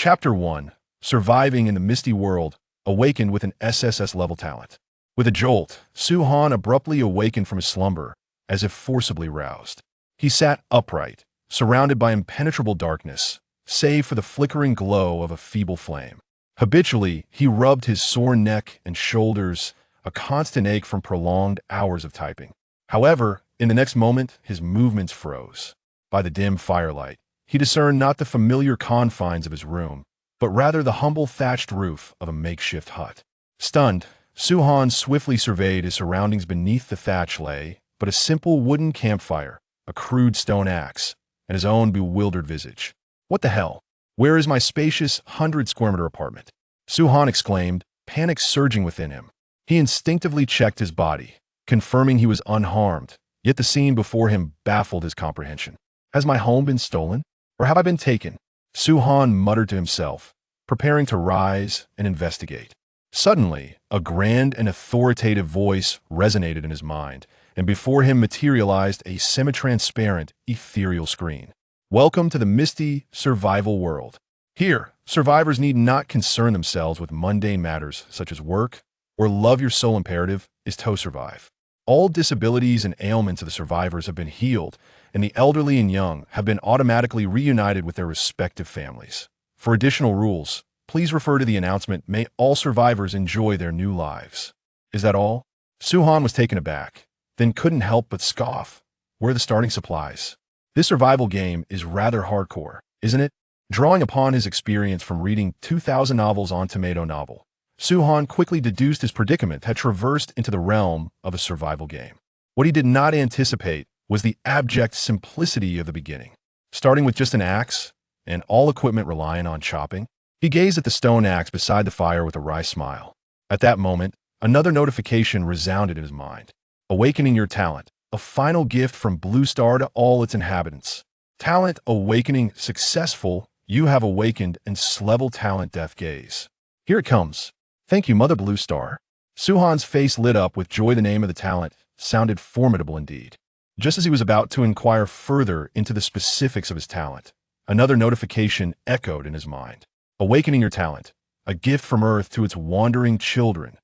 Chapter 1. Surviving in the Misty World, awakened with an SSS-level talent. With a jolt, Su-Han abruptly awakened from his slumber, as if forcibly roused. He sat upright, surrounded by impenetrable darkness, save for the flickering glow of a feeble flame. Habitually, he rubbed his sore neck and shoulders, a constant ache from prolonged hours of typing. However, in the next moment, his movements froze. By the dim firelight, he discerned not the familiar confines of his room, but rather the humble thatched roof of a makeshift hut. Stunned, Su-Han swiftly surveyed his surroundings. Beneath the thatch lay but a simple wooden campfire, a crude stone axe, and his own bewildered visage. "What the hell? Where is my spacious 100-square-meter apartment?" Su-Han exclaimed, panic surging within him. He instinctively checked his body, confirming he was unharmed, yet the scene before him baffled his comprehension. "Has my home been stolen? Or have I been taken?" Su-Han muttered to himself, preparing to rise and investigate. Suddenly, a grand and authoritative voice resonated in his mind, and before him materialized a semi-transparent, ethereal screen. "Welcome to the Misty survival world. Here, survivors need not concern themselves with mundane matters such as work or love. Your sole imperative is to survive. All disabilities and ailments of the survivors have been healed, and the elderly and young have been automatically reunited with their respective families. For additional rules, please refer to the announcement. May all survivors enjoy their new lives." "Is that all?" Su-Han was taken aback, then couldn't help but scoff. "Where are the starting supplies? This survival game is rather hardcore, isn't it?" Drawing upon his experience from reading 2,000 novels on Tomato Novel, Su-Han quickly deduced his predicament had traversed into the realm of a survival game. What he did not anticipate was the abject simplicity of the beginning. Starting with just an axe, and all equipment relying on chopping, he gazed at the stone axe beside the fire with a wry smile. At that moment, another notification resounded in his mind. "Awakening your talent, a final gift from Blue Star to all its inhabitants. Talent awakening successful. You have awakened SSS-level talent. Death gaze. Here it comes. Thank you, Mother Blue Star." Su-Han's face lit up with joy. The name of the talent sounded formidable indeed. Just as he was about to inquire further into the specifics of his talent, another notification echoed in his mind. "Awakening your talent, a gift from Earth to its wandering children.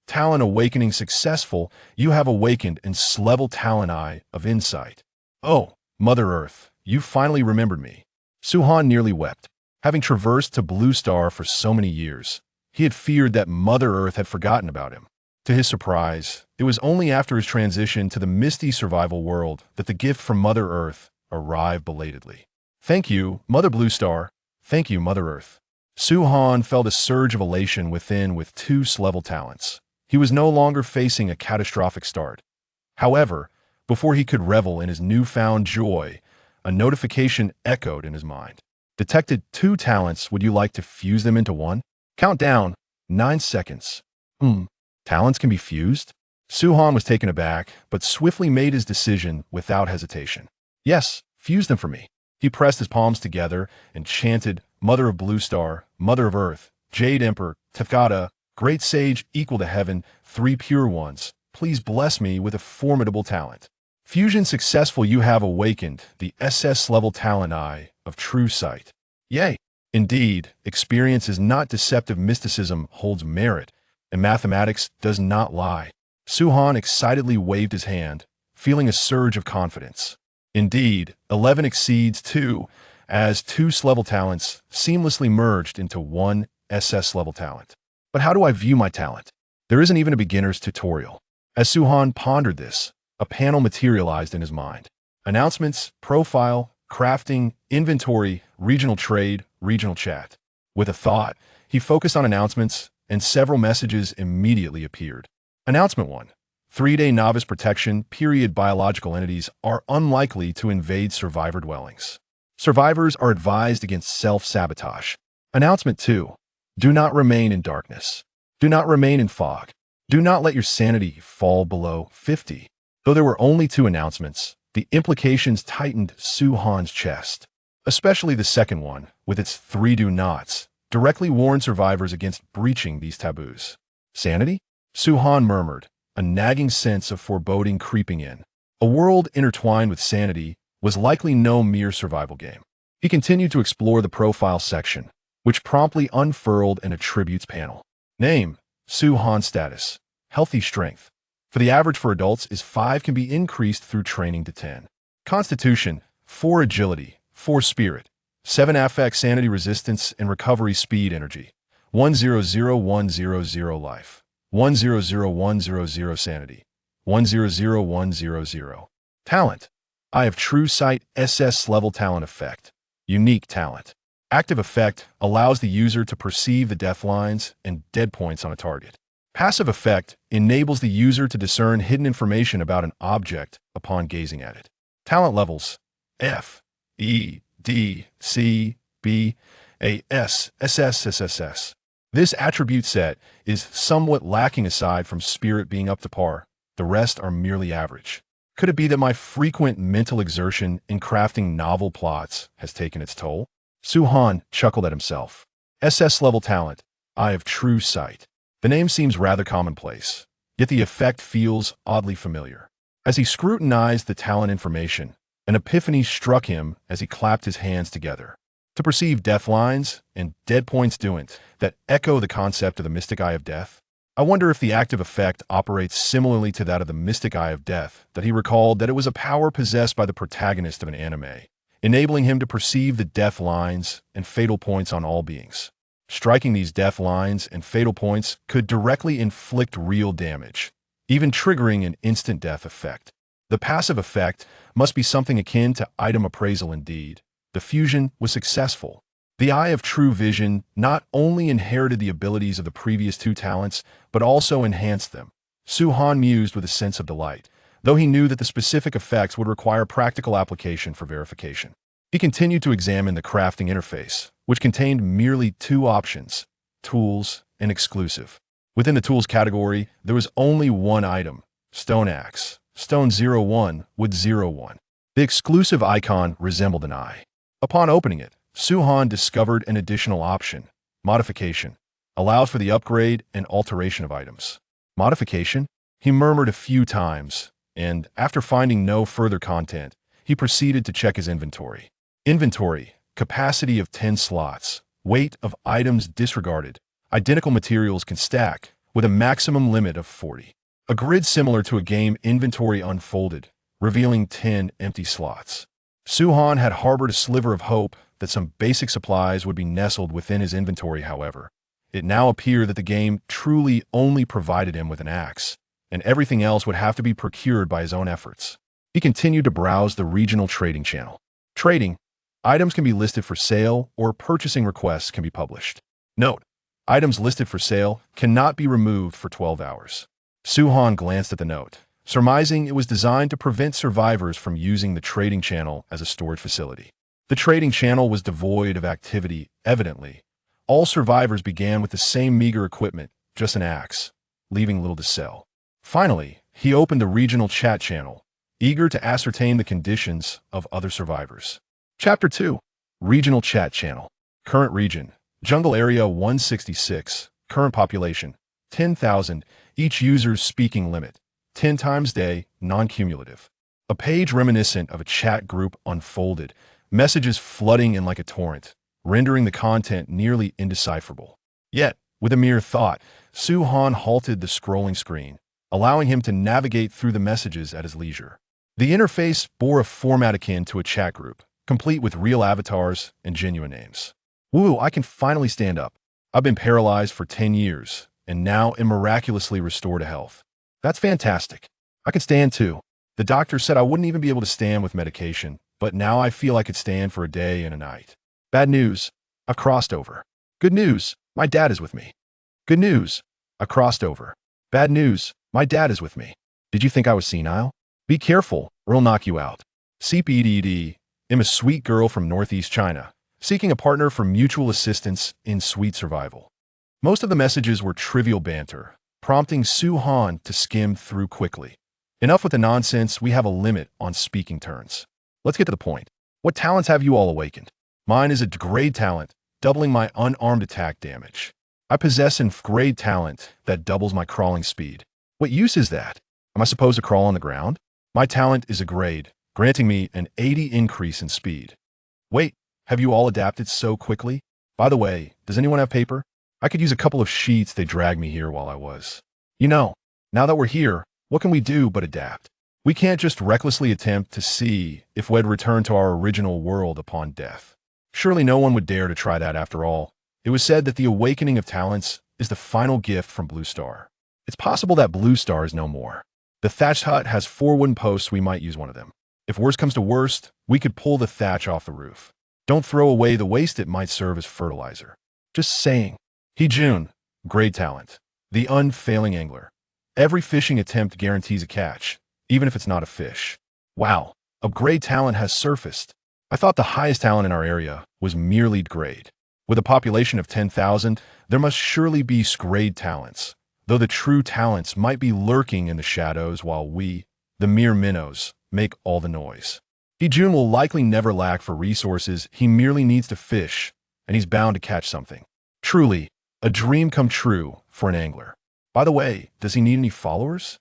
Talent awakening successful. You have awakened SSS-level talent Eye of Insight. Oh, Mother Earth, you finally remembered me." Su-Han nearly wept. Having traversed to Blue Star for so many years, he had feared that Mother Earth had forgotten about him. To his surprise, it was only after his transition to the Misty survival world that the gift from Mother Earth arrived belatedly. "Thank you, Mother Blue Star. Thank you, Mother Earth." Su-Han felt a surge of elation within with two SSS-level talents. He was no longer facing a catastrophic start. However, before he could revel in his newfound joy, a notification echoed in his mind. "Detected 2 talents. Would you like to fuse them into one? Countdown, 9 seconds. Talents can be fused?" Su-Han was taken aback, but swiftly made his decision without hesitation. "Yes, fuse them for me." He pressed his palms together and chanted, "Mother of Blue Star, Mother of Earth, Jade Emperor, Tefkata, Great Sage equal to heaven, 3 pure ones, please bless me with a formidable talent. Fusion successful. You have awakened the SS-level talent Eye of True Sight." Yay! Indeed, experience is not deceptive. Mysticism holds merit, and mathematics does not lie. Su-Han excitedly waved his hand, feeling a surge of confidence. Indeed, 11 exceeds 2, as 2 SSS-level talents seamlessly merged into one SS-level talent. But how do I view my talent? There isn't even a beginner's tutorial. As Su-Han pondered this, a panel materialized in his mind. Announcements, profile, crafting, inventory, regional trade, regional chat. With a thought, he focused on announcements, and several messages immediately appeared. Announcement 1. 3-day novice protection. Period. Biological entities are unlikely to invade survivor dwellings. Survivors are advised against self-sabotage. Announcement 2. Do not remain in darkness. Do not remain in fog. Do not let your sanity fall below 50. Though there were only 2 announcements, the implications tightened Su-Han's chest. Especially the second one, with its 3 do nots, directly warned survivors against breaching these taboos. Sanity? Su-Han murmured, a nagging sense of foreboding creeping in. A world intertwined with sanity was likely no mere survival game. He continued to explore the profile section, which promptly unfurled an attributes panel. Name, Su-Han. Status, healthy strength. For the average for adults is 5, can be increased through training to 10. Constitution, 4 agility, 4 spirit, 7 affect sanity resistance and recovery speed energy, 100100 life, 100100 sanity, 100100. Talent, Eye of True Sight. SS-level talent effect. Unique talent. Active effect allows the user to perceive the death lines and dead points on a target. Passive effect enables the user to discern hidden information about an object upon gazing at it. Talent levels: F, E, D, C, B, A, S, SS, SSS. This attribute set is somewhat lacking aside from spirit being up to par. The rest are merely average. Could it be that my frequent mental exertion in crafting novel plots has taken its toll? Su-Han chuckled at himself. SS-level talent, Eye of True Sight. The name seems rather commonplace, yet the effect feels oddly familiar. As he scrutinized the talent information, an epiphany struck him as he clapped his hands together. To perceive death lines and dead points that echo the concept of the mystic eye of death. I wonder if the active effect operates similarly to that of the mystic eye of death, that he recalled that it was a power possessed by the protagonist of an anime, enabling him to perceive the death lines and fatal points on all beings. Striking these death lines and fatal points could directly inflict real damage, even triggering an instant death effect. The passive effect must be something akin to item appraisal indeed. The fusion was successful. The Eye of True Vision not only inherited the abilities of the previous 2 talents, but also enhanced them. Su-Han mused with a sense of delight, though he knew that the specific effects would require practical application for verification. He continued to examine the crafting interface, which contained merely 2 options: Tools and Exclusive. Within the Tools category, there was only one item: Stone Axe, Stone 01, Wood 01. The exclusive icon resembled an eye. Upon opening it, Su-Han discovered an additional option: Modification. Allows for the upgrade and alteration of items. Modification? He murmured a few times, and, after finding no further content, he proceeded to check his inventory. Inventory, capacity of 10 slots, weight of items disregarded. Identical materials can stack, with a maximum limit of 40. A grid similar to a game inventory unfolded, revealing 10 empty slots. Su-Han had harbored a sliver of hope that some basic supplies would be nestled within his inventory. However, it now appeared that the game truly only provided him with an axe, and everything else would have to be procured by his own efforts. He continued to browse the regional trading channel. Trading. Items can be listed for sale or purchasing requests can be published. Note: items listed for sale cannot be removed for 12 hours. Su-Han glanced at the note, surmising it was designed to prevent survivors from using the trading channel as a storage facility. The trading channel was devoid of activity, evidently. All survivors began with the same meager equipment, just an axe, leaving little to sell. Finally, he opened the regional chat channel, eager to ascertain the conditions of other survivors. Chapter 2. Regional Chat Channel. Current region: Jungle Area 166. Current population: 10,000. Each user's speaking limit: 10 times day, non-cumulative. A page reminiscent of a chat group unfolded, messages flooding in like a torrent, rendering the content nearly indecipherable. Yet, with a mere thought, Su-Han halted the scrolling screen, allowing him to navigate through the messages at his leisure. The interface bore a format akin to a chat group, complete with real avatars and genuine names. Woo, I can finally stand up. I've been paralyzed for 10 years, and now am miraculously restored to health. That's fantastic. I can stand too. The doctor said I wouldn't even be able to stand with medication, but now I feel I could stand for a day and a night. Bad news: I've crossed over. Good news: my dad is with me. Good news: I crossed over. Bad news: my dad is with me. Did you think I was senile? Be careful, or I'll knock you out. CPDD. I'm a sweet girl from Northeast China, seeking a partner for mutual assistance in sweet survival. Most of the messages were trivial banter, prompting Su-Han to skim through quickly. Enough with the nonsense, we have a limit on speaking turns. Let's get to the point. What talents have you all awakened? Mine is a grade talent, doubling my unarmed attack damage. I possess an grade talent that doubles my crawling speed. What use is that? Am I supposed to crawl on the ground? My talent is a grade, granting me an 80 increase in speed. Wait, have you all adapted so quickly? By the way, does anyone have paper? I could use a couple of sheets. They dragged me here while I was. You know, now that we're here, what can we do but adapt? We can't just recklessly attempt to see if we'd return to our original world upon death. Surely no one would dare to try that after all. It was said that the awakening of talents is the final gift from Blue Star. It's possible that Blue Star is no more. The thatched hut has 4 wooden posts. We might use one of them. If worst comes to worst, we could pull the thatch off the roof. Don't throw away the waste. It might serve as fertilizer. Just saying. Jun, grade talent. The unfailing angler. Every fishing attempt guarantees a catch, even if it's not a fish. Wow, a grade talent has surfaced. I thought the highest talent in our area was merely grade. With a population of 10,000, there must surely be grade talents, though the true talents might be lurking in the shadows while we, the mere minnows, make all the noise. Jun will likely never lack for resources. He merely needs to fish, and he's bound to catch something. Truly, a dream come true for an angler. By the way, does he need any followers?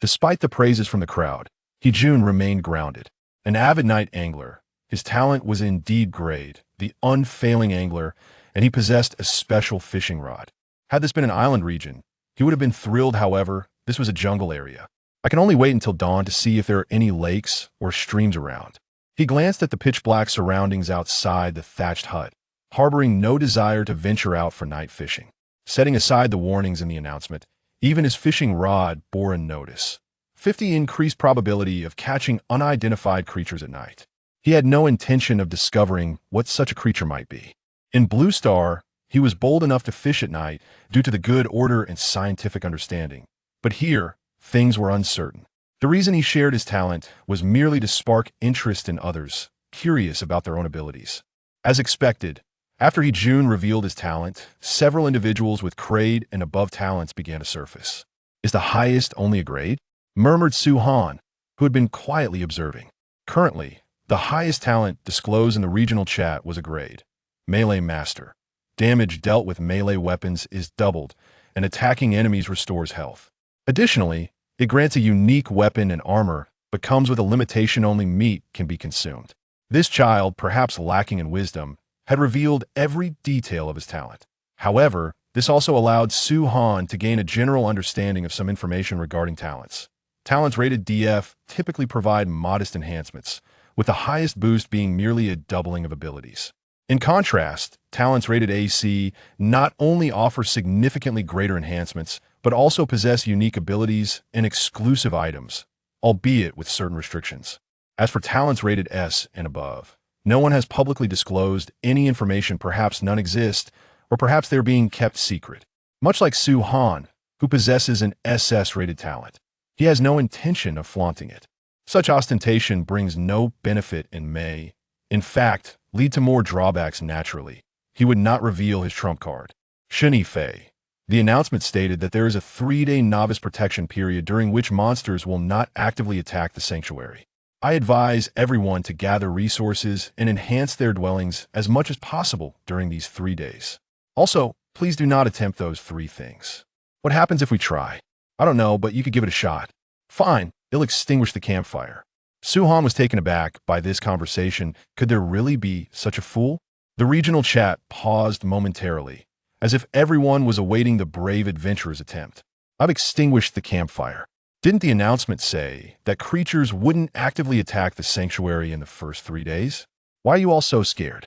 Despite the praises from the crowd, Jun remained grounded. An avid night angler, his talent was indeed grade, the unfailing angler, and he possessed a special fishing rod. Had this been an island region, he would have been thrilled. However, this was a jungle area. I can only wait until dawn to see if there are any lakes or streams around. He glanced at the pitch-black surroundings outside the thatched hut, harboring no desire to venture out for night fishing. Setting aside the warnings in the announcement, even his fishing rod bore a notice. 50 increased probability of catching unidentified creatures at night. He had no intention of discovering what such a creature might be. In Blue Star, he was bold enough to fish at night due to the good order and scientific understanding. But here, things were uncertain. The reason he shared his talent was merely to spark interest in others, curious about their own abilities. As expected, after Jun revealed his talent, several individuals with grade and above talents began to surface. Is the highest only a grade? Murmured Han, who had been quietly observing. Currently, the highest talent disclosed in the regional chat was a grade. Melee Master. Damage dealt with melee weapons is doubled, and attacking enemies restores health. Additionally, it grants a unique weapon and armor, but comes with a limitation: only meat can be consumed. This child, perhaps lacking in wisdom, had revealed every detail of his talent. However, this also allowed Han to gain a general understanding of some information regarding talents. Talents rated DF typically provide modest enhancements, with the highest boost being merely a doubling of abilities. In contrast, talents rated AC not only offer significantly greater enhancements, but also possess unique abilities and exclusive items, albeit with certain restrictions. As for talents rated S and above, no one has publicly disclosed any information. Perhaps none exist, or perhaps they're being kept secret. Much like Han, who possesses an SS-rated talent, he has no intention of flaunting it. Such ostentation brings no benefit and may, in fact, lead to more drawbacks naturally. He would not reveal his trump card. Shini Fei. The announcement stated that there is a 3-day novice protection period during which monsters will not actively attack the sanctuary. I advise everyone to gather resources and enhance their dwellings as much as possible during these 3 days. Also, please do not attempt those 3 things. What happens if we try? I don't know, but you could give it a shot. Fine, it'll extinguish the campfire. Han was taken aback by this conversation. Could there really be such a fool? The regional chat paused momentarily, as if everyone was awaiting the brave adventurer's attempt. I've extinguished the campfire. Didn't the announcement say that creatures wouldn't actively attack the sanctuary in the first 3 days? Why are you all so scared?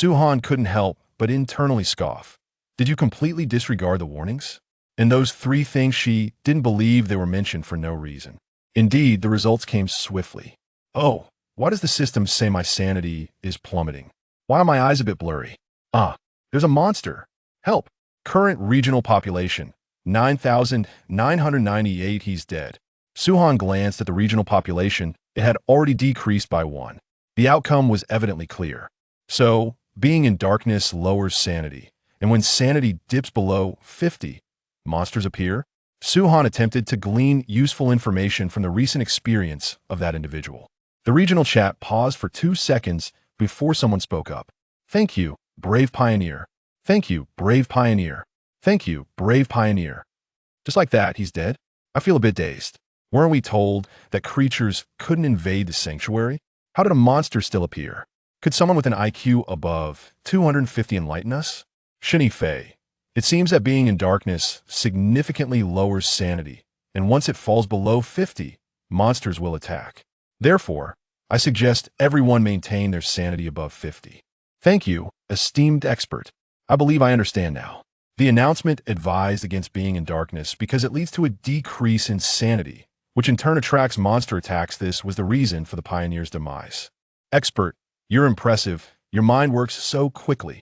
Han couldn't help but internally scoff. Did you completely disregard the warnings? And those 3 things, she didn't believe they were mentioned for no reason. Indeed, the results came swiftly. Oh, why does the system say my sanity is plummeting? Why are my eyes a bit blurry? There's a monster. Help. Current regional population, 9,998. He's dead. Han glanced at the regional population. It had already decreased by 1. The outcome was evidently clear. So, being in darkness lowers sanity, and when sanity dips below 50, monsters appear. Han attempted to glean useful information from the recent experience of that individual. The regional chat paused for 2 seconds before someone spoke up. Thank you, brave pioneer. Thank you, brave pioneer. Thank you, brave pioneer. Just like that, he's dead? I feel a bit dazed. Weren't we told that creatures couldn't invade the sanctuary? How did a monster still appear? Could someone with an IQ above 250 enlighten us? Shini Fei. It seems that being in darkness significantly lowers sanity, and once it falls below 50, monsters will attack. Therefore, I suggest everyone maintain their sanity above 50. Thank you, esteemed expert. I believe I understand now. The announcement advised against being in darkness because it leads to a decrease in sanity, which in turn attracts monster attacks. This was the reason for the pioneer's demise. Expert, you're impressive. Your mind works so quickly.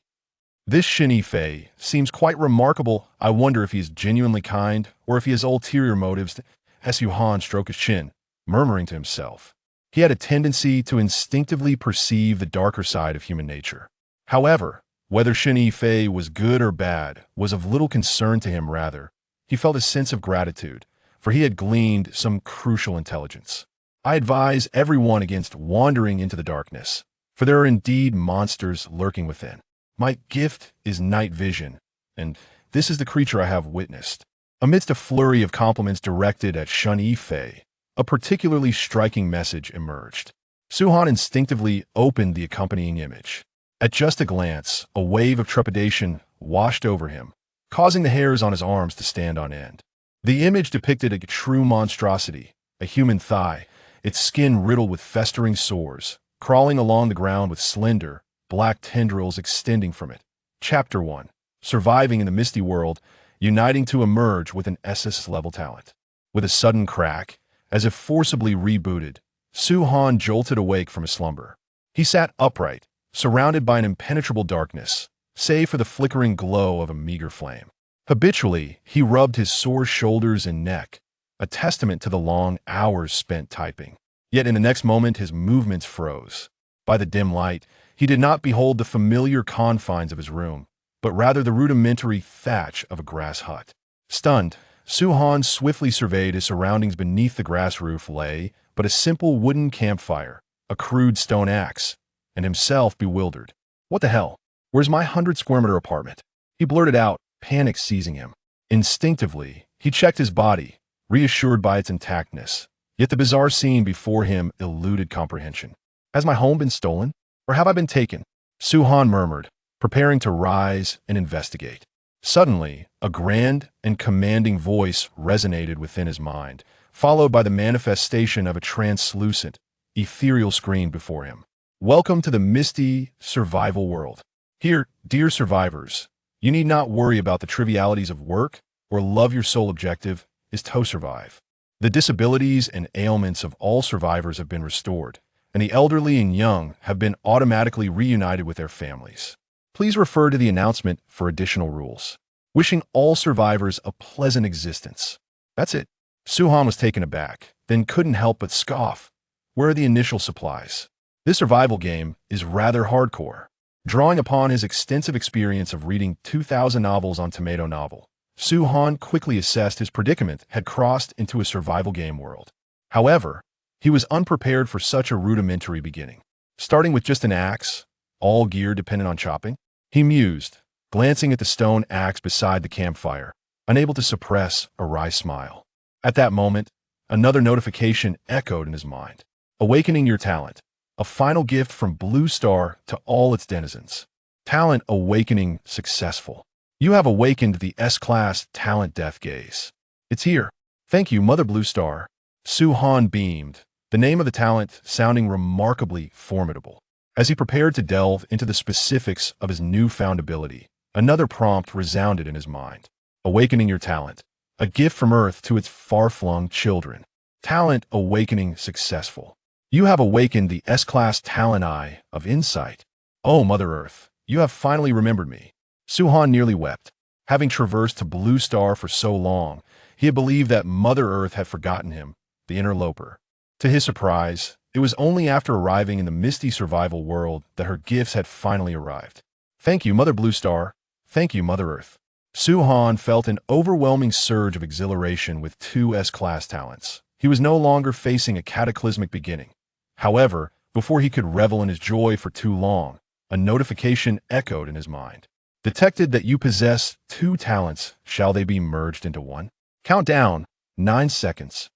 This Shini Fei seems quite remarkable. I wonder if he is genuinely kind or if he has ulterior motives. Su Han stroked his chin, murmuring to himself. He had a tendency to instinctively perceive the darker side of human nature. However, whether Shini Fei was good or bad was of little concern to him. Rather, he felt a sense of gratitude, for he had gleaned some crucial intelligence. I advise everyone against wandering into the darkness, for there are indeed monsters lurking within. My gift is night vision, and this is the creature I have witnessed. Amidst a flurry of compliments directed at Shini Fei, a particularly striking message emerged. Su Han instinctively opened the accompanying image. At just a glance, a wave of trepidation washed over him, causing the hairs on his arms to stand on end. The image depicted a true monstrosity, a human thigh, its skin riddled with festering sores, crawling along the ground with slender, black tendrils extending from it. Chapter 1. Surviving in the Misty World, uniting to emerge with an SSS-level talent. With a sudden crack, as if forcibly rebooted, Su Han jolted awake from his slumber. He sat upright, surrounded by an impenetrable darkness, save for the flickering glow of a meager flame. Habitually, he rubbed his sore shoulders and neck, a testament to the long hours spent typing. Yet in the next moment his movements froze. By the dim light, he did not behold the familiar confines of his room, but rather the rudimentary thatch of a grass hut. Stunned, Su Han swiftly surveyed his surroundings. Beneath the grass roof lay but a simple wooden campfire, a crude stone axe, and himself bewildered. What the hell? Where's my 100-square-meter apartment? He blurted out, panic seizing him. Instinctively, he checked his body, reassured by its intactness. Yet the bizarre scene before him eluded comprehension. Has my home been stolen? Or have I been taken? Su Han murmured, preparing to rise and investigate. Suddenly, a grand and commanding voice resonated within his mind, followed by the manifestation of a translucent, ethereal screen before him. Welcome to the Misty survival world. Here, dear survivors, you need not worry about the trivialities of work or love. Your sole objective is to survive. The disabilities and ailments of all survivors have been restored, and the elderly and young have been automatically reunited with their families. Please refer to the announcement for additional rules. Wishing all survivors a pleasant existence. That's it. Su Han was taken aback, then couldn't help but scoff. Where are the initial supplies? This survival game is rather hardcore. Drawing upon his extensive experience of reading 2,000 novels on Tomato Novel, Su Han quickly assessed his predicament had crossed into a survival game world. However, he was unprepared for such a rudimentary beginning. Starting with just an axe, all gear dependent on chopping, he mused, glancing at the stone axe beside the campfire, unable to suppress a wry smile. At that moment, another notification echoed in his mind. Awakening your talent. A final gift from Blue Star to all its denizens. Talent awakening successful. You have awakened the S-Class Talent Death Gaze. It's here. Thank you, Mother Blue Star. Su Han beamed, the name of the talent sounding remarkably formidable. As he prepared to delve into the specifics of his newfound ability, another prompt resounded in his mind. Awakening your talent. A gift from Earth to its far-flung children. Talent awakening successful. You have awakened the S-Class Talent Eye of Insight. Oh, Mother Earth, you have finally remembered me. Su Han nearly wept. Having traversed to Blue Star for so long, he had believed that Mother Earth had forgotten him, the interloper. To his surprise, it was only after arriving in the Misty survival world that her gifts had finally arrived. Thank you, Mother Blue Star. Thank you, Mother Earth. Su Han felt an overwhelming surge of exhilaration with two S-Class talents. He was no longer facing a cataclysmic beginning. However, before he could revel in his joy for too long, a notification echoed in his mind. Detected that you possess two talents. Shall they be merged into one? Countdown. 9 seconds.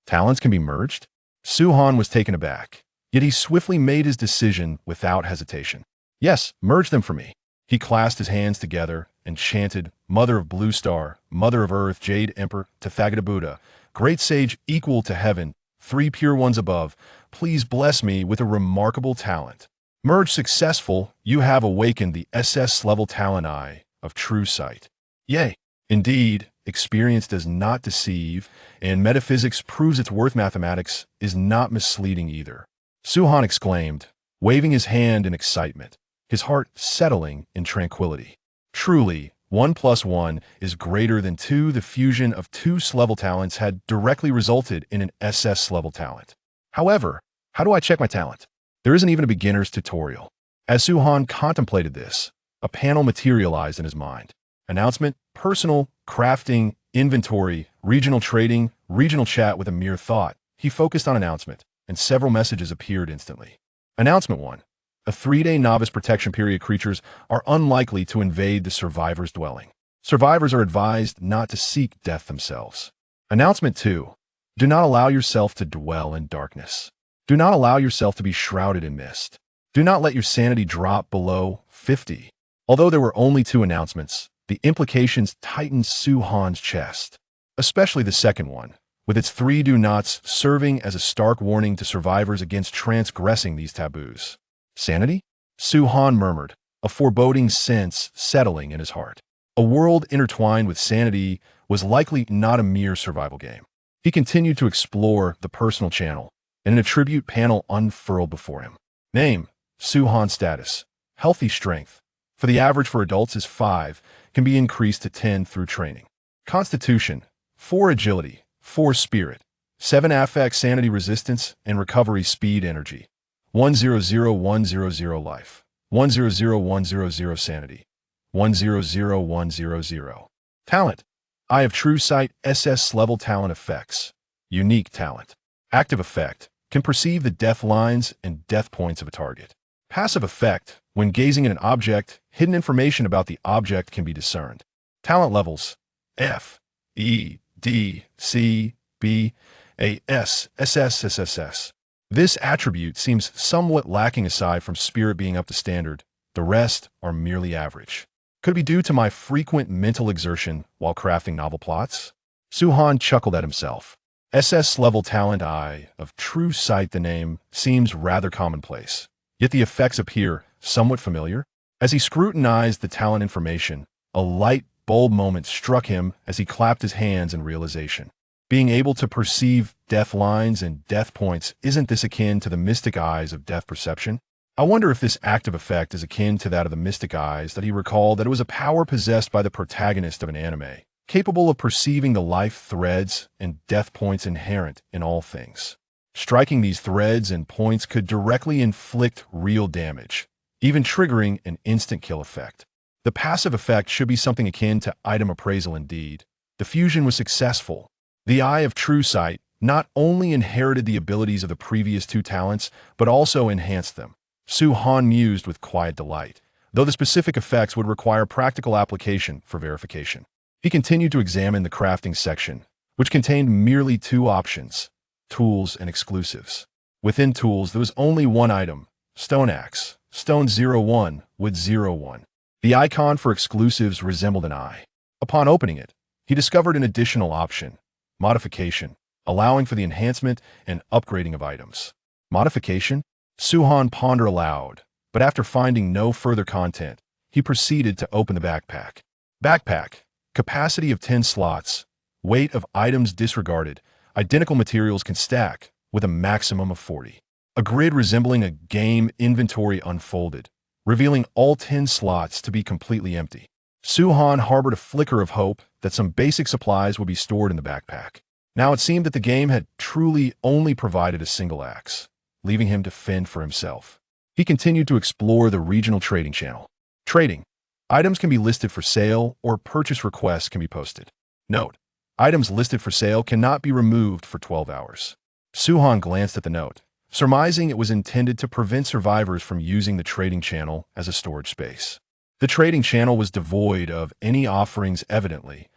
Talents can be merged? Su Han was taken aback. Yet he swiftly made his decision without hesitation. Yes, merge them for me. He clasped his hands together and chanted, Mother of Blue Star, Mother of Earth, Jade Emperor, Tathagata Buddha, Great Sage equal to heaven, three pure ones above, please bless me with a remarkable talent. Merge successful, you have awakened the SS-level talent eye of true sight. Yea, indeed, experience does not deceive, and metaphysics proves its worth. Mathematics is not misleading either. Suhan exclaimed, waving his hand in excitement, his heart settling in tranquility. Truly, 1 plus 1 is greater than 2. The fusion of two S-level talents had directly resulted in an SS-level talent. However, how do I check my talent? There isn't even a beginner's tutorial. As Suhan contemplated this, a panel materialized in his mind. Announcement, personal, crafting, inventory, regional trading, regional chat. With a mere thought, he focused on announcement, and several messages appeared instantly. Announcement 1. A 3-day novice protection period. Creatures are unlikely to invade the survivor's dwelling. Survivors are advised not to seek death themselves. Announcement 2. Do not allow yourself to dwell in darkness. Do not allow yourself to be shrouded in mist. Do not let your sanity drop below 50. Although there were only 2 announcements, the implications tightened Suhan's chest, especially the second one, with its 3 do-nots serving as a stark warning to survivors against transgressing these taboos. Sanity? Suhan murmured, a foreboding sense settling in his heart. A world intertwined with sanity was likely not a mere survival game. He continued to explore the personal channel, and an attribute panel unfurled before him. Name, Suhan. Status, healthy strength. For the average for adults is 5, can be increased to 10 through training. Constitution, 4 agility, 4 spirit, 7 affect, sanity, resistance, and recovery speed, energy. 100100 life, 100100 sanity, 100100. Talent, Eye of True Sight, SS-level talent effects. Unique talent. Active effect, can perceive the death lines and death points of a target. Passive effect, when gazing at an object, hidden information about the object can be discerned. Talent levels, F, E, D, C, B, A, S, SS, SSS. This attribute seems somewhat lacking aside from spirit being up to standard. The rest are merely average. Could it be due to my frequent mental exertion while crafting novel plots? Suhan chuckled at himself. SS-level talent Eye of True Sight. The name seems rather commonplace, yet the effects appear somewhat familiar. As he scrutinized the talent information, a light bulb moment struck him as he clapped his hands in realization. Being able to perceive death lines and death points, isn't this akin to the mystic eyes of death perception? I wonder if this active effect is akin to that of the mystic eyes that he recalled that it was a power possessed by the protagonist of an anime, capable of perceiving the life threads and death points inherent in all things. Striking these threads and points could directly inflict real damage, even triggering an instant kill effect. The passive effect should be something akin to item appraisal indeed. The fusion was successful. The Eye of True Sight not only inherited the abilities of the previous 2 talents, but also enhanced them. Suhan mused with quiet delight, though the specific effects would require practical application for verification. He continued to examine the crafting section, which contained merely 2 options, tools and exclusives. Within tools, there was only 1 item, stone axe, stone 01, wood 01. The icon for exclusives resembled an eye. Upon opening it, he discovered an additional option, modification, allowing for the enhancement and upgrading of items. Modification? Suhan pondered aloud, but after finding no further content, he proceeded to open the backpack. Backpack, capacity of 10 slots, weight of items disregarded, identical materials can stack, with a maximum of 40. A grid resembling a game inventory unfolded, revealing all 10 slots to be completely empty. Suhan harbored a flicker of hope that some basic supplies would be stored in the backpack. Now it seemed that the game had truly only provided a single axe, leaving him to fend for himself. He continued to explore the regional trading channel. Trading. Items can be listed for sale or purchase requests can be posted. Note: items listed for sale cannot be removed for 12 hours. Suhan glanced at the note, surmising it was intended to prevent survivors from using the trading channel as a storage space. The trading channel was devoid of any offerings evidently.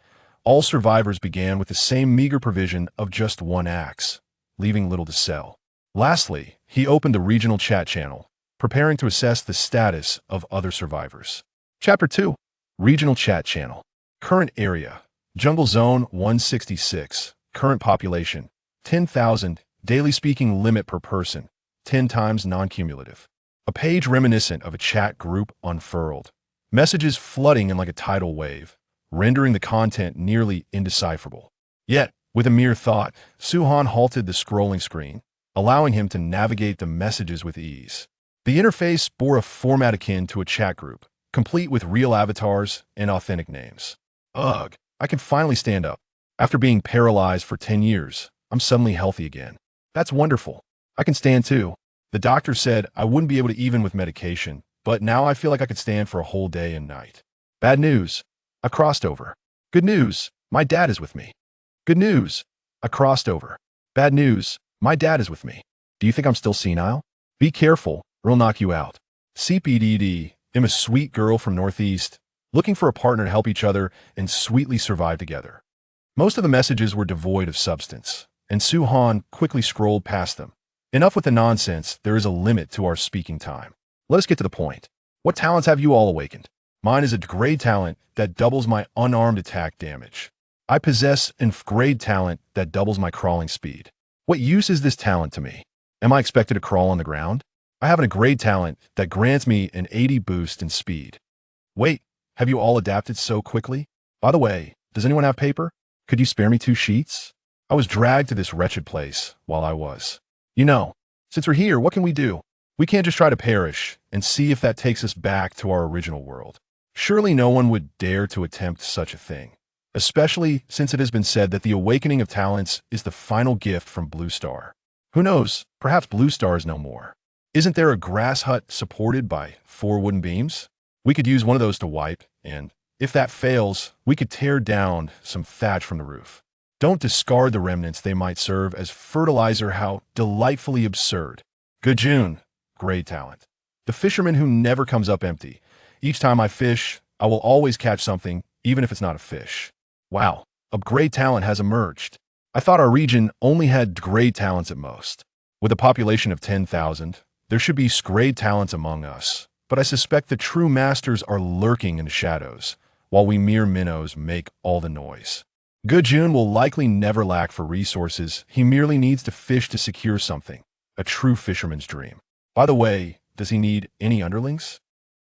All survivors began with the same meager provision of just 1 axe, leaving little to sell. Lastly, he opened the regional chat channel, preparing to assess the status of other survivors. Chapter 2. Regional Chat Channel. Current area: Jungle Zone 166. Current population: 10,000. Daily speaking limit per person: 10 times non-cumulative. A page reminiscent of a chat group unfurled. Messages flooding in like a tidal wave, rendering the content nearly indecipherable. Yet, with a mere thought, Suhan halted the scrolling screen, allowing him to navigate the messages with ease. The interface bore a format akin to a chat group, complete with real avatars and authentic names. Ugh, I can finally stand up. After being paralyzed for 10 years, I'm suddenly healthy again. That's wonderful. I can stand too. The doctor said I wouldn't be able to even with medication, but now I feel like I could stand for a whole day and night. Bad news. I crossed over. Good news. My dad is with me. Good news. I crossed over. Bad news. My dad is with me. Do you think I'm still senile? Be careful, or he'll knock you out. CPDD. I'm a sweet girl from Northeast, looking for a partner to help each other and sweetly survive together. Most of the messages were devoid of substance, and Suhan quickly scrolled past them. Enough with the nonsense, there is a limit to our speaking time. Let us get to the point. What talents have you all awakened? Mine is a grade talent that doubles my unarmed attack damage. I possess an grade talent that doubles my crawling speed. What use is this talent to me? Am I expected to crawl on the ground? I have a grade talent that grants me an 80 boost in speed. Wait, have you all adapted so quickly? By the way, does anyone have paper? Could you spare me 2 sheets? I was dragged to this wretched place while I was. Since we're here, what can we do? We can't just try to perish and see if that takes us back to our original world. Surely no one would dare to attempt such a thing, especially since it has been said that the awakening of talents is the final gift from Blue Star. Who knows, perhaps Blue Star is no more. Isn't there a grass hut supported by 4 wooden beams? We could use one of those to wipe, and if that fails, we could tear down some thatch from the roof. Don't discard the remnants, they might serve as fertilizer. How delightfully absurd. Good June, grade talent. The fisherman who never comes up empty. Each time I fish, I will always catch something, even if it's not a fish. Wow, a grade talent has emerged. I thought our region only had grade talents at most. With a population of 10,000, there should be grade talents among us, but I suspect the true masters are lurking in the shadows, while we mere minnows make all the noise. Good June will likely never lack for resources. He merely needs to fish to secure something. A true fisherman's dream. By the way, does he need any underlings?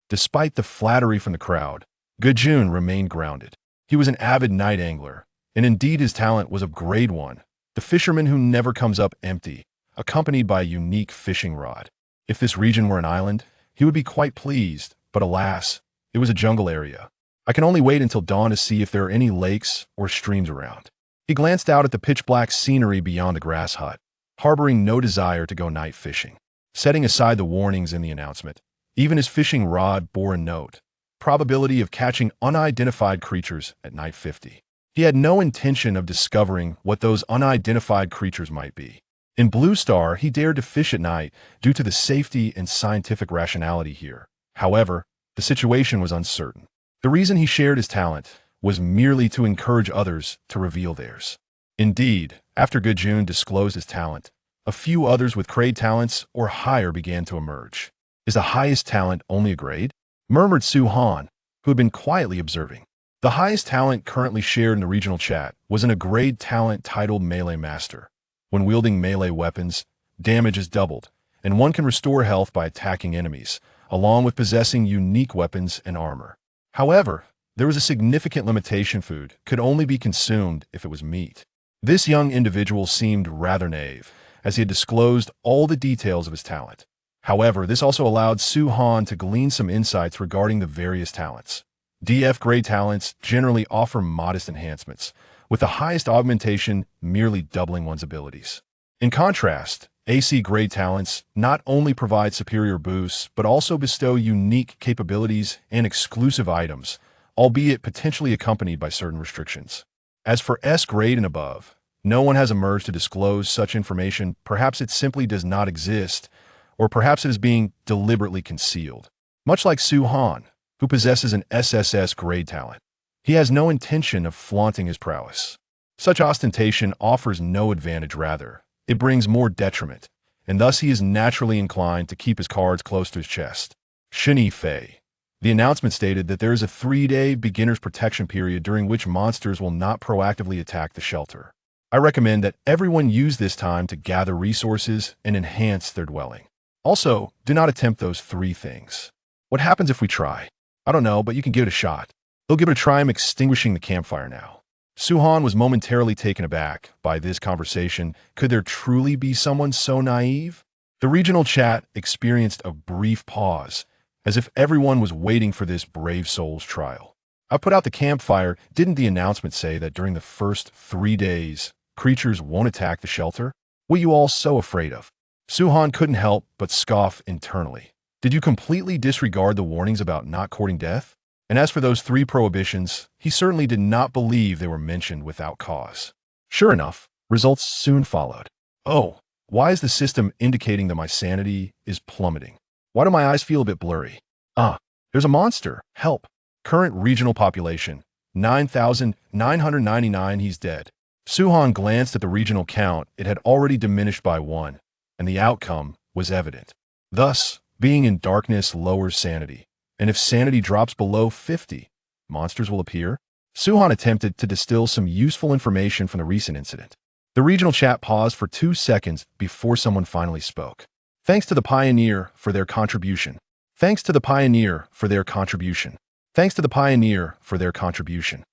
Despite the flattery from the crowd, Good June remained grounded. He was an avid night angler, and indeed his talent was of grade 1, the fisherman who never comes up empty, accompanied by a unique fishing rod. If this region were an island, he would be quite pleased, but alas, it was a jungle area. I can only wait until dawn to see if there are any lakes or streams around. He glanced out at the pitch-black scenery beyond the grass hut, harboring no desire to go night fishing. Setting aside the warnings in the announcement, even his fishing rod bore a note: probability of catching unidentified creatures at night 50. He had no intention of discovering what those unidentified creatures might be. In Blue Star, he dared to fish at night due to the safety and scientific rationality here. However, the situation was uncertain. The reason he shared his talent was merely to encourage others to reveal theirs. Indeed, after Good June disclosed his talent, a few others with grade talents or higher began to emerge. Is the highest talent only a grade? Murmured Suhan, who had been quietly observing. The highest talent currently shared in the regional chat was a grade talent titled Melee Master. When wielding melee weapons, damage is doubled, and one can restore health by attacking enemies, along with possessing unique weapons and armor. However, there was a significant limitation: food could only be consumed if it was meat. This young individual seemed rather naive, as he had disclosed all the details of his talent. However, this also allowed Suhan to glean some insights regarding the various talents. DF grade talents generally offer modest enhancements, with the highest augmentation merely doubling one's abilities. In contrast, AC grade talents not only provide superior boosts, but also bestow unique capabilities and exclusive items, albeit potentially accompanied by certain restrictions. As for S grade and above, no one has emerged to disclose such information. Perhaps it simply does not exist, or perhaps it is being deliberately concealed. Much like Suhan, who possesses an SSS grade talent, he has no intention of flaunting his prowess. Such ostentation offers no advantage, rather, it brings more detriment, and thus he is naturally inclined to keep his cards close to his chest. Shini Fei. The announcement stated that there is a 3-day beginner's protection period during which monsters will not proactively attack the shelter. I recommend that everyone use this time to gather resources and enhance their dwelling. Also, do not attempt those 3 things. What happens if we try? I don't know, but you can give it a shot. They'll give it a try. I'm extinguishing the campfire now. Suhan was momentarily taken aback by this conversation. Could there truly be someone so naive? The regional chat experienced a brief pause, as if everyone was waiting for this brave soul's trial. I put out the campfire. Didn't the announcement say that during the first 3 days, creatures won't attack the shelter? What are you all so afraid of? Suhan couldn't help but scoff internally. Did you completely disregard the warnings about not courting death? And as for those 3 prohibitions, he certainly did not believe they were mentioned without cause. Sure enough, results soon followed. Oh, why is the system indicating that my sanity is plummeting? Why do my eyes feel a bit blurry? There's a monster. Help. Current regional population, 9,999. He's dead. Suhan glanced at the regional count. It had already diminished by 1, and the outcome was evident. Thus, being in darkness lowers sanity. And if sanity drops below 50, monsters will appear. Suhan attempted to distill some useful information from the recent incident. The regional chat paused for 2 seconds before someone finally spoke. Thanks to the Pioneer for their contribution. Thanks to the Pioneer for their contribution. Thanks to the Pioneer for their contribution.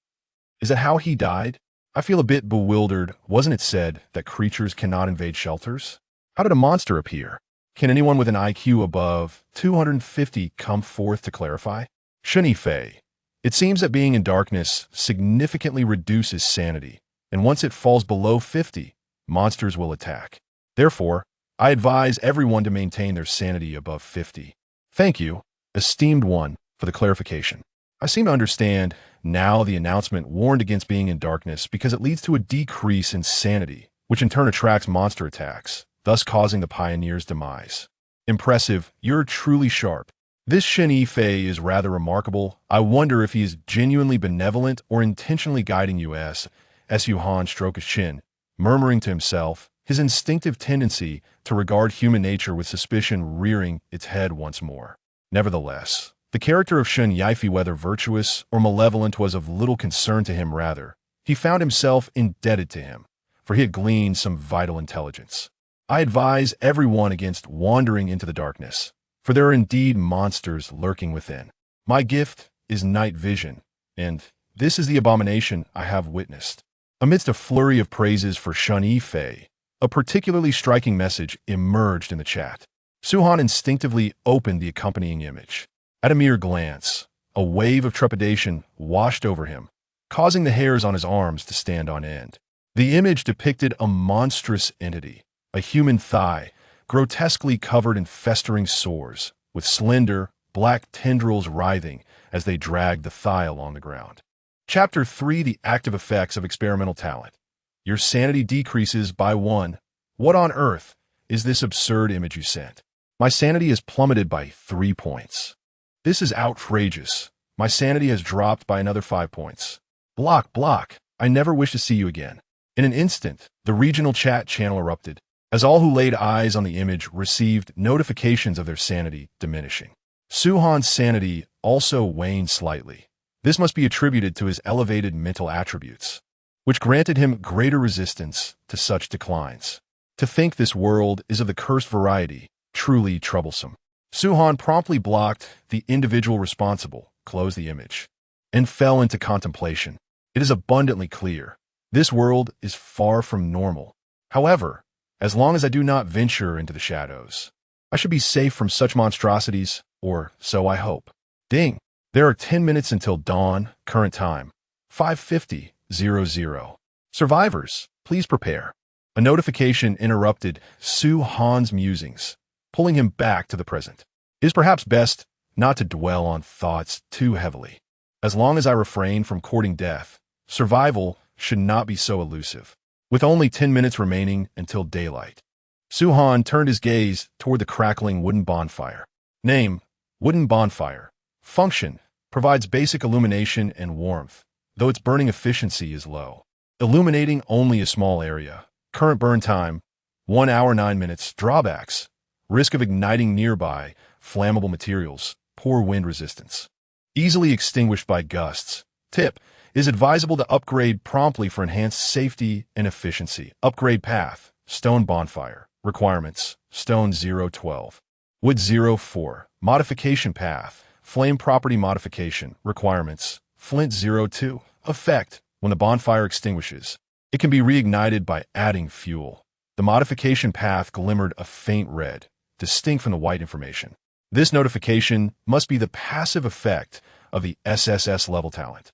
Is that how he died? I feel a bit bewildered. Wasn't it said that creatures cannot invade shelters? How did a monster appear? Can anyone with an IQ above 250 come forth to clarify? Shini Fei. It seems that being in darkness significantly reduces sanity, and once it falls below 50, monsters will attack. Therefore, I advise everyone to maintain their sanity above 50. Thank you, esteemed one, for the clarification. I seem to understand now. The announcement warned against being in darkness because it leads to a decrease in sanity, which in turn attracts monster attacks, thus causing the Pioneer's demise. Impressive. You're truly sharp. This Shini Fei is rather remarkable. I wonder if he is genuinely benevolent or intentionally guiding you. Suhan stroked his chin, murmuring to himself, his instinctive tendency to regard human nature with suspicion rearing its head once more. Nevertheless, the character of Shun Yifei, whether virtuous or malevolent, was of little concern to him. Rather, he found himself indebted to him, for he had gleaned some vital intelligence. I advise everyone against wandering into the darkness, for there are indeed monsters lurking within. My gift is night vision, and this is the abomination I have witnessed. Amidst a flurry of praises for Shun Yifei, a particularly striking message emerged in the chat. Suhan instinctively opened the accompanying image. At a mere glance, a wave of trepidation washed over him, causing the hairs on his arms to stand on end. The image depicted a monstrous entity, a human thigh, grotesquely covered in festering sores, with slender, black tendrils writhing as they dragged the thigh along the ground. Chapter 3: The Active Effects of Experimental Talent. Your sanity decreases by 1. What on earth is this absurd image you sent? My sanity has plummeted by 3 points. This is outrageous. My sanity has dropped by another 5 points. Block. I never wish to see you again. In an instant, the regional chat channel erupted, as all who laid eyes on the image received notifications of their sanity diminishing. Suhan's sanity also waned slightly. This must be attributed to his elevated mental attributes, which granted him greater resistance to such declines. To think this world is of the cursed variety, truly troublesome. Suhan promptly blocked the individual responsible, closed the image, and fell into contemplation. It is abundantly clear. This world is far from normal. However, as long as I do not venture into the shadows, I should be safe from such monstrosities, or so I hope. Ding! There are 10 minutes until dawn, current time, 5:50:00. Survivors, please prepare. A notification interrupted Suhan's musings, pulling him back to the present. It is perhaps best not to dwell on thoughts too heavily. As long as I refrain from courting death, survival should not be so elusive. With only 10 minutes remaining until daylight, Suhan turned his gaze toward the crackling wooden bonfire. Name: Wooden Bonfire. Function: provides basic illumination and warmth, though its burning efficiency is low. Illuminating only a small area. Current burn time: 1 hour 9 minutes. Drawbacks: risk of igniting nearby flammable materials, poor wind resistance, easily extinguished by gusts. Tip: is advisable to upgrade promptly for enhanced safety and efficiency. Upgrade path: stone bonfire. Requirements: stone 012, wood 04. Modification path: flame property modification. Requirements: flint 02. Effect: when the bonfire extinguishes, it can be reignited by adding fuel. The modification path glimmered a faint red, distinct from the white information. This notification must be the passive effect of the SSS-level talent.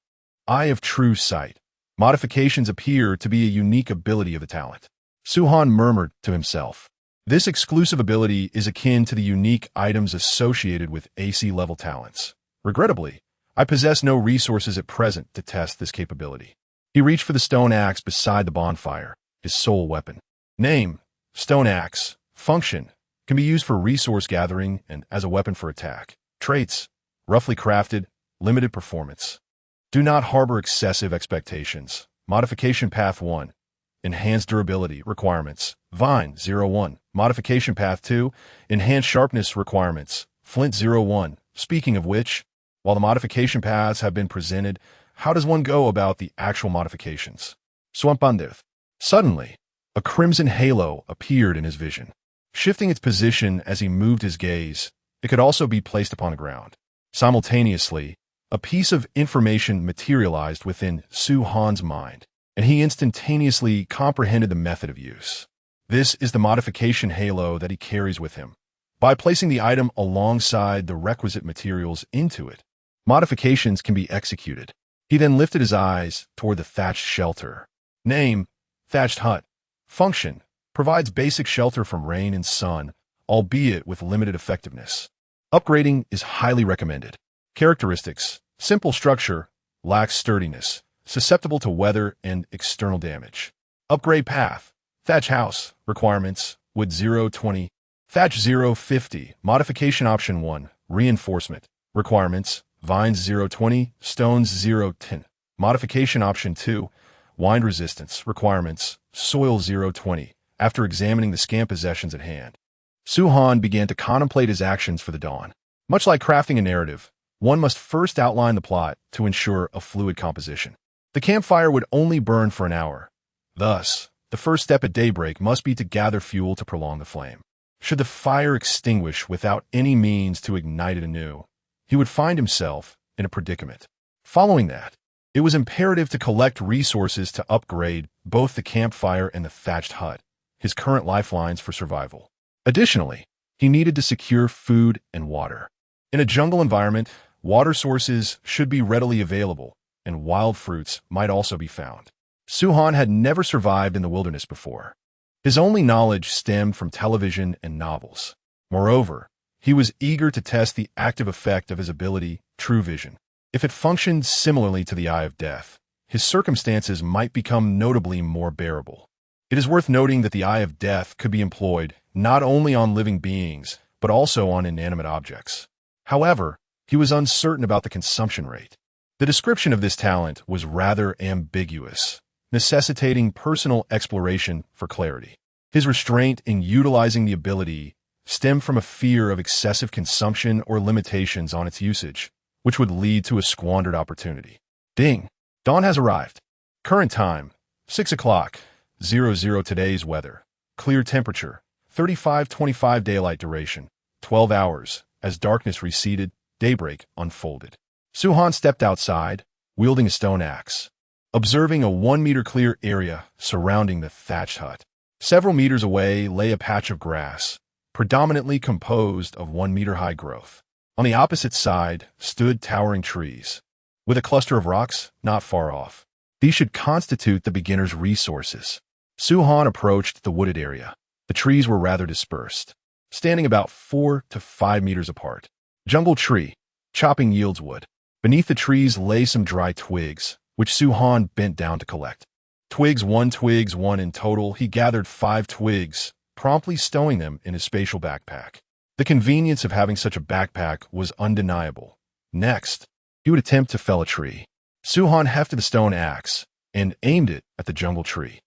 Eye of True Sight. Modifications appear to be a unique ability of the talent. Suhan murmured to himself. This exclusive ability is akin to the unique items associated with AC-level talents. Regrettably, I possess no resources at present to test this capability. He reached for the stone axe beside the bonfire, his sole weapon. Name: stone axe. Function: can be used for resource gathering and as a weapon for attack. Traits: roughly crafted, limited performance. Do not harbor excessive expectations. Modification path 1. Enhanced durability. Requirements: vine 01. Modification path 2. Enhanced sharpness. Requirements: flint 01. Speaking of which, while the modification paths have been presented, how does one go about the actual modifications? Swampandith. Suddenly, a crimson halo appeared in his vision. Shifting its position as he moved his gaze, it could also be placed upon the ground. Simultaneously, a piece of information materialized within Suhan's mind, and he instantaneously comprehended the method of use. This is the modification halo that he carries with him. By placing the item alongside the requisite materials into it, modifications can be executed. He then lifted his eyes toward the thatched shelter. Name: thatched hut. Function: provides basic shelter from rain and sun, albeit with limited effectiveness. Upgrading is highly recommended. Characteristics: simple structure, lacks sturdiness, susceptible to weather and external damage. Upgrade path: thatch house. Requirements: wood 020, thatch 050. Modification option 1, reinforcement. Requirements: vines 020, stones 010. Modification option 2, wind resistance. Requirements: soil 020. After examining the scant possessions at hand, Suhan began to contemplate his actions for the dawn. Much like crafting a narrative, one must first outline the plot to ensure a fluid composition. The campfire would only burn for an hour. Thus, the first step at daybreak must be to gather fuel to prolong the flame. Should the fire extinguish without any means to ignite it anew, he would find himself in a predicament. Following that, it was imperative to collect resources to upgrade both the campfire and the thatched hut, his current lifelines for survival. Additionally, he needed to secure food and water. In a jungle environment, water sources should be readily available, and wild fruits might also be found. Suhan had never survived in the wilderness before. His only knowledge stemmed from television and novels. Moreover, he was eager to test the active effect of his ability, True Vision. If it functioned similarly to the Eye of Death, his circumstances might become notably more bearable. It is worth noting that the Eye of Death could be employed not only on living beings, but also on inanimate objects. However, he was uncertain about the consumption rate. The description of this talent was rather ambiguous, necessitating personal exploration for clarity. His restraint in utilizing the ability stemmed from a fear of excessive consumption or limitations on its usage, which would lead to a squandered opportunity. Ding! Dawn has arrived. Current time, 6 o'clock, 00. Today's weather: clear temperature, 35-25 daylight duration, 12 hours. As darkness receded, daybreak unfolded. Suhan stepped outside, wielding a stone axe, observing a 1-meter clear area surrounding the thatched hut. Several meters away lay a patch of grass, predominantly composed of 1-meter-high growth. On the opposite side stood towering trees, with a cluster of rocks not far off. These should constitute the beginner's resources. Suhan approached the wooded area. The trees were rather dispersed, standing about 4 to 5 meters apart. Jungle tree. Chopping yields wood. Beneath the trees lay some dry twigs, which Suhan bent down to collect. Twigs 1 in total. He gathered 5 twigs, promptly stowing them in his spatial backpack. The convenience of having such a backpack was undeniable. Next, he would attempt to fell a tree. Suhan hefted the stone axe and aimed it at the jungle tree.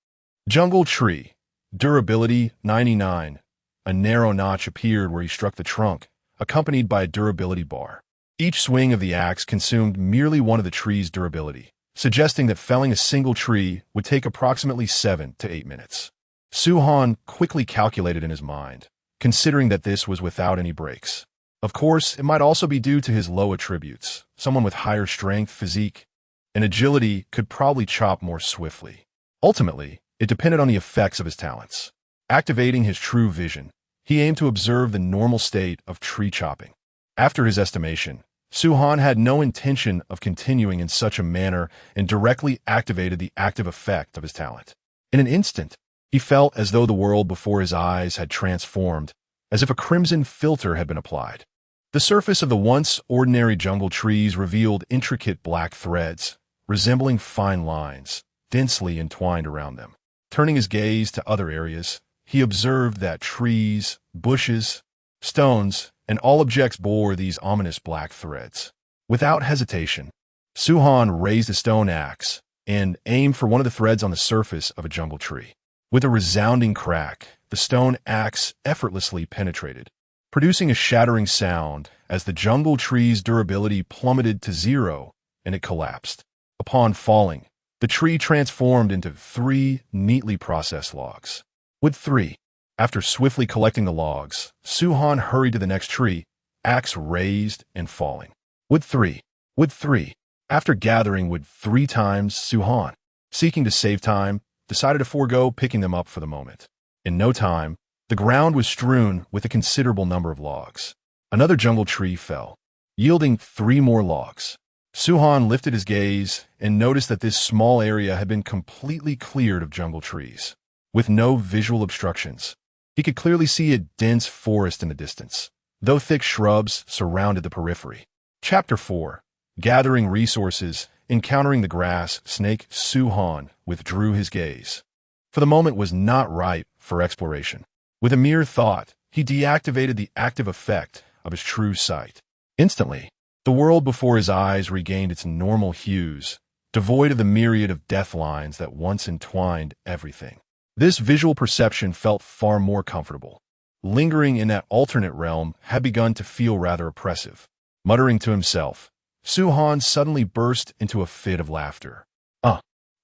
Jungle tree. Durability 99. A narrow notch appeared where he struck the trunk, accompanied by a durability bar. Each swing of the axe consumed merely one of the tree's durability, suggesting that felling a single tree would take approximately 7 to 8 minutes. Su-han quickly calculated in his mind, considering that this was without any breaks. Of course, it might also be due to his low attributes. Someone with higher strength, physique, and agility could probably chop more swiftly. Ultimately, it depended on the effects of his talents. Activating his true vision, he aimed to observe the normal state of tree chopping. After his estimation, Su-han had no intention of continuing in such a manner and directly activated the active effect of his talent. In an instant, he felt as though the world before his eyes had transformed, as if a crimson filter had been applied. The surface of the once ordinary jungle trees revealed intricate black threads, resembling fine lines, densely entwined around them. Turning his gaze to other areas, he observed that trees, bushes, stones, and all objects bore these ominous black threads. Without hesitation, Su-han raised a stone axe and aimed for one of the threads on the surface of a jungle tree. With a resounding crack, the stone axe effortlessly penetrated, producing a shattering sound as the jungle tree's durability plummeted to 0 and it collapsed. Upon falling, the tree transformed into 3 neatly processed logs. Wood 3. After swiftly collecting the logs, Su-han hurried to the next tree, axe raised and falling. Wood 3. Wood 3. After gathering wood 3 times, Su-han, seeking to save time, decided to forego picking them up for the moment. In no time, the ground was strewn with a considerable number of logs. Another jungle tree fell, yielding 3 more logs. Su-han lifted his gaze and noticed that this small area had been completely cleared of jungle trees. With no visual obstructions, he could clearly see a dense forest in the distance, though thick shrubs surrounded the periphery. Chapter 4. Gathering resources. Encountering the grass snake, Su-han withdrew his gaze. For the moment was not ripe for exploration. With a mere thought, he deactivated the active effect of his true sight. Instantly, the world before his eyes regained its normal hues, devoid of the myriad of death lines that once entwined everything. This visual perception felt far more comfortable. Lingering in that alternate realm had begun to feel rather oppressive. Muttering to himself, Su-han suddenly burst into a fit of laughter.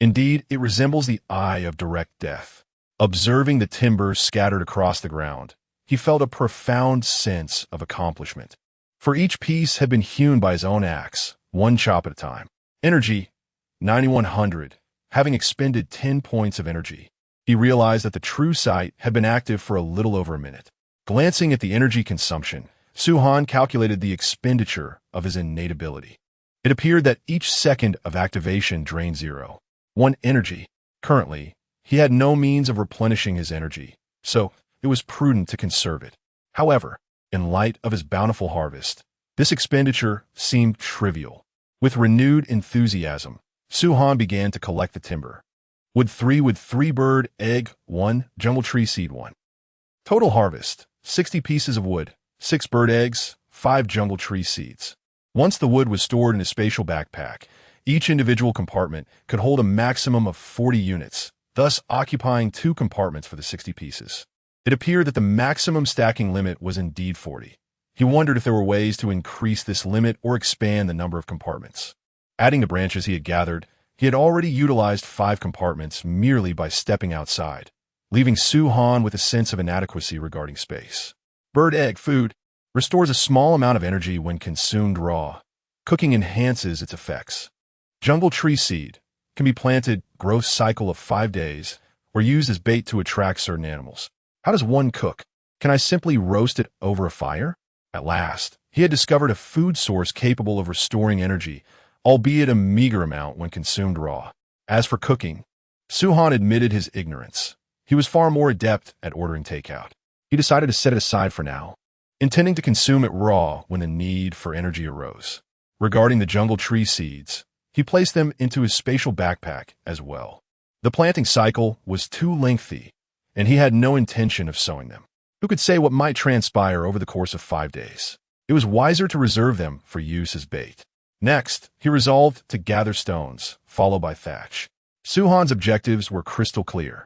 Indeed, it resembles the eye of direct death. Observing the timber scattered across the ground, he felt a profound sense of accomplishment. For each piece had been hewn by his own axe, 1 chop at a time. Energy, 9100. Having expended 10 points of energy, he realized that the true sight had been active for a little over a minute. Glancing at the energy consumption, Su-han calculated the expenditure of his innate ability. It appeared that each second of activation drained 0.1 energy. Currently, he had no means of replenishing his energy, so it was prudent to conserve it. However, in light of his bountiful harvest, this expenditure seemed trivial. With renewed enthusiasm, Su-han began to collect the timber. Wood 3 bird egg 1 jungle tree seed 1. Total harvest 60 pieces of wood, 6 bird eggs, 5 jungle tree seeds. Once the wood was stored in a spatial backpack, each individual compartment could hold a maximum of 40 units, thus occupying 2 compartments for the 60 pieces. It appeared that the maximum stacking limit was indeed 40. He wondered if there were ways to increase this limit or expand the number of compartments. Adding the branches he had gathered, he had already utilized 5 compartments merely by stepping outside, leaving Su-han with a sense of inadequacy regarding space. Bird egg food restores a small amount of energy when consumed raw. Cooking enhances its effects. Jungle tree seed can be planted, growth cycle of 5 days, or used as bait to attract certain animals. How does one cook? Can I simply roast it over a fire? At last, he had discovered a food source capable of restoring energy, albeit a meager amount when consumed raw. As for cooking, Su-han admitted his ignorance. He was far more adept at ordering takeout. He decided to set it aside for now, intending to consume it raw when the need for energy arose. Regarding the jungle tree seeds, he placed them into his spatial backpack as well. The planting cycle was too lengthy, and he had no intention of sowing them. Who could say what might transpire over the course of 5 days? It was wiser to reserve them for use as bait. Next, he resolved to gather stones, followed by thatch. Su-han's objectives were crystal clear.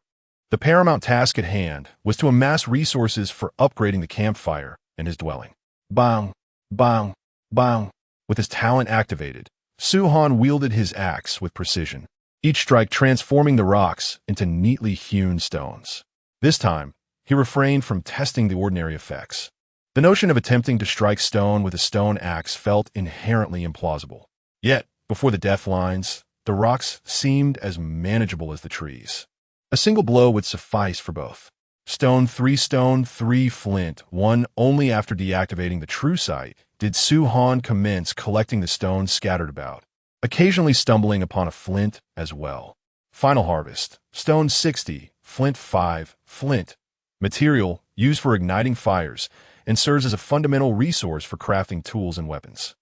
The paramount task at hand was to amass resources for upgrading the campfire and his dwelling. Bang, bang, bang. With his talent activated, Suhan wielded his axe with precision, each strike transforming the rocks into neatly hewn stones. This time, he refrained from testing the ordinary effects. The notion of attempting to strike stone with a stone axe felt inherently implausible. Yet, before the death lines, the rocks seemed as manageable as the trees. A single blow would suffice for both. Stone, three flint. One only after deactivating the true sight did Suhan commence collecting the stones scattered about, occasionally stumbling upon a flint as well. Final harvest. Stone 60, flint 5, flint. Material used for igniting fires and serves as a fundamental resource for crafting tools and weapons.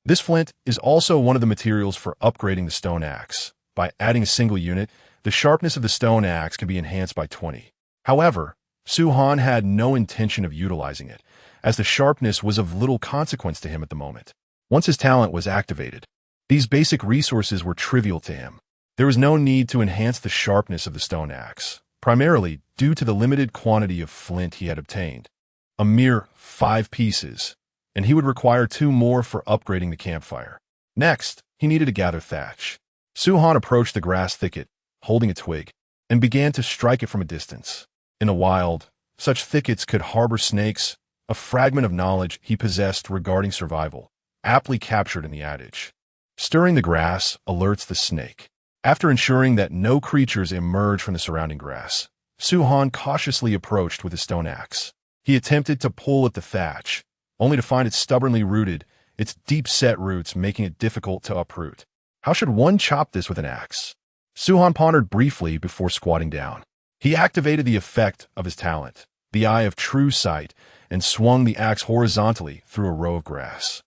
This flint is also one of the materials for upgrading the stone axe. By adding a single unit, the sharpness of the stone axe can be enhanced by 20. However, Suhan had no intention of utilizing it, as the sharpness was of little consequence to him at the moment. Once his talent was activated, these basic resources were trivial to him. There was no need to enhance the sharpness of the stone axe, primarily due to the limited quantity of flint he had obtained. A mere 5 pieces, and he would require 2 more for upgrading the campfire. Next, he needed to gather thatch. Suhan approached the grass thicket, holding a twig, and began to strike it from a distance. In the wild, such thickets could harbor snakes, a fragment of knowledge he possessed regarding survival, aptly captured in the adage. Stirring the grass alerts the snake. After ensuring that no creatures emerge from the surrounding grass, Suhan cautiously approached with his stone axe. He attempted to pull at the thatch, only to find it stubbornly rooted, its deep-set roots making it difficult to uproot. How should one chop this with an axe? Suhan pondered briefly before squatting down. He activated the effect of his talent, the eye of true sight, and swung the axe horizontally through a row of grass.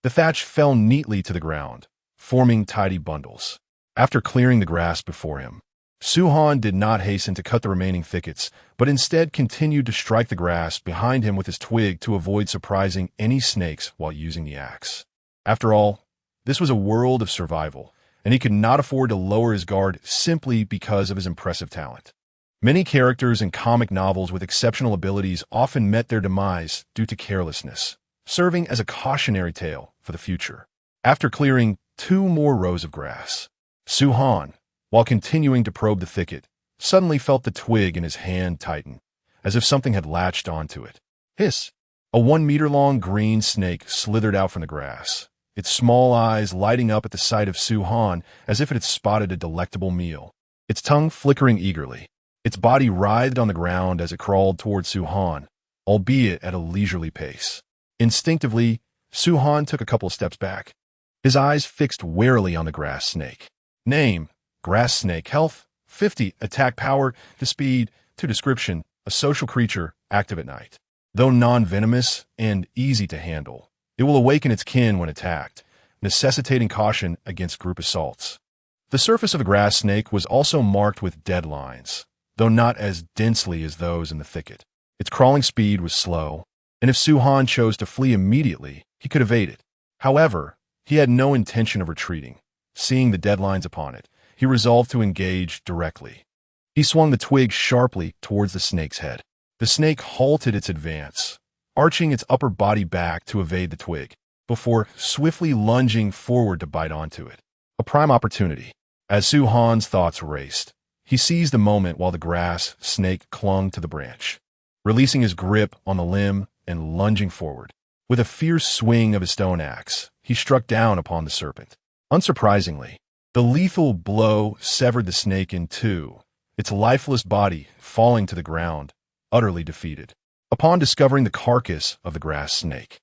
The thatch fell neatly to the ground, forming tidy bundles. After clearing the grass before him, Suhan did not hasten to cut the remaining thickets, but instead continued to strike the grass behind him with his twig to avoid surprising any snakes while using the axe. After all, this was a world of survival, and he could not afford to lower his guard simply because of his impressive talent. Many characters in comic novels with exceptional abilities often met their demise due to carelessness, serving as a cautionary tale for the future. After clearing 2 more rows of grass, Suhan, while continuing to probe the thicket, suddenly felt the twig in his hand tighten, as if something had latched onto it. Hiss! A 1-meter-long green snake slithered out from the grass, its small eyes lighting up at the sight of Suhan as if it had spotted a delectable meal. Its tongue flickering eagerly, its body writhed on the ground as it crawled toward Suhan, albeit at a leisurely pace. Instinctively, Suhan took a couple of steps back, his eyes fixed warily on the grass snake. Name: grass snake. Health: 50. Attack power to speed to description: a social creature, active at night. Though non-venomous and easy to handle, it will awaken its kin when attacked, necessitating caution against group assaults. The surface of the grass snake was also marked with dead lines, though not as densely as those in the thicket. Its crawling speed was slow, and if Suhan chose to flee immediately, he could evade it. However, he had no intention of retreating. Seeing the dead lines upon it, he resolved to engage directly. He swung the twig sharply towards the snake's head. The snake halted its advance, arching its upper body back to evade the twig, before swiftly lunging forward to bite onto it. A prime opportunity. As Suhan's thoughts raced, he seized the moment while the grass snake clung to the branch, releasing his grip on the limb and lunging forward. With a fierce swing of his stone axe, he struck down upon the serpent. Unsurprisingly, the lethal blow severed the snake in 2, its lifeless body falling to the ground, utterly defeated. Upon discovering the carcass of the grass snake,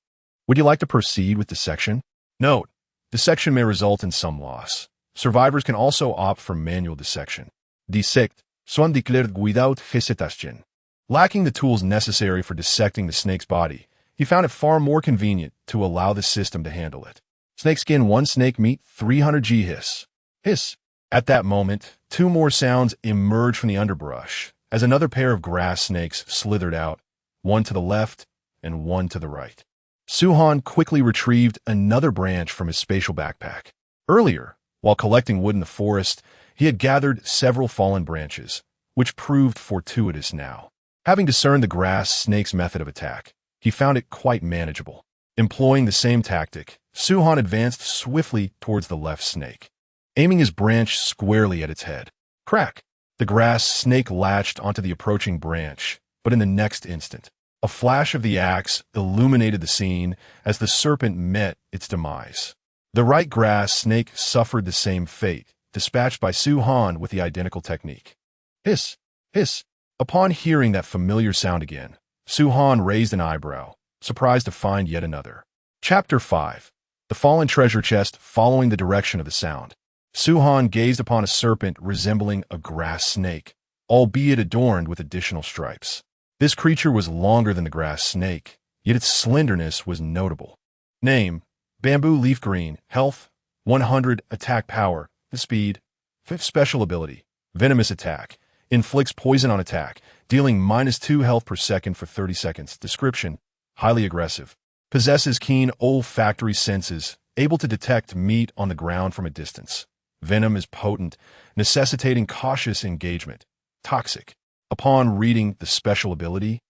would you like to proceed with dissection? Note: dissection may result in some loss. Survivors can also opt for manual dissection. Dissect, soit declared without hesitation. Lacking the tools necessary for dissecting the snake's body, he found it far more convenient to allow the system to handle it. Snake skin 1, snake meat 300 G. Hiss. Hiss. At that moment, 2 more sounds emerged from the underbrush as another pair of grass snakes slithered out, one to the left and one to the right. Suhan quickly retrieved another branch from his spatial backpack. Earlier, while collecting wood in the forest, he had gathered several fallen branches, which proved fortuitous now. Having discerned the grass snake's method of attack, he found it quite manageable. Employing the same tactic, Suhan advanced swiftly towards the left snake, aiming his branch squarely at its head. Crack! The grass snake latched onto the approaching branch, but in the next instant, a flash of the axe illuminated the scene as the serpent met its demise. The right grass snake suffered the same fate, dispatched by Suhan with the identical technique. Hiss! Hiss! Upon hearing that familiar sound again, Suhan raised an eyebrow, surprised to find yet another. Chapter 5. The Fallen Treasure Chest. Following the direction of the sound, Suhan gazed upon a serpent resembling a grass snake, albeit adorned with additional stripes. This creature was longer than the grass snake, yet its slenderness was notable. Name: Bamboo Leaf Green. Health: 100. Attack Power: the Speed. 5th Special Ability: Venomous Attack. Inflicts poison on attack, dealing -2 health per second for 30 seconds. Description: highly aggressive. Possesses keen olfactory senses, able to detect meat on the ground from a distance. Venom is potent, necessitating cautious engagement. Toxic. Upon reading the special ability,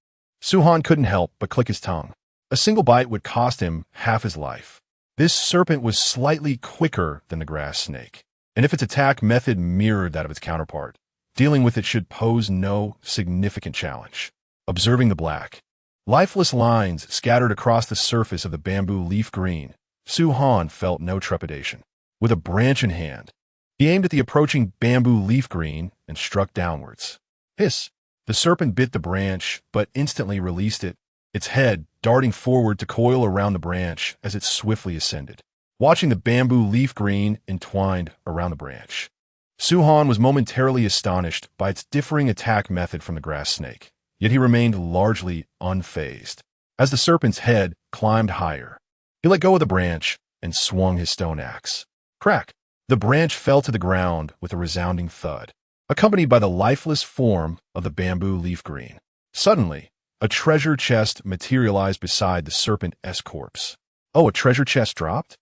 Suhan couldn't help but click his tongue. A single bite would cost him half his life. This serpent was slightly quicker than the grass snake, and if its attack method mirrored that of its counterpart, dealing with it should pose no significant challenge. Observing the black, lifeless lines scattered across the surface of the bamboo leaf green, Suhan felt no trepidation. With a branch in hand, he aimed at the approaching bamboo leaf green and struck downwards. Hiss! The serpent bit the branch, but instantly released it, its head darting forward to coil around the branch as it swiftly ascended. Watching the bamboo leaf green entwined around the branch, Suhan was momentarily astonished by its differing attack method from the grass snake, yet he remained largely unfazed. As the serpent's head climbed higher, he let go of the branch and swung his stone axe. Crack! The branch fell to the ground with a resounding thud, accompanied by the lifeless form of the bamboo leaf green. Suddenly, a treasure chest materialized beside the serpent's corpse. Oh, a treasure chest dropped?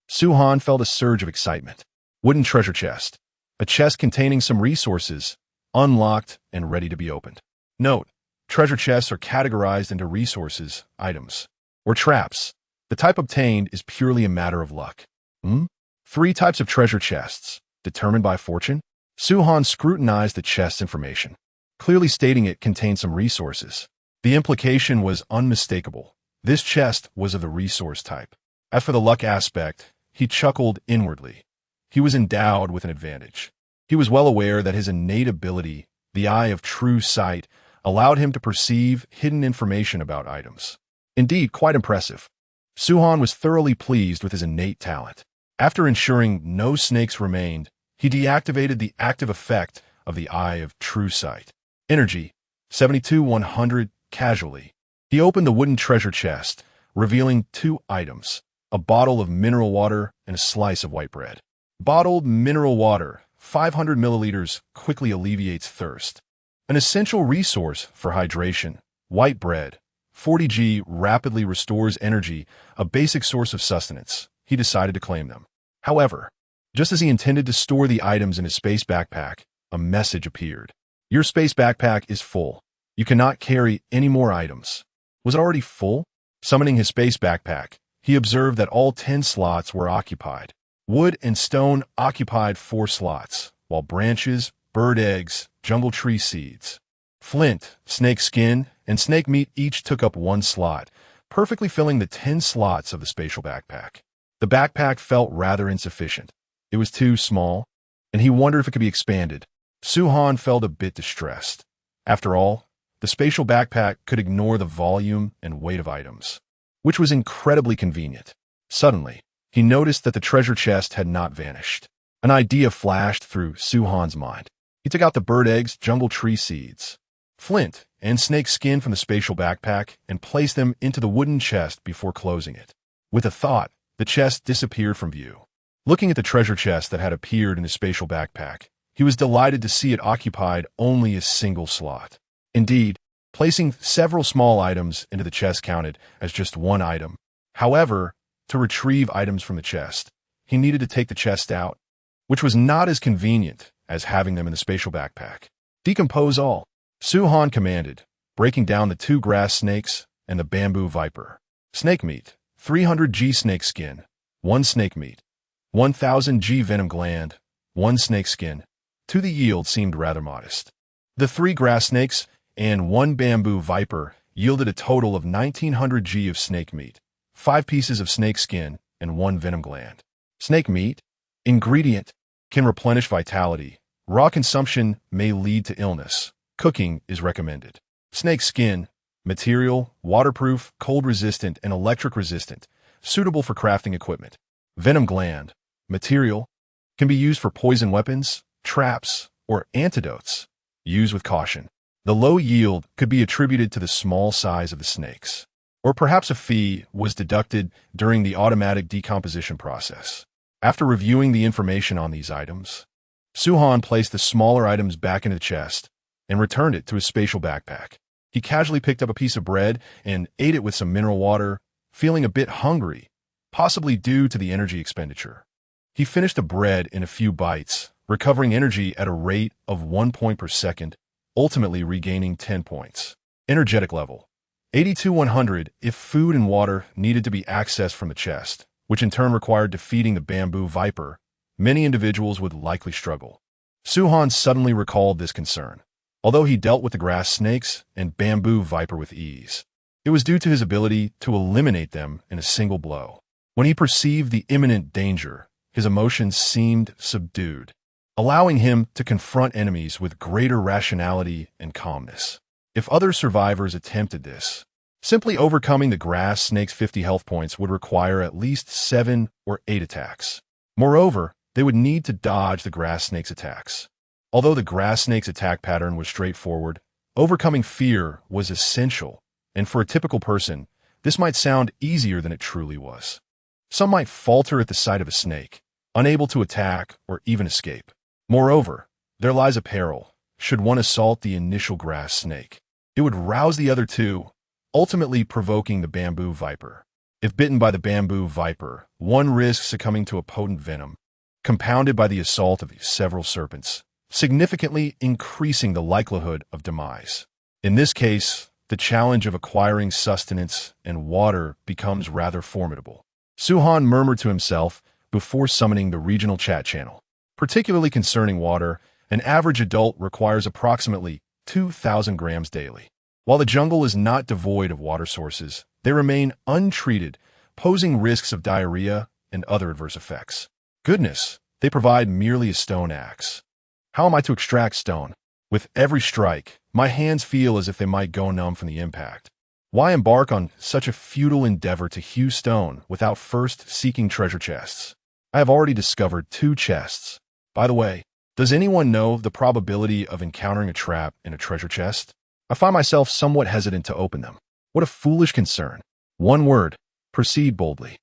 Suhan felt a surge of excitement. Wooden treasure chest. A chest containing some resources, unlocked and ready to be opened. Note: treasure chests are categorized into resources, items, or traps. The type obtained is purely a matter of luck. 3 types of treasure chests, determined by fortune. Suhan scrutinized the chest's information, clearly stating it contained some resources. The implication was unmistakable. This chest was of the resource type. As for the luck aspect, he chuckled inwardly. He was endowed with an advantage. He was well aware that his innate ability, the eye of true sight, allowed him to perceive hidden information about items. Indeed, quite impressive. Suhan was thoroughly pleased with his innate talent. After ensuring no snakes remained, he deactivated the active effect of the eye of true sight. Energy: 72-100. Casually, he opened the wooden treasure chest, revealing 2 items: a bottle of mineral water and a slice of white bread. Bottled mineral water, 500 milliliters, quickly alleviates thirst. An essential resource for hydration. White bread, 40g, rapidly restores energy, a basic source of sustenance. He decided to claim them. However, just as he intended to store the items in his space backpack, a message appeared. Your space backpack is full. You cannot carry any more items. Was it already full? Summoning his space backpack, he observed that all 10 slots were occupied. Wood and stone occupied 4 slots, while branches, bird eggs, jungle tree seeds, flint, snake skin, and snake meat each took up 1 slot, perfectly filling the 10 slots of the spatial backpack. The backpack felt rather insufficient. It was too small, and he wondered if it could be expanded. Suhan felt a bit distressed. After all, the spatial backpack could ignore the volume and weight of items, which was incredibly convenient. Suddenly, he noticed that the treasure chest had not vanished. An idea flashed through Suhan's mind. He took out the bird eggs, jungle tree seeds, flint, and snake skin from the spatial backpack and placed them into the wooden chest before closing it. With a thought, the chest disappeared from view. Looking at the treasure chest that had appeared in his spatial backpack, he was delighted to see it occupied only a single slot. Indeed, placing several small items into the chest counted as just 1 item. However, to retrieve items from the chest, he needed to take the chest out, which was not as convenient as having them in the spatial backpack. Decompose all, Suhan commanded, breaking down the 2 grass snakes and the bamboo viper. Snake meat, 300 g snake skin, 1 snake meat, 1000 g venom gland, 1 snake skin. The yield seemed rather modest. The 3 grass snakes and 1 bamboo viper yielded a total of 1900 g of snake meat, 5 pieces of snake skin, and 1 venom gland. Snake meat, ingredient, can replenish vitality. Raw consumption may lead to illness. Cooking is recommended. Snake skin, material, waterproof, cold-resistant, and electric-resistant, suitable for crafting equipment. Venom gland, material, can be used for poison weapons, traps, or antidotes. Use with caution. The low yield could be attributed to the small size of the snakes, or perhaps a fee was deducted during the automatic decomposition process. After reviewing the information on these items, Suhan placed the smaller items back into the chest and returned it to his spatial backpack. He casually picked up a piece of bread and ate it with some mineral water, feeling a bit hungry, possibly due to the energy expenditure. He finished the bread in a few bites, recovering energy at a rate of 1 point per second, ultimately regaining 10 points. Energetic level, 82-100 if food and water needed to be accessed from the chest, which in turn required defeating the bamboo viper. Many individuals would likely struggle. Suhan suddenly recalled this concern. Although he dealt with the grass snakes and bamboo viper with ease, it was due to his ability to eliminate them in a single blow. When he perceived the imminent danger, his emotions seemed subdued, allowing him to confront enemies with greater rationality and calmness. If other survivors attempted this, simply overcoming the grass snake's 50 health points would require at least 7 or 8 attacks. Moreover, they would need to dodge the grass snake's attacks. Although the grass snake's attack pattern was straightforward, overcoming fear was essential, and for a typical person, this might sound easier than it truly was. Some might falter at the sight of a snake, unable to attack or even escape. Moreover, there lies a peril. Should one assault the initial grass snake, it would rouse the other 2, ultimately provoking the bamboo viper. If bitten by the bamboo viper, one risks succumbing to a potent venom, compounded by the assault of several serpents, significantly increasing the likelihood of demise. In this case, the challenge of acquiring sustenance and water becomes rather formidable. Suhan murmured to himself before summoning the regional chat channel. Particularly concerning water, an average adult requires approximately 2,000 grams daily. While the jungle is not devoid of water sources, they remain untreated, posing risks of diarrhea and other adverse effects. Goodness, they provide merely a stone axe. How am I to extract stone? With every strike, my hands feel as if they might go numb from the impact. Why embark on such a futile endeavor to hew stone without first seeking treasure chests? I have already discovered 2 chests. By the way, does anyone know the probability of encountering a trap in a treasure chest? I find myself somewhat hesitant to open them. What a foolish concern. One word, proceed boldly.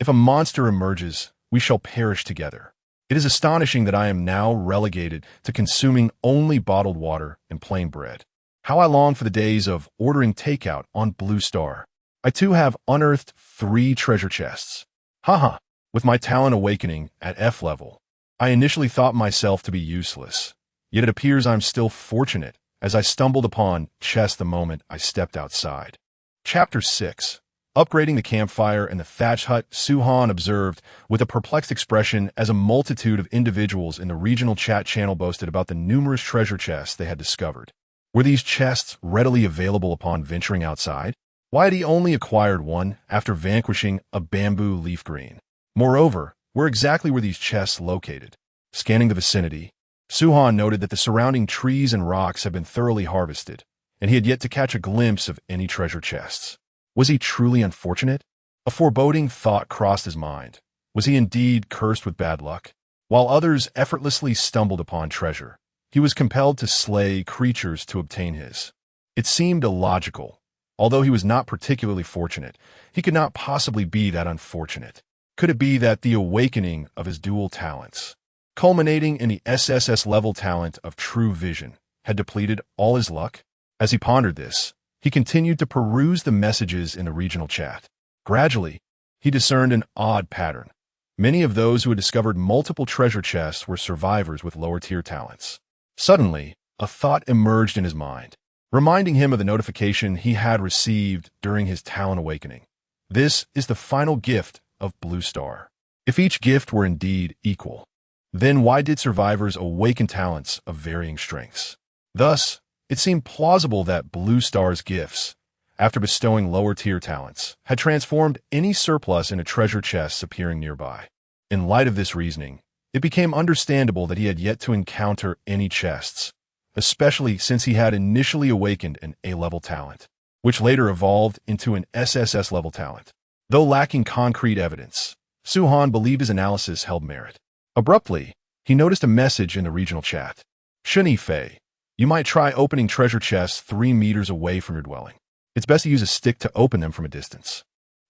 If a monster emerges, we shall perish together. It is astonishing that I am now relegated to consuming only bottled water and plain bread. How I long for the days of ordering takeout on Blue Star. I too have unearthed 3 treasure chests. Haha, with my talent awakening at F level, I initially thought myself to be useless, yet it appears I'm still fortunate as I stumbled upon chests the moment I stepped outside. Chapter 6. Upgrading the campfire and the thatched hut. Suhan observed with a perplexed expression as a multitude of individuals in the regional chat channel boasted about the numerous treasure chests they had discovered. Were these chests readily available upon venturing outside? Why had he only acquired one after vanquishing a bamboo leaf green? Moreover, where exactly were these chests located? Scanning the vicinity, Suhan noted that the surrounding trees and rocks had been thoroughly harvested, and he had yet to catch a glimpse of any treasure chests. Was he truly unfortunate? A foreboding thought crossed his mind. Was he indeed cursed with bad luck? While others effortlessly stumbled upon treasure, he was compelled to slay creatures to obtain his. It seemed illogical. Although he was not particularly fortunate, he could not possibly be that unfortunate. Could it be that the awakening of his dual talents, culminating in the SSS-level talent of true vision, had depleted all his luck? As he pondered this, he continued to peruse the messages in the regional chat. Gradually, he discerned an odd pattern. Many of those who had discovered multiple treasure chests were survivors with lower-tier talents. Suddenly, a thought emerged in his mind, reminding him of the notification he had received during his talent awakening. This is the final gift of Blue Star. If each gift were indeed equal, then why did survivors awaken talents of varying strengths? Thus, it seemed plausible that Blue Star's gifts, after bestowing lower-tier talents, had transformed any surplus into treasure chests appearing nearby. In light of this reasoning, it became understandable that he had yet to encounter any chests, especially since he had initially awakened an A-level talent, which later evolved into an SSS-level talent. Though lacking concrete evidence, Suhan believed his analysis held merit. Abruptly, he noticed a message in the regional chat. Shuni Fei, you might try opening treasure chests 3 meters away from your dwelling. It's best to use a stick to open them from a distance.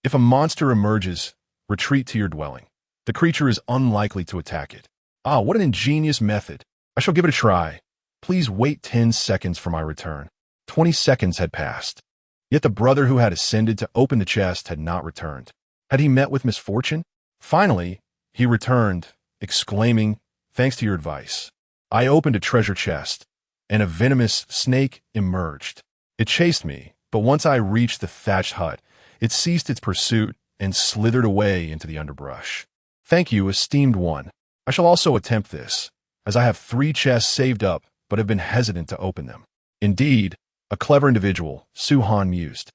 If a monster emerges, retreat to your dwelling. The creature is unlikely to attack it. Ah, what an ingenious method. I shall give it a try. Please wait 10 seconds for my return. 20 seconds had passed. Yet the brother who had ascended to open the chest had not returned. Had he met with misfortune? Finally, he returned, exclaiming, "Thanks to your advice. I opened a treasure chest, and a venomous snake emerged. It chased me, but once I reached the thatched hut, it ceased its pursuit and slithered away into the underbrush. Thank you, esteemed one. I shall also attempt this, as I have 3 chests saved up but have been hesitant to open them." Indeed, a clever individual, Suhan mused.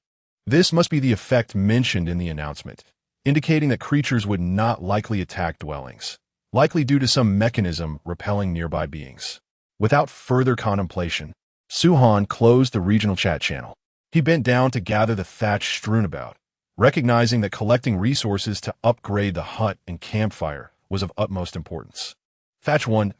This must be the effect mentioned in the announcement, indicating that creatures would not likely attack dwellings, likely due to some mechanism repelling nearby beings. Without further contemplation, Suhan closed the regional chat channel. He bent down to gather the thatch strewn about, recognizing that collecting resources to upgrade the hut and campfire was of utmost importance. Thatch 1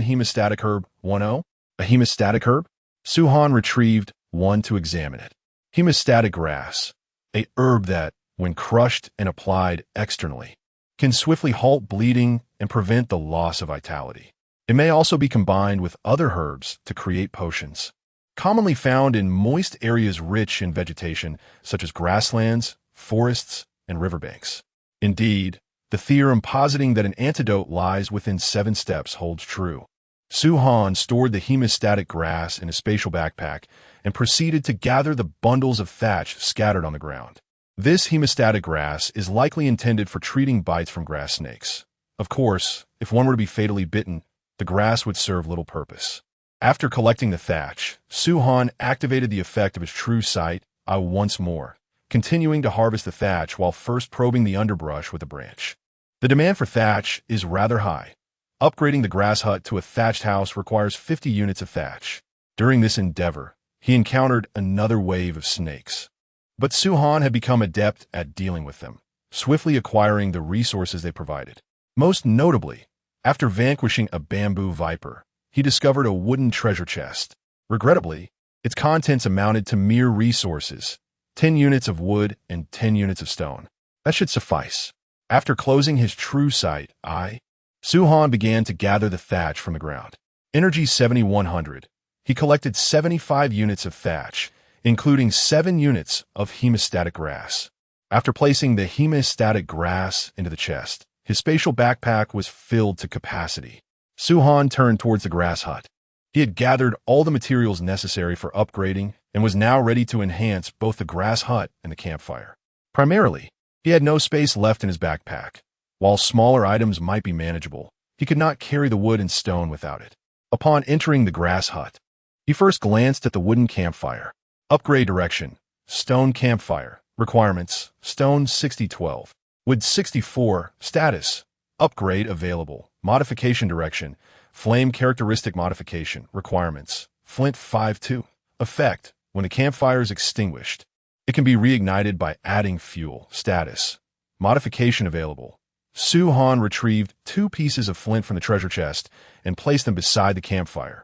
hemostatic herb 10? A hemostatic herb? Suhan retrieved one to examine it. Hemostatic grass, a herb that, when crushed and applied externally, can swiftly halt bleeding and prevent the loss of vitality. It may also be combined with other herbs to create potions. Commonly found in moist areas rich in vegetation, such as grasslands, forests, and riverbanks. Indeed, the theorem positing that an antidote lies within 7 steps holds true. Suhan stored the hemostatic grass in a spatial backpack and proceeded to gather the bundles of thatch scattered on the ground. This hemostatic grass is likely intended for treating bites from grass snakes. Of course, if one were to be fatally bitten, the grass would serve little purpose. After collecting the thatch, Suhan activated the effect of his true sight eye once more, continuing to harvest the thatch while first probing the underbrush with a branch. The demand for thatch is rather high. Upgrading the grass hut to a thatched house requires 50 units of thatch. During this endeavor, he encountered another wave of snakes. But Suhan had become adept at dealing with them, swiftly acquiring the resources they provided. Most notably, after vanquishing a bamboo viper, he discovered a wooden treasure chest. Regrettably, its contents amounted to mere resources, 10 units of wood and 10 units of stone. That should suffice. After closing his true sight eye, Suhan began to gather the thatch from the ground. Energy 7100. He collected 75 units of thatch, including 7 units of hemostatic grass. After placing the hemostatic grass into the chest, his spatial backpack was filled to capacity. Suhan turned towards the grass hut. He had gathered all the materials necessary for upgrading and was now ready to enhance both the grass hut and the campfire. Primarily, he had no space left in his backpack. While smaller items might be manageable, he could not carry the wood and stone without it. Upon entering the grass hut, he first glanced at the wooden campfire. Upgrade direction: stone campfire. Requirements: stone 6012. Wood 64. Status: upgrade available. Modification direction: flame characteristic modification. Requirements: flint 52. Effect: when the campfire is extinguished, it can be reignited by adding fuel. Status: modification available. Suhan retrieved 2 pieces of flint from the treasure chest and placed them beside the campfire,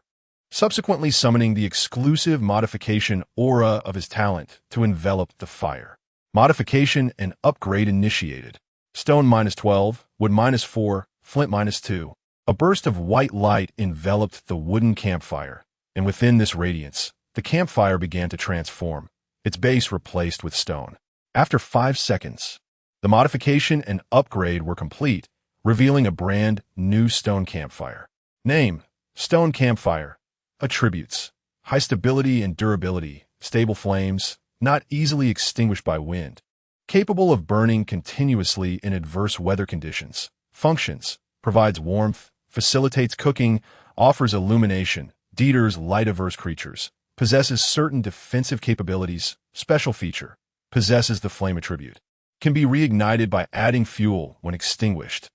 subsequently summoning the exclusive modification aura of his talent to envelop the fire. Modification and upgrade initiated. Stone -12, wood -4, flint -2. A burst of white light enveloped the wooden campfire, and within this radiance, the campfire began to transform, its base replaced with stone. After 5 seconds, the modification and upgrade were complete, revealing a brand new stone campfire. Name: Stone Campfire. Attributes: high stability and durability, stable flames, not easily extinguished by wind, capable of burning continuously in adverse weather conditions. Functions: provides warmth, facilitates cooking, offers illumination, deters light-averse creatures, possesses certain defensive capabilities. Special feature: possesses the flame attribute, can be reignited by adding fuel when extinguished.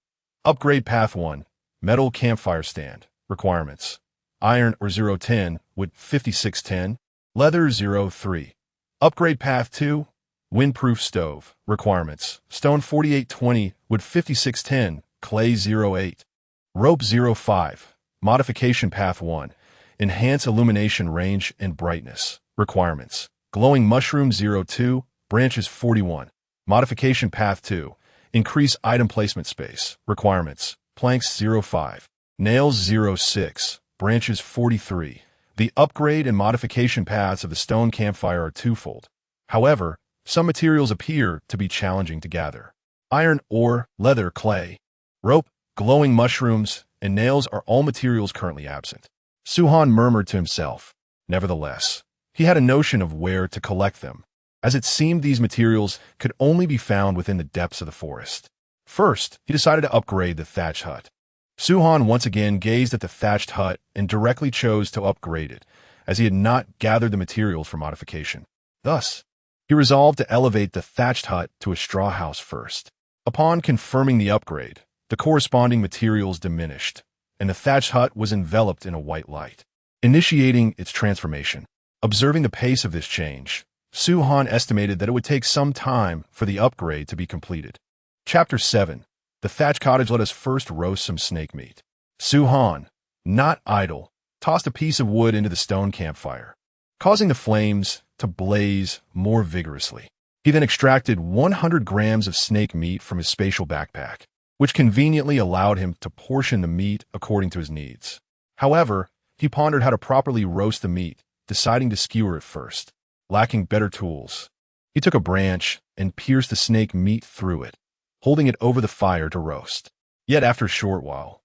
Upgrade Path 1, Metal Campfire Stand. Requirements: Iron or 010, wood 5610, leather 03. Upgrade Path 2, Windproof Stove. Requirements: Stone 4820, wood 5610, clay 08. Rope 05. Modification Path 1, Enhance illumination range and brightness. Requirements: Glowing Mushroom 02, branches 41. Modification Path 2, Increase item placement space. Requirements: Planks 05, nails 06, branches 43. The upgrade and modification paths of the stone campfire are twofold. However, some materials appear to be challenging to gather. Iron ore, leather, clay, rope, glowing mushrooms, and nails are all materials currently absent. Suhan murmured to himself. Nevertheless, he had a notion of where to collect them, as it seemed these materials could only be found within the depths of the forest. First, he decided to upgrade the thatched hut. Suhan once again gazed at the thatched hut and directly chose to upgrade it, as he had not gathered the materials for modification. Thus, he resolved to elevate the thatched hut to a straw house first. Upon confirming the upgrade, the corresponding materials diminished, and the thatched hut was enveloped in a white light, initiating its transformation. Observing the pace of this change, Suhan estimated that it would take some time for the upgrade to be completed. Chapter 7. The Thatched Cottage. Let us first roast some snake meat. Suhan, not idle, tossed a piece of wood into the stone campfire, causing the flames to blaze more vigorously. He then extracted 100 grams of snake meat from his spatial backpack, which conveniently allowed him to portion the meat according to his needs. However, he pondered how to properly roast the meat, deciding to skewer it first. Lacking better tools, he took a branch and pierced the snake meat through it, holding it over the fire to roast. Yet after a short while,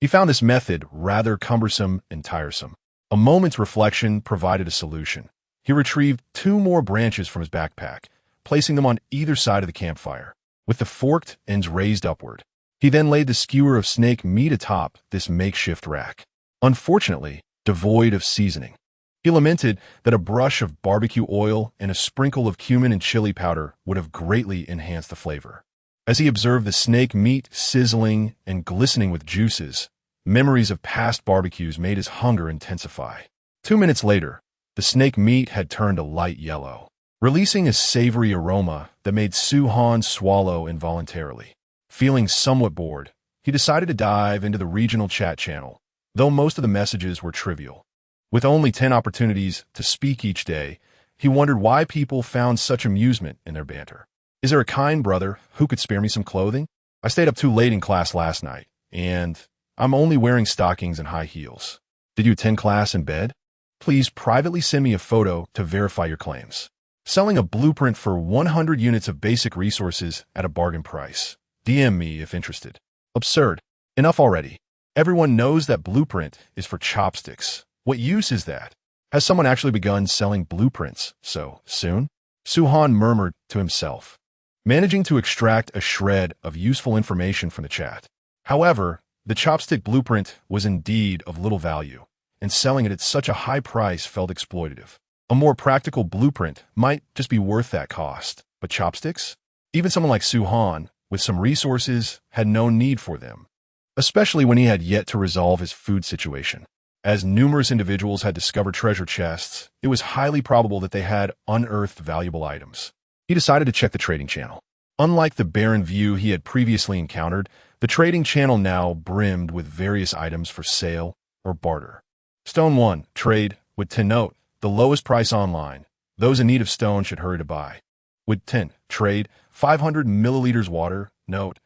he found this method rather cumbersome and tiresome. A moment's reflection provided a solution. He retrieved 2 more branches from his backpack, placing them on either side of the campfire, with the forked ends raised upward. He then laid the skewer of snake meat atop this makeshift rack, unfortunately devoid of seasoning. He lamented that a brush of barbecue oil and a sprinkle of cumin and chili powder would have greatly enhanced the flavor. As he observed the snake meat sizzling and glistening with juices, memories of past barbecues made his hunger intensify. 2 minutes later, the snake meat had turned a light yellow, releasing a savory aroma that made Suhan swallow involuntarily. Feeling somewhat bored, he decided to dive into the regional chat channel, though most of the messages were trivial. With only 10 opportunities to speak each day, he wondered why people found such amusement in their banter. Is there a kind brother who could spare me some clothing? I stayed up too late in class last night, and I'm only wearing stockings and high heels. Did you attend class in bed? Please privately send me a photo to verify your claims. Selling a blueprint for 100 units of basic resources at a bargain price. DM me if interested. Absurd. Enough already. Everyone knows that blueprint is for chopsticks. What use is that? Has someone actually begun selling blueprints so soon? Suhan murmured to himself, managing to extract a shred of useful information from the chat. However, the chopstick blueprint was indeed of little value, and selling it at such a high price felt exploitative. A more practical blueprint might just be worth that cost, but chopsticks? Even someone like Suhan, with some resources, had no need for them, especially when he had yet to resolve his food situation. As numerous individuals had discovered treasure chests, it was highly probable that they had unearthed valuable items. He decided to check the trading channel. Unlike the barren view he had previously encountered, the trading channel now brimmed with various items for sale or barter. Stone 1, trade, with 10 note, the lowest price online. Those in need of stone should hurry to buy. With 10, trade, 500 milliliters water, note,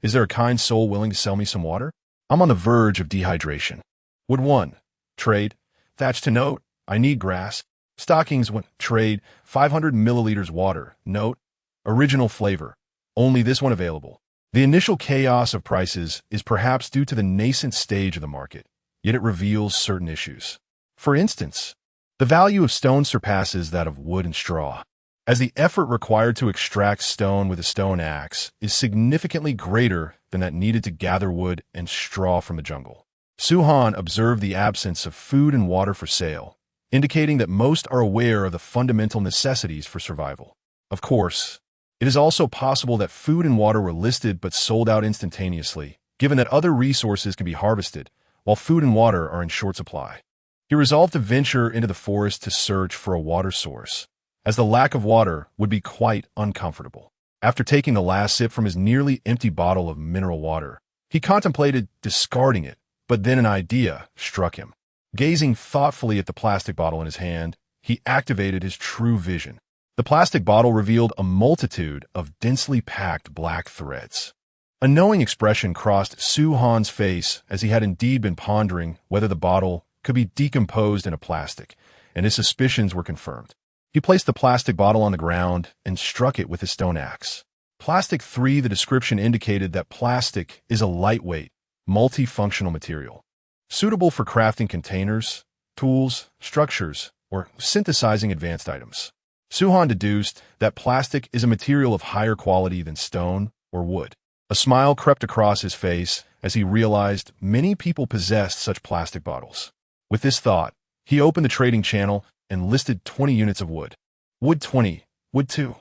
is there a kind soul willing to sell me some water? I'm on the verge of dehydration. Wood 1, trade, thatched to note, I need grass. Stockings 1, trade, 500 milliliters water, note, original flavor, only this one available. The initial chaos of prices is perhaps due to the nascent stage of the market, yet it reveals certain issues. For instance, the value of stone surpasses that of wood and straw, as the effort required to extract stone with a stone axe is significantly greater than that needed to gather wood and straw from the jungle. Suhan observed the absence of food and water for sale, indicating that most are aware of the fundamental necessities for survival. Of course, it is also possible that food and water were listed but sold out instantaneously, given that other resources can be harvested, while food and water are in short supply. He resolved to venture into the forest to search for a water source, as the lack of water would be quite uncomfortable. After taking the last sip from his nearly empty bottle of mineral water, he contemplated discarding it, but then an idea struck him. Gazing thoughtfully at the plastic bottle in his hand, he activated his true vision. The plastic bottle revealed a multitude of densely packed black threads. A knowing expression crossed Suhan's face as he had indeed been pondering whether the bottle could be decomposed into plastic, and his suspicions were confirmed. He placed the plastic bottle on the ground and struck it with his stone axe. Plastic 3. The description indicated that plastic is a lightweight, multifunctional material, suitable for crafting containers, tools, structures, or synthesizing advanced items. Suhan deduced that plastic is a material of higher quality than stone or wood. A smile crept across his face as he realized many people possessed such plastic bottles. With this thought, he opened the trading channel and listed 20 units of wood. Wood 20, wood 2.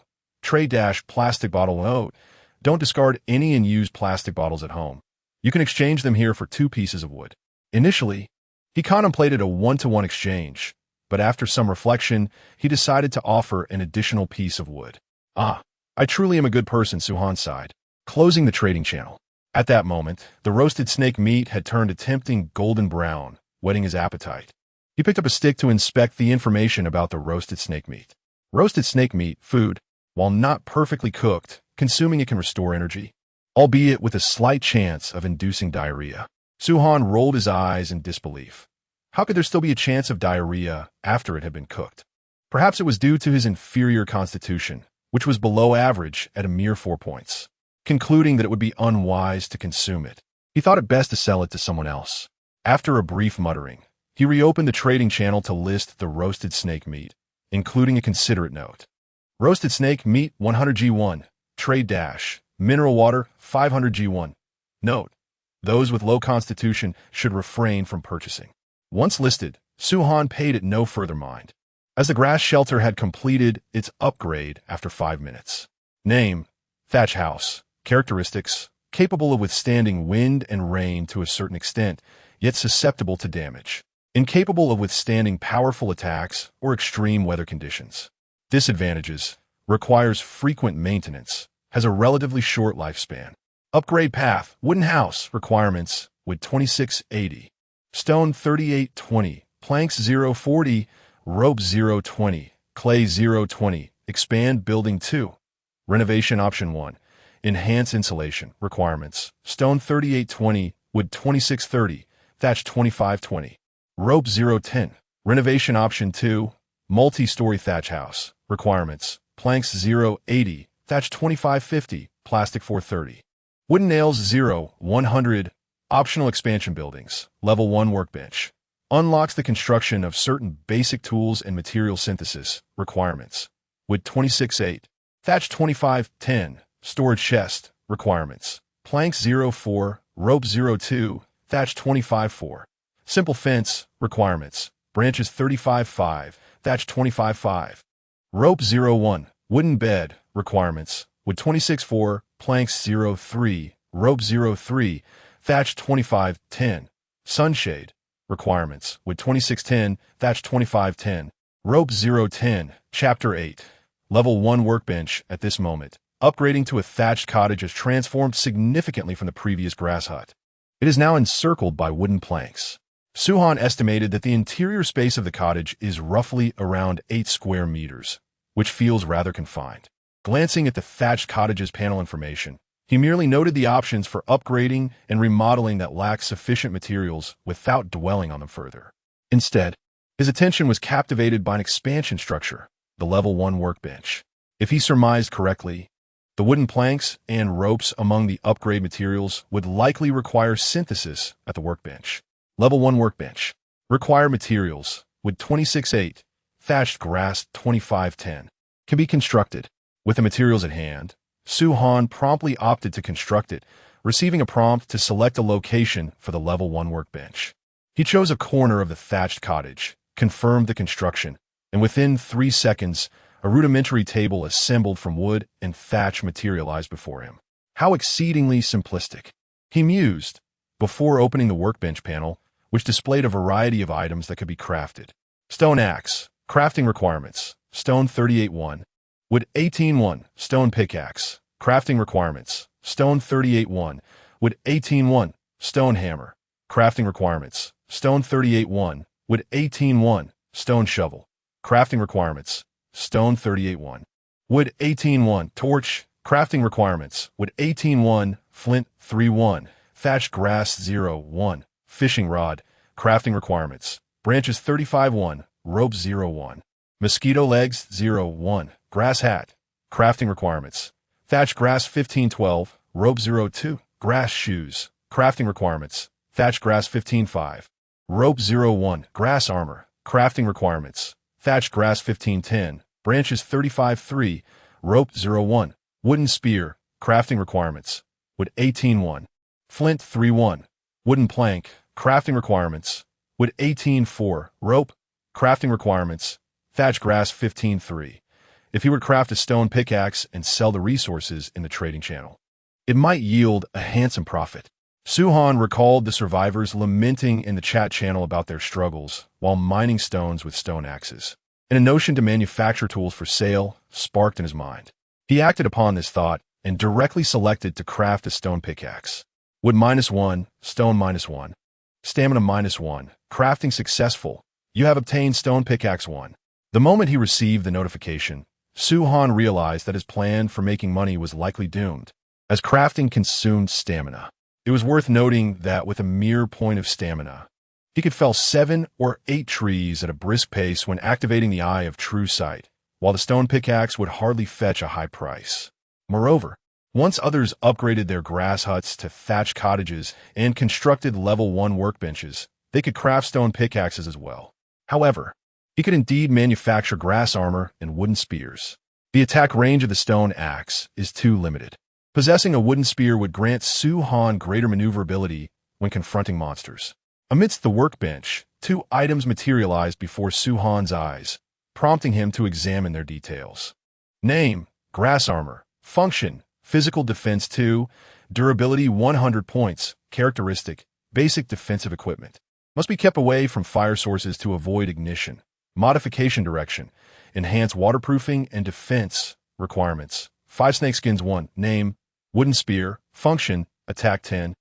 Plastic bottle note. Don't discard any unused plastic bottles at home. You can exchange them here for 2 pieces of wood. Initially, he contemplated a one-to-one exchange, but after some reflection, he decided to offer an additional piece of wood. I truly am a good person, Suhan sighed, closing the trading channel. At that moment, the roasted snake meat had turned a tempting golden brown, whetting his appetite. He picked up a stick to inspect the information about the roasted snake meat. Roasted snake meat, food, while not perfectly cooked, consuming it can restore energy, albeit with a slight chance of inducing diarrhea. Suhan rolled his eyes in disbelief. How could there still be a chance of diarrhea after it had been cooked? Perhaps it was due to his inferior constitution, which was below average at a mere 4 points. Concluding that it would be unwise to consume it, he thought it best to sell it to someone else. After a brief muttering, he reopened the trading channel to list the roasted snake meat, including a considerate note. Roasted snake meat 100 G1, mineral water 500 G1. Note: those with low constitution should refrain from purchasing. Once listed, Suhan paid it no further mind, as the grass shelter had completed its upgrade after 5 minutes. Name: thatch house. Characteristics: capable of withstanding wind and rain to a certain extent, yet susceptible to damage. Incapable of withstanding powerful attacks or extreme weather conditions. Disadvantages: requires frequent maintenance, has a relatively short lifespan. Upgrade path: wooden house. Requirements: wood 2680, stone 3820, planks 040, rope 020, clay 020, expand building 2. Renovation option 1. Enhance insulation. Requirements: stone 3820, wood 2630, thatch 2520, rope 010. Renovation option 2. Multi-story thatch house. Requirements: planks 080, thatch 2550, plastic 430. Wooden nails 100. Optional expansion buildings. Level 1 workbench. Unlocks the construction of certain basic tools and material synthesis. Requirements: wood 26.8, thatch 25.10, storage chest. Requirements: planks 04, rope 02, thatch 25.4. Simple fence. Requirements: branches 35.5, thatch 25.5. Rope 01, wooden bed. Requirements: wood 26.4, planks 03, rope 03, thatch 25.10. Sunshade. Requirements: wood 26.10, thatch 25.10, rope 010. Chapter 8. Level 1 workbench. At this moment, upgrading to a thatched cottage has transformed significantly from the previous grass hut. It is now encircled by wooden planks. Suhan estimated that the interior space of the cottage is roughly around 8 square meters, which feels rather confined. Glancing at the thatched cottage's panel information, he merely noted the options for upgrading and remodeling that lacked sufficient materials without dwelling on them further. Instead, his attention was captivated by an expansion structure, the Level 1 workbench. If he surmised correctly, the wooden planks and ropes among the upgrade materials would likely require synthesis at the workbench. Level 1 workbench. Required materials: wood 26.8, thatched grass 25.10, can be constructed. With the materials at hand, Su-Han promptly opted to construct it, receiving a prompt to select a location for the level 1 workbench. He chose a corner of the thatched cottage, confirmed the construction, and within 3 seconds, a rudimentary table assembled from wood and thatch materialized before him. How exceedingly simplistic, he mused, before opening the workbench panel, which displayed a variety of items that could be crafted. Stone axe, crafting requirements, stone 38.1, wood 18.1, stone pickaxe, crafting requirements, stone 38.1, wood 18.1, stone hammer, crafting requirements, stone 38.1, wood 18.1, stone shovel, crafting requirements, stone 38.1, wood 18.1, torch, crafting requirements, wood 18.1, flint 3.1, thatched grass 0.1, fishing rod, crafting requirements, branches 35.1, rope 0.1, mosquito legs 0.1, grass hat, crafting requirements, thatched grass 15.12, rope 0.2, grass shoes, crafting requirements, thatched grass 15.5, rope 0.1, grass armor, crafting requirements, thatched grass 15.10, branches 35.3, rope 0.1, wooden spear, crafting requirements, wood 18.1, flint 3.1, wooden plank, crafting requirements, wood 18.4, rope, crafting requirements, thatched grass 15.3. If he would craft a stone pickaxe and sell the resources in the trading channel, it might yield a handsome profit. Su-Han recalled the survivors lamenting in the chat channel about their struggles while mining stones with stone axes, and a notion to manufacture tools for sale sparked in his mind. He acted upon this thought and directly selected to craft a stone pickaxe. Wood -1, stone -1, stamina -1, crafting successful. You have obtained stone pickaxe 1. The moment he received the notification, Su-Han realized that his plan for making money was likely doomed, as crafting consumed stamina. It was worth noting that with a mere point of stamina, he could fell 7 or 8 trees at a brisk pace when activating the Eye of True Sight, while the stone pickaxe would hardly fetch a high price. Moreover, once others upgraded their grass huts to thatched cottages and constructed level 1 workbenches, they could craft stone pickaxes as well. However, he could indeed manufacture grass armor and wooden spears. The attack range of the stone axe is too limited. Possessing a wooden spear would grant Su-Han greater maneuverability when confronting monsters. Amidst the workbench, 2 items materialized before Su-Han's eyes, prompting him to examine their details. Name, grass armor. Function, physical defense 2, durability 100 points, characteristic, basic defensive equipment. Must be kept away from fire sources to avoid ignition. Modification direction, enhance waterproofing and defense requirements. 5 snakeskins 1, name, wooden spear, function, attack 10,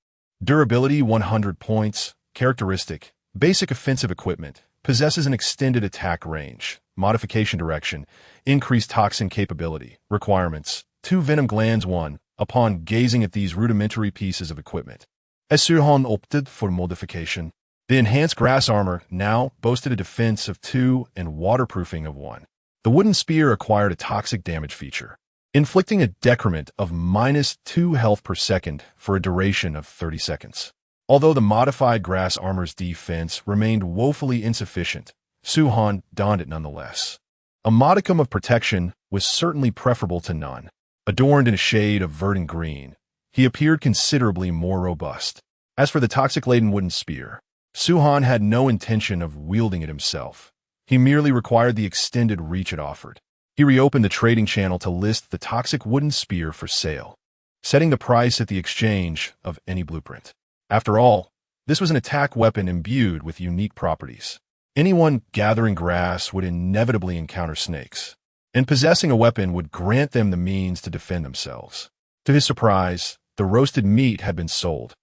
durability 100 points, characteristic, basic offensive equipment, possesses an extended attack range. Modification direction, increased toxin capability, requirements, 2 venom glands 1. Upon gazing at these rudimentary pieces of equipment, as Su-Han opted for modification. The enhanced grass armor now boasted a defense of 2 and waterproofing of 1. The wooden spear acquired a toxic damage feature, inflicting a decrement of -2 health per second for a duration of 30 seconds. Although the modified grass armor's defense remained woefully insufficient, Su-Han donned it nonetheless. A modicum of protection was certainly preferable to none. Adorned in a shade of verdant green, he appeared considerably more robust. As for the toxic-laden wooden spear, Su-Han had no intention of wielding it himself. He merely required the extended reach it offered. He reopened the trading channel to list the toxic wooden spear for sale, setting the price at the exchange of any blueprint. After all, this was an attack weapon imbued with unique properties. Anyone gathering grass would inevitably encounter snakes, and possessing a weapon would grant them the means to defend themselves. To his surprise, the roasted meat had been sold,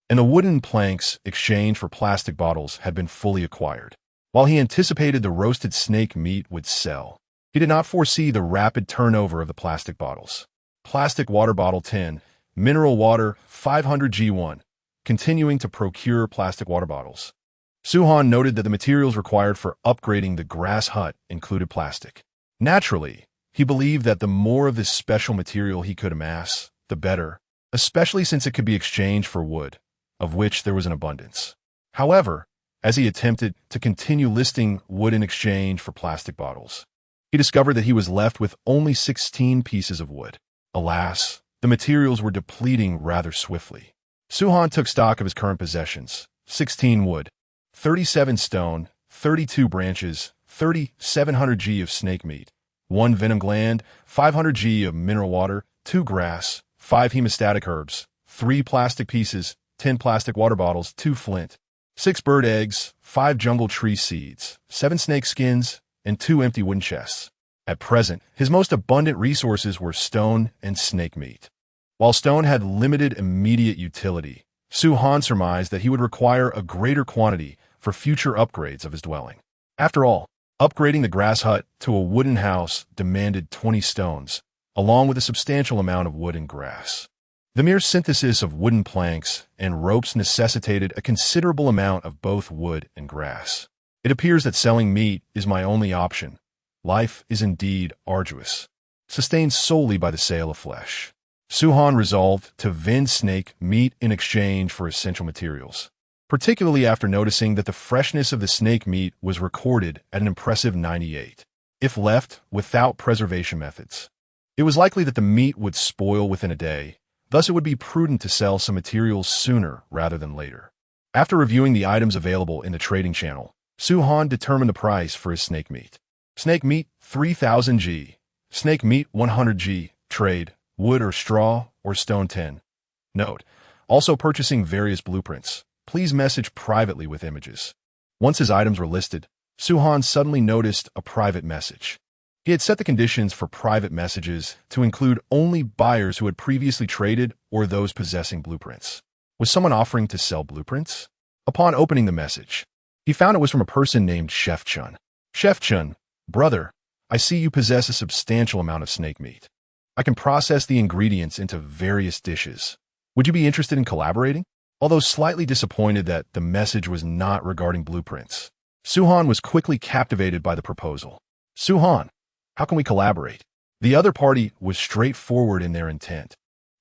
and the wooden planks exchanged for plastic bottles had been fully acquired. While he anticipated the roasted snake meat would sell, he did not foresee the rapid turnover of the plastic bottles. Plastic water bottle 10, mineral water 500 G1, continuing to procure plastic water bottles. Su-Han noted that the materials required for upgrading the grass hut included plastic. Naturally, he believed that the more of this special material he could amass, the better, especially since it could be exchanged for wood, of which there was an abundance. However, as he attempted to continue listing wood in exchange for plastic bottles. He discovered that he was left with only 16 pieces of wood. Alas, the materials were depleting rather swiftly. Suhan took stock of his current possessions: 16 wood, 37 stone, 32 branches, 3,700 g of snake meat, 1 venom gland, 500 g of mineral water, 2 grass, 5 hemostatic herbs, 3 plastic pieces, 10 plastic water bottles, 2 flint, 6 bird eggs, 5 jungle tree seeds, 7 snake skins, and 2 empty wooden chests. At present, his most abundant resources were stone and snake meat. While stone had limited immediate utility, Suhan surmised that he would require a greater quantity for future upgrades of his dwelling. After all, upgrading the grass hut to a wooden house demanded 20 stones, along with a substantial amount of wood and grass. The mere synthesis of wooden planks and ropes necessitated a considerable amount of both wood and grass. It appears that selling meat is my only option. Life is indeed arduous, sustained solely by the sale of flesh. Suhan resolved to vend snake meat in exchange for essential materials, particularly after noticing that the freshness of the snake meat was recorded at an impressive 98, if left without preservation methods. It was likely that the meat would spoil within a day, thus it would be prudent to sell some materials sooner rather than later. After reviewing the items available in the trading channel, Suhan determined the price for his snake meat. Snake meat 3,000 G, snake meat 100 G, trade, wood or straw or stone 10. Note, also purchasing various blueprints. Please message privately with images. Once his items were listed, Suhan suddenly noticed a private message. He had set the conditions for private messages to include only buyers who had previously traded or those possessing blueprints. Was someone offering to sell blueprints? Upon opening the message, he found it was from a person named Chef Chun. Chef Chun, brother, I see you possess a substantial amount of snake meat. I can process the ingredients into various dishes. Would you be interested in collaborating? Although slightly disappointed that the message was not regarding blueprints, Suhan was quickly captivated by the proposal. Suhan, how can we collaborate? The other party was straightforward in their intent,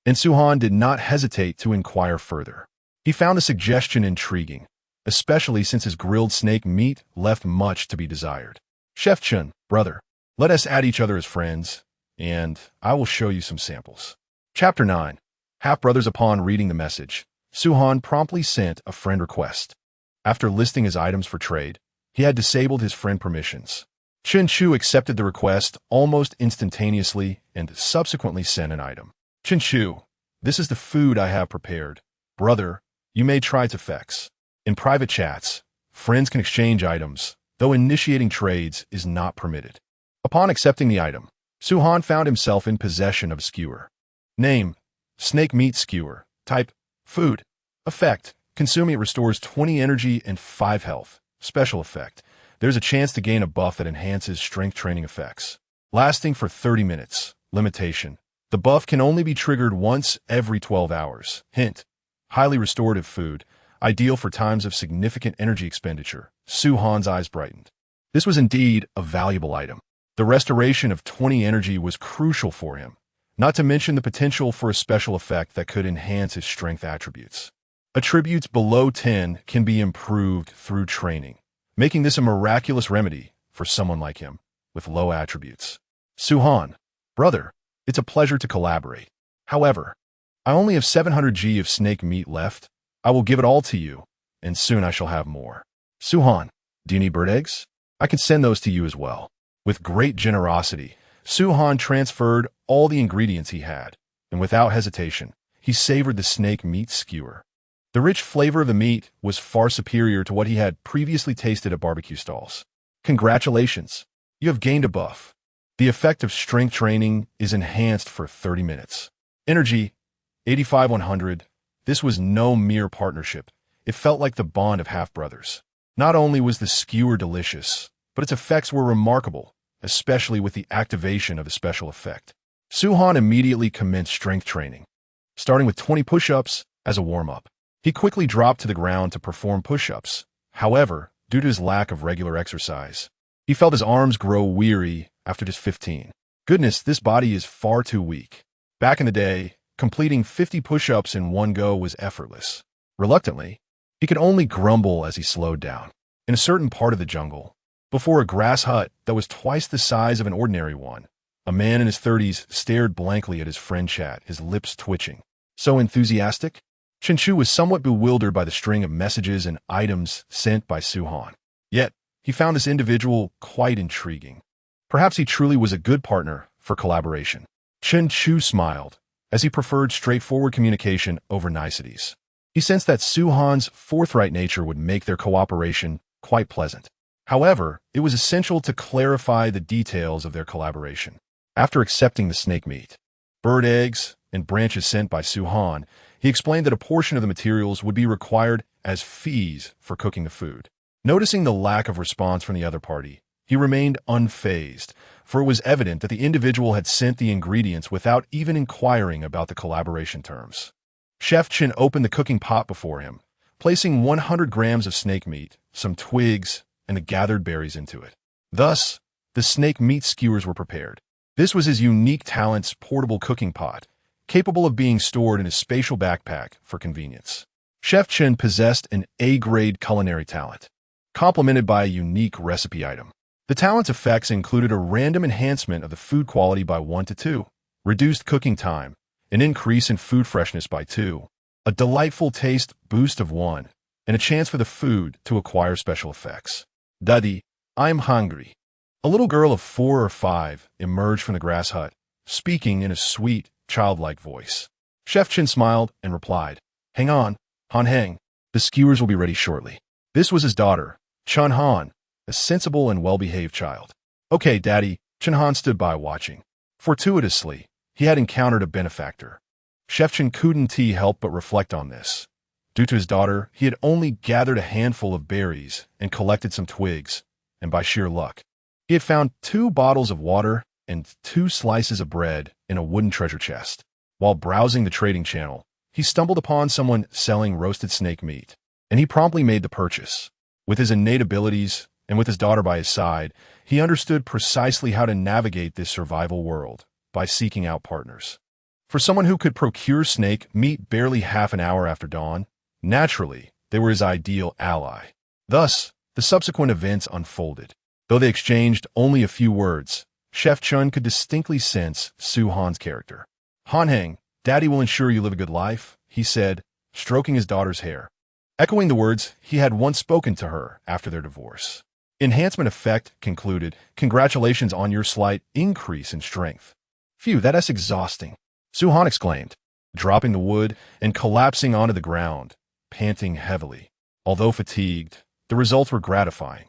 and Suhan did not hesitate to inquire further. He found the suggestion intriguing, especially since his grilled snake meat left much to be desired. Chef Chun, brother, let us add each other as friends, and I will show you some samples. Chapter 9. Half-brothers. Upon reading the message, Suhan promptly sent a friend request. After listing his items for trade, he had disabled his friend permissions. Chen Chu accepted the request almost instantaneously and subsequently sent an item. Chen Chu, this is the food I have prepared. Brother, you may try its effects. In private chats, friends can exchange items, though initiating trades is not permitted. Upon accepting the item, Suhan found himself in possession of a skewer. Name, snake meat skewer. Type, food. Effect, consuming it restores 20 energy and 5 health. Special effect, there's a chance to gain a buff that enhances strength training effects. Lasting for 30 minutes. Limitation, the buff can only be triggered once every 12 hours. Hint, highly restorative food, ideal for times of significant energy expenditure. Suhan's eyes brightened. This was indeed a valuable item. The restoration of 20 energy was crucial for him, not to mention the potential for a special effect that could enhance his strength attributes. Attributes below 10 can be improved through training, making this a miraculous remedy for someone like him with low attributes. Suhan, brother, it's a pleasure to collaborate. However, I only have 700 G of snake meat left. I will give it all to you, and soon I shall have more. Suhan, do you need bird eggs? I can send those to you as well. With great generosity, Suhan transferred all the ingredients he had, and without hesitation, he savored the snake meat skewer. The rich flavor of the meat was far superior to what he had previously tasted at barbecue stalls. Congratulations, you have gained a buff. The effect of strength training is enhanced for 30 minutes. Energy, 85-100. This was no mere partnership. It felt like the bond of half-brothers. Not only was the skewer delicious, but its effects were remarkable, especially with the activation of the special effect. Suhan immediately commenced strength training, starting with 20 push-ups as a warm-up. He quickly dropped to the ground to perform push-ups. However, due to his lack of regular exercise, he felt his arms grow weary after just 15. Goodness, this body is far too weak. Back in the day, completing 50 push-ups in one go was effortless. Reluctantly, He could only grumble as he slowed down. In a certain part of the jungle, before a grass hut that was twice the size of an ordinary one, a man in his 30s stared blankly at his friend Chat, his lips twitching. So enthusiastic? Chinchu was somewhat bewildered by the string of messages and items sent by Suhan. Yet, he found this individual quite intriguing. Perhaps he truly was a good partner for collaboration. Chinchu smiled, as he preferred straightforward communication over niceties. He sensed that Suhan's forthright nature would make their cooperation quite pleasant. However, it was essential to clarify the details of their collaboration. After accepting the snake meat, bird eggs, and branches sent by Suhan, he explained that a portion of the materials would be required as fees for cooking the food. Noticing the lack of response from the other party, he remained unfazed, for it was evident that the individual had sent the ingredients without even inquiring about the collaboration terms. Chef Chin opened the cooking pot before him, placing 100 grams of snake meat, some twigs, and the gathered berries into it. Thus, the snake meat skewers were prepared. This was his unique talent's portable cooking pot, capable of being stored in his spatial backpack for convenience. Chef Chin possessed an A-grade culinary talent, complemented by a unique recipe item. The talent's effects included a random enhancement of the food quality by 1 to 2, reduced cooking time, an increase in food freshness by 2, a delightful taste boost of 1, and a chance for the food to acquire special effects. Daddy, I'm hungry. A little girl of 4 or 5 emerged from the grass hut, speaking in a sweet, childlike voice. Chef Chin smiled and replied, "Hang on, Han Heng. The skewers will be ready shortly." This was his daughter, Chun Han, a sensible and well-behaved child. "Okay, Daddy." Chun Han stood by watching. Fortuitously, he had encountered a benefactor. Chef Chin couldn't help but reflect on this. Due to his daughter, he had only gathered a handful of berries and collected some twigs, and by sheer luck, he had found 2 bottles of water and 2 slices of bread in a wooden treasure chest. While browsing the trading channel, he stumbled upon someone selling roasted snake meat, and he promptly made the purchase. With his innate abilities, and with his daughter by his side, he understood precisely how to navigate this survival world by seeking out partners. For someone who could procure snake meat barely half an hour after dawn, naturally, they were his ideal ally. Thus, the subsequent events unfolded. Though they exchanged only a few words, Chef Chun could distinctly sense Su Han's character. "Han Heng, Daddy will ensure you live a good life," he said, stroking his daughter's hair, echoing the words he had once spoken to her after their divorce. Enhancement effect concluded, "Congratulations on your slight increase in strength." "Phew, that's exhausting," Su Han exclaimed, dropping the wood and collapsing onto the ground, panting heavily. Although fatigued, the results were gratifying.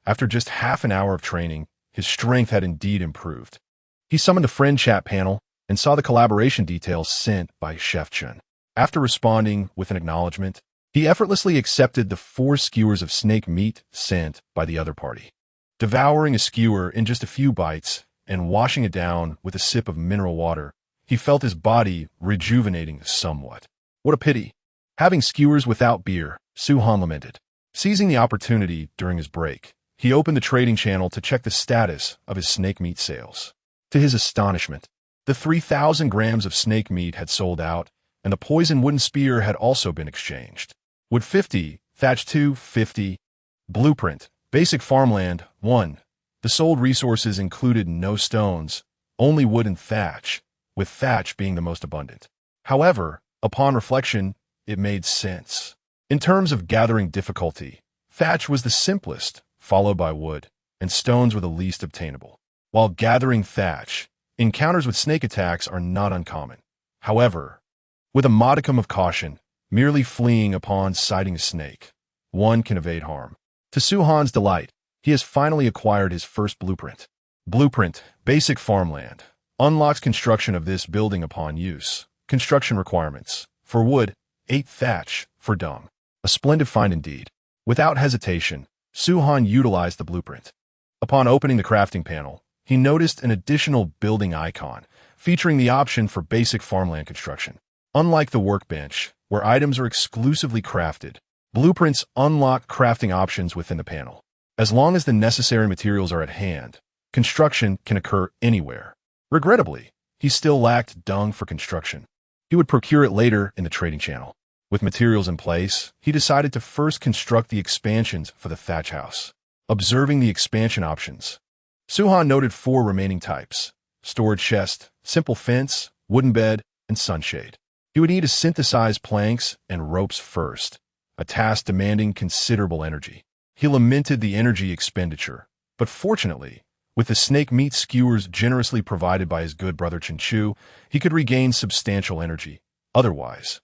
After just half an hour of training, his strength had indeed improved. He summoned the friend chat panel and saw the collaboration details sent by Chef Chun. After responding with an acknowledgement, he effortlessly accepted the 4 skewers of snake meat sent by the other party. Devouring a skewer in just a few bites and washing it down with a sip of mineral water, he felt his body rejuvenating somewhat. What a pity. Having skewers without beer, Su Han lamented. Seizing the opportunity during his break, he opened the trading channel to check the status of his snake meat sales. To his astonishment, the 3,000 grams of snake meat had sold out, and the poisoned wooden spear had also been exchanged. Wood 50, thatched 2, 50. Blueprint, basic farmland 1. The sold resources included no stones, only wood and thatch, with thatch being the most abundant. However, upon reflection, it made sense. In terms of gathering difficulty, thatch was the simplest, followed by wood, and stones were the least obtainable. While gathering thatch, encounters with snake attacks are not uncommon. However, with a modicum of caution, merely fleeing upon sighting a snake, one can evade harm. To Su Han's delight, he has finally acquired his first blueprint. Blueprint, basic farmland, unlocks construction of this building upon use. Construction requirements: for wood, 8 thatch, for dung. A splendid find indeed. Without hesitation, Su Han utilized the blueprint. Upon opening the crafting panel, he noticed an additional building icon, featuring the option for basic farmland construction. Unlike the workbench, where items are exclusively crafted, blueprints unlock crafting options within the panel. As long as the necessary materials are at hand, construction can occur anywhere. Regrettably, he still lacked dung for construction. He would procure it later in the trading channel. With materials in place, he decided to first construct the expansions for the thatch house. Observing the expansion options, Suhan noted 4 remaining types: storage chest, simple fence, wooden bed, and sunshade. He would need to synthesize planks and ropes first, a task demanding considerable energy. He lamented the energy expenditure, but fortunately, with the snake meat skewers generously provided by his good brother Chinchu, he could regain substantial energy. Otherwise,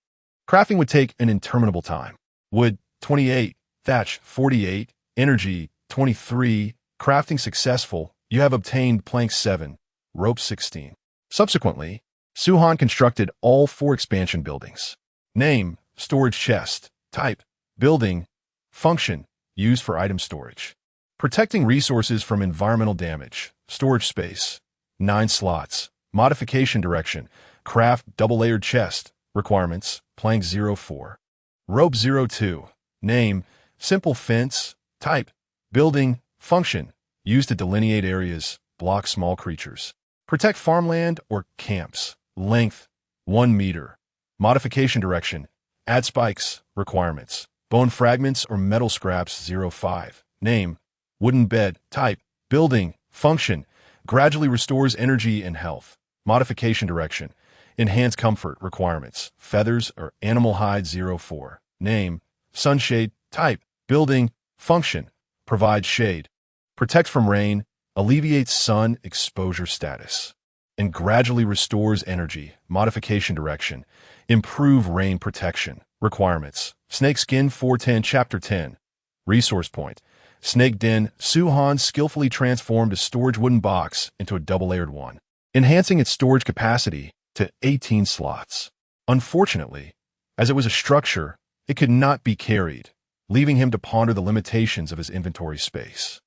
crafting would take an interminable time. Wood, 28, thatch, 48, energy, 23, crafting successful, you have obtained plank 7, rope 16. Subsequently, Suhan constructed all 4 expansion buildings. Name, storage chest. Type, building. Function, used for item storage. Protecting resources from environmental damage. Storage space, 9 slots. Modification direction, craft double-layered chest. Requirements, plank 04. Rope 02. Name, simple fence. Type, building. Function, used to delineate areas, block small creatures. Protect farmland or camps. Length, 1 meter. Modification direction, add spikes. Requirements, bone fragments or metal scraps 05. Name, wooden bed. Type, building. Function, gradually restores energy and health. Modification direction, enhance comfort. Requirements, feathers or animal hide 04. Name, sunshade. Type, building. Function, provide shade. Protect from rain, alleviates sun exposure status, and gradually restores energy. Modification direction, improve rain protection. Requirements, snake skin 410. Chapter 10. Resource point, snake den. Suhan skillfully transformed a storage wooden box into a double-layered one, enhancing its storage capacity to 18 slots. Unfortunately, as it was a structure, it could not be carried, leaving him to ponder the limitations of his inventory space.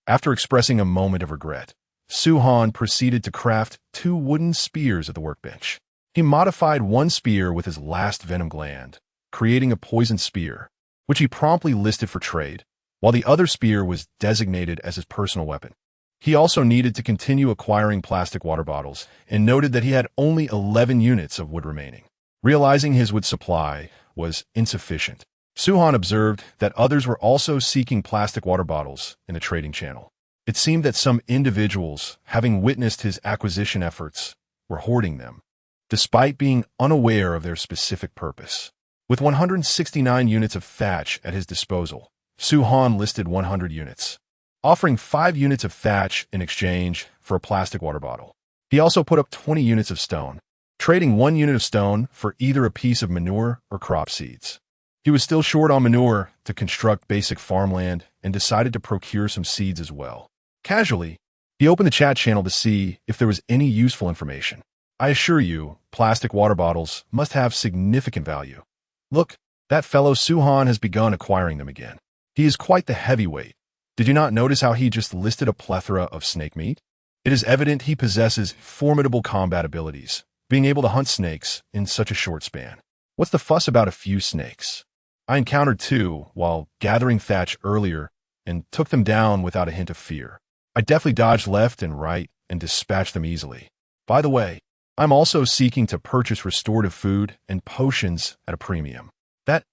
After expressing a moment of regret, Suhan proceeded to craft 2 wooden spears at the workbench. He modified one spear with his last venom gland, creating a poison spear, which he promptly listed for trade, while the other spear was designated as his personal weapon. He also needed to continue acquiring plastic water bottles and noted that he had only 11 units of wood remaining. Realizing his wood supply was insufficient, Suhan observed that others were also seeking plastic water bottles in the trading channel. It seemed that some individuals, having witnessed his acquisition efforts, were hoarding them, despite being unaware of their specific purpose. With 169 units of thatch at his disposal, Suhan listed 100 units, offering 5 units of thatch in exchange for a plastic water bottle. He also put up 20 units of stone, trading 1 unit of stone for either a piece of manure or crop seeds. He was still short on manure to construct basic farmland and decided to procure some seeds as well. Casually, he opened the chat channel to see if there was any useful information. I assure you, plastic water bottles must have significant value. Look, that fellow Suhan has begun acquiring them again. He is quite the heavyweight. Did you not notice how he just listed a plethora of snake meat? It is evident he possesses formidable combat abilities, being able to hunt snakes in such a short span. What's the fuss about a few snakes? I encountered 2 while gathering thatch earlier and took them down without a hint of fear. I deftly dodged left and right and dispatched them easily. By the way, I'm also seeking to purchase restorative food and potions at a premium. That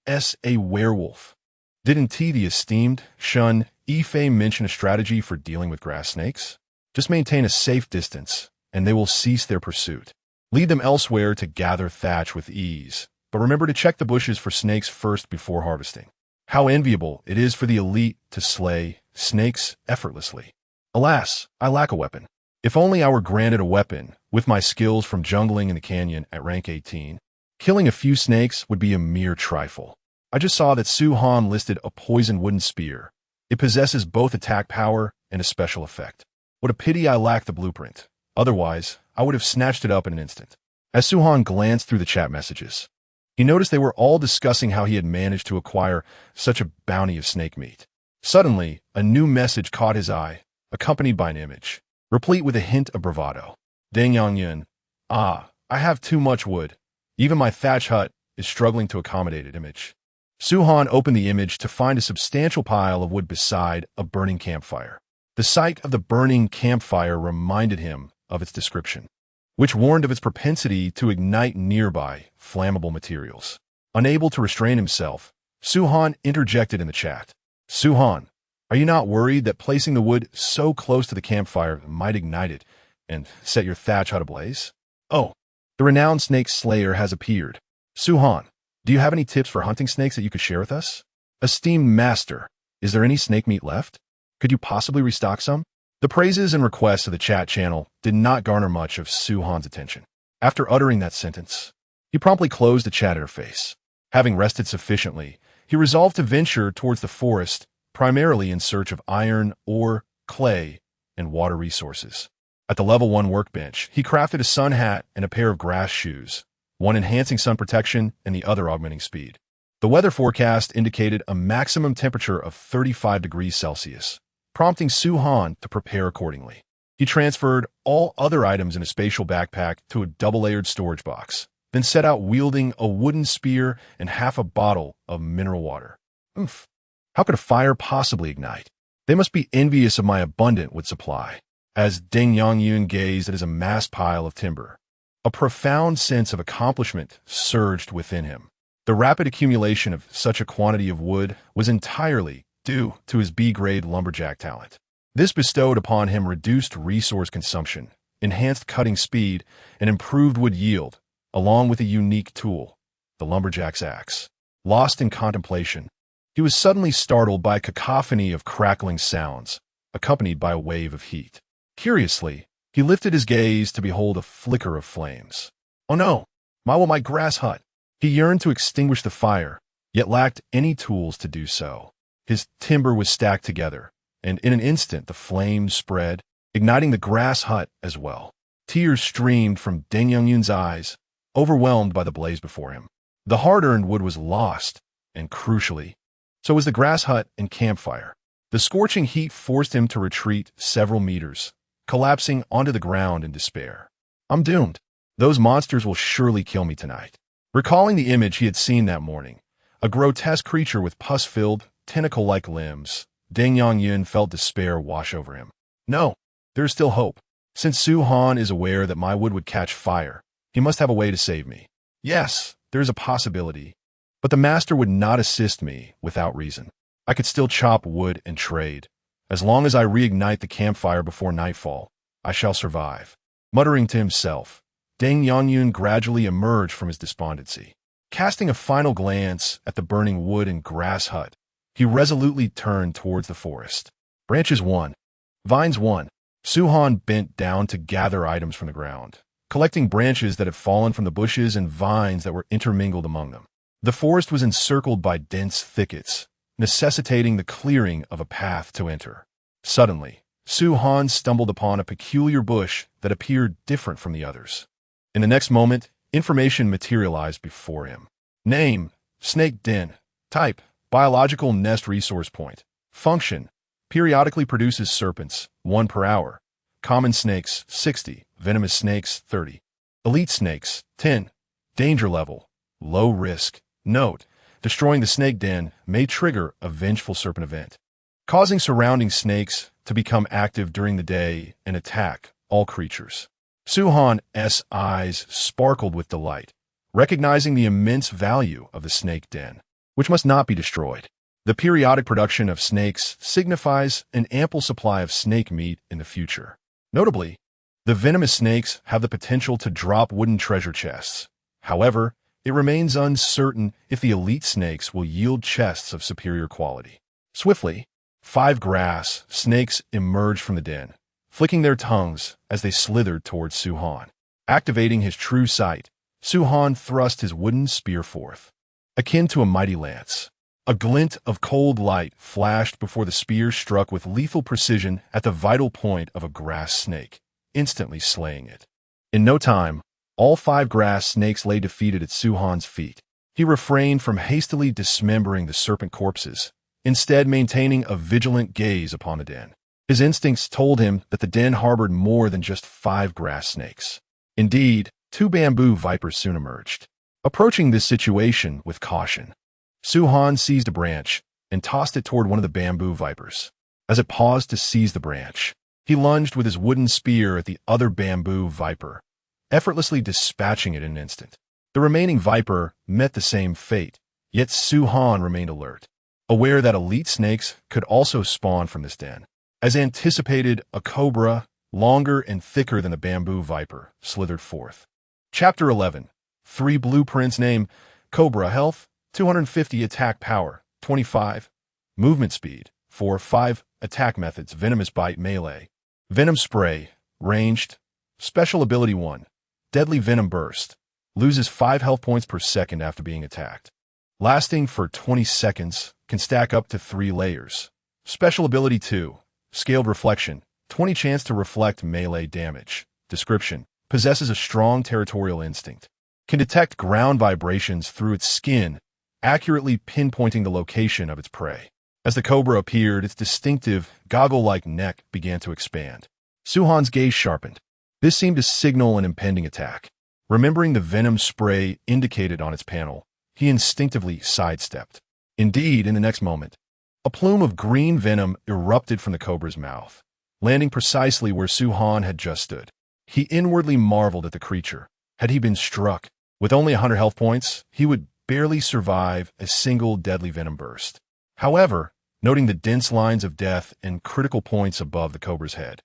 a werewolf. Didn't the esteemed Shun Ifei mention a strategy for dealing with grass snakes? Just maintain a safe distance, and they will cease their pursuit. Lead them elsewhere to gather thatch with ease, but remember to check the bushes for snakes first before harvesting. How enviable it is for the elite to slay snakes effortlessly. Alas, I lack a weapon. If only I were granted a weapon, with my skills from jungling in the canyon at rank 18, killing a few snakes would be a mere trifle. I just saw that Suhan listed a poison wooden spear. It possesses both attack power and a special effect. What a pity I lack the blueprint. Otherwise, I would have snatched it up in an instant. As Suhan glanced through the chat messages, he noticed they were all discussing how he had managed to acquire such a bounty of snake meat. Suddenly, a new message caught his eye, accompanied by an image, replete with a hint of bravado. Deng Yangyan. Ah, I have too much wood. Even my thatch hut is struggling to accommodate it. Image. Suhan opened the image to find a substantial pile of wood beside a burning campfire. The sight of the burning campfire reminded him of its description, which warned of its propensity to ignite nearby flammable materials. Unable to restrain himself, Suhan interjected in the chat. Suhan, are you not worried that placing the wood so close to the campfire might ignite it and set your thatch hut ablaze? Oh, the renowned snake slayer has appeared. Suhan, do you have any tips for hunting snakes that you could share with us? Esteemed master, is there any snake meat left? Could you possibly restock some? The praises and requests of the chat channel did not garner much of Suhan's attention. After uttering that sentence, he promptly closed the chat interface. Having rested sufficiently, he resolved to venture towards the forest, primarily in search of iron, ore, clay, and water resources. At the level 1 workbench, he crafted a sun hat and a pair of grass shoes, one enhancing sun protection and the other augmenting speed. The weather forecast indicated a maximum temperature of 35 degrees Celsius, prompting Suhan to prepare accordingly. He transferred all other items in a spatial backpack to a double-layered storage box, then set out wielding a wooden spear and half a bottle of mineral water. Oof. How could a fire possibly ignite? They must be envious of my abundant wood supply. As Ding Yongyun gazed at his amassed pile of timber, a profound sense of accomplishment surged within him. The rapid accumulation of such a quantity of wood was entirely due to his B-grade lumberjack talent. This bestowed upon him reduced resource consumption, enhanced cutting speed, and improved wood yield, along with a unique tool, the lumberjack's axe. Lost in contemplation, he was suddenly startled by a cacophony of crackling sounds, accompanied by a wave of heat. Curiously, he lifted his gaze to behold a flicker of flames. Oh no! My grass hut! He yearned to extinguish the fire, yet lacked any tools to do so. His timber was stacked together, and in an instant the flames spread, igniting the grass hut as well. Tears streamed from Ding Yongyun's eyes, overwhelmed by the blaze before him. The hard-earned wood was lost, and crucially, so was the grass hut and campfire. The scorching heat forced him to retreat several meters, collapsing onto the ground in despair. I'm doomed. Those monsters will surely kill me tonight. Recalling the image he had seen that morning, a grotesque creature with pus-filled, tentacle-like limbs, Ding Yongyun felt despair wash over him. No, there is still hope. Since Suhan is aware that my wood would catch fire, he must have a way to save me. Yes, there is a possibility, but the master would not assist me without reason. I could still chop wood and trade. As long as I reignite the campfire before nightfall, I shall survive. Muttering to himself, Ding Yongyun gradually emerged from his despondency. Casting a final glance at the burning wood and grass hut, he resolutely turned towards the forest. Branches 1. Vines 1. Suhan bent down to gather items from the ground, collecting branches that had fallen from the bushes and vines that were intermingled among them. The forest was encircled by dense thickets, necessitating the clearing of a path to enter. Suddenly, Suhan stumbled upon a peculiar bush that appeared different from the others. In the next moment, information materialized before him. Name, snake den. Type, biological nest resource point. Function, periodically produces serpents, 1 per hour. Common snakes, 60. Venomous snakes, 30. Elite snakes, 10. Danger level, low risk. Note, destroying the snake den may trigger a vengeful serpent event, causing surrounding snakes to become active during the day and attack all creatures. Suhan's eyes sparkled with delight, recognizing the immense value of the snake den, which must not be destroyed. The periodic production of snakes signifies an ample supply of snake meat in the future. Notably, the venomous snakes have the potential to drop wooden treasure chests. However, it remains uncertain if the elite snakes will yield chests of superior quality. Swiftly, 5 grass snakes emerged from the den, flicking their tongues as they slithered towards Suhan. Activating his true sight, Suhan thrust his wooden spear forth, akin to a mighty lance. A glint of cold light flashed before the spear struck with lethal precision at the vital point of a grass snake, instantly slaying it. In no time, all 5 grass snakes lay defeated at Suhan's feet. He refrained from hastily dismembering the serpent corpses, instead maintaining a vigilant gaze upon the den. His instincts told him that the den harbored more than just 5 grass snakes. Indeed, 2 bamboo vipers soon emerged. Approaching this situation with caution, Suhan seized a branch and tossed it toward one of the bamboo vipers. As it paused to seize the branch, he lunged with his wooden spear at the other bamboo viper, effortlessly dispatching it in an instant. The remaining viper met the same fate, yet Su-Han remained alert, aware that elite snakes could also spawn from this den. As anticipated, a cobra, longer and thicker than a bamboo viper, slithered forth. Chapter 11. 3 Blueprints. Name: Cobra. Health: 250. Attack power: 25. Movement speed: 4. 5. Attack methods: Venomous Bite, Melee. Venom Spray. Ranged. Special Ability 1. Deadly Venom Burst. Loses 5 health points per second after being attacked. Lasting for 20 seconds, can stack up to 3 layers. Special Ability 2. Scaled Reflection. 20 chance to reflect melee damage. Description: possesses a strong territorial instinct. Can detect ground vibrations through its skin, accurately pinpointing the location of its prey. As the cobra appeared, its distinctive, goggle-like neck began to expand. Su-Han's gaze sharpened. This seemed to signal an impending attack. Remembering the venom spray indicated on its panel, he instinctively sidestepped. Indeed, in the next moment, a plume of green venom erupted from the cobra's mouth, landing precisely where Su-Han had just stood. He inwardly marveled at the creature. Had he been struck with only 100 health points, he would barely survive a single deadly venom burst. However, noting the dense lines of death and critical points above the cobra's head,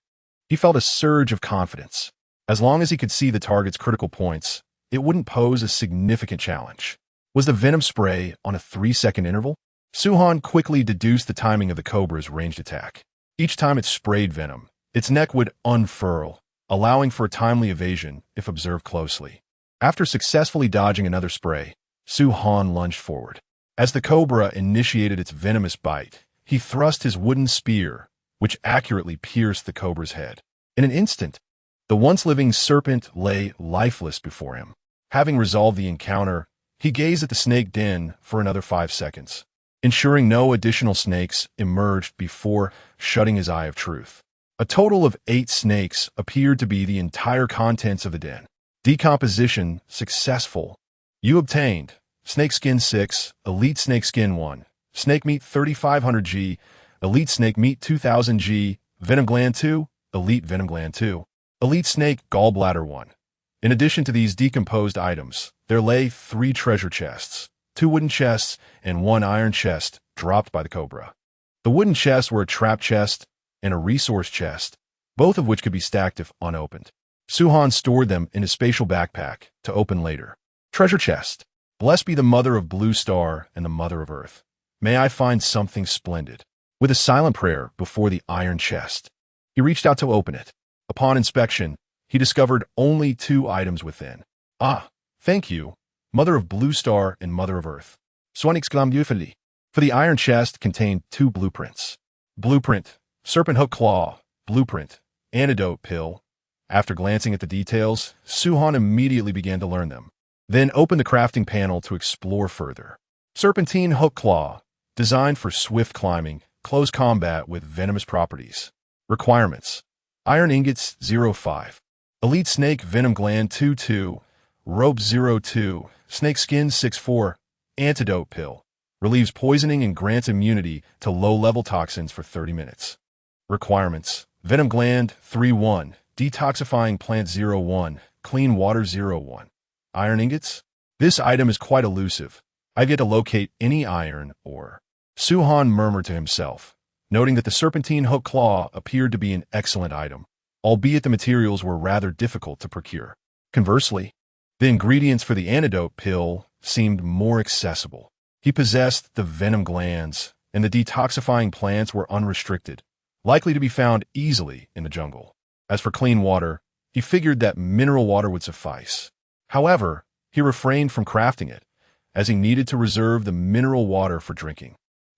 he felt a surge of confidence. As long as he could see the target's critical points, it wouldn't pose a significant challenge. Was the venom spray on a 3-second interval? Su-Han quickly deduced the timing of the cobra's ranged attack. Each time it sprayed venom, its neck would unfurl, allowing for a timely evasion if observed closely. After successfully dodging another spray, Su-Han lunged forward. As the cobra initiated its venomous bite, he thrust his wooden spear, which accurately pierced the cobra's head. In an instant, the once-living serpent lay lifeless before him. Having resolved the encounter, he gazed at the snake den for another 5 seconds, ensuring no additional snakes emerged before shutting his eye of truth. A total of 8 snakes appeared to be the entire contents of the den. Decomposition successful. You obtained Snake Skin 6, Elite Snake Skin 1, Snake Meat 3500 G, Elite Snake Meat 2000 G, Venom Gland 2, Elite Venom Gland 2, Elite Snake Gallbladder 1. In addition to these decomposed items, there lay 3 treasure chests, 2 wooden chests, and 1 iron chest dropped by the cobra. The wooden chests were a trap chest and a resource chest, both of which could be stacked if unopened. Su-Han stored them in his spatial backpack to open later. Treasure chest. Blessed be the Mother of Blue Star and the Mother of Earth. May I find something splendid. With a silent prayer before the iron chest, he reached out to open it. Upon inspection, he discovered only 2 items within. Ah, thank you, Mother of Blue Star and Mother of Earth. Swan exclaimed youthfully. For the iron chest contained 2 blueprints. Blueprint: Serpent Hook Claw. Blueprint: Antidote Pill. After glancing at the details, Su-Han immediately began to learn them, then opened the crafting panel to explore further. Serpentine Hook Claw, designed for swift climbing, close combat with venomous properties. Requirements: Iron Ingots 0.5. Elite Snake Venom Gland 2.2. Rope 0.2. Snake Skin 6.4. Antidote Pill. Relieves poisoning and grants immunity to low-level toxins for 30 minutes. Requirements: Venom Gland 3.1. Detoxifying Plant 0.1. Clean Water 0.1. Iron Ingots? This item is quite elusive. I've yet to locate any iron ore. Su-Han murmured to himself, noting that the Serpentine Hook Claw appeared to be an excellent item, albeit the materials were rather difficult to procure. Conversely, the ingredients for the antidote pill seemed more accessible. He possessed the venom glands, and the detoxifying plants were unrestricted, likely to be found easily in the jungle. As for clean water, he figured that mineral water would suffice. However, he refrained from crafting it, as he needed to reserve the mineral water for drinking.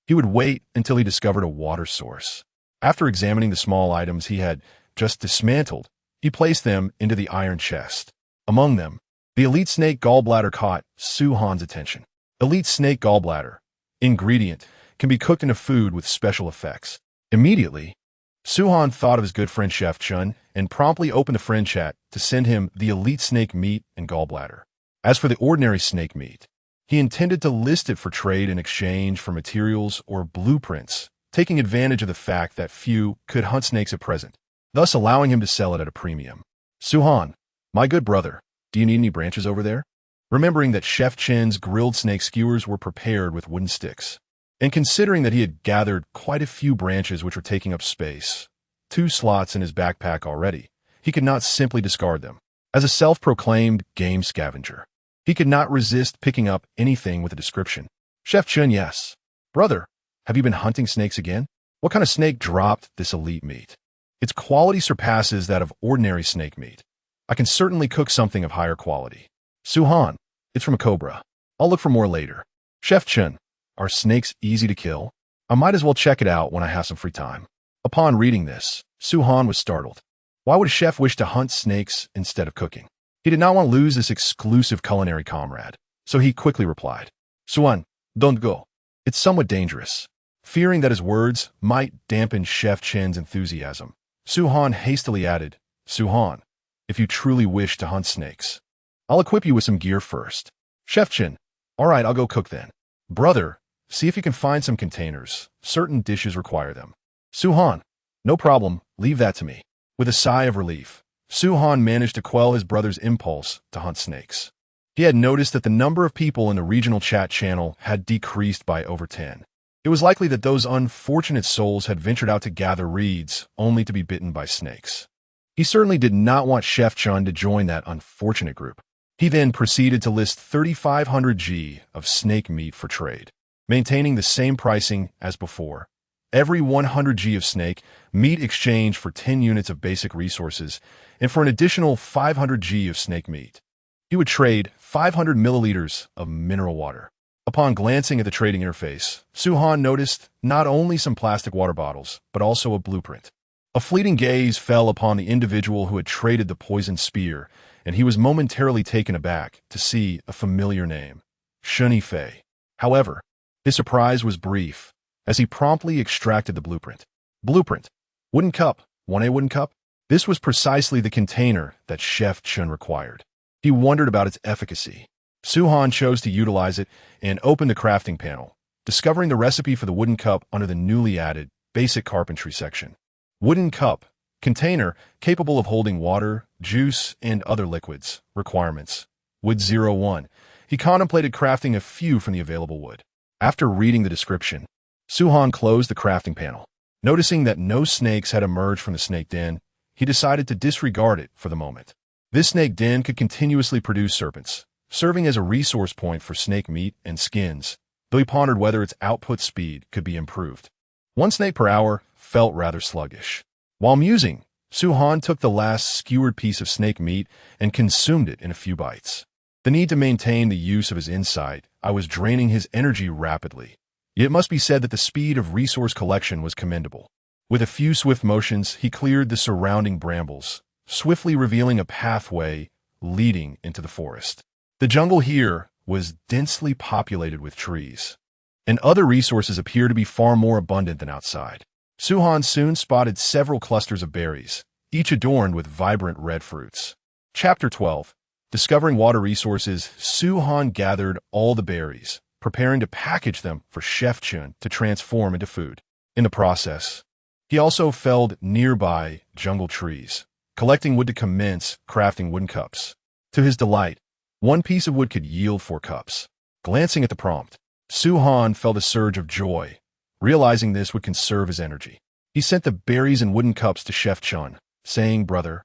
He would wait until he discovered a water source. After examining the small items he had just dismantled, he placed them into the iron chest. Among them, the Elite Snake Gallbladder caught Su-Han's attention. Elite Snake Gallbladder. Ingredient: can be cooked into food with special effects. Immediately, Su-Han thought of his good friend Chef Chun and promptly opened the friend chat to send him the Elite Snake Meat and Gallbladder. As for the ordinary snake meat, he intended to list it for trade in exchange for materials or blueprints, taking advantage of the fact that few could hunt snakes at present, thus allowing him to sell it at a premium. Su-Han, my good brother, do you need any branches over there? remembering that Chef Chen's grilled snake skewers were prepared with wooden sticks. And considering that he had gathered quite a few branches which were taking up space, 2 slots in his backpack already, he could not simply discard them. As a self-proclaimed game scavenger, he could not resist picking up anything with a description. Chef Chen, yes. Brother, have you been hunting snakes again? What kind of snake dropped this elite meat? Its quality surpasses that of ordinary snake meat. I can certainly cook something of higher quality. Suhan, it's from a cobra. I'll look for more later. Chef Chen, are snakes easy to kill? I might as well check it out when I have some free time. Upon reading this, Suhan was startled. Why would a chef wish to hunt snakes instead of cooking? He did not want to lose this exclusive culinary comrade, so he quickly replied, Suhan, don't go. It's somewhat dangerous. Fearing that his words might dampen Chef Chen's enthusiasm, Suhan hastily added, Suhan, if you truly wish to hunt snakes, I'll equip you with some gear first. Chef Chen, all right, I'll go cook then. Brother, see if you can find some containers. Certain dishes require them. Suhan, no problem, leave that to me. With a sigh of relief, Suhan managed to quell his brother's impulse to hunt snakes. He had noticed that the number of people in the regional chat channel had decreased by over 10. It was likely that those unfortunate souls had ventured out to gather reeds only to be bitten by snakes. He certainly did not want Chef Chen to join that unfortunate group. He then proceeded to list 3,500 G of snake meat for trade, maintaining the same pricing as before. Every 100 G of snake meat exchanged for 10 units of basic resources and for an additional 500 G of snake meat. He would trade 500 milliliters of mineral water. Upon glancing at the trading interface, Suhan noticed not only some plastic water bottles, but also a blueprint. A fleeting gaze fell upon the individual who had traded the poisoned spear, and he was momentarily taken aback to see a familiar name, Shunyi Fei. However, his surprise was brief, as he promptly extracted the blueprint. Blueprint. Wooden cup. 1A wooden cup? This was precisely the container that Chef Chen required. He wondered about its efficacy. Suhan chose to utilize it and opened the crafting panel, discovering the recipe for the wooden cup under the newly added basic carpentry section. Wooden cup. Container capable of holding water, juice, and other liquids. Requirements. Wood 01. He contemplated crafting a few from the available wood. After reading the description, Suhan closed the crafting panel. Noticing that no snakes had emerged from the snake den, he decided to disregard it for the moment. This snake den could continuously produce serpents, serving as a resource point for snake meat and skins, though he pondered whether its output speed could be improved. 1 snake per hour felt rather sluggish. While musing, Suhan took the last skewered piece of snake meat and consumed it in a few bites. The need to maintain the use of his insight was draining his energy rapidly. Yet it must be said that the speed of resource collection was commendable. With a few swift motions, he cleared the surrounding brambles, swiftly revealing a pathway leading into the forest. The jungle here was densely populated with trees, and other resources appear to be far more abundant than outside. Suhan soon spotted several clusters of berries, each adorned with vibrant red fruits. Chapter 12. Discovering water resources, Suhan gathered all the berries, preparing to package them for Chef Chen to transform into food. In the process, he also felled nearby jungle trees, collecting wood to commence crafting wooden cups. To his delight, 1 piece of wood could yield 4 cups. Glancing at the prompt, Suhan felt a surge of joy, realizing this would conserve his energy. He sent the berries and wooden cups to Chef Chen, saying, Brother,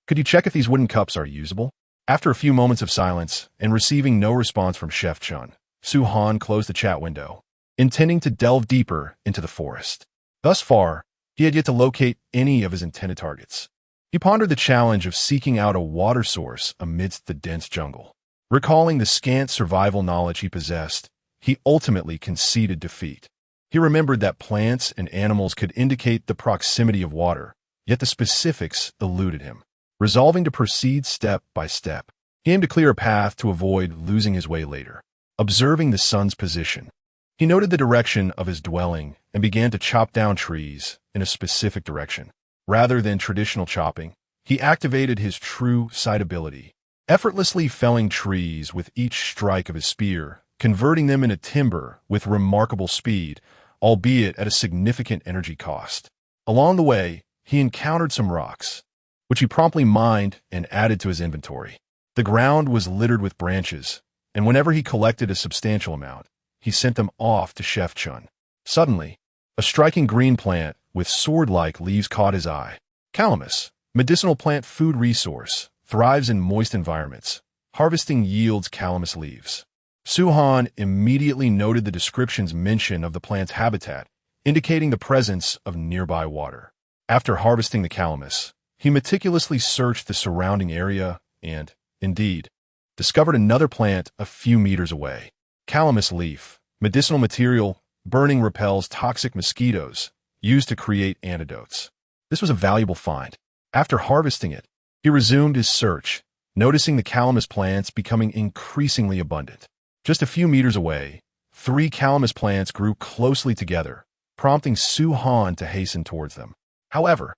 could you check if these wooden cups are usable? After a few moments of silence and receiving no response from Chef Chen, Suhan closed the chat window, intending to delve deeper into the forest. Thus far, he had yet to locate any of his intended targets. He pondered the challenge of seeking out a water source amidst the dense jungle. Recalling the scant survival knowledge he possessed, he ultimately conceded defeat. He remembered that plants and animals could indicate the proximity of water, yet the specifics eluded him. Resolving to proceed step by step, he aimed to clear a path to avoid losing his way later. Observing the sun's position, he noted the direction of his dwelling and began to chop down trees in a specific direction. Rather than traditional chopping, he activated his true sight ability, effortlessly felling trees with each strike of his spear, converting them into timber with remarkable speed, albeit at a significant energy cost. Along the way, he encountered some rocks, which he promptly mined and added to his inventory. The ground was littered with branches, and whenever he collected a substantial amount, he sent them off to Chef Chun. Suddenly, a striking green plant with sword-like leaves caught his eye. Calamus, medicinal plant food resource, thrives in moist environments. Harvesting yields calamus leaves. Suhan immediately noted the description's mention of the plant's habitat, indicating the presence of nearby water. After harvesting the calamus, he meticulously searched the surrounding area and, indeed, discovered another plant a few meters away. Calamus leaf, medicinal material, burning repels toxic mosquitoes, used to create antidotes. This was a valuable find. After harvesting it, he resumed his search, noticing the calamus plants becoming increasingly abundant. Just a few meters away, 3 calamus plants grew closely together, prompting Suhan to hasten towards them. However,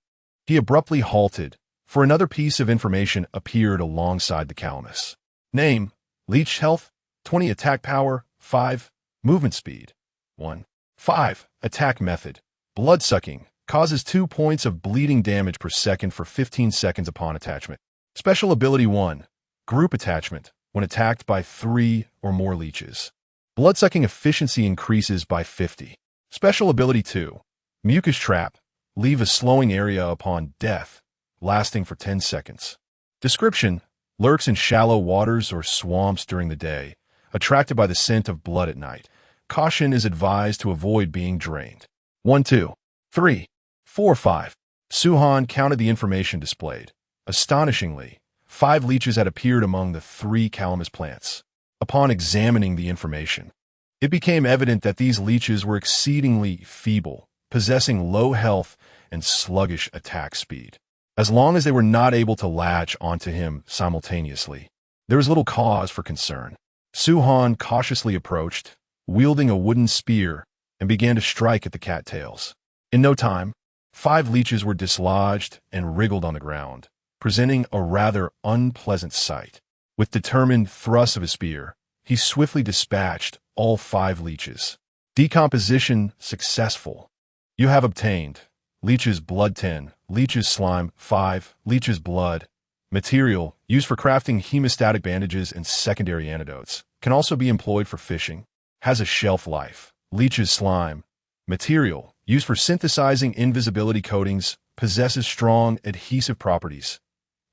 he abruptly halted, for another piece of information appeared alongside the calamus. Name: Leech Health, 20 attack power, 5, movement speed, 1. 5. Attack method: blood-sucking, causes 2 points of bleeding damage per second for 15 seconds upon attachment. Special ability 1. Group attachment, when attacked by 3 or more leeches. Blood-sucking efficiency increases by 50. Special ability 2. Mucus trap, leave a slowing area upon death, lasting for 10 seconds. Description: lurks in shallow waters or swamps during the day, attracted by the scent of blood at night. Caution is advised to avoid being drained. 1, 2, 3, 4, 5. Suhan counted the information displayed. Astonishingly, 5 leeches had appeared among the 3 calamus plants. Upon examining the information, it became evident that these leeches were exceedingly feeble, possessing low health and sluggish attack speed. As long as they were not able to latch onto him simultaneously, there was little cause for concern. Suhan cautiously approached, wielding a wooden spear, and began to strike at the cattails. In no time, 5 leeches were dislodged and wriggled on the ground, presenting a rather unpleasant sight. With determined thrusts of his spear, he swiftly dispatched all 5 leeches. Decomposition successful. You have obtained leech's blood 10, leech's slime 5, leech's blood. Material used for crafting hemostatic bandages and secondary antidotes. Can also be employed for fishing. Has a shelf life. Leech's slime. Material used for synthesizing invisibility coatings. Possesses strong adhesive properties.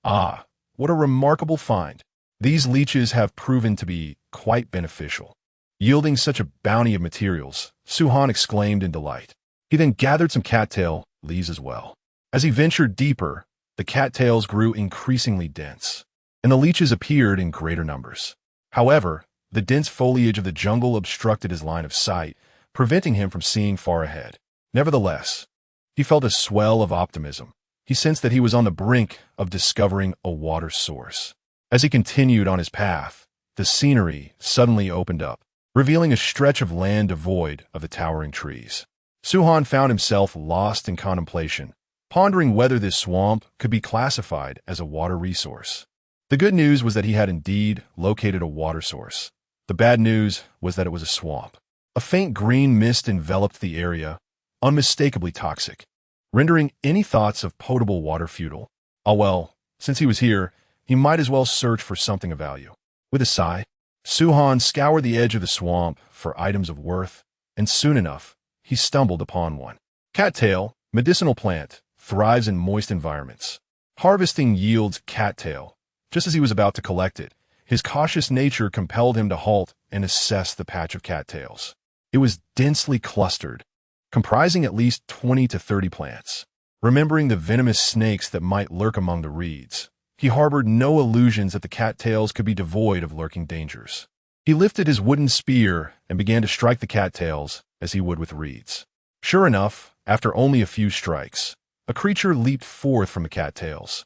Ah, what a remarkable find. These leeches have proven to be quite beneficial. Yielding such a bounty of materials, Suhan exclaimed in delight. He then gathered some cattail leaves as well. As he ventured deeper, the cattails grew increasingly dense, and the leeches appeared in greater numbers. However, the dense foliage of the jungle obstructed his line of sight, preventing him from seeing far ahead. Nevertheless, he felt a swell of optimism. He sensed that he was on the brink of discovering a water source. As he continued on his path, the scenery suddenly opened up, revealing a stretch of land devoid of the towering trees. Suhan found himself lost in contemplation, pondering whether this swamp could be classified as a water resource. The good news was that he had indeed located a water source. The bad news was that it was a swamp. A faint green mist enveloped the area, unmistakably toxic, rendering any thoughts of potable water futile. Ah well, since he was here, he might as well search for something of value. With a sigh, Suhan scoured the edge of the swamp for items of worth, and soon enough, he stumbled upon one. Cattail, medicinal plant, thrives in moist environments. Harvesting yields cattail. Just as he was about to collect it, his cautious nature compelled him to halt and assess the patch of cattails. It was densely clustered, comprising at least 20 to 30 plants. Remembering the venomous snakes that might lurk among the reeds, he harbored no illusions that the cattails could be devoid of lurking dangers. He lifted his wooden spear and began to strike the cattails as he would with reeds. Sure enough, after only a few strikes, a creature leaped forth from the cattails.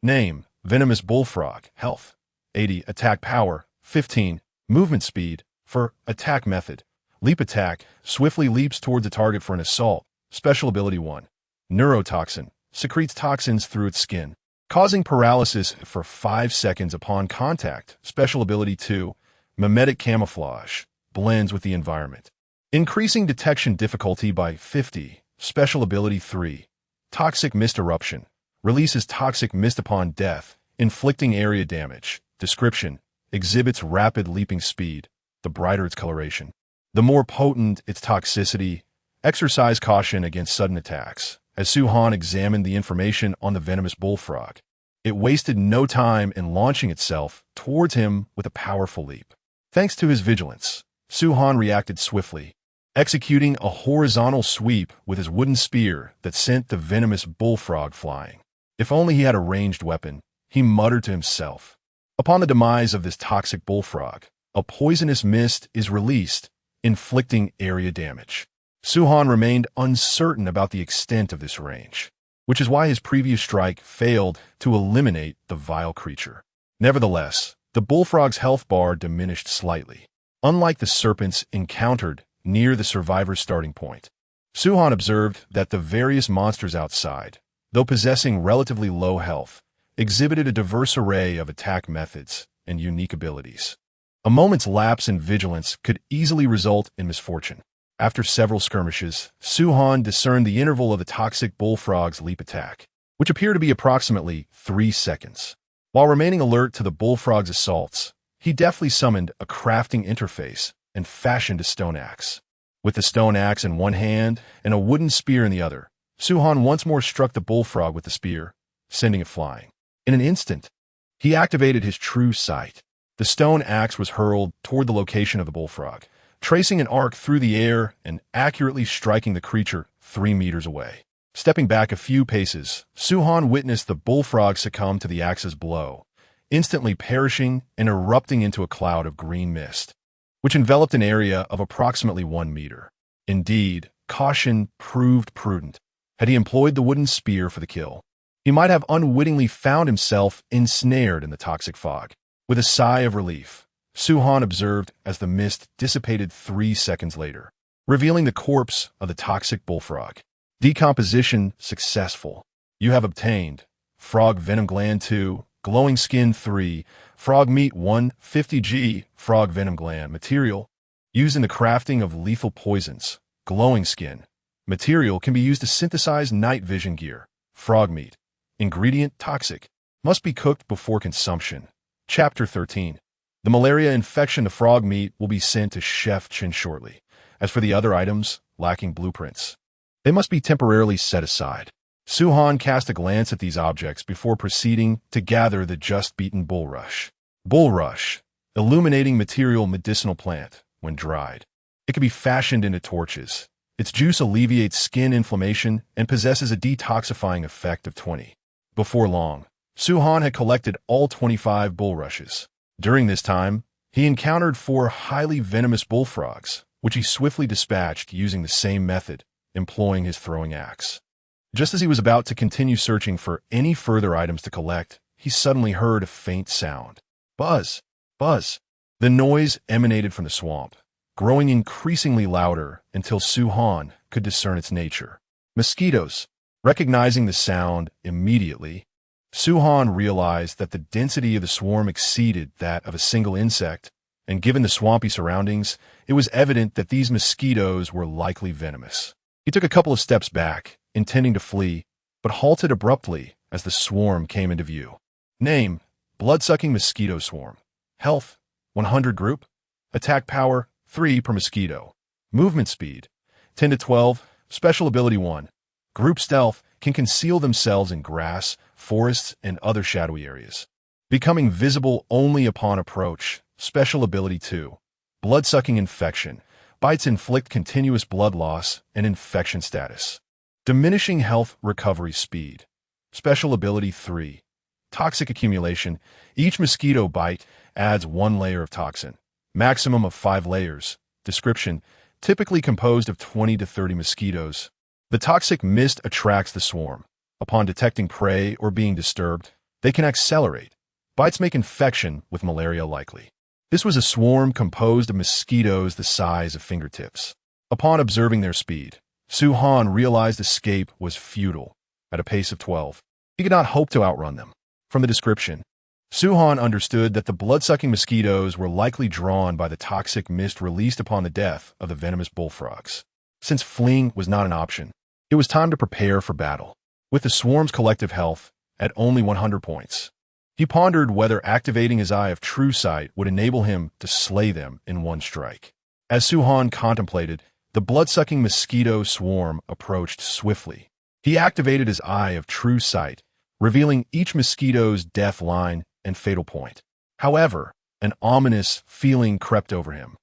Name: venomous bullfrog. Health: 80. Attack power: 15. Movement speed: for attack method. Leap attack, swiftly leaps towards a target for an assault. Special ability 1. Neurotoxin, secretes toxins through its skin, causing paralysis for 5 seconds upon contact. Special ability 2. Mimetic camouflage, blends with the environment, increasing detection difficulty by 50. Special ability 3. Toxic mist eruption, releases toxic mist upon death, inflicting area damage. Description: exhibits rapid leaping speed, the brighter its coloration. The more potent its toxicity. Exercise caution against sudden attacks. As Su-Han examined the information on the venomous bullfrog, it wasted no time in launching itself towards him with a powerful leap. Thanks to his vigilance, Su-Han reacted swiftly, executing a horizontal sweep with his wooden spear that sent the venomous bullfrog flying. If only he had a ranged weapon, he muttered to himself. Upon the demise of this toxic bullfrog, a poisonous mist is released, inflicting area damage. Su-Han remained uncertain about the extent of this range, which is why his previous strike failed to eliminate the vile creature. Nevertheless, the bullfrog's health bar diminished slightly. Unlike the serpents encountered near the survivor's starting point, Su-Han observed that the various monsters outside, though possessing relatively low health, exhibited a diverse array of attack methods and unique abilities. A moment's lapse in vigilance could easily result in misfortune. After several skirmishes, Su-Han discerned the interval of the toxic bullfrog's leap attack, which appeared to be approximately 3 seconds. While remaining alert to the bullfrog's assaults, he deftly summoned a crafting interface and fashioned a stone axe. With the stone axe in one hand and a wooden spear in the other, Su-Han once more struck the bullfrog with the spear, sending it flying. In an instant, he activated his true sight. The stone axe was hurled toward the location of the bullfrog, tracing an arc through the air and accurately striking the creature 3 meters away. Stepping back a few paces, Su-Han witnessed the bullfrog succumb to the axe's blow, instantly perishing and erupting into a cloud of green mist, which enveloped an area of approximately 1 meter. Indeed, caution proved prudent. Had he employed the wooden spear for the kill, he might have unwittingly found himself ensnared in the toxic fog. With a sigh of relief, Su-Han observed as the mist dissipated 3 seconds later, revealing the corpse of the toxic bullfrog. Decomposition successful. You have obtained Frog Venom Gland 2, Glowing Skin 3, Frog Meat 1, 50G, Frog Venom Gland. Material used in the crafting of lethal poisons. Glowing Skin. Material can be used to synthesize night vision gear. Frog Meat. Ingredient toxic. Must be cooked before consumption. Chapter 13. The malaria infection to frog meat will be sent to Chef Chin shortly. As for the other items, lacking blueprints, they must be temporarily set aside. Su-Han cast a glance at these objects before proceeding to gather the just-beaten bulrush. Bulrush, illuminating material medicinal plant when dried. It can be fashioned into torches. Its juice alleviates skin inflammation and possesses a detoxifying effect of 20. Before long, Su-Han had collected all 25 bulrushes. During this time, he encountered 4 highly venomous bullfrogs, which he swiftly dispatched using the same method, employing his throwing axe. Just as he was about to continue searching for any further items to collect, he suddenly heard a faint sound. Buzz! Buzz! The noise emanated from the swamp, growing increasingly louder until Su-Han could discern its nature. Mosquitoes. Recognizing the sound immediately, Su-Han realized that the density of the swarm exceeded that of a single insect, and given the swampy surroundings, it was evident that these mosquitoes were likely venomous. He took a couple of steps back, intending to flee, but halted abruptly as the swarm came into view. Name: Blood-sucking mosquito swarm. Health: 100 group. Attack power: 3 per mosquito. Movement speed: 10 to 12. Special ability 1. Group stealth: can conceal themselves in grass, forests, and other shadowy areas, becoming visible only upon approach. Special ability 2. Blood-sucking infection: bites inflict continuous blood loss and infection status, diminishing health recovery speed. Special ability 3. Toxic accumulation: each mosquito bite adds 1 layer of toxin, maximum of 5 layers. Description: typically composed of 20 to 30 mosquitoes. The toxic mist attracts the swarm. Upon detecting prey or being disturbed, they can accelerate. Bites make infection with malaria likely. This was a swarm composed of mosquitoes the size of fingertips. Upon observing their speed, Su-Han realized escape was futile. At a pace of 12, he could not hope to outrun them. From the description, Su-Han understood that the blood-sucking mosquitoes were likely drawn by the toxic mist released upon the death of the venomous bullfrogs. Since fleeing was not an option, it was time to prepare for battle. With the swarm's collective health at only 100 points, He pondered whether activating his Eye of True Sight would enable him to slay them in one strike. As Su-han contemplated, the blood-sucking mosquito swarm approached swiftly. He activated his Eye of True Sight, revealing each mosquito's death line and fatal point. However, an ominous feeling crept over him.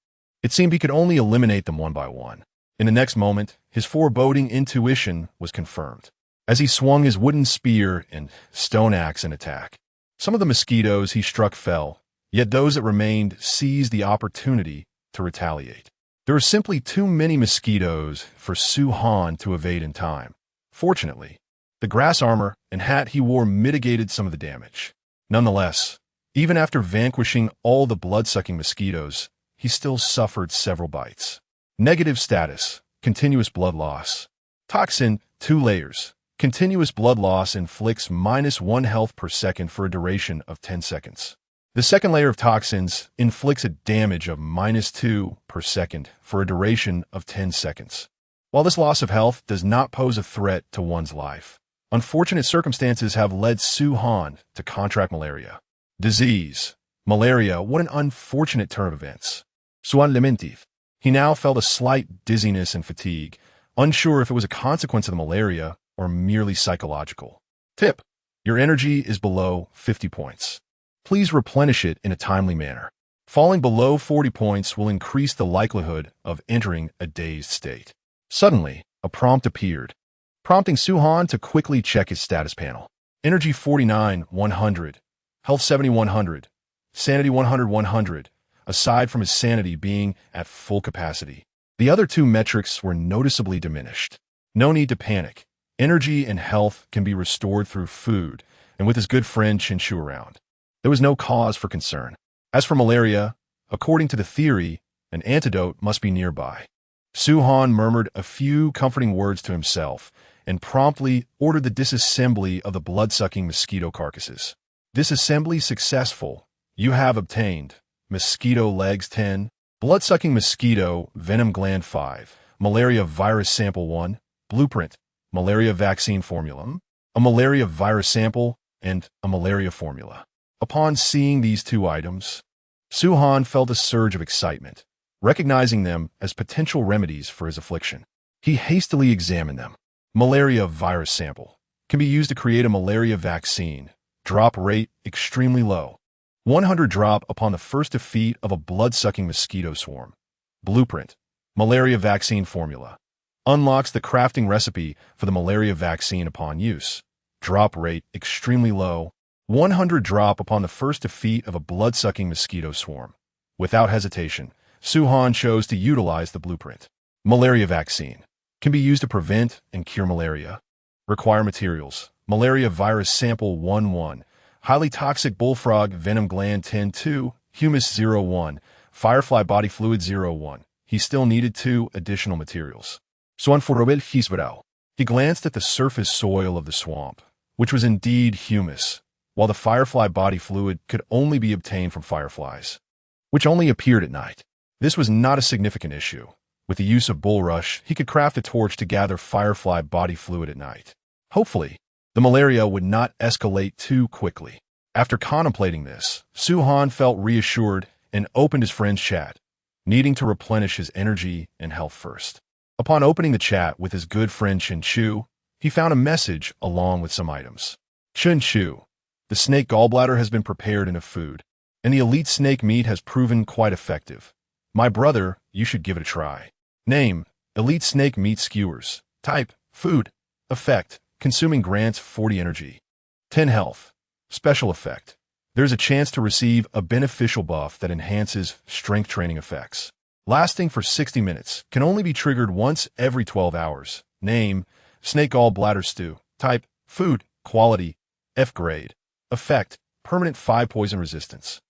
It seemed he could only eliminate them one by one. In the next moment, his foreboding intuition was confirmed. As he swung his wooden spear and stone axe in attack, some of the mosquitoes he struck fell, yet those that remained seized the opportunity to retaliate. There were simply too many mosquitoes for Su-han to evade in time. Fortunately, the grass armor and hat he wore mitigated some of the damage. Nonetheless, even after vanquishing all the blood-sucking mosquitoes, he still suffered several bites. Negative status, continuous blood loss. Toxin, 2 layers. Continuous blood loss inflicts -1 health per second for a duration of 10 seconds. The second layer of toxins inflicts a damage of -2 per second for a duration of 10 seconds. While this loss of health does not pose a threat to one's life, unfortunate circumstances have led Su-han to contract malaria. Disease. Malaria, what an unfortunate turn of events. Suan lamentif. He now felt a slight dizziness and fatigue, unsure if it was a consequence of the malaria or merely psychological. Tip: your energy is below 50 points. Please replenish it in a timely manner. Falling below 40 points will increase the likelihood of entering a dazed state. Suddenly, a prompt appeared, prompting Su-han to quickly check his status panel. Energy 49, 100. Health 70, 100. Sanity 100, 100. Aside from his sanity being at full capacity, the other 2 metrics were noticeably diminished. No need to panic. Energy and health can be restored through food, and with his good friend Chinshu around, there was no cause for concern. As for malaria, according to the theory, an antidote must be nearby. Su-han murmured a few comforting words to himself and promptly ordered the disassembly of the blood-sucking mosquito carcasses. Disassembly successful. You have obtained mosquito legs 10, blood-sucking mosquito venom gland 5, malaria virus sample 1, blueprint, malaria vaccine formula, a malaria virus sample, and a malaria formula. Upon seeing these 2 items, Su-han felt a surge of excitement, recognizing them as potential remedies for his affliction. He hastily examined them. Malaria virus sample can be used to create a malaria vaccine. Drop rate extremely low. 100 drop upon the first defeat of a blood-sucking mosquito swarm. Blueprint, malaria vaccine formula. Unlocks the crafting recipe for the malaria vaccine upon use. Drop rate extremely low. 100 drop upon the first defeat of a blood-sucking mosquito swarm. Without hesitation, Su-han chose to utilize the blueprint. Malaria vaccine can be used to prevent and cure malaria. Require materials. Malaria virus sample 1-1. Highly toxic bullfrog venom gland 10-2, humus 0-1, firefly body fluid 0-1. He still needed 2 additional materials. He glanced at the surface soil of the swamp, which was indeed humus, while the firefly body fluid could only be obtained from fireflies, which only appeared at night. This was not a significant issue. With the use of bulrush, he could craft a torch to gather firefly body fluid at night. Hopefully, the malaria would not escalate too quickly. After contemplating this, Su-han felt reassured and opened his friend's chat, needing to replenish his energy and health first. Upon opening the chat with his good friend Chinshu, he found a message along with some items. Chinshu, the snake gallbladder has been prepared in a food, and the elite snake meat has proven quite effective. My brother, you should give it a try. Name, elite snake meat skewers. Type, food. Effect, consuming grants 40 energy. 10 health. Special effect. There's a chance to receive a beneficial buff that enhances strength training effects. Lasting for 60 minutes. Can only be triggered once every 12 hours. Name, snake gallbladder stew. Type, food. Quality, F grade. Effect, permanent 5 poison resistance.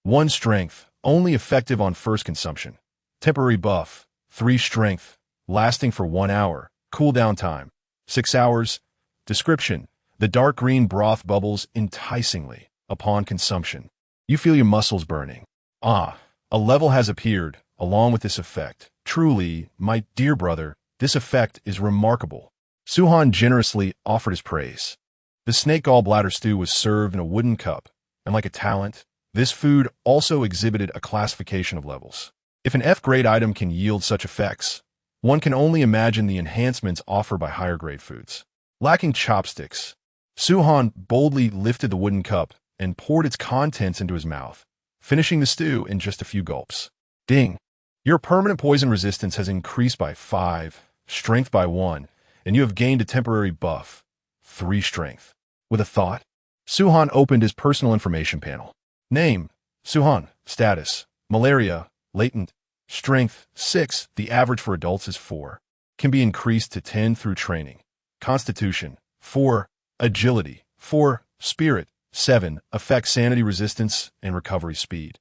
1 strength, only effective on first consumption. Temporary buff, 3 strength, lasting for 1 hour. Cooldown time, 6 hours. Description, the dark green broth bubbles enticingly upon consumption. You feel your muscles burning. Ah, a level has appeared along with this effect. Truly, my dear brother, this effect is remarkable. Su-han generously offered his praise. The snake gallbladder stew was served in a wooden cup, and like a talent, this food also exhibited a classification of levels. If an F-grade item can yield such effects, one can only imagine the enhancements offered by higher-grade foods. Lacking chopsticks, Suhan boldly lifted the wooden cup and poured its contents into his mouth, finishing the stew in just a few gulps. Ding! Your permanent poison resistance has increased by 5, strength by 1, and you have gained a temporary buff, 3 strength. With a thought, Suhan opened his personal information panel. Name, Suhan. Status, malaria, latent. Strength, 6. The average for adults is 4. Can be increased to 10 through training. Constitution, 4. Agility, 4. Spirit, 7. Affects sanity resistance and recovery speed.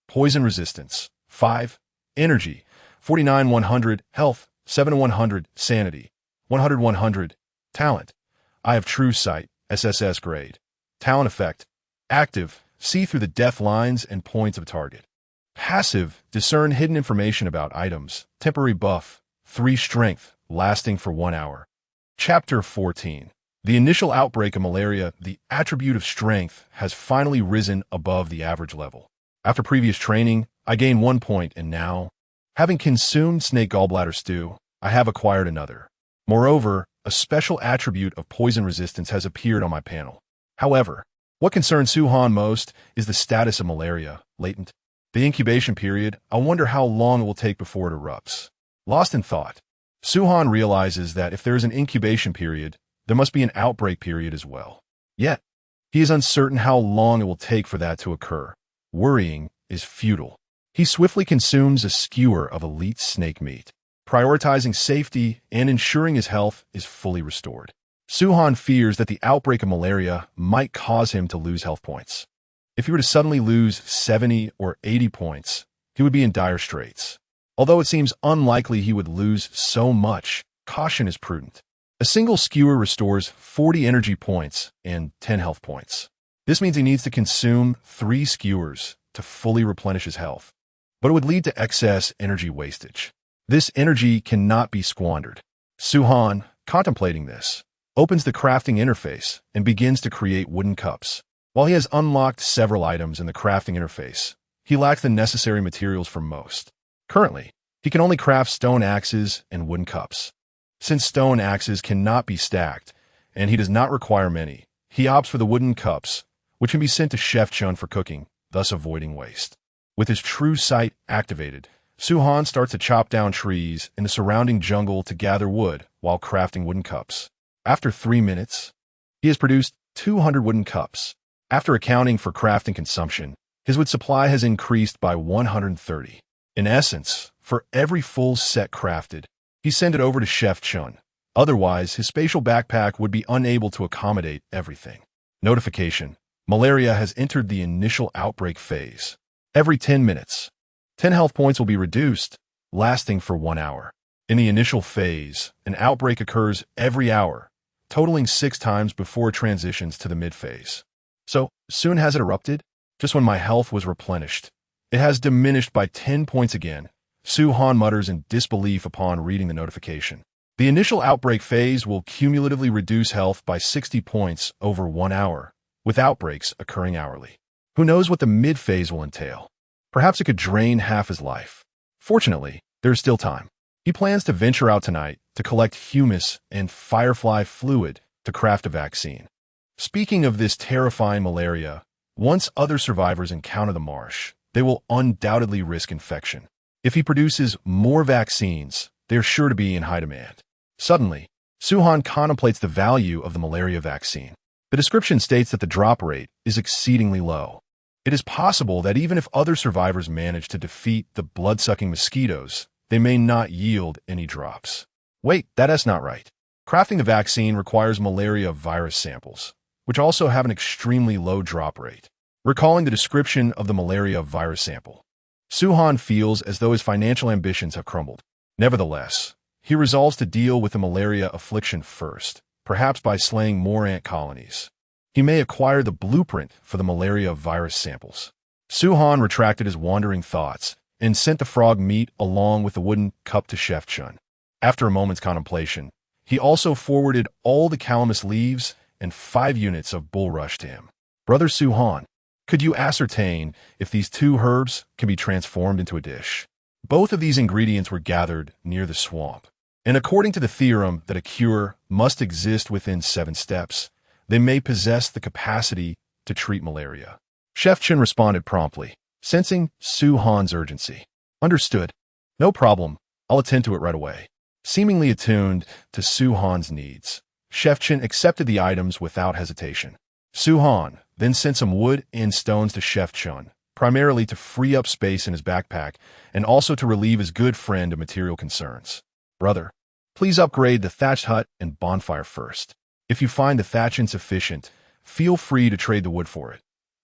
Poison resistance, 5. Energy, 49-100. Health, 7-100. Sanity, 100-100. Talent, I have true sight, SSS grade. Talent effect, active, see through the death lines and points of target. Passive, discern hidden information about items. Temporary buff, 3 strength, lasting for 1 hour. Chapter 14. The initial outbreak of malaria, the attribute of strength, has finally risen above the average level. After previous training, I gained 1 point, and now, having consumed snake gallbladder stew, I have acquired another. Moreover, a special attribute of poison resistance has appeared on my panel. However, what concerns Suhan most is the status of malaria, latent. The incubation period, I wonder how long it will take before it erupts. Lost in thought, Suhan realizes that if there is an incubation period, there must be an outbreak period as well. Yet, he is uncertain how long it will take for that to occur. Worrying is futile. He swiftly consumes a skewer of elite snake meat, prioritizing safety and ensuring his health is fully restored. Suhan fears that the outbreak of malaria might cause him to lose health points. If he were to suddenly lose 70 or 80 points, he would be in dire straits. Although it seems unlikely he would lose so much, caution is prudent. A single skewer restores 40 energy points and 10 health points. This means he needs to consume 3 skewers to fully replenish his health. But it would lead to excess energy wastage. This energy cannot be squandered. Suhan, contemplating this, opens the crafting interface and begins to create wooden cups. While he has unlocked several items in the crafting interface, he lacks the necessary materials for most. Currently, he can only craft stone axes and wooden cups. Since stone axes cannot be stacked, and he does not require many, he opts for the wooden cups, which can be sent to Chef Chun for cooking, thus avoiding waste. With his true sight activated, Suhan starts to chop down trees in the surrounding jungle to gather wood while crafting wooden cups. After 3 minutes, he has produced 200 wooden cups. After accounting for crafting consumption, his wood supply has increased by 130. In essence, for every full set crafted, he sent it over to Chef Chun. Otherwise, his spatial backpack would be unable to accommodate everything. Notification: malaria has entered the initial outbreak phase. Every 10 minutes, 10 health points will be reduced, lasting for 1 hour. In the initial phase, an outbreak occurs every hour, totaling 6 times before it transitions to the mid-phase. So, soon has it erupted? Just when my health was replenished. It has diminished by 10 points again. Suhan mutters in disbelief upon reading the notification. The initial outbreak phase will cumulatively reduce health by 60 points over 1 hour, with outbreaks occurring hourly. Who knows what the mid-phase will entail? Perhaps it could drain half his life. Fortunately, there is still time. He plans to venture out tonight to collect humus and firefly fluid to craft a vaccine. Speaking of this terrifying malaria, once other survivors encounter the marsh, they will undoubtedly risk infection. If he produces more vaccines, they are sure to be in high demand. Suddenly, Suhan contemplates the value of the malaria vaccine. The description states that the drop rate is exceedingly low. It is possible that even if other survivors manage to defeat the blood-sucking mosquitoes, they may not yield any drops. Wait, that's not right. Crafting the vaccine requires malaria virus samples, which also have an extremely low drop rate. Recalling the description of the malaria virus sample, Suhan feels as though his financial ambitions have crumbled. Nevertheless, he resolves to deal with the malaria affliction first, perhaps by slaying more ant colonies. He may acquire the blueprint for the malaria virus samples. Suhan retracted his wandering thoughts and sent the frog meat along with the wooden cup to Chef Chun. After a moment's contemplation, he also forwarded all the calamus leaves and 5 units of bulrush to him. Brother Suhan, Could you ascertain if these two herbs can be transformed into a dish? Both of these ingredients were gathered near the swamp. And according to the theorem that a cure must exist within 7 steps, they may possess the capacity to treat malaria. Chef Chen responded promptly, sensing Su Han's urgency. Understood. No problem. I'll attend to it right away. Seemingly attuned to Su Han's needs, Chef Chen accepted the items without hesitation. Su Han then sent some wood and stones to Chef Chen, primarily to free up space in his backpack and also to relieve his good friend of material concerns. Brother, please upgrade the thatched hut and bonfire first. If you find the thatch insufficient, feel free to trade the wood for it.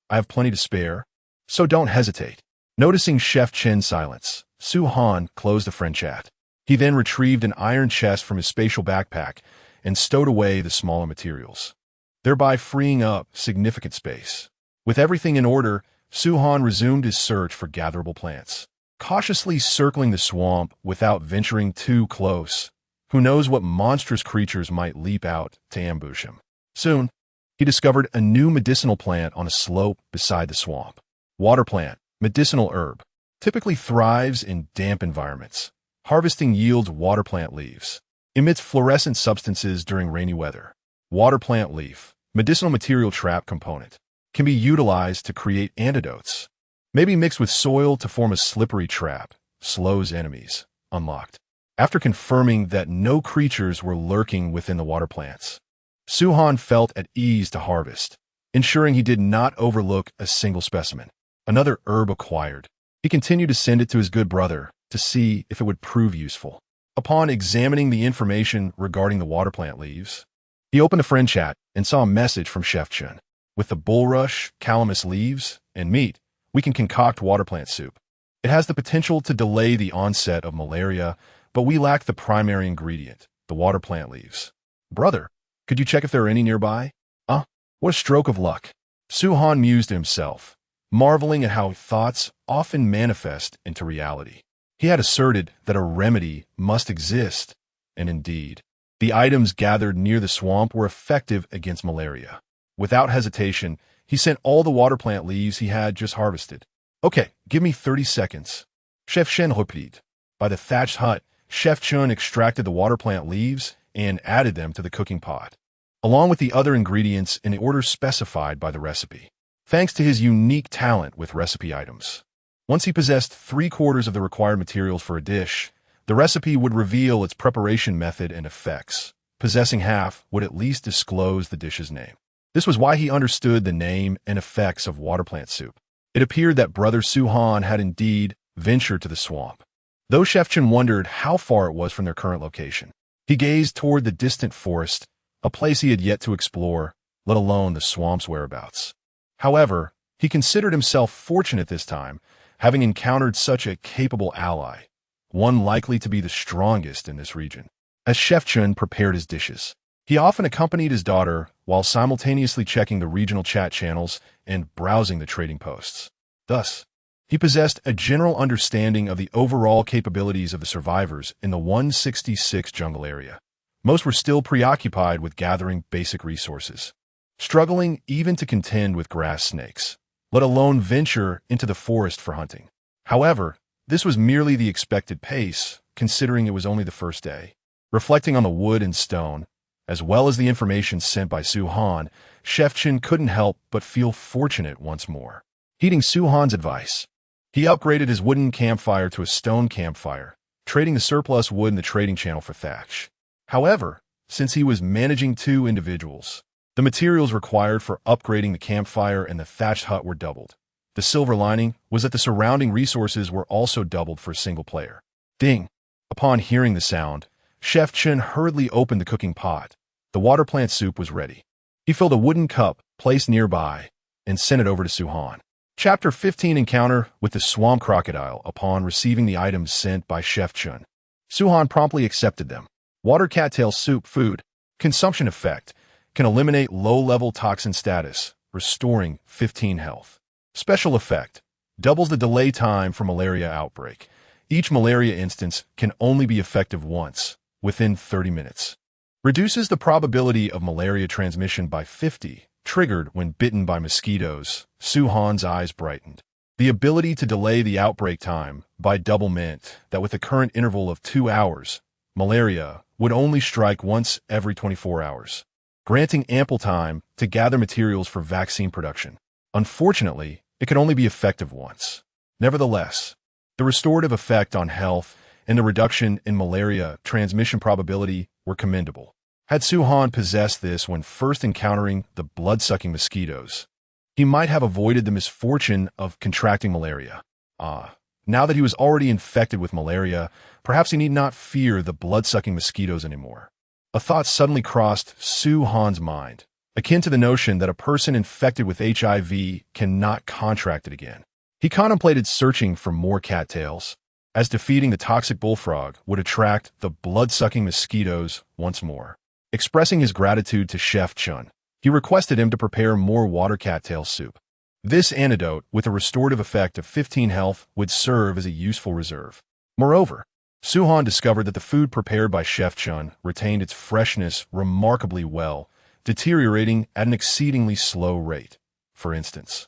I have plenty to spare, so don't hesitate. Noticing Chef Chen's silence, Su Han closed the friend chat. He then retrieved an iron chest from his spatial backpack and stowed away the smaller materials, thereby freeing up significant space. With everything in order, Su Han resumed his search for gatherable plants, cautiously circling the swamp without venturing too close. Who knows what monstrous creatures might leap out to ambush him. Soon, he discovered a new medicinal plant on a slope beside the swamp. Water plant, medicinal herb, typically thrives in damp environments. Harvesting yields water plant leaves. Emits fluorescent substances during rainy weather. Water plant leaf, medicinal material trap component, can be utilized to create antidotes. Maybe mixed with soil to form a slippery trap. Slows enemies. Unlocked. After confirming that no creatures were lurking within the water plants, Su Han felt at ease to harvest, ensuring he did not overlook a single specimen. Another herb acquired. He continued to send it to his good brother to see if it would prove useful. Upon examining the information regarding the water plant leaves, he opened a friend chat and saw a message from Chef Chen. With the bulrush, calamus leaves, and meat, we can concoct water plant soup. It has the potential to delay the onset of malaria, but we lack the primary ingredient, the water plant leaves. Brother, could you check if there are any nearby? What a stroke of luck. Su Han mused to himself, marveling at how thoughts often manifest into reality. He had asserted that a remedy must exist, and indeed, the items gathered near the swamp were effective against malaria. Without hesitation, he sent all the water plant leaves he had just harvested. Okay, give me 30 seconds. Chef Chen replied. By the thatched hut, Chef Chen extracted the water plant leaves and added them to the cooking pot, along with the other ingredients in the order specified by the recipe. Thanks to his unique talent with recipe items, once he possessed 3/4 of the required materials for a dish, the recipe would reveal its preparation method and effects. Possessing half would at least disclose the dish's name. This was why he understood the name and effects of water plant soup. It appeared that brother Su Han had indeed ventured to the swamp, though Chef Chen wondered how far it was from their current location. He gazed toward the distant forest, a place he had yet to explore, let alone the swamp's whereabouts. However, he considered himself fortunate this time, having encountered such a capable ally, one likely to be the strongest in this region. As Chef Chen prepared his dishes, he often accompanied his daughter while simultaneously checking the regional chat channels and browsing the trading posts. Thus, he possessed a general understanding of the overall capabilities of the survivors in the 166 jungle area. Most were still preoccupied with gathering basic resources, struggling even to contend with grass snakes, let alone venture into the forest for hunting. However, this was merely the expected pace, considering it was only the first day. Reflecting on the wood and stone, as well as the information sent by Su Han, Chef Chen couldn't help but feel fortunate once more. Heeding Su Han's advice, he upgraded his wooden campfire to a stone campfire, trading the surplus wood in the trading channel for thatch. However, since he was managing 2 individuals, the materials required for upgrading the campfire and the thatched hut were doubled. The silver lining was that the surrounding resources were also doubled for a single player. Ding! Upon hearing the sound, Chef Chen hurriedly opened the cooking pot. The water plant soup was ready. He filled a wooden cup placed nearby and sent it over to Su Han. Chapter 15 Encounter with the Swamp Crocodile. Upon receiving the items sent by Chef Chen, Su Han promptly accepted them. Water cattail soup food. Consumption effect. Can eliminate low-level toxin status, restoring 15 health. Special effect. Doubles the delay time for malaria outbreak. Each malaria instance can only be effective once, within 30 minutes. Reduces the probability of malaria transmission by 50, triggered when bitten by mosquitoes, Suhan's eyes brightened. The ability to delay the outbreak time by double meant that with a current interval of 2 hours, malaria would only strike once every 24 hours, granting ample time to gather materials for vaccine production. Unfortunately, it could only be effective once. Nevertheless, the restorative effect on health and the reduction in malaria transmission probability were commendable. Had Suhan possessed this when first encountering the blood-sucking mosquitoes, he might have avoided the misfortune of contracting malaria. Now that he was already infected with malaria, perhaps he need not fear the blood-sucking mosquitoes anymore. A thought suddenly crossed Suhan's mind, akin to the notion that a person infected with HIV cannot contract it again. He contemplated searching for more cattails, as defeating the toxic bullfrog would attract the blood-sucking mosquitoes once more. Expressing his gratitude to Chef Chun, he requested him to prepare more water cattail soup. This antidote, with a restorative effect of 15 health, would serve as a useful reserve. Moreover, Suhan discovered that the food prepared by Chef Chun retained its freshness remarkably well, deteriorating at an exceedingly slow rate. For instance,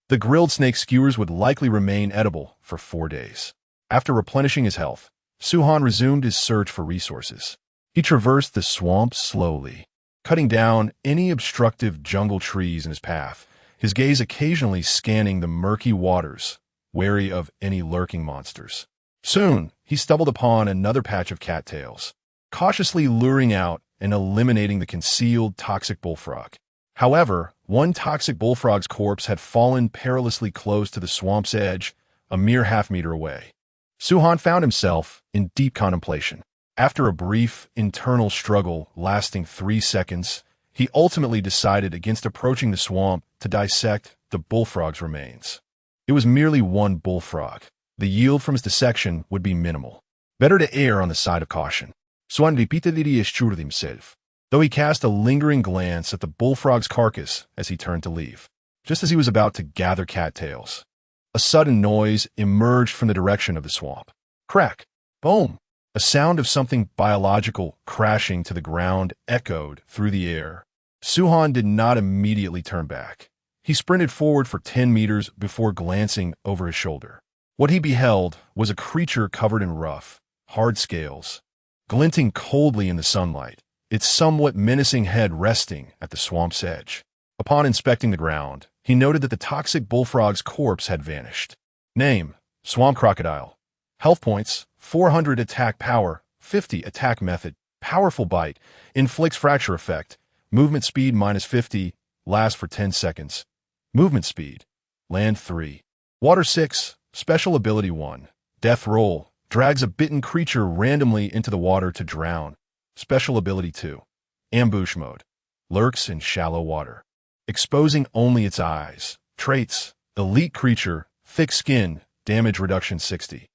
the grilled snake skewers would likely remain edible for 4 days. After replenishing his health, Suhan resumed his search for resources. He traversed the swamp slowly, cutting down any obstructive jungle trees in his path, his gaze occasionally scanning the murky waters, wary of any lurking monsters. Soon, he stumbled upon another patch of cattails, cautiously luring out and eliminating the concealed toxic bullfrog. However, one toxic bullfrog's corpse had fallen perilously close to the swamp's edge, a mere half-meter away. Suhan found himself in deep contemplation. After a brief internal struggle lasting 3 seconds, he ultimately decided against approaching the swamp to dissect the bullfrog's remains. It was merely one bullfrog. The yield from his dissection would be minimal. Better to err on the side of caution. Suhan repeatedly assured himself, though he cast a lingering glance at the bullfrog's carcass as he turned to leave. Just as he was about to gather cattails, a sudden noise emerged from the direction of the swamp. Crack! Boom! A sound of something biological crashing to the ground echoed through the air. Suhan did not immediately turn back. He sprinted forward for 10 meters before glancing over his shoulder. What he beheld was a creature covered in rough, hard scales, glinting coldly in the sunlight, its somewhat menacing head resting at the swamp's edge. Upon inspecting the ground, he noted that the toxic bullfrog's corpse had vanished. Name: Swamp Crocodile. Health points: 400 attack power, 50 attack method, powerful bite, inflicts fracture effect, movement speed -50, lasts for 10 seconds. Movement speed, land 3. Water 6, special ability 1. Death roll, drags a bitten creature randomly into the water to drown. Special ability 2. Ambush mode, lurks in shallow water, exposing only its eyes. Traits: elite creature, thick skin, damage reduction 60.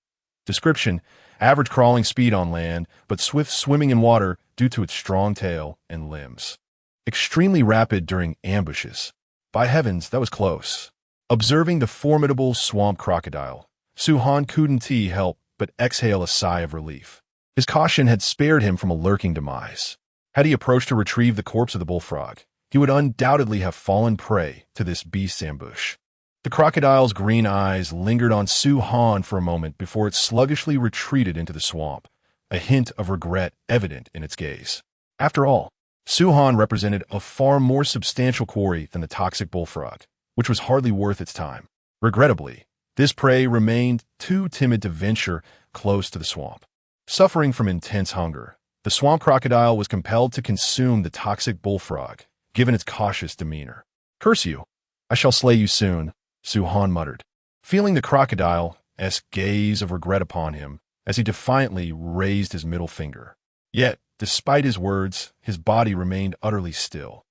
Description: average crawling speed on land, but swift swimming in water due to its strong tail and limbs. Extremely rapid during ambushes. By heavens, that was close. Observing the formidable swamp crocodile, Suhan couldn't help but exhale a sigh of relief. His caution had spared him from a lurking demise. Had he approached to retrieve the corpse of the bullfrog, he would undoubtedly have fallen prey to this beast's ambush. The crocodile's green eyes lingered on Suhan for a moment before it sluggishly retreated into the swamp, a hint of regret evident in its gaze. After all, Suhan represented a far more substantial quarry than the toxic bullfrog, which was hardly worth its time. Regrettably, this prey remained too timid to venture close to the swamp. Suffering from intense hunger, the swamp crocodile was compelled to consume the toxic bullfrog, given its cautious demeanor. "Curse you! I shall slay you soon," Suhan muttered, feeling the crocodile's gaze of regret upon him as he defiantly raised his middle finger. Yet, despite his words, his body remained utterly still.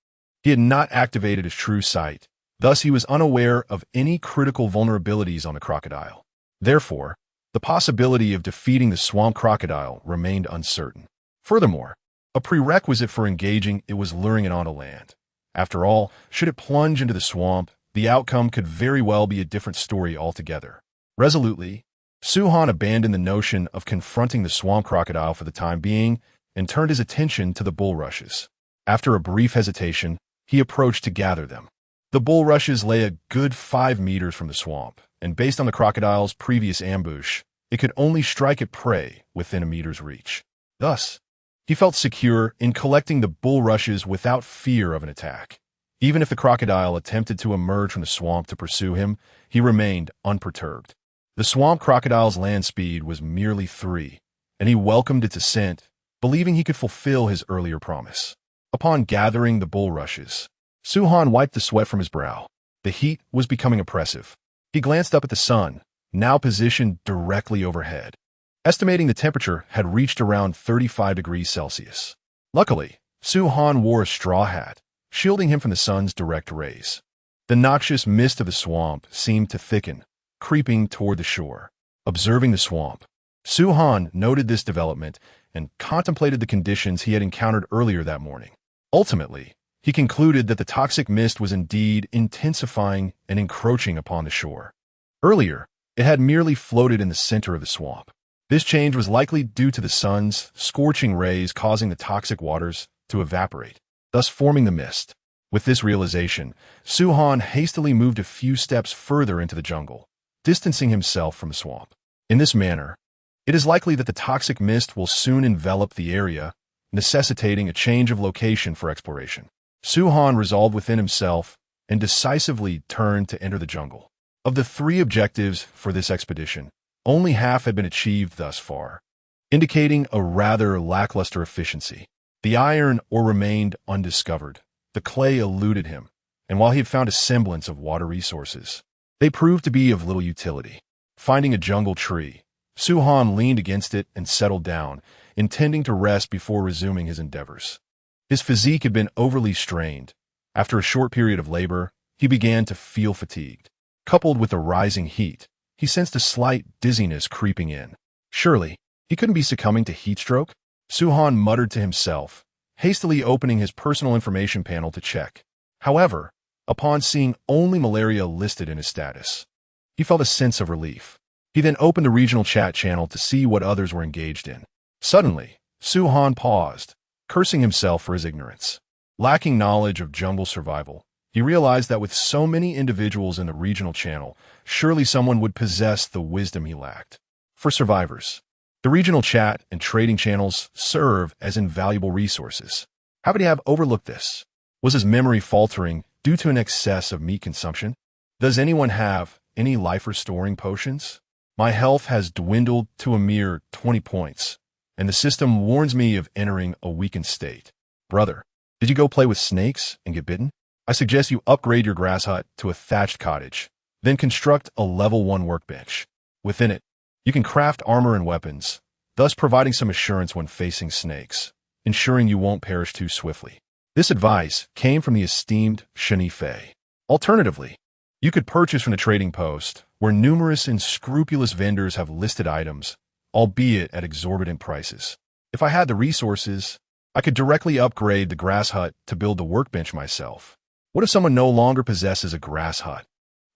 He had not activated his true sight, thus he was unaware of any critical vulnerabilities on the crocodile. Therefore, the possibility of defeating the swamp crocodile remained uncertain. Furthermore, a prerequisite for engaging it was luring it onto land. After all, should it plunge into the swamp, the outcome could very well be a different story altogether. Resolutely, Suhan abandoned the notion of confronting the swamp crocodile for the time being and turned his attention to the bulrushes. After a brief hesitation, he approached to gather them. The bulrushes lay a good 5 meters from the swamp, and based on the crocodile's previous ambush, it could only strike at prey within a meter's reach. Thus, he felt secure in collecting the bulrushes without fear of an attack. Even if the crocodile attempted to emerge from the swamp to pursue him, he remained unperturbed. The swamp crocodile's land speed was merely 3, and he welcomed its ascent, believing he could fulfill his earlier promise. Upon gathering the bulrushes, Suhan wiped the sweat from his brow. The heat was becoming oppressive. He glanced up at the sun, now positioned directly overhead, estimating the temperature had reached around 35 degrees Celsius. Luckily, Suhan wore a straw hat, shielding him from the sun's direct rays. The noxious mist of the swamp seemed to thicken, creeping toward the shore. Observing the swamp, Suhan noted this development and contemplated the conditions he had encountered earlier that morning. Ultimately, he concluded that the toxic mist was indeed intensifying and encroaching upon the shore. Earlier, it had merely floated in the center of the swamp. This change was likely due to the sun's scorching rays causing the toxic waters to evaporate, thus forming the mist. With this realization, Suhan hastily moved a few steps further into the jungle, distancing himself from the swamp. In this manner, it is likely that the toxic mist will soon envelop the area, necessitating a change of location for exploration. Suhan resolved within himself and decisively turned to enter the jungle. Of the 3 objectives for this expedition, only half had been achieved thus far, indicating a rather lackluster efficiency. The iron ore remained undiscovered, the clay eluded him, and while he had found a semblance of water resources, they proved to be of little utility. Finding a jungle tree, Suhan leaned against it and settled down, intending to rest before resuming his endeavors. His physique had been overly strained. After a short period of labor, he began to feel fatigued. Coupled with the rising heat, he sensed a slight dizziness creeping in. Surely, he couldn't be succumbing to heat stroke? Suhan muttered to himself, hastily opening his personal information panel to check. However, upon seeing only malaria listed in his status, he felt a sense of relief. He then opened the regional chat channel to see what others were engaged in. Suddenly, Suhan paused, cursing himself for his ignorance. Lacking knowledge of jungle survival, he realized that with so many individuals in the regional channel, surely someone would possess the wisdom he lacked. For survivors, the regional chat and trading channels serve as invaluable resources. How could he have overlooked this? Was his memory faltering due to an excess of meat consumption? Does anyone have any life-restoring potions? My health has dwindled to a mere 20 points, and the system warns me of entering a weakened state. Brother, did you go play with snakes and get bitten? I suggest you upgrade your grass hut to a thatched cottage, then construct a level 1 workbench. Within it, you can craft armor and weapons, thus providing some assurance when facing snakes, ensuring you won't perish too swiftly. This advice came from the esteemed Shani Fei. Alternatively, you could purchase from the trading post, where numerous and scrupulous vendors have listed items, albeit at exorbitant prices. If I had the resources, I could directly upgrade the grass hut to build the workbench myself. What if someone no longer possesses a grass hut?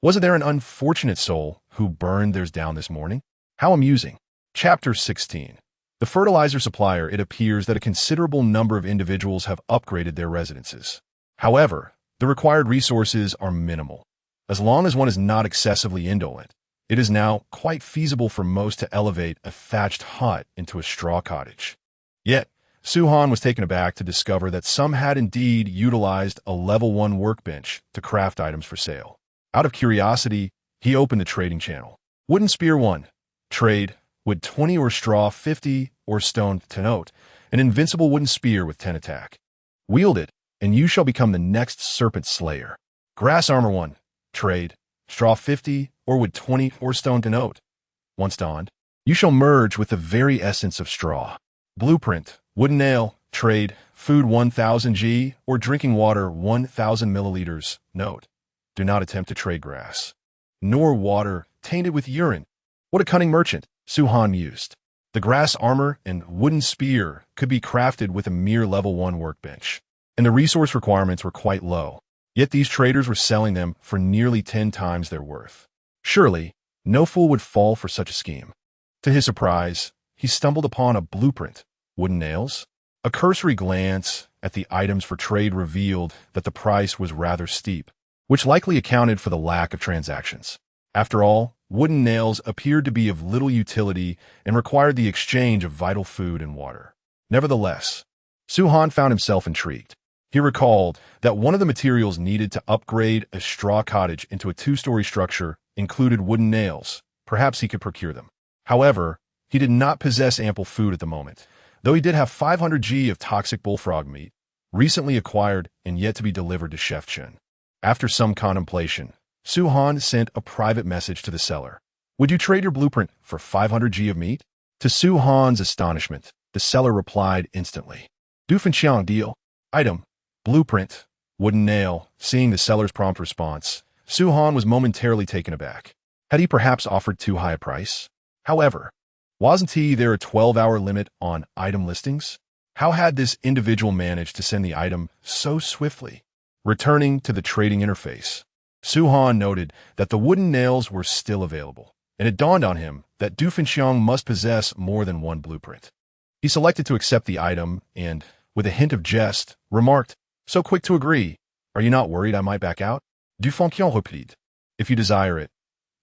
Wasn't there an unfortunate soul who burned theirs down this morning? How amusing. Chapter 16. The fertilizer supplier. It appears that a considerable number of individuals have upgraded their residences. However, the required resources are minimal. As long as one is not excessively indolent, it is now quite feasible for most to elevate a thatched hut into a straw cottage. Yet, Suhan was taken aback to discover that some had indeed utilized a level 1 workbench to craft items for sale. Out of curiosity, he opened the trading channel. Wooden spear 1. Trade, wood 20 or straw 50 or stone to note, an invincible wooden spear with 10 attack. Wield it, and you shall become the next serpent slayer. Grass armor 1. Trade, straw 50 or wood 20 or stone to note. Once donned, you shall merge with the very essence of straw. Blueprint, wooden nail, trade, food 1000 g or drinking water 1000 milliliters. Note, do not attempt to trade grass, nor water tainted with urine. What a cunning merchant, Suhan mused. The grass armor and wooden spear could be crafted with a mere level 1 workbench, and the resource requirements were quite low. Yet these traders were selling them for nearly 10 times their worth. Surely, no fool would fall for such a scheme. To his surprise, he stumbled upon a blueprint. Wooden nails? A cursory glance, at the items for trade revealed that the price was rather steep, which likely accounted for the lack of transactions. After all, wooden nails appeared to be of little utility and required the exchange of vital food and water. Nevertheless, Su-Han found himself intrigued. He recalled that one of the materials needed to upgrade a straw cottage into a two-story structure included wooden nails. Perhaps he could procure them. However, he did not possess ample food at the moment, though he did have 500 g of toxic bullfrog meat, recently acquired and yet to be delivered to Chef Chen. After some contemplation, Su-Han sent a private message to the seller. "Would you trade your blueprint for 500 g of meat?" To Su-Han's astonishment, the seller replied instantly. "Du Fenxiang deal. Item. Blueprint. Wooden nail." Seeing the seller's prompt response, Su-Han was momentarily taken aback. Had he perhaps offered too high a price? However, wasn't there a 12-hour limit on item listings? How had this individual managed to send the item so swiftly? Returning to the trading interface, Su-Han noted that the wooden nails were still available, and it dawned on him that Du Fenxiang must possess more than one blueprint. He selected to accept the item and, with a hint of jest, remarked, "So quick to agree. Are you not worried I might back out?" Du Fenxiang replied, "If you desire it,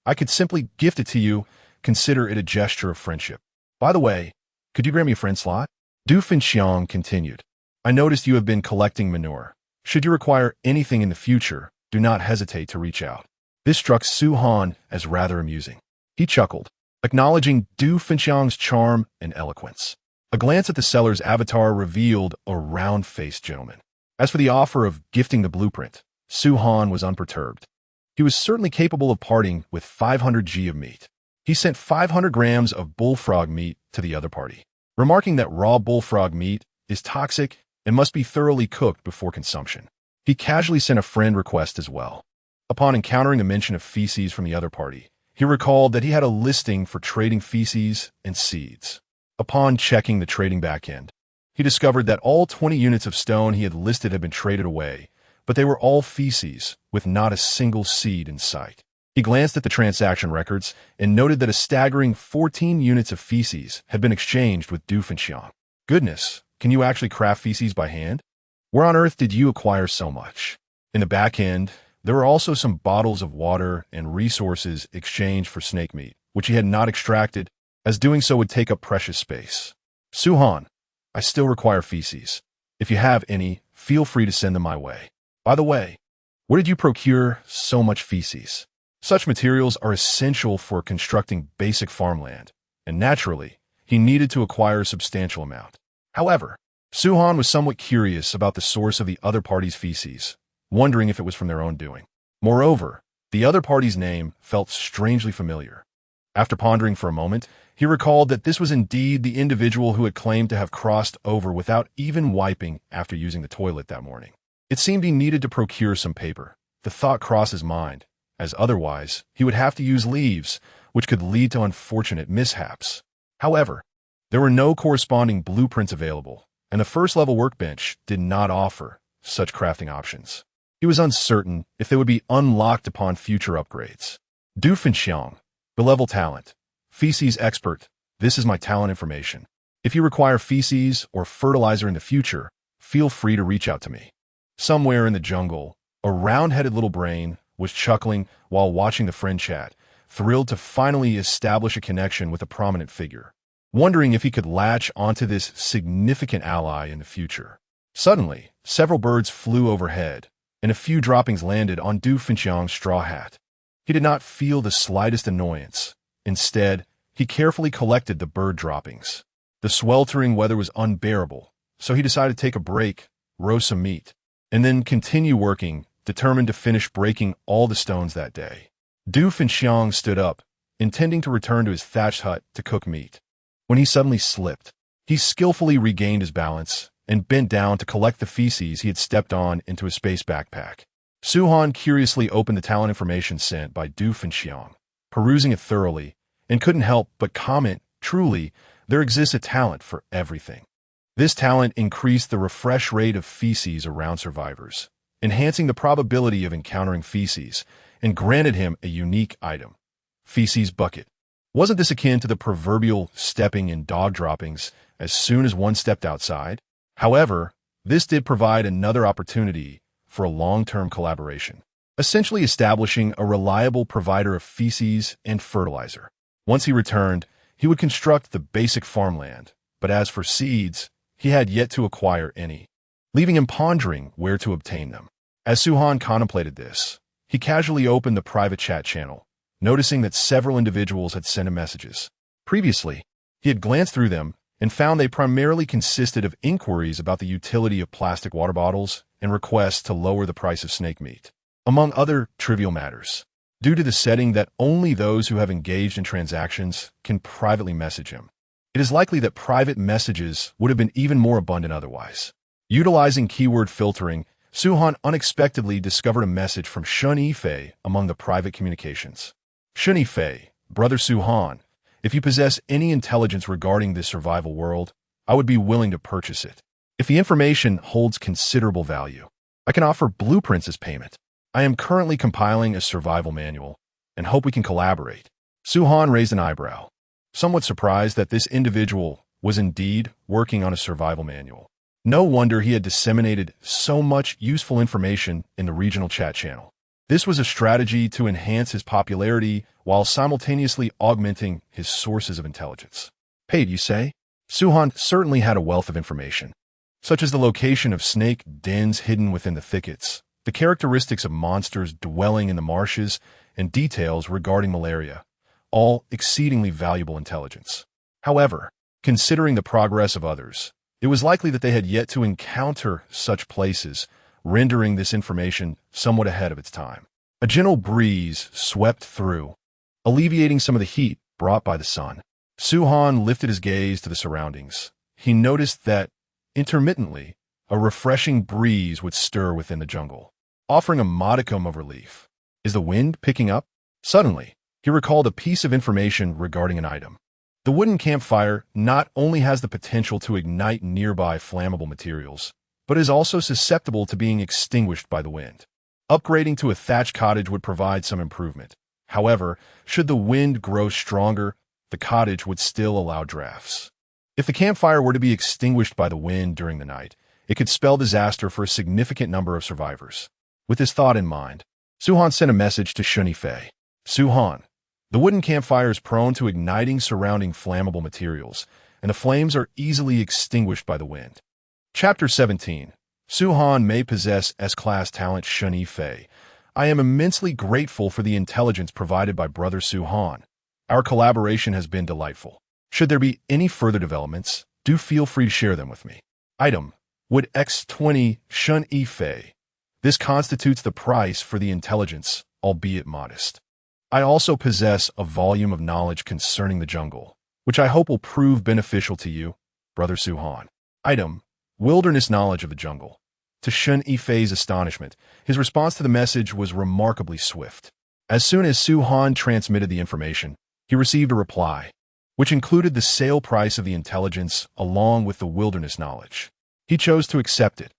I could simply gift it to you. Consider it a gesture of friendship. By the way, could you grant me a friend slot?" Du Fenxiang continued, "I noticed you have been collecting manure. Should you require anything in the future, do not hesitate to reach out." This struck Su-Han as rather amusing. He chuckled, acknowledging Du Fenxiang's charm and eloquence. A glance at the seller's avatar revealed a round-faced gentleman. As for the offer of gifting the blueprint, Su-Han was unperturbed. He was certainly capable of parting with 500 g of meat. He sent 500 grams of bullfrog meat to the other party, remarking that raw bullfrog meat is toxic and must be thoroughly cooked before consumption. He casually sent a friend request as well. Upon encountering a mention of feces from the other party, he recalled that he had a listing for trading feces and seeds. Upon checking the trading backend, he discovered that all 20 units of stone he had listed had been traded away, but they were all feces, with not a single seed in sight. He glanced at the transaction records and noted that a staggering 14 units of feces had been exchanged with Du Fenxiang. "Goodness, can you actually craft feces by hand? Where on earth did you acquire so much?" In the back end, there were also some bottles of water and resources exchanged for snake meat, which he had not extracted, as doing so would take up precious space. "Su-Han, I still require feces. If you have any, feel free to send them my way. By the way, where did you procure so much feces?" Such materials are essential for constructing basic farmland, and naturally, he needed to acquire a substantial amount. However, Su-Han was somewhat curious about the source of the other party's feces, wondering if it was from their own doing. Moreover, the other party's name felt strangely familiar. After pondering for a moment, he recalled that this was indeed the individual who had claimed to have crossed over without even wiping after using the toilet that morning. It seemed he needed to procure some paper. The thought crossed his mind, as otherwise he would have to use leaves, which could lead to unfortunate mishaps. However, there were no corresponding blueprints available, and the first-level workbench did not offer such crafting options. He was uncertain if they would be unlocked upon future upgrades. Du Fenxiang, B-level talent, feces expert. This is my talent information. If you require feces or fertilizer in the future, feel free to reach out to me. Somewhere in the jungle, a round-headed little brain was chuckling while watching the friend chat, thrilled to finally establish a connection with a prominent figure, wondering if he could latch onto this significant ally in the future. Suddenly, several birds flew overhead, and a few droppings landed on Du Fenxiang's straw hat. He did not feel the slightest annoyance. Instead, he carefully collected the bird droppings. The sweltering weather was unbearable, so he decided to take a break, roast some meat, and then continue working, determined to finish breaking all the stones that day. Du Fenxiang stood up, intending to return to his thatched hut to cook meat, when he suddenly slipped. He skillfully regained his balance and bent down to collect the feces he had stepped on into a space backpack. Su-Han curiously opened the talent information sent by Du Fenxiang, perusing it thoroughly, and couldn't help but comment, "Truly, there exists a talent for everything." This talent increased the refresh rate of feces around survivors, enhancing the probability of encountering feces, and granted him a unique item, Feces Bucket. Wasn't this akin to the proverbial stepping in dog droppings as soon as one stepped outside? However, This did provide another opportunity for a long-term collaboration, essentially establishing a reliable provider of feces and fertilizer. Once he returned, he would construct the basic farmland, but as for seeds, he had yet to acquire any, leaving him pondering where to obtain them. As Suhan contemplated this, he casually opened the private chat channel, noticing that several individuals had sent him messages. Previously, he had glanced through them and found they primarily consisted of inquiries about the utility of plastic water bottles and requests to lower the price of snake meat, among other trivial matters. Due to the setting that only those who have engaged in transactions can privately message him, it is likely that private messages would have been even more abundant otherwise. Utilizing keyword filtering, Suhan unexpectedly discovered a message from Shun Yifei among the private communications. Shun Yifei, Brother Suhan, if you possess any intelligence regarding this survival world, I would be willing to purchase it. If the information holds considerable value, I can offer blueprints as payment. I am currently compiling a survival manual and hope we can collaborate. Suhan raised an eyebrow, somewhat surprised that this individual was indeed working on a survival manual. No wonder he had disseminated so much useful information in the regional chat channel. This was a strategy to enhance his popularity while simultaneously augmenting his sources of intelligence. Paid, you say? Suhan certainly had a wealth of information, such as the location of snake dens hidden within the thickets, the characteristics of monsters dwelling in the marshes, and details regarding malaria, all exceedingly valuable intelligence. However, considering the progress of others, it was likely that they had yet to encounter such places, rendering this information somewhat ahead of its time. A gentle breeze swept through, alleviating some of the heat brought by the sun. Suhan lifted his gaze to the surroundings. He noticed that, intermittently, a refreshing breeze would stir within the jungle, offering a modicum of relief. Is the wind picking up? Suddenly, he recalled a piece of information regarding an item. The wooden campfire not only has the potential to ignite nearby flammable materials, but is also susceptible to being extinguished by the wind. Upgrading to a thatched cottage would provide some improvement. However, should the wind grow stronger, the cottage would still allow drafts. If the campfire were to be extinguished by the wind during the night, it could spell disaster for a significant number of survivors. With this thought in mind, Suhan sent a message to Shun Yifei. Suhan, the wooden campfire is prone to igniting surrounding flammable materials, and the flames are easily extinguished by the wind. Chapter 17. Suhan may possess S-class talent. Shun Yifei. I am immensely grateful for the intelligence provided by Brother Suhan. Our collaboration has been delightful. Should there be any further developments, do feel free to share them with me. Item: Wood X20 Shun Yifei. This constitutes the price for the intelligence, albeit modest. I also possess a volume of knowledge concerning the jungle, which I hope will prove beneficial to you, Brother Suhan. Item: Wilderness knowledge of the jungle. To Shun Yifei's astonishment, his response to the message was remarkably swift. As soon as Suhan transmitted the information, he received a reply, which included the sale price of the intelligence along with the wilderness knowledge. He chose to accept it.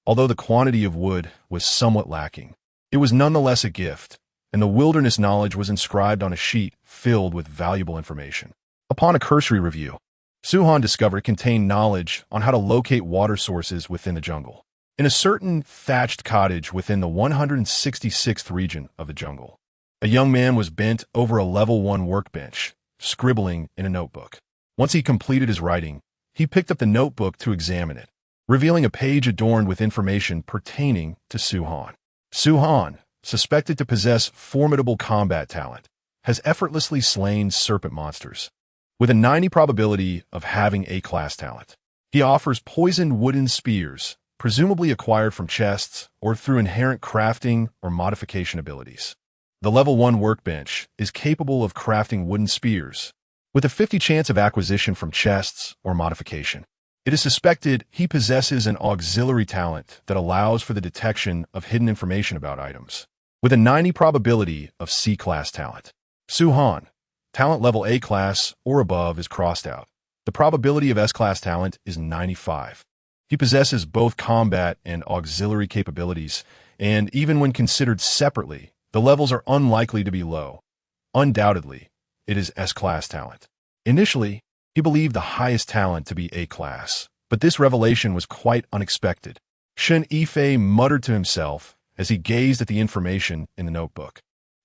Although the quantity of wood was somewhat lacking, it was nonetheless a gift, and the wilderness knowledge was inscribed on a sheet filled with valuable information. Upon a cursory review, Suhan discovered it contained knowledge on how to locate water sources within the jungle, in a certain thatched cottage within the 166th region of the jungle. A young man was bent over a level 1 workbench, scribbling in a notebook. Once he completed his writing, he picked up the notebook to examine it, revealing a page adorned with information pertaining to Suhan. Suhan, suspected to possess formidable combat talent, has effortlessly slain serpent monsters, with a 90 probability of having A-class talent. He offers poisoned wooden spears, presumably acquired from chests or through inherent crafting or modification abilities. The level 1 workbench is capable of crafting wooden spears, with a 50 chance of acquisition from chests or modification. It is suspected he possesses an auxiliary talent that allows for the detection of hidden information about items, with a 90 probability of C-class talent. Suhan, talent level A-class or above is crossed out. The probability of S-class talent is 95. He possesses both combat and auxiliary capabilities, and even when considered separately, the levels are unlikely to be low. Undoubtedly, it is S-class talent. Initially, he believed the highest talent to be A-class, But this revelation was quite unexpected. Shen Yifei muttered to himself as he gazed at the information in the notebook.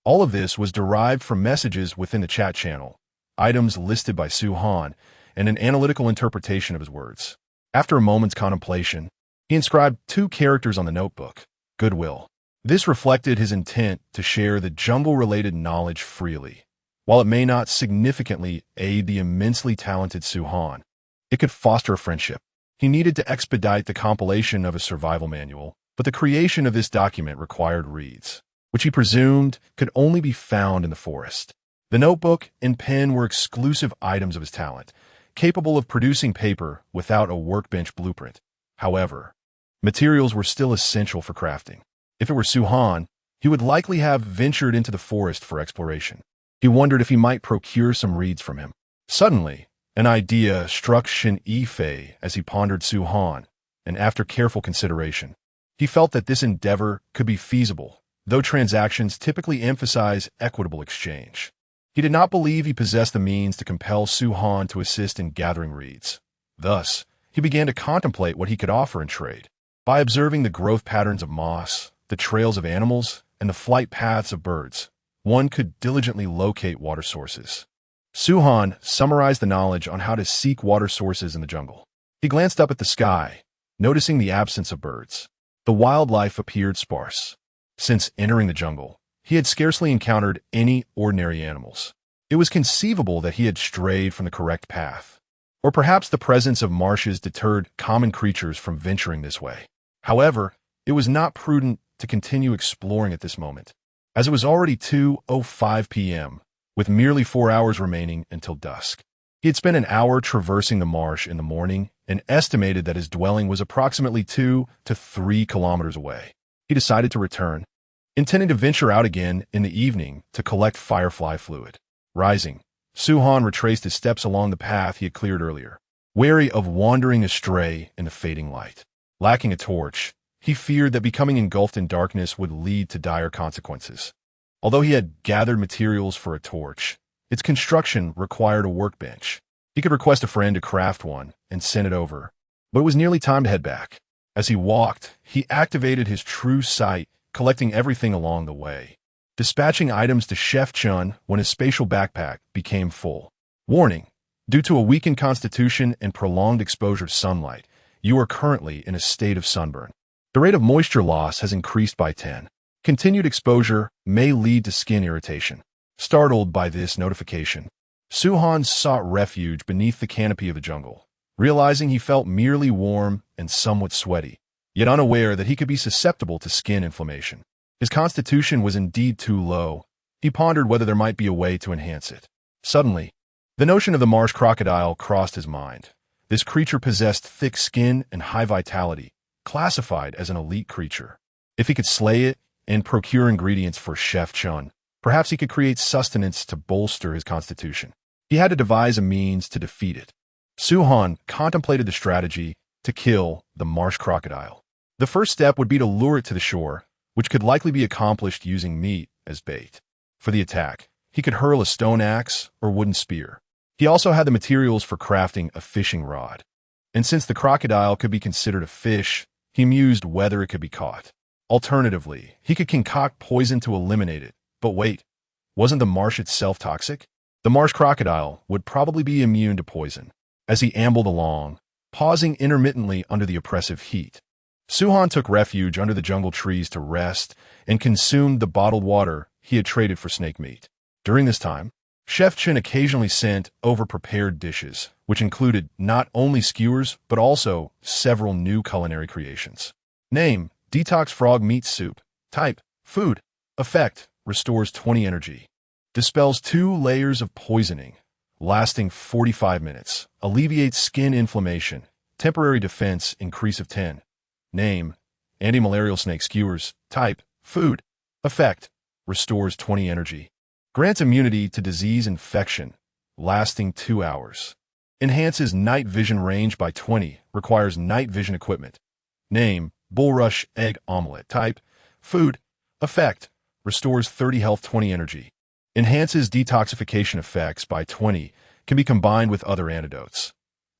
All of this was derived from messages within the chat channel, items listed by Su Han, and an analytical interpretation of his words. After a moment's contemplation, he inscribed 2 characters on the notebook: goodwill. This reflected his intent to share the jungle-related knowledge freely. While it may not significantly aid the immensely talented Su Han, it could foster a friendship. He needed to expedite the compilation of a survival manual, but the creation of this document required reeds, which he presumed could only be found in the forest. The notebook and pen were exclusive items of his talent, capable of producing paper without a workbench blueprint. However, materials were still essential for crafting. If it were Su Han, he would likely have ventured into the forest for exploration. He wondered if he might procure some reeds from him. Suddenly, an idea struck Shen Yifei as he pondered Su Han, and after careful consideration, he felt that this endeavor could be feasible, though transactions typically emphasize equitable exchange. He did not believe he possessed the means to compel Su Han to assist in gathering reeds. Thus, he began to contemplate what he could offer in trade. By observing the growth patterns of moss, the trails of animals, and the flight paths of birds, one could diligently locate water sources. Su Han summarized the knowledge on how to seek water sources in the jungle. He glanced up at the sky, noticing the absence of birds. The wildlife appeared sparse. Since entering the jungle, he had scarcely encountered any ordinary animals. It was conceivable that he had strayed from the correct path, or perhaps the presence of marshes deterred common creatures from venturing this way. However, it was not prudent to continue exploring at this moment, as it was already 2:05 p.m., with merely 4 hours remaining until dusk. He had spent an hour traversing the marsh in the morning and estimated that his dwelling was approximately 2 to 3 kilometers away. He decided to return, intending to venture out again in the evening to collect firefly fluid. Rising, Su Han retraced his steps along the path he had cleared earlier, wary of wandering astray in the fading light. Lacking a torch, he feared that becoming engulfed in darkness would lead to dire consequences. Although he had gathered materials for a torch, its construction required a workbench. He could request a friend to craft one and send it over, but it was nearly time to head back. As he walked, he activated his true sight, collecting everything along the way, dispatching items to Chef Chun when his spatial backpack became full. Warning: due to a weakened constitution and prolonged exposure to sunlight, you are currently in a state of sunburn. The rate of moisture loss has increased by 10. Continued exposure may lead to skin irritation. Startled by this notification, Su Han sought refuge beneath the canopy of the jungle, realizing he felt merely warm and somewhat sweaty, yet unaware that he could be susceptible to skin inflammation. His constitution was indeed too low. He pondered whether there might be a way to enhance it. Suddenly, the notion of the marsh crocodile crossed his mind. This creature possessed thick skin and high vitality, classified as an elite creature. If he could slay it and procure ingredients for Chef Chun, perhaps he could create sustenance to bolster his constitution. He had to devise a means to defeat it. Su Han contemplated the strategy to kill the marsh crocodile. The first step would be to lure it to the shore, which could likely be accomplished using meat as bait. For the attack, he could hurl a stone axe or wooden spear. He also had the materials for crafting a fishing rod. And since the crocodile could be considered a fish, he mused whether it could be caught. Alternatively, he could concoct poison to eliminate it. But wait, wasn't the marsh itself toxic? The marsh crocodile would probably be immune to poison. As he ambled along, pausing intermittently under the oppressive heat, Su Han took refuge under the jungle trees to rest and consumed the bottled water he had traded for snake meat. During this time, Chef Chin occasionally sent over prepared dishes, which included not only skewers but also several new culinary creations. Name: Detox Frog Meat Soup. Type: Food. Effect: Restores 20 energy. Dispels 2 layers of poisoning, lasting 45 minutes. Alleviates skin inflammation. Temporary defense increase of 10. Name: Anti-malarial snake skewers. Type: Food. Effect: Restores 20 energy. Grants immunity to disease infection, lasting 2 hours. Enhances night vision range by 20. Requires night vision equipment. Name: Bulrush Egg Omelette. Type: Food. Effect: Restores 30 health, 20 energy. Enhances detoxification effects by 20. Can be combined with other antidotes.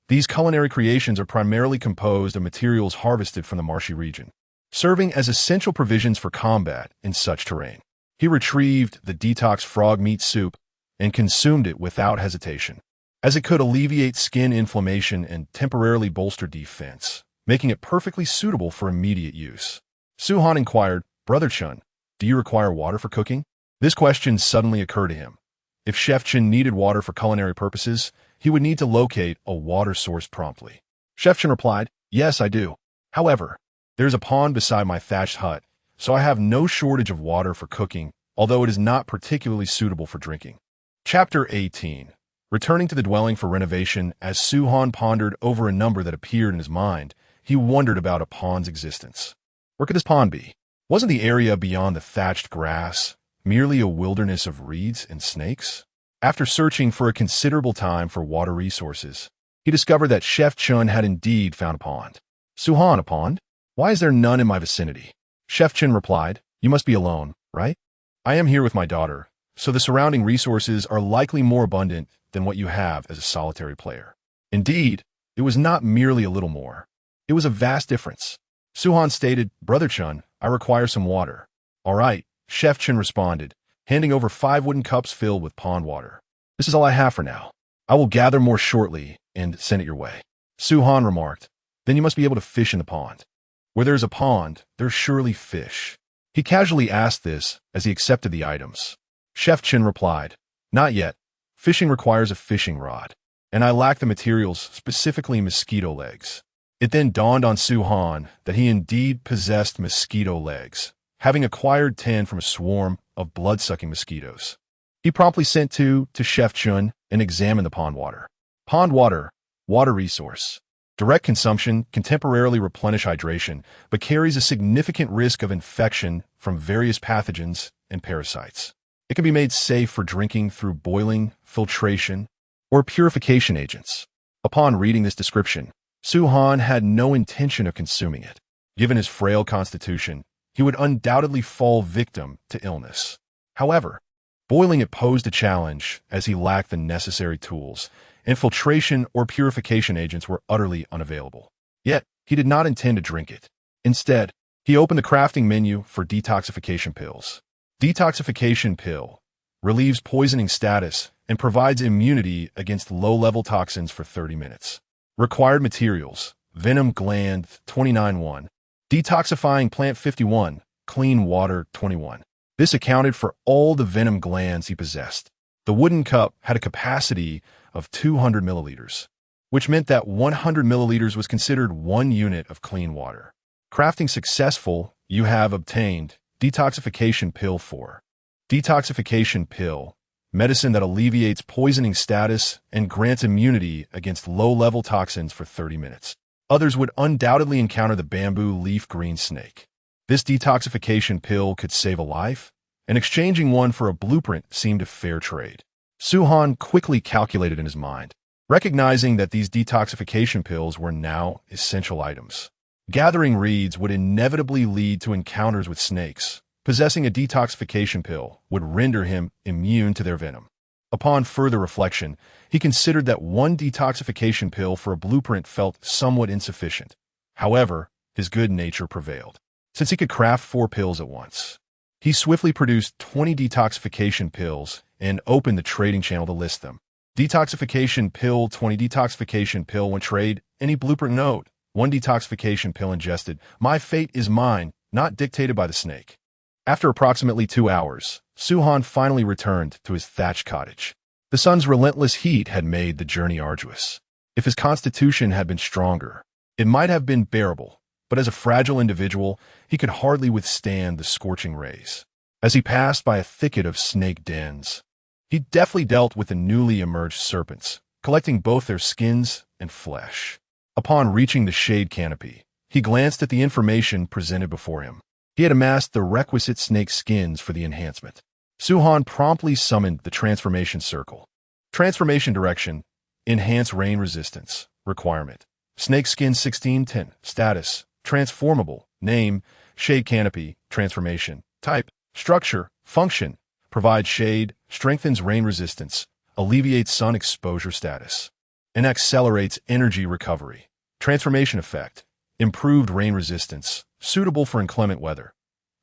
These culinary creations are primarily composed of materials harvested from the marshy region, serving as essential provisions for combat in such terrain. He retrieved the detox frog meat soup and consumed it without hesitation, as it could alleviate skin inflammation and temporarily bolster defense, making it perfectly suitable for immediate use. Suhan inquired, "Brother Chun, do you require water for cooking?" This question suddenly occurred to him. If Chef Chun needed water for culinary purposes, he would need to locate a water source promptly. Chef Chun replied, "Yes, I do. However, there's a pond beside my thatched hut, so I have no shortage of water for cooking, although it is not particularly suitable for drinking." Chapter 18. Returning to the dwelling for renovation, as Suhan pondered over a number that appeared in his mind, he wondered about a pond's existence. Where could this pond be? Wasn't the area beyond the thatched grass merely a wilderness of reeds and snakes? After searching for a considerable time for water resources, he discovered that Chef Chun had indeed found a pond. "Suhan, a pond? Why is there none in my vicinity?" Chef Chun replied, "You must be alone, right? I am here with my daughter, so the surrounding resources are likely more abundant than what you have as a solitary player." Indeed, it was not merely a little more. It was a vast difference. Suhan stated, "Brother Chun, I require some water." "All right," Chef Chun responded, handing over 5 wooden cups filled with pond water. "This is all I have for now. I will gather more shortly and send it your way." Suhan remarked, "Then you must be able to fish in the pond." "Where there's a pond, there's surely fish." He casually asked this as he accepted the items. Chef Chun replied, "Not yet. Fishing requires a fishing rod, and I lack the materials, specifically mosquito legs." It then dawned on Suhan that he indeed possessed mosquito legs, having acquired 10 from a swarm of blood-sucking mosquitoes. He promptly sent 2 to Chef Chun and examined the pond water. Pond water, water resource. Direct consumption can temporarily replenish hydration, but carries a significant risk of infection from various pathogens and parasites. It can be made safe for drinking through boiling, filtration, or purification agents. Upon reading this description, Suhan had no intention of consuming it. Given his frail constitution, he would undoubtedly fall victim to illness. However, boiling it posed a challenge as he lacked the necessary tools, and filtration or purification agents were utterly unavailable. Yet, he did not intend to drink it. Instead, he opened the crafting menu for detoxification pills. Detoxification pill relieves poisoning status and provides immunity against low-level toxins for 30 minutes. Required materials: venom gland 29-1, detoxifying plant 51, clean water 21. This accounted for all the venom glands he possessed. The wooden cup had a capacity of 200 milliliters, which meant that 100 milliliters was considered 1 unit of clean water. Crafting successful, you have obtained detoxification pill 4. Detoxification pill, medicine that alleviates poisoning status and grants immunity against low-level toxins for 30 minutes. Others would undoubtedly encounter the bamboo leaf green snake. This detoxification pill could save a life, and exchanging one for a blueprint seemed a fair trade. Suhan quickly calculated in his mind, recognizing that these detoxification pills were now essential items. Gathering reeds would inevitably lead to encounters with snakes. Possessing a detoxification pill would render him immune to their venom. Upon further reflection, he considered that 1 detoxification pill for a blueprint felt somewhat insufficient. However, his good nature prevailed, since he could craft 4 pills at once. He swiftly produced 20 detoxification pills and opened the trading channel to list them. Detoxification pill 20 detoxification pill when trade, any blueprint note, 1 detoxification pill ingested. My fate is mine, not dictated by the snake. After approximately 2 hours, Suhan finally returned to his thatched cottage. The sun's relentless heat had made the journey arduous. If his constitution had been stronger, it might have been bearable, but as a fragile individual, he could hardly withstand the scorching rays. As he passed by a thicket of snake dens, he deftly dealt with the newly emerged serpents, collecting both their skins and flesh. Upon reaching the shade canopy, he glanced at the information presented before him. He had amassed the requisite snake skins for the enhancement. Suhan promptly summoned the transformation circle. Transformation direction: enhance rain resistance. Requirement: snake skin 1610. Status: transformable. Name: shade canopy. Transformation type: structure. Function: provides shade, strengthens rain resistance, alleviates sun exposure status. and accelerates energy recovery. Transformation effect. Improved rain resistance, suitable for inclement weather.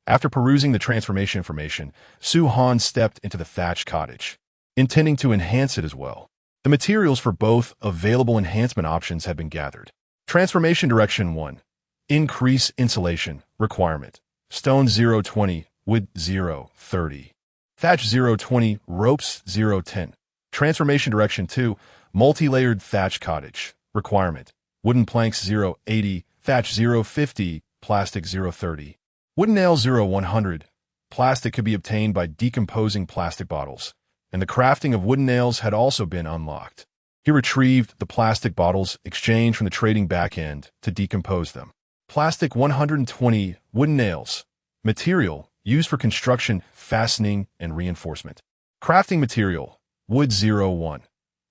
After perusing the transformation information, Su-Han stepped into the thatched cottage, intending to enhance it as well. The materials for both available enhancement options had been gathered. Transformation Direction 1. Increase insulation. Requirement. Stone 020, wood 030. Thatch 020, ropes 010. Transformation Direction 2. Multi-layered thatch cottage. Requirement. Wooden planks 080, thatch 050, plastic 030. Wooden nails 0100. Plastic could be obtained by decomposing plastic bottles, and the crafting of wooden nails had also been unlocked. He retrieved the plastic bottles exchanged from the trading back end to decompose them. Plastic 120, wooden nails. Material used for construction, fastening, and reinforcement. Crafting material, wood 01.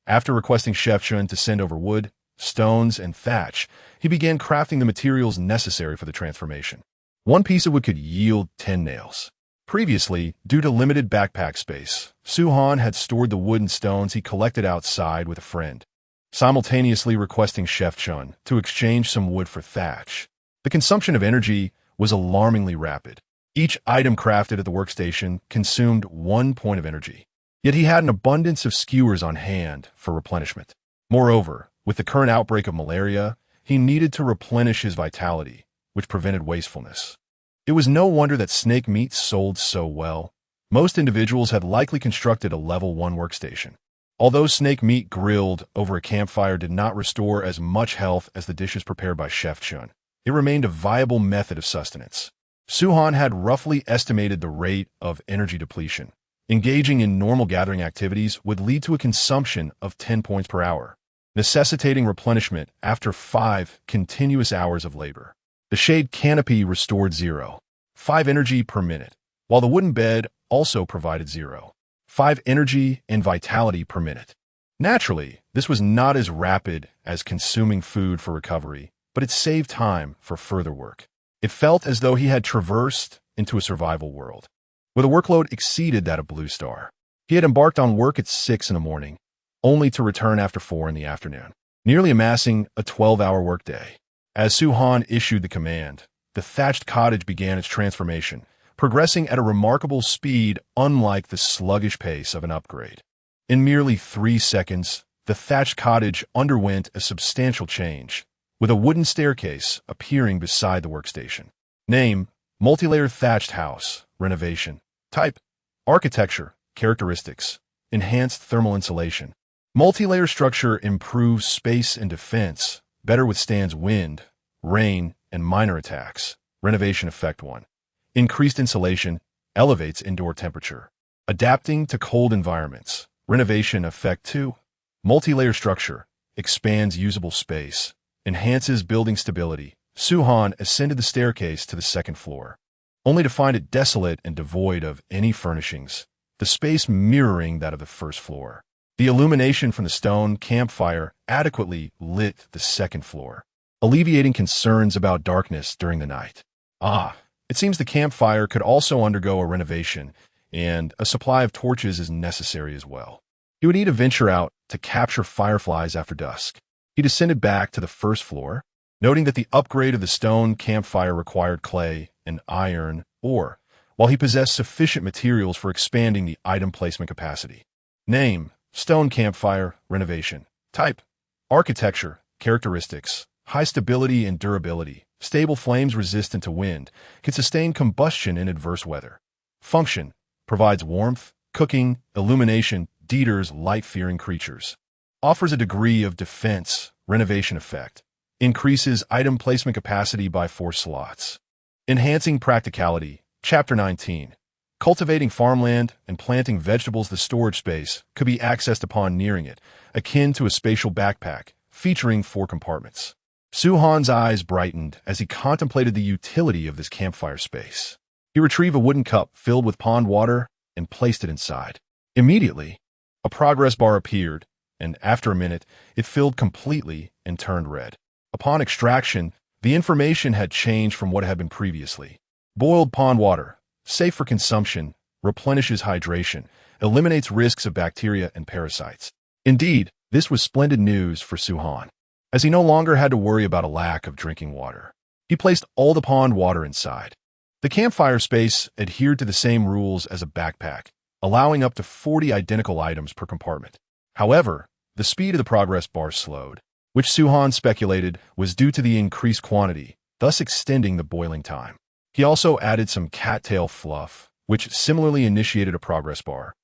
After requesting Chef Chun to send over wood, stones, and thatch, he began crafting the materials necessary for the transformation. One piece of wood could yield 10 nails. Previously, due to limited backpack space, Su-Han had stored the wood and stones he collected outside with a friend, simultaneously requesting Chef Chun to exchange some wood for thatch. The consumption of energy was alarmingly rapid. Each item crafted at the workstation consumed 1 point of energy. Yet he had an abundance of skewers on hand for replenishment. Moreover, with the current outbreak of malaria, he needed to replenish his vitality, which prevented wastefulness. It was no wonder that snake meat sold so well. Most individuals had likely constructed a level 1 workstation. Although snake meat grilled over a campfire did not restore as much health as the dishes prepared by Chef Chun, it remained a viable method of sustenance. Su-Han had roughly estimated the rate of energy depletion. Engaging in normal gathering activities would lead to a consumption of 10 points per hour, necessitating replenishment after 5 continuous hours of labor. The shade canopy restored 0.5 energy per minute, while the wooden bed also provided 0.5 energy and vitality per minute. Naturally, this was not as rapid as consuming food for recovery, but it saved time for further work. It felt as though he had traversed into a survival world, where the workload exceeded that of Blue Star. He had embarked on work at 6 in the morning, only to return after 4 in the afternoon, nearly amassing a 12-hour workday. As Su-Han issued the command, the thatched cottage began its transformation, progressing at a remarkable speed unlike the sluggish pace of an upgrade. In merely 3 seconds, the thatched cottage underwent a substantial change, with a wooden staircase appearing beside the workstation. Name: multi-layered thatched house, renovation. Type: architecture, characteristics, enhanced thermal insulation. Multi-layer structure improves space and defense, better withstands wind, rain, and minor attacks. Renovation effect 1. Increased insulation, elevates indoor temperature. Adapting to cold environments. Renovation effect 2. Multi-layer structure, expands usable space, enhances building stability. Su-Han ascended the staircase to the 2nd floor, only to find it desolate and devoid of any furnishings, the space mirroring that of the 1st floor. The illumination from the stone campfire adequately lit the 2nd floor, alleviating concerns about darkness during the night. It seems the campfire could also undergo a renovation, and a supply of torches is necessary as well. He would need to venture out to capture fireflies after dusk. He descended back to the 1st floor, noting that the upgrade of the stone campfire required clay and iron ore, while he possessed sufficient materials for expanding the item placement capacity. Name: stone campfire, renovation. Type: architecture, characteristics, high stability and durability, stable flames resistant to wind, can sustain combustion in adverse weather. Function: provides warmth, cooking, illumination, deters light-fearing creatures. Offers a degree of defense, renovation effect. Increases item placement capacity by 4 slots. Enhancing practicality. Chapter 19. Cultivating farmland and planting vegetables. The storage space could be accessed upon nearing it, akin to a spatial backpack, featuring 4 compartments. Su-Han's eyes brightened as he contemplated the utility of this campfire space. He retrieved a wooden cup filled with pond water and placed it inside. Immediately, a progress bar appeared, and after a minute, it filled completely and turned red. Upon extraction, the information had changed from what had been previously. Boiled pond water, safe for consumption, replenishes hydration, eliminates risks of bacteria and parasites. Indeed, This was splendid news for Suhan, as he no longer had to worry about a lack of drinking water. He placed all the pond water inside. The campfire space adhered to the same rules as a backpack, allowing up to 40 identical items per compartment. However, the speed of the progress bar slowed, which Suhan speculated was due to the increased quantity, thus extending the boiling time. He also added some cattail fluff, which similarly initiated a progress bar,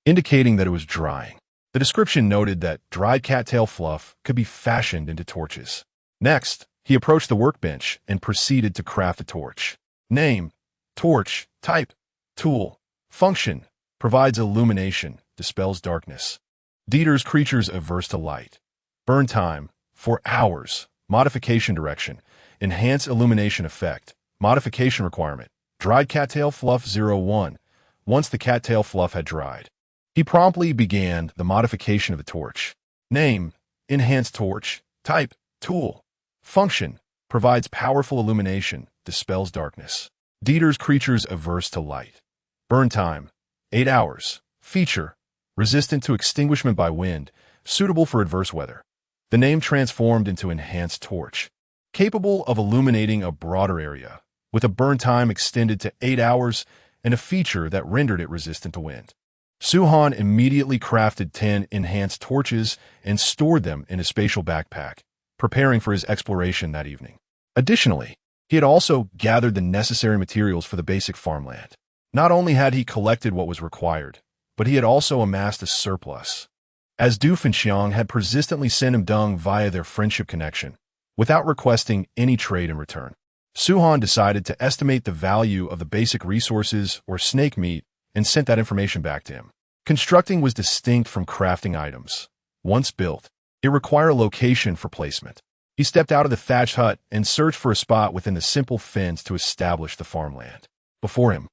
indicating that it was drying. The description noted that dried cattail fluff could be fashioned into torches. Next, he approached the workbench and proceeded to craft a torch. Name: torch. Type: tool. Function: provides illumination, dispels darkness. Dieter's creatures averse to light. Burn time: 4 hours. Modification direction: enhance illumination effect. Modification requirement: dried cattail fluff 01. Once the cattail fluff had dried, he promptly began the modification of the torch. Name: enhanced torch. Type: tool. Function: provides powerful illumination, dispels darkness. Dieter's creatures averse to light. Burn time: 8 hours. Feature: resistant to extinguishment by wind, suitable for adverse weather. The name transformed into enhanced torch, capable of illuminating a broader area, with a burn time extended to 8 hours and a feature that rendered it resistant to wind. Suhan immediately crafted 10 enhanced torches and stored them in a spatial backpack, preparing for his exploration that evening. Additionally, he had also gathered the necessary materials for the basic farmland. Not only had he collected what was required, but he had also amassed a surplus, as Du Fenxiang had persistently sent him dung via their friendship connection, without requesting any trade in return. Suhan decided to estimate the value of the basic resources or snake meat and sent that information back to him. Constructing was distinct from crafting items. Once built, it required a location for placement. He stepped out of the thatched hut and searched for a spot within the simple fence to establish the farmland. Before him,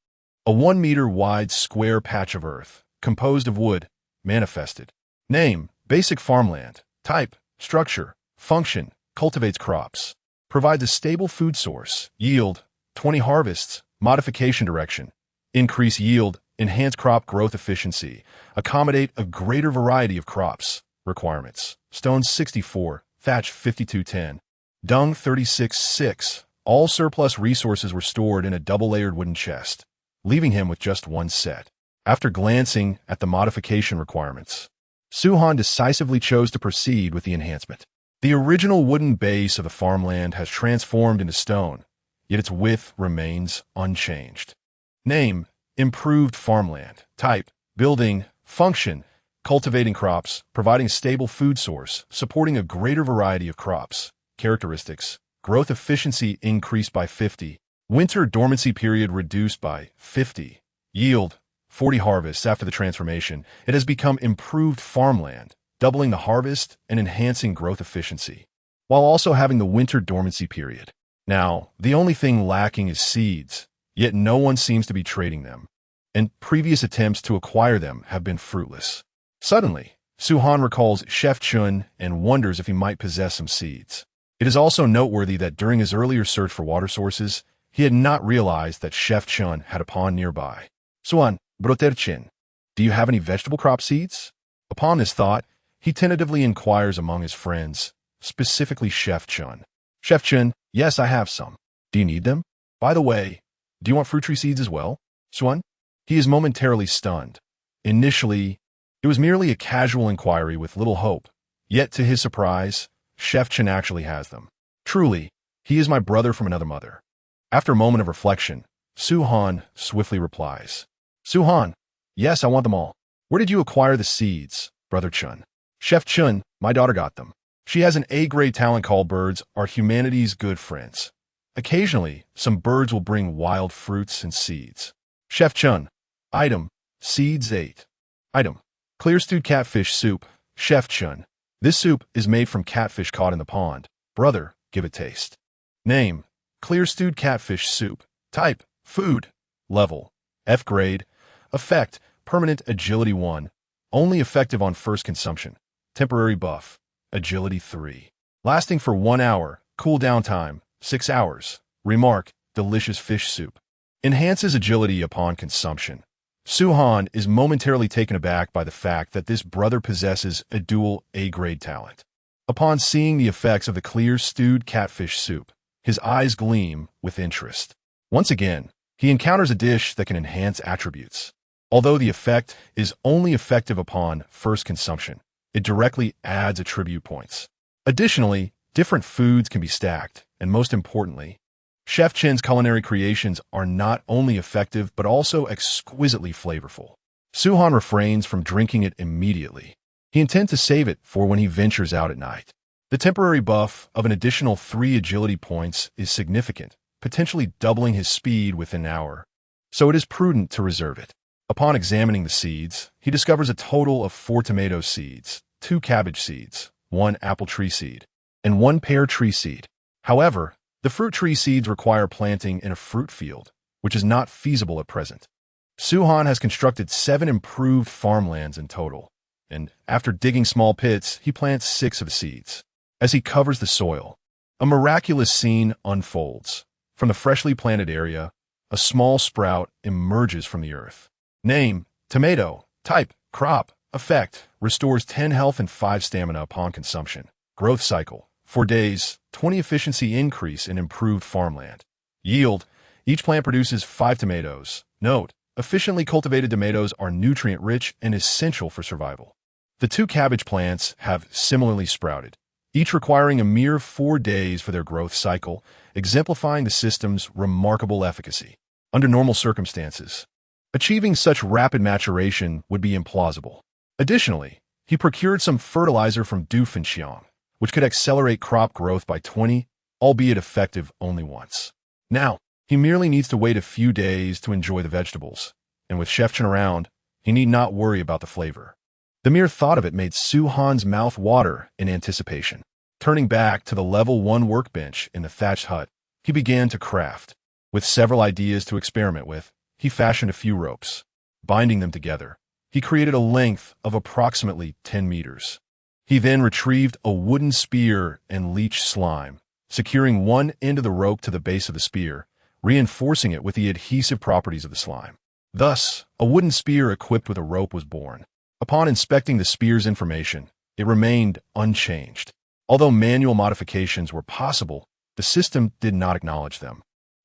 a 1-meter-wide square patch of earth, composed of wood, manifested. Name: basic farmland. Type: structure. Function: cultivates crops. Provides a stable food source. Yield: 20 harvests. Modification direction: increase yield, enhance crop growth efficiency, accommodate a greater variety of crops. Requirements: stone 64, thatch 5210, dung 36.6. All surplus resources were stored in a double-layered wooden chest, leaving him with just one set. After glancing at the modification requirements, Suhan decisively chose to proceed with the enhancement. The original wooden base of the farmland has transformed into stone, yet its width remains unchanged. Name: improved farmland. Type: building. Function: cultivating crops, providing a stable food source, supporting a greater variety of crops. Characteristics: growth efficiency increased by 50. Winter dormancy period reduced by 50. Yield: 40 harvests. After the transformation, it has become improved farmland, doubling the harvest and enhancing growth efficiency, while also having the winter dormancy period. Now, the only thing lacking is seeds, yet no one seems to be trading them, and previous attempts to acquire them have been fruitless. Suddenly, Suhan recalls Chef Chun and wonders if he might possess some seeds. It is also noteworthy that during his earlier search for water sources, he had not realized that Chef Chun had a pond nearby. Suhan, Broterchen, do you have any vegetable crop seeds? Upon this thought, he tentatively inquires among his friends, specifically Chef Chun. Chef Chun, yes, I have some. Do you need them? By the way, do you want fruit tree seeds as well? Suan? He is momentarily stunned. Initially, it was merely a casual inquiry with little hope, yet to his surprise, Chef Chun actually has them. Truly, he is my brother from another mother. After a moment of reflection, Suhan swiftly replies. Suhan, yes, I want them all. Where did you acquire the seeds, Brother Chun? Chef Chun, my daughter got them. She has an A-grade talent called birds are humanity's good friends. Occasionally, some birds will bring wild fruits and seeds. Chef Chun, item, seeds 8. Item, clear stewed catfish soup. Chef Chun, this soup is made from catfish caught in the pond. Brother, give it taste. Name, clear stewed catfish soup. Type, food. Level, F grade. Effect, permanent agility 1. Only effective on first consumption. Temporary buff, agility 3. Lasting for 1 hour, cooldown time, 6 hours. Remark, delicious fish soup. Enhances agility upon consumption. Suhan is momentarily taken aback by the fact that this brother possesses a dual A-grade talent. Upon seeing the effects of the clear stewed catfish soup, his eyes gleam with interest. Once again, he encounters a dish that can enhance attributes. Although the effect is only effective upon first consumption, it directly adds attribute points. Additionally, different foods can be stacked, and most importantly, Chef Chin's culinary creations are not only effective but also exquisitely flavorful. Suhan refrains from drinking it immediately. He intends to save it for when he ventures out at night. The temporary buff of an additional 3 agility points is significant, potentially doubling his speed within an hour, so it is prudent to reserve it. Upon examining the seeds, he discovers a total of 4 tomato seeds, 2 cabbage seeds, 1 apple tree seed, and 1 pear tree seed. However, the fruit tree seeds require planting in a fruit field, which is not feasible at present. Suhan has constructed 7 improved farmlands in total, and after digging small pits, he plants 6 of the seeds. As he covers the soil, a miraculous scene unfolds. From the freshly planted area, a small sprout emerges from the earth. Name: tomato. Type: crop. Effect: restores 10 health and 5 stamina upon consumption. Growth cycle: 4 days, 20 efficiency increase in improved farmland. Yield: each plant produces 5 tomatoes. Note: efficiently cultivated tomatoes are nutrient-rich and essential for survival. The 2 cabbage plants have similarly sprouted, each requiring a mere 4 days for their growth cycle, exemplifying the system's remarkable efficacy. Under normal circumstances, achieving such rapid maturation would be implausible. Additionally, he procured some fertilizer from Doofenshang, which could accelerate crop growth by 20, albeit effective only once. Now, he merely needs to wait a few days to enjoy the vegetables, and with Chef Chen around, he need not worry about the flavor. The mere thought of it made Suhan's mouth water in anticipation. Turning back to the level 1 workbench in the thatched hut, he began to craft. With several ideas to experiment with, he fashioned a few ropes. Binding them together, he created a length of approximately 10 meters. He then retrieved a wooden spear and leech slime, securing one end of the rope to the base of the spear, reinforcing it with the adhesive properties of the slime. Thus, a wooden spear equipped with a rope was born. Upon inspecting the spear's information, it remained unchanged. Although manual modifications were possible, the system did not acknowledge them.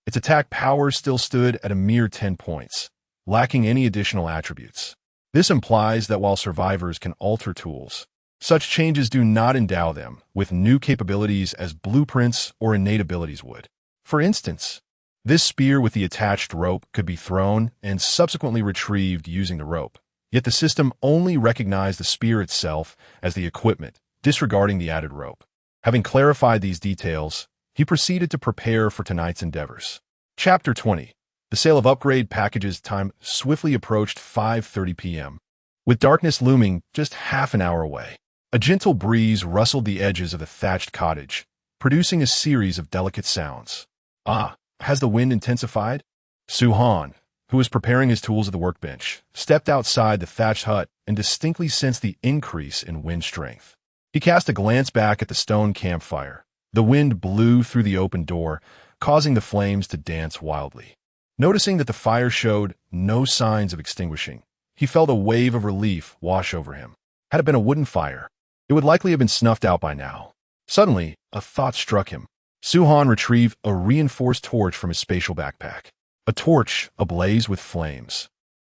Its attack power still stood at a mere 10 points, lacking any additional attributes. This implies that while survivors can alter tools, such changes do not endow them with new capabilities as blueprints or innate abilities would. For instance, this spear with the attached rope could be thrown and subsequently retrieved using the rope, yet the system only recognized the spear itself as the equipment, disregarding the added rope. Having clarified these details, he proceeded to prepare for tonight's endeavors. Chapter 20. The sale of upgrade packages time swiftly approached 5:30 p.m. With darkness looming just half an hour away, a gentle breeze rustled the edges of the thatched cottage, producing a series of delicate sounds. Ah, has the wind intensified? Suhan, who was preparing his tools at the workbench, stepped outside the thatched hut and distinctly sensed the increase in wind strength. He cast a glance back at the stone campfire. The wind blew through the open door, causing the flames to dance wildly. Noticing that the fire showed no signs of extinguishing, he felt a wave of relief wash over him. Had it been a wooden fire, it would likely have been snuffed out by now. Suddenly, a thought struck him. Suhan retrieved a reinforced torch from his spatial backpack. A torch, ablaze with flames,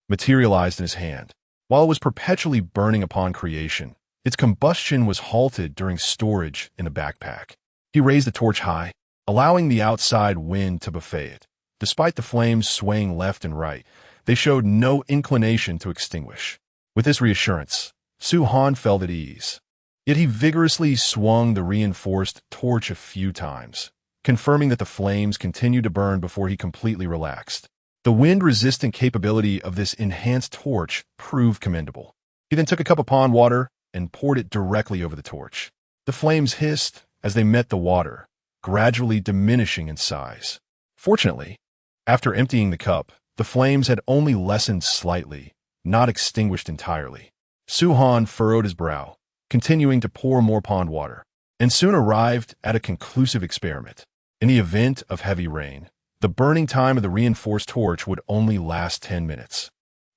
materialized in his hand. While it was perpetually burning upon creation, its combustion was halted during storage in the backpack. He raised the torch high, allowing the outside wind to buffet it. Despite the flames swaying left and right, they showed no inclination to extinguish. With this reassurance, Suhan felt at ease. Yet he vigorously swung the reinforced torch a few times, confirming that the flames continued to burn before he completely relaxed. The wind-resistant capability of this enhanced torch proved commendable. He then took a cup of pond water and poured it directly over the torch. The flames hissed as they met the water, gradually diminishing in size. Fortunately, after emptying the cup, the flames had only lessened slightly, not extinguished entirely. Suhan furrowed his brow, continuing to pour more pond water, and soon arrived at a conclusive experiment. In the event of heavy rain, the burning time of the reinforced torch would only last 10 minutes.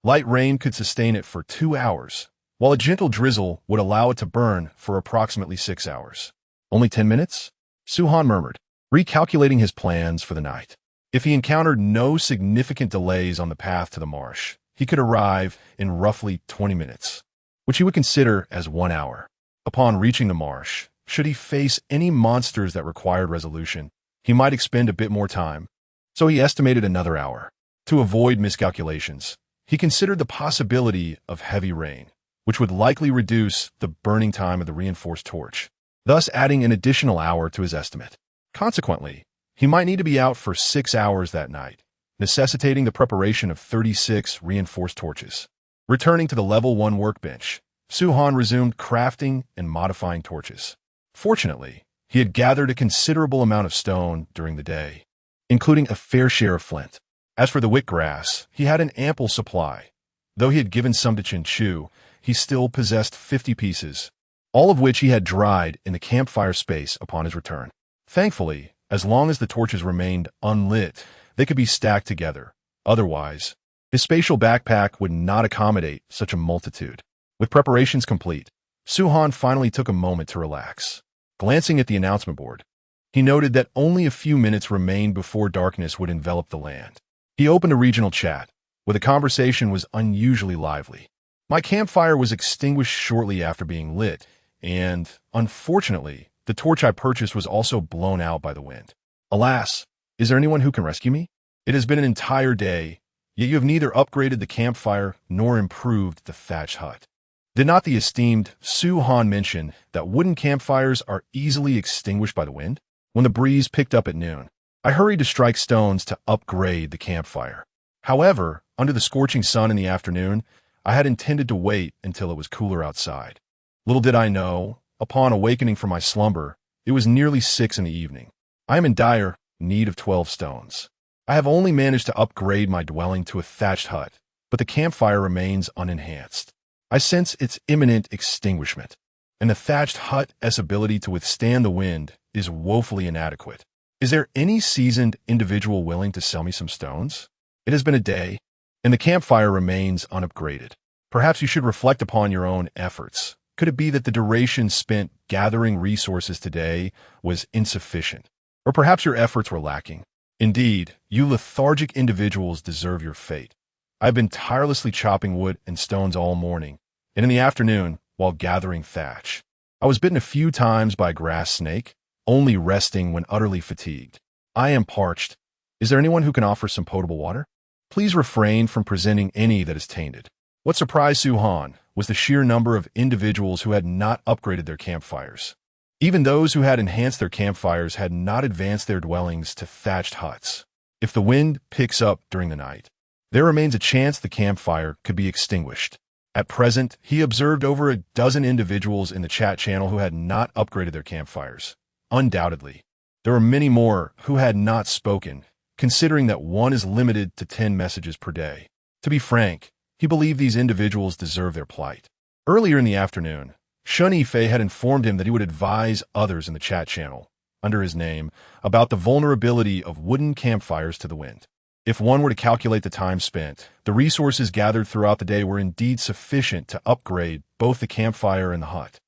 Light rain could sustain it for 2 hours, while a gentle drizzle would allow it to burn for approximately 6 hours. Only 10 minutes? Suhan murmured, recalculating his plans for the night. If he encountered no significant delays on the path to the marsh, he could arrive in roughly 20 minutes, which he would consider as 1 hour. Upon reaching the marsh, should he face any monsters that required resolution, he might expend a bit more time, so he estimated another hour. To avoid miscalculations, he considered the possibility of heavy rain, which would likely reduce the burning time of the reinforced torch, thus adding an additional hour to his estimate. Consequently, he might need to be out for 6 hours that night, necessitating the preparation of 36 reinforced torches. Returning to the level 1 workbench, Suhan resumed crafting and modifying torches. Fortunately, he had gathered a considerable amount of stone during the day, including a fair share of flint. As for the wick grass, he had an ample supply. Though he had given some to Chin-Chu, he still possessed 50 pieces, all of which he had dried in the campfire space upon his return. Thankfully, as long as the torches remained unlit, they could be stacked together. Otherwise, his spatial backpack would not accommodate such a multitude. With preparations complete, Suhan finally took a moment to relax. Glancing at the announcement board, he noted that only a few minutes remained before darkness would envelop the land. He opened a regional chat, where the conversation was unusually lively. My campfire was extinguished shortly after being lit, and, unfortunately, the torch I purchased was also blown out by the wind. Alas, is there anyone who can rescue me? It has been an entire day, yet you have neither upgraded the campfire nor improved the thatched hut. Did not the esteemed Suhan mention that wooden campfires are easily extinguished by the wind? When the breeze picked up at noon, I hurried to strike stones to upgrade the campfire. However, under the scorching sun in the afternoon, I had intended to wait until it was cooler outside. Little did I know, upon awakening from my slumber, it was nearly 6 in the evening. I am in dire need of 12 stones. I have only managed to upgrade my dwelling to a thatched hut, but the campfire remains unenhanced. I sense its imminent extinguishment, and the thatched hut's ability to withstand the wind is woefully inadequate. Is there any seasoned individual willing to sell me some stones? It has been a day, and the campfire remains unupgraded. Perhaps you should reflect upon your own efforts. Could it be that the duration spent gathering resources today was insufficient? Or perhaps your efforts were lacking? Indeed, you lethargic individuals deserve your fate. I've been tirelessly chopping wood and stones all morning, and in the afternoon, while gathering thatch, I was bitten a few times by a grass snake, only resting when utterly fatigued. I am parched. Is there anyone who can offer some potable water? Please refrain from presenting any that is tainted. What surprised Suhan was the sheer number of individuals who had not upgraded their campfires. Even those who had enhanced their campfires had not advanced their dwellings to thatched huts. If the wind picks up during the night, there remains a chance the campfire could be extinguished. At present, he observed over a dozen individuals in the chat channel who had not upgraded their campfires. Undoubtedly, there were many more who had not spoken, considering that one is limited to 10 messages per day. To be frank, he believed these individuals deserve their plight. Earlier in the afternoon, Shun Yifei had informed him that he would advise others in the chat channel, under his name, about the vulnerability of wooden campfires to the wind. If one were to calculate the time spent, the resources gathered throughout the day were indeed sufficient to upgrade both the campfire and the hut.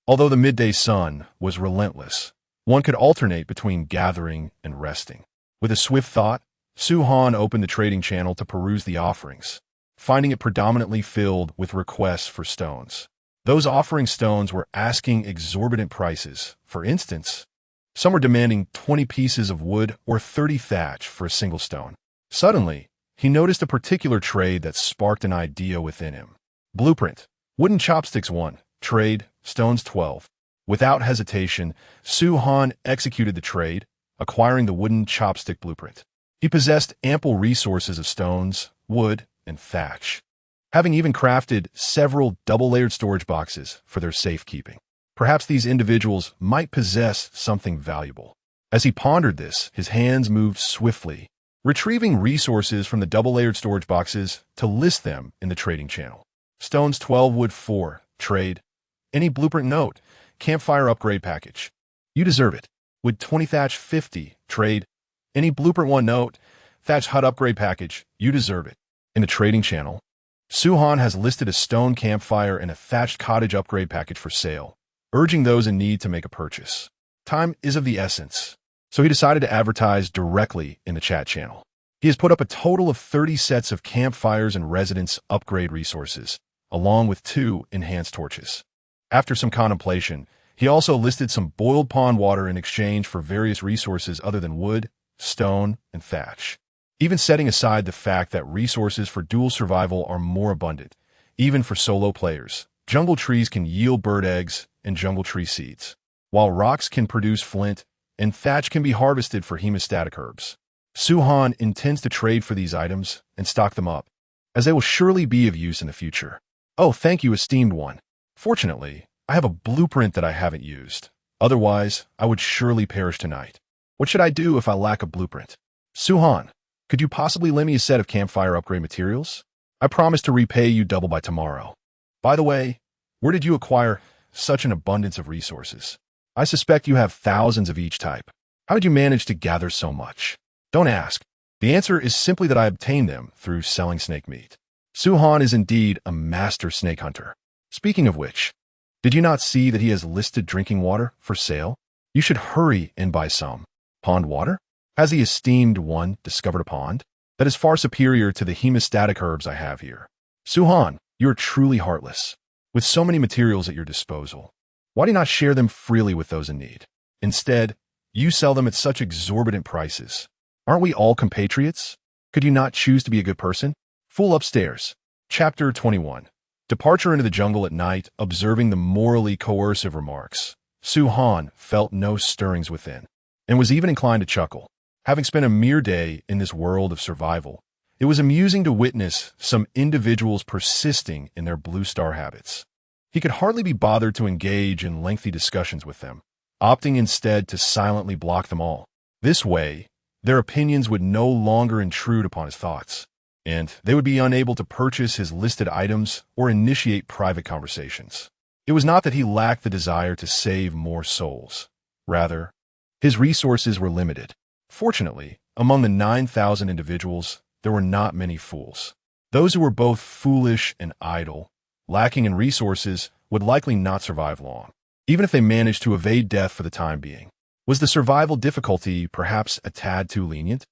Although the midday sun was relentless, one could alternate between gathering and resting. With a swift thought, Suhan opened the trading channel to peruse the offerings, finding it predominantly filled with requests for stones. Those offering stones were asking exorbitant prices. For instance, some were demanding 20 pieces of wood or 30 thatch for a single stone. Suddenly, he noticed a particular trade that sparked an idea within him. Blueprint: wooden chopsticks 1, trade, stones 12. Without hesitation, Suhan executed the trade, acquiring the wooden chopstick blueprint. He possessed ample resources of stones, wood, and thatch, having even crafted several double-layered storage boxes for their safekeeping. Perhaps these individuals might possess something valuable. As he pondered this, his hands moved swiftly, retrieving resources from the double-layered storage boxes to list them in the trading channel. Stones 12, wood 4, trade. Any blueprint note, campfire upgrade package. You deserve it. Wood 20 thatch 50, trade. Any blueprint 1 note, thatch hut upgrade package. You deserve it. In the trading channel, Suhan has listed a stone campfire and a thatched cottage upgrade package for sale, urging those in need to make a purchase. Time is of the essence, so he decided to advertise directly in the chat channel. He has put up a total of 30 sets of campfires and residence upgrade resources, along with 2 enhanced torches. After some contemplation, he also listed some boiled pond water in exchange for various resources other than wood, stone, and thatch. Even setting aside the fact that resources for dual survival are more abundant, even for solo players, jungle trees can yield bird eggs and jungle tree seeds, while rocks can produce flint and thatch can be harvested for hemostatic herbs. Suhan intends to trade for these items and stock them up, as they will surely be of use in the future. Oh, thank you, esteemed one. Fortunately, I have a blueprint that I haven't used. Otherwise, I would surely perish tonight. What should I do if I lack a blueprint? Suhan, could you possibly lend me a set of campfire upgrade materials? I promise to repay you double by tomorrow. By the way, where did you acquire such an abundance of resources? I suspect you have thousands of each type. How did you manage to gather so much? Don't ask. The answer is simply that I obtained them through selling snake meat. Suhan is indeed a master snake hunter. Speaking of which, did you not see that he has listed drinking water for sale? You should hurry and buy some. Pond water? Has the esteemed one discovered a pond that is far superior to the hemostatic herbs I have here? Suhan, you are truly heartless. With so many materials at your disposal, why do you not share them freely with those in need? Instead, you sell them at such exorbitant prices. Aren't we all compatriots? Could you not choose to be a good person? Fool upstairs. Chapter 21. Departure into the jungle at night, observing the morally coercive remarks. Suhan felt no stirrings within, and was even inclined to chuckle. Having spent a mere day in this world of survival, it was amusing to witness some individuals persisting in their blue star habits. He could hardly be bothered to engage in lengthy discussions with them, opting instead to silently block them all. This way, their opinions would no longer intrude upon his thoughts, and they would be unable to purchase his listed items or initiate private conversations. It was not that he lacked the desire to save more souls. Rather, his resources were limited. Fortunately, among the 9,000 individuals, there were not many fools. Those who were both foolish and idle, lacking in resources, would likely not survive long, even if they managed to evade death for the time being. Was the survival difficulty perhaps a tad too lenient?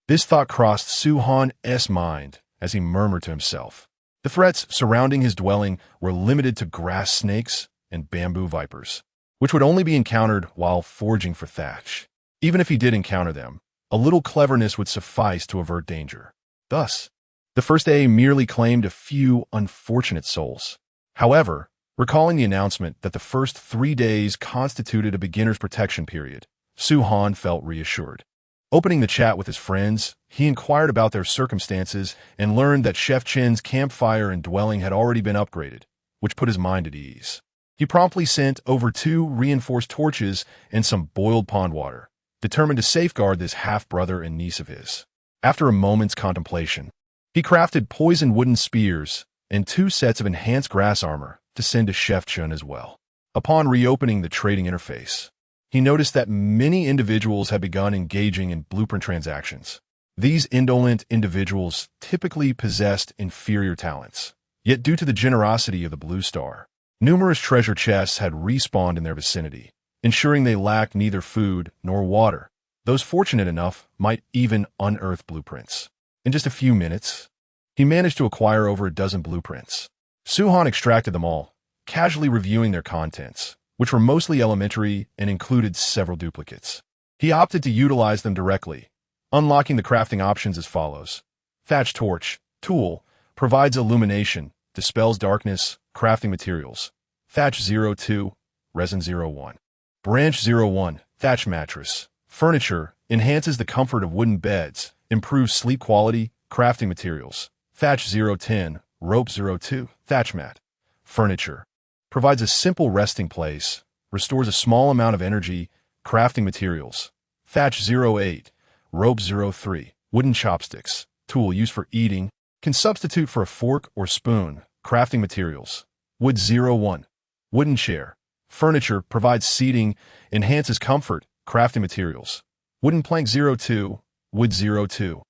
This thought crossed Suhan's mind as he murmured to himself. The threats surrounding his dwelling were limited to grass snakes and bamboo vipers, which would only be encountered while foraging for thatch. Even if he did encounter them, a little cleverness would suffice to avert danger. Thus, the first day merely claimed a few unfortunate souls. However, recalling the announcement that the first 3 days constituted a beginner's protection period, Suhan felt reassured. Opening the chat with his friends, he inquired about their circumstances and learned that Chef Chin's campfire and dwelling had already been upgraded, which put his mind at ease. He promptly sent over 2 reinforced torches and some boiled pond water, determined to safeguard this half-brother and niece of his. After a moment's contemplation, he crafted poisoned wooden spears and 2 sets of enhanced grass armor to send to Chef Chun as well. Upon reopening the trading interface, he noticed that many individuals had begun engaging in blueprint transactions. These indolent individuals typically possessed inferior talents, yet due to the generosity of the Blue Star, numerous treasure chests had respawned in their vicinity, ensuring they lacked neither food nor water. Those fortunate enough might even unearth blueprints. In just a few minutes, he managed to acquire over a dozen blueprints. Suhan extracted them all, casually reviewing their contents, which were mostly elementary and included several duplicates. He opted to utilize them directly, unlocking the crafting options as follows. Thatched torch, tool, provides illumination, dispels darkness, crafting materials. Thatch 02, resin 01. Branch 01, thatch mattress. Furniture, enhances the comfort of wooden beds, improves sleep quality, crafting materials. Thatch 010, rope 02, thatch mat. Furniture, provides a simple resting place, restores a small amount of energy, crafting materials. Thatch 08, rope 03, wooden chopsticks, tool used for eating, can substitute for a fork or spoon, crafting materials. Wood 01, wooden chair. Furniture, provides seating, enhances comfort, crafting materials. Wooden plank 02, wood 02.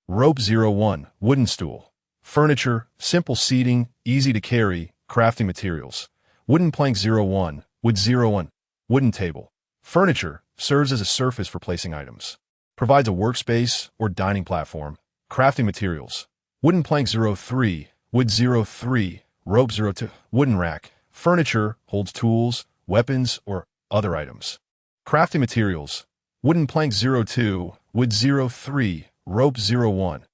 Rope 01, wooden stool. Furniture, simple seating, easy to carry, crafting materials. Wooden plank 01, wood 01, wooden table. Furniture serves as a surface for placing items. Provides a workspace or dining platform. Crafting materials. Wooden plank 03, wood 03, rope 02, wooden rack. Furniture holds tools, weapons, or other items. Crafting materials. Wooden plank 02, wood 03, rope 01.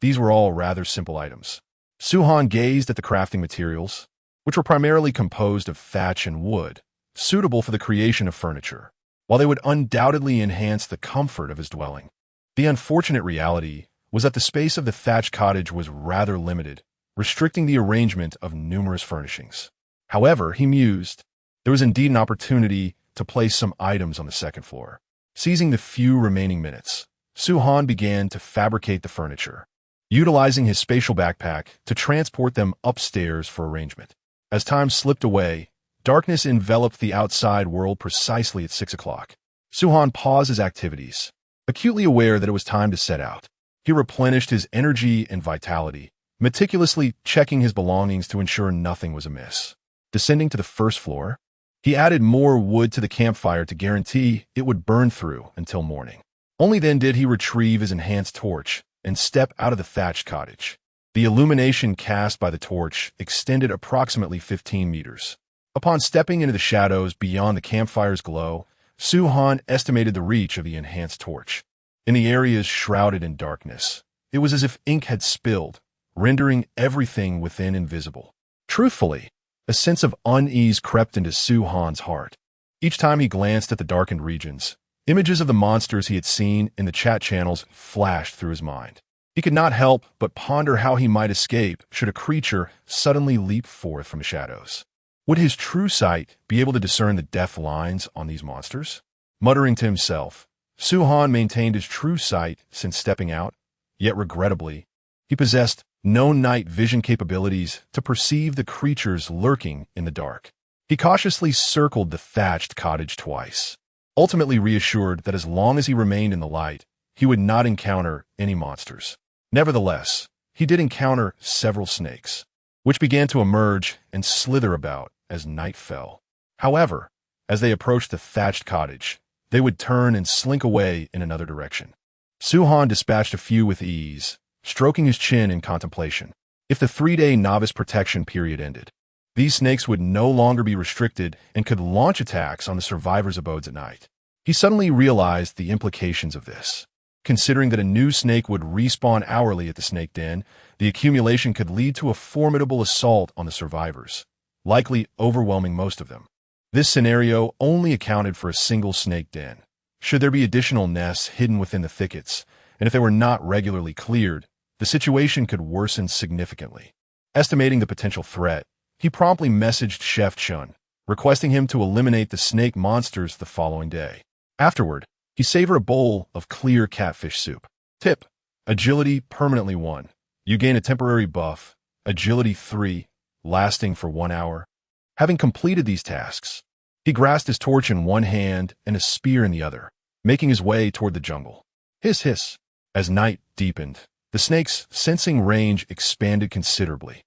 These were all rather simple items. Suhan gazed at the crafting materials, which were primarily composed of thatch and wood, suitable for the creation of furniture, while they would undoubtedly enhance the comfort of his dwelling. The unfortunate reality was that the space of the thatched cottage was rather limited, restricting the arrangement of numerous furnishings. However, he mused, there was indeed an opportunity to place some items on the second floor. Seizing the few remaining minutes, Suhan began to fabricate the furniture, utilizing his spatial backpack to transport them upstairs for arrangement. As time slipped away, darkness enveloped the outside world precisely at 6 o'clock. Suhan paused his activities, acutely aware that it was time to set out. He replenished his energy and vitality, meticulously checking his belongings to ensure nothing was amiss. Descending to the first floor, he added more wood to the campfire to guarantee it would burn through until morning. Only then did he retrieve his enhanced torch and step out of the thatched cottage. The illumination cast by the torch extended approximately 15 meters. Upon stepping into the shadows beyond the campfire's glow, Suhan estimated the reach of the enhanced torch. In the areas shrouded in darkness, it was as if ink had spilled, rendering everything within invisible. Truthfully, a sense of unease crept into Suhan's heart. Each time he glanced at the darkened regions, images of the monsters he had seen in the chat channels flashed through his mind. He could not help but ponder how he might escape should a creature suddenly leap forth from the shadows. Would his true sight be able to discern the death lines on these monsters? Muttering to himself, Suhan maintained his true sight since stepping out, yet regrettably, he possessed no night vision capabilities to perceive the creatures lurking in the dark. He cautiously circled the thatched cottage twice, ultimately reassured that as long as he remained in the light, he would not encounter any monsters. Nevertheless, he did encounter several snakes, which began to emerge and slither about as night fell. However, as they approached the thatched cottage, they would turn and slink away in another direction. Suhan dispatched a few with ease, stroking his chin in contemplation. If the 3-day novice protection period ended, these snakes would no longer be restricted and could launch attacks on the survivors' abodes at night. He suddenly realized the implications of this. Considering that a new snake would respawn hourly at the snake den, the accumulation could lead to a formidable assault on the survivors, likely overwhelming most of them. This scenario only accounted for a single snake den. Should there be additional nests hidden within the thickets, and if they were not regularly cleared, the situation could worsen significantly. Estimating the potential threat, he promptly messaged Chef Chun, requesting him to eliminate the snake monsters the following day. Afterward, he savored a bowl of clear catfish soup. Tip: Agility permanently 1. You gain a temporary buff, Agility 3, lasting for 1 hour. Having completed these tasks, he grasped his torch in one hand and a spear in the other, making his way toward the jungle. Hiss, hiss. As night deepened, the snakes' sensing range expanded considerably.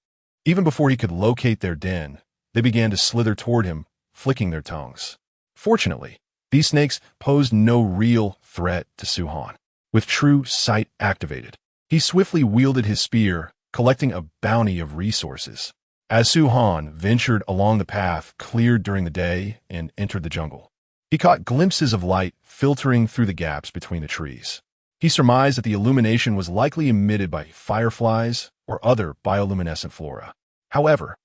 Even before he could locate their den, they began to slither toward him, flicking their tongues. Fortunately, these snakes posed no real threat to Suhan. With true sight activated, he swiftly wielded his spear, collecting a bounty of resources. As Suhan ventured along the path cleared during the day and entered the jungle, he caught glimpses of light filtering through the gaps between the trees. He surmised that the illumination was likely emitted by fireflies or other bioluminescent flora. However,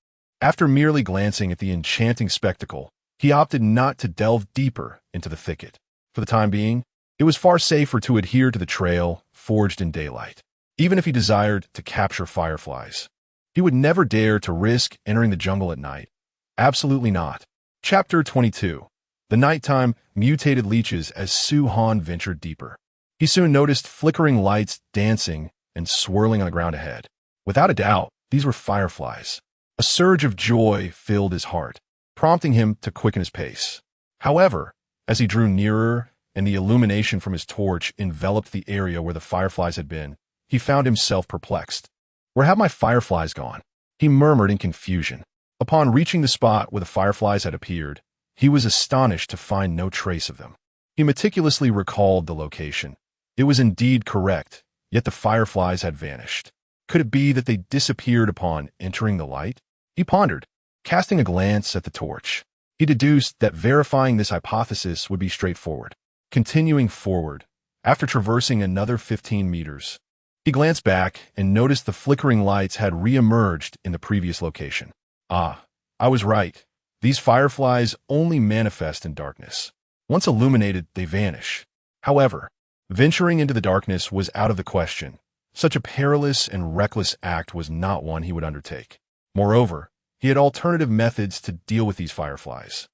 after merely glancing at the enchanting spectacle, he opted not to delve deeper into the thicket. For the time being, it was far safer to adhere to the trail forged in daylight. Even if he desired to capture fireflies, he would never dare to risk entering the jungle at night. Absolutely not. Chapter 22. The nighttime mutated leeches. As Suhan ventured deeper, he soon noticed flickering lights dancing and swirling on the ground ahead. Without a doubt, these were fireflies. A surge of joy filled his heart, prompting him to quicken his pace. However, as he drew nearer and the illumination from his torch enveloped the area where the fireflies had been, he found himself perplexed. Where have my fireflies gone? He murmured in confusion. Upon reaching the spot where the fireflies had appeared, he was astonished to find no trace of them. He meticulously recalled the location. It was indeed correct, yet the fireflies had vanished. Could it be that they disappeared upon entering the light? He pondered, casting a glance at the torch. He deduced that verifying this hypothesis would be straightforward. Continuing forward, after traversing another 15 meters, he glanced back and noticed the flickering lights had re-emerged in the previous location. Ah, I was right. These fireflies only manifest in darkness. Once illuminated, they vanish. However, venturing into the darkness was out of the question. Such a perilous and reckless act was not one he would undertake. Moreover, he had alternative methods to deal with these fireflies.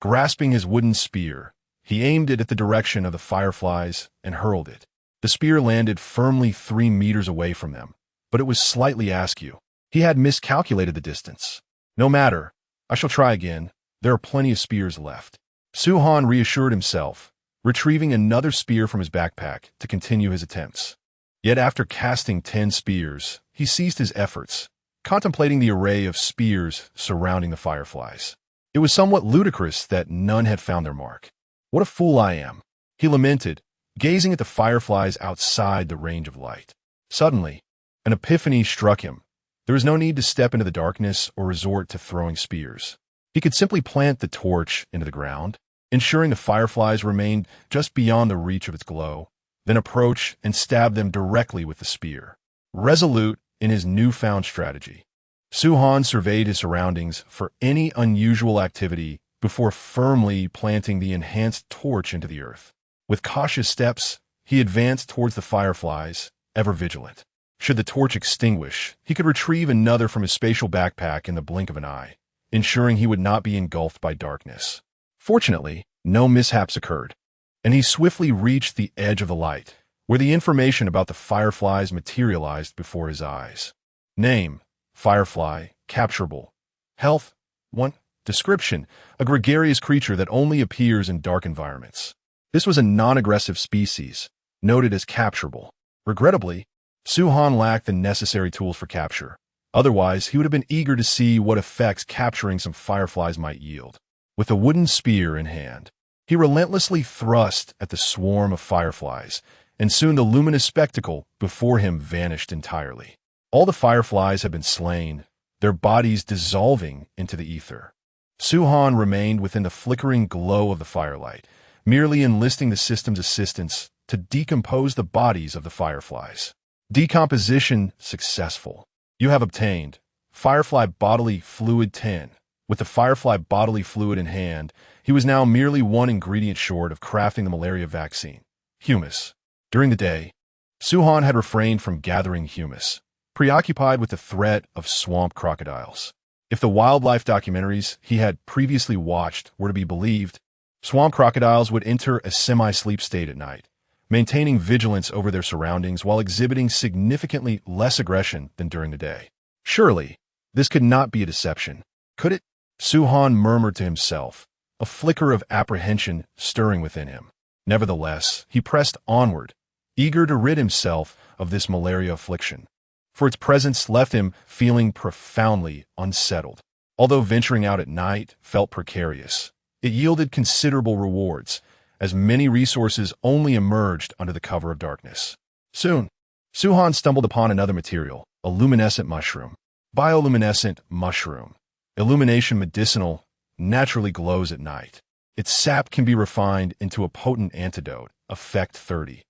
Grasping his wooden spear, he aimed it at the direction of the fireflies and hurled it. The spear landed firmly 3 meters away from them, but it was slightly askew. He had miscalculated the distance. No matter, I shall try again. There are plenty of spears left. Su-han reassured himself, retrieving another spear from his backpack to continue his attempts. Yet after casting 10 spears, he ceased his efforts, contemplating the array of spears surrounding the fireflies. It was somewhat ludicrous that none had found their mark. What a fool I am, he lamented, gazing at the fireflies outside the range of light. Suddenly, an epiphany struck him. There was no need to step into the darkness or resort to throwing spears. He could simply plant the torch into the ground, ensuring the fireflies remained just beyond the reach of its glow, then approach and stab them directly with the spear. Resolute in his newfound strategy, Su-han surveyed his surroundings for any unusual activity before firmly planting the enhanced torch into the earth. With cautious steps, he advanced towards the fireflies, ever vigilant. Should the torch extinguish, he could retrieve another from his spatial backpack in the blink of an eye, ensuring he would not be engulfed by darkness. Fortunately, no mishaps occurred, and he swiftly reached the edge of the light, where the information about the fireflies materialized before his eyes. Name: Firefly, capturable. Health: 1. Description: a gregarious creature that only appears in dark environments. This was a non-aggressive species, noted as capturable. Regrettably, Su-han lacked the necessary tools for capture. Otherwise, he would have been eager to see what effects capturing some fireflies might yield. With a wooden spear in hand, he relentlessly thrust at the swarm of fireflies, and soon the luminous spectacle before him vanished entirely. All the fireflies had been slain, their bodies dissolving into the ether. Su-han remained within the flickering glow of the firelight, merely enlisting the system's assistance to decompose the bodies of the fireflies. Decomposition successful. You have obtained Firefly Bodily Fluid 10. With the Firefly Bodily Fluid in hand, he was now merely one ingredient short of crafting the malaria vaccine: humus. During the day, Su-han had refrained from gathering humus, preoccupied with the threat of swamp crocodiles. If the wildlife documentaries he had previously watched were to be believed, swamp crocodiles would enter a semi-sleep state at night, maintaining vigilance over their surroundings while exhibiting significantly less aggression than during the day. Surely, this could not be a deception, could it? Su-han murmured to himself, a flicker of apprehension stirring within him. Nevertheless, he pressed onward, eager to rid himself of this malaria affliction, for its presence left him feeling profoundly unsettled. Although venturing out at night felt precarious, it yielded considerable rewards, as many resources only emerged under the cover of darkness. Soon, Su-han stumbled upon another material, a luminescent mushroom. Bioluminescent mushroom. Illumination medicinal, naturally glows at night. Its sap can be refined into a potent antidote, Effect 30.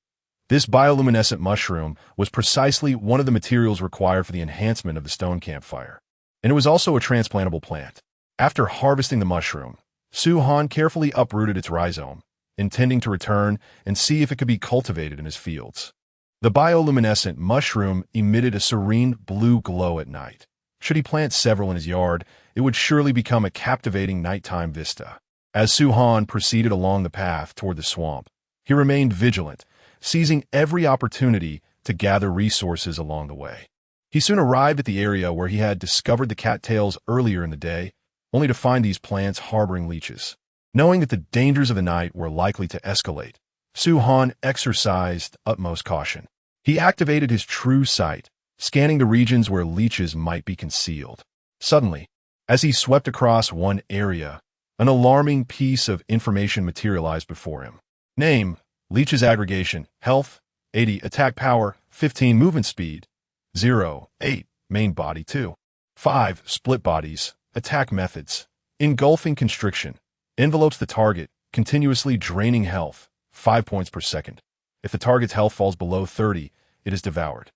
This bioluminescent mushroom was precisely one of the materials required for the enhancement of the stone campfire, and it was also a transplantable plant. After harvesting the mushroom, Su-han carefully uprooted its rhizome, intending to return and see if it could be cultivated in his fields. The bioluminescent mushroom emitted a serene blue glow at night. Should he plant several in his yard, it would surely become a captivating nighttime vista. As Su-han proceeded along the path toward the swamp, he remained vigilant, seizing every opportunity to gather resources along the way. He soon arrived at the area where he had discovered the cattails earlier in the day, only to find these plants harboring leeches. Knowing that the dangers of the night were likely to escalate, Su-han exercised utmost caution. He activated his true sight, scanning the regions where leeches might be concealed. Suddenly, as he swept across one area, an alarming piece of information materialized before him. Name: leeches aggregation, health, 80, attack power, 15, movement speed, 0, 8, main body 2, 5, split bodies, attack methods, engulfing constriction, envelopes the target, continuously draining health, 5 points per second. If the target's health falls below 30, it is devoured.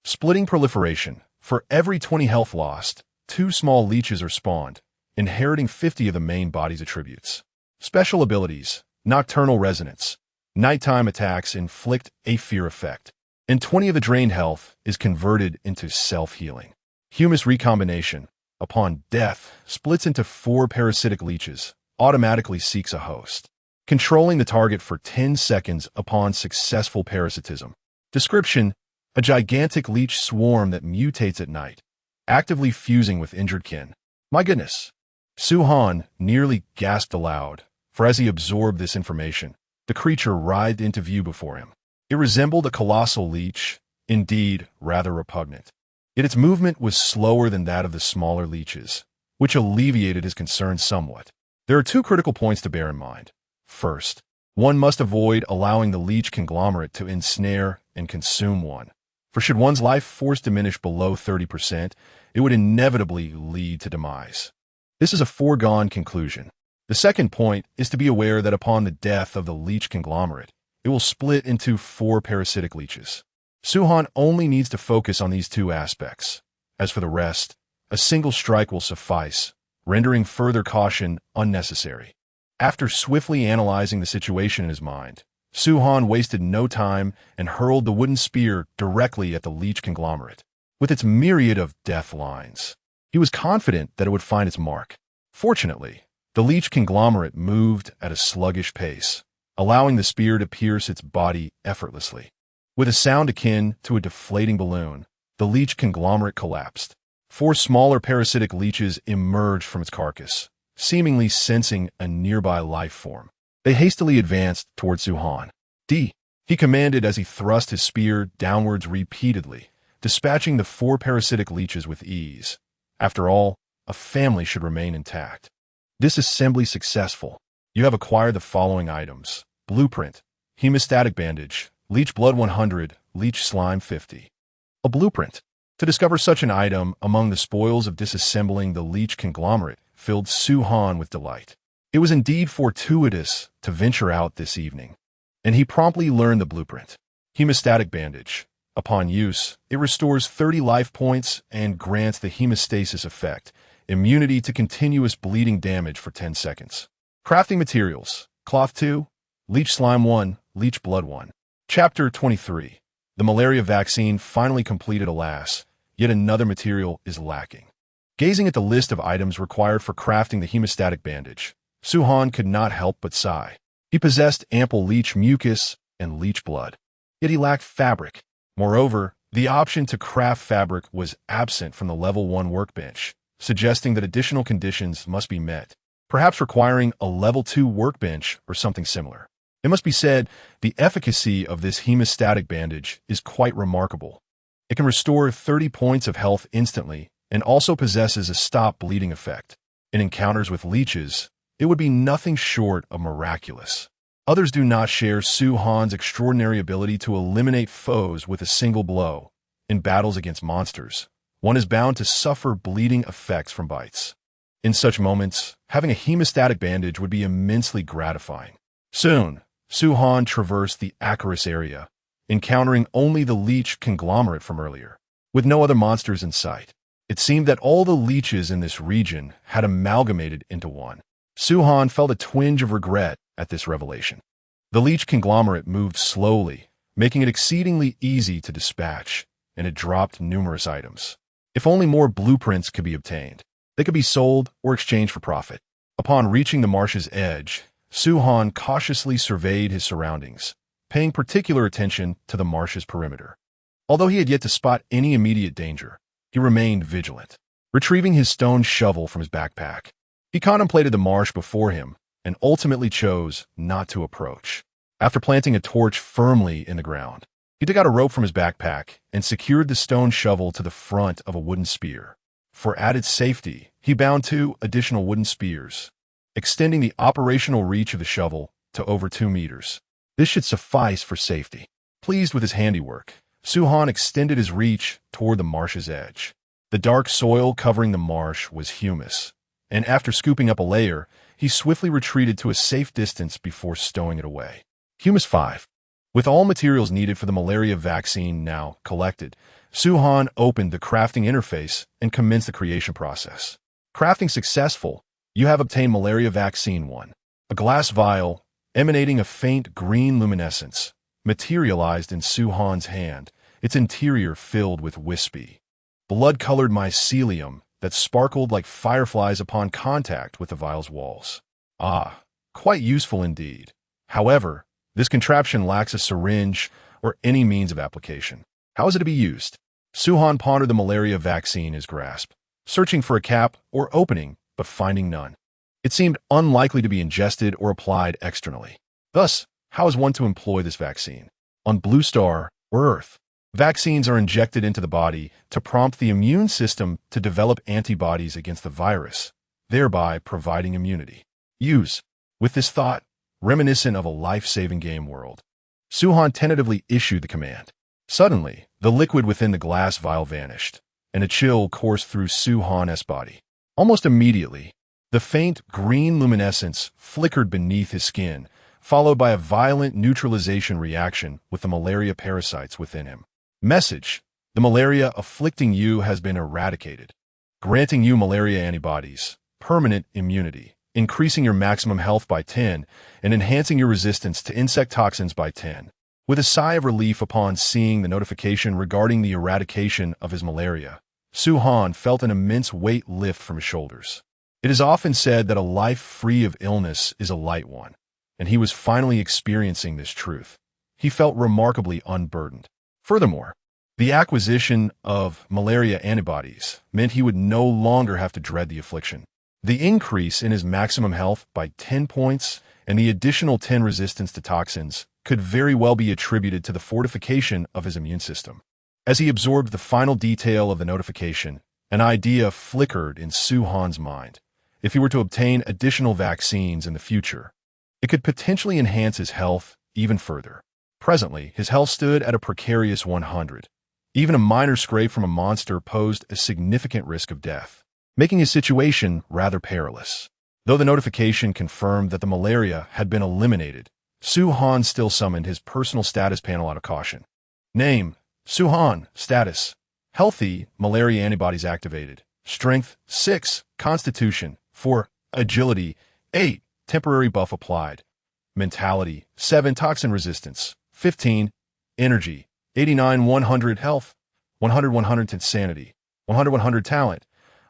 Splitting proliferation. For every 20 health lost, 2 small leeches are spawned, inheriting 50 of the main body's attributes. Special abilities: nocturnal resonance. Nighttime attacks inflict a fear effect, and 20 of the drained health is converted into self-healing. Humus recombination. Upon death, splits into 4 parasitic leeches, automatically seeks a host, controlling the target for 10 seconds upon successful parasitism. Description: a gigantic leech swarm that mutates at night, actively fusing with injured kin. My goodness! Su-han nearly gasped aloud, for as he absorbed this information, the creature writhed into view before him. It resembled a colossal leech, indeed rather repugnant. Yet its movement was slower than that of the smaller leeches, which alleviated his concern somewhat. There are 2 critical points to bear in mind. First, one must avoid allowing the leech conglomerate to ensnare and consume one, for should one's life force diminish below 30%, it would inevitably lead to demise. This is a foregone conclusion. The second point is to be aware that upon the death of the leech conglomerate, it will split into 4 parasitic leeches. Su-han only needs to focus on these 2 aspects. As for the rest, a single strike will suffice, rendering further caution unnecessary. After swiftly analyzing the situation in his mind, Su-han wasted no time and hurled the wooden spear directly at the leech conglomerate. With its myriad of death lines, he was confident that it would find its mark. Fortunately, the leech conglomerate moved at a sluggish pace, allowing the spear to pierce its body effortlessly. With a sound akin to a deflating balloon, the leech conglomerate collapsed. 4 smaller parasitic leeches emerged from its carcass, seemingly sensing a nearby life form. They hastily advanced towards Su-han. He commanded as he thrust his spear downwards repeatedly, dispatching the 4 parasitic leeches with ease. After all, a family should remain intact. Disassembly successful. You have acquired the following items: blueprint, hemostatic bandage, leech blood 100, leech slime 50. A blueprint. To discover such an item among the spoils of disassembling the leech conglomerate filled Su-han with delight. It was indeed fortuitous to venture out this evening, and he promptly learned the blueprint. Hemostatic bandage. Upon use, it restores 30 life points and grants the hemostasis effect, immunity to continuous bleeding damage for 10 seconds. Crafting materials: cloth 2, leech slime 1, leech blood 1. Chapter 23. The malaria vaccine finally completed. Alas, yet another material is lacking. Gazing at the list of items required for crafting the hemostatic bandage, Su-han could not help but sigh. He possessed ample leech mucus and leech blood, yet he lacked fabric. Moreover, the option to craft fabric was absent from the level 1 workbench, suggesting that additional conditions must be met, perhaps requiring a level 2 workbench or something similar. It must be said, the efficacy of this hemostatic bandage is quite remarkable. It can restore 30 points of health instantly and also possesses a stop bleeding effect. In encounters with leeches, it would be nothing short of miraculous. Others do not share Su-han's extraordinary ability to eliminate foes with a single blow. In battles against monsters, one is bound to suffer bleeding effects from bites. In such moments, having a hemostatic bandage would be immensely gratifying. Soon, Su-han traversed the Acarus area, encountering only the leech conglomerate from earlier, with no other monsters in sight. It seemed that all the leeches in this region had amalgamated into one. Su-han felt a twinge of regret at this revelation. The leech conglomerate moved slowly, making it exceedingly easy to dispatch, and it dropped numerous items. If only more blueprints could be obtained, they could be sold or exchanged for profit. Upon reaching the marsh's edge, Su-han cautiously surveyed his surroundings, paying particular attention to the marsh's perimeter. Although he had yet to spot any immediate danger, he remained vigilant. Retrieving his stone shovel from his backpack, he contemplated the marsh before him and ultimately chose not to approach. After planting a torch firmly in the ground, He took out a rope from his backpack and secured the stone shovel to the front of a wooden spear. For added safety, he bound 2 additional wooden spears, extending the operational reach of the shovel to over 2 meters. This should suffice for safety. Pleased with his handiwork, Suhan extended his reach toward the marsh's edge. The dark soil covering the marsh was humus, and after scooping up a layer, he swiftly retreated to a safe distance before stowing it away. Humus 5. With all materials needed for the malaria vaccine now collected, Suhan opened the crafting interface and commenced the creation process. Crafting successful, you have obtained malaria vaccine 1. A glass vial, emanating a faint green luminescence, materialized in Suhan's hand, its interior filled with wispy, blood-colored mycelium that sparkled like fireflies upon contact with the vial's walls. Ah, quite useful indeed. However, this contraption lacks a syringe or any means of application. How is it to be used? Suhan pondered the malaria vaccine in his grasp, searching for a cap or opening, but finding none. It seemed unlikely to be ingested or applied externally. Thus, how is one to employ this vaccine? On Blue Star or Earth, vaccines are injected into the body to prompt the immune system to develop antibodies against the virus, thereby providing immunity. Use. With this thought, reminiscent of a life-saving game world, Suhan tentatively issued the command. Suddenly, the liquid within the glass vial vanished, and a chill coursed through Suhan's body. Almost immediately, the faint green luminescence flickered beneath his skin, followed by a violent neutralization reaction with the malaria parasites within him. Message: the malaria afflicting you has been eradicated, granting you malaria antibodies, permanent immunity, increasing your maximum health by 10, and enhancing your resistance to insect toxins by 10. With a sigh of relief upon seeing the notification regarding the eradication of his malaria, Suhan felt an immense weight lift from his shoulders. It is often said that a life free of illness is a light one, and he was finally experiencing this truth. He felt remarkably unburdened. Furthermore, the acquisition of malaria antibodies meant he would no longer have to dread the affliction. The increase in his maximum health by 10 points and the additional 10 resistance to toxins could very well be attributed to the fortification of his immune system. As he absorbed the final detail of the notification, an idea flickered in Suhan's mind. If he were to obtain additional vaccines in the future, it could potentially enhance his health even further. Presently, his health stood at a precarious 100. Even a minor scrape from a monster posed a significant risk of death, making his situation rather perilous. Though the notification confirmed that the malaria had been eliminated, Suhan still summoned his personal status panel out of caution. Name: Suhan. Status: healthy, malaria antibodies activated. Strength: 6, Constitution: 4, Agility: 8, temporary buff applied. Mentality: 7, toxin resistance: 15, Energy: 89, 100 health, 100 insanity, 100 talent.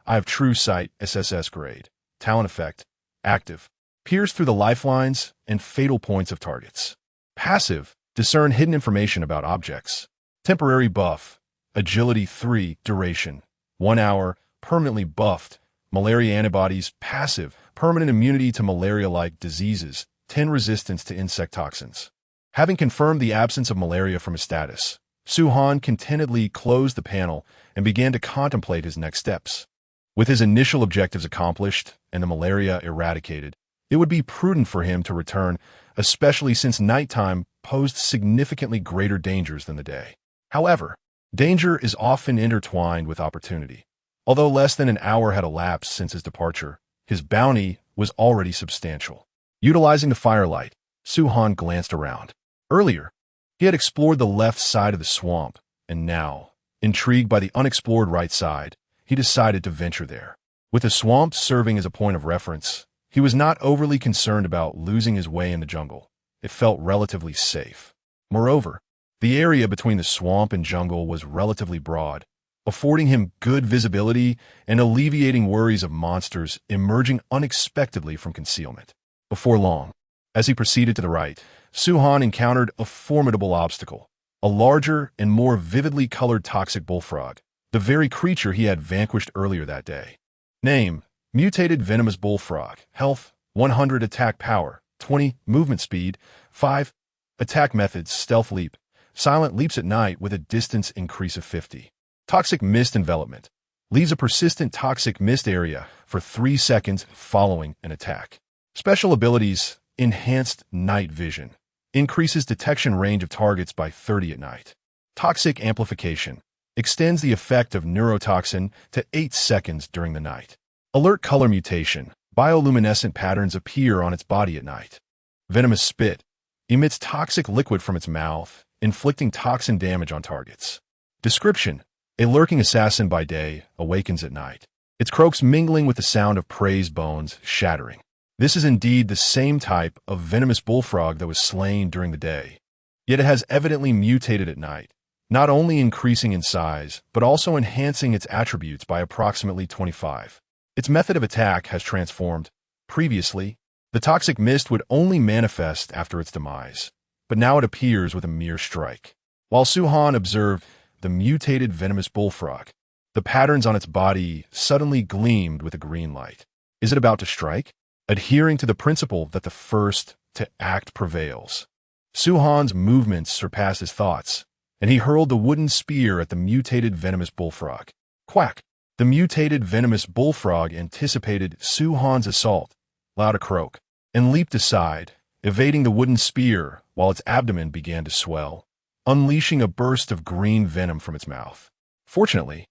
I have true sight, SSS grade. Talent effect: active. Pierce through the lifelines and fatal points of targets. Passive: discern hidden information about objects. Temporary buff: agility 3, duration 1 hour, permanently buffed. Malaria antibodies: passive, permanent immunity to malaria-like diseases, 10 resistance to insect toxins. Having confirmed the absence of malaria from his status, Suhan contentedly closed the panel and began to contemplate his next steps. With his initial objectives accomplished and the malaria eradicated, it would be prudent for him to return, especially since nighttime posed significantly greater dangers than the day. However, danger is often intertwined with opportunity. Although less than an hour had elapsed since his departure, his bounty was already substantial. Utilizing the firelight, Suhan glanced around. Earlier, he had explored the left side of the swamp, and now, intrigued by the unexplored right side, he decided to venture there. With the swamp serving as a point of reference, he was not overly concerned about losing his way in the jungle. It felt relatively safe. Moreover, the area between the swamp and jungle was relatively broad, affording him good visibility and alleviating worries of monsters emerging unexpectedly from concealment. Before long, as he proceeded to the right, Suhan encountered a formidable obstacle, a larger and more vividly colored toxic bullfrog, the very creature he had vanquished earlier that day. Name: mutated venomous bullfrog. Health: 100, attack power: 20, movement speed: 5, attack methods: stealth leap, silent leaps at night with a distance increase of 50. Toxic mist envelopment. Leaves a persistent toxic mist area for 3 seconds following an attack. Special abilities: enhanced night vision. Increases detection range of targets by 30 at night. Toxic amplification. Extends the effect of neurotoxin to 8 seconds during the night. Alert color mutation. Bioluminescent patterns appear on its body at night. Venomous spit. Emits toxic liquid from its mouth, inflicting toxin damage on targets. Description: a lurking assassin by day, awakens at night. Its croaks mingling with the sound of prey's bones shattering. This is indeed the same type of venomous bullfrog that was slain during the day. Yet it has evidently mutated at night, not only increasing in size, but also enhancing its attributes by approximately 25. Its method of attack has transformed. Previously, the toxic mist would only manifest after its demise, but now it appears with a mere strike. While Su-Han observed the mutated venomous bullfrog, the patterns on its body suddenly gleamed with a green light. Is it about to strike? Adhering to the principle that the first to act prevails, Su-Han's movements surpassed his thoughts, and he hurled the wooden spear at the mutated venomous bullfrog. Quack! The mutated venomous bullfrog anticipated Su-Han's assault, loud a croak, and leaped aside, evading the wooden spear while its abdomen began to swell, unleashing a burst of green venom from its mouth. Fortunately,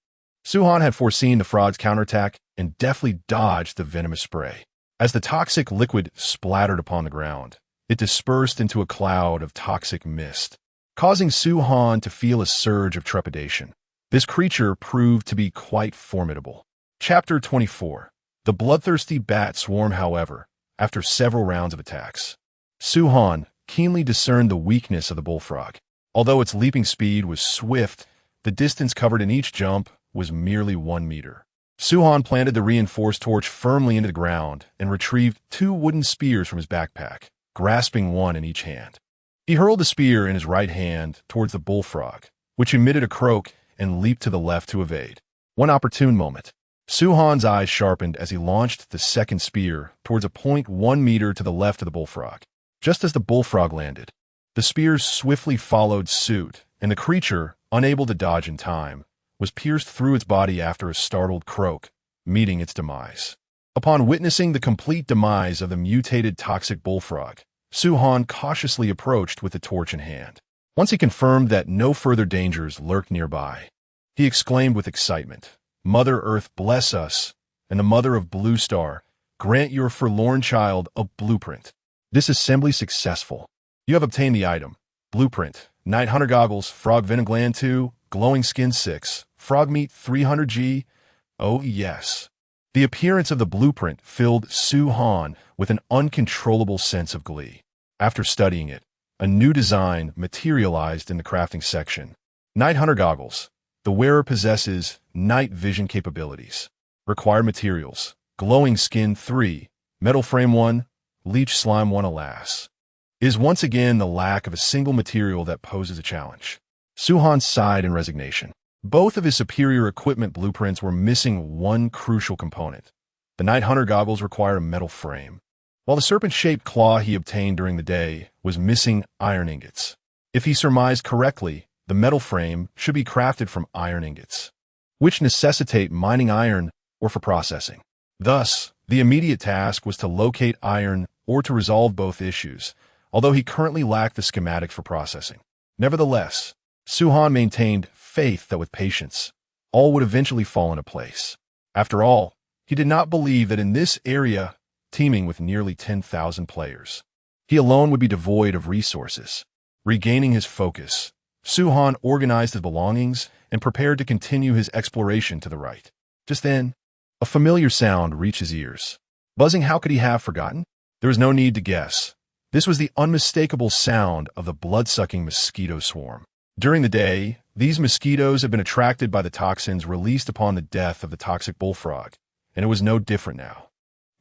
Su-Han had foreseen the frog's counterattack and deftly dodged the venomous spray. As the toxic liquid splattered upon the ground, it dispersed into a cloud of toxic mist, causing Su-Han to feel a surge of trepidation. This creature proved to be quite formidable. Chapter 24. The bloodthirsty bat swarm. However, after several rounds of attacks, Su-Han keenly discerned the weakness of the bullfrog. Although its leaping speed was swift, the distance covered in each jump was merely 1 meter. Su-Han planted the reinforced torch firmly into the ground and retrieved 2 wooden spears from his backpack, grasping one in each hand. He hurled the spear in his right hand towards the bullfrog, which emitted a croak and leaped to the left to evade. One opportune moment. Su-Han's eyes sharpened as he launched the second spear towards a point 1 meter to the left of the bullfrog. Just as the bullfrog landed, the spears swiftly followed suit, and the creature, unable to dodge in time, was pierced through its body after a startled croak, meeting its demise. Upon witnessing the complete demise of the mutated toxic bullfrog, Su-Han cautiously approached with the torch in hand. Once he confirmed that no further dangers lurked nearby, he exclaimed with excitement, "Mother Earth bless us, and the Mother of Blue Star, grant your forlorn child a blueprint." This assembly successful. You have obtained the item. Blueprint: Night Hunter Goggles, Frog Venom Gland 2, Glowing Skin 6, Frog Meat 300G. Oh yes. The appearance of the blueprint filled Su-Han with an uncontrollable sense of glee. After studying it, a new design materialized in the crafting section. Night Hunter Goggles. The wearer possesses night vision capabilities. Required materials: Glowing Skin 3, Metal Frame 1, Leech Slime 1. Alas, it is once again the lack of a single material that poses a challenge. Su-Han sighed in resignation. Both of his superior equipment blueprints were missing one crucial component. The Night Hunter Goggles required a metal frame, while the serpent-shaped claw he obtained during the day was missing iron ingots. If he surmised correctly, the metal frame should be crafted from iron ingots, which necessitate mining iron or for processing. Thus, the immediate task was to locate iron or to resolve both issues, although he currently lacked the schematics for processing. Nevertheless, Su-Han maintained faith that with patience, all would eventually fall into place. After all, he did not believe that in this area, teeming with nearly 10,000 players, he alone would be devoid of resources. Regaining his focus, Su-Han organized his belongings and prepared to continue his exploration to the right. Just then, a familiar sound reached his ears. Buzzing, how could he have forgotten? There was no need to guess. This was the unmistakable sound of the blood-sucking mosquito swarm. During the day, these mosquitoes had been attracted by the toxins released upon the death of the toxic bullfrog, and it was no different now.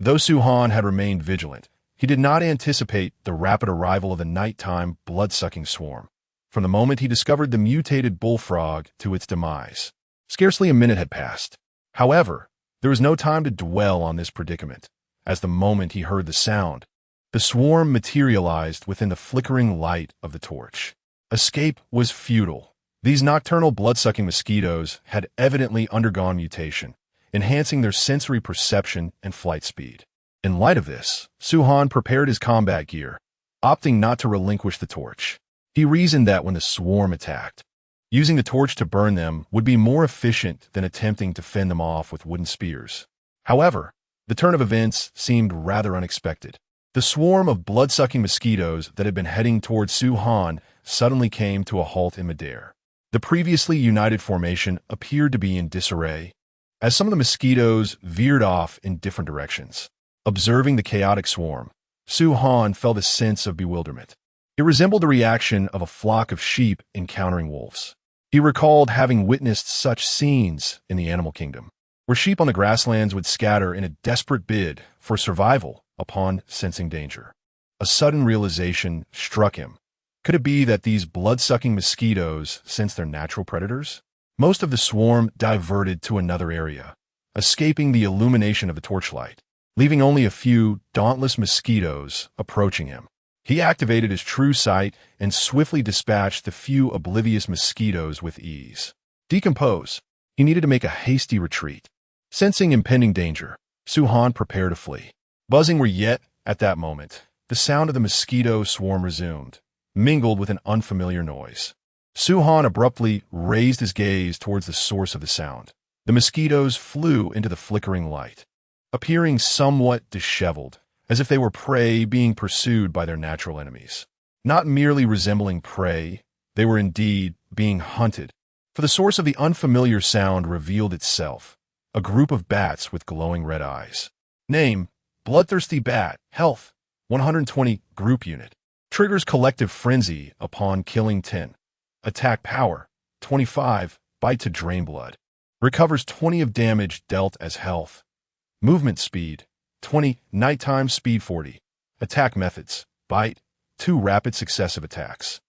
Though Su-Han had remained vigilant, he did not anticipate the rapid arrival of the nighttime blood-sucking swarm. From the moment he discovered the mutated bullfrog to its demise, scarcely a minute had passed. However, there was no time to dwell on this predicament, as the moment he heard the sound, the swarm materialized within the flickering light of the torch. Escape was futile. These nocturnal blood-sucking mosquitoes had evidently undergone mutation, enhancing their sensory perception and flight speed. In light of this, Su-han prepared his combat gear, opting not to relinquish the torch. He reasoned that when the swarm attacked, using the torch to burn them would be more efficient than attempting to fend them off with wooden spears. However, the turn of events seemed rather unexpected. The swarm of blood-sucking mosquitoes that had been heading towards Su-han suddenly came to a halt in midair. The previously united formation appeared to be in disarray, as some of the mosquitoes veered off in different directions. Observing the chaotic swarm, Su-han felt a sense of bewilderment. It resembled the reaction of a flock of sheep encountering wolves. He recalled having witnessed such scenes in the animal kingdom, where sheep on the grasslands would scatter in a desperate bid for survival upon sensing danger. A sudden realization struck him. Could it be that these blood-sucking mosquitoes sense their natural predators? Most of the swarm diverted to another area, escaping the illumination of the torchlight, leaving only a few dauntless mosquitoes approaching him. He activated his true sight and swiftly dispatched the few oblivious mosquitoes with ease. Decompose. He needed to make a hasty retreat. Sensing impending danger, Su-han prepared to flee. Buzzing were yet, at that moment, the sound of the mosquito swarm resumed, mingled with an unfamiliar noise. Su-han abruptly raised his gaze towards the source of the sound. The mosquitoes flew into the flickering light, appearing somewhat disheveled, as if they were prey being pursued by their natural enemies. Not merely resembling prey, they were indeed being hunted, for the source of the unfamiliar sound revealed itself, a group of bats with glowing red eyes. Name: Bloodthirsty Bat. Health: 120. Group Unit. Triggers Collective Frenzy upon killing 10. Attack Power: 25. Bite to drain blood. Recovers 20 of damage dealt as health. Movement Speed: 20. Nighttime Speed: 40. Attack Methods: Bite, 2 rapid successive attacks.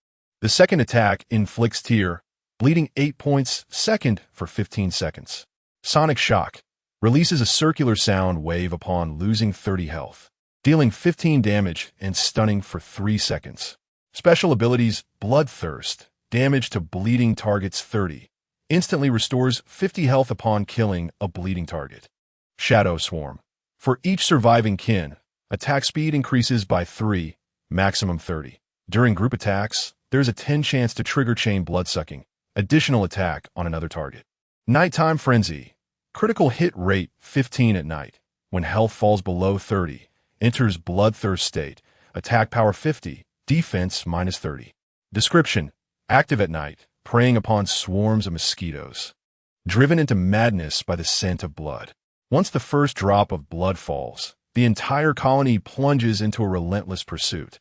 The second attack inflicts tear, bleeding 8 points second for 15 seconds. Sonic Shock: releases a circular sound wave upon losing 30 health, dealing 15 damage and stunning for 3 seconds. Special abilities: Bloodthirst: damage to bleeding targets 30. Instantly restores 50 health upon killing a bleeding target. Shadow Swarm: for each surviving kin, attack speed increases by 3, maximum 30. During group attacks, there is a 10 chance to trigger chain bloodsucking, additional attack on another target. Nighttime Frenzy: critical hit rate 15 at night. When health falls below 30, enters bloodthirst state. Attack power 50, defense minus 30. Description: active at night, preying upon swarms of mosquitoes, driven into madness by the scent of blood. Once the first drop of blood falls, the entire colony plunges into a relentless pursuit.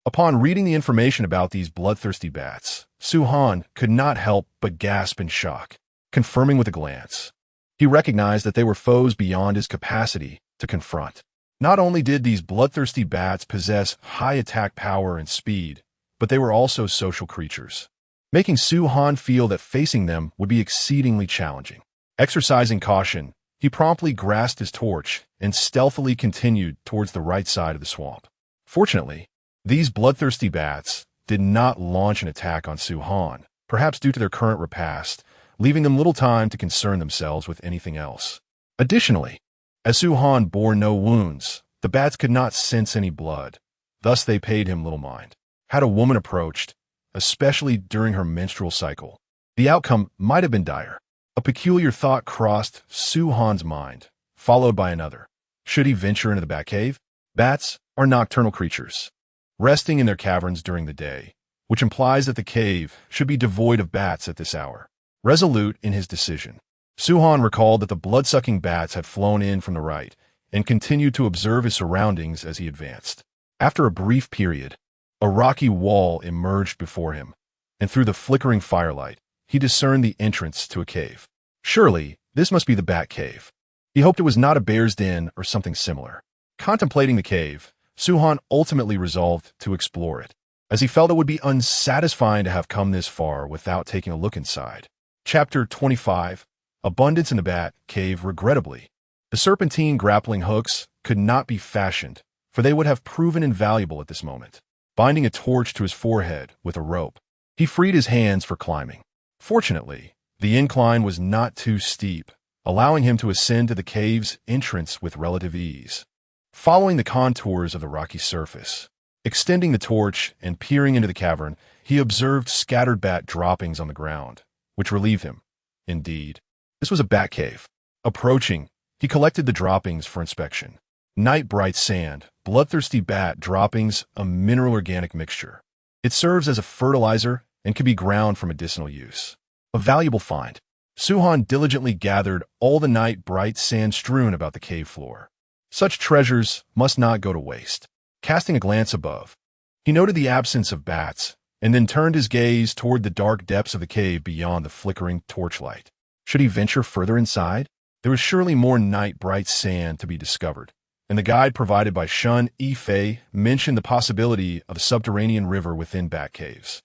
Upon reading the information about these bloodthirsty bats, Su-han could not help but gasp in shock, confirming with a glance. He recognized that they were foes beyond his capacity to confront. Not only did these bloodthirsty bats possess high attack power and speed, but they were also social creatures, making Su-han feel that facing them would be exceedingly challenging. Exercising caution, he promptly grasped his torch and stealthily continued towards the right side of the swamp. Fortunately, these bloodthirsty bats did not launch an attack on Su-han, perhaps due to their current repast, leaving them little time to concern themselves with anything else. Additionally, as Su-han bore no wounds, the bats could not sense any blood, thus they paid him little mind. Had a woman approached, especially during her menstrual cycle, the outcome might have been dire. A peculiar thought crossed Su-han's mind, followed by another. Should he venture into the bat cave? Bats are nocturnal creatures, resting in their caverns during the day, which implies that the cave should be devoid of bats at this hour. Resolute in his decision, Su-han recalled that the blood-sucking bats had flown in from the right and continued to observe his surroundings as he advanced. After a brief period, a rocky wall emerged before him, and through the flickering firelight, he discerned the entrance to a cave. Surely, this must be the Bat Cave. He hoped it was not a bear's den or something similar. Contemplating the cave, Su-han ultimately resolved to explore it, as he felt it would be unsatisfying to have come this far without taking a look inside. Chapter 25: Abundance in the Bat Cave. Regrettably, the serpentine grappling hooks could not be fashioned, for they would have proven invaluable at this moment. binding a torch to his forehead with a rope. He freed his hands for climbing. Fortunately, the incline was not too steep, allowing him to ascend to the cave's entrance with relative ease. Following the contours of the rocky surface, extending the torch and peering into the cavern, he observed scattered bat droppings on the ground, which relieved him. Indeed, this was a bat cave. Approaching, he collected the droppings for inspection. Night-bright sand, bloodthirsty bat droppings, a mineral-organic mixture. It serves as a fertilizer and can be ground for medicinal use. A valuable find. Suhan diligently gathered all the night-bright sand strewn about the cave floor. Such treasures must not go to waste. Casting a glance above, he noted the absence of bats, and then turned his gaze toward the dark depths of the cave beyond the flickering torchlight. Should he venture further inside? There was surely more night-bright sand to be discovered, and the guide provided by Shun Yifei mentioned the possibility of a subterranean river within bat caves.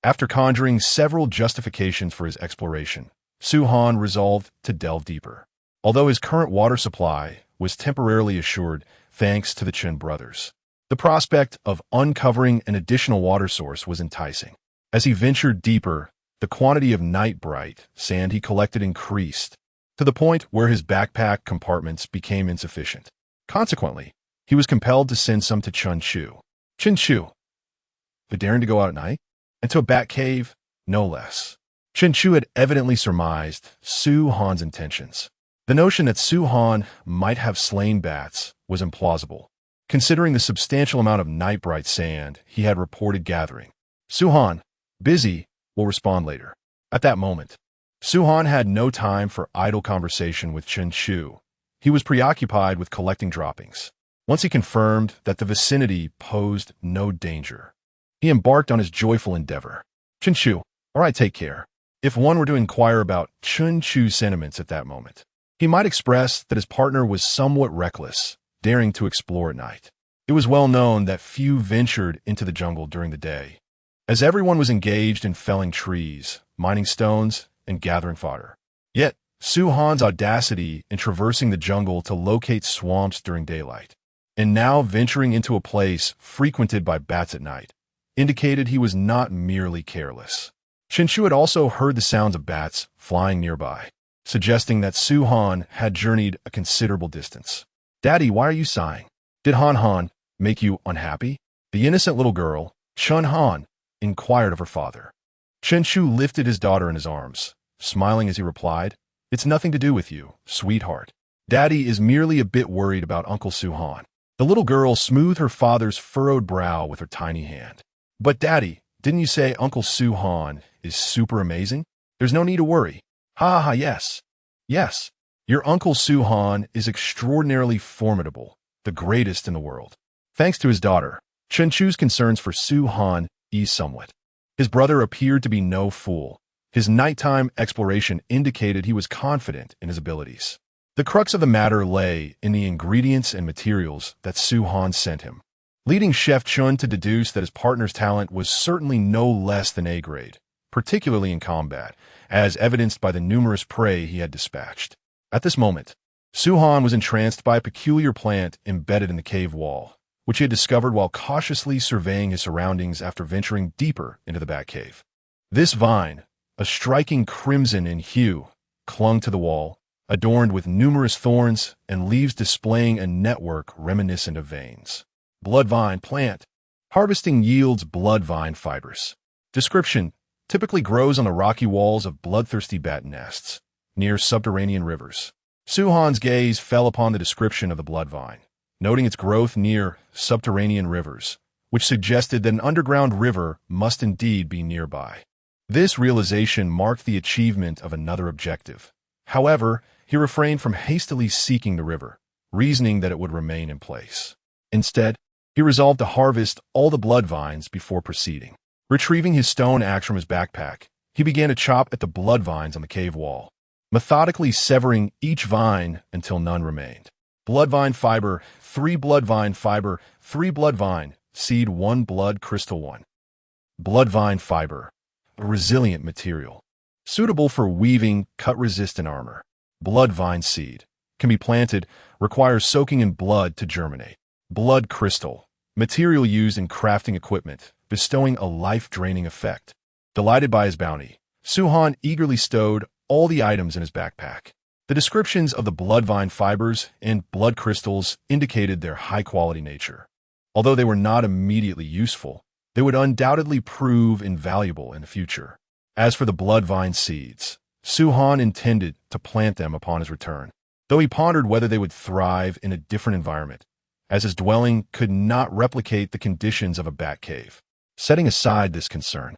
After conjuring several justifications for his exploration, Suhan resolved to delve deeper. Although his current water supply was temporarily assured thanks to the Chen brothers, the prospect of uncovering an additional water source was enticing. As he ventured deeper, the quantity of night-bright sand he collected increased, to the point where his backpack compartments became insufficient. Consequently, he was compelled to send some to Chun Chu. Chen Chu, the daring to go out at night? And to a bat cave, no less. Chen Chu had evidently surmised Su Han's intentions. The notion that Su Han might have slain bats was implausible, considering the substantial amount of night-bright sand he had reported gathering. Su Han, busy, will respond later. At that moment, Su Han had no time for idle conversation with Chen Chu. He was preoccupied with collecting droppings. Once he confirmed that the vicinity posed no danger, he embarked on his joyful endeavor. Chen Chu, all right, take care. If one were to inquire about Chen Chu's sentiments at that moment, he might express that his partner was somewhat reckless, daring to explore at night. It was well known that few ventured into the jungle during the day, as everyone was engaged in felling trees, mining stones, and gathering fodder. Yet, Su Han's audacity in traversing the jungle to locate swamps during daylight, and now venturing into a place frequented by bats at night, indicated he was not merely careless. Chen Chu had also heard the sounds of bats flying nearby, suggesting that Su Han had journeyed a considerable distance. "Daddy, why are you sighing? Did Han Han make you unhappy?" The innocent little girl, Chun Han, inquired of her father. Chen Chu lifted his daughter in his arms, smiling as he replied, "It's nothing to do with you, sweetheart. Daddy is merely a bit worried about Uncle Su Han." The little girl smoothed her father's furrowed brow with her tiny hand. "But Daddy, didn't you say Uncle Su Han is super amazing? There's no need to worry." "Ha ha, yes. Yes, your Uncle Su Han is extraordinarily formidable, the greatest in the world." Thanks to his daughter, Chen Chu's concerns for Su Han eased somewhat. His brother appeared to be no fool. His nighttime exploration indicated he was confident in his abilities. The crux of the matter lay in the ingredients and materials that Su Han sent him, leading Chef Chun to deduce that his partner's talent was certainly no less than A-grade, particularly in combat, as evidenced by the numerous prey he had dispatched. At this moment, Su Han was entranced by a peculiar plant embedded in the cave wall, which he had discovered while cautiously surveying his surroundings after venturing deeper into the bat cave. This vine, a striking crimson in hue, clung to the wall, adorned with numerous thorns and leaves displaying a network reminiscent of veins. Bloodvine plant. Harvesting yields bloodvine fibers. Description: typically grows on the rocky walls of bloodthirsty bat nests, near subterranean rivers. Su Han's gaze fell upon the description of the bloodvine, noting its growth near subterranean rivers, which suggested that an underground river must indeed be nearby. This realization marked the achievement of another objective. However, he refrained from hastily seeking the river, reasoning that it would remain in place. Instead, he resolved to harvest all the blood vines before proceeding. Retrieving his stone axe from his backpack, he began to chop at the blood vines on the cave wall, methodically severing each vine until none remained. Bloodvine fiber, 3 bloodvine fiber, 3 bloodvine, seed 1 blood crystal 1. Bloodvine fiber, a resilient material, suitable for weaving cut-resistant armor. Bloodvine seed can be planted, requires soaking in blood to germinate. Blood crystal, material used in crafting equipment, bestowing a life-draining effect. Delighted by his bounty, Suhan eagerly stowed all the items in his backpack. The descriptions of the bloodvine fibers and blood crystals indicated their high-quality nature. Although they were not immediately useful, they would undoubtedly prove invaluable in the future. As for the bloodvine seeds, Suhan intended to plant them upon his return, though he pondered whether they would thrive in a different environment, as his dwelling could not replicate the conditions of a bat cave. Setting aside this concern,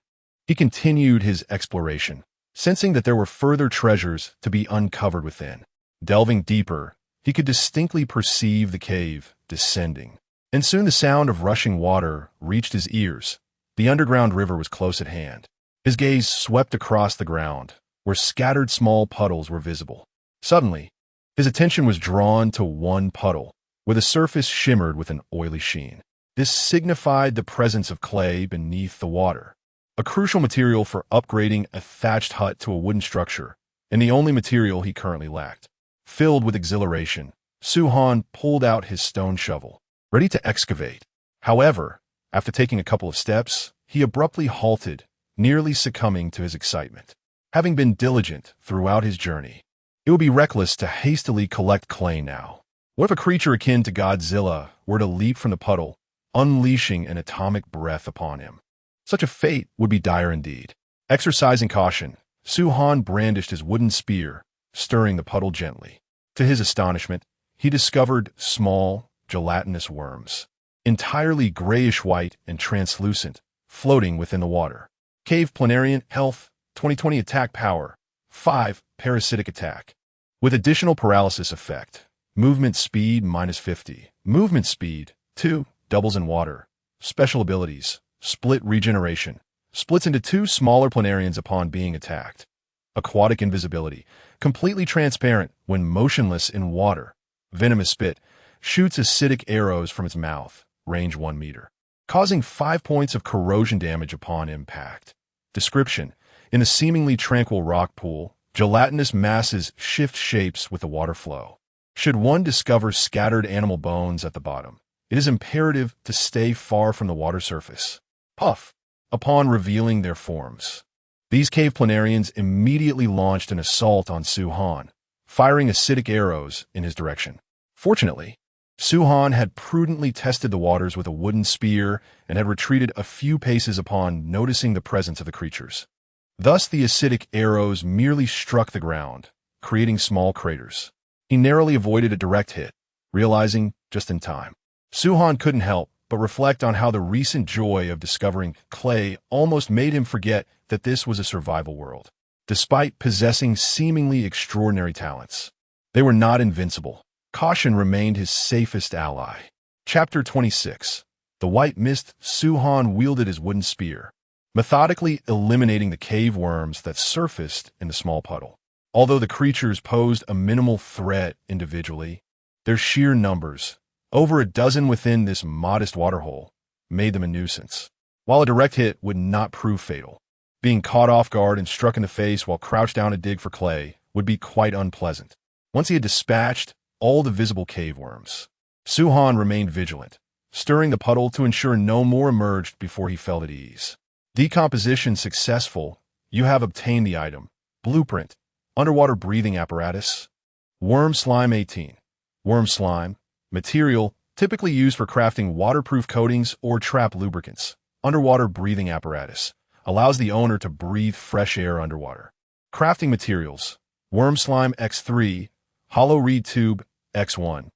he continued his exploration, sensing that there were further treasures to be uncovered within. Delving deeper, he could distinctly perceive the cave descending, and soon the sound of rushing water reached his ears. The underground river was close at hand. His gaze swept across the ground, where scattered small puddles were visible. Suddenly, his attention was drawn to one puddle, where the surface shimmered with an oily sheen. This signified the presence of clay beneath the water, a crucial material for upgrading a thatched hut to a wooden structure, and the only material he currently lacked. Filled with exhilaration, Suhan pulled out his stone shovel, ready to excavate. However, after taking a couple of steps, he abruptly halted, nearly succumbing to his excitement. Having been diligent throughout his journey, it would be reckless to hastily collect clay now. What if a creature akin to Godzilla were to leap from the puddle, unleashing an atomic breath upon him? Such a fate would be dire indeed. Exercising caution, Suhan brandished his wooden spear, stirring the puddle gently. To his astonishment, he discovered small, gelatinous worms, entirely grayish-white and translucent, floating within the water. Cave Planarian Health 2020 Attack Power 5 Parasitic Attack. With additional paralysis effect, Movement Speed -50. Movement Speed 2 doubles in water. Special abilities: Split Regeneration. Splits into 2 smaller planarians upon being attacked. Aquatic Invisibility. Completely transparent when motionless in water. Venomous Spit. Shoots acidic arrows from its mouth. Range 1 meter. Causing 5 points of corrosion damage upon impact. Description: in a seemingly tranquil rock pool, gelatinous masses shift shapes with the water flow. Should one discover scattered animal bones at the bottom, it is imperative to stay far from the water surface. Puff! Upon revealing their forms, these cave planarians immediately launched an assault on Suhan, firing acidic arrows in his direction. Fortunately, Suhan had prudently tested the waters with a wooden spear and had retreated a few paces upon noticing the presence of the creatures. Thus the acidic arrows merely struck the ground, creating small craters. He narrowly avoided a direct hit, realizing just in time. Suhan couldn't help but reflect on how the recent joy of discovering clay almost made him forget that this was a survival world. Despite possessing seemingly extraordinary talents, they were not invincible. Caution remained his safest ally. Chapter 26. The White Mist. Suhan wielded his wooden spear, methodically eliminating the cave worms that surfaced in the small puddle. Although the creatures posed a minimal threat individually, their sheer numbers, over a dozen within this modest waterhole, made them a nuisance. While a direct hit would not prove fatal, being caught off guard and struck in the face while crouched down to dig for clay would be quite unpleasant. Once he had dispatched all the visible cave worms, Suhan remained vigilant, stirring the puddle to ensure no more emerged before he felt at ease. Decomposition successful. You have obtained the item. Blueprint. Underwater breathing apparatus. Worm slime 18. Worm slime. Material typically used for crafting waterproof coatings or trap lubricants. Underwater breathing apparatus. Allows the owner to breathe fresh air underwater. Crafting materials. Worm slime X3. Hollow reed tube X1.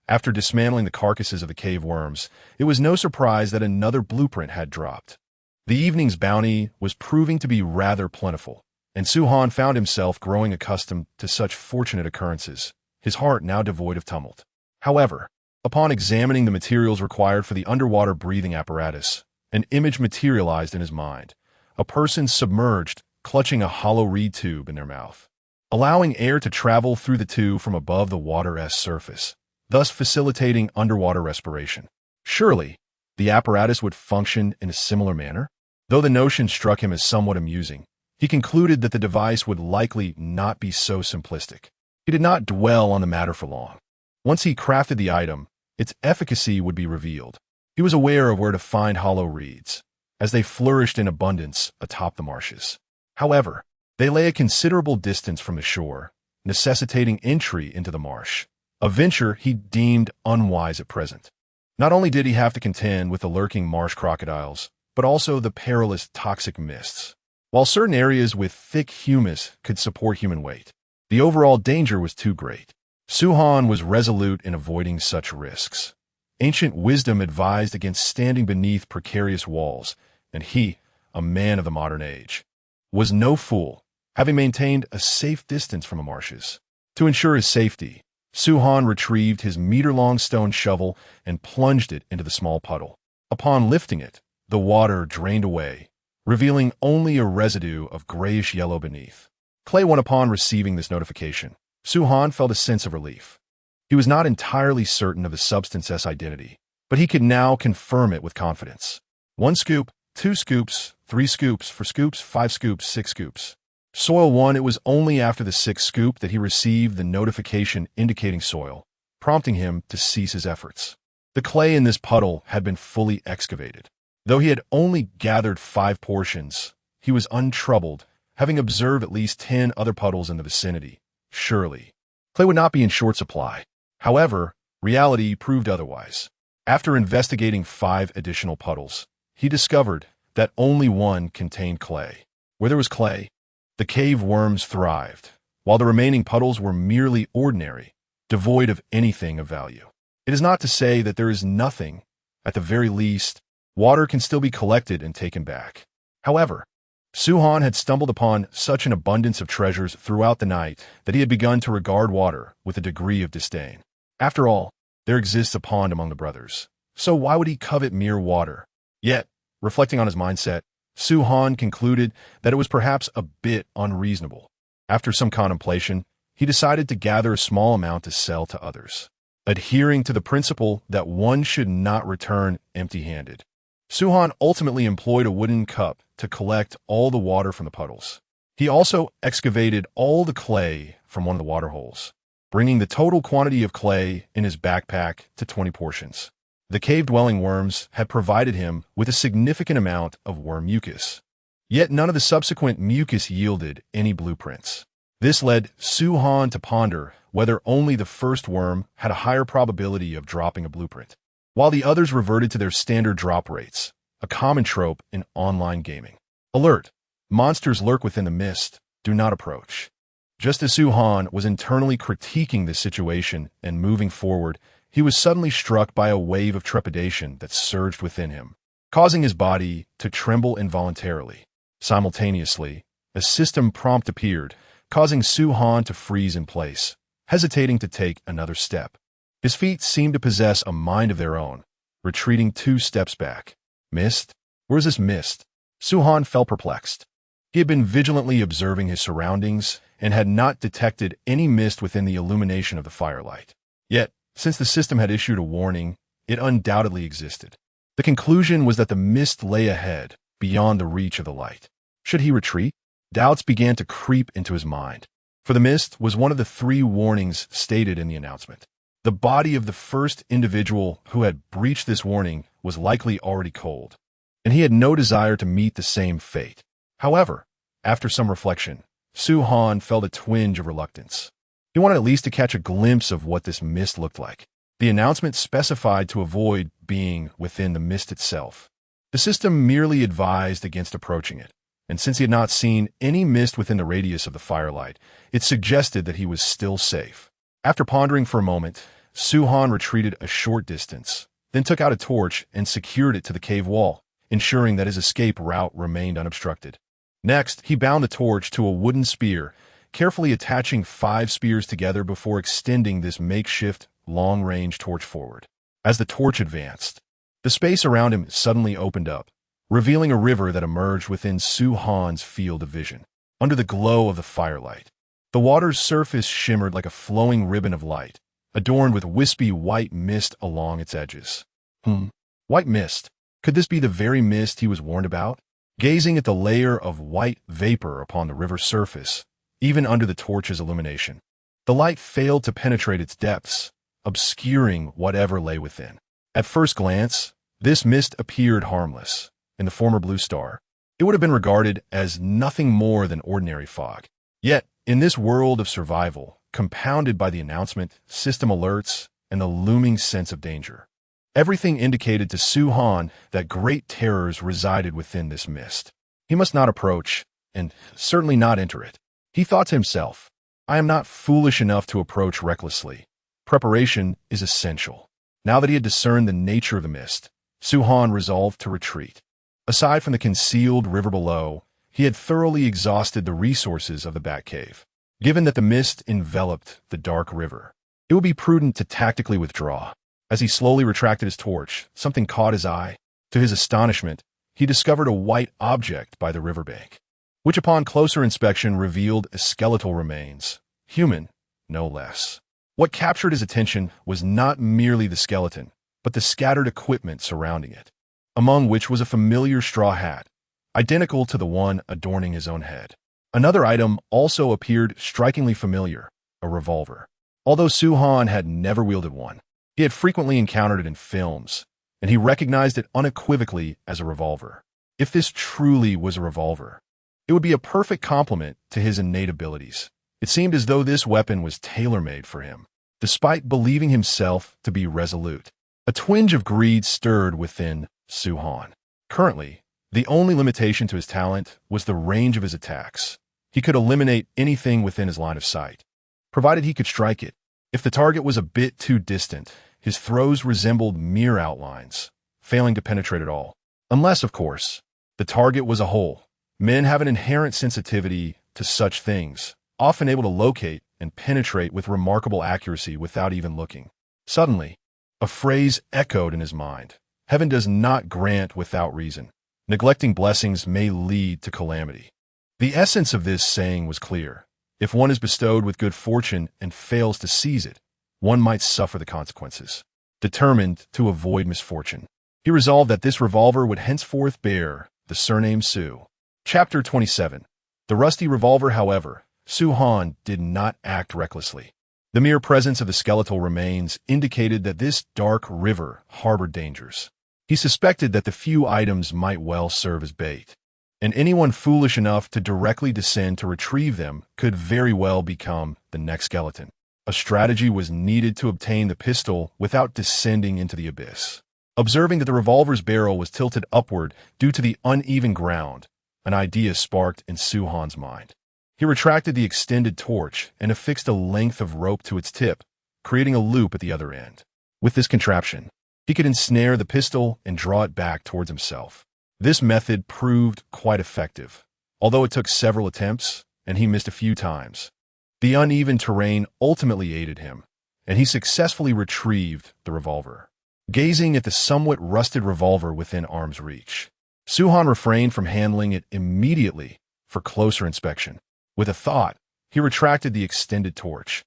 After dismantling the carcasses of the cave worms, it was no surprise that another blueprint had dropped. The evening's bounty was proving to be rather plentiful, and Suhan found himself growing accustomed to such fortunate occurrences, his heart now devoid of tumult. However, upon examining the materials required for the underwater breathing apparatus, an image materialized in his mind: a person submerged, clutching a hollow reed tube in their mouth, allowing air to travel through the tube from above the water's surface, thus facilitating underwater respiration. Surely, the apparatus would function in a similar manner? Though the notion struck him as somewhat amusing, he concluded that the device would likely not be so simplistic. He did not dwell on the matter for long. Once he crafted the item, its efficacy would be revealed. He was aware of where to find hollow reeds, as they flourished in abundance atop the marshes. However, they lay a considerable distance from the shore, necessitating entry into the marsh, a venture he deemed unwise at present. Not only did he have to contend with the lurking marsh crocodiles, but also the perilous toxic mists. While certain areas with thick humus could support human weight, the overall danger was too great. Su-han was resolute in avoiding such risks. Ancient wisdom advised against standing beneath precarious walls, and he, a man of the modern age, was no fool, having maintained a safe distance from the marshes. To ensure his safety, Su-han retrieved his meter-long stone shovel and plunged it into the small puddle. Upon lifting it, the water drained away, revealing only a residue of grayish-yellow beneath. Clay won upon receiving this notification. Su-han felt a sense of relief. He was not entirely certain of the substance's identity, but he could now confirm it with confidence. 1 scoop, 2 scoops, 3 scoops, 4 scoops, 5 scoops, 6 scoops. Soil 1. It was only after the 6th scoop that he received the notification indicating soil, prompting him to cease his efforts. The clay in this puddle had been fully excavated. Though he had only gathered 5 portions, he was untroubled, having observed at least 10 other puddles in the vicinity. Surely, clay would not be in short supply. However, reality proved otherwise. After investigating 5 additional puddles, he discovered that only one contained clay. Where there was clay, the cave worms thrived, while the remaining puddles were merely ordinary, devoid of anything of value. It is not to say that there is nothing. At the very least, water can still be collected and taken back. However, Su-han had stumbled upon such an abundance of treasures throughout the night that he had begun to regard water with a degree of disdain. After all, there exists a pond among the brothers, so why would he covet mere water? Yet, reflecting on his mindset, Su-han concluded that it was perhaps a bit unreasonable. After some contemplation, he decided to gather a small amount to sell to others, adhering to the principle that one should not return empty-handed. Su-han ultimately employed a wooden cup to collect all the water from the puddles. He also excavated all the clay from one of the water holes, bringing the total quantity of clay in his backpack to 20 portions. The cave-dwelling worms had provided him with a significant amount of worm mucus. Yet none of the subsequent mucus yielded any blueprints. This led Su-han to ponder whether only the first worm had a higher probability of dropping a blueprint, while the others reverted to their standard drop rates, a common trope in online gaming. Alert! Monsters lurk within the mist. Do not approach. Just as Su-han was internally critiquing this situation and moving forward, he was suddenly struck by a wave of trepidation that surged within him, causing his body to tremble involuntarily. Simultaneously, a system prompt appeared, causing Su-han to freeze in place, hesitating to take another step. His feet seemed to possess a mind of their own, retreating 2 steps back. Mist? Where is this mist? Su-han felt perplexed. He had been vigilantly observing his surroundings and had not detected any mist within the illumination of the firelight. Yet, since the system had issued a warning, it undoubtedly existed. The conclusion was that the mist lay ahead, beyond the reach of the light. Should he retreat? Doubts began to creep into his mind, for the mist was one of the 3 warnings stated in the announcement. The body of the first individual who had breached this warning was likely already cold, and he had no desire to meet the same fate. However, after some reflection, Su-han felt a twinge of reluctance. He wanted at least to catch a glimpse of what this mist looked like. The announcement specified to avoid being within the mist itself. The system merely advised against approaching it, and since he had not seen any mist within the radius of the firelight, it suggested that he was still safe. After pondering for a moment, Su-han retreated a short distance, then took out a torch and secured it to the cave wall, ensuring that his escape route remained unobstructed. Next, he bound the torch to a wooden spear, carefully attaching 5 spears together before extending this makeshift long-range torch forward. As the torch advanced, the space around him suddenly opened up, revealing a river that emerged within Su-han's field of vision. Under the glow of the firelight, the water's surface shimmered like a flowing ribbon of light, adorned with wispy white mist along its edges. White mist. Could this be the very mist he was warned about? Gazing at the layer of white vapor upon the river's surface, even under the torch's illumination, the light failed to penetrate its depths, obscuring whatever lay within. At first glance, This mist appeared harmless. In the former blue star, it would have been regarded as nothing more than ordinary fog. Yet, in this world of survival, compounded by the announcement, system alerts, and the looming sense of danger, everything indicated to Su-han that great terrors resided within this mist. He must not approach, and certainly not enter it. He thought to himself, I am not foolish enough to approach recklessly. Preparation is essential. Now that he had discerned the nature of the mist, Su-han resolved to retreat. Aside from the concealed river below, he had thoroughly exhausted the resources of the Batcave. Given that the mist enveloped the dark river, it would be prudent to tactically withdraw. As he slowly retracted his torch, something caught his eye. To his astonishment, he discovered a white object by the riverbank, which upon closer inspection revealed skeletal remains, human, no less. What captured his attention was not merely the skeleton, but the scattered equipment surrounding it, among which was a familiar straw hat, identical to the one adorning his own head. Another item also appeared strikingly familiar, a revolver. Although Su-han had never wielded one, he had frequently encountered it in films, and he recognized it unequivocally as a revolver. If this truly was a revolver, it would be a perfect complement to his innate abilities. It seemed as though this weapon was tailor-made for him, despite believing himself to be resolute. A twinge of greed stirred within Su-han. Currently, the only limitation to his talent was the range of his attacks. He could eliminate anything within his line of sight, provided he could strike it. If the target was a bit too distant, his throws resembled mere outlines, failing to penetrate at all. Unless, of course, the target was a hole. Men have an inherent sensitivity to such things, often able to locate and penetrate with remarkable accuracy without even looking. Suddenly, a phrase echoed in his mind. Heaven does not grant without reason. Neglecting blessings may lead to calamity. The essence of this saying was clear. If one is bestowed with good fortune and fails to seize it, one might suffer the consequences. Determined to avoid misfortune, he resolved that this revolver would henceforth bear the surname Su. Chapter 27. The rusty revolver, however, Su-han did not act recklessly. The mere presence of the skeletal remains indicated that this dark river harbored dangers. He suspected that the few items might well serve as bait, and anyone foolish enough to directly descend to retrieve them could very well become the next skeleton. A strategy was needed to obtain the pistol without descending into the abyss. Observing that the revolver's barrel was tilted upward due to the uneven ground, an idea sparked in Su-han's mind. He retracted the extended torch and affixed a length of rope to its tip, creating a loop at the other end. With this contraption, he could ensnare the pistol and draw it back towards himself. This method proved quite effective, although it took several attempts and he missed a few times. The uneven terrain ultimately aided him, and he successfully retrieved the revolver. Gazing at the somewhat rusted revolver within arm's reach, Su-han refrained from handling it immediately for closer inspection. With a thought, he retracted the extended torch.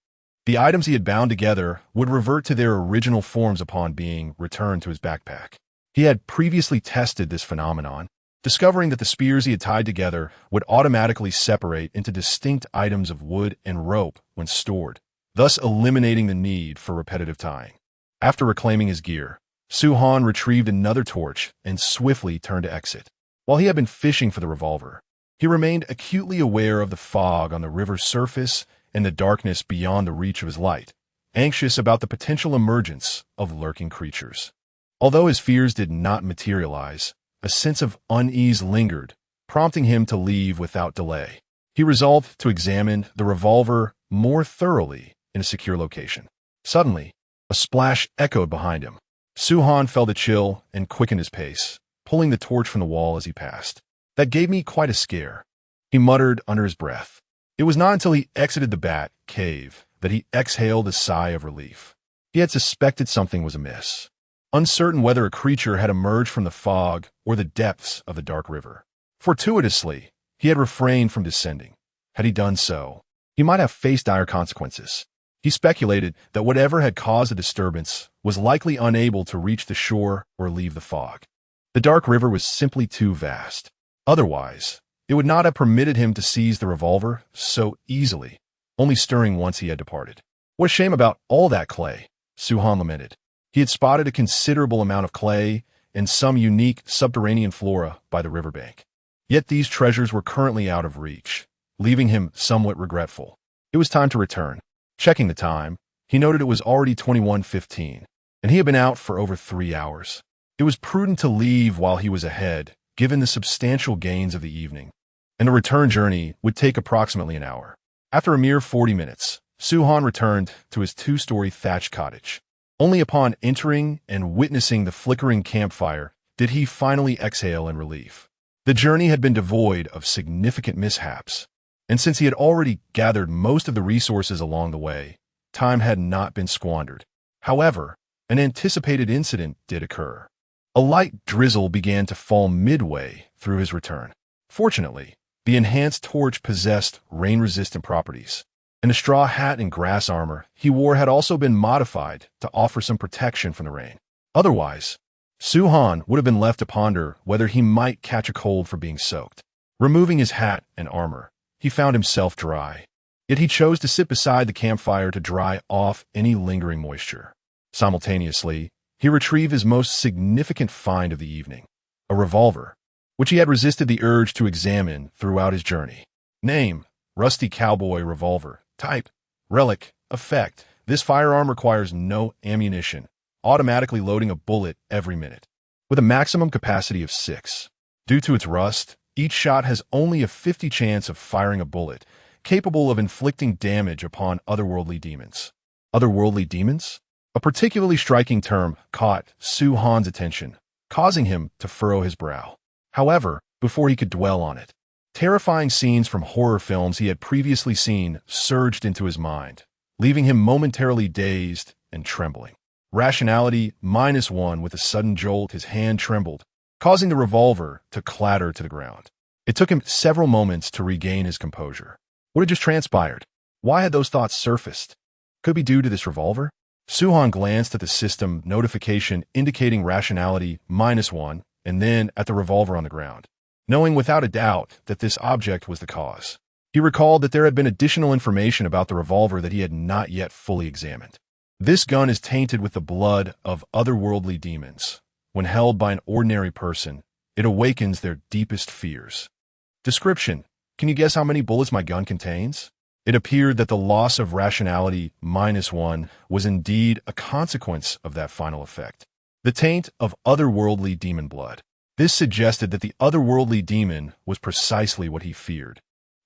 The items he had bound together would revert to their original forms upon being returned to his backpack. He had previously tested this phenomenon, discovering that the spears he had tied together would automatically separate into distinct items of wood and rope when stored, thus eliminating the need for repetitive tying. After reclaiming his gear, Su-han retrieved another torch and swiftly turned to exit. While he had been fishing for the revolver, he remained acutely aware of the fog on the river's surface and the darkness beyond the reach of his light, anxious about the potential emergence of lurking creatures. Although his fears did not materialize, a sense of unease lingered, prompting him to leave without delay. He resolved to examine the revolver more thoroughly in a secure location. Suddenly, a splash echoed behind him. Su-han felt a chill and quickened his pace, pulling the torch from the wall as he passed. That gave me quite a scare, he muttered under his breath. It was not until he exited the bat cave that he exhaled a sigh of relief. He had suspected something was amiss, uncertain whether a creature had emerged from the fog or the depths of the dark river. Fortuitously, he had refrained from descending. Had he done so, he might have faced dire consequences. He speculated that whatever had caused the disturbance was likely unable to reach the shore or leave the fog. The dark river was simply too vast. Otherwise, it would not have permitted him to seize the revolver so easily, only stirring once he had departed. What a shame about all that clay, Su-han lamented. He had spotted a considerable amount of clay, in some unique subterranean flora by the riverbank. Yet these treasures were currently out of reach, leaving him somewhat regretful. It was time to return. Checking the time, he noted it was already 21:15, and he had been out for over 3 hours. It was prudent to leave while he was ahead, given the substantial gains of the evening, and the return journey would take approximately an hour. After a mere 40 minutes, Suhan returned to his 2-story thatched cottage. Only upon entering and witnessing the flickering campfire did he finally exhale in relief. The journey had been devoid of significant mishaps, and since he had already gathered most of the resources along the way, time had not been squandered. However, an anticipated incident did occur. A light drizzle began to fall midway through his return. Fortunately, the enhanced torch possessed rain-resistant properties, and the straw hat and grass armor he wore had also been modified to offer some protection from the rain. Otherwise, Suhan would have been left to ponder whether he might catch a cold for being soaked. Removing his hat and armor, he found himself dry. Yet he chose to sit beside the campfire to dry off any lingering moisture. Simultaneously, he retrieved his most significant find of the evening, a revolver, which he had resisted the urge to examine throughout his journey. Name: Rusty Cowboy Revolver. Type: Relic. Effect: this firearm requires no ammunition, automatically loading a bullet every minute, with a maximum capacity of 6. Due to its rust, each shot has only a 50 chance of firing a bullet, capable of inflicting damage upon otherworldly demons. Otherworldly demons? A particularly striking term caught Suhan's attention, causing him to furrow his brow. However, before he could dwell on it, terrifying scenes from horror films he had previously seen surged into his mind, leaving him momentarily dazed and trembling. Rationality -1 with a sudden jolt, his hand trembled, causing the revolver to clatter to the ground. It took him several moments to regain his composure. What had just transpired? Why had those thoughts surfaced? Could it be due to this revolver? Suhan glanced at the system notification indicating rationality -1 and then at the revolver on the ground, knowing without a doubt that this object was the cause. He recalled that there had been additional information about the revolver that he had not yet fully examined. This gun is tainted with the blood of otherworldly demons. When held by an ordinary person, it awakens their deepest fears. Description: can you guess how many bullets my gun contains? It appeared that the loss of rationality -1 was indeed a consequence of that final effect. The taint of otherworldly demon blood. This suggested that the otherworldly demon was precisely what he feared.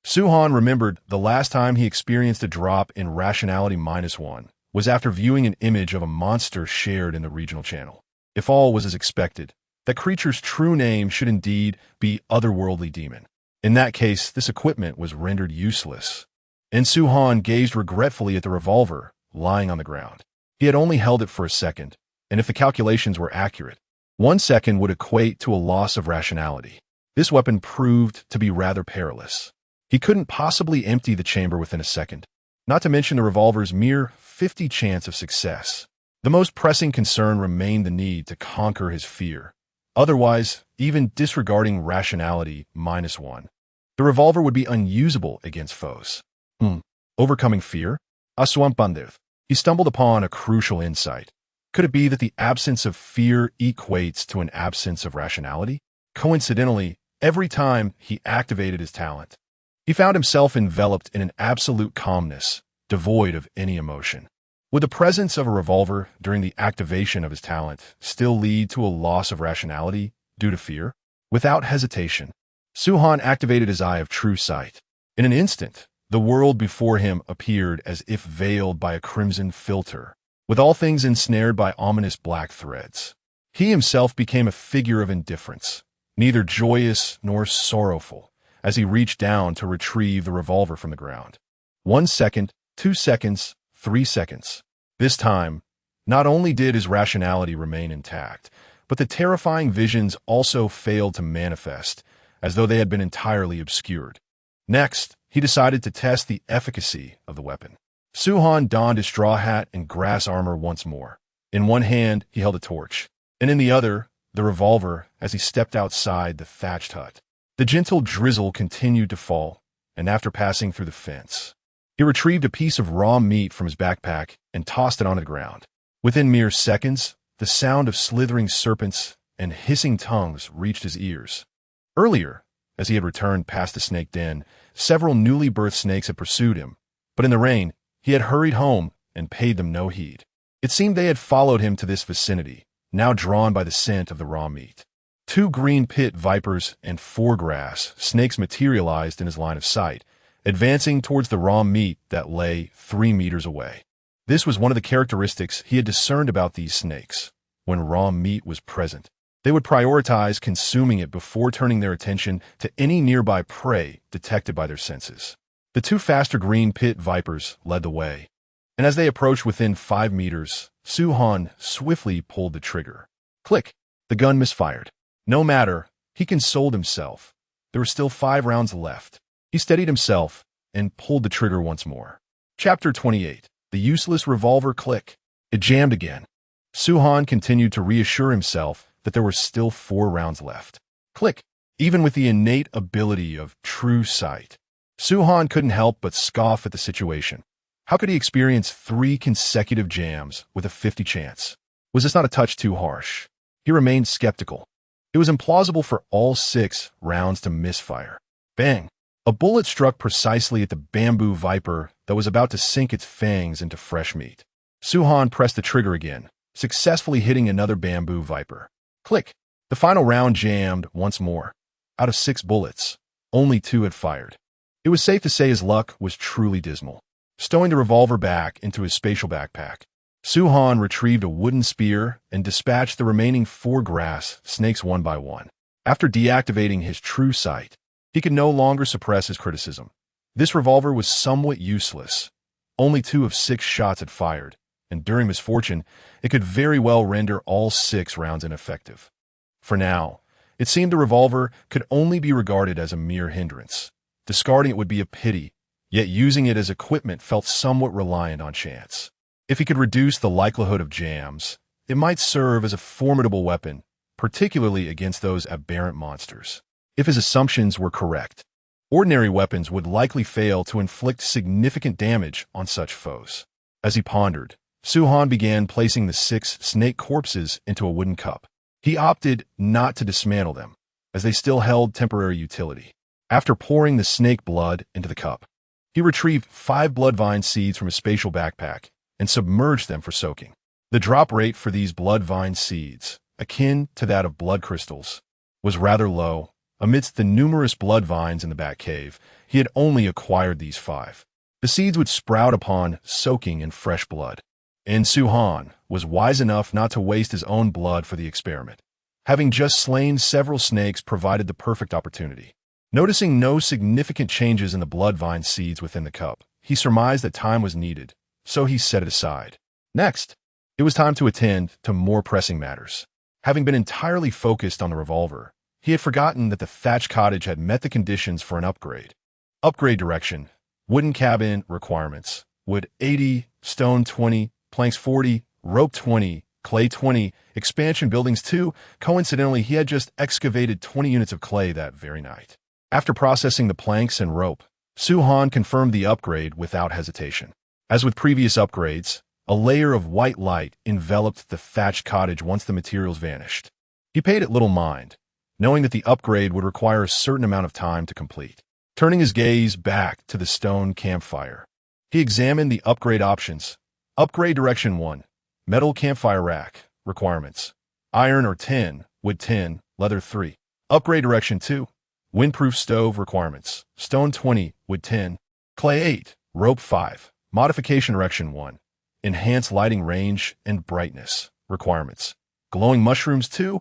Suhan remembered the last time he experienced a drop in rationality -1 was after viewing an image of a monster shared in the regional channel. If all was as expected, that creature's true name should indeed be otherworldly demon. In that case, this equipment was rendered useless. And Suhan gazed regretfully at the revolver lying on the ground. He had only held it for a second, and if the calculations were accurate, 1 second would equate to a loss of rationality. This weapon proved to be rather perilous. He couldn't possibly empty the chamber within a second, not to mention the revolver's mere 50 chance of success. The most pressing concern remained the need to conquer his fear. Otherwise, even disregarding rationality -1, the revolver would be unusable against foes. Overcoming fear? Aswampandev. He stumbled upon a crucial insight. Could it be that the absence of fear equates to an absence of rationality? Coincidentally, every time he activated his talent, he found himself enveloped in an absolute calmness, devoid of any emotion. Would the presence of a revolver during the activation of his talent still lead to a loss of rationality due to fear? Without hesitation, Suhan activated his eye of true sight. In an instant, the world before him appeared as if veiled by a crimson filter, with all things ensnared by ominous black threads. He himself became a figure of indifference, neither joyous nor sorrowful, as he reached down to retrieve the revolver from the ground. 1 second, 2 seconds, 3 seconds. This time, not only did his rationality remain intact, but the terrifying visions also failed to manifest, as though they had been entirely obscured. Next, he decided to test the efficacy of the weapon. Suhan donned his straw hat and grass armor once more. In one hand, he held a torch, and in the other, the revolver as he stepped outside the thatched hut. The gentle drizzle continued to fall, and after passing through the fence, he retrieved a piece of raw meat from his backpack and tossed it onto the ground. Within mere seconds, the sound of slithering serpents and hissing tongues reached his ears. Earlier, as he had returned past the snake den, several newly birthed snakes had pursued him, but in the rain, he had hurried home and paid them no heed. It seemed they had followed him to this vicinity, now drawn by the scent of the raw meat. 2 green pit vipers and 4 grass snakes materialized in his line of sight, advancing towards the raw meat that lay 3 meters away. This was one of the characteristics he had discerned about these snakes. When raw meat was present, they would prioritize consuming it before turning their attention to any nearby prey detected by their senses. The 2 faster green pit vipers led the way, and as they approached within 5 meters, Su-han swiftly pulled the trigger. Click! The gun misfired. No matter, he consoled himself. There were still 5 rounds left. He steadied himself and pulled the trigger once more. Chapter 28. The useless revolver. Click. It jammed again. Su-han continued to reassure himself that there were still 4 rounds left. Click. Even with the innate ability of true sight, Su-han couldn't help but scoff at the situation. How could he experience 3 consecutive jams with a 50 chance? Was this not a touch too harsh? He remained skeptical. It was implausible for all 6 rounds to misfire. Bang! A bullet struck precisely at the bamboo viper that was about to sink its fangs into fresh meat. Su-han pressed the trigger again, successfully hitting another bamboo viper. Click! The final round jammed once more. Out of 6 bullets, only 2 had fired. It was safe to say his luck was truly dismal. Stowing the revolver back into his spatial backpack, Su-han retrieved a wooden spear and dispatched the remaining 4 grass snakes one by one. After deactivating his true sight, he could no longer suppress his criticism. This revolver was somewhat useless. Only 2 of 6 shots had fired, and during misfortune, it could very well render all 6 rounds ineffective. For now, it seemed the revolver could only be regarded as a mere hindrance. Discarding it would be a pity, yet using it as equipment felt somewhat reliant on chance. If he could reduce the likelihood of jams, it might serve as a formidable weapon, particularly against those aberrant monsters. If his assumptions were correct, ordinary weapons would likely fail to inflict significant damage on such foes. As he pondered, Su-han began placing the 6 snake corpses into a wooden cup. He opted not to dismantle them, as they still held temporary utility. After pouring the snake blood into the cup, he retrieved 5 bloodvine seeds from his spatial backpack and submerged them for soaking. The drop rate for these bloodvine seeds, akin to that of blood crystals, was rather low. Amidst the numerous blood vines in the back cave, he had only acquired these 5. The seeds would sprout upon soaking in fresh blood, and Su-han was wise enough not to waste his own blood for the experiment. Having just slain several snakes provided the perfect opportunity. Noticing no significant changes in the bloodvine seeds within the cup, he surmised that time was needed, so he set it aside. Next, it was time to attend to more pressing matters. Having been entirely focused on the revolver, he had forgotten that the thatched cottage had met the conditions for an upgrade. Upgrade direction: wooden cabin requirements: wood 80, stone 20, planks 40, rope 20, clay 20, expansion buildings 2. Coincidentally, he had just excavated 20 units of clay that very night. After processing the planks and rope, Su-han confirmed the upgrade without hesitation. As with previous upgrades, a layer of white light enveloped the thatched cottage once the materials vanished. He paid it little mind, knowing that the upgrade would require a certain amount of time to complete. Turning his gaze back to the stone campfire, he examined the upgrade options. Upgrade direction 1. Metal campfire rack. Requirements: iron or tin, wood 10, leather 3. Upgrade direction 2. Windproof stove. Requirements: stone 20, wood 10, clay 8, rope 5. Modification direction 1. Enhance lighting range and brightness. Requirements: glowing mushrooms 2.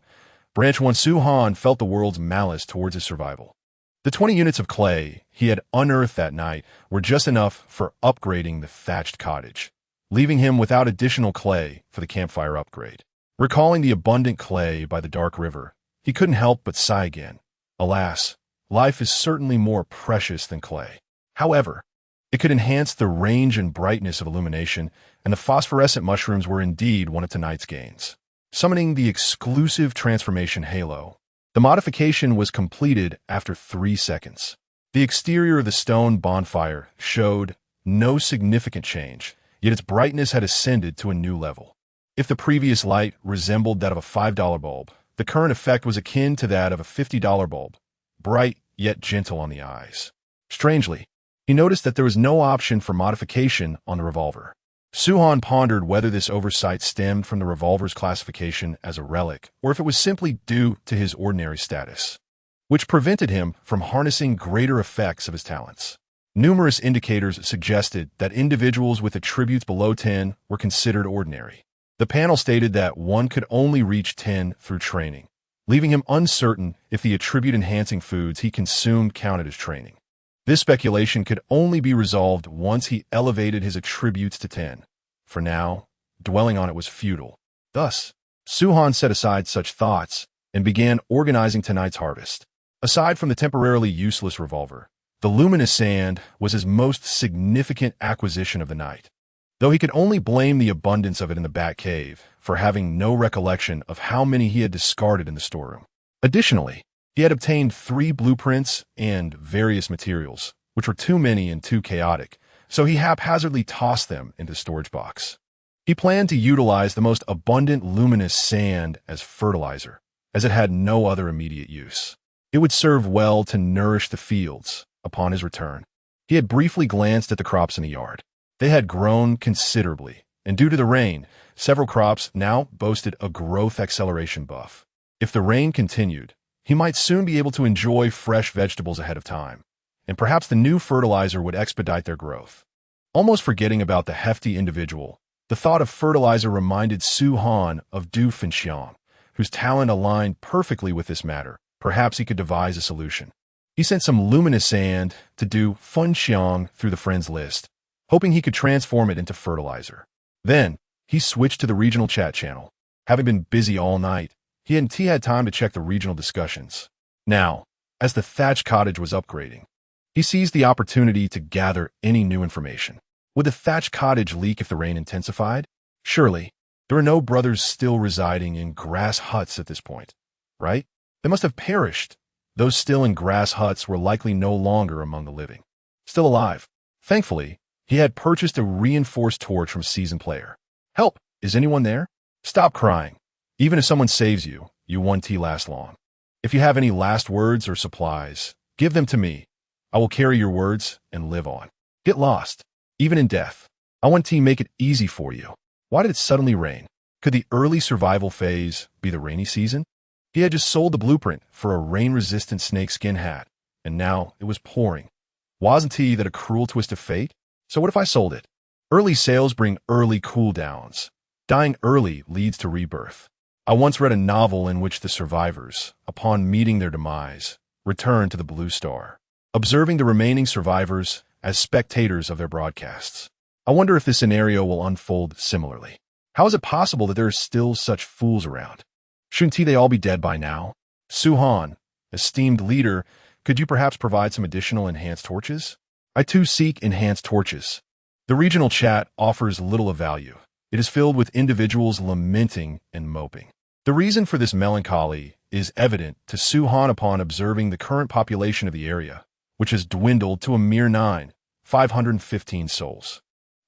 Branch 1. Su-han felt the world's malice towards his survival. The 20 units of clay he had unearthed that night were just enough for upgrading the thatched cottage, leaving him without additional clay for the campfire upgrade. Recalling the abundant clay by the dark river, he couldn't help but sigh again. Alas, life is certainly more precious than clay. However, it could enhance the range and brightness of illumination, and the phosphorescent mushrooms were indeed one of tonight's gains. Summoning the exclusive transformation halo, the modification was completed after 3 seconds. The exterior of the stone bonfire showed no significant change, yet its brightness had ascended to a new level. If the previous light resembled that of a $5 bulb, The current effect was akin to that of a $50 bulb, bright yet gentle on the eyes. Strangely, he noticed that there was no option for modification on the revolver. Suhan pondered whether this oversight stemmed from the revolver's classification as a relic or if it was simply due to his ordinary status, which prevented him from harnessing greater effects of his talents. Numerous indicators suggested that individuals with attributes below 10 were considered ordinary. The panel stated that one could only reach 10 through training, leaving him uncertain if the attribute-enhancing foods he consumed counted as training. This speculation could only be resolved once he elevated his attributes to 10. For now, dwelling on it was futile. Thus, Suhan set aside such thoughts and began organizing tonight's harvest. Aside from the temporarily useless revolver, the luminous sand was his most significant acquisition of the night, though he could only blame the abundance of it in the Bat Cave for having no recollection of how many he had discarded in the storeroom. Additionally, he had obtained 3 blueprints and various materials, which were too many and too chaotic, so he haphazardly tossed them into the storage box. He planned to utilize the most abundant luminous sand as fertilizer, as it had no other immediate use. It would serve well to nourish the fields. Upon his return, he had briefly glanced at the crops in the yard. They had grown considerably, and due to the rain, several crops now boasted a growth acceleration buff. If the rain continued, he might soon be able to enjoy fresh vegetables ahead of time, and perhaps the new fertilizer would expedite their growth. Almost forgetting about the hefty individual, the thought of fertilizer reminded Suhan of Du Finxiang, whose talent aligned perfectly with this matter. Perhaps he could devise a solution. He sent some luminous sand to Du Finxiang through the friends list, hoping he could transform it into fertilizer. Then, he switched to the regional chat channel. Having been busy all night, he hadn't had time to check the regional discussions. Now, as the thatched cottage was upgrading, he seized the opportunity to gather any new information. Would the thatched cottage leak if the rain intensified? Surely, there were no brothers still residing in grass huts at this point, right? They must have perished. Those still in grass huts were likely no longer among the living. Still alive. Thankfully, he had purchased a reinforced torch from a seasoned player. Help! Is anyone there? Stop crying. Even if someone saves you, you won't last long. If you have any last words or supplies, give them to me. I will carry your words and live on. Get lost. Even in death. I want to make it easy for you. Why did it suddenly rain? Could the early survival phase be the rainy season? He had just sold the blueprint for a rain-resistant snakeskin hat, and now it was pouring. Wasn't he that a cruel twist of fate? So what if I sold it? Early sales bring early cooldowns. Dying early leads to rebirth. I once read a novel in which the survivors, upon meeting their demise, returned to the Blue Star, observing the remaining survivors as spectators of their broadcasts. I wonder if this scenario will unfold similarly. How is it possible that there are still such fools around? Shouldn't they all be dead by now? Suhan, esteemed leader, could you perhaps provide some additional enhanced torches? I too seek enhanced torches. The regional chat offers little of value. It is filled with individuals lamenting and moping. The reason for this melancholy is evident to Suhan upon observing the current population of the area, which has dwindled to a mere 515 souls.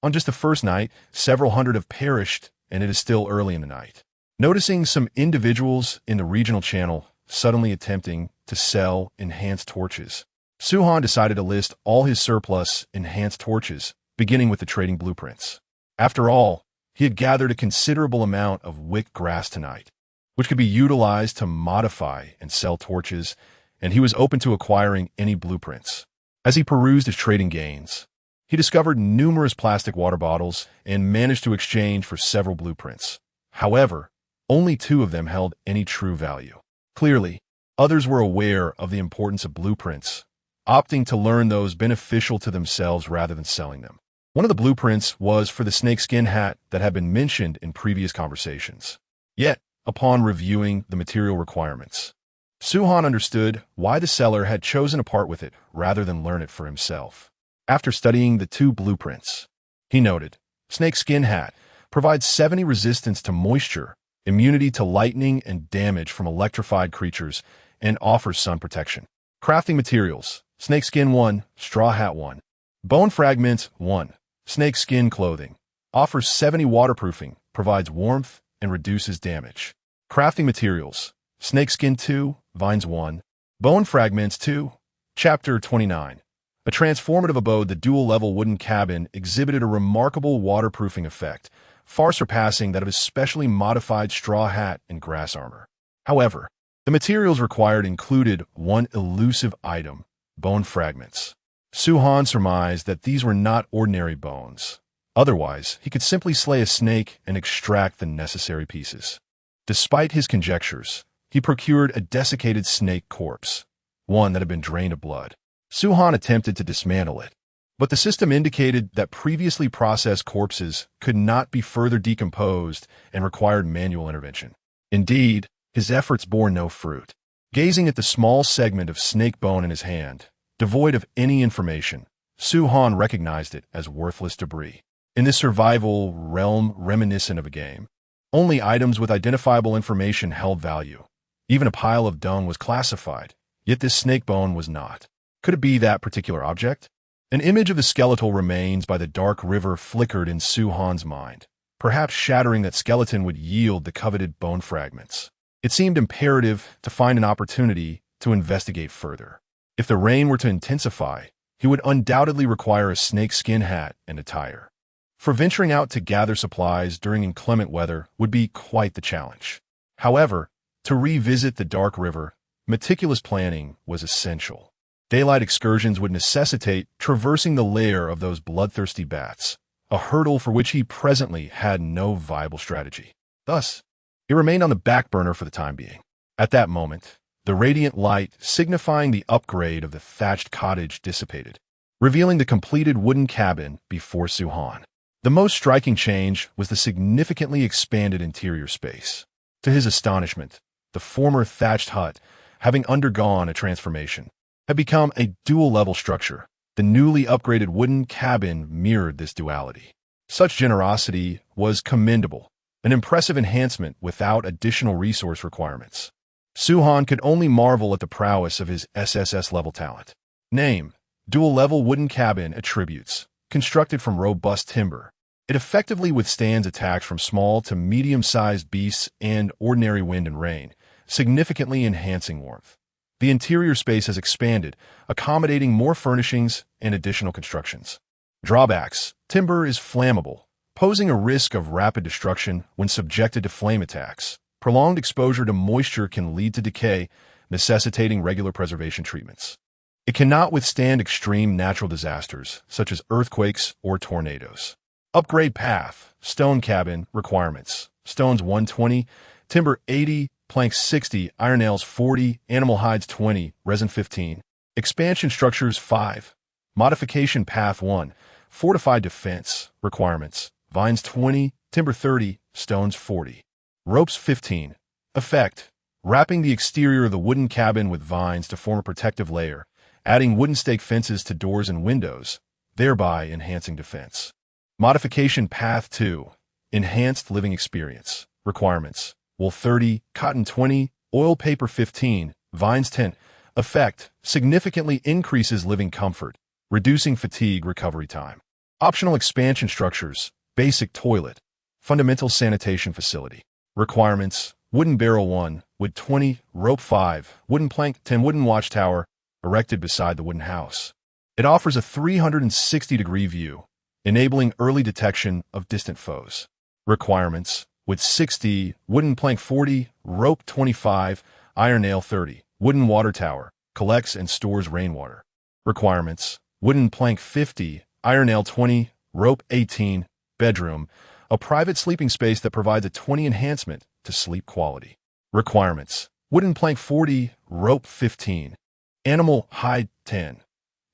On just the first night, several hundred have perished, and it is still early in the night. Noticing some individuals in the regional channel suddenly attempting to sell enhanced torches, Suhan decided to list all his surplus enhanced torches, beginning with the trading blueprints. After all, he had gathered a considerable amount of wick grass tonight, which could be utilized to modify and sell torches, and he was open to acquiring any blueprints. As he perused his trading gains, he discovered numerous plastic water bottles and managed to exchange for several blueprints. However, only 2 of them held any true value. Clearly, others were aware of the importance of blueprints, opting to learn those beneficial to themselves rather than selling them. One of the blueprints was for the snakeskin hat that had been mentioned in previous conversations. Yet, upon reviewing the material requirements, Suhan understood why the seller had chosen to part with it rather than learn it for himself. After studying the 2 blueprints, he noted, snakeskin hat provides 70 resistance to moisture, immunity to lightning and damage from electrified creatures, and offers sun protection. Crafting materials, snakeskin 1, straw hat 1. Bone fragments 1, snakeskin clothing. Offers 70 waterproofing, provides warmth, and reduces damage. Crafting materials, Snakeskin 2, Vines 1, Bone Fragments 2, Chapter 29. A transformative abode, the dual-level wooden cabin exhibited a remarkable waterproofing effect, far surpassing that of his specially modified straw hat and grass armor. However, the materials required included one elusive item: bone fragments. Su-Han surmised that these were not ordinary bones. Otherwise, he could simply slay a snake and extract the necessary pieces. Despite his conjectures, he procured a desiccated snake corpse, one that had been drained of blood. Su-Han attempted to dismantle it, but the system indicated that previously processed corpses could not be further decomposed and required manual intervention. Indeed, his efforts bore no fruit. Gazing at the small segment of snake bone in his hand, devoid of any information, Su-Han recognized it as worthless debris. In this survival realm reminiscent of a game, only items with identifiable information held value. Even a pile of dung was classified, yet this snake bone was not. Could it be that particular object? An image of the skeletal remains by the dark river flickered in Su-Han's mind. Perhaps shattering that skeleton would yield the coveted bone fragments. It seemed imperative to find an opportunity to investigate further. If the rain were to intensify, he would undoubtedly require a snakeskin hat and attire. For venturing out to gather supplies during inclement weather would be quite the challenge. However, to revisit the dark river, meticulous planning was essential. Daylight excursions would necessitate traversing the lair of those bloodthirsty bats, a hurdle for which he presently had no viable strategy. Thus, it remained on the back burner for the time being. At that moment, the radiant light signifying the upgrade of the thatched cottage dissipated, revealing the completed wooden cabin before Su-Han. The most striking change was the significantly expanded interior space. To his astonishment, the former thatched hut, having undergone a transformation, had become a dual-level structure. The newly upgraded wooden cabin mirrored this duality. Such generosity was commendable, an impressive enhancement without additional resource requirements. Su-Han could only marvel at the prowess of his SSS-level talent. Name: dual-level wooden cabin. Attributes: constructed from robust timber. It effectively withstands attacks from small to medium-sized beasts and ordinary wind and rain, significantly enhancing warmth. The interior space has expanded, accommodating more furnishings and additional constructions. Drawbacks: timber is flammable, posing a risk of rapid destruction when subjected to flame attacks. Prolonged exposure to moisture can lead to decay, necessitating regular preservation treatments. It cannot withstand extreme natural disasters, such as earthquakes or tornadoes. Upgrade path: stone cabin. Requirements: stones 120, timber 80, planks 60, iron nails 40, animal hides 20, resin 15. Expansion structures 5. Modification path 1, fortified defense. Requirements: vines 20, timber 30, stones 40. Ropes 15. Effect: wrapping the exterior of the wooden cabin with vines to form a protective layer, adding wooden stake fences to doors and windows, thereby enhancing defense. Modification path 2, enhanced living experience. Requirements: wool 30, cotton 20, oil paper 15, vines 10. Effect: significantly increases living comfort, reducing fatigue recovery time. Optional expansion structures: basic toilet, fundamental sanitation facility. Requirements: wooden barrel 1, wood 20, rope 5, wooden plank 10, wooden watchtower, erected beside the wooden house. It offers a 360-degree view, enabling early detection of distant foes. Requirements: wood 60, wooden plank 40, rope 25, iron nail 30, wooden water tower, collects and stores rainwater. Requirements: wooden plank 50, iron nail 20, rope 18, bedroom, a private sleeping space that provides a 20 enhancement to sleep quality. Requirements: wooden plank 40, rope 15, animal hide 10,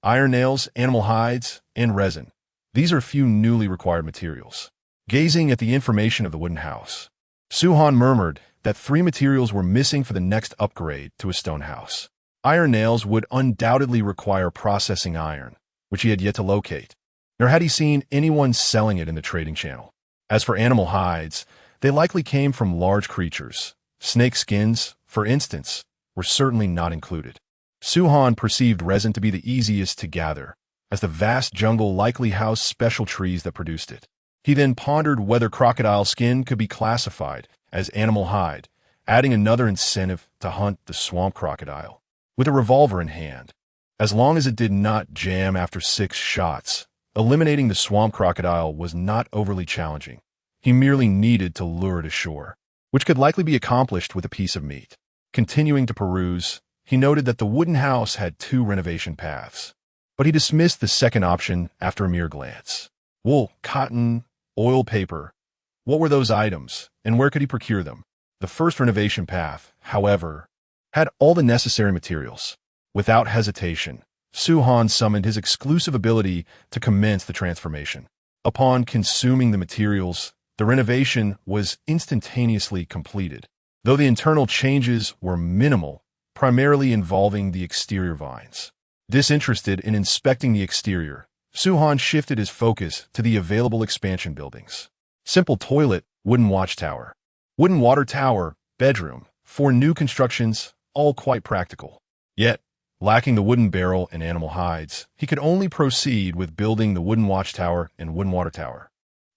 iron nails, animal hides, and resin. These are a few newly required materials. Gazing at the information of the wooden house, Su-Han murmured that 3 materials were missing for the next upgrade to a stone house. Iron nails would undoubtedly require processing iron, which he had yet to locate, nor had he seen anyone selling it in the trading channel. As for animal hides, they likely came from large creatures. Snake skins, for instance, were certainly not included. Su-Han perceived resin to be the easiest to gather, as the vast jungle likely housed special trees that produced it. He then pondered whether crocodile skin could be classified as animal hide, adding another incentive to hunt the swamp crocodile. With a revolver in hand, as long as it did not jam after 6 shots, eliminating the swamp crocodile was not overly challenging. He merely needed to lure it ashore, which could likely be accomplished with a piece of meat. Continuing to peruse, he noted that the wooden house had 2 renovation paths, but he dismissed the second option after a mere glance. Wool, cotton, oil, paper. What were those items, and where could he procure them? The first renovation path, however, had all the necessary materials. Without hesitation, Su-Han summoned his exclusive ability to commence the transformation. Upon consuming the materials, the renovation was instantaneously completed, though the internal changes were minimal, primarily involving the exterior vines. Disinterested in inspecting the exterior, Su-Han shifted his focus to the available expansion buildings. Simple toilet, wooden watchtower, wooden water tower, bedroom, 4 new constructions, all quite practical. Yet, lacking the wooden barrel and animal hides, he could only proceed with building the wooden watchtower and wooden water tower.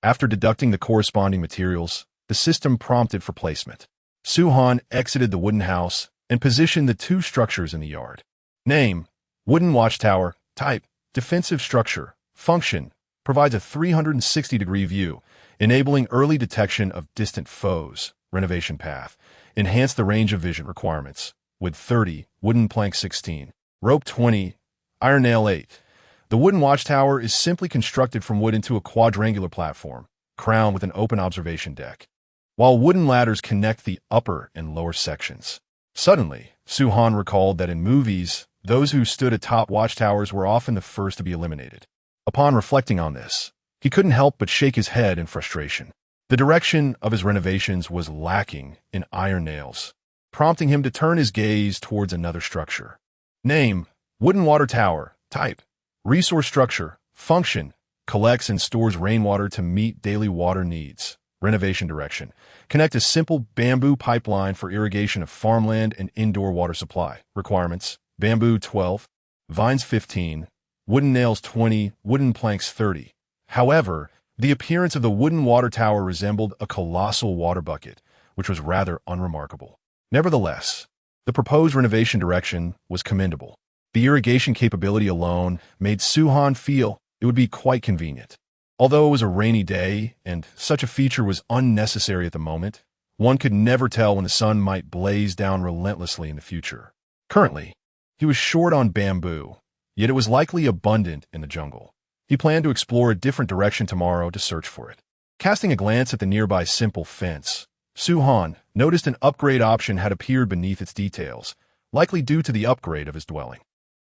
After deducting the corresponding materials, the system prompted for placement. Su-Han exited the wooden house and positioned the 2 structures in the yard. Name: wooden watchtower. Type: defensive structure. Function: provides a 360-degree view, enabling early detection of distant foes. Renovation path: enhance the range of vision requirements. Wood 30, wooden plank 16, rope 20, iron nail 8. The wooden watchtower is simply constructed from wood into a quadrangular platform, crowned with an open observation deck, while wooden ladders connect the upper and lower sections. Suddenly, Su-Han recalled that in movies, those who stood atop watchtowers were often the first to be eliminated. Upon reflecting on this, he couldn't help but shake his head in frustration. The direction of his renovations was lacking in iron nails, prompting him to turn his gaze towards another structure. Name: wooden water tower. Type: resource structure. Function: collects and stores rainwater to meet daily water needs. Renovation direction: connect a simple bamboo pipeline for irrigation of farmland and indoor water supply. Requirements: bamboo 12, vines 15, wooden nails 20, wooden planks 30. However, the appearance of the wooden water tower resembled a colossal water bucket, which was rather unremarkable. Nevertheless, the proposed renovation direction was commendable. The irrigation capability alone made Su-Han feel it would be quite convenient. Although it was a rainy day and such a feature was unnecessary at the moment, one could never tell when the sun might blaze down relentlessly in the future. Currently, he was short on bamboo, yet it was likely abundant in the jungle. He planned to explore a different direction tomorrow to search for it. Casting a glance at the nearby simple fence, Su-Han noticed an upgrade option had appeared beneath its details, likely due to the upgrade of his dwelling.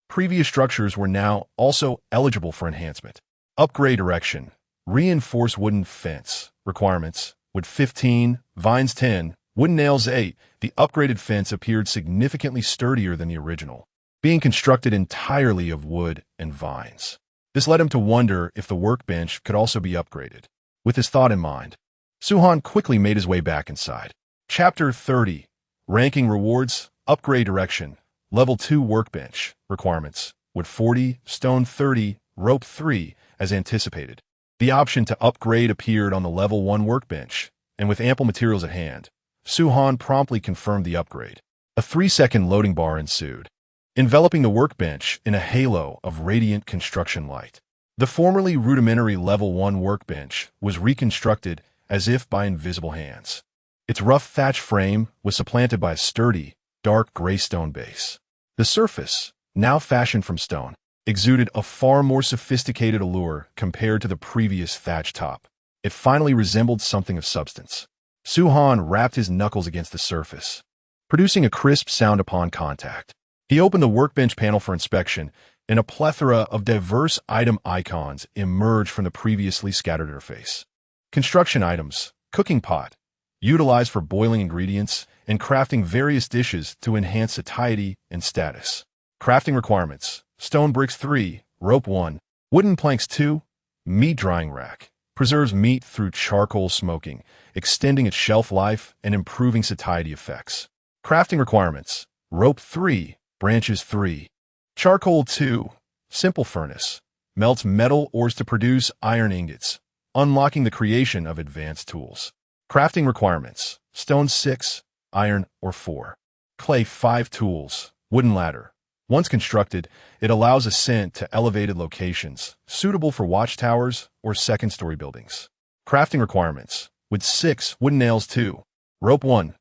Previous structures were now also eligible for enhancement. Upgrade direction: reinforce wooden fence. Requirements: wood 15, vines 10, wooden nails 8. The upgraded fence appeared significantly sturdier than the original, being constructed entirely of wood and vines. This led him to wonder if the workbench could also be upgraded. With this thought in mind, Su-Han quickly made his way back inside. Chapter 30. Ranking rewards. Upgrade direction: level 2 workbench. Requirements: wood 40, stone 30, rope 3, as anticipated. The option to upgrade appeared on the level 1 workbench, and with ample materials at hand, Su-Han promptly confirmed the upgrade. A 3-second loading bar ensued, enveloping the workbench in a halo of radiant construction light. The formerly rudimentary level 1 workbench was reconstructed as if by invisible hands. Its rough thatch frame was supplanted by a sturdy, dark gray stone base. The surface, now fashioned from stone, exuded a far more sophisticated allure compared to the previous thatch top. It finally resembled something of substance. Su-Han rapped his knuckles against the surface, producing a crisp sound upon contact. He opened the workbench panel for inspection, and a plethora of diverse item icons emerged from the previously scattered interface. Construction items: cooking pot, utilized for boiling ingredients and crafting various dishes to enhance satiety and status. Crafting requirements: stone bricks 3, rope 1, wooden planks 2, meat drying rack, preserves meat through charcoal smoking, extending its shelf life and improving satiety effects. Crafting requirements: rope 3, branches 3, charcoal 2, simple furnace, melts metal ores to produce iron ingots, unlocking the creation of advanced tools. Crafting requirements: stone 6, iron, or 4. Clay 5 tools, wooden ladder. Once constructed, it allows ascent to elevated locations, suitable for watchtowers or second-story buildings. Crafting requirements. Wood 6, wooden nails 2. Rope 1,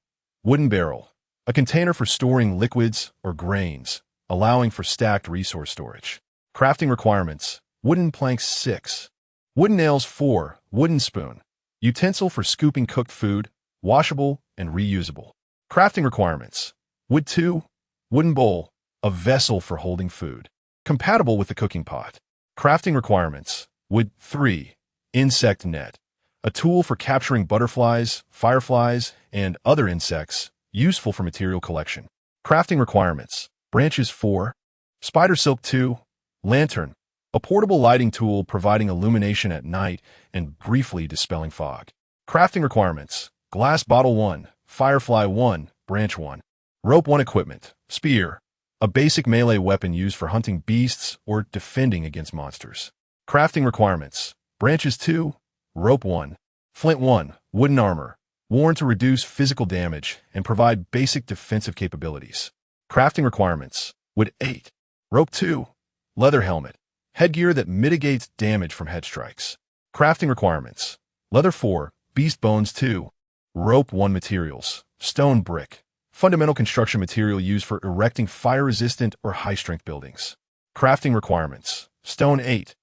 wooden barrel. A container for storing liquids or grains, allowing for stacked resource storage. Crafting requirements. Wooden planks 6. Wooden nails 4, wooden spoon. Utensil for scooping cooked food, washable and reusable. Crafting requirements. Wood 2, wooden bowl, a vessel for holding food, compatible with the cooking pot. Crafting requirements. Wood 3, insect net, a tool for capturing butterflies, fireflies, and other insects, useful for material collection. Crafting requirements. Branches 4, spider silk 2, lantern, a portable lighting tool providing illumination at night and briefly dispelling fog. Crafting requirements. Glass bottle 1, firefly 1, branch 1. Rope 1 equipment. Spear, a basic melee weapon used for hunting beasts or defending against monsters. Crafting requirements. Branches 2, rope 1. Flint 1, wooden armor, worn to reduce physical damage and provide basic defensive capabilities. Crafting requirements. Wood 8, rope 2, leather helmet, headgear that mitigates damage from head strikes. Crafting requirements. Leather 4, beast bones 2, rope 1 materials, stone brick, fundamental construction material used for erecting fire-resistant or high-strength buildings. Crafting requirements. Stone 8,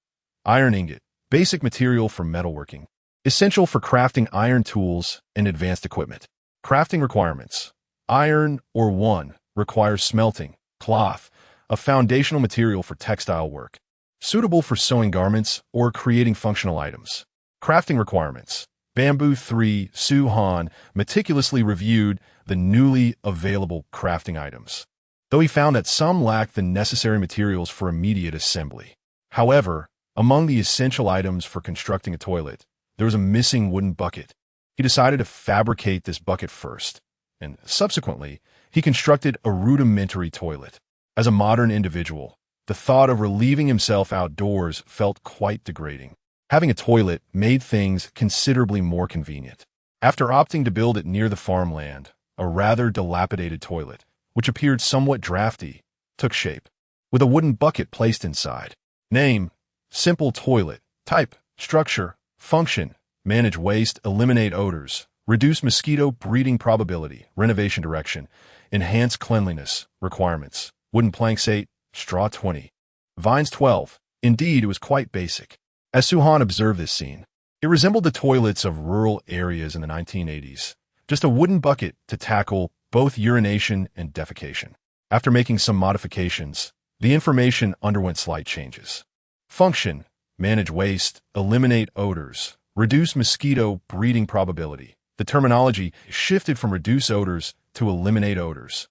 iron ingot, basic material for metalworking, essential for crafting iron tools and advanced equipment. Crafting requirements. Iron ore 1 requires smelting, cloth, a foundational material for textile work, suitable for sewing garments or creating functional items. Crafting requirements. Bamboo 3, Su Han meticulously reviewed the newly available crafting items, though he found that some lacked the necessary materials for immediate assembly. However, among the essential items for constructing a toilet, there was a missing wooden bucket. He decided to fabricate this bucket first, and subsequently, he constructed a rudimentary toilet. As a modern individual, the thought of relieving himself outdoors felt quite degrading. Having a toilet made things considerably more convenient. After opting to build it near the farmland, a rather dilapidated toilet, which appeared somewhat drafty, took shape, with a wooden bucket placed inside. Name: simple toilet. Type: structure. Function: manage waste, eliminate odors, reduce mosquito breeding probability. Renovation direction: enhance cleanliness. Requirements: wooden planks 8, straw 20, vines 12. Indeed, it was quite basic. As Suhan observed this scene, it resembled the toilets of rural areas in the 1980s, just a wooden bucket to tackle both urination and defecation. After making some modifications, the information underwent slight changes. Function: manage waste, eliminate odors, reduce mosquito breeding probability. The terminology shifted from reduce odors to eliminate odors,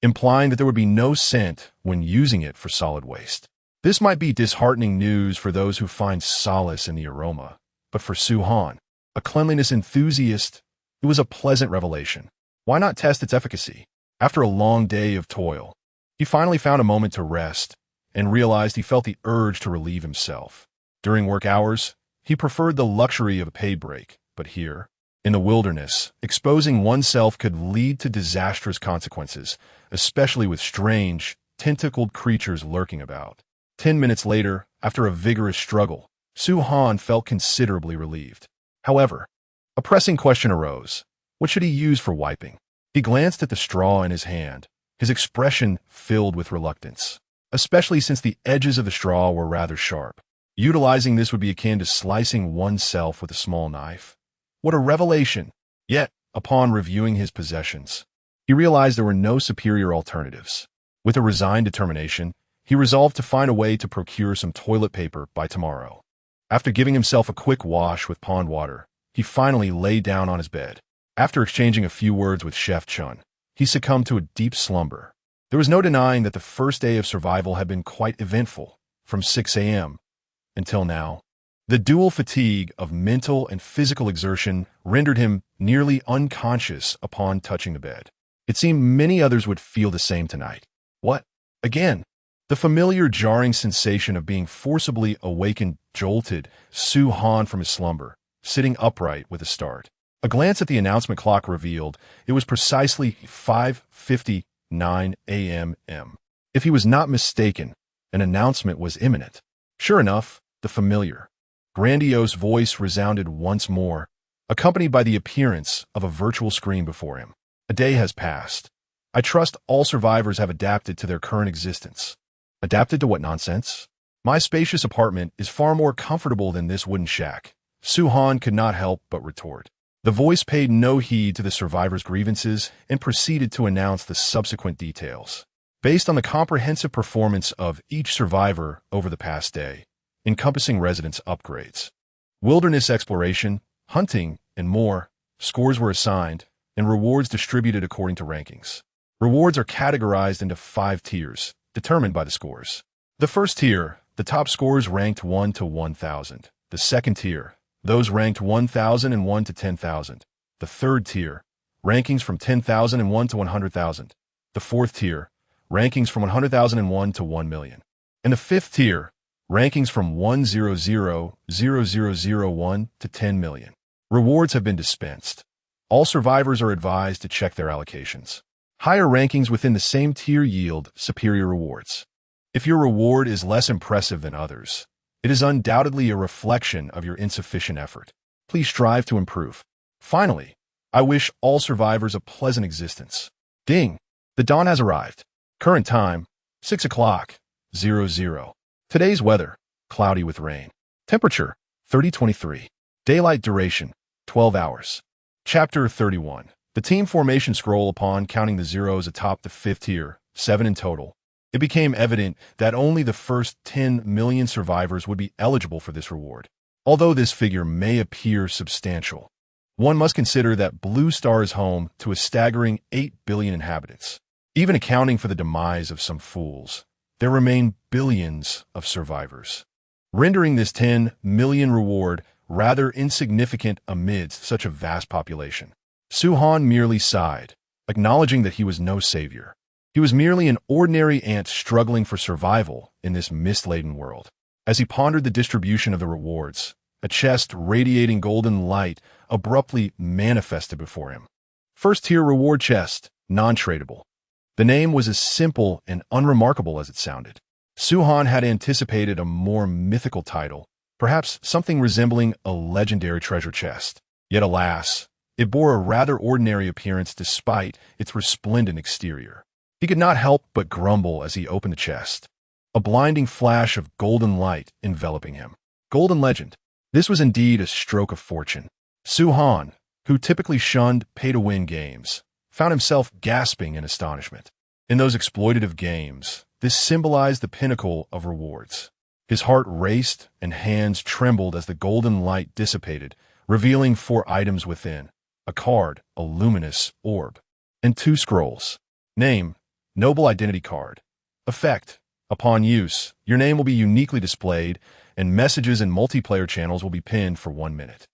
implying that there would be no scent when using it for solid waste. This might be disheartening news for those who find solace in the aroma, but for Suhan, a cleanliness enthusiast, it was a pleasant revelation. Why not test its efficacy? After a long day of toil, he finally found a moment to rest and realized he felt the urge to relieve himself. During work hours, he preferred the luxury of a paid break, but here, in the wilderness, exposing oneself could lead to disastrous consequences, especially with strange, tentacled creatures lurking about. 10 minutes later, after a vigorous struggle, Suhan felt considerably relieved. However, a pressing question arose. What should he use for wiping? He glanced at the straw in his hand, his expression filled with reluctance, especially since the edges of the straw were rather sharp. Utilizing this would be akin to slicing oneself with a small knife. What a revelation! Yet, upon reviewing his possessions, he realized there were no superior alternatives. With a resigned determination, he resolved to find a way to procure some toilet paper by tomorrow. After giving himself a quick wash with pond water, he finally lay down on his bed. After exchanging a few words with Chef Chun, he succumbed to a deep slumber. There was no denying that the first day of survival had been quite eventful, from 6 a.m. until now. The dual fatigue of mental and physical exertion rendered him nearly unconscious upon touching the bed. It seemed many others would feel the same tonight. What? Again? The familiar jarring sensation of being forcibly awakened jolted Su Han from his slumber, sitting upright with a start. A glance at the announcement clock revealed it was precisely 5:59 a.m. If he was not mistaken, an announcement was imminent. Sure enough, the familiar, grandiose voice resounded once more, accompanied by the appearance of a virtual screen before him. A day has passed. I trust all survivors have adapted to their current existence. Adapted to what nonsense? My spacious apartment is far more comfortable than this wooden shack. Su-han could not help but retort. The voice paid no heed to the survivors' grievances and proceeded to announce the subsequent details. Based on the comprehensive performance of each survivor over the past day, encompassing residence upgrades, wilderness exploration, hunting, and more, scores were assigned and rewards distributed according to rankings. Rewards are categorized into 5 tiers, determined by the scores. The first tier, the top scores ranked 1 to 1,000. The second tier, those ranked 1,001 to 10,000. The third tier, rankings from 10,001 to 100,000. The fourth tier, rankings from 100,001 to 1 million. And the fifth tier, rankings from 100,001 to 10 million. Rewards have been dispensed. All survivors are advised to check their allocations. Higher rankings within the same tier yield superior rewards. If your reward is less impressive than others, it is undoubtedly a reflection of your insufficient effort. Please strive to improve. Finally, I wish all survivors a pleasant existence. Ding! The dawn has arrived. Current time, 6 o'clock, 00. Today's weather, cloudy with rain. Temperature, 30-23. Daylight duration, 12 hours. Chapter 31. The team formation scroll upon counting the zeros atop the 5th tier, 7 in total. It became evident that only the first 10 million survivors would be eligible for this reward. Although this figure may appear substantial, one must consider that Blue Star is home to a staggering 8 billion inhabitants. Even accounting for the demise of some fools, there remain billions of survivors, rendering this 10 million reward rather insignificant amidst such a vast population. Su-han merely sighed, acknowledging that he was no savior. He was merely an ordinary ant struggling for survival in this mist-laden world. As he pondered the distribution of the rewards, a chest radiating golden light abruptly manifested before him. First-tier reward chest, non-tradable. The name was as simple and unremarkable as it sounded. Su-han had anticipated a more mythical title, perhaps something resembling a legendary treasure chest. Yet alas, it bore a rather ordinary appearance despite its resplendent exterior. He could not help but grumble as he opened the chest, a blinding flash of golden light enveloping him. Golden legend. This was indeed a stroke of fortune. Su-han, who typically shunned pay-to-win games, found himself gasping in astonishment. In those exploitative games, this symbolized the pinnacle of rewards. His heart raced and hands trembled as the golden light dissipated, revealing 4 items within: a card, a luminous orb, and 2 scrolls. Name: Noble Identity Card. Effect: upon use, your name will be uniquely displayed, and messages in multiplayer channels will be pinned for 1 minute.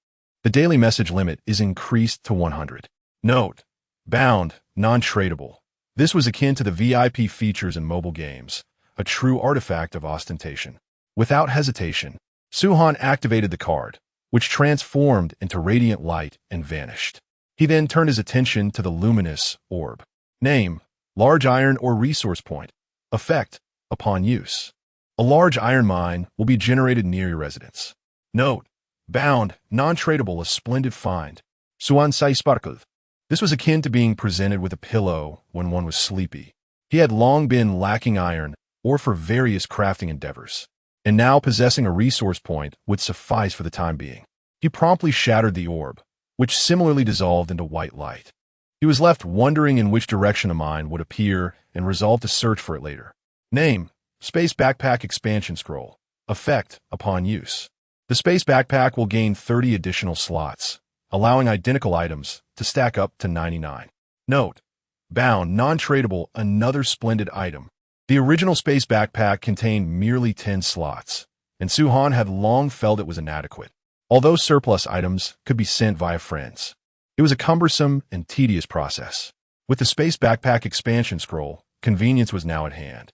The daily message limit is increased to 100. Note: bound, non-tradable. This was akin to the VIP features in mobile games, a true artifact of ostentation. Without hesitation, Su-han activated the card, which transformed into radiant light and vanished. He then turned his attention to the luminous orb. Name: large iron or resource point. Effect: upon use, a large iron mine will be generated near your residence. Note: bound, non-tradable, a splendid find. Suan sai sparkle. This was akin to being presented with a pillow when one was sleepy. He had long been lacking iron, or for various crafting endeavors, and now possessing a resource point would suffice for the time being. He promptly shattered the orb, which similarly dissolved into white light. He was left wondering in which direction the mine would appear and resolved to search for it later. Name: Space Backpack Expansion Scroll. Effect: upon use, the Space Backpack will gain 30 additional slots, allowing identical items to stack up to 99. Note: bound, non-tradable, another splendid item. The original Space Backpack contained merely 10 slots, and Su-han had long felt it was inadequate. Although surplus items could be sent via friends, it was a cumbersome and tedious process. With the Space Backpack Expansion Scroll, convenience was now at hand.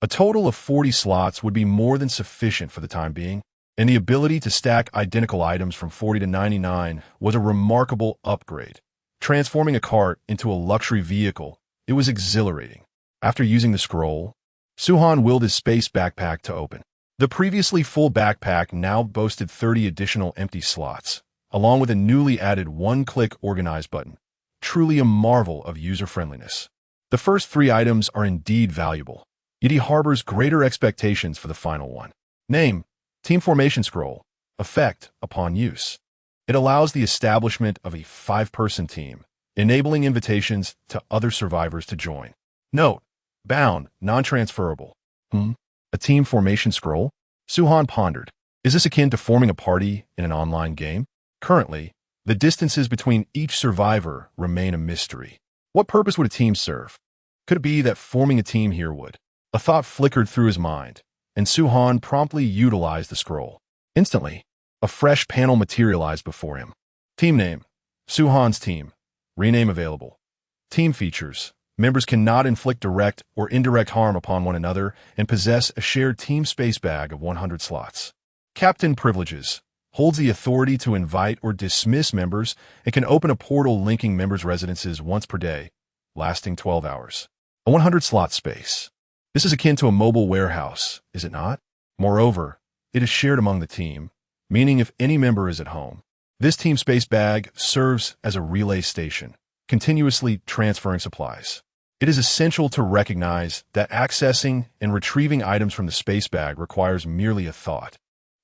A total of 40 slots would be more than sufficient for the time being. and the ability to stack identical items from 40 to 99 was a remarkable upgrade. Transforming a cart into a luxury vehicle, it was exhilarating. After using the scroll, Suhan willed his space backpack to open. The previously full backpack now boasted 30 additional empty slots, along with a newly added one-click organize button. Truly a marvel of user-friendliness. The first 3 items are indeed valuable, yet he harbors greater expectations for the final one. Name: Team Formation Scroll. Effect upon use. It allows the establishment of a 5-person team, enabling invitations to other survivors to join. Note: bound, non-transferable. A team formation scroll? Suhan pondered. Is this akin to forming a party in an online game? Currently, the distances between each survivor remain a mystery. What purpose would a team serve? Could it be that forming a team here would? A thought flickered through his mind, and Suhan promptly utilized the scroll. Instantly, a fresh panel materialized before him. Team name: Suhan's team. Rename available. Team features: members cannot inflict direct or indirect harm upon one another and possess a shared team space bag of 100 slots. Captain privileges: holds the authority to invite or dismiss members and can open a portal linking members' residences once per day, lasting 12 hours. A 100-slot space. This is akin to a mobile warehouse, is it not? Moreover, it is shared among the team, meaning if any member is at home, this team space bag serves as a relay station, continuously transferring supplies. It is essential to recognize that accessing and retrieving items from the space bag requires merely a thought,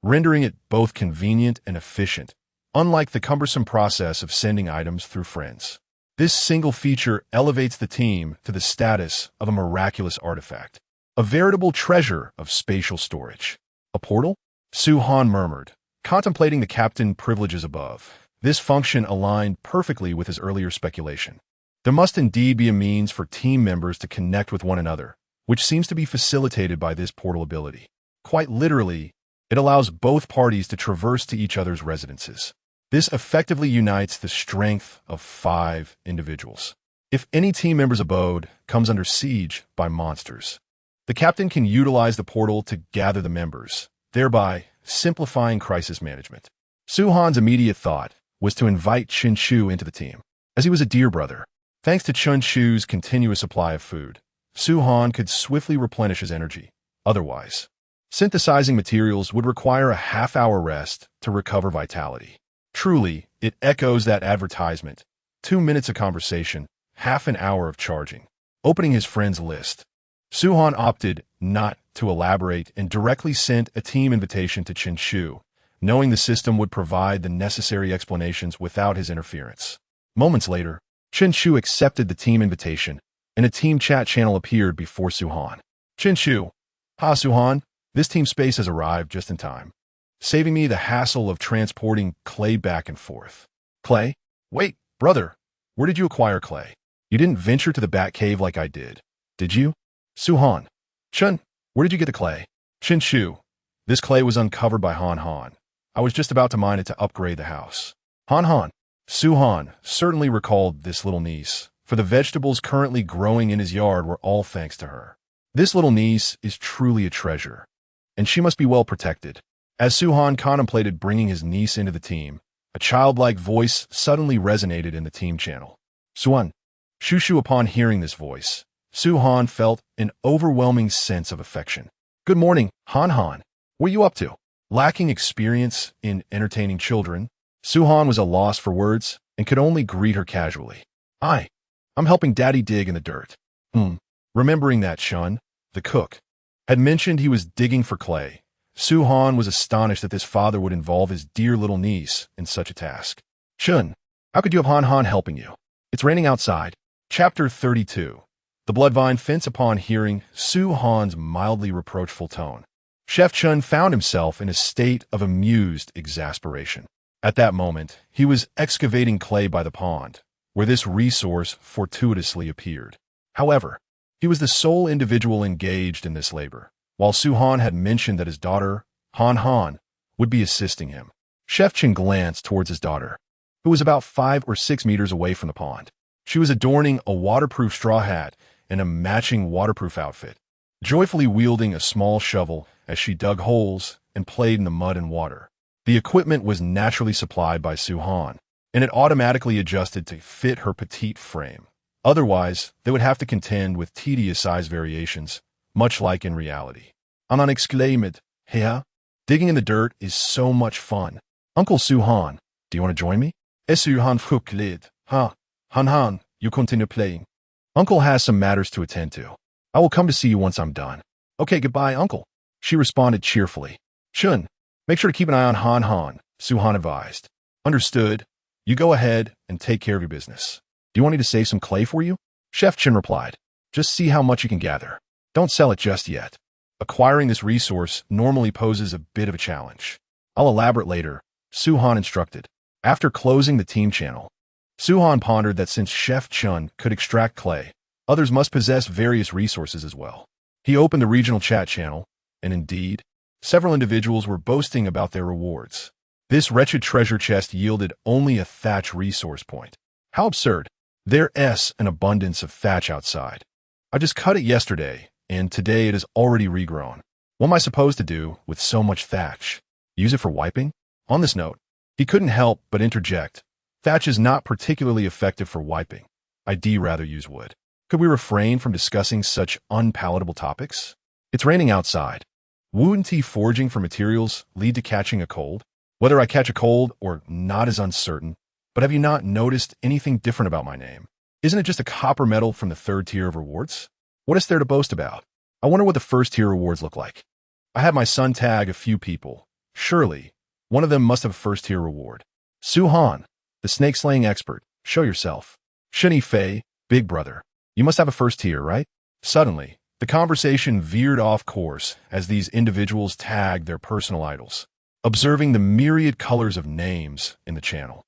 rendering it both convenient and efficient, unlike the cumbersome process of sending items through friends. This single feature elevates the team to the status of a miraculous artifact, a veritable treasure of spatial storage. A portal? Suhan murmured, contemplating the captain privileges above. This function aligned perfectly with his earlier speculation. There must indeed be a means for team members to connect with one another, which seems to be facilitated by this portal ability. Quite literally, it allows both parties to traverse to each other's residences. This effectively unites the strength of 5 individuals. If any team member's abode comes under siege by monsters, the captain can utilize the portal to gather the members, thereby simplifying crisis management. Suhan's immediate thought was to invite Qinshu into the team, as he was a dear brother. Thanks to Qinshu's continuous supply of food, Suhan could swiftly replenish his energy. Otherwise, synthesizing materials would require a half-hour rest to recover vitality. Truly, it echoes that advertisement. 2 minutes of conversation, half an hour of charging. Opening his friends list, Suhan opted not to elaborate and directly sent a team invitation to Qinshu, knowing the system would provide the necessary explanations without his interference. Moments later, Qinshu accepted the team invitation, and a team chat channel appeared before Suhan. Qinshu: "Ha Suhan, this team space has arrived just in time, saving me the hassle of transporting clay back and forth." Clay? Wait, brother, where did you acquire clay? You didn't venture to the Bat Cave like I did you? Suhan: "Chun, where did you get the clay?" Qinshu: "This clay was uncovered by Han Han. I was just about to mine it to upgrade the house." Han Han. Suhan certainly recalled this little niece, for the vegetables currently growing in his yard were all thanks to her. This little niece is truly a treasure, and she must be well protected. As Suhan contemplated bringing his niece into the team, a childlike voice suddenly resonated in the team channel. Suhan. Shushu. Upon hearing this voice, Suhan felt an overwhelming sense of affection. "Good morning, Han Han. What are you up to?" Lacking experience in entertaining children, Suhan was a loss for words and could only greet her casually. I'm helping Daddy dig in the dirt." Remembering that Shun, the cook, had mentioned he was digging for clay, Suhan was astonished that this father would involve his dear little niece in such a task. "Shun, how could you have Han Han helping you? It's raining outside." Chapter 32. The Bloodvine fence. Upon hearing Suhan's mildly reproachful tone, Chef Chun found himself in a state of amused exasperation. At that moment, he was excavating clay by the pond, where this resource fortuitously appeared. However, he was the sole individual engaged in this labor, while Suhan had mentioned that his daughter, Han Han, would be assisting him. Chef Chen glanced towards his daughter, who was about 5 or 6 meters away from the pond. She was adorning a waterproof straw hat and a matching waterproof outfit, joyfully wielding a small shovel as she dug holes and played in the mud and water. The equipment was naturally supplied by Suhan, and it automatically adjusted to fit her petite frame. Otherwise, they would have to contend with tedious size variations, much like in reality. Anan exclaimed, "Hey, digging in the dirt is so much fun. Uncle Suhan, do you want to join me?" Suhan frukled. Han, you continue playing. Uncle has some matters to attend to. I will come to see you once I'm done. Okay, goodbye, Uncle. She responded cheerfully. Shun, make sure to keep an eye on Han, Suhan advised. Understood. You go ahead and take care of your business. Do you want me to save some clay for you? Chef Chen replied. Just see how much you can gather. Don't sell it just yet. Acquiring this resource normally poses a bit of a challenge. I'll elaborate later, Suhan instructed. After closing the team channel, Suhan pondered that since Chef Chun could extract clay, others must possess various resources as well. He opened the regional chat channel, and indeed, several individuals were boasting about their rewards. This wretched treasure chest yielded only a thatch resource point. How absurd. There's an abundance of thatch outside. I just cut it yesterday, and today it is already regrown. What am I supposed to do with so much thatch? Use it for wiping? On this note, he couldn't help but interject. Thatch is not particularly effective for wiping. I'd rather use wood. Could we refrain from discussing such unpalatable topics? It's raining outside. Wouldn't foraging for materials lead to catching a cold? Whether I catch a cold or not is uncertain, but have you not noticed anything different about my name? Isn't it just a copper medal from the 3rd tier of rewards? What is there to boast about? I wonder what the 1st tier rewards look like. I had my son tag a few people. Surely, one of them must have a 1st tier reward. Suhan, the snake-slaying expert, show yourself. Shuni Fei, big brother, you must have a 1st tier, right? Suddenly, the conversation veered off course as these individuals tagged their personal idols. Observing the myriad colors of names in the channel,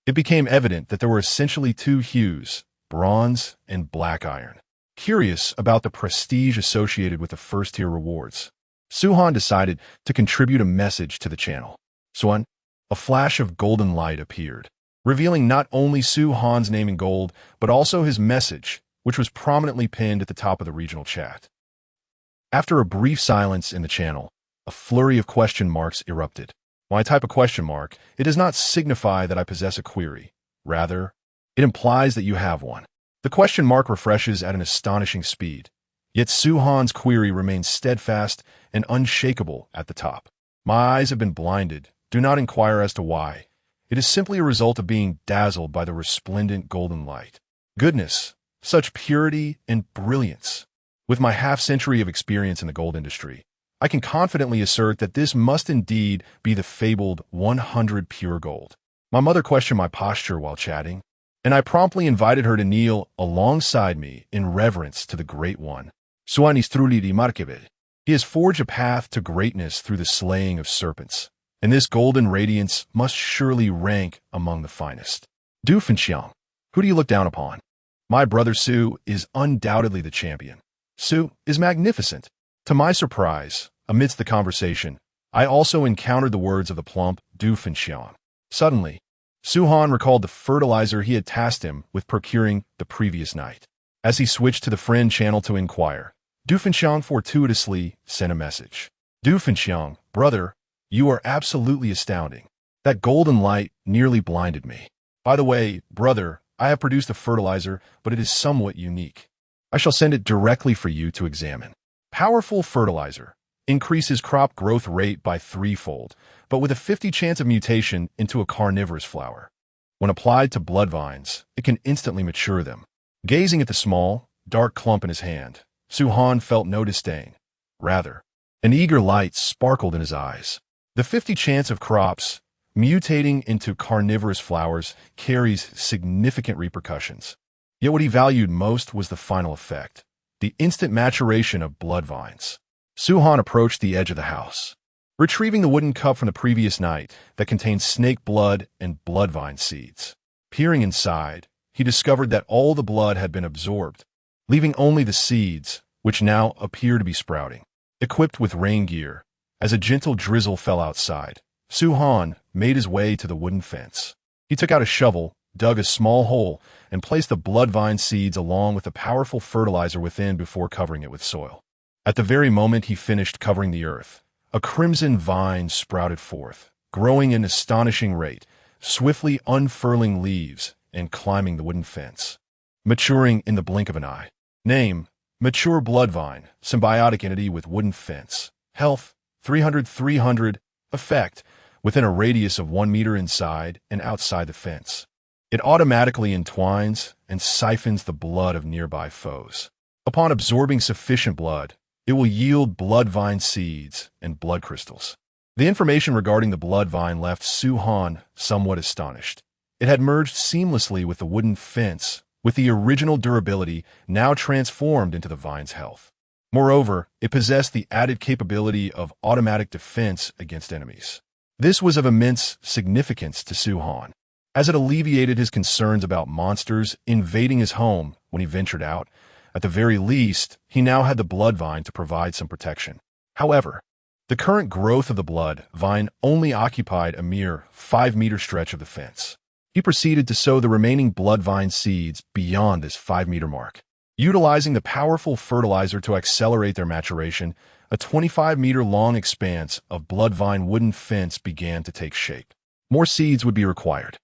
it became evident that there were essentially 2 hues, bronze and black iron. Curious about the prestige associated with the 1st tier rewards, Suhan decided to contribute a message to the channel. Suhan, a flash of golden light appeared, revealing not only Suhan's name in gold, but also his message, which was prominently pinned at the top of the regional chat. After a brief silence in the channel, a flurry of question marks erupted. When I type a question mark, it does not signify that I possess a query. Rather, it implies that you have one. The question mark refreshes at an astonishing speed, yet Suhan's query remains steadfast and unshakable at the top. My eyes have been blinded. Do not inquire as to why. It is simply a result of being dazzled by the resplendent golden light. Goodness, such purity and brilliance. With my half-century of experience in the gold industry, I can confidently assert that this must indeed be the fabled 100 pure gold. My mother questioned my posture while chatting, and I promptly invited her to kneel alongside me in reverence to the Great One. Suan is truly remarkable. He has forged a path to greatness through the slaying of serpents, and this golden radiance must surely rank among the finest. Du Fenxiang, who do you look down upon? My brother Su is undoubtedly the champion. Su is magnificent. To my surprise, amidst the conversation, I also encountered the words of the plump Du Fenxiang. Suddenly, Suhan recalled the fertilizer he had tasked him with procuring the previous night. As he switched to the friend channel to inquire, Du Fenxiang fortuitously sent a message. Du Fenxiang, brother, you are absolutely astounding. That golden light nearly blinded me. By the way, brother, I have produced a fertilizer, but it is somewhat unique. I shall send it directly for you to examine. Powerful fertilizer increases crop growth rate by 3-fold, but with a 50 chance of mutation into a carnivorous flower. When applied to blood vines, it can instantly mature them. Gazing at the small, dark clump in his hand, Suhan felt no disdain. Rather, an eager light sparkled in his eyes. The 50 chance of crops mutating into carnivorous flowers carries significant repercussions. Yet what he valued most was the final effect, the instant maturation of blood vines. Suhan approached the edge of the house, retrieving the wooden cup from the previous night that contained snake blood and blood vine seeds. Peering inside, he discovered that all the blood had been absorbed, leaving only the seeds, which now appear to be sprouting. Equipped with rain gear, as a gentle drizzle fell outside, Suhan made his way to the wooden fence. He took out a shovel, dug a small hole, and placed the blood vine seeds along with the powerful fertilizer within before covering it with soil. At the very moment he finished covering the earth, A crimson vine sprouted forth, growing at an astonishing rate, swiftly unfurling leaves and climbing the wooden fence, maturing in the blink of an eye. Name: mature blood vine, symbiotic entity with wooden fence. Health: 300. Effect: within a radius of 1 meter inside and outside the fence. It automatically entwines and siphons the blood of nearby foes. Upon absorbing sufficient blood, it will yield blood vine seeds and blood crystals. The information regarding the blood vine left Su-Han somewhat astonished. It had merged seamlessly with the wooden fence, with the original durability now transformed into the vine's health. Moreover, it possessed the added capability of automatic defense against enemies. This was of immense significance to Su-Han, as it alleviated his concerns about monsters invading his home when he ventured out. At the very least, he now had the blood vine to provide some protection. However, the current growth of the blood vine only occupied a mere 5-meter stretch of the fence. He proceeded to sow the remaining blood vine seeds beyond this 5-meter mark. Utilizing the powerful fertilizer to accelerate their maturation, a 25-meter-long expanse of blood vine wooden fence began to take shape. More seeds would be required.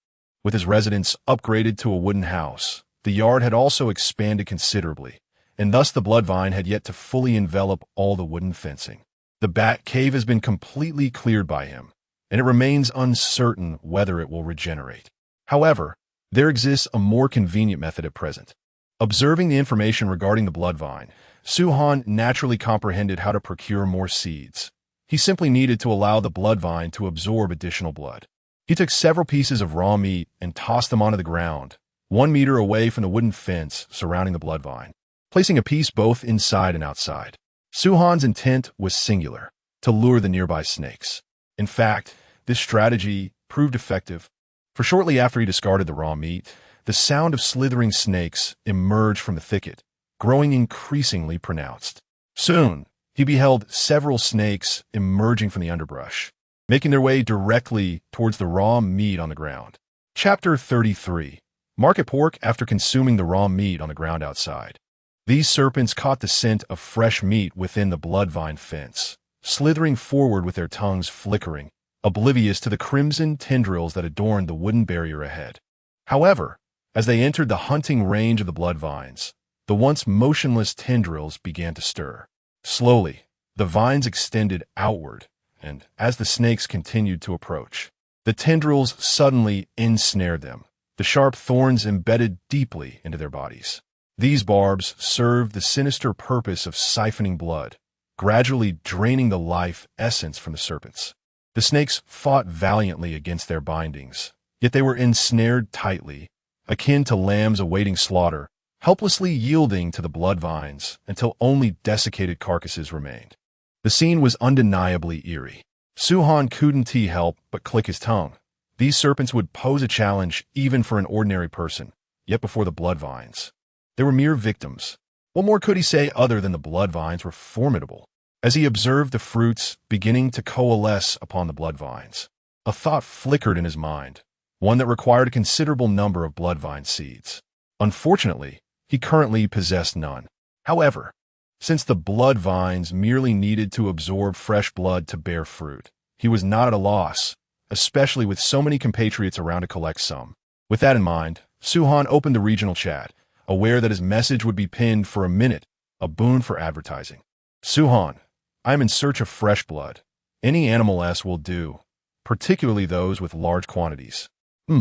With his residence upgraded to a wooden house, the yard had also expanded considerably, and thus the blood vine had yet to fully envelop all the wooden fencing. The bat cave has been completely cleared by him, and it remains uncertain whether it will regenerate. However, there exists a more convenient method at present. Observing the information regarding the blood vine, Su-Han naturally comprehended how to procure more seeds. He simply needed to allow the blood vine to absorb additional blood. He took several pieces of raw meat and tossed them onto the ground, 1 meter away from the wooden fence surrounding the blood vine, placing a piece both inside and outside. Su-Han's intent was singular: to lure the nearby snakes. In fact, this strategy proved effective, for shortly after he discarded the raw meat, the sound of slithering snakes emerged from the thicket, growing increasingly pronounced. Soon, he beheld several snakes emerging from the underbrush, making their way directly towards the raw meat on the ground. Chapter 33. Market pork after consuming the raw meat on the ground outside. These serpents caught the scent of fresh meat within the blood vine fence, slithering forward with their tongues flickering, oblivious to the crimson tendrils that adorned the wooden barrier ahead. However, as they entered the hunting range of the blood vines, the once motionless tendrils began to stir. Slowly, the vines extended outward, and as the snakes continued to approach, the tendrils suddenly ensnared them, the sharp thorns embedded deeply into their bodies. These barbs served the sinister purpose of siphoning blood, gradually draining the life essence from the serpents. The snakes fought valiantly against their bindings, yet they were ensnared tightly, akin to lambs awaiting slaughter, helplessly yielding to the blood vines until only desiccated carcasses remained. The scene was undeniably eerie. Su-Han couldn't help but click his tongue. These serpents would pose a challenge even for an ordinary person, yet before the blood vines, they were mere victims. What more could he say other than the blood vines were formidable? As he observed the fruits beginning to coalesce upon the blood vines, a thought flickered in his mind, one that required a considerable number of blood vine seeds. Unfortunately, he currently possessed none. However, since the blood vines merely needed to absorb fresh blood to bear fruit, he was not at a loss, especially with so many compatriots around to collect some. With that in mind, Su-Han opened the regional chat, aware that his message would be pinned for a minute, a boon for advertising. Su-Han, I am in search of fresh blood. Any animal S will do, particularly those with large quantities.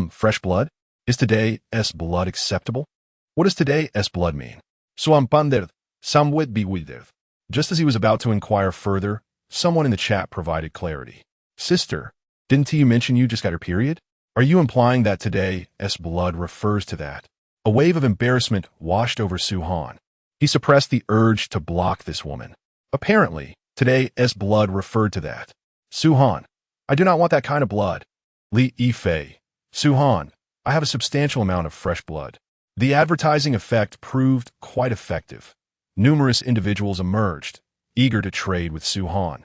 Fresh blood? Is today S blood acceptable? What does today S blood mean? Suampander, samwit bewildered. Just as he was about to inquire further, someone in the chat provided clarity. Sister, didn't you mention you just got your period? Are you implying that today S blood refers to that? A wave of embarrassment washed over Su-Han. He suppressed the urge to block this woman. Apparently, today S blood referred to that. Su-Han, I do not want that kind of blood. Leaky. Su-Han, I have a substantial amount of fresh blood. The advertising effect proved quite effective. Numerous individuals emerged, eager to trade with Su-Han,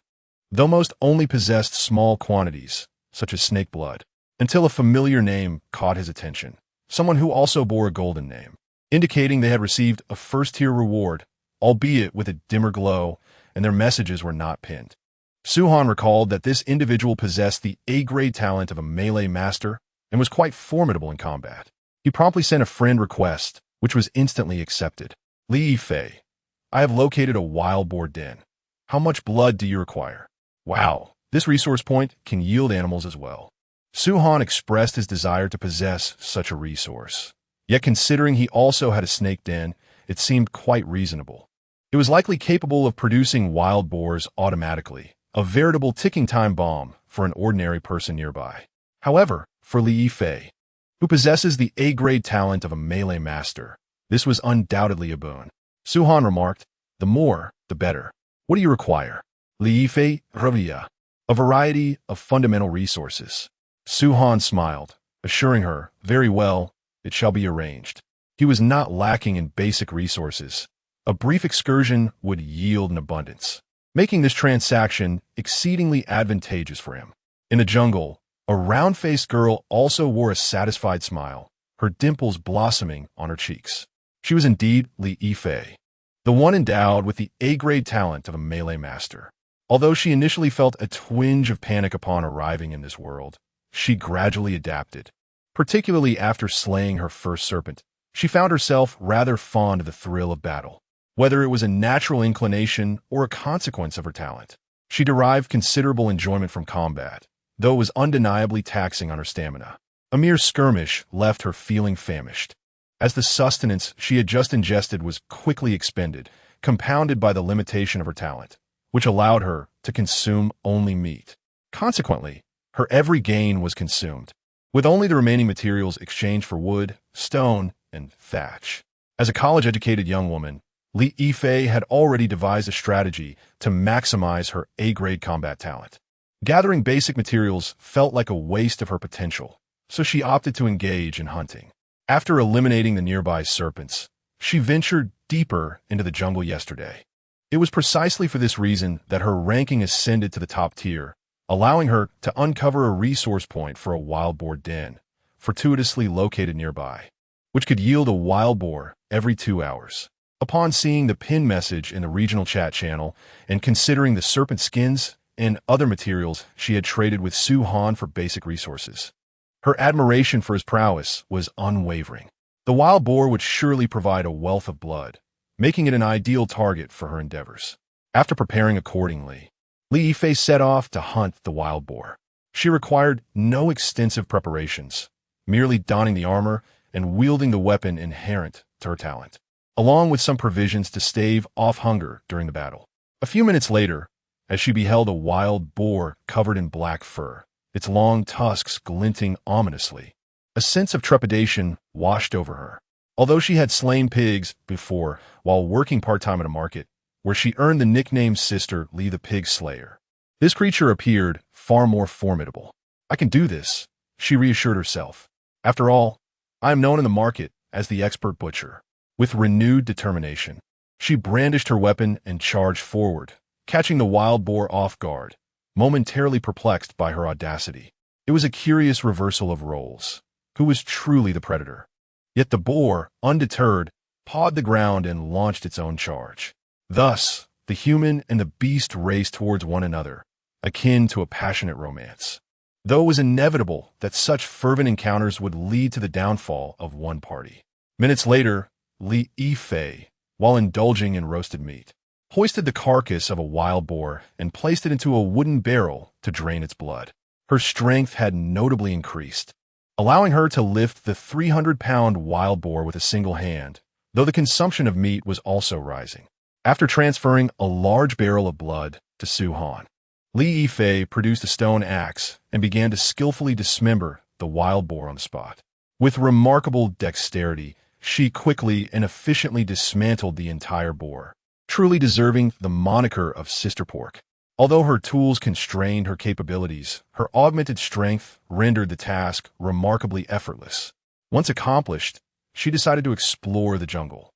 though most only possessed small quantities, such as snake blood, until a familiar name caught his attention. Someone who also bore a golden name, indicating they had received a first-tier reward, albeit with a dimmer glow, and their messages were not pinned. Suhan recalled that this individual possessed the A-grade talent of a melee master and was quite formidable in combat. He promptly sent a friend request, which was instantly accepted. Li Yifei, I have located a wild boar den. How much blood do you require? Wow, this resource point can yield animals as well. Suhan expressed his desire to possess such a resource. Yet considering he also had a snake den, it seemed quite reasonable. It was likely capable of producing wild boars automatically, a veritable ticking time bomb for an ordinary person nearby. However, for Li Yifei, who possesses the A-grade talent of a melee master, this was undoubtedly a boon. Suhan remarked, the more, the better. What do you require? Li Yifei revia, a variety of fundamental resources. Suhan smiled, assuring her, very well, it shall be arranged. He was not lacking in basic resources. A brief excursion would yield an abundance, making this transaction exceedingly advantageous for him. In the jungle, a round-faced girl also wore a satisfied smile, her dimples blossoming on her cheeks. She was indeed Li Yifei, the one endowed with the A-grade talent of a melee master. Although she initially felt a twinge of panic upon arriving in this world, she gradually adapted. Particularly after slaying her first serpent, she found herself rather fond of the thrill of battle. Whether it was a natural inclination or a consequence of her talent, she derived considerable enjoyment from combat, though it was undeniably taxing on her stamina. A mere skirmish left her feeling famished, as the sustenance she had just ingested was quickly expended, compounded by the limitation of her talent, which allowed her to consume only meat. Consequently, her every gain was consumed, with only the remaining materials exchanged for wood, stone, and thatch. As a college-educated young woman, Li Yifei had already devised a strategy to maximize her A-grade combat talent. Gathering basic materials felt like a waste of her potential, so she opted to engage in hunting. After eliminating the nearby serpents, she ventured deeper into the jungle yesterday. It was precisely for this reason that her ranking ascended to the top tier, allowing her to uncover a resource point for a wild boar den, fortuitously located nearby, which could yield a wild boar every 2 hours. Upon seeing the pinned message in the regional chat channel and considering the serpent skins and other materials she had traded with Suhan for basic resources, her admiration for his prowess was unwavering. The wild boar would surely provide a wealth of blood, making it an ideal target for her endeavors. After preparing accordingly, Li Yifei set off to hunt the wild boar. She required no extensive preparations, merely donning the armor and wielding the weapon inherent to her talent, along with some provisions to stave off hunger during the battle. A few minutes later, as she beheld a wild boar covered in black fur, its long tusks glinting ominously, a sense of trepidation washed over her. Although she had slain pigs before while working part-time at a market, where she earned the nickname Sister Li the Pig Slayer, this creature appeared far more formidable. I can do this, she reassured herself. After all, I am known in the market as the expert butcher. With renewed determination, she brandished her weapon and charged forward, catching the wild boar off guard, momentarily perplexed by her audacity. It was a curious reversal of roles. Who was truly the predator? Yet the boar, undeterred, pawed the ground and launched its own charge. Thus, the human and the beast raced towards one another, akin to a passionate romance. Though it was inevitable that such fervent encounters would lead to the downfall of one party. Minutes later, Li Yifei, while indulging in roasted meat, hoisted the carcass of a wild boar and placed it into a wooden barrel to drain its blood. Her strength had notably increased, allowing her to lift the 300-pound wild boar with a single hand, though the consumption of meat was also rising. After transferring a large barrel of blood to Suhan, Li Yifei produced a stone axe and began to skillfully dismember the wild boar on the spot. With remarkable dexterity, she quickly and efficiently dismantled the entire boar, truly deserving the moniker of Sister Pork. Although her tools constrained her capabilities, her augmented strength rendered the task remarkably effortless. Once accomplished, she decided to explore the jungle.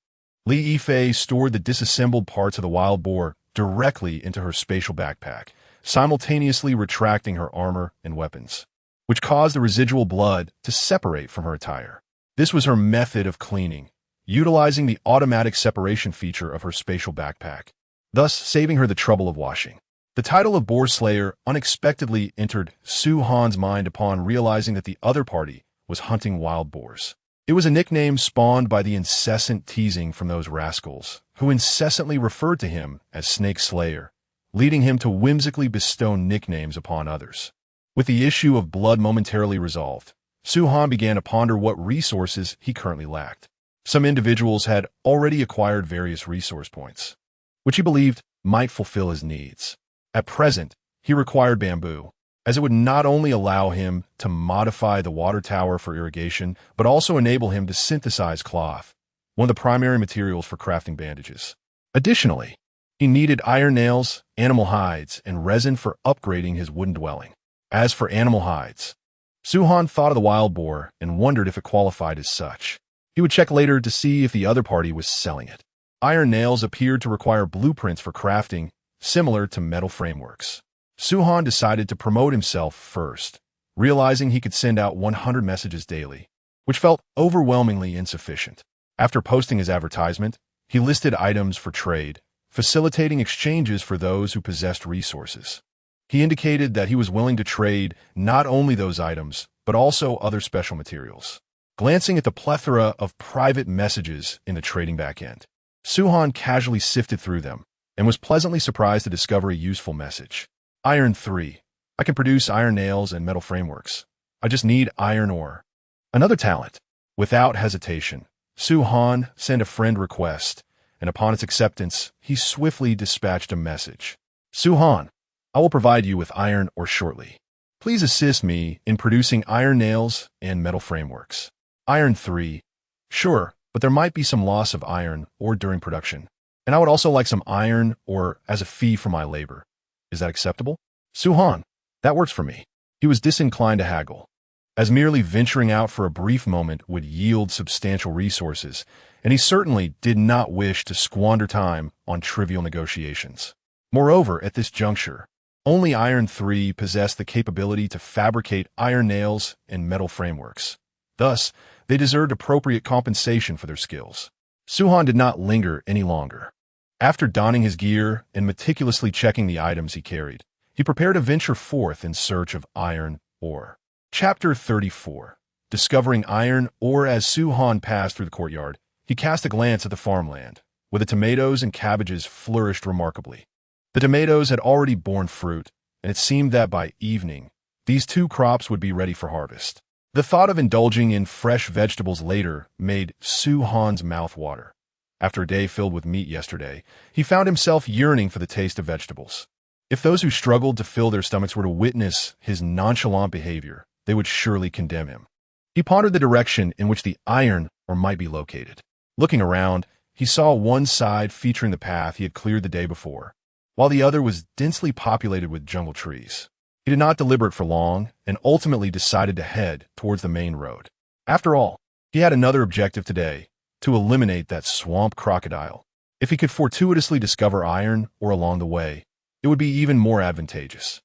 Li Yifei stored the disassembled parts of the wild boar directly into her spatial backpack, simultaneously retracting her armor and weapons, which caused the residual blood to separate from her attire. This was her method of cleaning, utilizing the automatic separation feature of her spatial backpack, thus saving her the trouble of washing. The title of Boar Slayer unexpectedly entered Su-han's mind upon realizing that the other party was hunting wild boars. It was a nickname spawned by the incessant teasing from those rascals, who incessantly referred to him as Snake Slayer, leading him to whimsically bestow nicknames upon others. With the issue of blood momentarily resolved, Su-han began to ponder what resources he currently lacked. Some individuals had already acquired various resource points, which he believed might fulfill his needs. At present, he required bamboo, as it would not only allow him to modify the water tower for irrigation, but also enable him to synthesize cloth, one of the primary materials for crafting bandages. Additionally, he needed iron nails, animal hides, and resin for upgrading his wooden dwelling. As for animal hides, Su-han thought of the wild boar and wondered if it qualified as such. He would check later to see if the other party was selling it. Iron nails appeared to require blueprints for crafting, similar to metal frameworks. Su-han decided to promote himself first, realizing he could send out 100 messages daily, which felt overwhelmingly insufficient. After posting his advertisement, he listed items for trade, facilitating exchanges for those who possessed resources. He indicated that he was willing to trade not only those items, but also other special materials. Glancing at the plethora of private messages in the trading backend, Su-han casually sifted through them and was pleasantly surprised to discover a useful message. Iron 3. I can produce iron nails and metal frameworks. I just need iron ore. Another talent. Without hesitation, Su-han sent a friend request, and upon its acceptance, he swiftly dispatched a message. Su-han, I will provide you with iron ore shortly. Please assist me in producing iron nails and metal frameworks. Iron 3. Sure, but there might be some loss of iron ore during production, and I would also like some iron ore as a fee for my labor. Is that acceptable? Su-han, that works for me. He was disinclined to haggle, as merely venturing out for a brief moment would yield substantial resources, and he certainly did not wish to squander time on trivial negotiations. Moreover, at this juncture, only Iron 3 possessed the capability to fabricate iron nails and metal frameworks. Thus, they deserved appropriate compensation for their skills. Su-han did not linger any longer. After donning his gear and meticulously checking the items he carried, he prepared to venture forth in search of iron ore. Chapter 34. Discovering iron ore. As Su-han passed through the courtyard, he cast a glance at the farmland, where the tomatoes and cabbages flourished remarkably. The tomatoes had already borne fruit, and it seemed that by evening, these two crops would be ready for harvest. The thought of indulging in fresh vegetables later made Su-han's mouth water. After a day filled with meat yesterday, he found himself yearning for the taste of vegetables. If those who struggled to fill their stomachs were to witness his nonchalant behavior, they would surely condemn him. He pondered the direction in which the iron ore might be located. Looking around, he saw one side featuring the path he had cleared the day before, while the other was densely populated with jungle trees. He did not deliberate for long and ultimately decided to head towards the main road. After all, he had another objective today: to eliminate that swamp crocodile. If he could fortuitously discover iron ore along the way, it would be even more advantageous.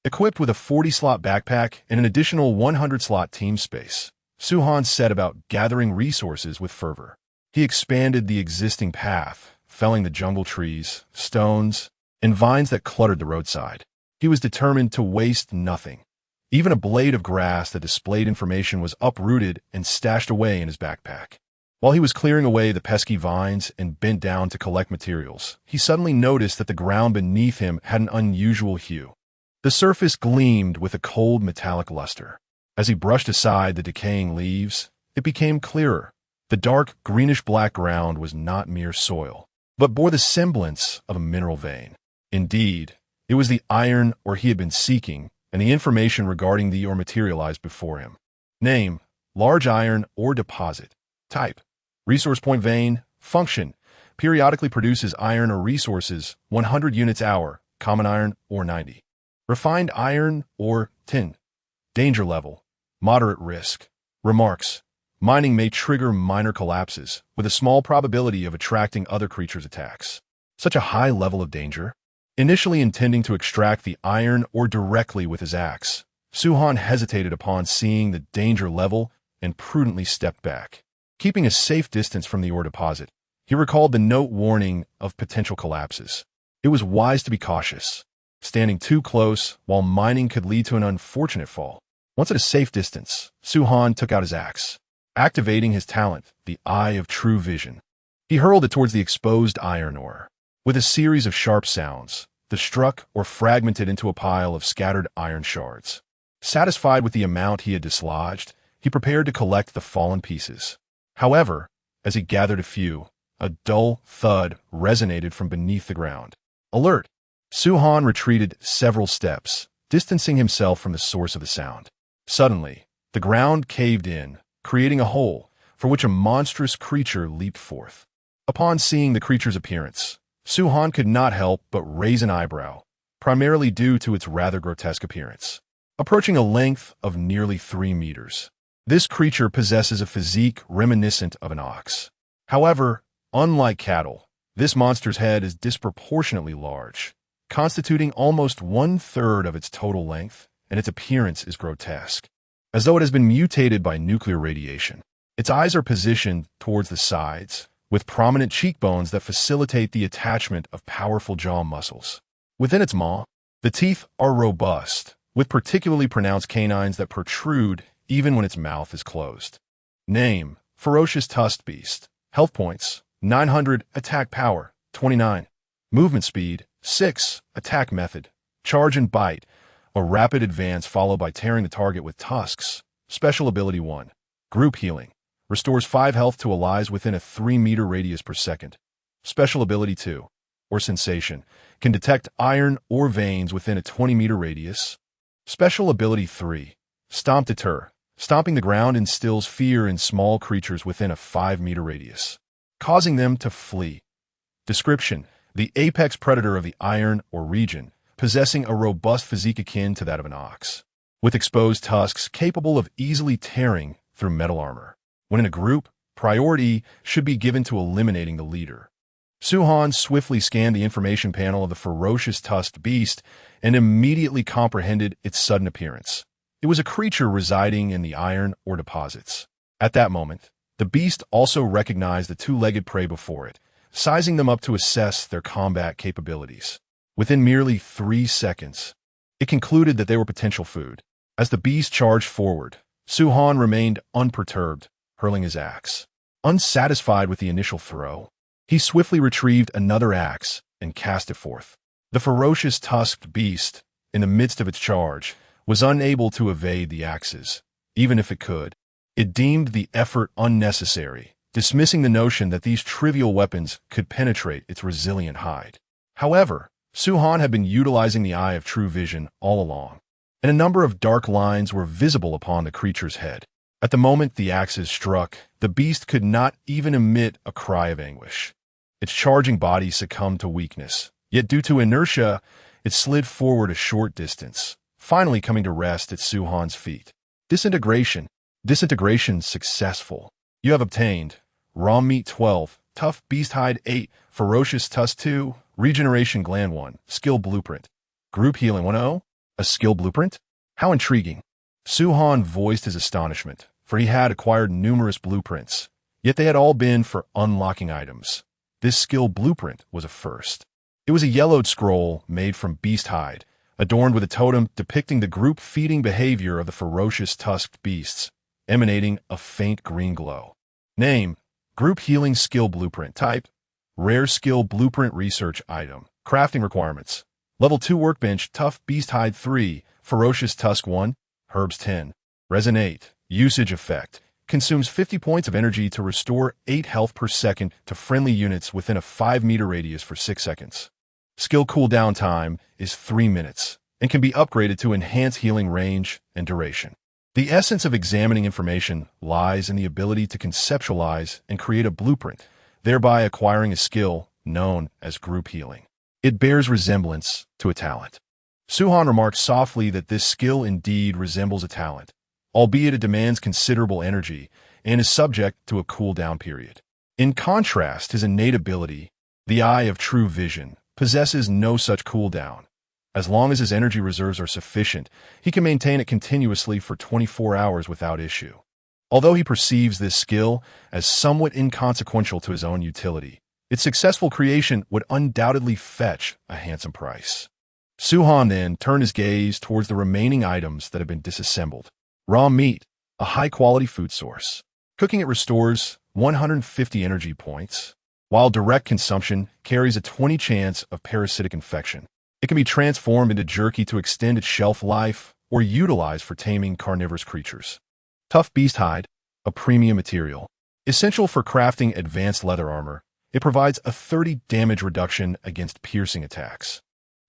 Equipped with a 40-slot backpack and an additional 100-slot team space, Su-han set about gathering resources with fervor. He expanded the existing path, felling the jungle trees, stones, and vines that cluttered the roadside. He was determined to waste nothing. Even a blade of grass that displayed information was uprooted and stashed away in his backpack. While he was clearing away the pesky vines and bent down to collect materials, he suddenly noticed that the ground beneath him had an unusual hue. The surface gleamed with a cold metallic luster. As he brushed aside the decaying leaves, it became clearer. The dark greenish-black ground was not mere soil, but bore the semblance of a mineral vein. Indeed, it was the iron ore he had been seeking, and the information regarding the ore materialized before him. Name: large iron ore deposit. Type: resource point vein. Function: periodically produces iron ore resources 100 units hour, common iron ore 90. Refined iron ore 10. Danger level: moderate risk. Remarks: mining may trigger minor collapses, with a small probability of attracting other creatures' attacks. Such a high level of danger? Initially intending to extract the iron ore directly with his axe, Su-han hesitated upon seeing the danger level and prudently stepped back. Keeping a safe distance from the ore deposit, he recalled the note warning of potential collapses. It was wise to be cautious. Standing too close while mining could lead to an unfortunate fall. Once at a safe distance, Su-han took out his axe, activating his talent, the Eye of True Vision. He hurled it towards the exposed iron ore. With a series of sharp sounds, the struck or fragmented into a pile of scattered iron shards. Satisfied with the amount he had dislodged, he prepared to collect the fallen pieces. However, as he gathered a few, a dull thud resonated from beneath the ground. Alert! Su-han retreated several steps, distancing himself from the source of the sound. Suddenly, the ground caved in, creating a hole, for which a monstrous creature leaped forth. Upon seeing the creature's appearance, Su-han could not help but raise an eyebrow, primarily due to its rather grotesque appearance. Approaching a length of nearly 3 meters, this creature possesses a physique reminiscent of an ox. However, unlike cattle, this monster's head is disproportionately large, constituting almost 1/3 of its total length, and its appearance is grotesque, as though it has been mutated by nuclear radiation. Its eyes are positioned towards the sides, with prominent cheekbones that facilitate the attachment of powerful jaw muscles. Within its maw, the teeth are robust, with particularly pronounced canines that protrude even when its mouth is closed. Name: Ferocious Tusked Beast. Health points: 900. Attack power: 29. Movement speed: 6. Attack method: charge and bite, a rapid advance followed by tearing the target with tusks. Special ability 1. Group healing. Restores 5 health to allies within a 3-meter radius per second. Special ability 2. Or sensation. Can detect iron or veins within a 20-meter radius. Special ability 3. Stomp Deter. Stomping the ground instills fear in small creatures within a 5-meter radius, causing them to flee. Description: the apex predator of the iron or region, possessing a robust physique akin to that of an ox, with exposed tusks capable of easily tearing through metal armor. When in a group, priority should be given to eliminating the leader. Su-han swiftly scanned the information panel of the ferocious tusked beast and immediately comprehended its sudden appearance. It was a creature residing in the iron ore deposits. At that moment, the beast also recognized the 2-legged prey before it, sizing them up to assess their combat capabilities. Within merely 3 seconds, it concluded that they were potential food. As the beast charged forward, Su-han remained unperturbed, hurling his axe. Unsatisfied with the initial throw, he swiftly retrieved another axe and cast it forth. The ferocious tusked beast, in the midst of its charge, was unable to evade the axes, even if it could. It deemed the effort unnecessary, dismissing the notion that these trivial weapons could penetrate its resilient hide. However, Su-han had been utilizing the Eye of True Vision all along, and a number of dark lines were visible upon the creature's head. At the moment the axes struck, the beast could not even emit a cry of anguish. Its charging body succumbed to weakness, yet due to inertia, it slid forward a short distance, finally coming to rest at Su-han's feet. Disintegration successful. You have obtained Raw Meat 12, Tough Beast Hide 8, Ferocious Tusk 2, Regeneration Gland 1, Skill Blueprint. Group Healing 1.0, a skill blueprint? How intriguing. Su-han voiced his astonishment, for he had acquired numerous blueprints, yet they had all been for unlocking items. This skill blueprint was a first. It was a yellowed scroll made from beast hide, adorned with a totem depicting the group-feeding behavior of the ferocious tusked beasts, emanating a faint green glow. Name: Group Healing Skill Blueprint. Type: Rare Skill Blueprint Research Item. Crafting Requirements: Level 2 Workbench, Tough Beast Hide 3, Ferocious Tusk 1, Herbs 10. Resin 8. Usage Effect: Consumes 50 points of energy to restore 8 health per second to friendly units within a 5-meter radius for 6 seconds. Skill cooldown time is 3 minutes, and can be upgraded to enhance healing range and duration. The essence of examining information lies in the ability to conceptualize and create a blueprint, thereby acquiring a skill known as group healing. It bears resemblance to a talent. Su-han remarked softly that this skill indeed resembles a talent, albeit it demands considerable energy and is subject to a cooldown period. In contrast, his innate ability, the Eye of True Vision, possesses no such cooldown. As long as his energy reserves are sufficient, he can maintain it continuously for 24 hours without issue. Although he perceives this skill as somewhat inconsequential to his own utility, its successful creation would undoubtedly fetch a handsome price. Suhan then turned his gaze towards the remaining items that had been disassembled. Raw meat, a high-quality food source. Cooking it restores 150 energy points, while direct consumption carries a 20 chance of parasitic infection. It can be transformed into jerky to extend its shelf life or utilized for taming carnivorous creatures. Tough beast hide, a premium material. Essential for crafting advanced leather armor, it provides a 30 damage reduction against piercing attacks.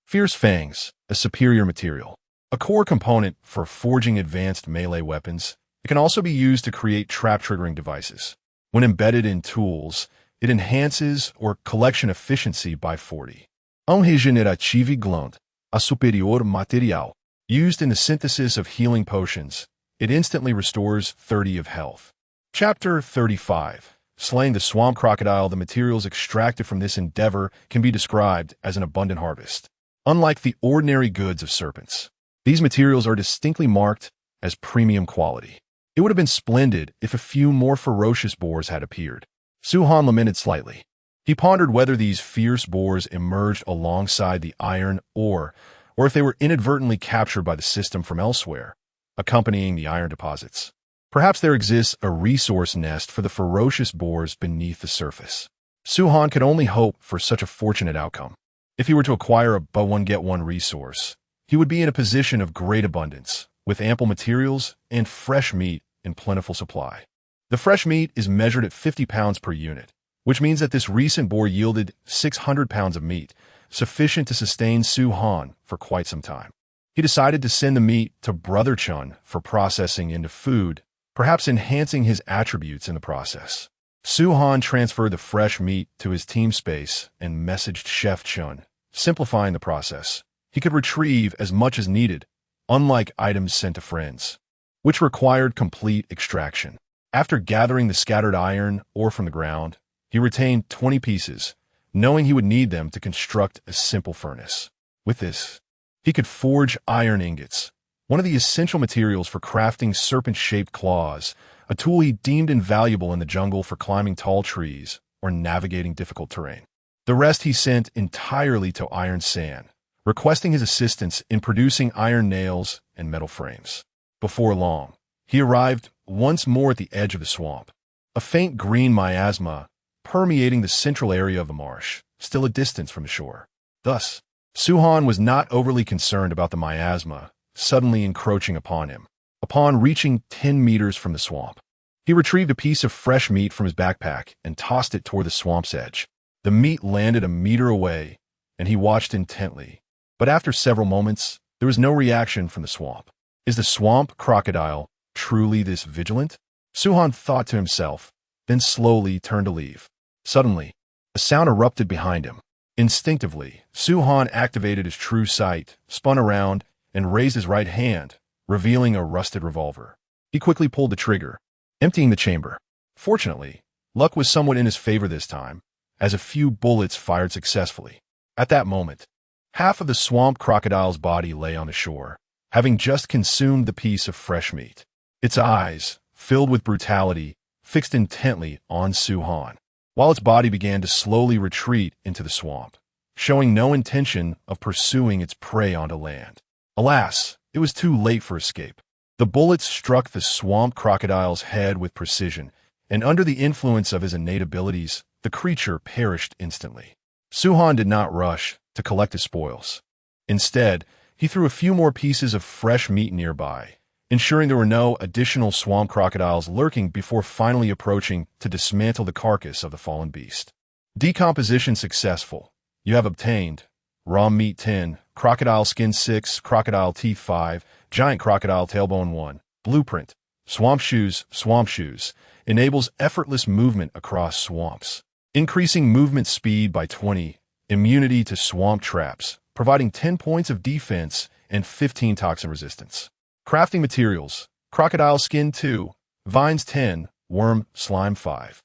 Fierce fangs, a superior material. A core component for forging advanced melee weapons, it can also be used to create trap-triggering devices. When embedded in tools, it enhances or collection efficiency by 40. Um regenerativo glund, a superior material. Used in the synthesis of healing potions, it instantly restores 30 of health. Chapter 35. Slaying the swamp crocodile. The materials extracted from this endeavor can be described as an abundant harvest. Unlike the ordinary goods of serpents, these materials are distinctly marked as premium quality. It would have been splendid if a few more ferocious boars had appeared. Suhan lamented slightly. He pondered whether these fierce boars emerged alongside the iron ore, or if they were inadvertently captured by the system from elsewhere, accompanying the iron deposits. Perhaps there exists a resource nest for the ferocious boars beneath the surface. Suhan could only hope for such a fortunate outcome. If he were to acquire a buy-one-get-one resource, he would be in a position of great abundance, with ample materials and fresh meat in plentiful supply. The fresh meat is measured at 50 pounds per unit, which means that this recent boar yielded 600 pounds of meat, sufficient to sustain Suhan for quite some time. He decided to send the meat to Brother Chun for processing into food, perhaps enhancing his attributes in the process. Suhan transferred the fresh meat to his team space and messaged Chef Chun, simplifying the process. He could retrieve as much as needed, unlike items sent to friends, which required complete extraction. After gathering the scattered iron ore from the ground, he retained 20 pieces, knowing he would need them to construct a simple furnace. With this, he could forge iron ingots, one of the essential materials for crafting serpent-shaped claws, a tool he deemed invaluable in the jungle for climbing tall trees or navigating difficult terrain. The rest he sent entirely to Iron Sand, requesting his assistance in producing iron nails and metal frames. Before long, he arrived once more at the edge of the swamp. A faint green miasma permeating the central area of the marsh, still a distance from the shore. Thus, Suhan was not overly concerned about the miasma suddenly encroaching upon him. Upon reaching 10 meters from the swamp, he retrieved a piece of fresh meat from his backpack and tossed it toward the swamp's edge. The meat landed a meter away, and he watched intently. But after several moments, there was no reaction from the swamp. Is the swamp crocodile truly this vigilant? Suhan thought to himself, then slowly turned to leave. Suddenly, a sound erupted behind him. Instinctively, Suhan activated his true sight, spun around, and raised his right hand, revealing a rusted revolver. He quickly pulled the trigger, emptying the chamber. Fortunately, luck was somewhat in his favor this time, as a few bullets fired successfully. At that moment, half of the swamp crocodile's body lay on the shore, having just consumed the piece of fresh meat. Its eyes, filled with brutality, fixed intently on Suhan, while its body began to slowly retreat into the swamp, showing no intention of pursuing its prey onto land. Alas, it was too late for escape. The bullets struck the swamp crocodile's head with precision, and under the influence of his innate abilities, the creature perished instantly. Suhan did not rush to collect his spoils. Instead, he threw a few more pieces of fresh meat nearby, ensuring there were no additional swamp crocodiles lurking before finally approaching to dismantle the carcass of the fallen beast. Decomposition successful. You have obtained raw meat 10, crocodile skin 6, crocodile teeth 5, giant crocodile tailbone 1. Blueprint. Swamp shoes, enables effortless movement across swamps, increasing movement speed by 20, immunity to swamp traps, providing 10 points of defense and 15 toxin resistance. Crafting materials, crocodile skin 2, vines 10, worm, slime 5.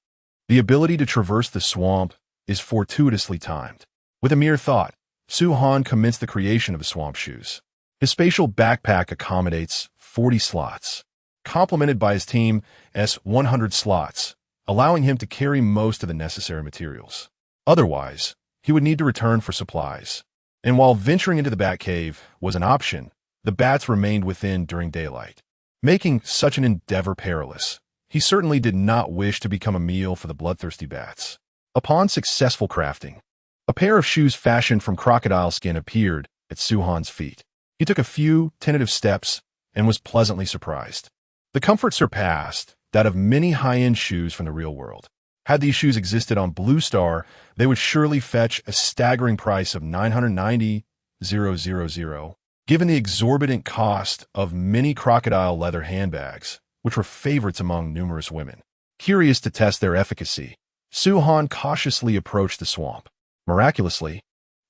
The ability to traverse the swamp is fortuitously timed. With a mere thought, Suhan commenced the creation of the swamp shoes. His spatial backpack accommodates 40 slots, complemented by his team's 100 slots, allowing him to carry most of the necessary materials. Otherwise, he would need to return for supplies. And while venturing into the bat cave was an option, the bats remained within during daylight, making such an endeavor perilous. He certainly did not wish to become a meal for the bloodthirsty bats. Upon successful crafting, a pair of shoes fashioned from crocodile skin appeared at Suhan's feet. He took a few tentative steps and was pleasantly surprised. The comfort surpassed that of many high-end shoes from the real world. Had these shoes existed on Blue Star, they would surely fetch a staggering price of $990,000, given the exorbitant cost of many crocodile leather handbags, which were favorites among numerous women. Curious to test their efficacy, Suhan cautiously approached the swamp. Miraculously,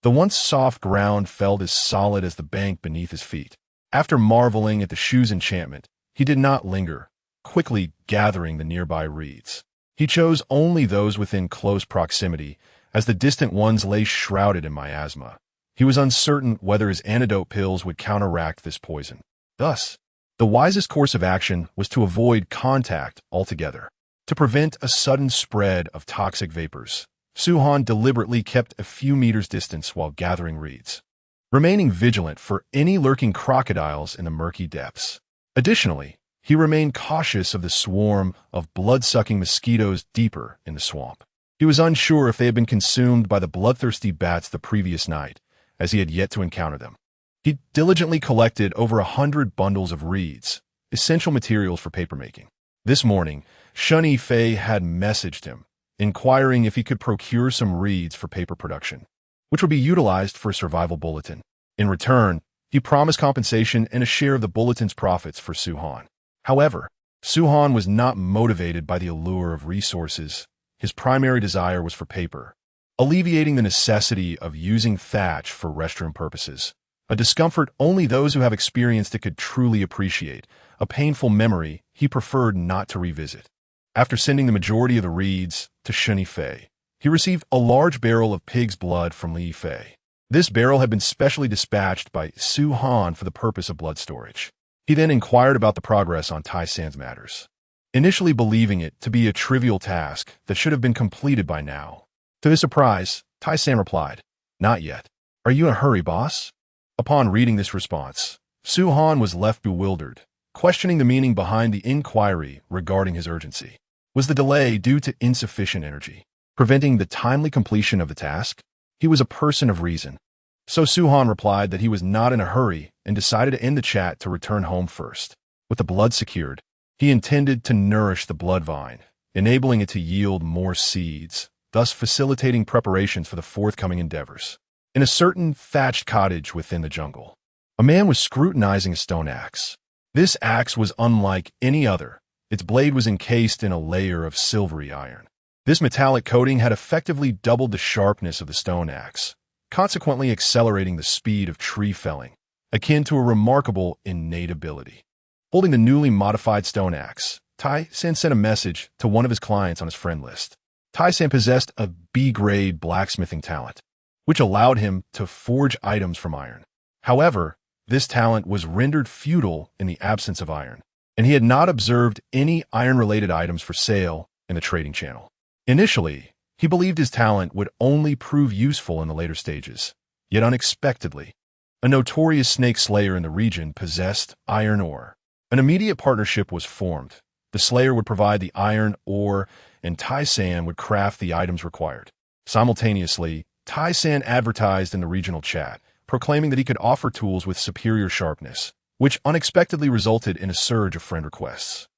the once soft ground felt as solid as the bank beneath his feet. After marveling at the shoe's enchantment, he did not linger, quickly gathering the nearby reeds. He chose only those within close proximity, as the distant ones lay shrouded in miasma. He was uncertain whether his antidote pills would counteract this poison. Thus, the wisest course of action was to avoid contact altogether. To prevent a sudden spread of toxic vapors, Suhan deliberately kept a few meters distance while gathering reeds, remaining vigilant for any lurking crocodiles in the murky depths. Additionally, he remained cautious of the swarm of blood-sucking mosquitoes deeper in the swamp. He was unsure if they had been consumed by the bloodthirsty bats the previous night, as he had yet to encounter them. He diligently collected over 100 bundles of reeds, essential materials for papermaking. This morning, Shunny Fei had messaged him, inquiring if he could procure some reeds for paper production, which would be utilized for a survival bulletin. In return, he promised compensation and a share of the bulletin's profits for Suhan. However, Suhan was not motivated by the allure of resources. His primary desire was for paper, alleviating the necessity of using thatch for restroom purposes, a discomfort only those who have experienced it could truly appreciate, a painful memory he preferred not to revisit. After sending the majority of the reeds to Shunny Fei, he received a large barrel of pig's blood from Li Fei. This barrel had been specially dispatched by Suhan for the purpose of blood storage. He then inquired about the progress on Tai San's matters, initially believing it to be a trivial task that should have been completed by now. To his surprise, Tai San replied, "Not yet. Are you in a hurry, boss?" Upon reading this response, Suhan was left bewildered, questioning the meaning behind the inquiry regarding his urgency. Was the delay due to insufficient energy, preventing the timely completion of the task? He was a person of reason. So Suhan replied that he was not in a hurry and decided to end the chat to return home first. With the blood secured, he intended to nourish the blood vine, enabling it to yield more seeds, thus facilitating preparations for the forthcoming endeavors. In a certain thatched cottage within the jungle, a man was scrutinizing a stone axe. This axe was unlike any other. Its blade was encased in a layer of silvery iron. This metallic coating had effectively doubled the sharpness of the stone axe, consequently accelerating the speed of tree felling, akin to a remarkable innate ability. Holding the newly modified stone axe, Tai San sent a message to one of his clients on his friend list. Tai San possessed a B-grade blacksmithing talent, which allowed him to forge items from iron. However, this talent was rendered futile in the absence of iron, and he had not observed any iron-related items for sale in the trading channel. Initially, he believed his talent would only prove useful in the later stages, yet unexpectedly, a notorious snake slayer in the region possessed iron ore. An immediate partnership was formed. The slayer would provide the iron ore, and Tai San would craft the items required. Simultaneously, Tai San advertised in the regional chat, proclaiming that he could offer tools with superior sharpness, which unexpectedly resulted in a surge of friend requests.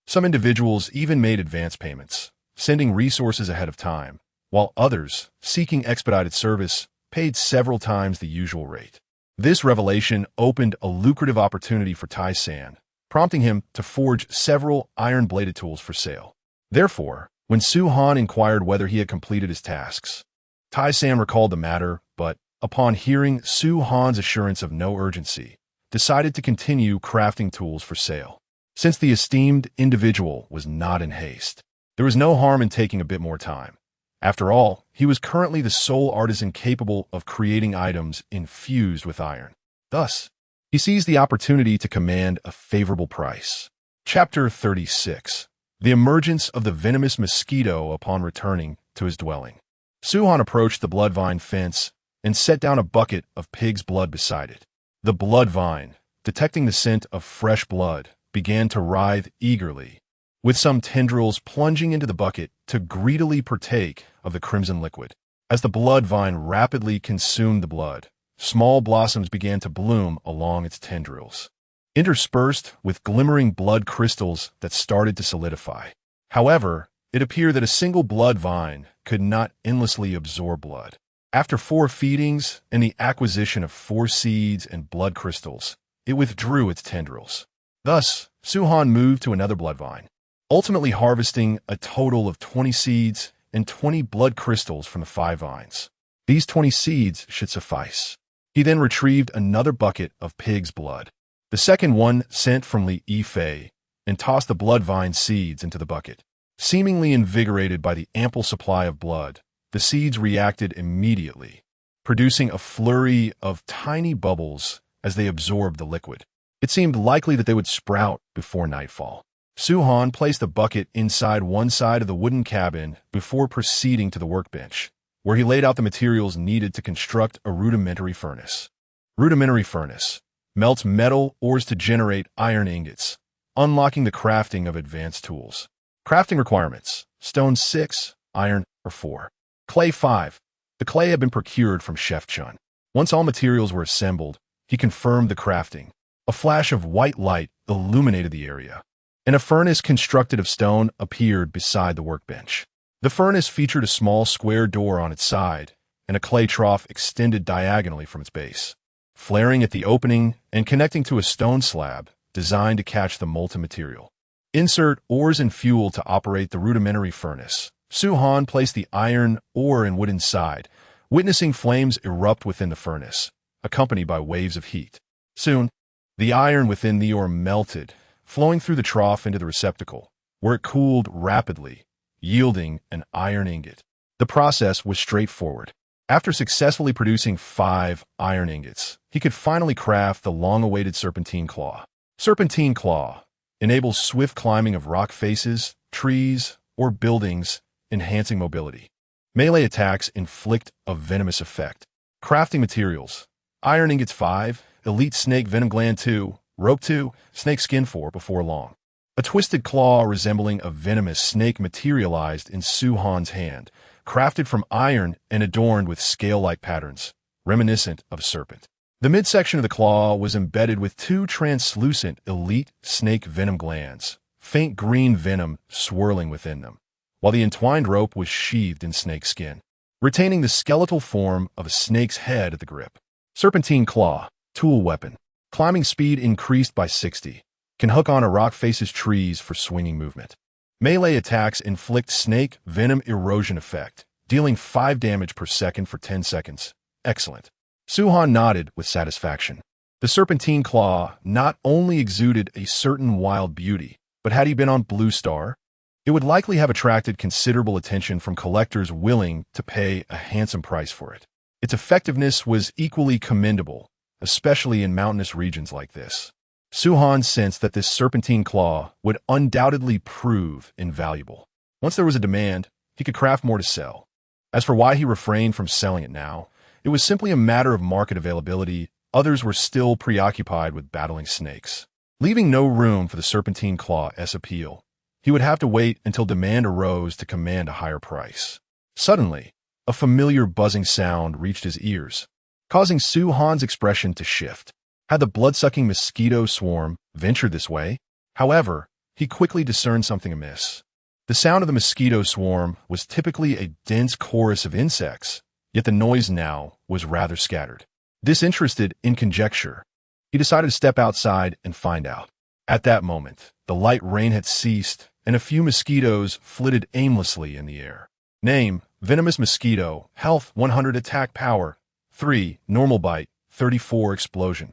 Some individuals even made advance payments, sending resources ahead of time, while others, seeking expedited service, paid several times the usual rate. This revelation opened a lucrative opportunity for Tai San, prompting him to forge several iron-bladed tools for sale. Therefore, when Suhan inquired whether he had completed his tasks, Tai San recalled the matter, but, upon hearing Suhan's assurance of no urgency, decided to continue crafting tools for sale. Since the esteemed individual was not in haste, there was no harm in taking a bit more time. After all, he was currently the sole artisan capable of creating items infused with iron. Thus, he seized the opportunity to command a favorable price. Chapter 36. The Emergence of the Venomous Mosquito Upon Returning to His Dwelling. Suhan approached the bloodvine fence and set down a bucket of pig's blood beside it. The blood vine, detecting the scent of fresh blood, began to writhe eagerly, with some tendrils plunging into the bucket to greedily partake of the crimson liquid. As the blood vine rapidly consumed the blood, small blossoms began to bloom along its tendrils, interspersed with glimmering blood crystals that started to solidify. However, it appeared that a single blood vine could not endlessly absorb blood. After 4 feedings and the acquisition of 4 seeds and blood crystals, it withdrew its tendrils. Thus, Suhan moved to another blood vine, ultimately harvesting a total of 20 seeds and 20 blood crystals from the 5 vines. These 20 seeds should suffice. He then retrieved another bucket of pig's blood, the second one sent from leaky, and tossed the blood vine seeds into the bucket. Seemingly invigorated by the ample supply of blood, the seeds reacted immediately, producing a flurry of tiny bubbles as they absorbed the liquid. It seemed likely that they would sprout before nightfall. Suhan placed the bucket inside one side of the wooden cabin before proceeding to the workbench, where he laid out the materials needed to construct a rudimentary furnace. Rudimentary furnace melts metal ores to generate iron ingots, unlocking the crafting of advanced tools. Crafting requirements: stone 6, iron 4. Clay 5. The clay had been procured from Chef Chun. Once all materials were assembled, he confirmed the crafting. A flash of white light illuminated the area, and a furnace constructed of stone appeared beside the workbench. The furnace featured a small square door on its side, and a clay trough extended diagonally from its base, flaring at the opening and connecting to a stone slab designed to catch the molten material. Insert ores and fuel to operate the rudimentary furnace. Suhan placed the iron ore and wood inside, witnessing flames erupt within the furnace, accompanied by waves of heat. Soon, the iron within the ore melted, flowing through the trough into the receptacle, where it cooled rapidly, yielding an iron ingot. The process was straightforward. After successfully producing 5 iron ingots, he could finally craft the long-awaited Serpentine Claw. Serpentine Claw enables swift climbing of rock faces, trees, or buildings, enhancing mobility. Melee attacks inflict a venomous effect. Crafting materials: iron ingots 5, elite snake venom gland 2, rope 2, snake skin 4 before long. A twisted claw resembling a venomous snake materialized in Suhan's hand, crafted from iron and adorned with scale-like patterns, reminiscent of a serpent. The midsection of the claw was embedded with 2 translucent elite snake venom glands, faint green venom swirling within them, while the entwined rope was sheathed in snake skin, retaining the skeletal form of a snake's head at the grip. Serpentine Claw, tool weapon. Climbing speed increased by 60. Can hook on a rock face's trees for swinging movement. Melee attacks inflict snake venom erosion effect, dealing 5 damage per second for 10 seconds. Excellent. Suhan nodded with satisfaction. The Serpentine Claw not only exuded a certain wild beauty, but had he been on Blue Star, it would likely have attracted considerable attention from collectors willing to pay a handsome price for it. Its effectiveness was equally commendable, especially in mountainous regions like this. Suhan sensed that this Serpentine Claw would undoubtedly prove invaluable. Once there was a demand, he could craft more to sell. As for why he refrained from selling it now, it was simply a matter of market availability. Others were still preoccupied with battling snakes, leaving no room for the Serpentine Claw's appeal. He would have to wait until demand arose to command a higher price. Suddenly, a familiar buzzing sound reached his ears, causing Suhan's expression to shift. Had the blood-sucking mosquito swarm ventured this way? However, he quickly discerned something amiss. The sound of the mosquito swarm was typically a dense chorus of insects, yet the noise now was rather scattered. Disinterested in conjecture, he decided to step outside and find out. At that moment, the light rain had ceased, and a few mosquitoes flitted aimlessly in the air. Name: Venomous Mosquito. Health: 100. Attack power: 3. Normal bite: 34. Explosion.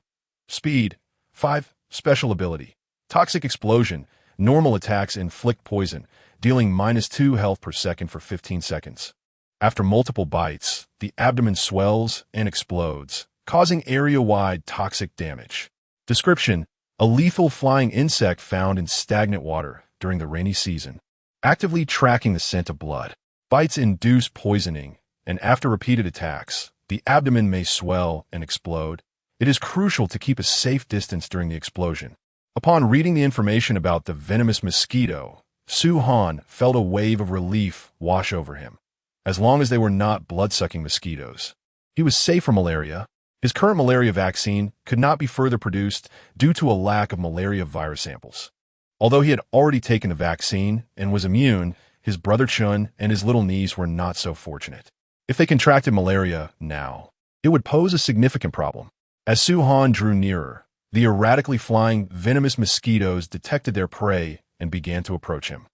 Speed: 5. Special ability: Toxic Explosion. Normal attacks inflict poison, dealing -2 health per second for 15 seconds. After multiple bites, the abdomen swells and explodes, causing area-wide toxic damage. Description: a lethal flying insect found in stagnant water during the rainy season, actively tracking the scent of blood. Bites induce poisoning, and after repeated attacks, The abdomen may swell and explode. It is crucial to keep a safe distance during the explosion. Upon reading the information about the venomous mosquito, Su-han felt a wave of relief wash over him. As long as they were not blood-sucking mosquitoes, he was safe from malaria. His current malaria vaccine could not be further produced due to a lack of malaria virus samples. Although he had already taken the vaccine and was immune, his brother Chun and his little niece were not so fortunate. If they contracted malaria now, it would pose a significant problem. As Su-han drew nearer, the erratically flying venomous mosquitoes detected their prey and began to approach him.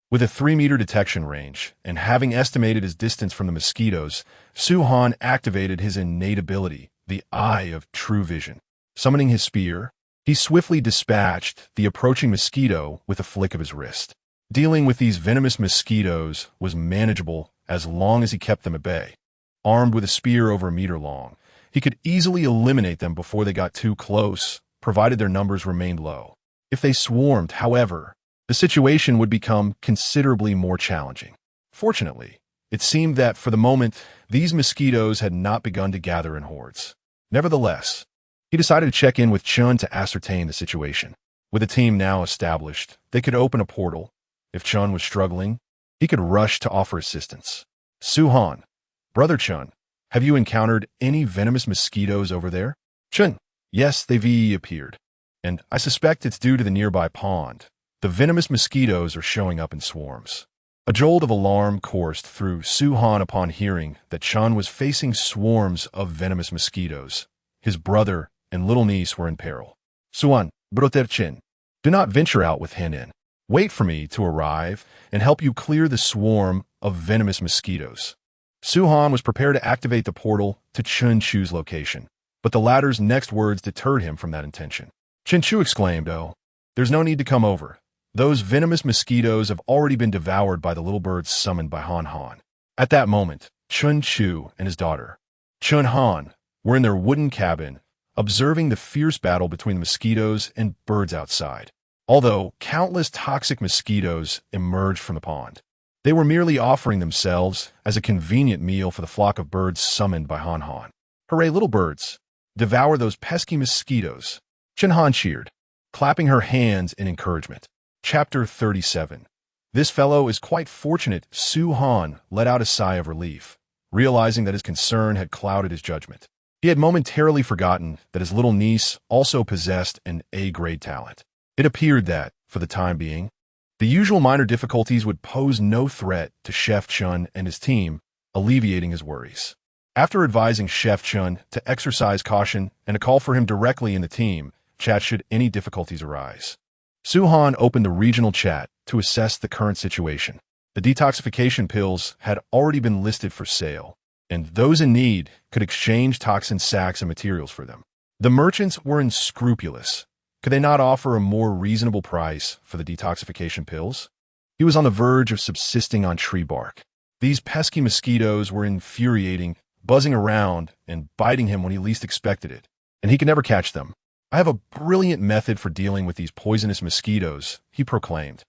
With a 3-meter detection range and having estimated his distance from the mosquitoes, Su-han activated his innate ability, the Eye of True Vision. Summoning his spear, he swiftly dispatched the approaching mosquito with a flick of his wrist. Dealing with these venomous mosquitoes was manageable as long as he kept them at bay. Armed with a spear over a meter long, he could easily eliminate them before they got too close, provided their numbers remained low. If they swarmed, however, the situation would become considerably more challenging. Fortunately, it seemed that for the moment, these mosquitoes had not begun to gather in hordes. Nevertheless, he decided to check in with Chun to ascertain the situation. With a team now established, they could open a portal. If Chun was struggling, he could rush to offer assistance. Su-han, Brother Chun, have you encountered any venomous mosquitoes over there? Chun, yes, they've appeared. And I suspect it's due to the nearby pond. The venomous mosquitoes are showing up in swarms. A jolt of alarm coursed through Su-han upon hearing that Chun was facing swarms of venomous mosquitoes. His brother and little niece were in peril. Su-han, Brother Chin, do not venture out with Henin. Wait for me to arrive and help you clear the swarm of venomous mosquitoes. Su-han was prepared to activate the portal to Chun-Chu's location, but the latter's next words deterred him from that intention. Chun-Chu exclaimed, "Oh, there's no need to come over. Those venomous mosquitoes have already been devoured by the little birds summoned by Han-Han." At that moment, Chun-Chu and his daughter, Chun-Han, were in their wooden cabin, observing the fierce battle between the mosquitoes and birds outside. Although countless toxic mosquitoes emerged from the pond, they were merely offering themselves as a convenient meal for the flock of birds summoned by Han-Han. "Hooray, little birds! Devour those pesky mosquitoes!" Chun-Han cheered, clapping her hands in encouragement. Chapter 37. This fellow is quite fortunate. Su-han let out a sigh of relief, realizing that his concern had clouded his judgment. He had momentarily forgotten that his little niece also possessed an A-grade talent. It appeared that, for the time being, the usual minor difficulties would pose no threat to Chef Chun and his team, alleviating his worries. After advising Chef Chun to exercise caution and to call for him directly in the team chat should any difficulties arise, Su-han opened the regional chat to assess the current situation. The detoxification pills had already been listed for sale, and those in need could exchange toxin sacks and materials for them. The merchants were unscrupulous. Could they not offer a more reasonable price for the detoxification pills? He was on the verge of subsisting on tree bark. These pesky mosquitoes were infuriating, buzzing around and biting him when he least expected it, and he could never catch them. "I have a brilliant method for dealing with these poisonous mosquitoes," he proclaimed.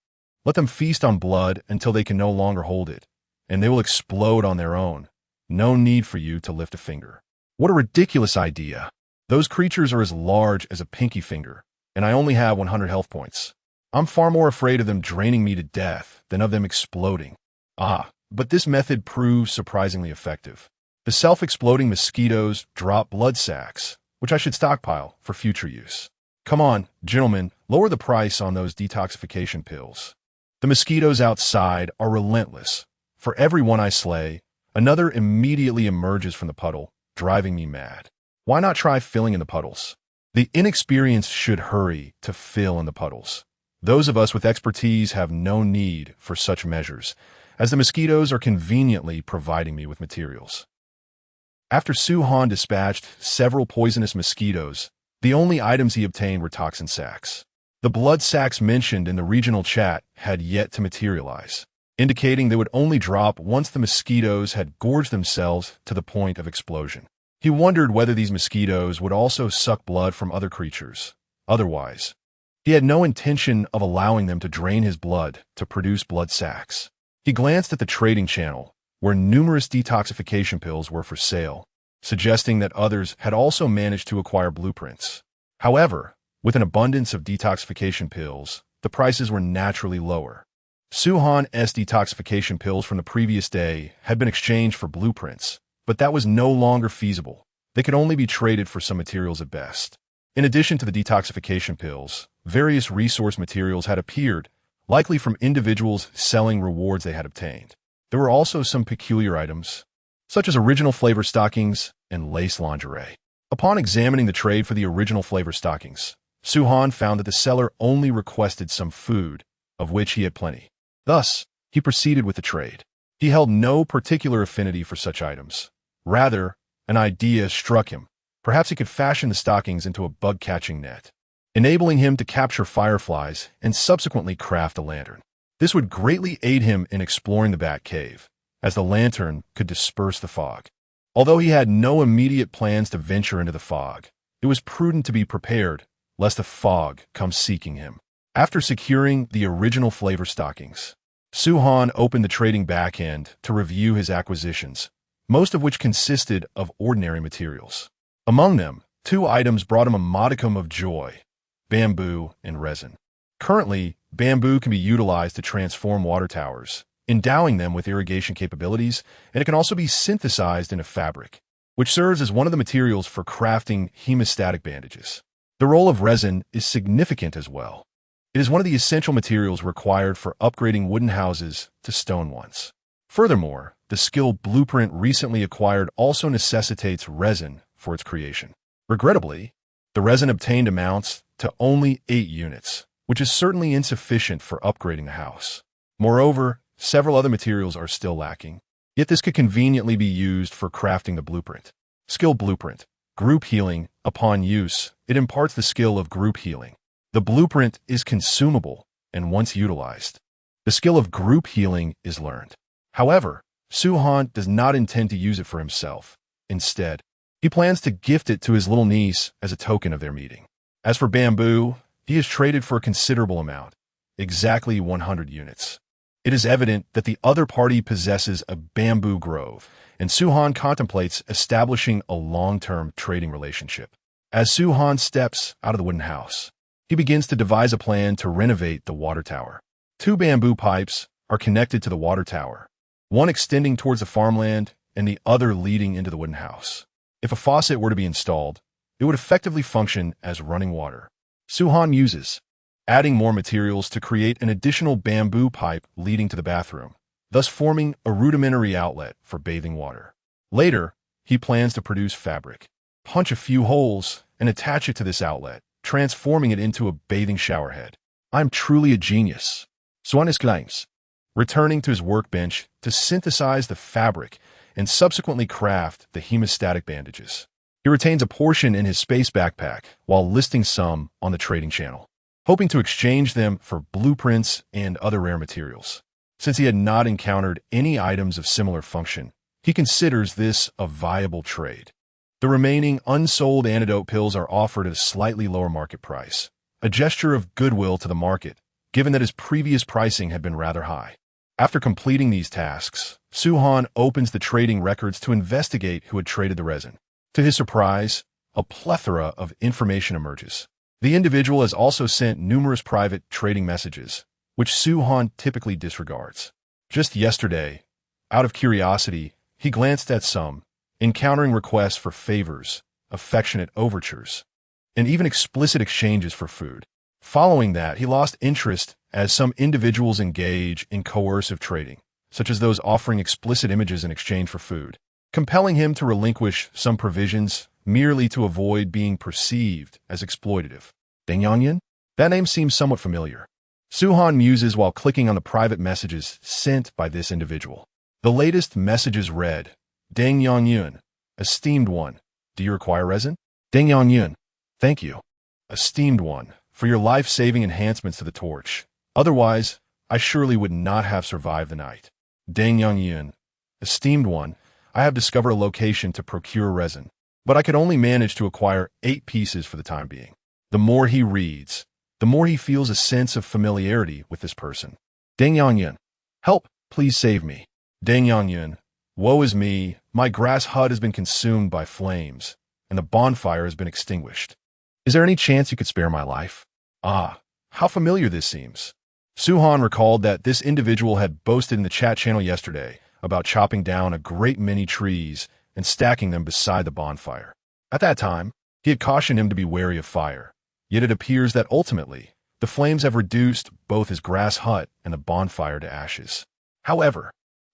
"Let them feast on blood until they can no longer hold it, and they will explode on their own. No need for you to lift a finger." What a ridiculous idea. Those creatures are as large as a pinky finger, and I only have 100 health points. I'm far more afraid of them draining me to death than of them exploding. But this method proves surprisingly effective. The self-exploding mosquitoes drop blood sacs, which I should stockpile for future use. Come on, gentlemen, lower the price on those detoxification pills. The mosquitoes outside are relentless. For every one I slay, another immediately emerges from the puddle, driving me mad. Why not try filling in the puddles? The inexperienced should hurry to fill in the puddles. Those of us with expertise have no need for such measures, as the mosquitoes are conveniently providing me with materials. After Su-han dispatched several poisonous mosquitoes, the only items he obtained were toxin sacks. The blood sacs mentioned in the regional chat had yet to materialize, indicating they would only drop once the mosquitoes had gorged themselves to the point of explosion. He wondered whether these mosquitoes would also suck blood from other creatures. Otherwise, he had no intention of allowing them to drain his blood to produce blood sacs. He glanced at the trading channel, where numerous detoxification pills were for sale. suggesting that others had also managed to acquire blueprints. However, with an abundance of detoxification pills, the prices were naturally lower. Suhan's detoxification pills from the previous day had been exchanged for blueprints, but that was no longer feasible. They could only be traded for some materials at best. In addition to the detoxification pills, various resource materials had appeared, likely from individuals selling rewards they had obtained. There were also some peculiar items, such as original flavor stockings and lace lingerie. Upon examining the trade for the original flavor stockings, Suhan found that the seller only requested some food, of which he had plenty. Thus, he proceeded with the trade. He held no particular affinity for such items. Rather, an idea struck him. Perhaps he could fashion the stockings into a bug-catching net, enabling him to capture fireflies and subsequently craft a lantern. This would greatly aid him in exploring the Bat Cave, as the lantern could disperse the fog. Although he had no immediate plans to venture into the fog, it was prudent to be prepared, lest the fog come seeking him. After securing the original flavor stockings, Suhan opened the trading back-end to review his acquisitions, most of which consisted of ordinary materials. Among them, 2 items brought him a modicum of joy: bamboo and resin. Currently, bamboo can be utilized to transform water towers, endowing them with irrigation capabilities, and it can also be synthesized into fabric, which serves as one of the materials for crafting hemostatic bandages. The role of resin is significant as well. It is one of the essential materials required for upgrading wooden houses to stone ones. Furthermore, the skill blueprint recently acquired also necessitates resin for its creation. Regrettably, the resin obtained amounts to only 8 units, which is certainly insufficient for upgrading the house. Moreover, several other materials are still lacking, yet this could conveniently be used for crafting the blueprint. Skill blueprint. Group healing. Upon use, it imparts the skill of group healing. The blueprint is consumable, and once utilized, the skill of group healing is learned. However, Suhan does not intend to use it for himself. Instead, he plans to gift it to his little niece as a token of their meeting. As for bamboo, he has traded for a considerable amount, exactly 100 units. It is evident that the other party possesses a bamboo grove, and Suhan contemplates establishing a long-term trading relationship. As Suhan steps out of the wooden house, he begins to devise a plan to renovate the water tower. 2 bamboo pipes are connected to the water tower, one extending towards the farmland and the other leading into the wooden house. If a faucet were to be installed, it would effectively function as running water. Suhan uses, adding more materials to create an additional bamboo pipe leading to the bathroom, thus forming a rudimentary outlet for bathing water. Later, he plans to produce fabric, punch a few holes, and attach it to this outlet, transforming it into a bathing shower head. I'm truly a genius. Suhan exclaims, returning to his workbench to synthesize the fabric and subsequently craft the hemostatic bandages. He retains a portion in his space backpack while listing some on the trading channel, hoping to exchange them for blueprints and other rare materials. Since he had not encountered any items of similar function, he considers this a viable trade. The remaining unsold antidote pills are offered at a slightly lower market price, a gesture of goodwill to the market, given that his previous pricing had been rather high. After completing these tasks, Suhan opens the trading records to investigate who had traded the resin. To his surprise, a plethora of information emerges. The individual has also sent numerous private trading messages, which Suhan typically disregards. Just yesterday, out of curiosity, he glanced at some, encountering requests for favors, affectionate overtures, and even explicit exchanges for food. Following that, he lost interest as some individuals engage in coercive trading, such as those offering explicit images in exchange for food, compelling him to relinquish some provisions merely to avoid being perceived as exploitative. Deng Yangyan? That name seems somewhat familiar. Suhan muses while clicking on the private messages sent by this individual. The latest messages read, Deng Yangyan, esteemed one, do you require resin? Deng Yangyan, thank you, esteemed one, for your life-saving enhancements to the torch. Otherwise, I surely would not have survived the night. Deng Yangyan, esteemed one, I have discovered a location to procure resin, but I could only manage to acquire 8 pieces for the time being. The more he reads, the more he feels a sense of familiarity with this person. Deng Yangyan, help, please save me. Deng Yangyan, woe is me, My grass hut has been consumed by flames, and the bonfire has been extinguished. Is there any chance you could spare my life? Ah, how familiar this seems. Suhan recalled that this individual had boasted in the chat channel yesterday about chopping down a great many trees and stacking them beside the bonfire. At that time, he had cautioned him to be wary of fire, yet it appears that ultimately, the flames have reduced both his grass hut and the bonfire to ashes. However,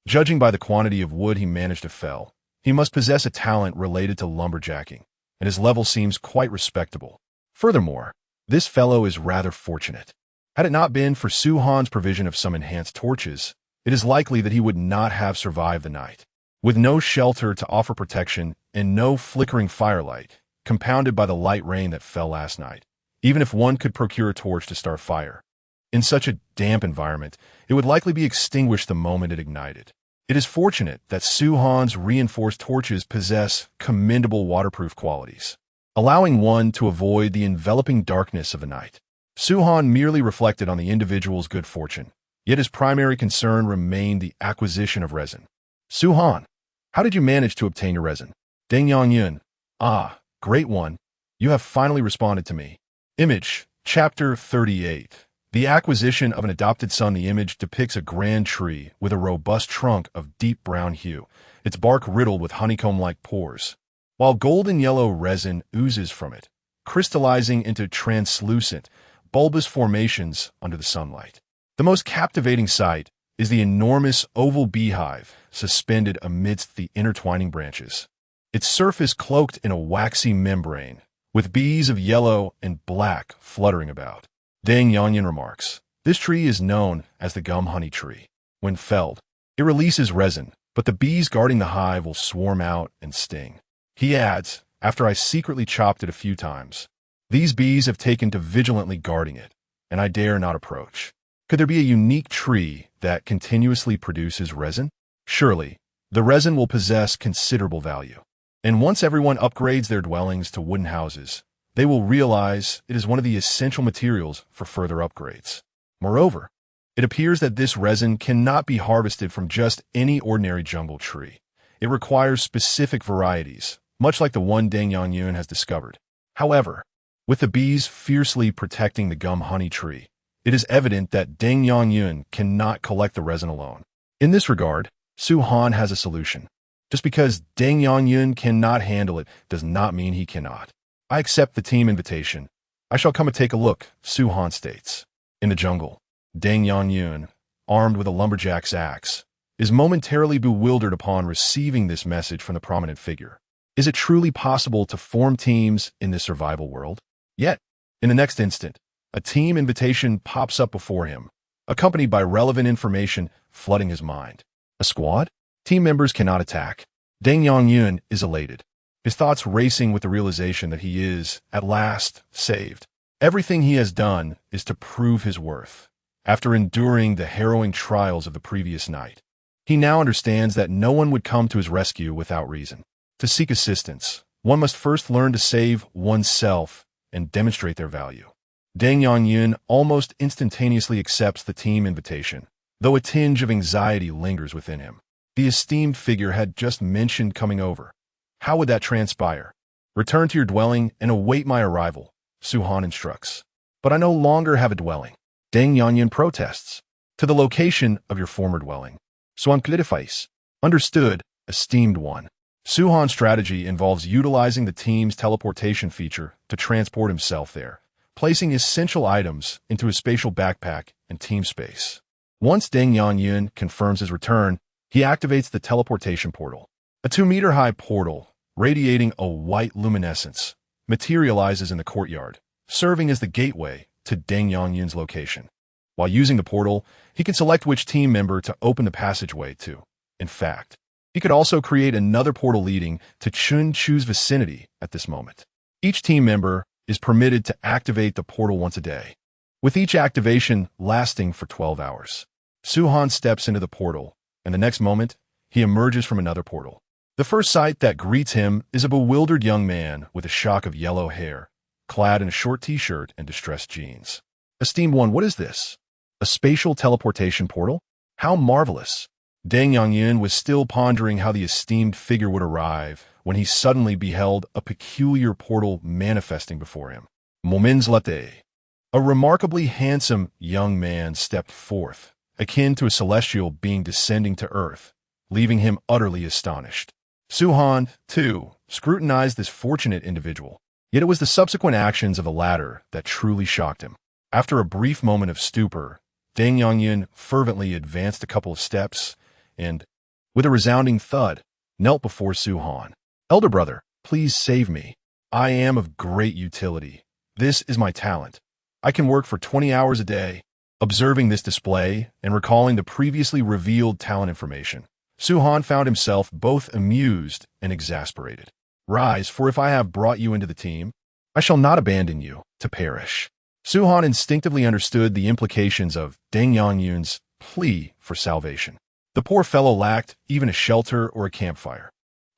judging by the quantity of wood he managed to fell, he must possess a talent related to lumberjacking, and his level seems quite respectable. Furthermore, this fellow is rather fortunate. Had it not been for Suhan's provision of some enhanced torches, it is likely that he would not have survived the night. With no shelter to offer protection and no flickering firelight, compounded by the light rain that fell last night, even if one could procure a torch to start fire, in such a damp environment, it would likely be extinguished the moment it ignited. It is fortunate that Suhan's reinforced torches possess commendable waterproof qualities, allowing one to avoid the enveloping darkness of the night. Suhan merely reflected on the individual's good fortune, yet his primary concern remained the acquisition of resin. Suhan, how did you manage to obtain your resin? Deng Yangyun. Ah, great one. You have finally responded to me. Image, Chapter 38. The acquisition of an adopted son. The image depicts a grand tree with a robust trunk of deep brown hue, its bark riddled with honeycomb-like pores, while golden yellow resin oozes from it, crystallizing into translucent, bulbous formations under the sunlight. The most captivating sight is the enormous oval beehive suspended amidst the intertwining branches, its surface cloaked in a waxy membrane, with bees of yellow and black fluttering about. Deng Yanyan remarks, this tree is known as the gum honey tree. When felled, it releases resin, but the bees guarding the hive will swarm out and sting. He adds, after I secretly chopped it a few times, these bees have taken to vigilantly guarding it, and I dare not approach. Could there be a unique tree that continuously produces resin? Surely, the resin will possess considerable value. And once everyone upgrades their dwellings to wooden houses, they will realize it is one of the essential materials for further upgrades. Moreover, it appears that this resin cannot be harvested from just any ordinary jungle tree. It requires specific varieties, much like the one Deng Yangyun has discovered. However, with the bees fiercely protecting the gum honey tree, it is evident that Deng Yangyun cannot collect the resin alone. In this regard, Suhan has a solution. Just because Deng Yangyun cannot handle it does not mean he cannot. I accept the team invitation. I shall come and take a look, Suhan states. In the jungle, Deng Yangyun, armed with a lumberjack's axe, is momentarily bewildered upon receiving this message from the prominent figure. Is it truly possible to form teams in this survival world? Yet, in the next instant, a team invitation pops up before him, accompanied by relevant information flooding his mind. A squad? Team members cannot attack. Deng Yangyun is elated, his thoughts racing with the realization that he is, at last, saved. Everything he has done is to prove his worth. After enduring the harrowing trials of the previous night, he now understands that no one would come to his rescue without reason. To seek assistance, one must first learn to save oneself and demonstrate their value. Deng Yangyun almost instantaneously accepts the team invitation, though a tinge of anxiety lingers within him. The esteemed figure had just mentioned coming over. How would that transpire? Return to your dwelling and await my arrival, Suhan instructs. But I no longer have a dwelling. Deng Yanyan protests. To the location of your former dwelling. Suhan clarifies. Understood, esteemed one. Suhan's strategy involves utilizing the team's teleportation feature to transport himself there, placing essential items into his spatial backpack and team space. Once Deng Yanyan confirms his return, he activates the teleportation portal. A 2-meter-high portal, radiating a white luminescence, materializes in the courtyard, serving as the gateway to Deng Yanyan's location. While using the portal, he can select which team member to open the passageway to. In fact, he could also create another portal leading to Chun Chu's vicinity at this moment. Each team member is permitted to activate the portal once a day, with each activation lasting for 12 hours. Suhan steps into the portal, and the next moment, he emerges from another portal. The first sight that greets him is a bewildered young man with a shock of yellow hair, clad in a short t-shirt and distressed jeans. Esteemed one, what is this? A spatial teleportation portal? How marvelous! Deng Yangyun was still pondering how the esteemed figure would arrive when he suddenly beheld a peculiar portal manifesting before him. Moments later, a remarkably handsome young man stepped forth, akin to a celestial being descending to earth, leaving him utterly astonished. Su Han, too, scrutinized this fortunate individual, yet it was the subsequent actions of the latter that truly shocked him. After a brief moment of stupor, Deng Yangyun fervently advanced a couple of steps and, with a resounding thud, knelt before Su Han. "Elder brother, please save me. I am of great utility. This is my talent. I can work for 20 hours a day." Observing this display and recalling the previously revealed talent information, Su Han found himself both amused and exasperated. "Rise, for if I have brought you into the team, I shall not abandon you to perish." Su Han instinctively understood the implications of Deng Yangyun's plea for salvation. The poor fellow lacked even a shelter or a campfire.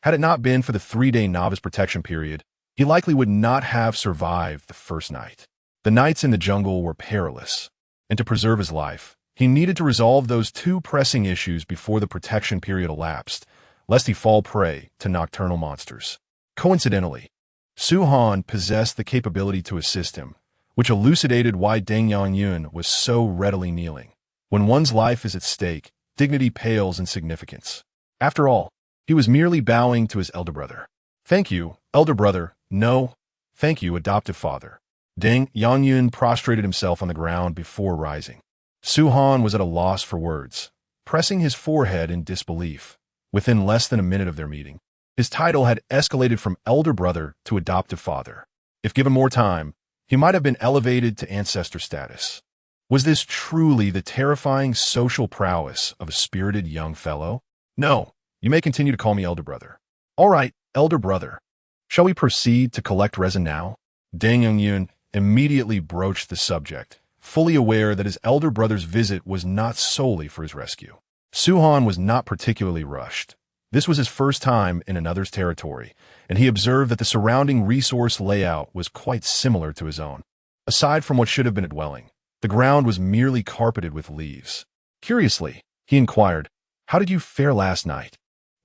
Had it not been for the 3-day novice protection period, he likely would not have survived the first night. The nights in the jungle were perilous, and to preserve his life, he needed to resolve those two pressing issues before the protection period elapsed, lest he fall prey to nocturnal monsters. Coincidentally, Su Han possessed the capability to assist him, which elucidated why Deng Yangyun was so readily kneeling. When one's life is at stake, dignity pales in significance. After all, he was merely bowing to his elder brother. "Thank you, elder brother. No, thank you, adoptive father." Deng Yangyun prostrated himself on the ground before rising. Su Han was at a loss for words, pressing his forehead in disbelief. Within less than a minute of their meeting, his title had escalated from elder brother to adoptive father. If given more time, he might have been elevated to ancestor status. Was this truly the terrifying social prowess of a spirited young fellow? "No, you may continue to call me elder brother." "All right, elder brother. Shall we proceed to collect resin now?" Deng Yangyun immediately broached the subject, fully aware that his elder brother's visit was not solely for his rescue. Su Han was not particularly rushed. This was his first time in another's territory, and he observed that the surrounding resource layout was quite similar to his own. Aside from what should have been a dwelling, the ground was merely carpeted with leaves. Curiously, he inquired, "How did you fare last night?"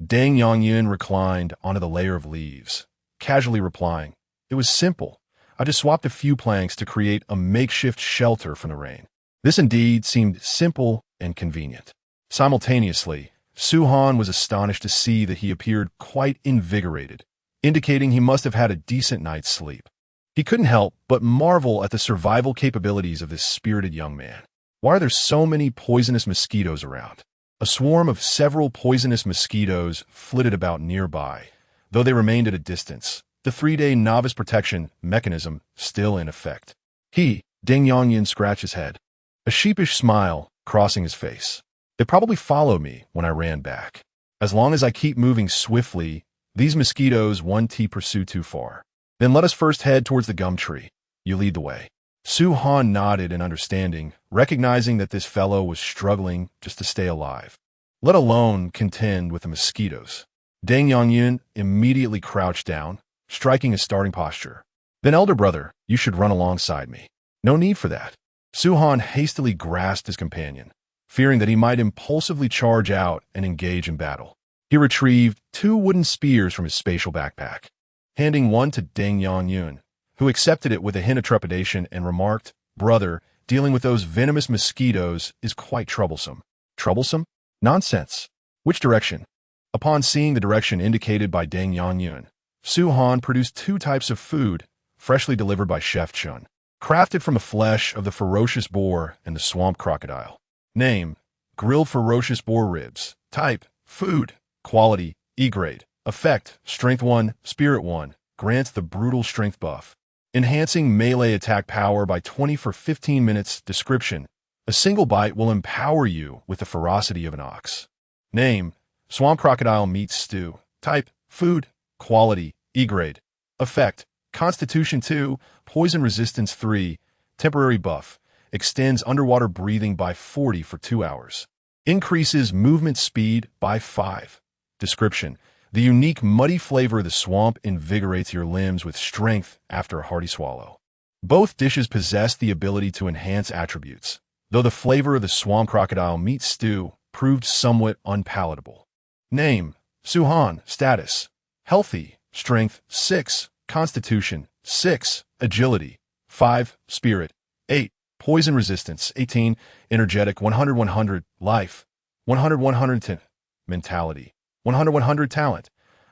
Deng Yangyun reclined onto the layer of leaves, casually replying, "It was simple. I just swapped a few planks to create a makeshift shelter from the rain." This indeed seemed simple and convenient. Simultaneously, Su Han was astonished to see that he appeared quite invigorated, indicating he must have had a decent night's sleep. He couldn't help but marvel at the survival capabilities of this spirited young man. Why are there so many poisonous mosquitoes around? A swarm of several poisonous mosquitoes flitted about nearby, though they remained at a distance, the 3-day novice protection mechanism still in effect. Deng Yangyun scratched his head, a sheepish smile crossing his face. "They probably followed me when I ran back. As long as I keep moving swiftly, these mosquitoes won't pursue too far. Then let us first head towards the gum tree. You lead the way." Su Han nodded in understanding, recognizing that this fellow was struggling just to stay alive, let alone contend with the mosquitoes. Deng Yangyun immediately crouched down, striking a starting posture. "Then, elder brother, you should run alongside me." "No need for that." Su Han hastily grasped his companion, fearing that he might impulsively charge out and engage in battle. He retrieved 2 wooden spears from his spatial backpack, handing one to Deng Yangyun, who accepted it with a hint of trepidation and remarked, "Brother, dealing with those venomous mosquitoes is quite troublesome." "Troublesome? Nonsense. Which direction?" Upon seeing the direction indicated by Deng Yangyun, Su Han produced 2 types of food, freshly delivered by Chef Chun, crafted from the flesh of the ferocious boar and the swamp crocodile. Name: grilled ferocious boar ribs. Type: food. Quality: E grade. Effect: Strength 1, Spirit 1, grants the brutal strength buff. Enhancing melee attack power by 20 for 15 minutes. Description: a single bite will empower you with the ferocity of an ox. Name: swamp crocodile meat stew. Type: food. Quality: E grade. Effect: Constitution 2, Poison Resistance 3, temporary buff. Extends underwater breathing by 40 for 2 hours. Increases movement speed by 5. Description: the unique muddy flavor of the swamp invigorates your limbs with strength after a hearty swallow. Both dishes possess the ability to enhance attributes, though the flavor of the swamp crocodile meat stew proved somewhat unpalatable. Name: Suhan. Status: healthy. Strength: 6. Constitution: 6. Agility: 5. Spirit: 8. Poison resistance: 18. Energetic: 100-100. Life: 100-110. Mentality: 100-100. Talent: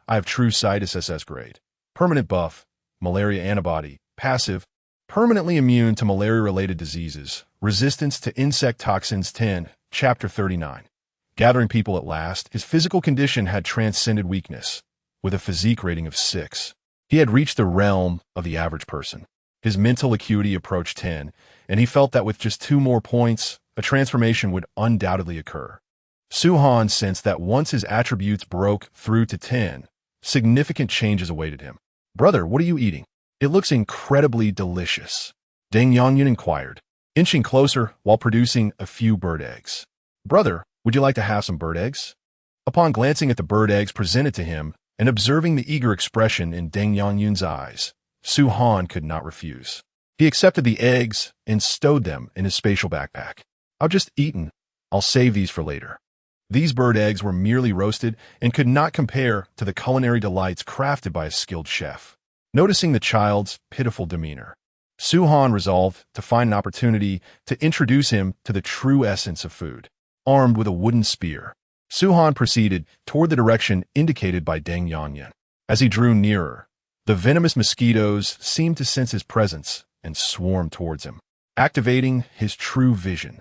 I have true sight SSS grade. Permanent buff: malaria antibody. Passive: permanently immune to malaria-related diseases. Resistance to insect toxins. 10. Chapter 39. Gathering people at last. His physical condition had transcended weakness. With a physique rating of 6, he had reached the realm of the average person. His mental acuity approached 10, and he felt that with just 2 more points, a transformation would undoubtedly occur. Suhan sensed that once his attributes broke through to 10, significant changes awaited him. "Brother, what are you eating? It looks incredibly delicious," Deng Yangyun inquired, inching closer while producing a few bird eggs. "Brother, would you like to have some bird eggs?" Upon glancing at the bird eggs presented to him and observing the eager expression in Deng Yangyun's eyes, Suhan could not refuse. He accepted the eggs and stowed them in his spatial backpack. "I've just eaten. I'll save these for later." These bird eggs were merely roasted and could not compare to the culinary delights crafted by a skilled chef. Noticing the child's pitiful demeanor, Suhan resolved to find an opportunity to introduce him to the true essence of food. Armed with a wooden spear, Suhan proceeded toward the direction indicated by Deng Yangyun. As he drew nearer, the venomous mosquitoes seemed to sense his presence and swarmed towards him, activating his true vision.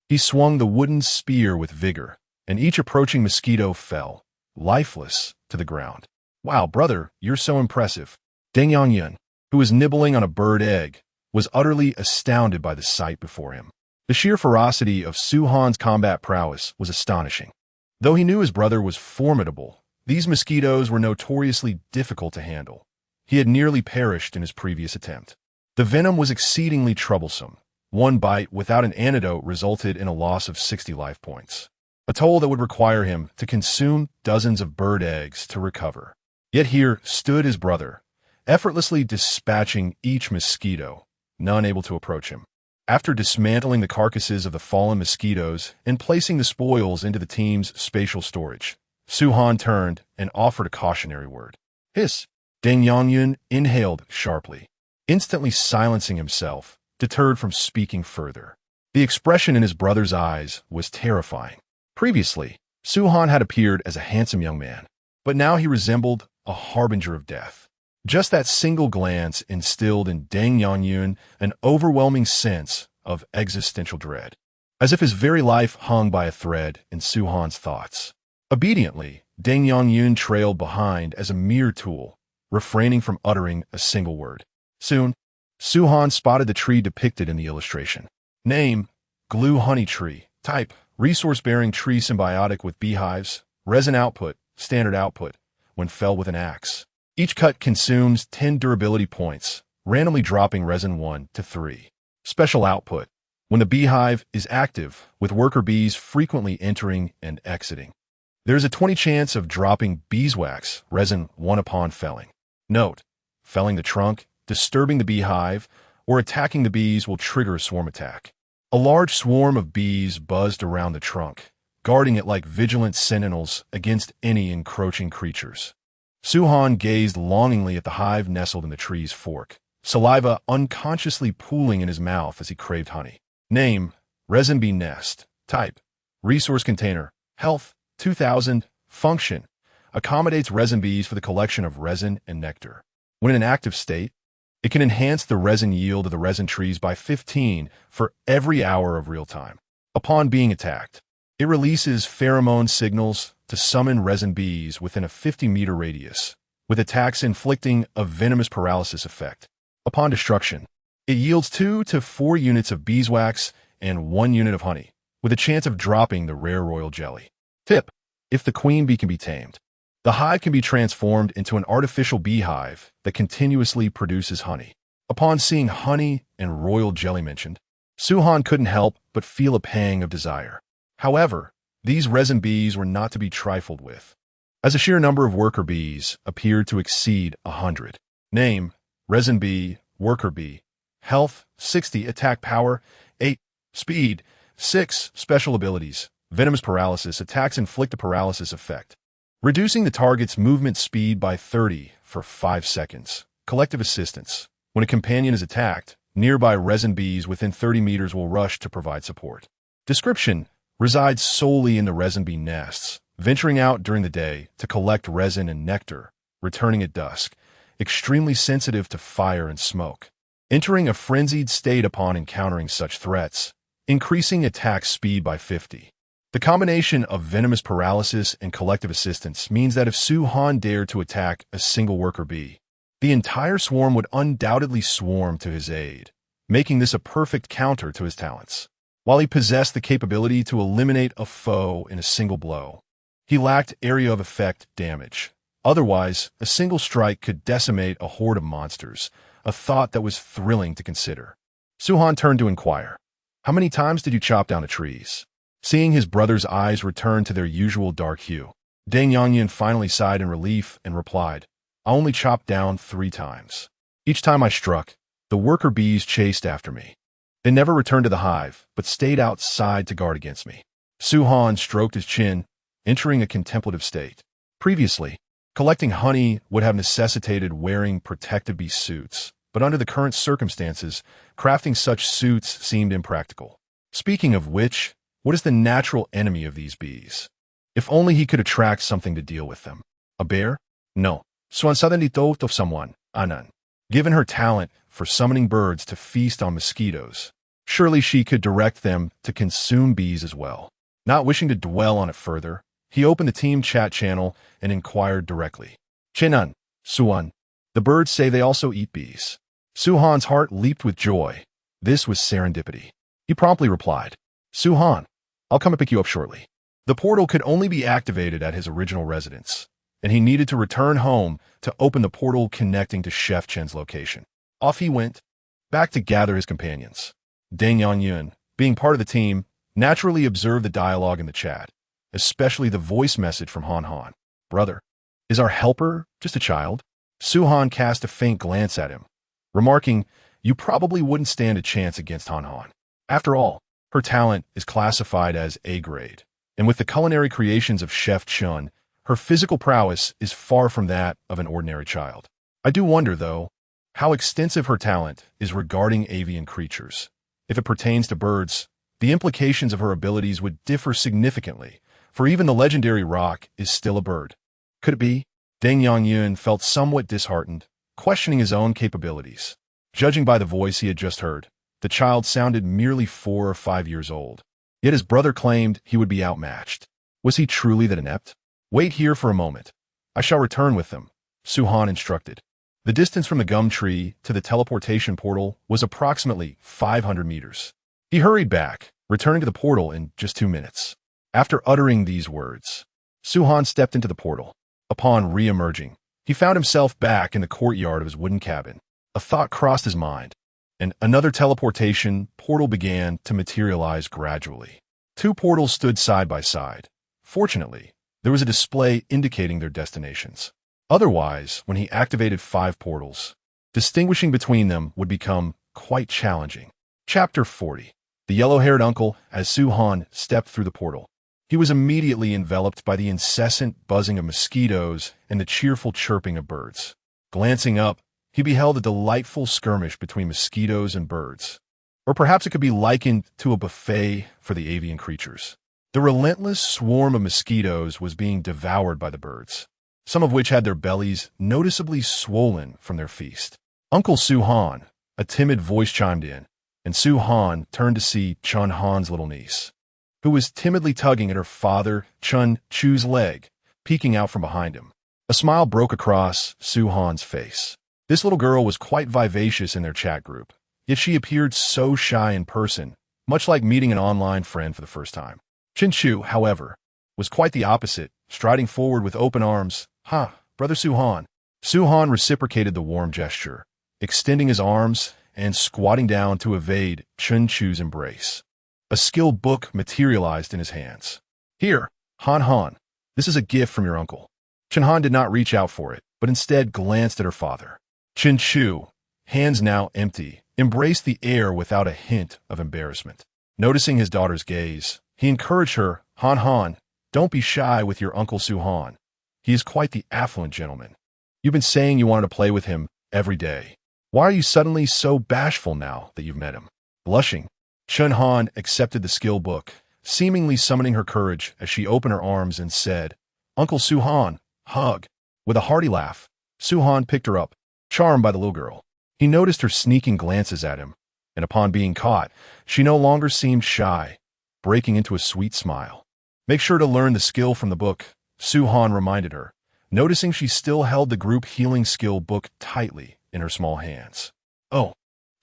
He swung the wooden spear with vigor, and each approaching mosquito fell, lifeless, to the ground. "Wow, brother, you're so impressive." Deng Yangyun, who was nibbling on a bird egg, was utterly astounded by the sight before him. The sheer ferocity of Suhan's combat prowess was astonishing. Though he knew his brother was formidable, these mosquitoes were notoriously difficult to handle. He had nearly perished in his previous attempt. The venom was exceedingly troublesome. One bite without an antidote resulted in a loss of 60 life points, a toll that would require him to consume dozens of bird eggs to recover. Yet here stood his brother, effortlessly dispatching each mosquito, none able to approach him. After dismantling the carcasses of the fallen mosquitoes and placing the spoils into the team's spatial storage, Suhan turned and offered a cautionary word. "Hiss!" Deng Yangyun inhaled sharply, instantly silencing himself, deterred from speaking further. The expression in his brother's eyes was terrifying. Previously, Suhan had appeared as a handsome young man, but now he resembled a harbinger of death. Just that single glance instilled in Deng Yangyun an overwhelming sense of existential dread, as if his very life hung by a thread in Suhan's thoughts. Obediently, Deng Yangyun trailed behind as a mere tool, refraining from uttering a single word. Soon, Suhan spotted the tree depicted in the illustration. Name: glue honey tree. Type: resource-bearing tree symbiotic with beehives. Resin output: standard output, when felled with an axe. Each cut consumes 10 durability points, randomly dropping resin 1 to 3. Special output: when the beehive is active, with worker bees frequently entering and exiting. There is a 20 chance of dropping beeswax, resin 1 upon felling. Note: felling the trunk, disturbing the beehive, or attacking the bees will trigger a swarm attack. A large swarm of bees buzzed around the trunk, guarding it like vigilant sentinels against any encroaching creatures. Suhan gazed longingly at the hive nestled in the tree's fork, saliva unconsciously pooling in his mouth as he craved honey. Name: resin bee nest. Type: resource container. Health: 2000. Function: accommodates resin bees for the collection of resin and nectar. When in an active state, it can enhance the resin yield of the resin trees by 15 for every hour of real time. Upon being attacked, it releases pheromone signals to summon resin bees within a 50-meter radius, with attacks inflicting a venomous paralysis effect. Upon destruction, it yields 2 to 4 units of beeswax and 1 unit of honey, with a chance of dropping the rare royal jelly. Tip: if the queen bee can be tamed, the hive can be transformed into an artificial beehive that continuously produces honey. Upon seeing honey and royal jelly mentioned, Suhan couldn't help but feel a pang of desire. However, these resin bees were not to be trifled with, as the sheer number of worker bees appeared to exceed 100. Name: resin bee, worker bee. Health: 60. Attack power: 8. Speed: 6. Special abilities: Venomous paralysis attacks inflict a paralysis effect, reducing the target's movement speed by 30 for 5 seconds. Collective assistance. When a companion is attacked, nearby resin bees within 30 meters will rush to provide support. Description: resides solely in the resin bee nests, venturing out during the day to collect resin and nectar, returning at dusk, extremely sensitive to fire and smoke. Entering a frenzied state upon encountering such threats, increasing attack speed by 50. The combination of venomous paralysis and collective assistance means that if Su Han dared to attack a single worker bee, the entire swarm would undoubtedly swarm to his aid, making this a perfect counter to his talents. While he possessed the capability to eliminate a foe in a single blow, he lacked area of effect damage. Otherwise, a single strike could decimate a horde of monsters, a thought that was thrilling to consider. Su Han turned to inquire, "How many times did you chop down the trees?" Seeing his brother's eyes return to their usual dark hue, Deng Yanyan finally sighed in relief and replied, "I only chopped down 3 times. Each time I struck, the worker bees chased after me. They never returned to the hive, but stayed outside to guard against me." Su Han stroked his chin, entering a contemplative state. Previously, collecting honey would have necessitated wearing protective bee suits, but under the current circumstances, crafting such suits seemed impractical. Speaking of which, what is the natural enemy of these bees? If only he could attract something to deal with them. A bear? No. Swan suddenly thought of someone, Anan. Given her talent for summoning birds to feast on mosquitoes, surely she could direct them to consume bees as well. Not wishing to dwell on it further, he opened the team chat channel and inquired directly. "Chenan, Suan, the birds say they also eat bees." Su Han's heart leaped with joy. This was serendipity. He promptly replied, "Su Han, I'll come and pick you up shortly." The portal could only be activated at his original residence, and he needed to return home to open the portal connecting to Chef Chen's location. Off he went, back to gather his companions. Deng Yanyan, being part of the team, naturally observed the dialogue in the chat, especially the voice message from Han Han. "Brother, is our helper just a child?" Su Han cast a faint glance at him, remarking, "You probably wouldn't stand a chance against Han Han. After all, her talent is classified as A grade, and with the culinary creations of Chef Chun, her physical prowess is far from that of an ordinary child. I do wonder, though, how extensive her talent is regarding avian creatures. If it pertains to birds, the implications of her abilities would differ significantly, for even the legendary roc is still a bird. Could it be?" Deng Yanyan felt somewhat disheartened, questioning his own capabilities. Judging by the voice he had just heard, the child sounded merely 4 or 5 years old. Yet his brother claimed he would be outmatched. Was he truly that inept? "Wait here for a moment. I shall return with them," Su Han instructed. The distance from the gum tree to the teleportation portal was approximately 500 meters. He hurried back, returning to the portal in just 2 minutes. After uttering these words, Su Han stepped into the portal. Upon re-emerging, he found himself back in the courtyard of his wooden cabin. A thought crossed his mind, and another teleportation portal began to materialize gradually. 2 portals stood side by side. Fortunately, there was a display indicating their destinations. Otherwise, when he activated 5 portals, distinguishing between them would become quite challenging. Chapter 40. The yellow-haired uncle. As Su Han stepped through the portal, he was immediately enveloped by the incessant buzzing of mosquitoes and the cheerful chirping of birds. Glancing up, he beheld a delightful skirmish between mosquitoes and birds. Or perhaps it could be likened to a buffet for the avian creatures. The relentless swarm of mosquitoes was being devoured by the birds, some of which had their bellies noticeably swollen from their feast. "Uncle Su Han," a timid voice chimed in, and Su Han turned to see Chun Han's little niece, who was timidly tugging at her father Chun Chu's leg, peeking out from behind him. A smile broke across Su Han's face. This little girl was quite vivacious in their chat group, yet she appeared so shy in person, much like meeting an online friend for the first time. Chin Chu, however, was quite the opposite, striding forward with open arms. "Ha, brother Su Han." Su Han reciprocated the warm gesture, extending his arms and squatting down to evade Chun Chu's embrace. A skill book materialized in his hands. "Here, Han Han, this is a gift from your uncle." Chen Han did not reach out for it, but instead glanced at her father. Chin Chu, hands now empty, embraced the air without a hint of embarrassment. Noticing his daughter's gaze, He encouraged her, Han Han, don't be shy with your Uncle Su-han. He is quite the affluent gentleman. You've been saying you wanted to play with him every day. Why are you suddenly so bashful now that you've met him? Blushing, Chun-han accepted the skill book, seemingly summoning her courage as she opened her arms and said, Uncle Su-han, hug. With a hearty laugh, Su-han picked her up, charmed by the little girl. He noticed her sneaking glances at him, and upon being caught, she no longer seemed shy, breaking into a sweet smile. Make sure to learn the skill from the book, Su-han reminded her, noticing she still held the group healing skill book tightly in her small hands. Oh.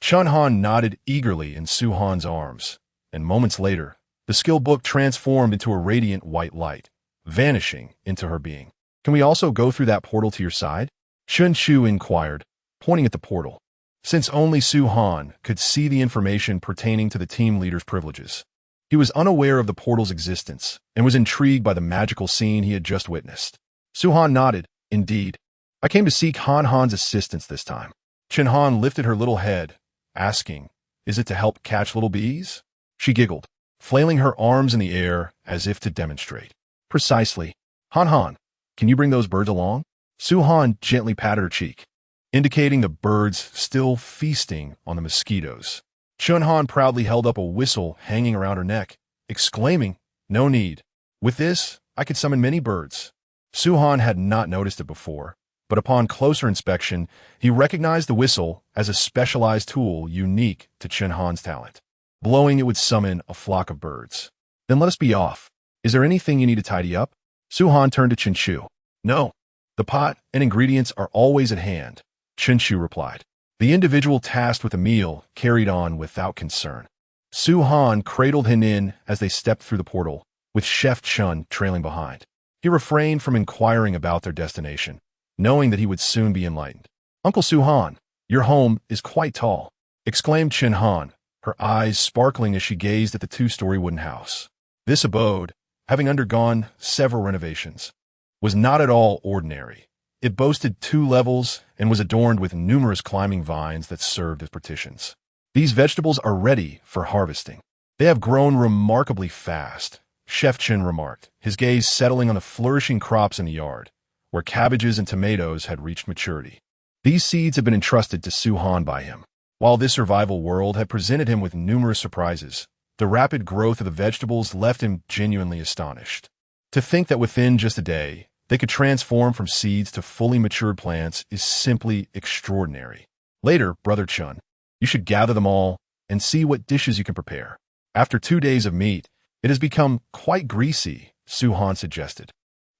Chun-han nodded eagerly in Su-han's arms, and moments later, the skill book transformed into a radiant white light, vanishing into her being. Can we also go through that portal to your side? Chun-chu inquired, pointing at the portal, since only Su-han could see the information pertaining to the team leader's privileges. He was unaware of the portal's existence and was intrigued by the magical scene he had just witnessed. Su-han nodded, indeed. I came to seek Han Han's assistance this time. Chun-han lifted her little head, asking, is it to help catch little bees? She giggled, flailing her arms in the air as if to demonstrate. Precisely. Han Han, can you bring those birds along? Su-han gently patted her cheek, indicating the birds still feasting on the mosquitoes. Chun-han proudly held up a whistle hanging around her neck, exclaiming, no need. With this, I could summon many birds. Su-han had not noticed it before, but upon closer inspection, he recognized the whistle as a specialized tool unique to Chun-han's talent. Blowing it would summon a flock of birds. Then let us be off. Is there anything you need to tidy up? Su-han turned to Chun-chu. No. The pot and ingredients are always at hand, Chun-chu replied. The individual tasked with the meal carried on without concern. Su-han cradled Henin as they stepped through the portal, with Chef Chun trailing behind. He refrained from inquiring about their destination, knowing that he would soon be enlightened. Uncle Su-han, your home is quite tall, exclaimed Chun-han, her eyes sparkling as she gazed at the two-story wooden house. This abode, having undergone several renovations, was not at all ordinary. It boasted 2 levels and was adorned with numerous climbing vines that served as partitions. These vegetables are ready for harvesting. They have grown remarkably fast, Chef Chun remarked, his gaze settling on the flourishing crops in the yard, where cabbages and tomatoes had reached maturity. These seeds had been entrusted to Su-han by him. While this survival world had presented him with numerous surprises, the rapid growth of the vegetables left him genuinely astonished. To think that within just a day, they could transform from seeds to fully matured plants is simply extraordinary. Later, Brother Chun, you should gather them all and see what dishes you can prepare. After 2 days of meat, it has become quite greasy, Su-han suggested.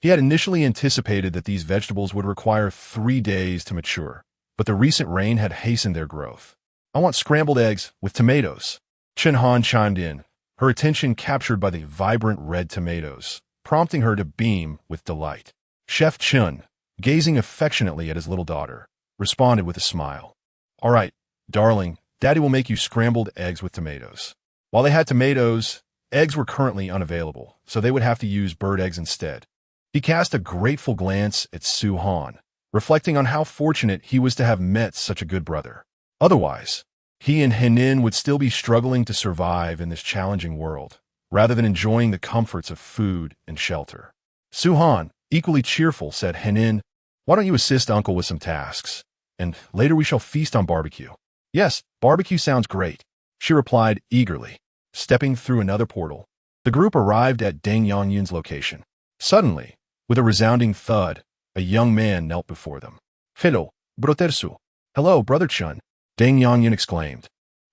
He had initially anticipated that these vegetables would require 3 days to mature, but the recent rain had hastened their growth. I want scrambled eggs with tomatoes. Chun-han chimed in, her attention captured by the vibrant red tomatoes, prompting her to beam with delight. Chef Chun, gazing affectionately at his little daughter, responded with a smile. All right, darling, Daddy will make you scrambled eggs with tomatoes. While they had tomatoes, eggs were currently unavailable, so they would have to use bird eggs instead. He cast a grateful glance at Su-han, reflecting on how fortunate he was to have met such a good brother. Otherwise, he and Henin would still be struggling to survive in this challenging world, rather than enjoying the comforts of food and shelter. Su-han, equally cheerful, said Henin, why don't you assist Uncle with some tasks, and later we shall feast on barbecue. Yes, barbecue sounds great, she replied eagerly. Stepping through another portal, the group arrived at Deng Yangyun's location. Suddenly, with a resounding thud, a young man knelt before them. Hello, Brotersu. Hello, Brother Chun, Deng Yangyun exclaimed,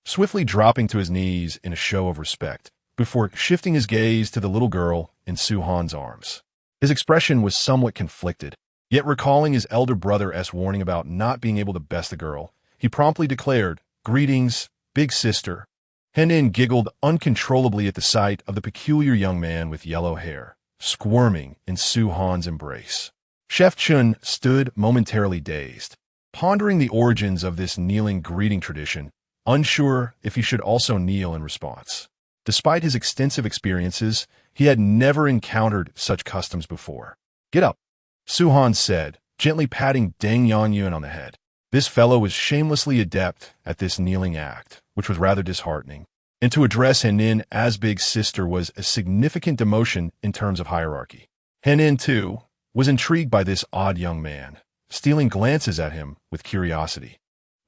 swiftly dropping to his knees in a show of respect, before shifting his gaze to the little girl in Su-han's arms. His expression was somewhat conflicted, yet recalling his elder brother's warning about not being able to best the girl, he promptly declared, Greetings, big sister. Henin giggled uncontrollably at the sight of the peculiar young man with yellow hair, squirming in Su-han's embrace. Chef Chun stood momentarily dazed, pondering the origins of this kneeling greeting tradition, unsure if he should also kneel in response. Despite his extensive experiences, he had never encountered such customs before. Get up, Su-han said, gently patting Deng Yangyun on the head. This fellow was shamelessly adept at this kneeling act, which was rather disheartening. and to address Henin as big sister was a significant demotion in terms of hierarchy. Henin, too, was intrigued by this odd young man, stealing glances at him with curiosity.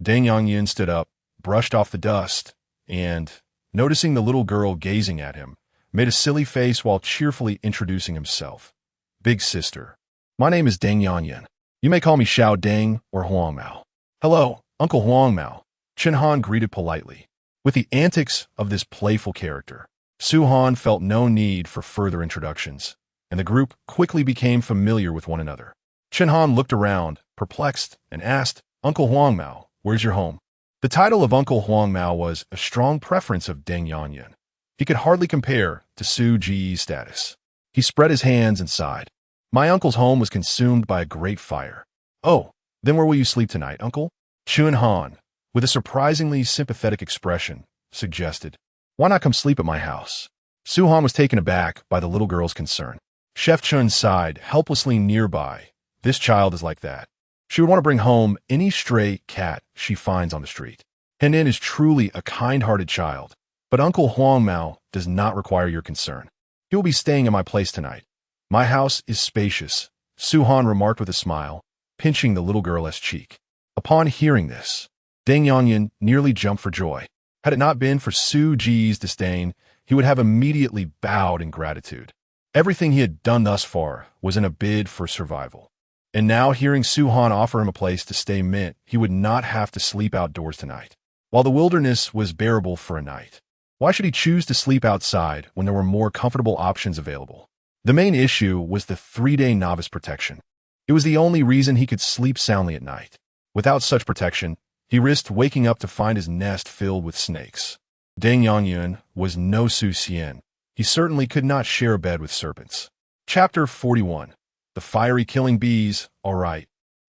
Deng Yangyun stood up, brushed off the dust, and, noticing the little girl gazing at him, made a silly face while cheerfully introducing himself. Big sister. My name is Deng Yangyun. You may call me Xiao Deng or Huang Mao. Hello, Uncle Huang Mao. Chen Han greeted politely. With the antics of this playful character, Su Han felt no need for further introductions, and the group quickly became familiar with one another. Chen Han looked around, perplexed, and asked, Uncle Huang Mao, where's your home? The title of Uncle Huang Mao was a strong preference of Deng Yangyun. He could hardly compare to Su Ji's status. He spread his hands and sighed. My uncle's home was consumed by a great fire. Oh, then where will you sleep tonight, uncle? Chun Han, with a surprisingly sympathetic expression, suggested. Why not come sleep at my house? Su Han was taken aback by the little girl's concern. Chef Chun sighed helplessly nearby. This child is like that. She would want to bring home any stray cat she finds on the street. Henin is truly a kind-hearted child, but Uncle Huang Mao does not require your concern. He will be staying at my place tonight. My house is spacious, Su Han remarked with a smile, pinching the little girl's cheek. Upon hearing this, Deng Yangyun nearly jumped for joy. Had it not been for Su Ji's disdain, he would have immediately bowed in gratitude. Everything he had done thus far was in a bid for survival. And now hearing Su Han offer him a place to stay meant he would not have to sleep outdoors tonight. While the wilderness was bearable for a night, why should he choose to sleep outside when there were more comfortable options available? The main issue was the 3-day novice protection. It was the only reason he could sleep soundly at night. Without such protection, he risked waking up to find his nest filled with snakes. Deng Yangyun was no Su Xian. He certainly could not share a bed with serpents. Chapter 41. The Fiery Killing Bees. All right,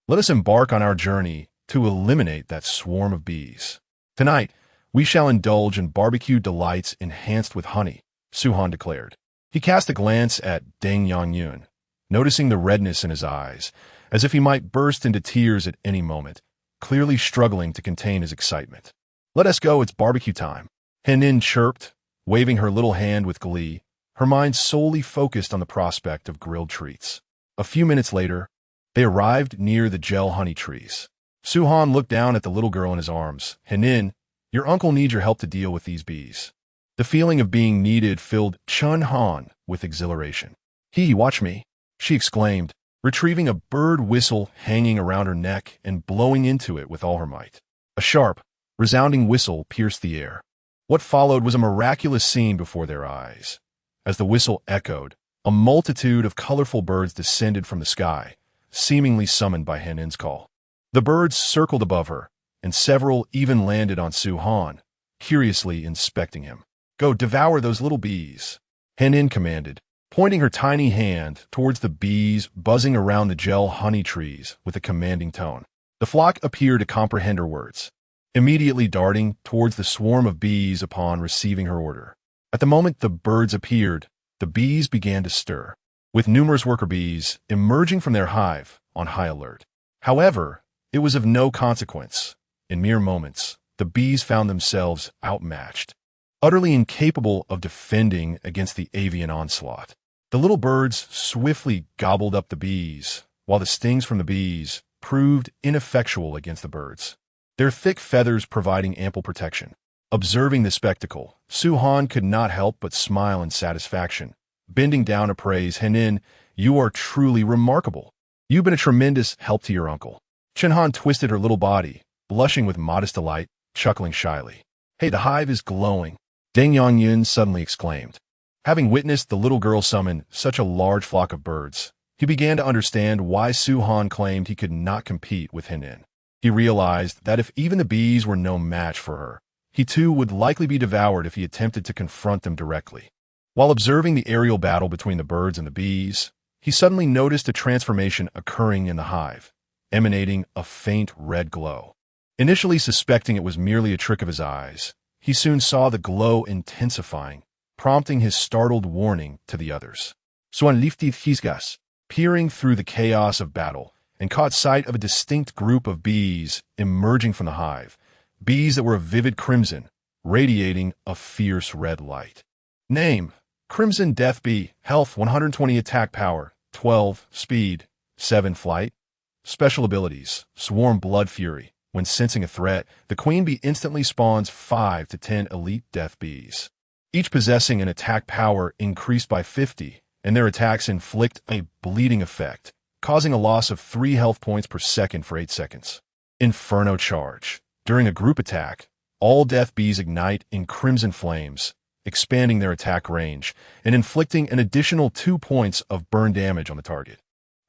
let us embark on our journey to eliminate that swarm of bees. Tonight, we shall indulge in barbecue delights enhanced with honey, Su Han declared. He cast a glance at Deng Yangyun, noticing the redness in his eyes, as if he might burst into tears at any moment, clearly struggling to contain his excitement. Let us go, it's barbecue time, Henin chirped, waving her little hand with glee, her mind solely focused on the prospect of grilled treats. A few minutes later, they arrived near the gel honey trees. Su Han looked down at the little girl in his arms. Henin, your uncle needs your help to deal with these bees. The feeling of being needed filled Chun Han with exhilaration. Watch me, she exclaimed, retrieving a bird whistle hanging around her neck and blowing into it with all her might. A sharp, resounding whistle pierced the air. What followed was a miraculous scene before their eyes. As the whistle echoed, a multitude of colorful birds descended from the sky, seemingly summoned by Henin's call. The birds circled above her, and several even landed on Su Han, curiously inspecting him. Go devour those little bees, Henin commanded, pointing her tiny hand towards the bees buzzing around the gel honey trees with a commanding tone. The flock appeared to comprehend her words, immediately darting towards the swarm of bees upon receiving her order. At the moment the birds appeared, the bees began to stir, with numerous worker bees emerging from their hive on high alert. However, it was of no consequence. In mere moments, the bees found themselves outmatched, utterly incapable of defending against the avian onslaught. The little birds swiftly gobbled up the bees, while the stings from the bees proved ineffectual against the birds, their thick feathers providing ample protection. Observing the spectacle, Su Han could not help but smile in satisfaction. Bending down to praise Henin, you are truly remarkable. You've been a tremendous help to your uncle. Chen Han twisted her little body, blushing with modest delight, chuckling shyly. Hey, the hive is glowing, Deng Yangyun suddenly exclaimed. Having witnessed the little girl summon such a large flock of birds, he began to understand why Su Han claimed he could not compete with Henin. He realized that if even the bees were no match for her, he too would likely be devoured if he attempted to confront them directly. While observing the aerial battle between the birds and the bees, he suddenly noticed a transformation occurring in the hive, emanating a faint red glow. Initially suspecting it was merely a trick of his eyes, he soon saw the glow intensifying, prompting his startled warning to the others. Swan lifted his gas, peering through the chaos of battle, and caught sight of a distinct group of bees emerging from the hive, bees that were of vivid crimson, radiating a fierce red light. Name: Crimson Death Bee. Health: 120 attack power, 12 speed, 7 flight. Special abilities: Swarm Blood Fury. When sensing a threat, the queen bee instantly spawns 5 to 10 elite death bees, each possessing an attack power increased by 50, and their attacks inflict a bleeding effect, causing a loss of 3 health points per second for 8 seconds. Inferno Charge. During a group attack, all death bees ignite in crimson flames, expanding their attack range and inflicting an additional 2 points of burn damage on the target.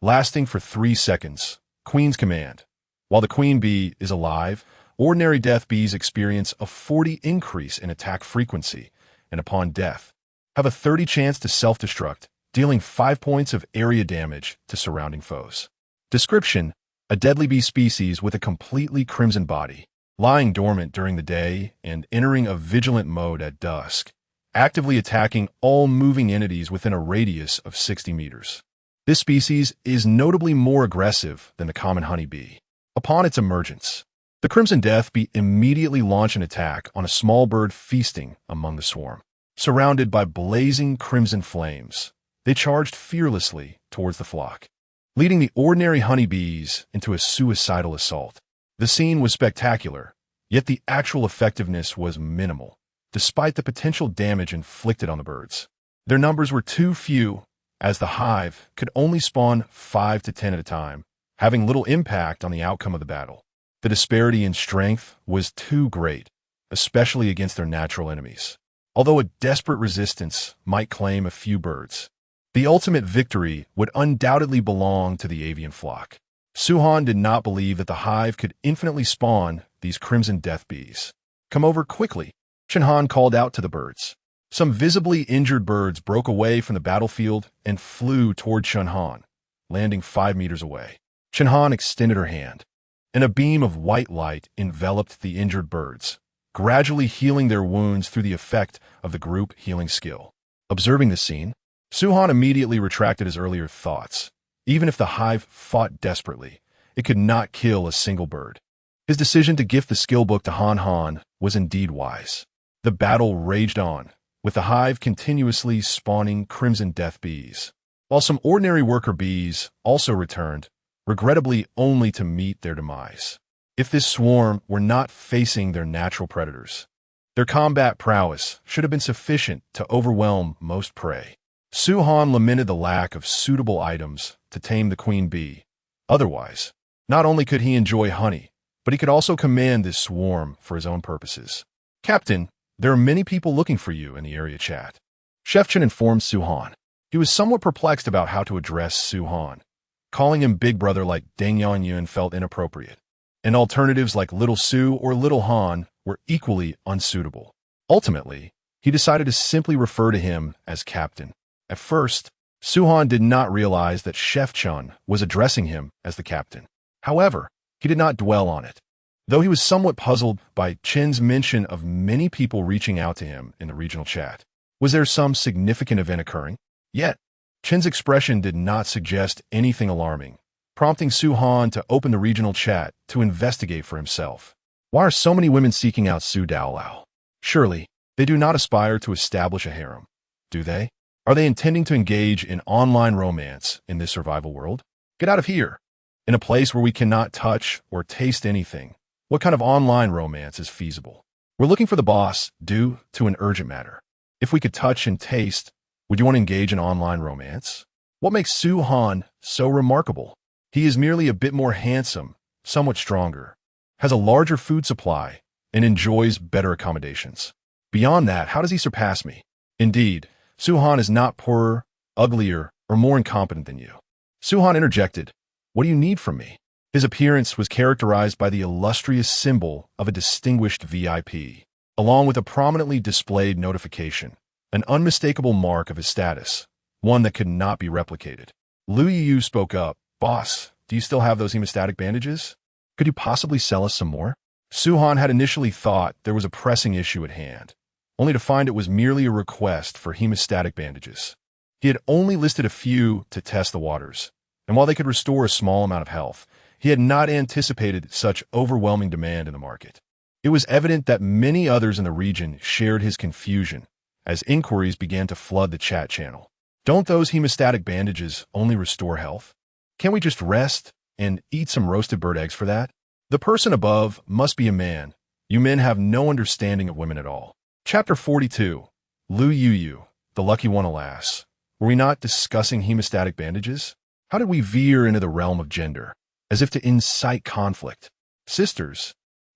Lasting for 3 seconds. Queen's Command. While the queen bee is alive, ordinary death bees experience a 40 increase in attack frequency, and upon death, have a 30 chance to self-destruct, dealing 5 points of area damage to surrounding foes. Description: a deadly bee species with a completely crimson body, lying dormant during the day and entering a vigilant mode at dusk, actively attacking all moving entities within a radius of 60 meters. This species is notably more aggressive than the common honeybee. Upon its emergence, the crimson death bee immediately launch an attack on a small bird feasting among the swarm. Surrounded by blazing crimson flames, they charged fearlessly towards the flock, leading the ordinary honeybees into a suicidal assault. The scene was spectacular, yet the actual effectiveness was minimal, despite the potential damage inflicted on the birds. Their numbers were too few, as the hive could only spawn 5 to 10 at a time, having little impact on the outcome of the battle. The disparity in strength was too great, especially against their natural enemies. Although a desperate resistance might claim a few birds, the ultimate victory would undoubtedly belong to the avian flock. Suhan did not believe that the hive could infinitely spawn these crimson death bees. "Come over quickly," Shenhan called out to the birds. Some visibly injured birds broke away from the battlefield and flew toward Shenhan, landing 5 meters away. Shenhan extended her hand, and a beam of white light enveloped the injured birds, gradually healing their wounds through the effect of the group healing skill. Observing the scene, Suhan immediately retracted his earlier thoughts. Even if the hive fought desperately, it could not kill a single bird. His decision to gift the skill book to Han Han was indeed wise. The battle raged on, with the hive continuously spawning crimson death bees, while some ordinary worker bees also returned, regrettably only to meet their demise. If this swarm were not facing their natural predators, their combat prowess should have been sufficient to overwhelm most prey. Suhan lamented the lack of suitable items to tame the queen bee. Otherwise, not only could he enjoy honey, but he could also command this swarm for his own purposes. "Captain, there are many people looking for you in the area chat," Chef Chen informed Suhan. He was somewhat perplexed about how to address Suhan. Calling him Big Brother like Deng Yun felt inappropriate, and alternatives like Little Su or Little Han were equally unsuitable. Ultimately, he decided to simply refer to him as Captain. At first, Suhan did not realize that Chef Chun was addressing him as the captain. However, he did not dwell on it, though he was somewhat puzzled by Chen's mention of many people reaching out to him in the regional chat. Was there some significant event occurring? Yet, Chen's expression did not suggest anything alarming, prompting Suhan to open the regional chat to investigate for himself. Why are so many women seeking out Su Daolao? Surely, they do not aspire to establish a harem, do they? Are they intending to engage in online romance in this survival world? Get out of here! In a place where we cannot touch or taste anything, what kind of online romance is feasible? We're looking for the boss due to an urgent matter. If we could touch and taste, would you want to engage in online romance? What makes Su Han so remarkable? He is merely a bit more handsome, somewhat stronger, has a larger food supply, and enjoys better accommodations. Beyond that, how does he surpass me? Indeed, Suhan is not poorer, uglier, or more incompetent than you. Suhan interjected, "What do you need from me?" His appearance was characterized by the illustrious symbol of a distinguished VIP, along with a prominently displayed notification, an unmistakable mark of his status, one that could not be replicated. Lu Yu spoke up, "Boss, do you still have those hemostatic bandages? Could you possibly sell us some more?" Suhan had initially thought there was a pressing issue at hand, only to find it was merely a request for hemostatic bandages. He had only listed a few to test the waters, and while they could restore a small amount of health, he had not anticipated such overwhelming demand in the market. It was evident that many others in the region shared his confusion as inquiries began to flood the chat channel. Don't those hemostatic bandages only restore health? Can't we just rest and eat some roasted bird eggs for that? The person above must be a man. You men have no understanding of women at all. Chapter 42. Lu Yu, the lucky one, alas. Were we not discussing hemostatic bandages? How did we veer into the realm of gender, as if to incite conflict? Sisters,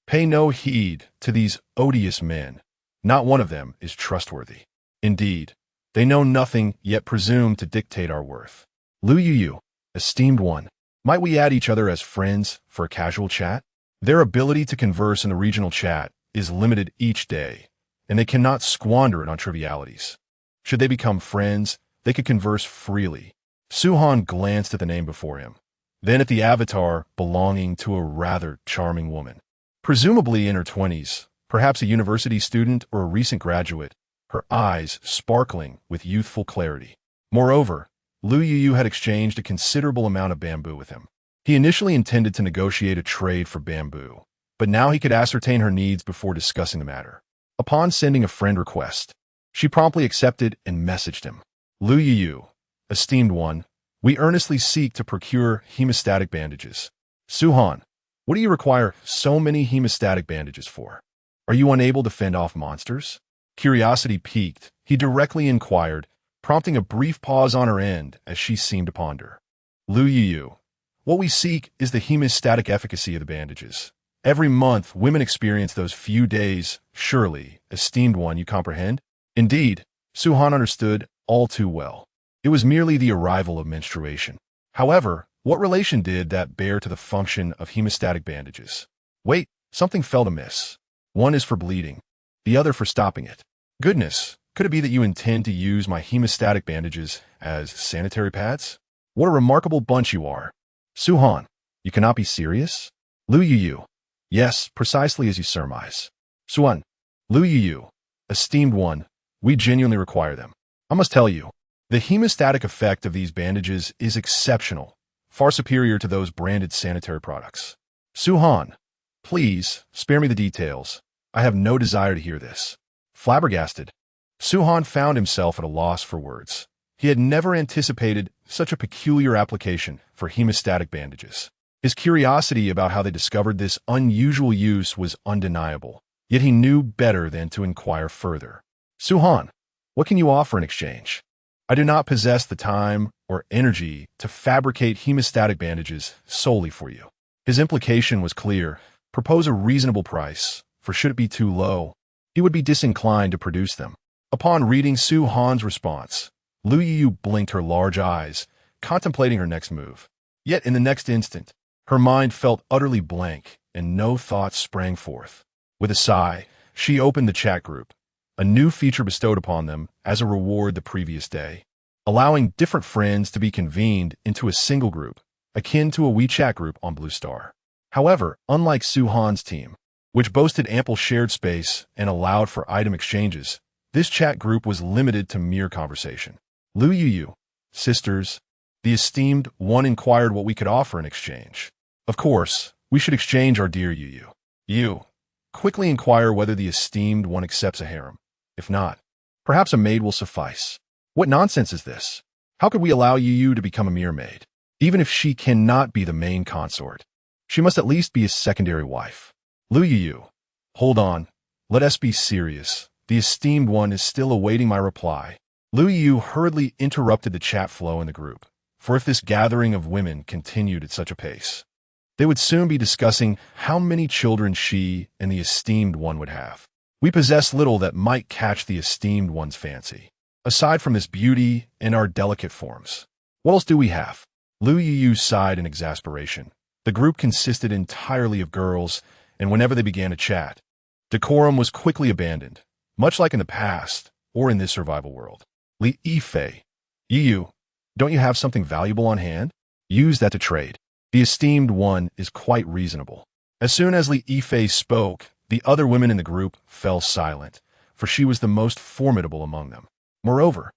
pay no heed to these odious men. Not one of them is trustworthy. Indeed, they know nothing yet presume to dictate our worth. Lu Yu, esteemed one, might we add each other as friends for a casual chat? Their ability to converse in the regional chat is limited each day, and they cannot squander it on trivialities. Should they become friends, they could converse freely. Suhan glanced at the name before him, then at the avatar belonging to a rather charming woman. Presumably in her 20s, perhaps a university student or a recent graduate, her eyes sparkling with youthful clarity. Moreover, Lu Yu had exchanged a considerable amount of bamboo with him. He initially intended to negotiate a trade for bamboo, but now he could ascertain her needs before discussing the matter. Upon sending a friend request, she promptly accepted and messaged him. Lu Yu, esteemed one, we earnestly seek to procure hemostatic bandages. Suhan, what do you require so many hemostatic bandages for? Are you unable to fend off monsters? Curiosity piqued, he directly inquired, prompting a brief pause on her end as she seemed to ponder. Lu Yu, what we seek is the hemostatic efficacy of the bandages. Every month, women experience those few days, surely, esteemed one, you comprehend? Indeed, Suhan understood all too well. It was merely the arrival of menstruation. However, what relation did that bear to the function of hemostatic bandages? Wait, something felt amiss. One is for bleeding, the other for stopping it. Goodness, could it be that you intend to use my hemostatic bandages as sanitary pads? What a remarkable bunch you are. Suhan, you cannot be serious? Lu Yu, yes, precisely as you surmise. Suhan, Lu Yu, esteemed one, we genuinely require them. I must tell you, the hemostatic effect of these bandages is exceptional, far superior to those branded sanitary products. Suhan, please spare me the details. I have no desire to hear this. Flabbergasted, Suhan found himself at a loss for words. He had never anticipated such a peculiar application for hemostatic bandages. His curiosity about how they discovered this unusual use was undeniable, yet he knew better than to inquire further. Suhan, what can you offer in exchange? I do not possess the time or energy to fabricate hemostatic bandages solely for you. His implication was clear. Propose a reasonable price, for should it be too low, he would be disinclined to produce them. Upon reading Suhan's response, Lu Yu blinked her large eyes, contemplating her next move. Yet in the next instant, her mind felt utterly blank, and no thoughts sprang forth. With a sigh, she opened the chat group, a new feature bestowed upon them as a reward the previous day, allowing different friends to be convened into a single group, akin to a WeChat group on Blue Star. However, unlike Suhan's team, which boasted ample shared space and allowed for item exchanges, this chat group was limited to mere conversation. Lu Yu, sisters, the esteemed one inquired what we could offer in exchange. Of course, we should exchange our dear Yu. You, quickly inquire whether the esteemed one accepts a harem. If not, perhaps a maid will suffice. What nonsense is this? How could we allow Yu to become a mere maid? Even if she cannot be the main consort, she must at least be a secondary wife. Lu Yu, hold on. Let us be serious. The esteemed one is still awaiting my reply. Lu Yu hurriedly interrupted the chat flow in the group, for if this gathering of women continued at such a pace, they would soon be discussing how many children she and the esteemed one would have. We possess little that might catch the esteemed one's fancy. Aside from this beauty and our delicate forms, what else do we have? Lu Yu sighed in exasperation. The group consisted entirely of girls, and whenever they began to chat, decorum was quickly abandoned, much like in the past or in this survival world. Li Yifei, Yu, don't you have something valuable on hand? Use that to trade. The esteemed one is quite reasonable. As soon as Li Yifei spoke, the other women in the group fell silent, for she was the most formidable among them. Moreover,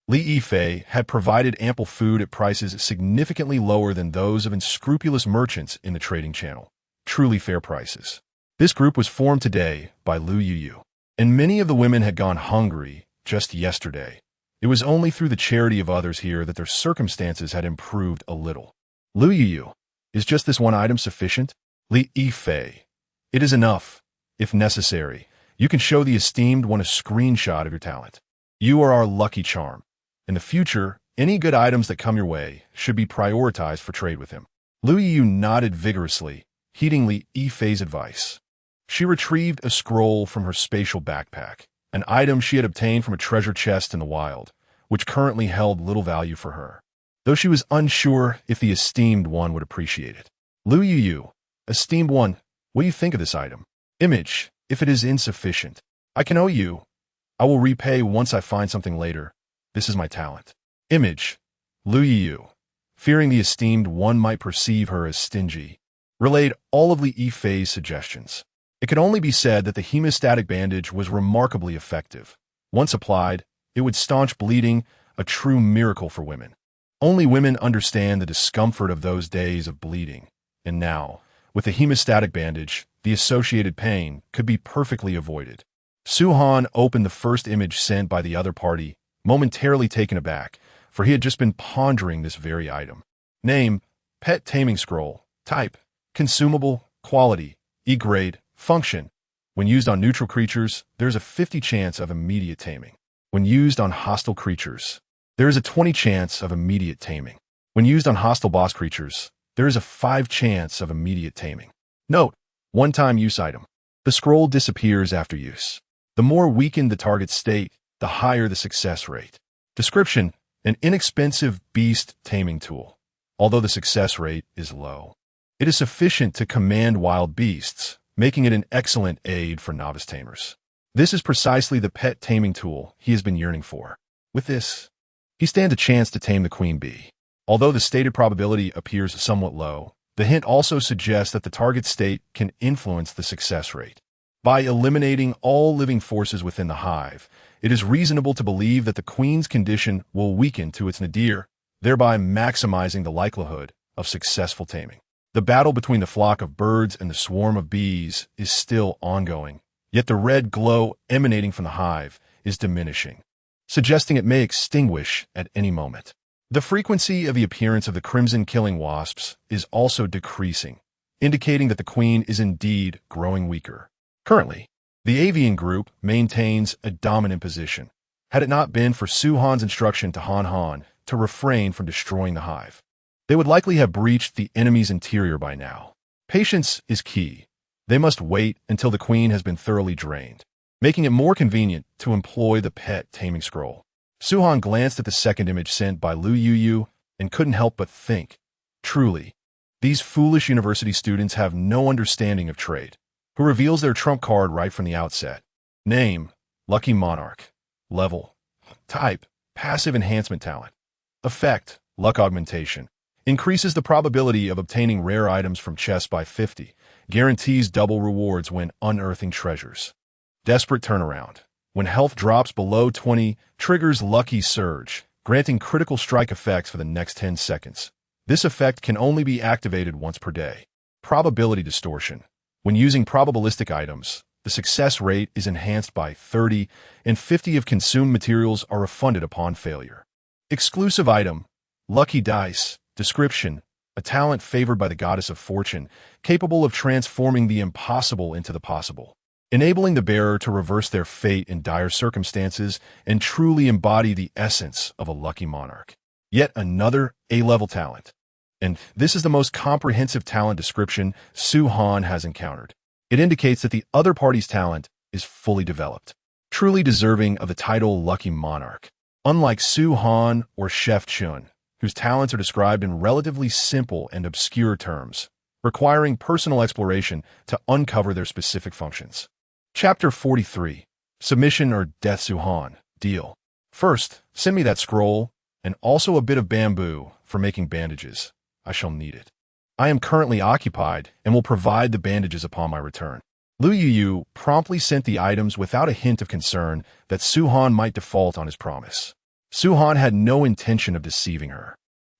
Li Yifei had provided ample food at prices significantly lower than those of unscrupulous merchants in the trading channel. Truly fair prices. This group was formed today by Lu Yu, and many of the women had gone hungry just yesterday. It was only through the charity of others here that their circumstances had improved a little. Lu Yu, is just this one item sufficient? Li Fei. It is enough. If necessary, you can show the esteemed one a screenshot of your talent. You are our lucky charm. In the future, any good items that come your way should be prioritized for trade with him. Lu Yu nodded vigorously, heeding Li Fei's advice. She retrieved a scroll from her spatial backpack, an item she had obtained from a treasure chest in the wild, which currently held little value for her, though she was unsure if the esteemed one would appreciate it. Lu Yu, esteemed one, what do you think of this item? Image, if it is insufficient, I can owe you. I will repay once I find something later. This is my talent. Image, Lu Yu, fearing the esteemed one might perceive her as stingy, relayed all of Li Fei's suggestions. It could only be said that the hemostatic bandage was remarkably effective. Once applied, it would staunch bleeding, a true miracle for women. Only women understand the discomfort of those days of bleeding, and now, with the hemostatic bandage, the associated pain could be perfectly avoided. Su-Han opened the first image sent by the other party, momentarily taken aback, for he had just been pondering this very item. Name, Pet Taming Scroll. Type, Consumable. Quality, E-grade. Function, when used on neutral creatures, there is a 50 chance of immediate taming. When used on hostile creatures, there is a 20 chance of immediate taming. When used on hostile boss creatures, there is a 5 chance of immediate taming. Note, one-time use item. The scroll disappears after use. The more weakened the target's state, the higher the success rate. Description, an inexpensive beast taming tool. Although the success rate is low, it is sufficient to command wild beasts, making it an excellent aid for novice tamers. This is precisely the pet taming tool he has been yearning for. With this, he stands a chance to tame the queen bee. Although the stated probability appears somewhat low, the hint also suggests that the target state can influence the success rate. By eliminating all living forces within the hive, it is reasonable to believe that the queen's condition will weaken to its nadir, thereby maximizing the likelihood of successful taming. The battle between the flock of birds and the swarm of bees is still ongoing, yet the red glow emanating from the hive is diminishing, suggesting it may extinguish at any moment. The frequency of the appearance of the crimson killing wasps is also decreasing, indicating that the queen is indeed growing weaker. Currently, the avian group maintains a dominant position, had it not been for Su-Han's instruction to Han to refrain from destroying the hive. They would likely have breached the enemy's interior by now. Patience is key. They must wait until the queen has been thoroughly drained, making it more convenient to employ the pet taming scroll. Su-Han glanced at the second image sent by Lu Yu and couldn't help but think, truly, these foolish university students have no understanding of trade. Who reveals their trump card right from the outset. Name, Lucky Monarch. Level, type, passive enhancement talent. Effect, luck augmentation. Increases the probability of obtaining rare items from chests by 50. Guarantees double rewards when unearthing treasures. Desperate turnaround. When health drops below 20, triggers Lucky Surge, granting critical strike effects for the next 10 seconds. This effect can only be activated once per day. Probability distortion. When using probabilistic items, the success rate is enhanced by 30, and 50 of consumed materials are refunded upon failure. Exclusive item, Lucky Dice. Description, a talent favored by the goddess of fortune, capable of transforming the impossible into the possible, enabling the bearer to reverse their fate in dire circumstances and truly embody the essence of a lucky monarch. Yet another A-level talent. And this is the most comprehensive talent description Su-Han has encountered. It indicates that the other party's talent is fully developed, truly deserving of the title Lucky Monarch. Unlike Su-Han or Chef Chun, whose talents are described in relatively simple and obscure terms, requiring personal exploration to uncover their specific functions. Chapter 43. Submission or Death. Su-Han. Deal. First, send me that scroll, and also a bit of bamboo for making bandages. I shall need it. I am currently occupied and will provide the bandages upon my return. Lu Yu promptly sent the items without a hint of concern that Su-Han might default on his promise. Su-Han had no intention of deceiving her.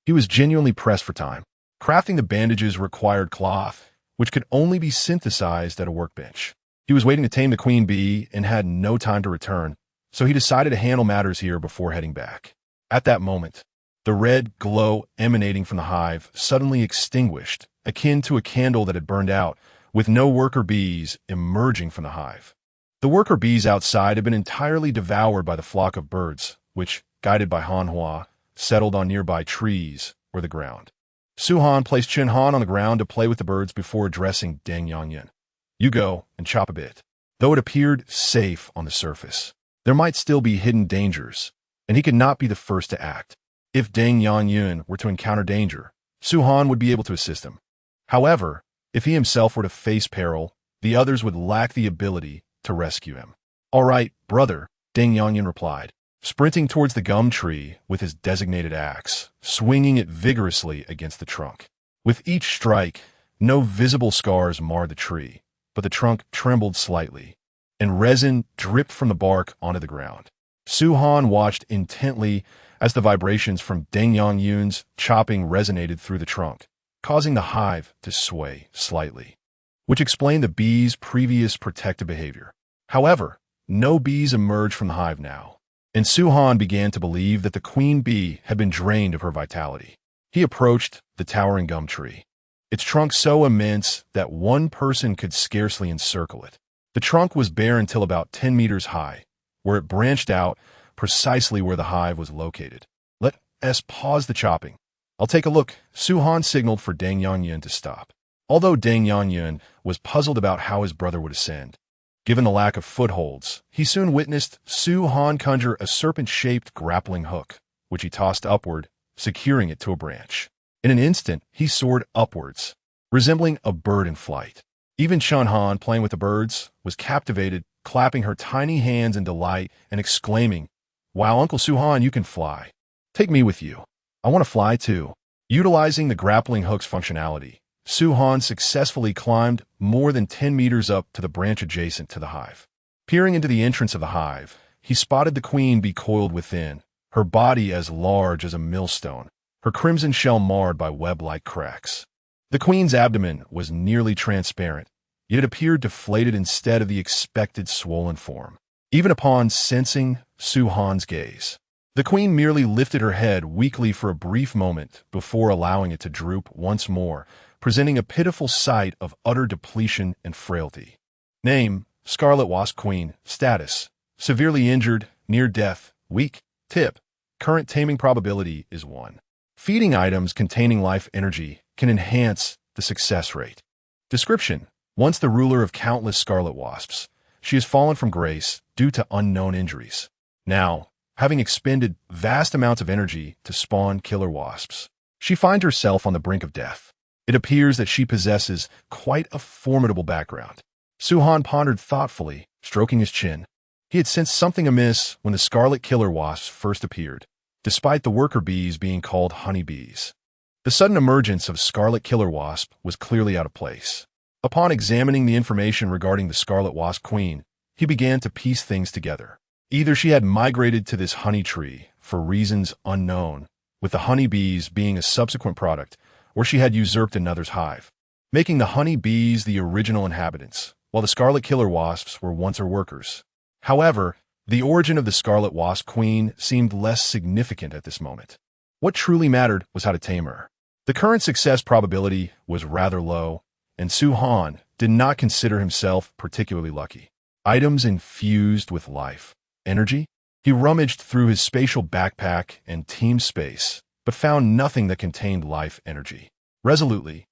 He was genuinely pressed for time. Crafting the bandages required cloth, which could only be synthesized at a workbench. He was waiting to tame the queen bee and had no time to return, so he decided to handle matters here before heading back. At that moment, the red glow emanating from the hive suddenly extinguished, akin to a candle that had burned out, with no worker bees emerging from the hive. The worker bees outside had been entirely devoured by the flock of birds, which, guided by Hanhua, settled on nearby trees or the ground. Su-Han placed Chin-Han on the ground to play with the birds before addressing Deng Yanyan. You go and chop a bit. Though it appeared safe on the surface, there might still be hidden dangers, and he could not be the first to act. If Deng Yanyan were to encounter danger, Su-Han would be able to assist him. However, if he himself were to face peril, the others would lack the ability to rescue him. All right, brother, Deng Yanyan replied, sprinting towards the gum tree with his designated axe, swinging it vigorously against the trunk. With each strike, no visible scars marred the tree, but the trunk trembled slightly, and resin dripped from the bark onto the ground. Su-Han watched intently as the vibrations from Deng Yanyan's chopping resonated through the trunk, causing the hive to sway slightly, which explained the bees' previous protective behavior. However, no bees emerged from the hive now, and Su-Han began to believe that the queen bee had been drained of her vitality. He approached the towering gum tree, its trunk so immense that one person could scarcely encircle it. The trunk was bare until about 10 meters high, where it branched out precisely where the hive was located. Let us pause the chopping. I'll take a look. Su-Han signaled for Deng Yanyan to stop. Although Deng Yanyan was puzzled about how his brother would ascend, given the lack of footholds, he soon witnessed Su-Han conjure a serpent-shaped grappling hook, which he tossed upward, securing it to a branch. In an instant, he soared upwards, resembling a bird in flight. Even Chun-Han, playing with the birds, was captivated, clapping her tiny hands in delight and exclaiming, "Wow, Uncle Su-Han, you can fly. Take me with you. I want to fly too." Utilizing the grappling hook's functionality, Su-Han successfully climbed more than 10 meters up to the branch adjacent to the hive. Peering into the entrance of the hive, he spotted the queen bee coiled within, her body as large as a millstone, her crimson shell marred by web-like cracks. The queen's abdomen was nearly transparent, yet it appeared deflated instead of the expected swollen form. Even upon sensing Su-Han's gaze, the queen merely lifted her head weakly for a brief moment before allowing it to droop once more, presenting a pitiful sight of utter depletion and frailty. Name: Scarlet Wasp Queen. Status: severely injured, near death, weak. Tip: current taming probability is 1. Feeding items containing life energy can enhance the success rate. Description: once the ruler of countless scarlet wasps, she has fallen from grace due to unknown injuries. Now, having expended vast amounts of energy to spawn killer wasps, she finds herself on the brink of death. It appears that she possesses quite a formidable background. Su-Han pondered thoughtfully, stroking his chin. He had sensed something amiss when the scarlet killer wasps first appeared, despite the worker bees being called honeybees. The sudden emergence of scarlet killer wasp was clearly out of place. Upon examining the information regarding the scarlet wasp queen, he began to piece things together. Either she had migrated to this honey tree for reasons unknown, with the honeybees being a subsequent product, or she had usurped another's hive, making the honeybees the original inhabitants, while the scarlet killer wasps were once her workers. However, the origin of the scarlet wasp queen seemed less significant at this moment. What truly mattered was how to tame her. The current success probability was rather low, and Su-Han did not consider himself particularly lucky. Items infused with life energy? He rummaged through his spatial backpack and team space, but found nothing that contained life energy. Resolutely,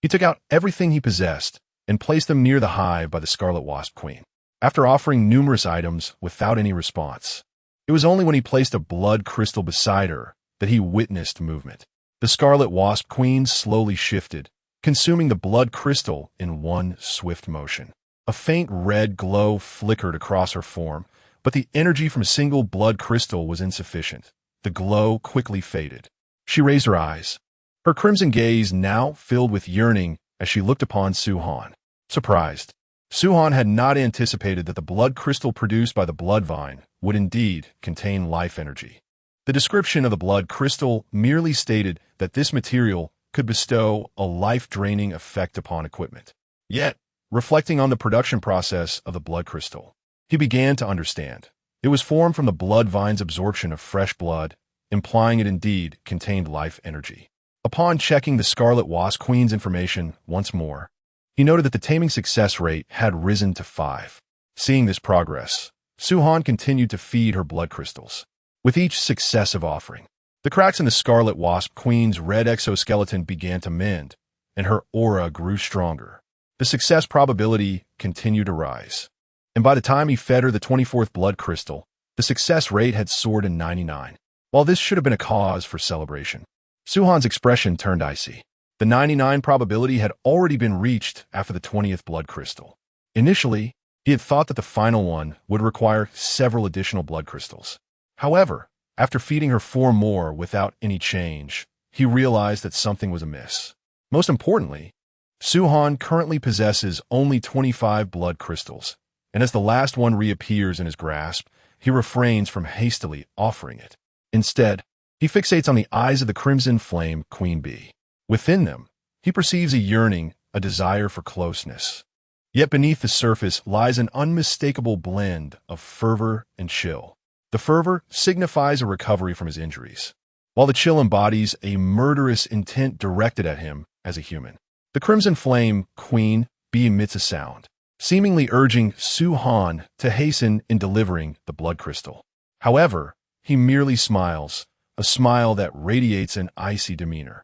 he took out everything he possessed and placed them near the hive by the scarlet wasp queen. After offering numerous items without any response, it was only when he placed a blood crystal beside her that he witnessed movement. The scarlet wasp queen slowly shifted, consuming the blood crystal in one swift motion. A faint red glow flickered across her form, but the energy from a single blood crystal was insufficient. The glow quickly faded. She raised her eyes, her crimson gaze now filled with yearning as she looked upon Su-Han. Surprised, Su-Han had not anticipated that the blood crystal produced by the blood vine would indeed contain life energy. The description of the blood crystal merely stated that this material could bestow a life-draining effect upon equipment. Yet, reflecting on the production process of the blood crystal, he began to understand. It was formed from the blood vine's absorption of fresh blood, implying it indeed contained life energy. Upon checking the Scarlet Wasp Queen's information once more, he noted that the taming success rate had risen to 5. Seeing this progress, Su-Han continued to feed her blood crystals. With each successive offering, the cracks in the Scarlet Wasp Queen's red exoskeleton began to mend, and her aura grew stronger. The success probability continued to rise, and by the time he fed her the 24th blood crystal, the success rate had soared to 99. While this should have been a cause for celebration, Su-Han's expression turned icy. The 99 probability had already been reached after the 20th blood crystal. Initially, he had thought that the final one would require several additional blood crystals. However, after feeding her 4 more without any change, he realized that something was amiss. Most importantly, Su-Han currently possesses only 25 blood crystals, and as the last one reappears in his grasp, he refrains from hastily offering it. Instead, he fixates on the eyes of the Crimson Flame Queen Bee. Within them, he perceives a yearning, a desire for closeness. Yet beneath the surface lies an unmistakable blend of fervor and chill. The fervor signifies a recovery from his injuries, while the chill embodies a murderous intent directed at him as a human. The Crimson Flame Queen Bee emits a sound, seemingly urging Su-Han to hasten in delivering the blood crystal. However, he merely smiles, a smile that radiates an icy demeanor.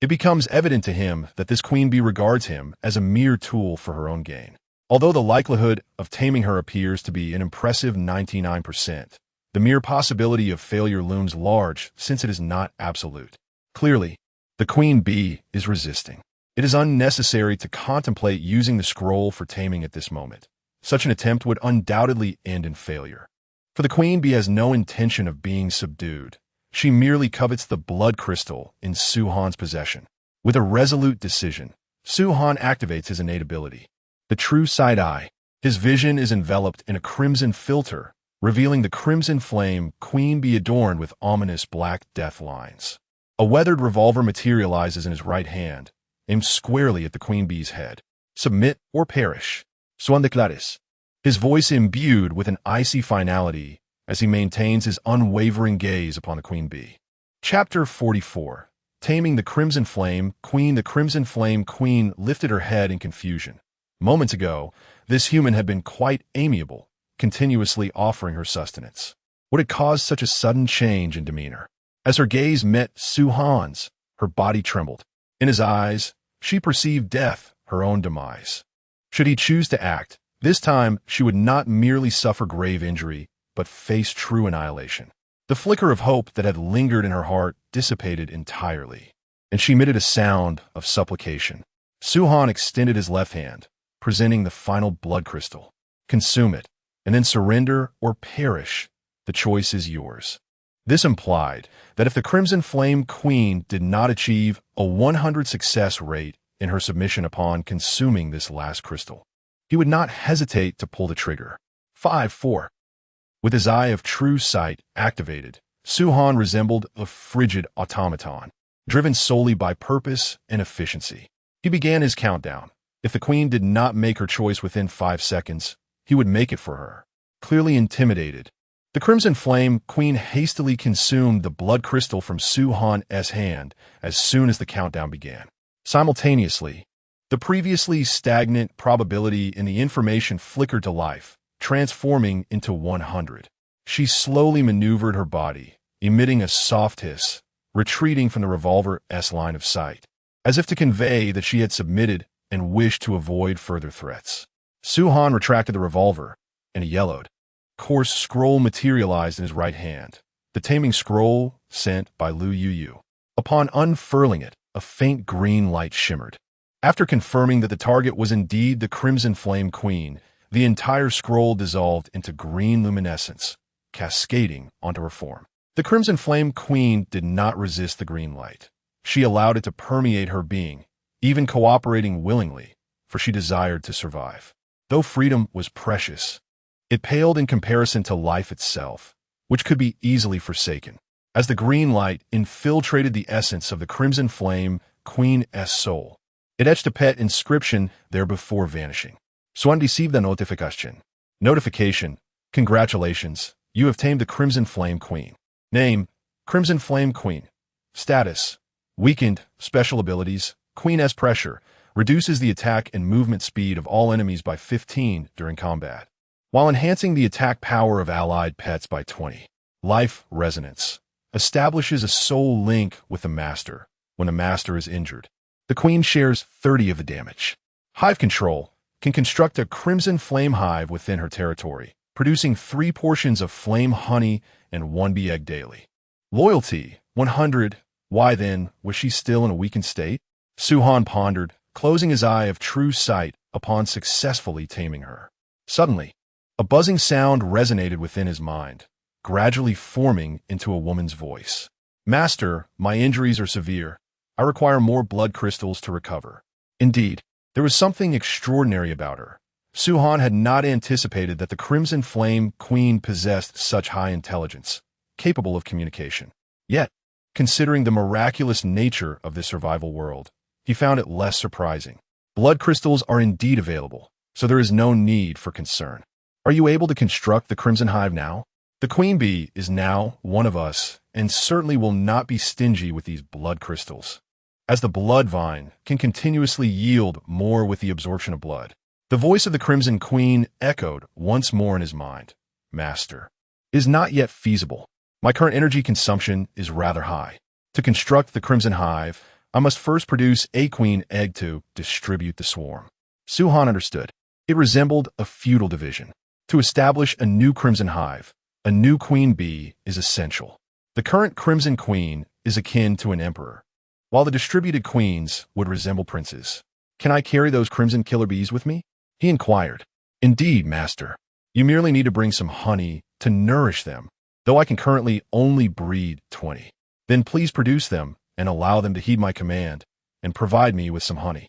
It becomes evident to him that this Queen Bee regards him as a mere tool for her own gain. Although the likelihood of taming her appears to be an impressive 99%, the mere possibility of failure looms large since it is not absolute. Clearly, the Queen Bee is resisting. It is unnecessary to contemplate using the scroll for taming at this moment. Such an attempt would undoubtedly end in failure. For the Queen Bee has no intention of being subdued. She merely covets the blood crystal in Su-Han's possession. With a resolute decision, Su-Han activates his innate ability, the True Sight Eye. His vision is enveloped in a crimson filter, revealing the Crimson Flame Queen Bee adorned with ominous black death lines. A weathered revolver materializes in his right hand, aimed squarely at the Queen Bee's head. Submit or perish. Soin de Claris. His voice imbued with an icy finality as he maintains his unwavering gaze upon the Queen Bee. Chapter 44. Taming the Crimson Flame Queen. The Crimson Flame Queen lifted her head in confusion. Moments ago, this human had been quite amiable, continuously offering her sustenance. What had caused such a sudden change in demeanor? As her gaze met Su-Han's, her body trembled. In his eyes, she perceived death, her own demise. Should he choose to act, this time she would not merely suffer grave injury, but face true annihilation. The flicker of hope that had lingered in her heart dissipated entirely, and she emitted a sound of supplication. Su-Han extended his left hand, presenting the final blood crystal. Consume it, and then surrender or perish. The choice is yours. This implied that if the Crimson Flame Queen did not achieve a 100 success rate in her submission upon consuming this last crystal, he would not hesitate to pull the trigger. 5-4. With his eye of true sight activated, Su-Han resembled a frigid automaton, driven solely by purpose and efficiency. He began his countdown. If the queen did not make her choice within 5 seconds, he would make it for her. Clearly intimidated, the Crimson Flame Queen hastily consumed the blood crystal from Su-Han's hand as soon as the countdown began. Simultaneously, the previously stagnant probability in the information flickered to life, transforming into 100. She slowly maneuvered her body, emitting a soft hiss, retreating from the revolver's line of sight, as if to convey that she had submitted and wished to avoid further threats. Su-Han retracted the revolver, and he yellowed. A coarse scroll materialized in his right hand, the taming scroll sent by Lu Yu. Upon unfurling it, a faint green light shimmered. After confirming that the target was indeed the Crimson Flame Queen, the entire scroll dissolved into green luminescence, cascading onto her form. The Crimson Flame Queen did not resist the green light. She allowed it to permeate her being, even cooperating willingly, for she desired to survive. Though freedom was precious, it paled in comparison to life itself, which could be easily forsaken. As the green light infiltrated the essence of the Crimson Flame Queen's soul. It etched a pet inscription there before vanishing. Swan received the notification. Notification. Congratulations, you have tamed the Crimson Flame Queen. Name, Crimson Flame Queen. Status, weakened, special abilities, Queen's pressure, reduces the attack and movement speed of all enemies by 15 during combat, while enhancing the attack power of allied pets by 20. Life Resonance, establishes a soul link with the Master when the Master is injured. The Queen shares 30 of the damage. Hive Control, can construct a Crimson Flame Hive within her territory, producing 3 portions of flame honey and 1 bee egg daily. Loyalty, 100. Why then was she still in a weakened state? Suhan pondered, closing his eye of true sight upon successfully taming her. Suddenly, a buzzing sound resonated within his mind, gradually forming into a woman's voice. Master, my injuries are severe. I require more blood crystals to recover. Indeed, there was something extraordinary about her. Suhan had not anticipated that the Crimson Flame Queen possessed such high intelligence, capable of communication. Yet, considering the miraculous nature of this survival world, he found it less surprising. Blood crystals are indeed available, so there is no need for concern. Are you able to construct the Crimson Hive now? The Queen Bee is now one of us, and certainly will not be stingy with these blood crystals, as the blood vine can continuously yield more with the absorption of blood. The voice of the Crimson Queen echoed once more in his mind. Master, is not yet feasible. My current energy consumption is rather high. To construct the Crimson Hive, I must first produce a queen egg to distribute the swarm. Suhan understood. It resembled a feudal division. To establish a new Crimson Hive, a new queen bee is essential. The current Crimson Queen is akin to an emperor, while the distributed queens would resemble princes. Can I carry those Crimson Killer Bees with me? He inquired. Indeed, Master. You merely need to bring some honey to nourish them, though I can currently only breed 20. Then please produce them and allow them to heed my command and provide me with some honey.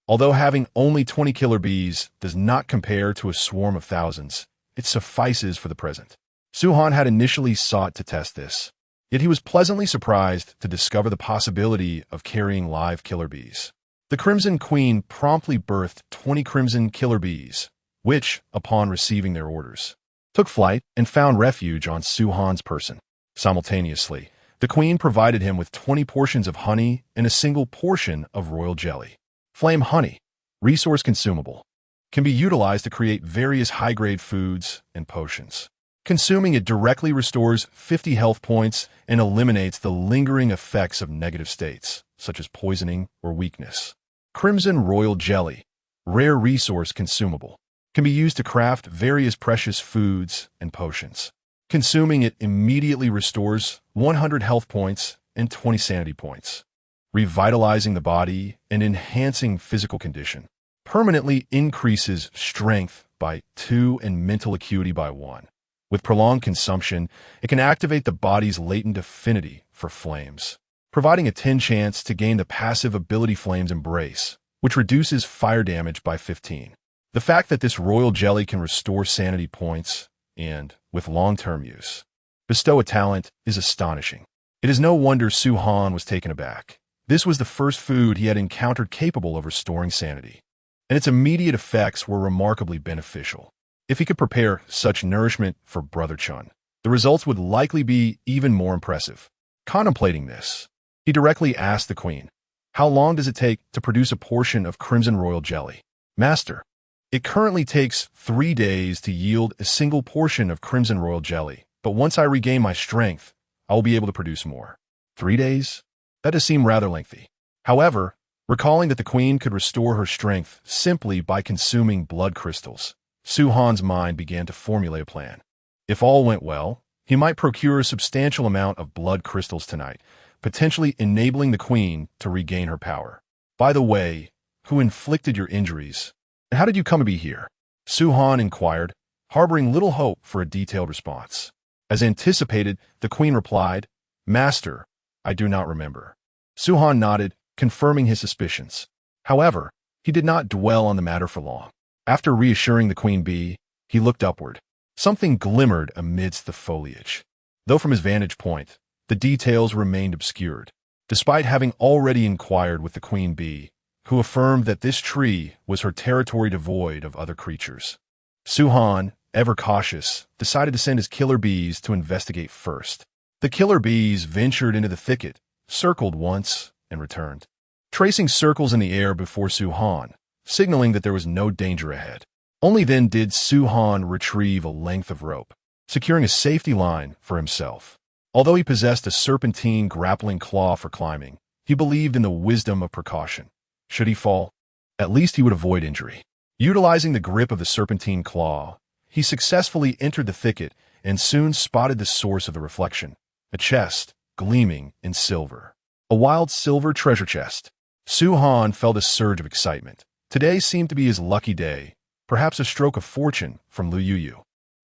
Although having only 20 killer bees does not compare to a swarm of thousands, it suffices for the present. Suhan had initially sought to test this, yet he was pleasantly surprised to discover the possibility of carrying live killer bees. The Crimson Queen promptly birthed 20 Crimson Killer Bees, which, upon receiving their orders, took flight and found refuge on Suhan's person. Simultaneously, the Queen provided him with 20 portions of honey and a single portion of royal jelly. Flame honey, resource consumable, can be utilized to create various high-grade foods and potions. Consuming it directly restores 50 health points and eliminates the lingering effects of negative states, such as poisoning or weakness. Crimson Royal Jelly, rare resource consumable, can be used to craft various precious foods and potions. Consuming it immediately restores 100 health points and 20 sanity points, revitalizing the body and enhancing physical condition. Permanently increases strength by 2 and mental acuity by 1. With prolonged consumption, it can activate the body's latent affinity for flames, providing a 10 chance to gain the passive ability Flame's Embrace, which reduces fire damage by 15. The fact that this royal jelly can restore sanity points and, with long-term use, bestow a talent is astonishing. It is no wonder Suhan was taken aback. This was the first food he had encountered capable of restoring sanity, and its immediate effects were remarkably beneficial. If he could prepare such nourishment for Brother Chun, the results would likely be even more impressive. Contemplating this, he directly asked the Queen, how long does it take to produce a portion of Crimson Royal Jelly? Master, it currently takes 3 days to yield a single portion of Crimson Royal Jelly, but once I regain my strength, I will be able to produce more. 3 days? That does seem rather lengthy. However, recalling that the Queen could restore her strength simply by consuming blood crystals, Suhan's mind began to formulate a plan. If all went well, he might procure a substantial amount of blood crystals tonight, potentially enabling the Queen to regain her power. By the way, who inflicted your injuries, and how did you come to be here? Suhan inquired, harboring little hope for a detailed response. As anticipated, the Queen replied, Master, I do not remember. Suhan nodded, confirming his suspicions. However, he did not dwell on the matter for long. After reassuring the Queen Bee, he looked upward. Something glimmered amidst the foliage. Though from his vantage point, the details remained obscured. despite having already inquired with the queen bee, who affirmed that this tree was her territory devoid of other creatures. Su-han, ever cautious, decided to send his killer bees to investigate first. The killer bees ventured into the thicket, circled once, and returned, tracing circles in the air before Su-han, signaling that there was no danger ahead. Only then did Su-han retrieve a length of rope, securing a safety line for himself. Although he possessed a serpentine grappling claw for climbing, he believed in the wisdom of precaution. Should he fall, at least he would avoid injury. Utilizing the grip of the serpentine claw, he successfully entered the thicket and soon spotted the source of the reflection, a chest gleaming in silver. A wild silver treasure chest. Su-han felt a surge of excitement. Today seemed to be his lucky day, perhaps a stroke of fortune from Lu Yuyu.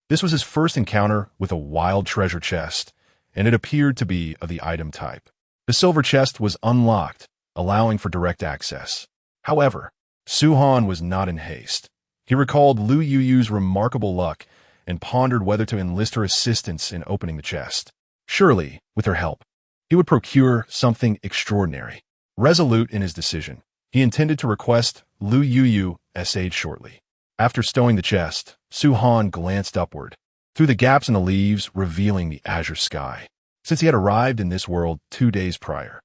This was his first encounter with a wild treasure chest, and it appeared to be of the item type. The silver chest was unlocked, allowing for direct access. However, Su-han was not in haste. He recalled Lu Yuyu's remarkable luck and pondered whether to enlist her assistance in opening the chest. Surely, with her help, he would procure something extraordinary. Resolute in his decision, he intended to request Lu Yuyu's aid shortly. After stowing the chest, Su-han glanced upward, through the gaps in the leaves revealing the azure sky. Since he had arrived in this world 2 days prior,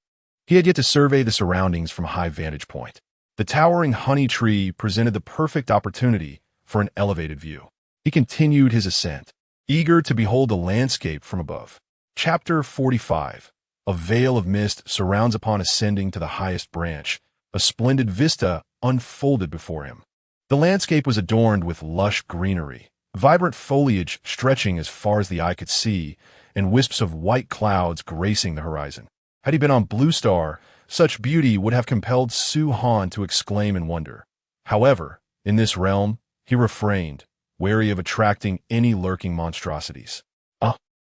he had yet to survey the surroundings from a high vantage point. The towering honey tree presented the perfect opportunity for an elevated view. He continued his ascent, eager to behold the landscape from above. Chapter 45. A veil of mist surrounds upon ascending to the highest branch. A splendid vista unfolded before him. The landscape was adorned with lush greenery, vibrant foliage stretching as far as the eye could see, and wisps of white clouds gracing the horizon. Had he been on Blue Star, such beauty would have compelled Su-han to exclaim in wonder. However, in this realm, he refrained, wary of attracting any lurking monstrosities.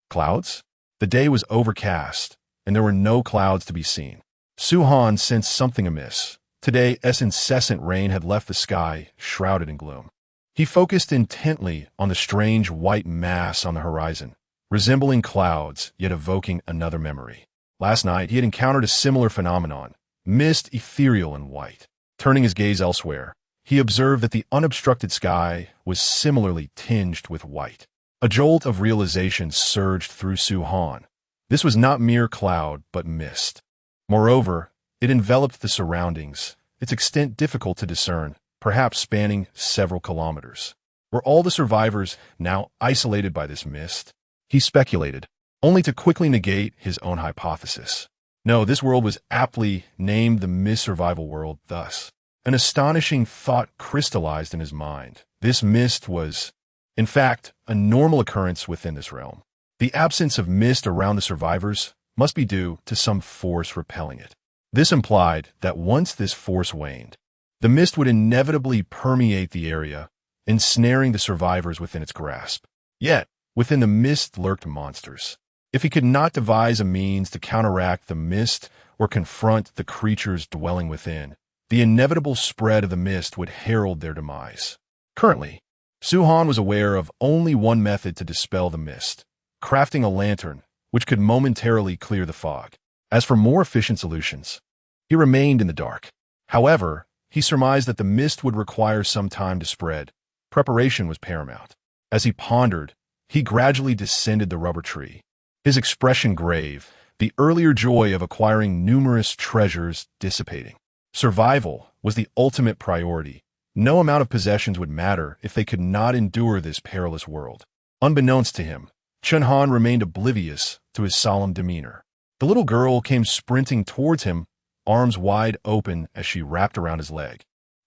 Clouds? The day was overcast, and there were no clouds to be seen. Su-han sensed something amiss. Today, incessant rain had left the sky shrouded in gloom. He focused intently on the strange white mass on the horizon, resembling clouds, yet evoking another memory. Last night, he had encountered a similar phenomenon, mist ethereal and white. Turning his gaze elsewhere, he observed that the unobstructed sky was similarly tinged with white. A jolt of realization surged through Su-han. This was not mere cloud, but mist. Moreover, it enveloped the surroundings, its extent difficult to discern, perhaps spanning several kilometers. Were all the survivors now isolated by this mist? He speculated, only to quickly negate his own hypothesis. No, this world was aptly named the Mist Survival World thus. An astonishing thought crystallized in his mind. This mist was, in fact, a normal occurrence within this realm. The absence of mist around the survivors must be due to some force repelling it. This implied that once this force waned, the mist would inevitably permeate the area, ensnaring the survivors within its grasp. Yet, within the mist lurked monsters. If he could not devise a means to counteract the mist or confront the creatures dwelling within, the inevitable spread of the mist would herald their demise. Currently, Su-han was aware of only one method to dispel the mist, crafting a lantern which could momentarily clear the fog. As for more efficient solutions, he remained in the dark. However, he surmised that the mist would require some time to spread. Preparation was paramount. As he pondered, he gradually descended the rubber tree, his expression grave, the earlier joy of acquiring numerous treasures dissipating. Survival was the ultimate priority. No amount of possessions would matter if they could not endure this perilous world. Unbeknownst to him, Chun-han remained oblivious to his solemn demeanor. The little girl came sprinting towards him, arms wide open as she wrapped around his leg.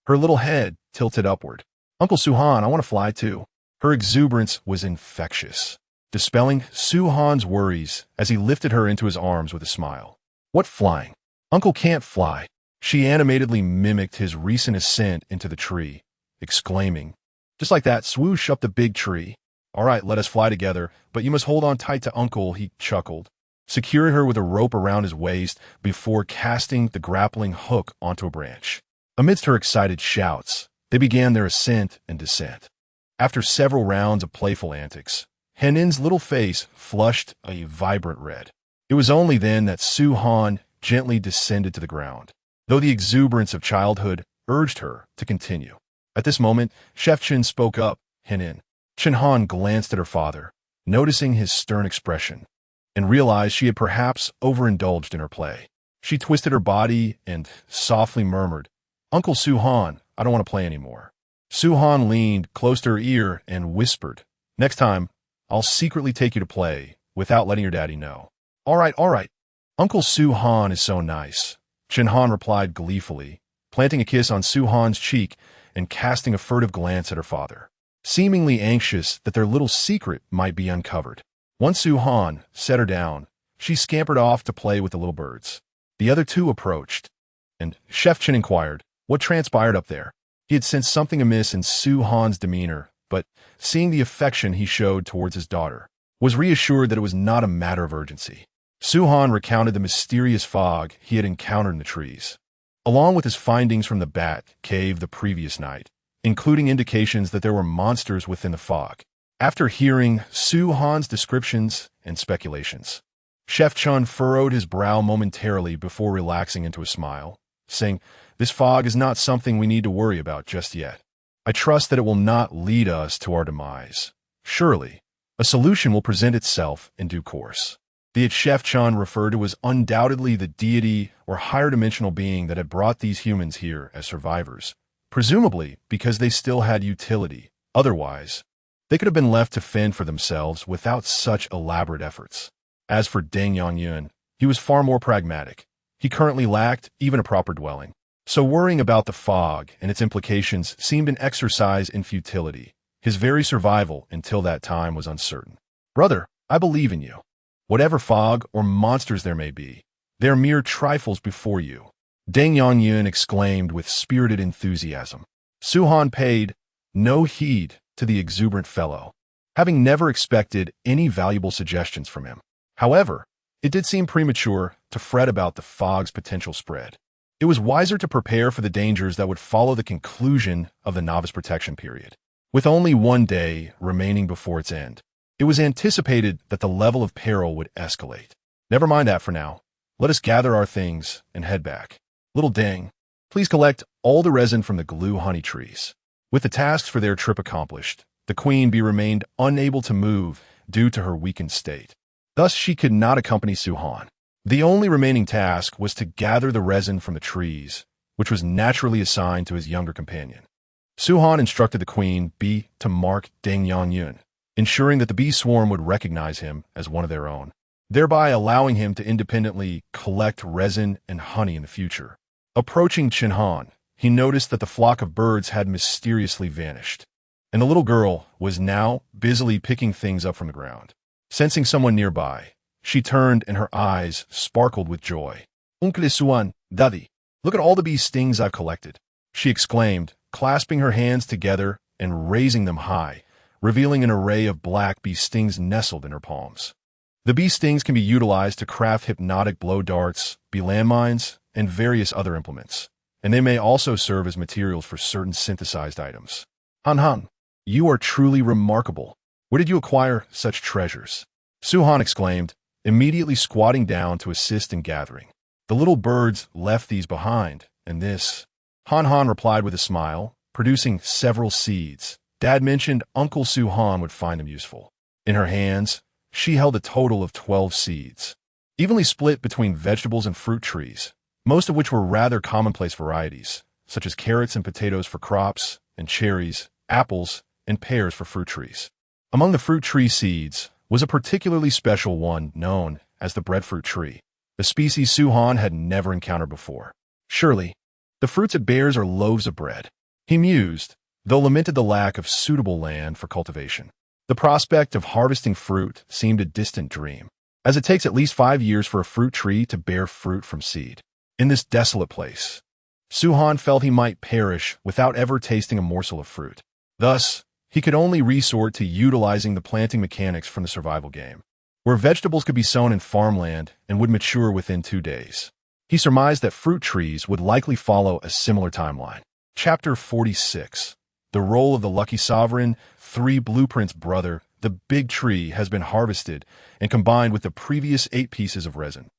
Her little head tilted upward. "Uncle Su-han, I want to fly too." Her exuberance was infectious, dispelling Su-han's worries as he lifted her into his arms with a smile. "What flying? Uncle can't fly." She animatedly mimicked his recent ascent into the tree, exclaiming, "Just like that, swoosh up the big tree. All right, let us fly together, but you must hold on tight to Uncle," he chuckled, securing her with a rope around his waist before casting the grappling hook onto a branch. Amidst her excited shouts, they began their ascent and descent. After several rounds of playful antics, Henin's little face flushed a vibrant red. It was only then that Su-han gently descended to the ground, though the exuberance of childhood urged her to continue. At this moment, Chef Chen spoke up, Henin. Chen Han glanced at her father, noticing his stern expression, and realized she had perhaps overindulged in her play. She twisted her body and softly murmured, "Uncle Su-han, I don't want to play anymore." Su-han leaned close to her ear and whispered, "Next time, I'll secretly take you to play without letting your daddy know." All right. Uncle Su-han is so nice," Chen Han replied gleefully, planting a kiss on Su-han's cheek and casting a furtive glance at her father, seemingly anxious that their little secret might be uncovered. Once Su-han set her down, she scampered off to play with the little birds. The other two approached, and Chef Chen inquired what transpired up there. He had sensed something amiss in Su-han's demeanor, but seeing the affection he showed towards his daughter, was reassured that it was not a matter of urgency. Su-han recounted the mysterious fog he had encountered in the trees, along with his findings from the bat cave the previous night, including indications that there were monsters within the fog. After hearing Su-han's descriptions and speculations, Chef Chun furrowed his brow momentarily before relaxing into a smile, saying, "This fog is not something we need to worry about just yet. I trust that it will not lead us to our demise. Surely, a solution will present itself in due course." The Chef Chun referred to was undoubtedly the deity or higher dimensional being that had brought these humans here as survivors, presumably because they still had utility. Otherwise, they could have been left to fend for themselves without such elaborate efforts. As for Deng Yangyun, he was far more pragmatic. He currently lacked even a proper dwelling. So worrying about the fog and its implications seemed an exercise in futility. His very survival until that time was uncertain. "Brother, I believe in you. Whatever fog or monsters there may be, they are mere trifles before you," Deng Yangyun exclaimed with spirited enthusiasm. Su-han paid no heed to the exuberant fellow, having never expected any valuable suggestions from him. However, it did seem premature to fret about the fog's potential spread. It was wiser to prepare for the dangers that would follow the conclusion of the novice protection period. With only one day remaining before its end, it was anticipated that the level of peril would escalate. Never mind that for now. Let us gather our things and head back. Little Deng, please collect all the resin from the glue honey trees. With the tasks for their trip accomplished, the queen bee remained unable to move due to her weakened state. Thus, she could not accompany Su-han. The only remaining task was to gather the resin from the trees, which was naturally assigned to his younger companion. Su-han instructed the queen bee to mark Deng Yangyun, ensuring that the bee swarm would recognize him as one of their own, thereby allowing him to independently collect resin and honey in the future. Approaching Chen Han, he noticed that the flock of birds had mysteriously vanished, and the little girl was now busily picking things up from the ground. Sensing someone nearby, she turned and her eyes sparkled with joy. "Uncle Suan, Daddy, look at all the bee stings I've collected," she exclaimed, clasping her hands together and raising them high, revealing an array of black bee stings nestled in her palms. The bee stings can be utilized to craft hypnotic blow darts, bee landmines, and various other implements, and they may also serve as materials for certain synthesized items. Han, you are truly remarkable. Where did you acquire such treasures?" Su-han exclaimed, immediately squatting down to assist in gathering. "The little birds left these behind, and this." Han replied with a smile, producing several seeds. Dad mentioned Uncle Su-han would find them useful. In her hands, she held a total of 12 seeds, evenly split between vegetables and fruit trees, most of which were rather commonplace varieties, such as carrots and potatoes for crops, and cherries, apples, and pears for fruit trees. Among the fruit tree seeds was a particularly special one known as the breadfruit tree, a species Su-han had never encountered before. "Surely, the fruits it bears are loaves of bread," he mused, though lamented the lack of suitable land for cultivation. The prospect of harvesting fruit seemed a distant dream, as it takes at least 5 years for a fruit tree to bear fruit from seed. In this desolate place, Su-han felt he might perish without ever tasting a morsel of fruit. Thus, he could only resort to utilizing the planting mechanics from the survival game, where vegetables could be sown in farmland and would mature within 2 days. He surmised that fruit trees would likely follow a similar timeline. Chapter 46. The Role of the Lucky Sovereign. 3 Blueprints. Brother, the big tree has been harvested and combined with the previous 8 pieces of resin.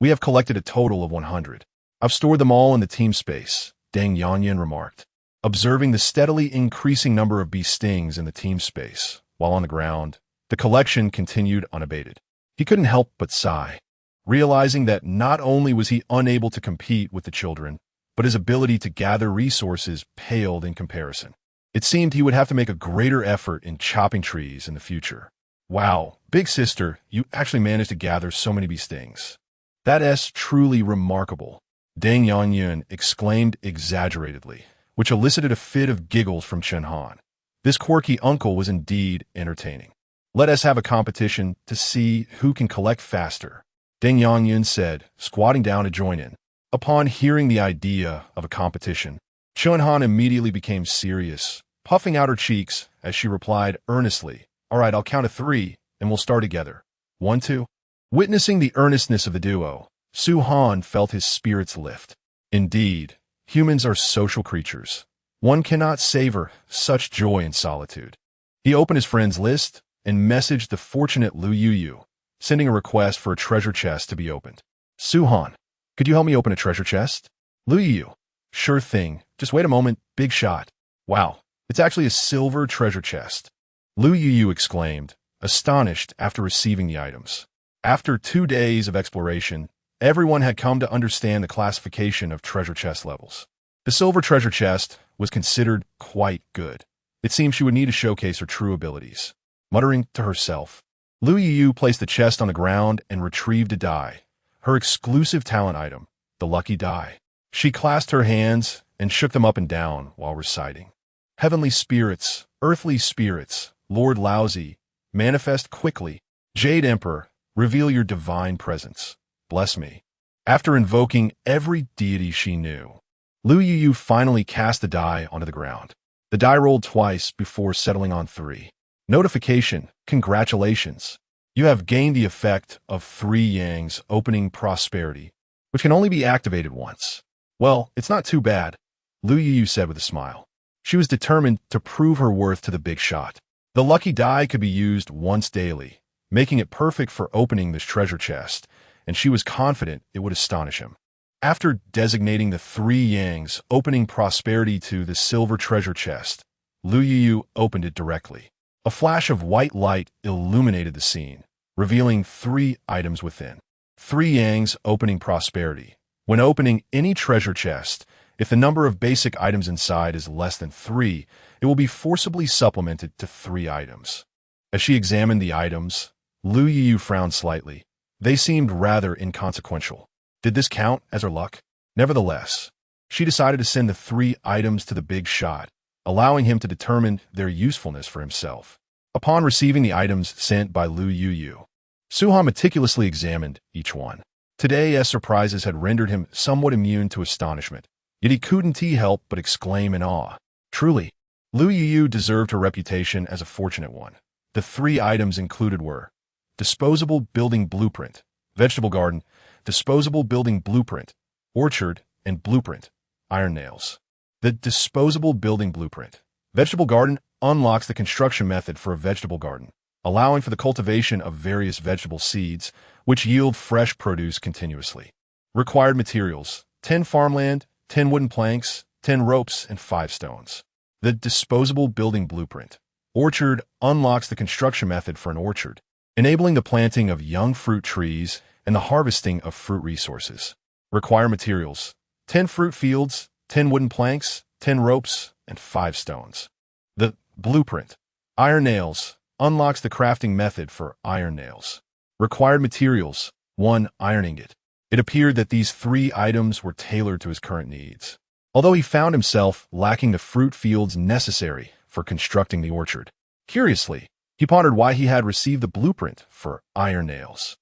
We have collected a total of 100. I've stored them all in the team space, Deng Yanyan remarked, observing the steadily increasing number of bee stings in the team space. While on the ground, the collection continued unabated. He couldn't help but sigh, realizing that not only was he unable to compete with the children, but his ability to gather resources paled in comparison. It seemed he would have to make a greater effort in chopping trees in the future. Wow, big sister, you actually managed to gather so many bee stings. That's truly remarkable, Deng Yanyan exclaimed exaggeratedly, which elicited a fit of giggles from Chen Han. This quirky uncle was indeed entertaining. Let us have a competition to see who can collect faster, Deng Yanyan said, squatting down to join in. Upon hearing the idea of a competition, Chen Han immediately became serious, puffing out her cheeks as she replied earnestly, "All right, I'll count to 3, and we'll start together. 1, 2. Witnessing the earnestness of the duo, Su Han felt his spirits lift. Indeed, humans are social creatures. One cannot savor such joy in solitude. He opened his friends list and messaged the fortunate Lu Yu, sending a request for a treasure chest to be opened. Su Han, could you help me open a treasure chest? Lu Yu, sure thing. Just wait a moment, big shot. Wow, it's actually a silver treasure chest. Lu Yu exclaimed, astonished after receiving the items. After 2 days of exploration, everyone had come to understand the classification of treasure chest levels. The silver treasure chest was considered quite good. It seemed she would need to showcase her true abilities. Muttering to herself, Lu Yu placed the chest on the ground and retrieved a die, her exclusive talent item, the lucky die. She clasped her hands and shook them up and down while reciting, "Heavenly spirits, earthly spirits, Lord Laozi, manifest quickly. Jade Emperor, reveal your divine presence. Bless me." After invoking every deity she knew, Lu Yu finally cast the die onto the ground. The die rolled twice before settling on 3. Notification, congratulations. You have gained the effect of 3 Yang's opening prosperity, which can only be activated once. Well, it's not too bad, Lu Yu said with a smile. She was determined to prove her worth to the big shot. The lucky die could be used once daily, making it perfect for opening this treasure chest, and she was confident it would astonish him. After designating the 3 Yang's opening prosperity to the silver treasure chest, Lu Yu opened it directly. A flash of white light illuminated the scene, revealing 3 items within. 3 Yang's opening prosperity. When opening any treasure chest, if the number of basic items inside is less than 3, it will be forcibly supplemented to 3 items. As she examined the items, Lu Yu frowned slightly. They seemed rather inconsequential. Did this count as her luck? Nevertheless, she decided to send the 3 items to the big shot, allowing him to determine their usefulness for himself. Upon receiving the items sent by Lu Yu, Su Han meticulously examined each one. Today's surprises had rendered him somewhat immune to astonishment, yet he couldn't help but exclaim in awe. Truly, Lu Yu deserved her reputation as a fortunate one. The 3 items included were disposable building blueprint, vegetable garden, disposable building blueprint, orchard, and blueprint, iron nails. The disposable building blueprint, vegetable garden unlocks the construction method for a vegetable garden, allowing for the cultivation of various vegetable seeds, which yield fresh produce continuously. Required materials, 10 farmland, 10 wooden planks, 10 ropes, and 5 stones. The disposable building blueprint, orchard unlocks the construction method for an orchard, enabling the planting of young fruit trees and the harvesting of fruit resources. Required materials, 10 fruit fields, 10 wooden planks, 10 ropes, and 5 stones. The blueprint, iron nails, unlocks the crafting method for iron nails. Required materials, 1 iron ingot. It appeared that these 3 items were tailored to his current needs. Although he found himself lacking the fruit fields necessary for constructing the orchard. Curiously, he pondered why he had received the blueprint for iron nails.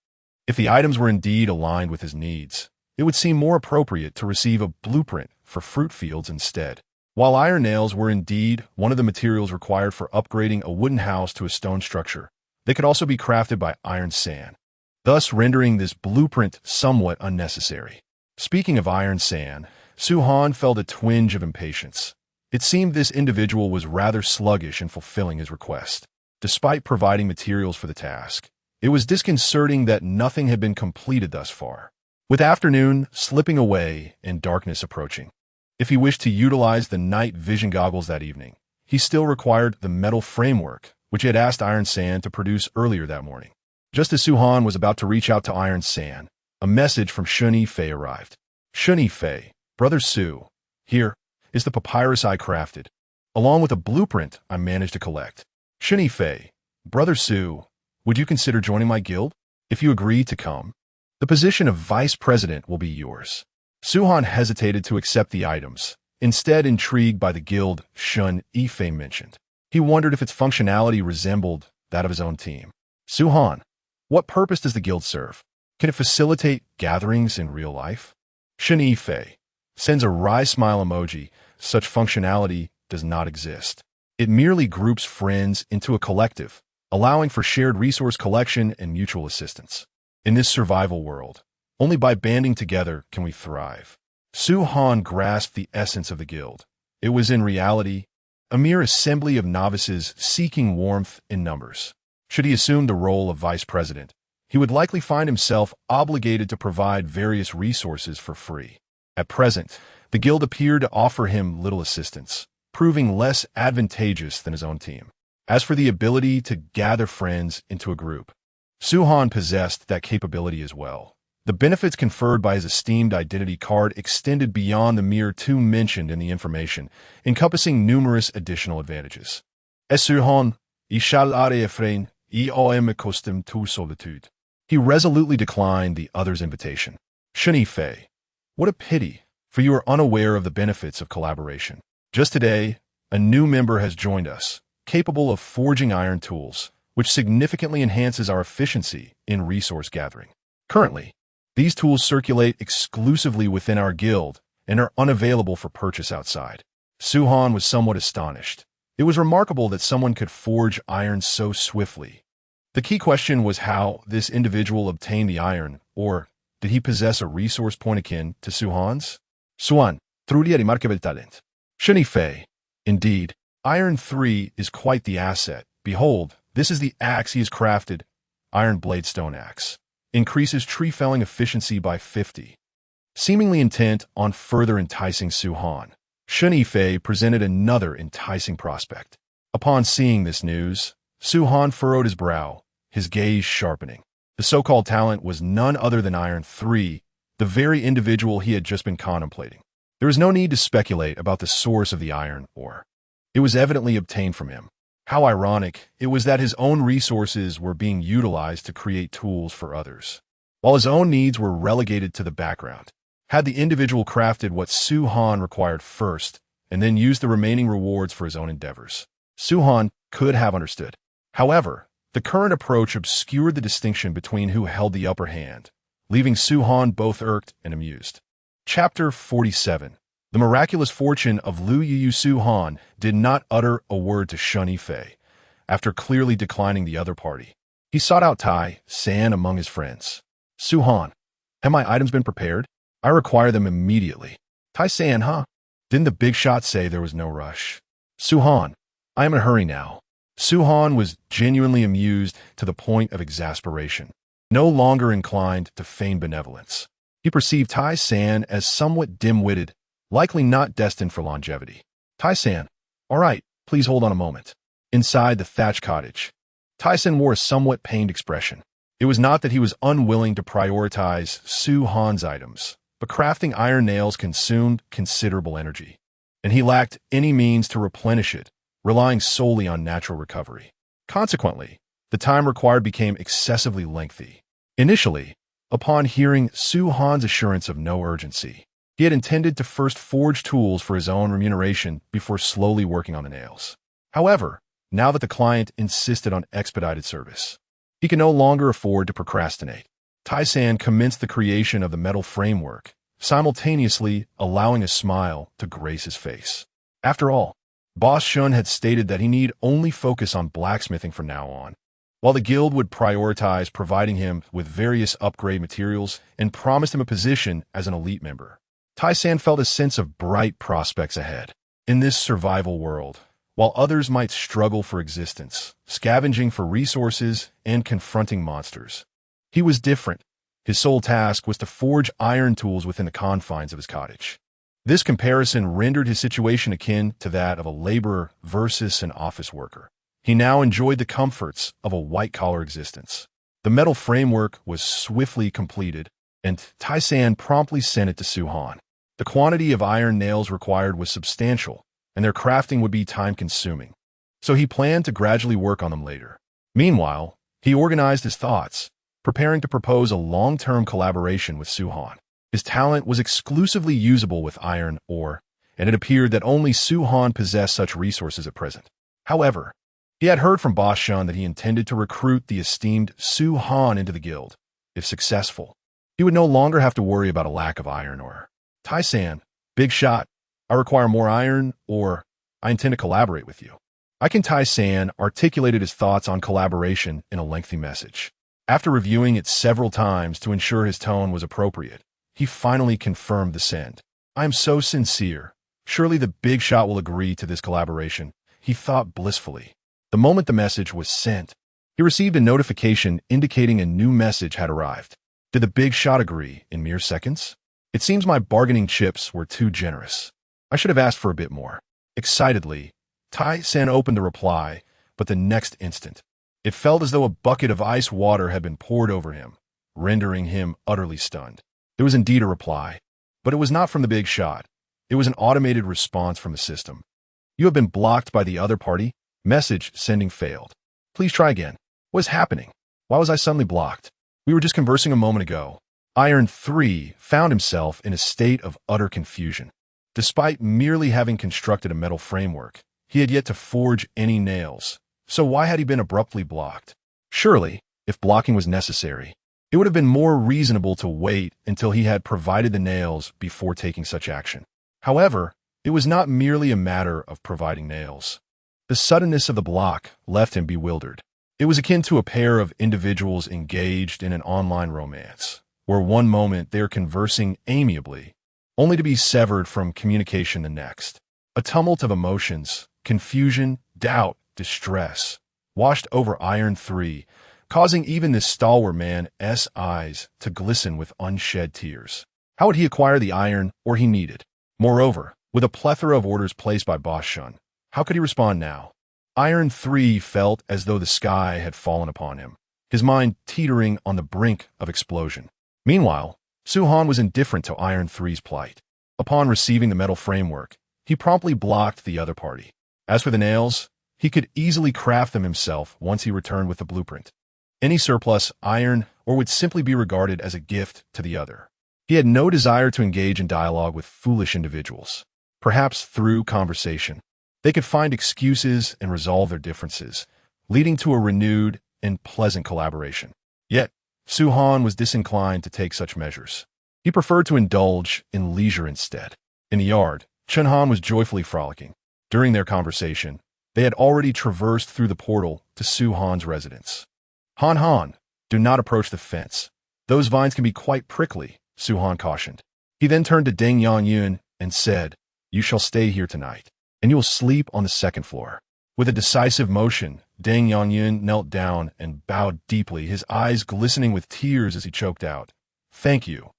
If the items were indeed aligned with his needs, it would seem more appropriate to receive a blueprint for fruit fields instead. While iron nails were indeed one of the materials required for upgrading a wooden house to a stone structure, they could also be crafted by iron sand, thus rendering this blueprint somewhat unnecessary. Speaking of iron sand, Su Han felt a twinge of impatience. It seemed this individual was rather sluggish in fulfilling his request. Despite providing materials for the task, it was disconcerting that nothing had been completed thus far. with afternoon slipping away and darkness approaching. If he wished to utilize the night vision goggles that evening, he still required the metal framework, which he had asked Iron San to produce earlier that morning. Just as Su-Han was about to reach out to Iron San, a message from Shun Fei arrived. Shun Fei, Brother Su, here is the papyrus I crafted, along with a blueprint I managed to collect. Shun Fei, Brother Su, would you consider joining my guild? If you agree to come, the position of vice president will be yours. Su-Han hesitated to accept the items, instead intrigued by the guild Shun Fei mentioned. He wondered if its functionality resembled that of his own team. Su-Han, what purpose does the guild serve? Can it facilitate gatherings in real life? Shun Fei sends a wry smile emoji. Such functionality does not exist. It merely groups friends into a collective, allowing for shared resource collection and mutual assistance. In this survival world, only by banding together can we thrive. Su-Han grasped the essence of the guild. It was in reality a mere assembly of novices seeking warmth in numbers. Should he assume the role of vice president, he would likely find himself obligated to provide various resources for free. At present, the guild appeared to offer him little assistance, proving less advantageous than his own team. As for the ability to gather friends into a group, Su-Han possessed that capability as well. The benefits conferred by his esteemed identity card extended beyond the mere two mentioned in the information, encompassing numerous additional advantages. Su-Han, il shall refrain, me custom to solitude. He resolutely declined the other's invitation. Shun Fei, what a pity, for you are unaware of the benefits of collaboration. Just today, a new member has joined us, capable of forging iron tools, which significantly enhances our efficiency in resource gathering. Currently, these tools circulate exclusively within our guild and are unavailable for purchase outside. Su-Han was somewhat astonished. It was remarkable that someone could forge iron so swiftly. The key question was how this individual obtained the iron, or did he possess a resource point akin to Su-Han's? Su-Han, truly remarkable talent. Shun Fei, indeed, Iron 3 is quite the asset. Behold, this is the axe he has crafted. Iron Blade Stone Axe. Increases tree felling efficiency by 50. Seemingly intent on further enticing Su-Han, Shun Fei presented another enticing prospect. Upon seeing this news, Su-Han furrowed his brow, his gaze sharpening. The so-called talent was none other than Iron 3, the very individual he had just been contemplating. There was no need to speculate about the source of the iron ore. It was evidently obtained from him. How ironic it was that his own resources were being utilized to create tools for others, while his own needs were relegated to the background. Had the individual crafted what Su-Han required first, and then used the remaining rewards for his own endeavors, Su-Han could have understood. However, the current approach obscured the distinction between who held the upper hand, leaving Su-Han both irked and amused. Chapter 47. The miraculous fortune of Liu Yu. Su-Han did not utter a word to Shun Fei. After clearly declining the other party, he sought out Tai San among his friends. Su-Han, have my items been prepared? I require them immediately. Tai San, huh? Didn't the big shot say there was no rush? Su-Han, I am in a hurry now. Su-Han was genuinely amused to the point of exasperation, no longer inclined to feign benevolence. He perceived Tai San as somewhat dim-witted, likely not destined for longevity. Tai San, all right, please hold on a moment. Inside the thatched cottage, Tai San wore a somewhat pained expression. It was not that he was unwilling to prioritize Su-Han's items, but crafting iron nails consumed considerable energy, and he lacked any means to replenish it, relying solely on natural recovery. Consequently, the time required became excessively lengthy. Initially, upon hearing Su-Han's assurance of no urgency, he had intended to first forge tools for his own remuneration before slowly working on the nails. However, now that the client insisted on expedited service, he could no longer afford to procrastinate. Tai San commenced the creation of the metal framework, simultaneously allowing a smile to grace his face. After all, Boss Shun had stated that he need only focus on blacksmithing from now on, while the guild would prioritize providing him with various upgrade materials and promised him a position as an elite member. Tai San felt a sense of bright prospects ahead. In this survival world, while others might struggle for existence, scavenging for resources and confronting monsters, he was different. His sole task was to forge iron tools within the confines of his cottage. This comparison rendered his situation akin to that of a laborer versus an office worker. He now enjoyed the comforts of a white-collar existence. The metal framework was swiftly completed, and Tai-san promptly sent it to Su-han. The quantity of iron nails required was substantial, and their crafting would be time-consuming, so he planned to gradually work on them later. Meanwhile, he organized his thoughts, preparing to propose a long-term collaboration with Su-han. His talent was exclusively usable with iron ore, and it appeared that only Su-han possessed such resources at present. However, he had heard from Boss Shun that he intended to recruit the esteemed Su-han into the guild. If successful, he would no longer have to worry about a lack of iron ore. Tai-san, big shot. I require more iron, or I intend to collaborate with you. Tai-san articulated his thoughts on collaboration in a lengthy message. After reviewing it several times to ensure his tone was appropriate, he finally confirmed the send. I am so sincere. Surely the big shot will agree to this collaboration, he thought blissfully. The moment the message was sent, he received a notification indicating a new message had arrived. Did the big shot agree in mere seconds? It seems my bargaining chips were too generous. I should have asked for a bit more. Excitedly, Tai-san opened the reply, but the next instant, it felt as though a bucket of ice water had been poured over him, rendering him utterly stunned. There was indeed a reply, but it was not from the big shot. It was an automated response from the system. You have been blocked by the other party. Message sending failed. Please try again. What is happening? Why was I suddenly blocked? We were just conversing a moment ago. Iron 3 found himself in a state of utter confusion. Despite merely having constructed a metal framework, he had yet to forge any nails. So why had he been abruptly blocked? Surely, if blocking was necessary, it would have been more reasonable to wait until he had provided the nails before taking such action. However, it was not merely a matter of providing nails. The suddenness of the block left him bewildered. It was akin to a pair of individuals engaged in an online romance, where one moment they are conversing amiably, only to be severed from communication the next. A tumult of emotions, confusion, doubt, distress, washed over Iron 3, causing even this stalwart man's eyes to glisten with unshed tears. How would he acquire the iron ore he needed? Moreover, with a plethora of orders placed by Boss Shun, how could he respond now? Iron 3 felt as though the sky had fallen upon him, his mind teetering on the brink of explosion. Meanwhile, Su-han was indifferent to Iron 3's plight. Upon receiving the metal framework, he promptly blocked the other party. As for the nails, he could easily craft them himself once he returned with the blueprint. Any surplus iron ore would simply be regarded as a gift to the other. He had no desire to engage in dialogue with foolish individuals. Perhaps through conversation, they could find excuses and resolve their differences, leading to a renewed and pleasant collaboration. Yet, Su-han was disinclined to take such measures. He preferred to indulge in leisure instead. In the yard, Chun-han was joyfully frolicking. During their conversation, they had already traversed through the portal to Su-han's residence. Han, do not approach the fence. Those vines can be quite prickly, Su-han cautioned. He then turned to Deng Yangyun and said, You shall stay here tonight, and you will sleep on the second floor. With a decisive motion, Deng Yangyun knelt down and bowed deeply, his eyes glistening with tears as he choked out, Thank you,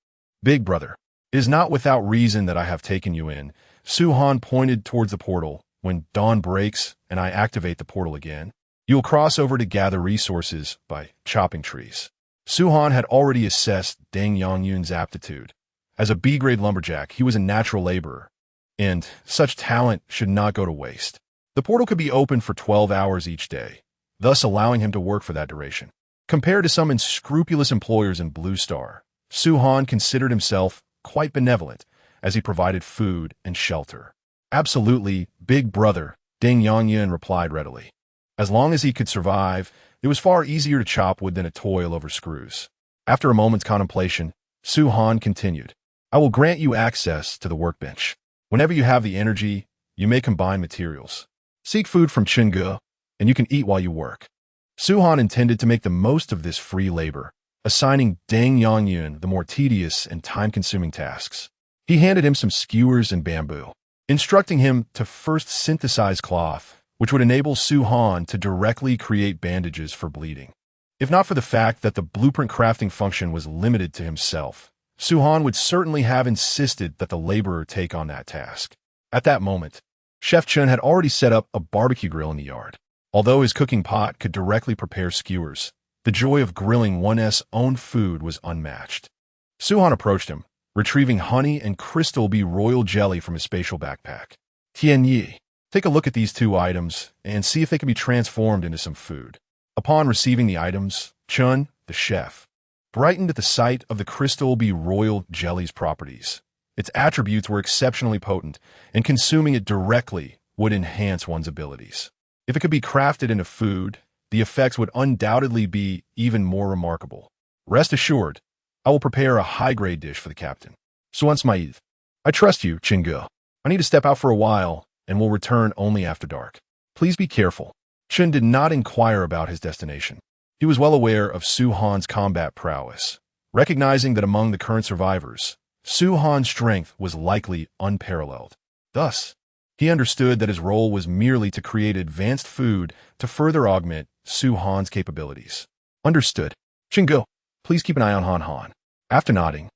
big brother. It is not without reason that I have taken you in. Su-han pointed towards the portal. When dawn breaks and I activate the portal again, you will cross over to gather resources by chopping trees. Su-han had already assessed Deng Yangyun's aptitude. As a B-grade lumberjack, he was a natural laborer, and such talent should not go to waste. The portal could be opened for 12 hours each day, thus allowing him to work for that duration. Compared to some unscrupulous employers in Blue Star, Su-han considered himself quite benevolent as he provided food and shelter. Absolutely, big brother, Deng Yangyun replied readily. As long as he could survive, it was far easier to chop wood than to toil over screws. After a moment's contemplation, Su-han continued, I will grant you access to the workbench. Whenever you have the energy, you may combine materials. Seek food from Chingu, and you can eat while you work. Su-han intended to make the most of this free labor, assigning Deng Yangyun the more tedious and time-consuming tasks. He handed him some skewers and bamboo, instructing him to first synthesize cloth, which would enable Su-han to directly create bandages for bleeding. If not for the fact that the blueprint crafting function was limited to himself, Suhan would certainly have insisted that the laborer take on that task. At that moment, Chef Chun had already set up a barbecue grill in the yard. Although his cooking pot could directly prepare skewers, the joy of grilling one's own food was unmatched. Suhan approached him, retrieving honey and crystal bee royal jelly from his spatial backpack. Tian Yi, take a look at these two items and see if they can be transformed into some food. Upon receiving the items, Chun, the chef, brightened at the sight of the crystal bee royal jelly's properties. Its attributes were exceptionally potent, and consuming it directly would enhance one's abilities. If it could be crafted into food, the effects would undoubtedly be even more remarkable. Rest assured, I will prepare a high-grade dish for the captain. Suan Smaïd, I trust you, Chingu. I need to step out for a while, and will return only after dark. Please be careful. Chun did not inquire about his destination. He was well aware of Su Han's combat prowess, recognizing that among the current survivors, Su Han's strength was likely unparalleled. Thus, he understood that his role was merely to create advanced food to further augment Su Han's capabilities. Understood. Chingu, please keep an eye on Han Han. After nodding,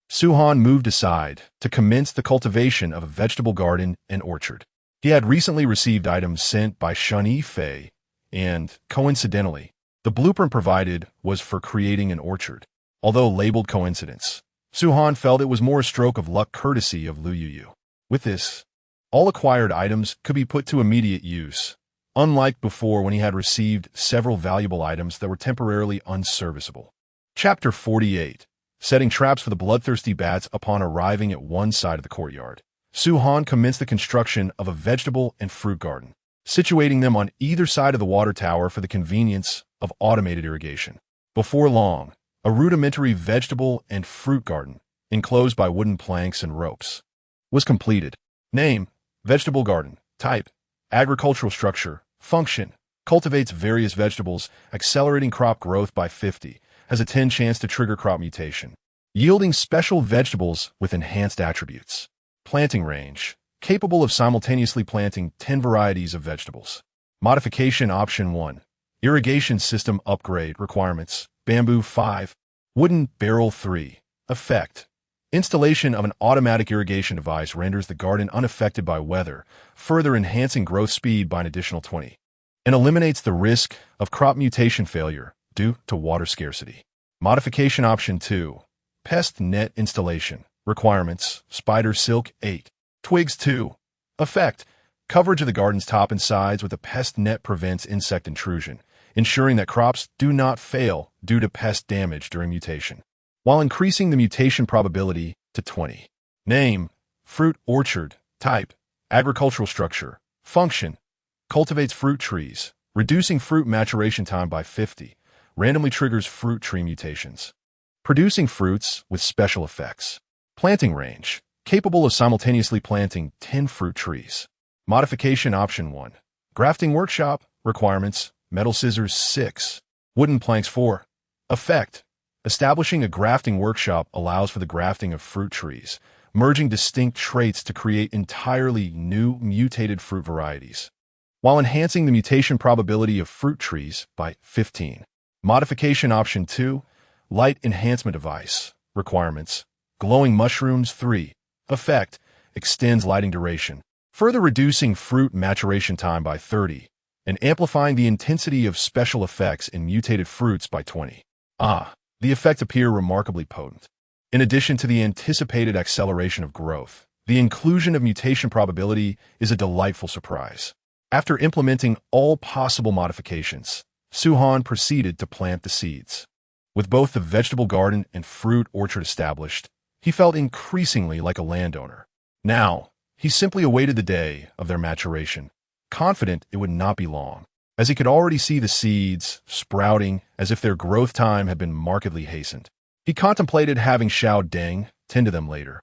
Su Han moved aside to commence the cultivation of a vegetable garden and orchard. He had recently received items sent by Shun Fei, and, coincidentally, the blueprint provided was for creating an orchard. Although labeled coincidence, Su Han felt it was more a stroke of luck courtesy of Lu Yuyu. With this, all acquired items could be put to immediate use, unlike before when he had received several valuable items that were temporarily unserviceable. Chapter 48. Setting traps for the bloodthirsty bats. Upon arriving at one side of the courtyard, Su Han commenced the construction of a vegetable and fruit garden, situating them on either side of the water tower for the convenience of automated irrigation. Before long, a rudimentary vegetable and fruit garden, enclosed by wooden planks and ropes, was completed. Name: Vegetable garden. Type: agricultural structure. Function: cultivates various vegetables, accelerating crop growth by 50, has a 10 chance to trigger crop mutation, yielding special vegetables with enhanced attributes. Planting range: capable of simultaneously planting 10 varieties of vegetables. Modification option 1. Irrigation system upgrade requirements: bamboo 5, wooden barrel 3. Effect: installation of an automatic irrigation device renders the garden unaffected by weather, further enhancing growth speed by an additional 20, and eliminates the risk of crop mutation failure due to water scarcity. Modification option 2. Pest net installation requirements: spider silk 8, twigs 2. Effect: coverage of the garden's top and sides with a pest net prevents insect intrusion, ensuring that crops do not fail due to pest damage during mutation, while increasing the mutation probability to 20. Name: fruit orchard. Type: agricultural structure. Function: cultivates fruit trees, reducing fruit maturation time by 50, randomly triggers fruit tree mutations, producing fruits with special effects. Planting range: capable of simultaneously planting 10 fruit trees. Modification option 1. Grafting workshop requirements: metal scissors 6, wooden planks 4. Effect: establishing a grafting workshop allows for the grafting of fruit trees, merging distinct traits to create entirely new mutated fruit varieties, while enhancing the mutation probability of fruit trees by 15. Modification option 2. Light enhancement device requirements: glowing mushrooms 3. Effect: extends lighting duration, further reducing fruit maturation time by 30, and amplifying the intensity of special effects in mutated fruits by 20. The effects appear remarkably potent. In addition to the anticipated acceleration of growth, the inclusion of mutation probability is a delightful surprise. After implementing all possible modifications, Su Han proceeded to plant the seeds. With both the vegetable garden and fruit orchard established, he felt increasingly like a landowner. Now, he simply awaited the day of their maturation, confident it would not be long, as he could already see the seeds sprouting as if their growth time had been markedly hastened. He contemplated having Xiao Deng tend to them later,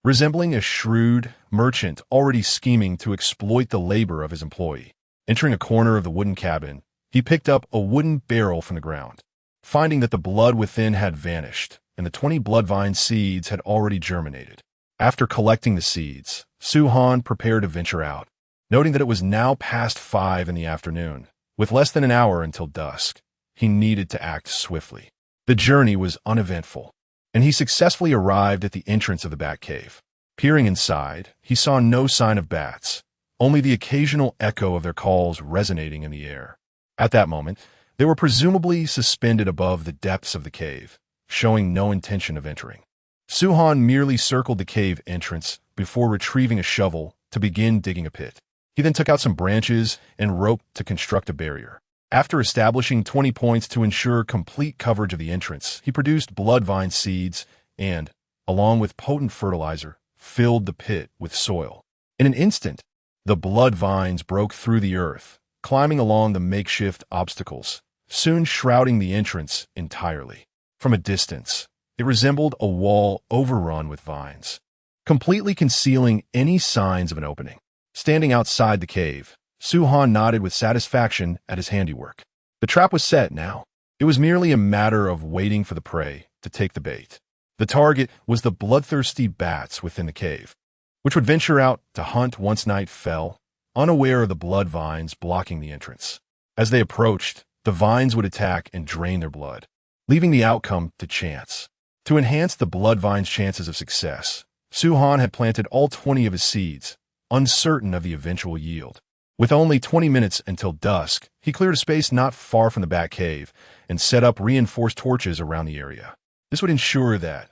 resembling a shrewd merchant already scheming to exploit the labor of his employee. Entering a corner of the wooden cabin, he picked up a wooden barrel from the ground. Finding that the blood within had vanished, and the 20 bloodvine seeds had already germinated. After collecting the seeds, Su Han prepared to venture out, noting that it was now past 5 in the afternoon, with less than an hour until dusk. he needed to act swiftly. The journey was uneventful, and he successfully arrived at the entrance of the bat cave. Peering inside, he saw no sign of bats, only the occasional echo of their calls resonating in the air. At that moment, they were presumably suspended above the depths of the cave, showing no intention of entering. Suhan merely circled the cave entrance before retrieving a shovel to begin digging a pit. He then took out some branches and rope to construct a barrier. After establishing 20 points to ensure complete coverage of the entrance, he produced blood vine seeds and, along with potent fertilizer, filled the pit with soil. In an instant, the blood vines broke through the earth, climbing along the makeshift obstacles, soon shrouding the entrance entirely. From a distance, it resembled a wall overrun with vines, completely concealing any signs of an opening. Standing outside the cave, Suhan nodded with satisfaction at his handiwork. The trap was set now. It was merely a matter of waiting for the prey to take the bait. The target was the bloodthirsty bats within the cave, which would venture out to hunt once night fell, unaware of the blood vines blocking the entrance. As they approached, the vines would attack and drain their blood, leaving the outcome to chance. To enhance the blood vine's chances of success, Suhan had planted all 20 of his seeds, uncertain of the eventual yield. With only 20 minutes until dusk, he cleared a space not far from the bat cave and set up reinforced torches around the area. This would ensure that,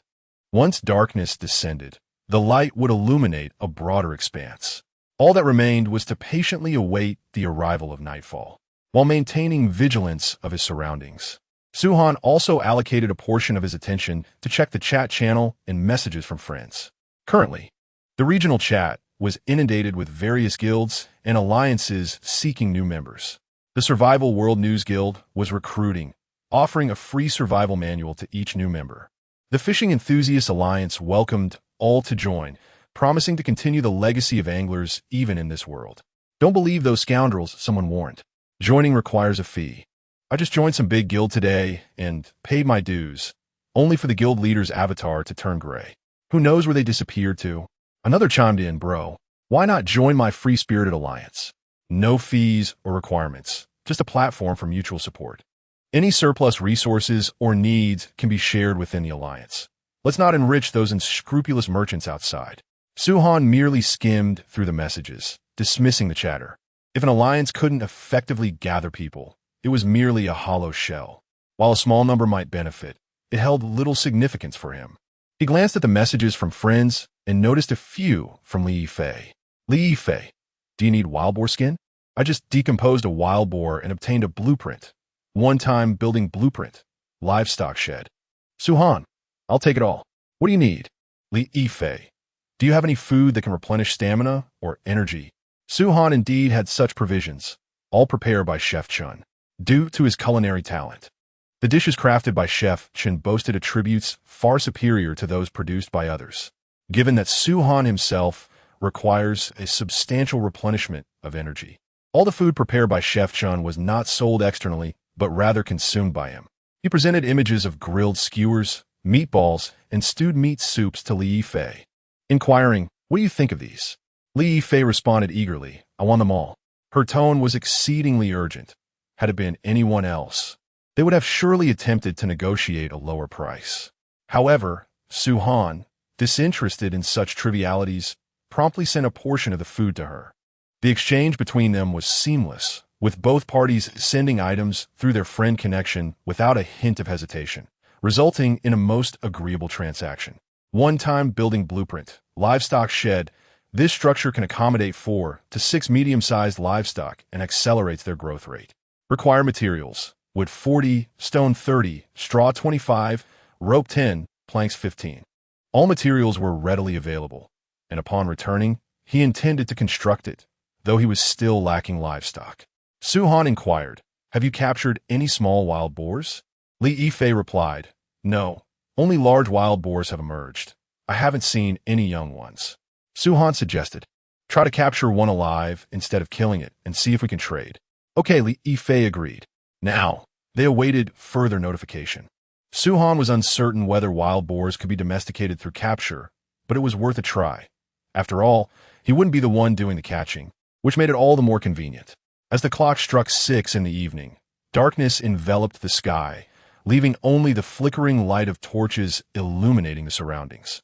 once darkness descended, the light would illuminate a broader expanse. All that remained was to patiently await the arrival of nightfall, while maintaining vigilance of his surroundings. Suhan also allocated a portion of his attention to check the chat channel and messages from friends. Currently, the regional chat was inundated with various guilds and alliances seeking new members. The Survival World News Guild was recruiting, offering a free survival manual to each new member. The Fishing Enthusiast Alliance welcomed all to join, promising to continue the legacy of anglers even in this world. Don't believe those scoundrels, someone warned. Joining requires a fee. I just joined some big guild today and paid my dues, only for the guild leader's avatar to turn gray. Who knows where they disappeared to? Another chimed in, bro. Why not join my free-spirited alliance? No fees or requirements, just a platform for mutual support. Any surplus resources or needs can be shared within the alliance. Let's not enrich those unscrupulous merchants outside. Suhan merely skimmed through the messages, dismissing the chatter. If an alliance couldn't effectively gather people, it was merely a hollow shell. While a small number might benefit, it held little significance for him. He glanced at the messages from friends and noticed a few from Li Yifei. Li Yifei, do you need wild boar skin? I just decomposed a wild boar and obtained a blueprint. One-time building blueprint. Livestock shed. Suhan, I'll take it all. What do you need? Li Yifei, do you have any food that can replenish stamina or energy? Suhan indeed had such provisions, all prepared by Chef Chun, due to his culinary talent. The dishes crafted by Chef Chun boasted attributes far superior to those produced by others, given that Suhan himself requires a substantial replenishment of energy. All the food prepared by Chef Chun was not sold externally, but rather consumed by him. He presented images of grilled skewers, meatballs, and stewed meat soups to Li Yifei, inquiring, what do you think of these? Li Yifei responded eagerly, I want them all. Her tone was exceedingly urgent. Had it been anyone else, they would have surely attempted to negotiate a lower price. However, Suhan, disinterested in such trivialities, promptly sent a portion of the food to her. The exchange between them was seamless, with both parties sending items through their friend connection without a hint of hesitation, resulting in a most agreeable transaction. One-time building blueprint, livestock shed. This structure can accommodate 4 to 6 medium-sized livestock and accelerates their growth rate. Required materials: wood 40, stone 30, straw 25, rope 10, planks 15. All materials were readily available, and upon returning, he intended to construct it, though he was still lacking livestock. Suhan inquired, have you captured any small wild boars? Li Yifei replied, no, only large wild boars have emerged. I haven't seen any young ones. Suhan suggested, try to capture one alive instead of killing it and see if we can trade. Okay, Li Yifei agreed. Now, they awaited further notification. Suhan was uncertain whether wild boars could be domesticated through capture, but it was worth a try. After all, he wouldn't be the one doing the catching, which made it all the more convenient. As the clock struck 6 in the evening, Darkness enveloped the sky, leaving only the flickering light of torches illuminating the surroundings.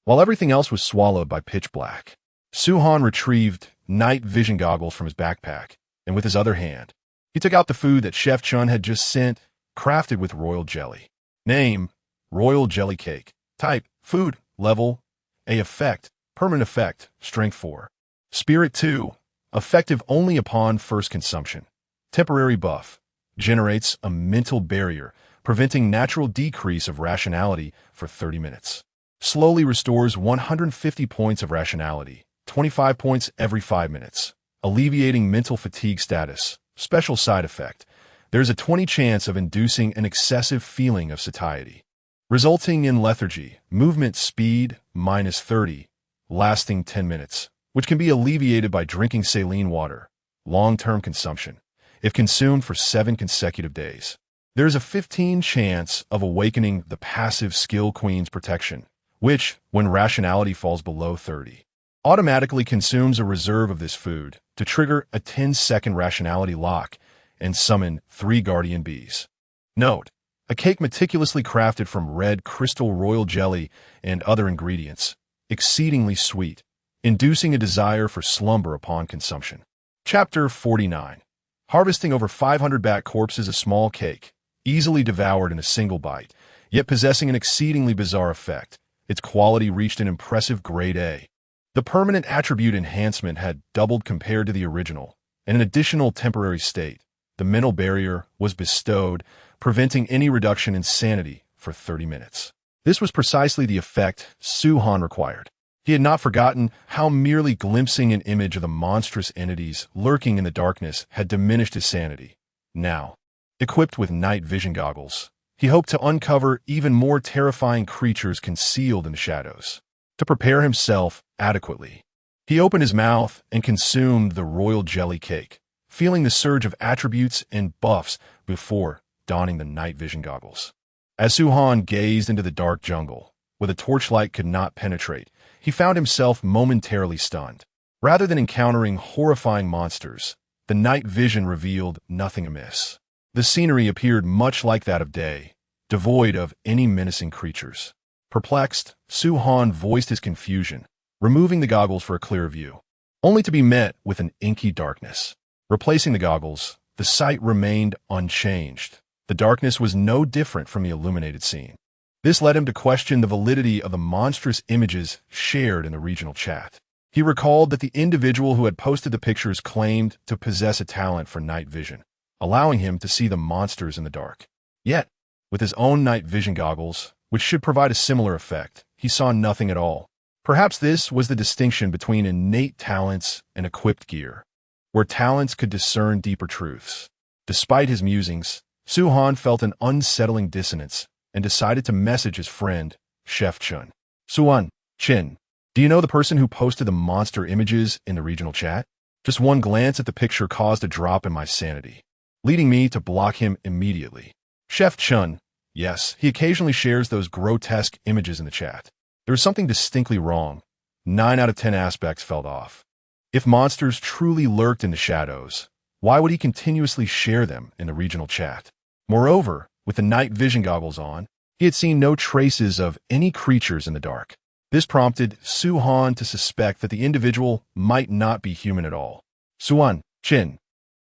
While everything else was swallowed by pitch black, Suhan retrieved night vision goggles from his backpack, and with his other hand, he took out the food that Chef Chun had just sent, crafted with royal jelly. Name: Royal Jelly Cake. Type: Food. Level: A. Effect: Permanent effect, Strength 4. Spirit 2. Effective only upon first consumption. Temporary buff. Generates a mental barrier, preventing natural decrease of rationality for 30 minutes. Slowly restores 150 points of rationality, 25 points every 5 minutes. Alleviating mental fatigue status. Special side effect: there's a 20 chance of inducing an excessive feeling of satiety, resulting in lethargy. Movement speed -30, lasting 10 minutes, which can be alleviated by drinking saline water. Long-term consumption: if consumed for 7 consecutive days, there's a 15 chance of awakening the passive skill Queen's Protection, which, when rationality falls below 30, automatically consumes a reserve of this food to trigger a 10-second rationality lock and summon 3 guardian bees. Note: a cake meticulously crafted from red crystal royal jelly and other ingredients, exceedingly sweet, inducing a desire for slumber upon consumption. Chapter 49. Harvesting over 500 bat corpses. A small cake, easily devoured in a single bite, yet possessing an exceedingly bizarre effect. Its quality reached an impressive grade A. The permanent attribute enhancement had doubled compared to the original, and an additional temporary state, the mental barrier, was bestowed, preventing any reduction in sanity for 30 minutes. This was precisely the effect Suhan required. He had not forgotten how merely glimpsing an image of the monstrous entities lurking in the darkness had diminished his sanity. Now, equipped with night vision goggles, he hoped to uncover even more terrifying creatures concealed in the shadows. To prepare himself adequately, he opened his mouth and consumed the royal jelly cake, feeling the surge of attributes and buffs before donning the night vision goggles. As Suhan gazed into the dark jungle, where the torchlight could not penetrate, he found himself momentarily stunned. Rather than encountering horrifying monsters, the night vision revealed nothing amiss. The scenery appeared much like that of day, devoid of any menacing creatures. Perplexed, Suhan voiced his confusion, removing the goggles for a clear view, only to be met with an inky darkness. Replacing the goggles, the sight remained unchanged. The darkness was no different from the illuminated scene. This led him to question the validity of the monstrous images shared in the regional chat. He recalled that the individual who had posted the pictures claimed to possess a talent for night vision, allowing him to see the monsters in the dark. Yet, with his own night vision goggles, which should provide a similar effect, he saw nothing at all. Perhaps this was the distinction between innate talents and equipped gear, where talents could discern deeper truths. Despite his musings, Suhan felt an unsettling dissonance and decided to message his friend, Chef Chun. Suhan, Chin, do you know the person who posted the monster images in the regional chat? Just one glance at the picture caused a drop in my sanity, leading me to block him immediately. Chef Chun: yes, he occasionally shares those grotesque images in the chat. There was something distinctly wrong. 9 out of 10 aspects felt off. If monsters truly lurked in the shadows, why would he continuously share them in the regional chat? Moreover, with the night vision goggles on, he had seen no traces of any creatures in the dark. This prompted Suhan to suspect that the individual might not be human at all. Suhan, Chin,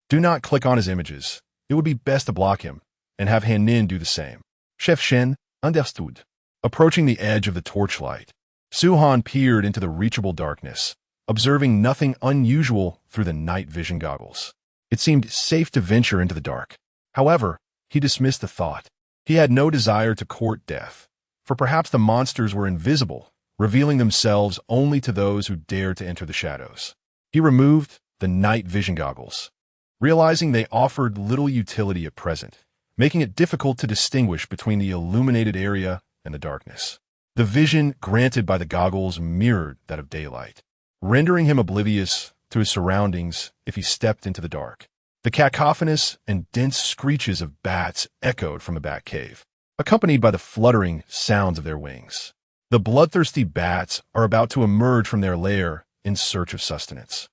do not click on his images. It would be best to block him, and have Han Nin do the same. Chef Shen, understood. Approaching the edge of the torchlight, Suhan peered into the reachable darkness, observing nothing unusual through the night vision goggles. It seemed safe to venture into the dark. However, he dismissed the thought. He had no desire to court death, for perhaps the monsters were invisible, revealing themselves only to those who dared to enter the shadows. He removed the night vision goggles, realizing they offered little utility at present, making it difficult to distinguish between the illuminated area and the darkness. The vision granted by the goggles mirrored that of daylight, rendering him oblivious to his surroundings if he stepped into the dark. The cacophonous and dense screeches of bats echoed from the bat cave, accompanied by the fluttering sounds of their wings. The bloodthirsty bats are about to emerge from their lair in search of sustenance.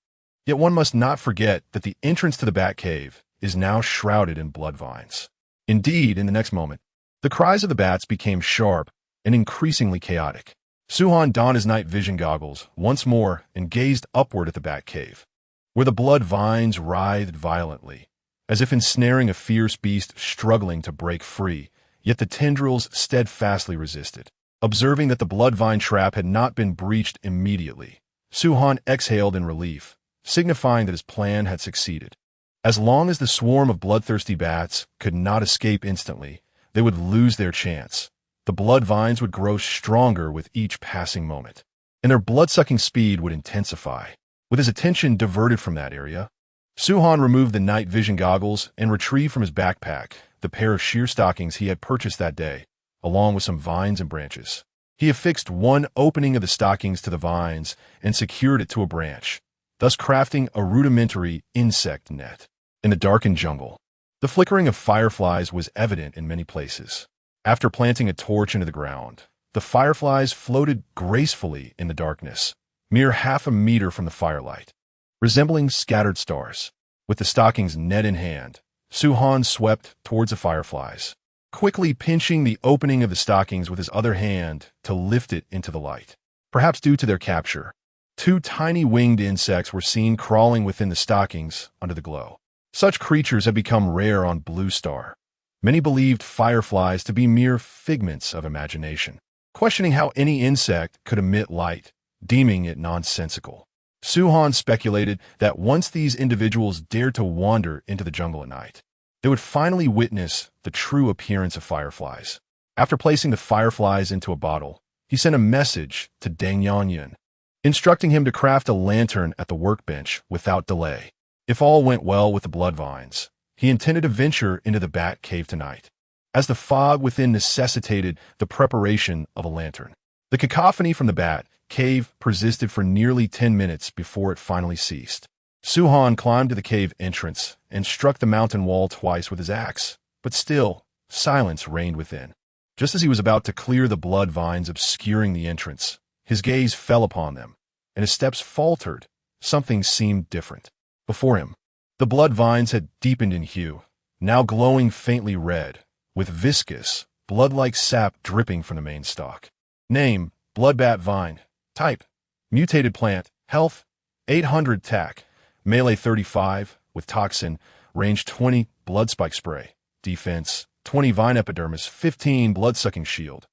Yet one must not forget that the entrance to the bat cave is now shrouded in blood vines. Indeed, in the next moment, the cries of the bats became sharp and increasingly chaotic. Suhan donned his night vision goggles once more and gazed upward at the bat cave, where the blood vines writhed violently, as if ensnaring a fierce beast struggling to break free, yet the tendrils steadfastly resisted. Observing that the blood vine trap had not been breached immediately, Suhan exhaled in relief, signifying that his plan had succeeded. As long as the swarm of bloodthirsty bats could not escape instantly, they would lose their chance. The blood vines would grow stronger with each passing moment, and their blood-sucking speed would intensify. With his attention diverted from that area, Suhan removed the night vision goggles and retrieved from his backpack the pair of sheer stockings he had purchased that day, along with some vines and branches. He affixed one opening of the stockings to the vines and secured it to a branch, thus crafting a rudimentary insect net. In the darkened jungle, the flickering of fireflies was evident in many places. After planting a torch into the ground, the fireflies floated gracefully in the darkness, mere half a meter from the firelight, resembling scattered stars. With the stockings net in hand, Suhan swept towards the fireflies, quickly pinching the opening of the stockings with his other hand to lift it into the light. Perhaps due to their capture, two tiny winged insects were seen crawling within the stockings under the glow. Such creatures have become rare on Blue Star. Many believed fireflies to be mere figments of imagination, questioning how any insect could emit light, deeming it nonsensical. Suhan speculated that once these individuals dared to wander into the jungle at night, they would finally witness the true appearance of fireflies. After placing the fireflies into a bottle, he sent a message to Deng Yanyan, instructing him to craft a lantern at the workbench without delay. If all went well with the blood vines, he intended to venture into the bat cave tonight, as the fog within necessitated the preparation of a lantern. The cacophony from the bat cave persisted for nearly 10 minutes before it finally ceased. Suhan climbed to the cave entrance and struck the mountain wall twice with his axe, but still, silence reigned within. Just as he was about to clear the blood vines obscuring the entrance, his gaze fell upon them, and his steps faltered. Something seemed different. Before him, the blood vines had deepened in hue, now glowing faintly red, with viscous, blood-like sap dripping from the main stalk. Name: Bloodbat Vine. Type: Mutated plant. Health: 800 TAC. Melee 35, with toxin. Range 20, blood spike spray. Defense: 20 vine epidermis, 15 blood-sucking shield.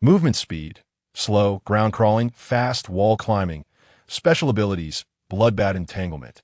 Movement speed: slow, ground crawling, fast, wall climbing. Special abilities: Bloodbat Entanglement.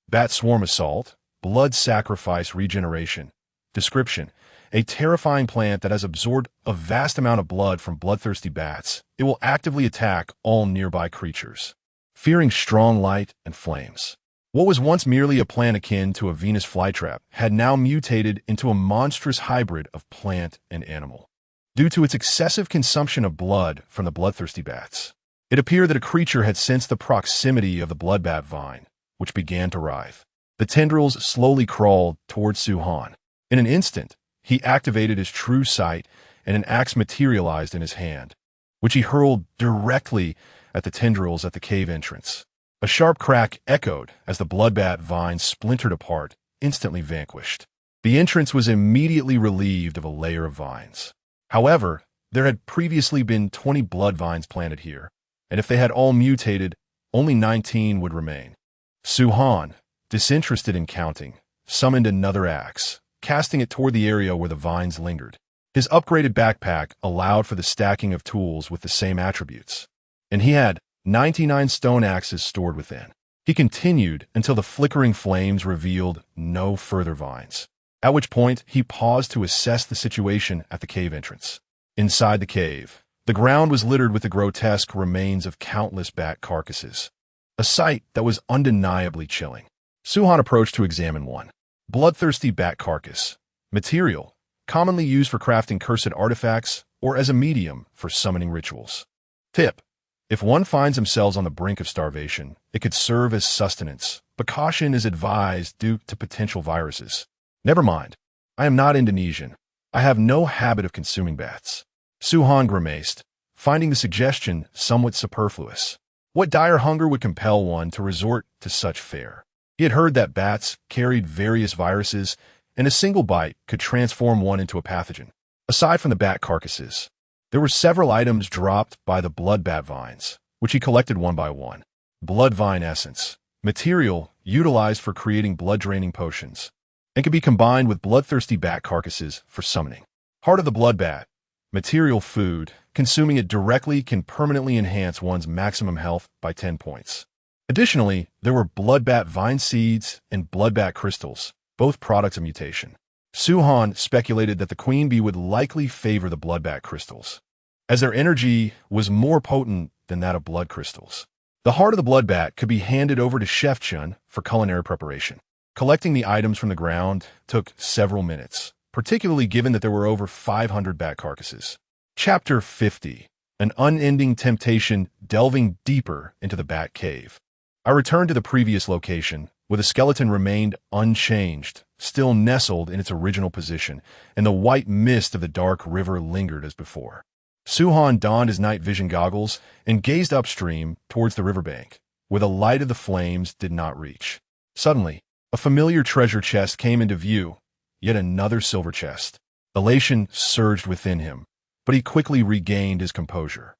Bat Swarm Assault, Blood Sacrifice Regeneration. Description: a terrifying plant that has absorbed a vast amount of blood from bloodthirsty bats. It will actively attack all nearby creatures, fearing strong light and flames. What was once merely a plant akin to a Venus flytrap had now mutated into a monstrous hybrid of plant and animal, due to its excessive consumption of blood from the bloodthirsty bats. It appeared that a creature had sensed the proximity of the bloodbat vine, which began to writhe. The tendrils slowly crawled towards Suhan. In an instant, he activated his true sight, and an axe materialized in his hand, which he hurled directly at the tendrils at the cave entrance. A sharp crack echoed as the bloodbat vine splintered apart, instantly vanquished. The entrance was immediately relieved of a layer of vines. However, there had previously been 20 blood vines planted here, and if they had all mutated, only 19 would remain. Suhan, disinterested in counting, summoned another axe, casting it toward the area where the vines lingered. His upgraded backpack allowed for the stacking of tools with the same attributes, and he had 99 stone axes stored within. He continued until the flickering flames revealed no further vines, at which point he paused to assess the situation at the cave entrance. Inside the cave, the ground was littered with the grotesque remains of countless bat carcasses, a sight that was undeniably chilling. Suhan approached to examine one. Bloodthirsty bat carcass. Material: commonly used for crafting cursed artifacts or as a medium for summoning rituals. Tip: if one finds themselves on the brink of starvation, it could serve as sustenance, but caution is advised due to potential viruses. Never mind. I am not Indonesian. I have no habit of consuming bats. Suhan grimaced, finding the suggestion somewhat superfluous. What dire hunger would compel one to resort to such fare? He had heard that bats carried various viruses, and a single bite could transform one into a pathogen. Aside from the bat carcasses, there were several items dropped by the blood bat vines, which he collected one by one. Blood vine essence, material utilized for creating blood-draining potions, and could be combined with bloodthirsty bat carcasses for summoning. Heart of the blood bat, material food, consuming it directly can permanently enhance one's maximum health by 10 points. Additionally, there were blood bat vine seeds and blood bat crystals, both products of mutation. Su-Han speculated that the queen bee would likely favor the blood bat crystals, as their energy was more potent than that of blood crystals. The heart of the blood bat could be handed over to Chef Chun for culinary preparation. Collecting the items from the ground took several minutes, particularly given that there were over 500 bat carcasses. Chapter 50. An unending temptation delving deeper into the bat cave. I returned to the previous location, where the skeleton remained unchanged, still nestled in its original position, and the white mist of the dark river lingered as before. Su-Han donned his night vision goggles and gazed upstream towards the riverbank, where the light of the flames did not reach. Suddenly, a familiar treasure chest came into view, yet another silver chest. Elation surged within him, but he quickly regained his composure.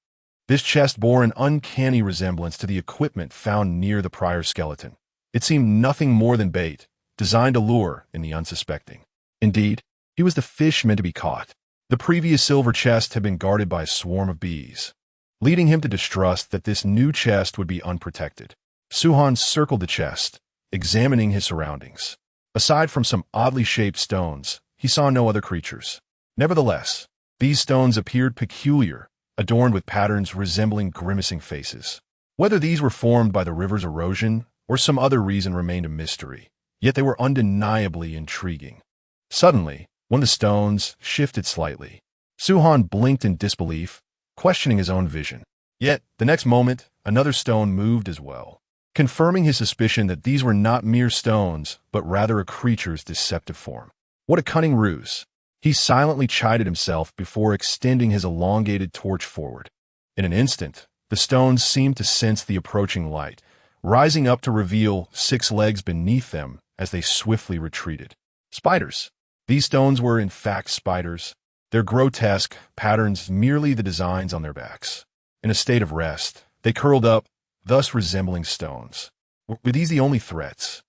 This chest bore an uncanny resemblance to the equipment found near the prior skeleton. It seemed nothing more than bait, designed to lure in the unsuspecting. Indeed, he was the fish meant to be caught. The previous silver chest had been guarded by a swarm of bees, leading him to distrust that this new chest would be unprotected. Su-Han circled the chest, examining his surroundings. Aside from some oddly shaped stones, he saw no other creatures. Nevertheless, these stones appeared peculiar, adorned with patterns resembling grimacing faces. Whether these were formed by the river's erosion or some other reason remained a mystery, yet they were undeniably intriguing. Suddenly, one of the stones shifted slightly. Su-Han blinked in disbelief, questioning his own vision. Yet, the next moment, another stone moved as well, confirming his suspicion that these were not mere stones, but rather a creature's deceptive form. What a cunning ruse! He silently chided himself before extending his elongated torch forward. In an instant, the stones seemed to sense the approaching light, rising up to reveal 6 legs beneath them as they swiftly retreated. Spiders! These stones were in fact spiders, their grotesque patterns merely the designs on their backs. In a state of rest, they curled up, thus resembling stones. Were these the only threats?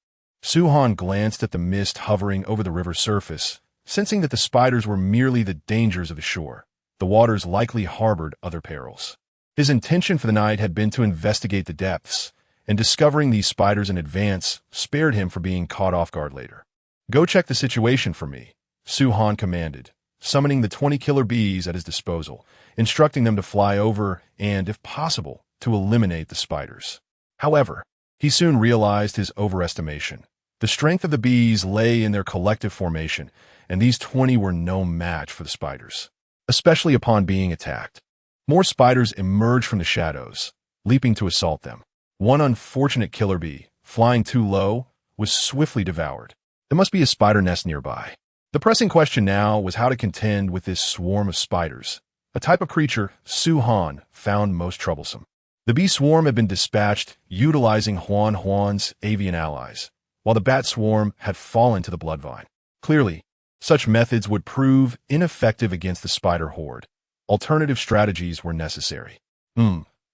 Su-Han glanced at the mist hovering over the river's surface, sensing that the spiders were merely the dangers of the shore. The waters likely harbored other perils. His intention for the night had been to investigate the depths, and discovering these spiders in advance spared him from being caught off guard later. "Go check the situation for me," Su-Han commanded, summoning the 20 killer bees at his disposal, instructing them to fly over and, if possible, to eliminate the spiders. However, he soon realized his overestimation. The strength of the bees lay in their collective formation, and these 20 were no match for the spiders, especially upon being attacked. More spiders emerged from the shadows, leaping to assault them. One unfortunate killer bee, flying too low, was swiftly devoured. There must be a spider nest nearby. The pressing question now was how to contend with this swarm of spiders, a type of creature Su-Han found most troublesome. The bee swarm had been dispatched utilizing Huan's avian allies, while the bat swarm had fallen to the bloodvine. Clearly, such methods would prove ineffective against the spider horde. Alternative strategies were necessary.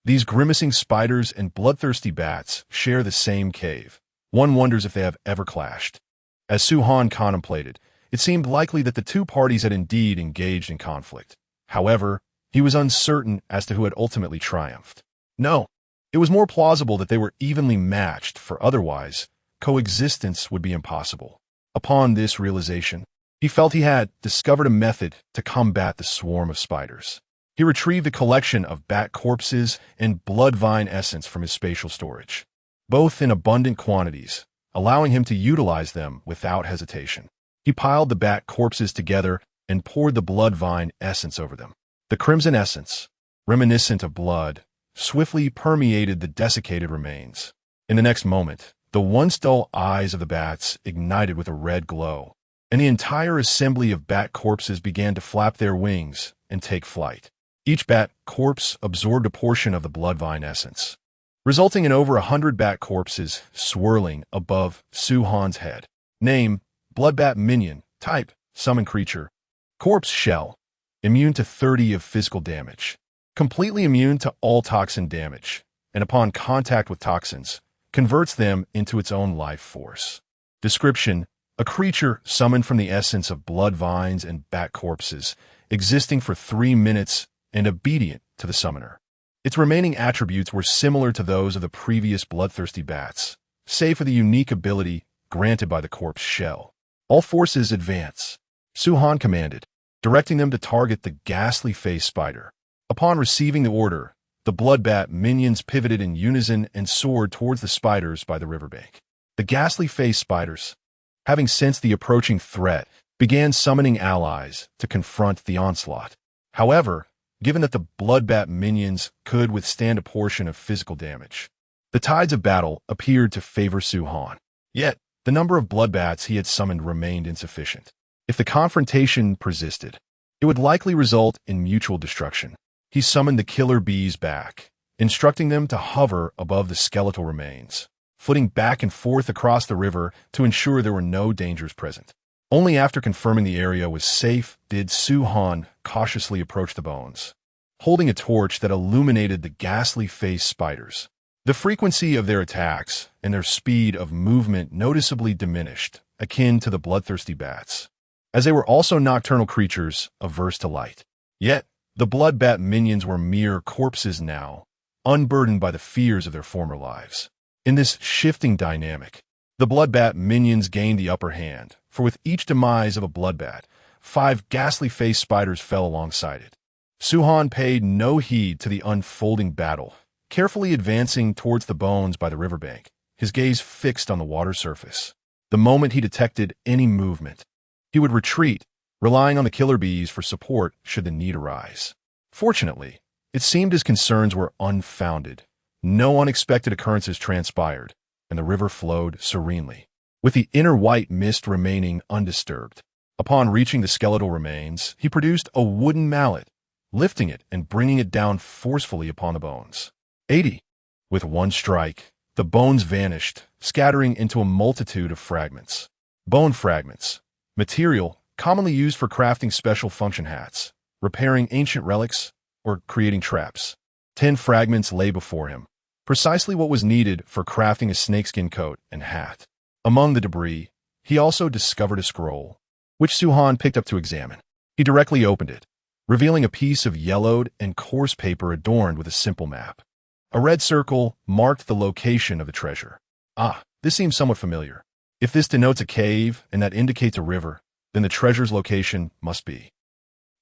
These grimacing spiders and bloodthirsty bats share the same cave. One wonders if they have ever clashed. As Su-Han contemplated, it seemed likely that the two parties had indeed engaged in conflict. However, he was uncertain as to who had ultimately triumphed. No, it was more plausible that they were evenly matched, for otherwise, coexistence would be impossible. Upon this realization, he felt he had discovered a method to combat the swarm of spiders. He retrieved a collection of bat corpses and blood vine essence from his spatial storage, both in abundant quantities, allowing him to utilize them without hesitation. He piled the bat corpses together and poured the blood vine essence over them. The crimson essence, reminiscent of blood, swiftly permeated the desiccated remains. In the next moment, the once dull eyes of the bats ignited with a red glow, and the entire assembly of bat corpses began to flap their wings and take flight. Each bat corpse absorbed a portion of the blood vine essence, resulting in over 100 bat corpses swirling above Su-han's head. Name: Bloodbat Minion. Type: Summon Creature. Corpse Shell. Immune to 30 of physical damage. Completely immune to all toxin damage, and upon contact with toxins, converts them into its own life force. Description: a creature summoned from the essence of blood vines and bat corpses, existing for 3 minutes and obedient to the summoner. Its remaining attributes were similar to those of the previous bloodthirsty bats, save for the unique ability granted by the corpse shell. All forces advance, Su-han commanded, directing them to target the ghastly face spider. Upon receiving the order, the bloodbat minions pivoted in unison and soared towards the spiders by the riverbank. The ghastly face spiders, having sensed the approaching threat, began summoning allies to confront the onslaught. However, given that the bloodbat minions could withstand a portion of physical damage, the tides of battle appeared to favor Su-han. Yet, the number of bloodbats he had summoned remained insufficient. If the confrontation persisted, it would likely result in mutual destruction. He summoned the killer bees back, instructing them to hover above the skeletal remains, flitting back and forth across the river to ensure there were no dangers present. Only after confirming the area was safe did Su-han cautiously approach the bones, holding a torch that illuminated the ghastly face spiders. The frequency of their attacks and their speed of movement noticeably diminished, akin to the bloodthirsty bats, as they were also nocturnal creatures averse to light. Yet, the bloodbat minions were mere corpses now, unburdened by the fears of their former lives. In this shifting dynamic, the bloodbat minions gained the upper hand, for with each demise of a bloodbat, 5 ghastly face spiders fell alongside it. Su-han paid no heed to the unfolding battle, carefully advancing towards the bones by the riverbank, his gaze fixed on the water surface. The moment he detected any movement, he would retreat, relying on the killer bees for support should the need arise. Fortunately, it seemed his concerns were unfounded. No unexpected occurrences transpired, and the river flowed serenely, with the inner white mist remaining undisturbed. Upon reaching the skeletal remains, he produced a wooden mallet, lifting it and bringing it down forcefully upon the bones. 80. With one strike, the bones vanished, scattering into a multitude of fragments. Bone fragments, material commonly used for crafting special function hats, repairing ancient relics, or creating traps. 10 fragments lay before him, precisely what was needed for crafting a snakeskin coat and hat. Among the debris, he also discovered a scroll, which Su-han picked up to examine. He directly opened it, revealing a piece of yellowed and coarse paper adorned with a simple map. A red circle marked the location of the treasure. Ah, this seems somewhat familiar. If this denotes a cave and that indicates a river, then the treasure's location must be.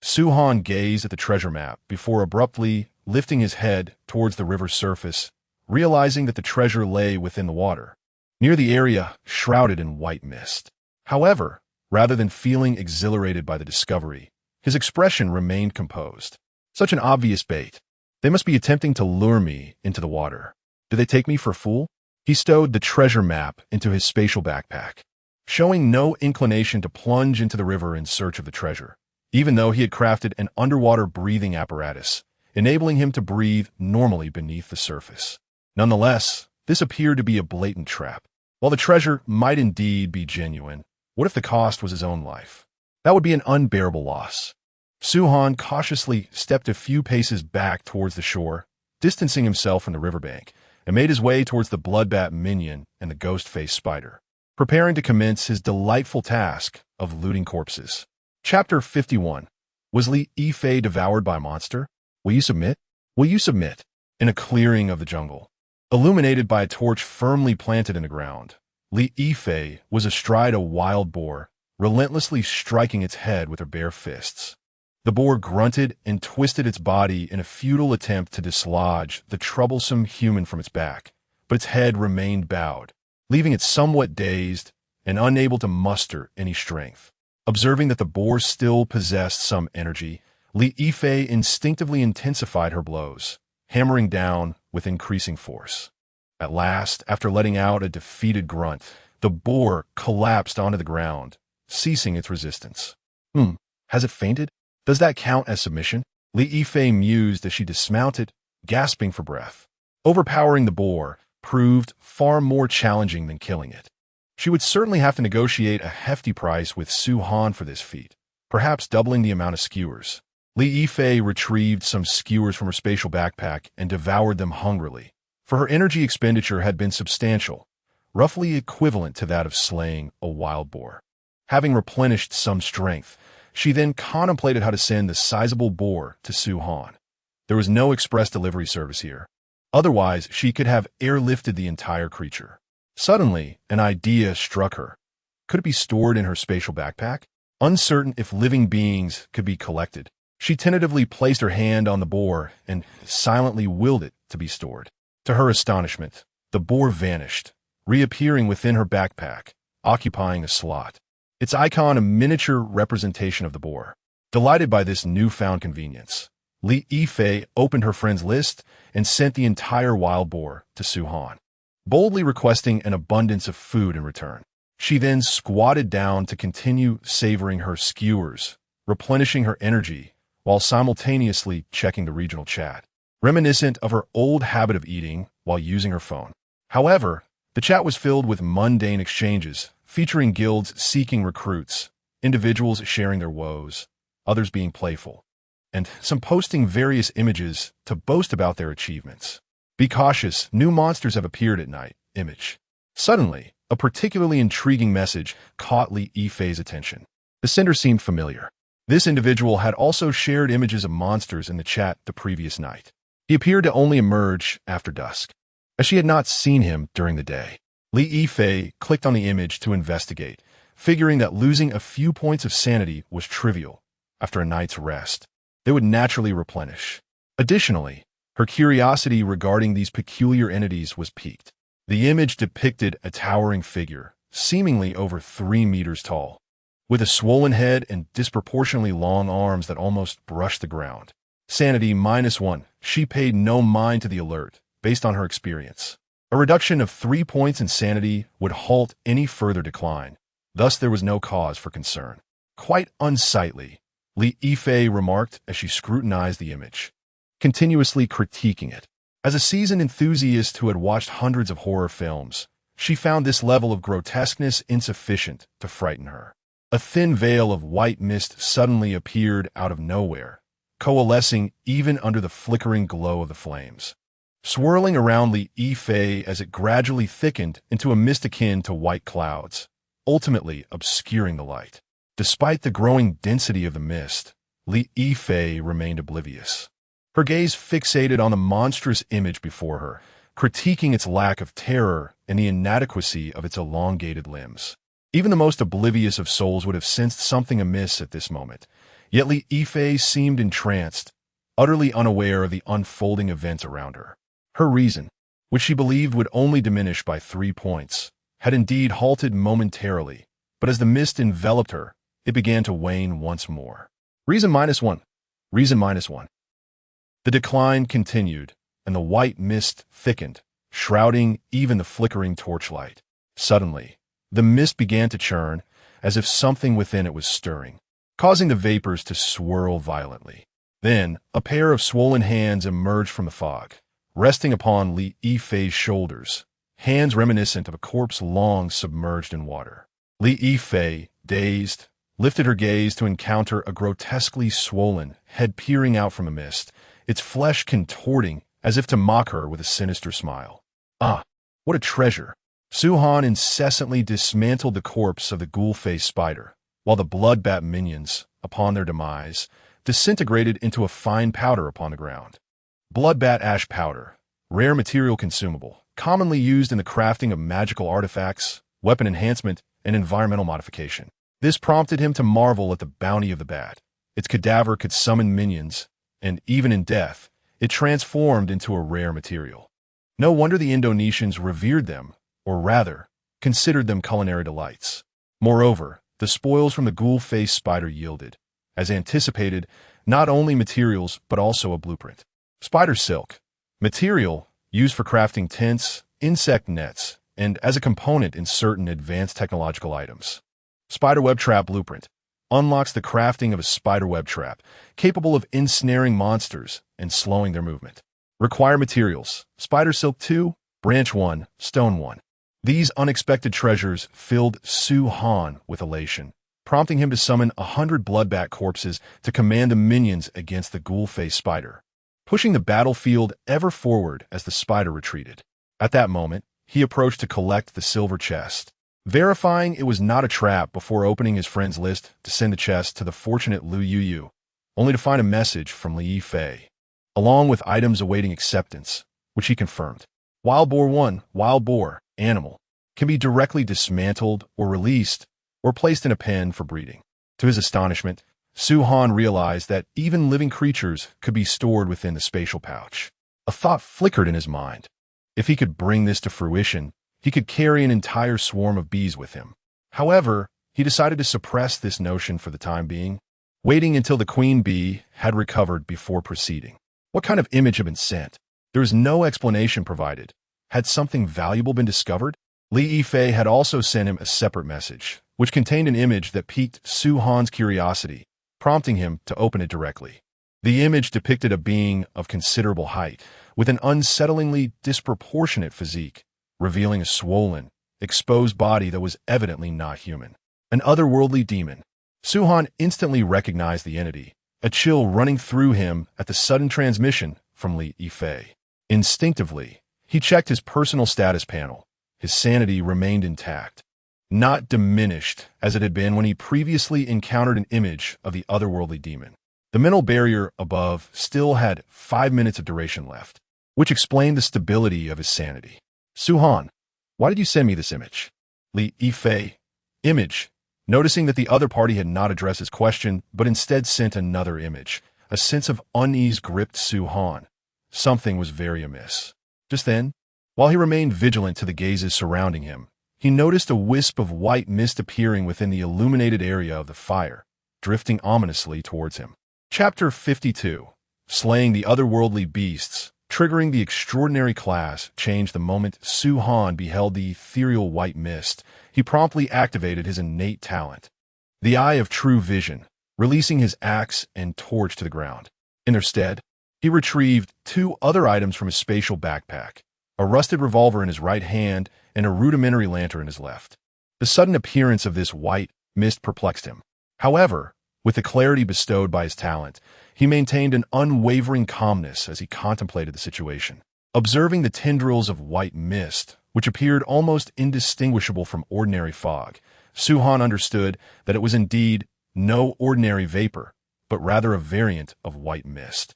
Su-han gazed at the treasure map before abruptly lifting his head towards the river's surface, realizing that the treasure lay within the water, near the area shrouded in white mist. However, rather than feeling exhilarated by the discovery, his expression remained composed. Such an obvious bait. They must be attempting to lure me into the water. Do they take me for a fool? He stowed the treasure map into his spatial backpack, showing no inclination to plunge into the river in search of the treasure, even though he had crafted an underwater breathing apparatus, enabling him to breathe normally beneath the surface. Nonetheless, this appeared to be a blatant trap. While the treasure might indeed be genuine, what if the cost was his own life? That would be an unbearable loss. Su-han cautiously stepped a few paces back towards the shore, distancing himself from the riverbank, and made his way towards the bloodbat minion and the ghost-faced spider, preparing to commence his delightful task of looting corpses. Chapter 51. Was Leaky devoured by a monster? Will you submit? Will you submit? In a clearing of the jungle, illuminated by a torch firmly planted in the ground, Leaky was astride a wild boar, relentlessly striking its head with her bare fists. The boar grunted and twisted its body in a futile attempt to dislodge the troublesome human from its back, but its head remained bowed, leaving it somewhat dazed and unable to muster any strength. Observing that the boar still possessed some energy, Leaky instinctively intensified her blows, hammering down with increasing force. At last, after letting out a defeated grunt, the boar collapsed onto the ground, ceasing its resistance. Has it fainted? Does that count as submission? Leaky mused as she dismounted, gasping for breath. Overpowering the boar proved far more challenging than killing it. She would certainly have to negotiate a hefty price with Su-Han for this feat, perhaps doubling the amount of skewers. Li Yifei retrieved some skewers from her spatial backpack and devoured them hungrily, for her energy expenditure had been substantial, roughly equivalent to that of slaying a wild boar. Having replenished some strength, she then contemplated how to send the sizable boar to Su-Han. There was no express delivery service here. Otherwise, she could have airlifted the entire creature. Suddenly, an idea struck her. Could it be stored in her spatial backpack? Uncertain if living beings could be collected, she tentatively placed her hand on the boar and silently willed it to be stored. To her astonishment, the boar vanished, reappearing within her backpack, occupying a slot. Its icon a miniature representation of the boar. Delighted by this newfound convenience, Li Yifei opened her friend's list and sent the entire wild boar to Su-Han, boldly requesting an abundance of food in return. She then squatted down to continue savoring her skewers, replenishing her energy, while simultaneously checking the regional chat, reminiscent of her old habit of eating while using her phone. However, the chat was filled with mundane exchanges, featuring guilds seeking recruits, individuals sharing their woes, others being playful, and some posting various images to boast about their achievements. Be cautious, new monsters have appeared at night. Image. Suddenly, a particularly intriguing message caught Li Yifei's attention. The sender seemed familiar. This individual had also shared images of monsters in the chat the previous night. He appeared to only emerge after dusk, as she had not seen him during the day. Li Yifei clicked on the image to investigate, figuring that losing a few points of sanity was trivial. After a night's rest, they would naturally replenish. Additionally, her curiosity regarding these peculiar entities was piqued. The image depicted a towering figure, seemingly over 3 meters tall, with a swollen head and disproportionately long arms that almost brushed the ground. Sanity -1. She paid no mind to the alert, based on her experience. A reduction of 3 points in sanity would halt any further decline. Thus, there was no cause for concern. Quite unsightly, Li Yifei remarked as she scrutinized the image, continuously critiquing it. As a seasoned enthusiast who had watched hundreds of horror films, she found this level of grotesqueness insufficient to frighten her. A thin veil of white mist suddenly appeared out of nowhere, coalescing even under the flickering glow of the flames, swirling around Li Yifei as it gradually thickened into a mist akin to white clouds, ultimately obscuring the light. Despite the growing density of the mist, Li Yifei remained oblivious. Her gaze fixated on the monstrous image before her, critiquing its lack of terror and the inadequacy of its elongated limbs. Even the most oblivious of souls would have sensed something amiss at this moment, yet Li Yifei seemed entranced, utterly unaware of the unfolding events around her. Her reason, which she believed would only diminish by 3 points, had indeed halted momentarily, but as the mist enveloped her, it began to wane once more. Reason -1. Reason -1. The decline continued, and the white mist thickened, shrouding even the flickering torchlight. Suddenly, the mist began to churn, as if something within it was stirring, causing the vapors to swirl violently. Then, a pair of swollen hands emerged from the fog, resting upon Li Yifei's shoulders, hands reminiscent of a corpse long submerged in water. Li Yifei, dazed, lifted her gaze to encounter a grotesquely swollen head peering out from the mist, its flesh contorting as if to mock her with a sinister smile. Ah, what a treasure! Su-Han incessantly dismantled the corpse of the ghoul-faced spider, while the blood-bat minions, upon their demise, disintegrated into a fine powder upon the ground. Blood-bat ash powder, rare material consumable, commonly used in the crafting of magical artifacts, weapon enhancement, and environmental modification. This prompted him to marvel at the bounty of the bat. Its cadaver could summon minions, and even in death, it transformed into a rare material. No wonder the Indonesians revered them, or rather, considered them culinary delights. Moreover, the spoils from the ghoul-faced spider yielded, as anticipated, not only materials but also a blueprint. Spider silk, material used for crafting tents, insect nets, and as a component in certain advanced technological items. Spiderweb trap blueprint unlocks the crafting of a spiderweb trap capable of ensnaring monsters and slowing their movement. Require materials: spider silk 2, branch 1, stone 1. These unexpected treasures filled Su-Han with elation, prompting him to summon 100 bloodbat corpses to command the minions against the ghoul-faced spider, pushing the battlefield ever forward as the spider retreated. At that moment, he approached to collect the silver chest, verifying it was not a trap before opening his friend's list to send the chest to the fortunate Liu Yu, only to find a message from Li Fei, along with items awaiting acceptance, which he confirmed. Wild boar 1, wild boar, animal, can be directly dismantled or released or placed in a pen for breeding. To his astonishment, Su-Han realized that even living creatures could be stored within the spatial pouch. A thought flickered in his mind. If he could bring this to fruition, he could carry an entire swarm of bees with him. However, he decided to suppress this notion for the time being, waiting until the queen bee had recovered before proceeding. What kind of image had been sent? There was no explanation provided. Had something valuable been discovered? Li Fei had also sent him a separate message, which contained an image that piqued Su-Han's curiosity, prompting him to open it directly. The image depicted a being of considerable height, with an unsettlingly disproportionate physique, revealing a swollen, exposed body that was evidently not human. An otherworldly demon. Su-Han instantly recognized the entity, a chill running through him at the sudden transmission from Li Fei. Instinctively, he checked his personal status panel. His sanity remained intact, not diminished as it had been when he previously encountered an image of the otherworldly demon. The mental barrier above still had 5 minutes of duration left, which explained the stability of his sanity. Su-Han, why did you send me this image? Li Fei. Image. Noticing that the other party had not addressed his question, but instead sent another image, a sense of unease gripped Su-Han. Something was very amiss. Just then, while he remained vigilant to the gazes surrounding him, he noticed a wisp of white mist appearing within the illuminated area of the fire, drifting ominously towards him. Chapter 52. Slaying the Otherworldly Beasts, triggering the extraordinary class, changed the moment Su-Han beheld the ethereal white mist. He promptly activated his innate talent, the Eye of True Vision, releasing his axe and torch to the ground. In their stead, he retrieved 2 other items from his spatial backpack, a rusted revolver in his right hand and a rudimentary lantern in his left. The sudden appearance of this white mist perplexed him. However, with the clarity bestowed by his talent, he maintained an unwavering calmness as he contemplated the situation. Observing the tendrils of white mist, which appeared almost indistinguishable from ordinary fog, Su-Han understood that it was indeed no ordinary vapor, but rather a variant of white mist,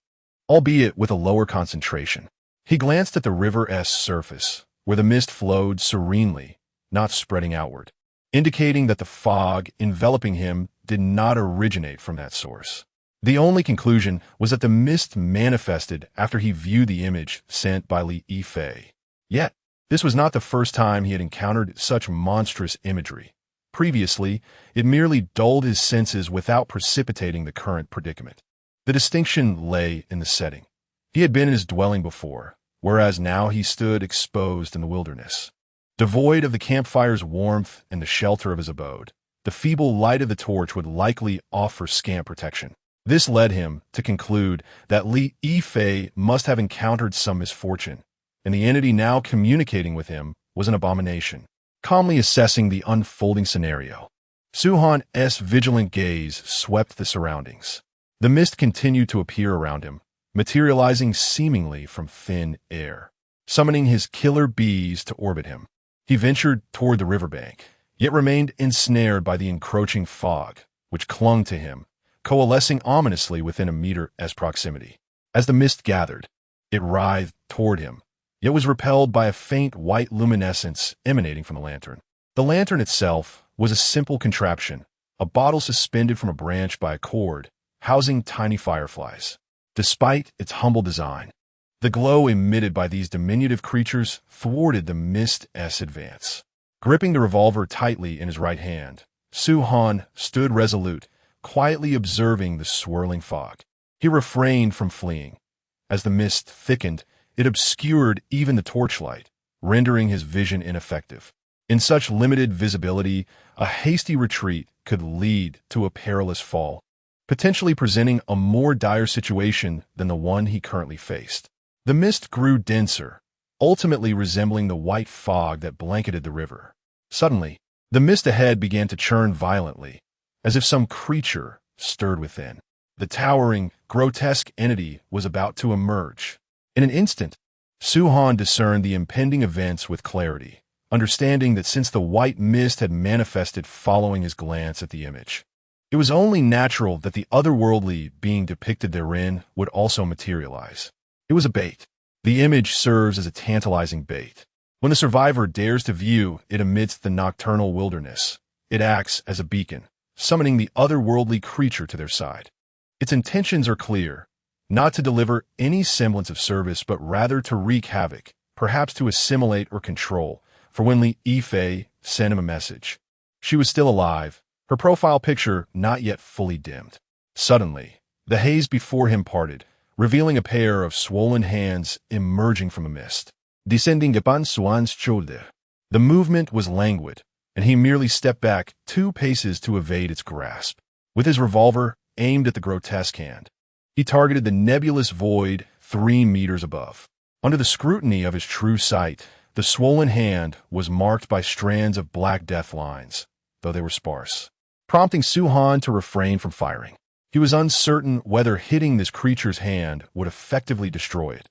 albeit with a lower concentration. He glanced at the river's surface, where the mist flowed serenely, not spreading outward, indicating that the fog enveloping him did not originate from that source. The only conclusion was that the mist manifested after he viewed the image sent by Li Fei. Yet, this was not the first time he had encountered such monstrous imagery. Previously, it merely dulled his senses without precipitating the current predicament. The distinction lay in the setting. He had been in his dwelling before, whereas now he stood exposed in the wilderness. Devoid of the campfire's warmth and the shelter of his abode, the feeble light of the torch would likely offer scant protection. This led him to conclude that Li Fei must have encountered some misfortune, and the entity now communicating with him was an abomination. Calmly assessing the unfolding scenario, Su-Han's vigilant gaze swept the surroundings. The mist continued to appear around him, materializing seemingly from thin air, summoning his killer bees to orbit him. He ventured toward the riverbank, yet remained ensnared by the encroaching fog, which clung to him, coalescing ominously within a meter's proximity. As the mist gathered, it writhed toward him, yet was repelled by a faint white luminescence emanating from the lantern. The lantern itself was a simple contraption, a bottle suspended from a branch by a cord, housing tiny fireflies. Despite its humble design, the glow emitted by these diminutive creatures thwarted the mist's advance. Gripping the revolver tightly in his right hand, Su-Han stood resolute, quietly observing the swirling fog. He refrained from fleeing. As the mist thickened, it obscured even the torchlight, rendering his vision ineffective. In such limited visibility, a hasty retreat could lead to a perilous fall, potentially presenting a more dire situation than the one he currently faced. The mist grew denser, ultimately resembling the white fog that blanketed the river. Suddenly, the mist ahead began to churn violently, as if some creature stirred within. The towering, grotesque entity was about to emerge. In an instant, Suhan discerned the impending events with clarity, understanding that since the white mist had manifested following his glance at the image, it was only natural that the otherworldly being depicted therein would also materialize. It was a bait. The image serves as a tantalizing bait. When the survivor dares to view it amidst the nocturnal wilderness, it acts as a beacon, summoning the otherworldly creature to their side. Its intentions are clear, not to deliver any semblance of service, but rather to wreak havoc, perhaps to assimilate or control, for when Li Yifei sent him a message, she was still alive, her profile picture not yet fully dimmed. Suddenly, the haze before him parted, revealing a pair of swollen hands emerging from a mist, descending upon Suan's shoulder. The movement was languid, and he merely stepped back 2 paces to evade its grasp. With his revolver aimed at the grotesque hand, he targeted the nebulous void 3 meters above. Under the scrutiny of his true sight, the swollen hand was marked by strands of black death lines, though they were sparse, prompting Suhan to refrain from firing. He was uncertain whether hitting this creature's hand would effectively destroy it.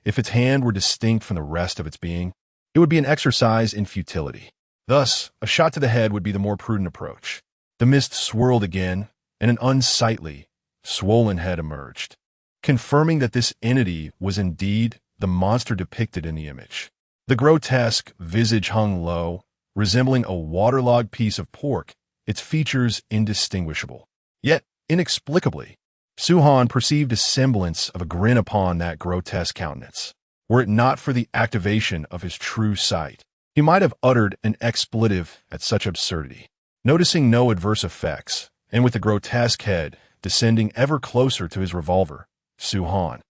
If its hand were distinct from the rest of its being, it would be an exercise in futility. Thus, a shot to the head would be the more prudent approach. The mist swirled again, and an unsightly, swollen head emerged, confirming that this entity was indeed the monster depicted in the image. The grotesque visage hung low, resembling a waterlogged piece of pork, its features indistinguishable. Yet, inexplicably, Suhan perceived a semblance of a grin upon that grotesque countenance. Were it not for the activation of his true sight, he might have uttered an expletive at such absurdity. Noticing no adverse effects, and with the grotesque head descending ever closer to his revolver, Suhan,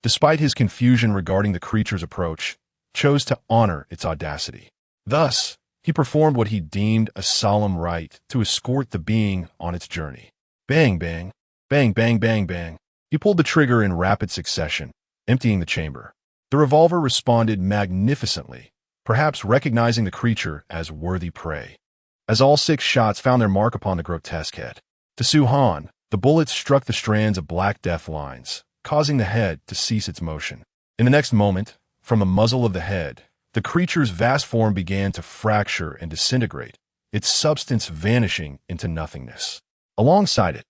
despite his confusion regarding the creature's approach, chose to honor its audacity. Thus, he performed what he deemed a solemn rite to escort the being on its journey. Bang, bang, bang, bang, bang, bang. He pulled the trigger in rapid succession, emptying the chamber. The revolver responded magnificently, perhaps recognizing the creature as worthy prey. As all 6 shots found their mark upon the grotesque head, to Suhan, the bullets struck the strands of black death lines, causing the head to cease its motion. In the next moment, from the muzzle of the head, the creature's vast form began to fracture and disintegrate, its substance vanishing into nothingness. Alongside it,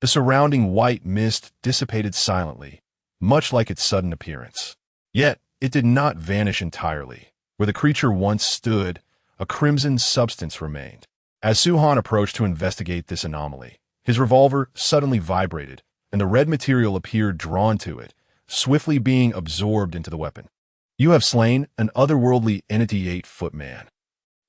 the surrounding white mist dissipated silently, much like its sudden appearance. Yet, it did not vanish entirely. Where the creature once stood, a crimson substance remained. As Suhan approached to investigate this anomaly, his revolver suddenly vibrated, and the red material appeared drawn to it, swiftly being absorbed into the weapon. You have slain an otherworldly entity 8-foot man.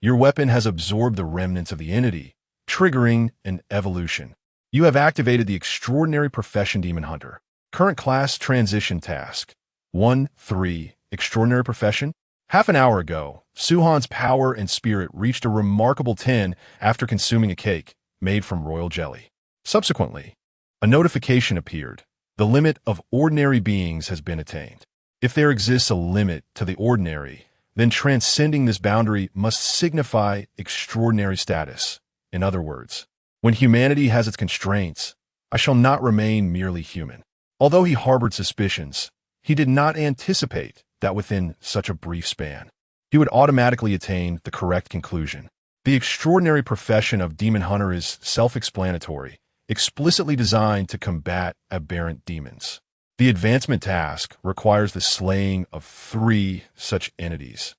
Your weapon has absorbed the remnants of the entity, triggering an evolution. You have activated the extraordinary profession Demon Hunter. Current class transition task. 1-3. Extraordinary profession. Half an hour ago, Suhan's power and spirit reached a remarkable 10 after consuming a cake made from royal jelly. Subsequently, a notification appeared. The limit of ordinary beings has been attained. If there exists a limit to the ordinary, then transcending this boundary must signify extraordinary status. In other words, when humanity has its constraints, I shall not remain merely human. Although he harbored suspicions, he did not anticipate that within such a brief span, he would automatically attain the correct conclusion. The extraordinary profession of Demon Hunter is self-explanatory, explicitly designed to combat aberrant demons. The advancement task requires the slaying of 3 such entities,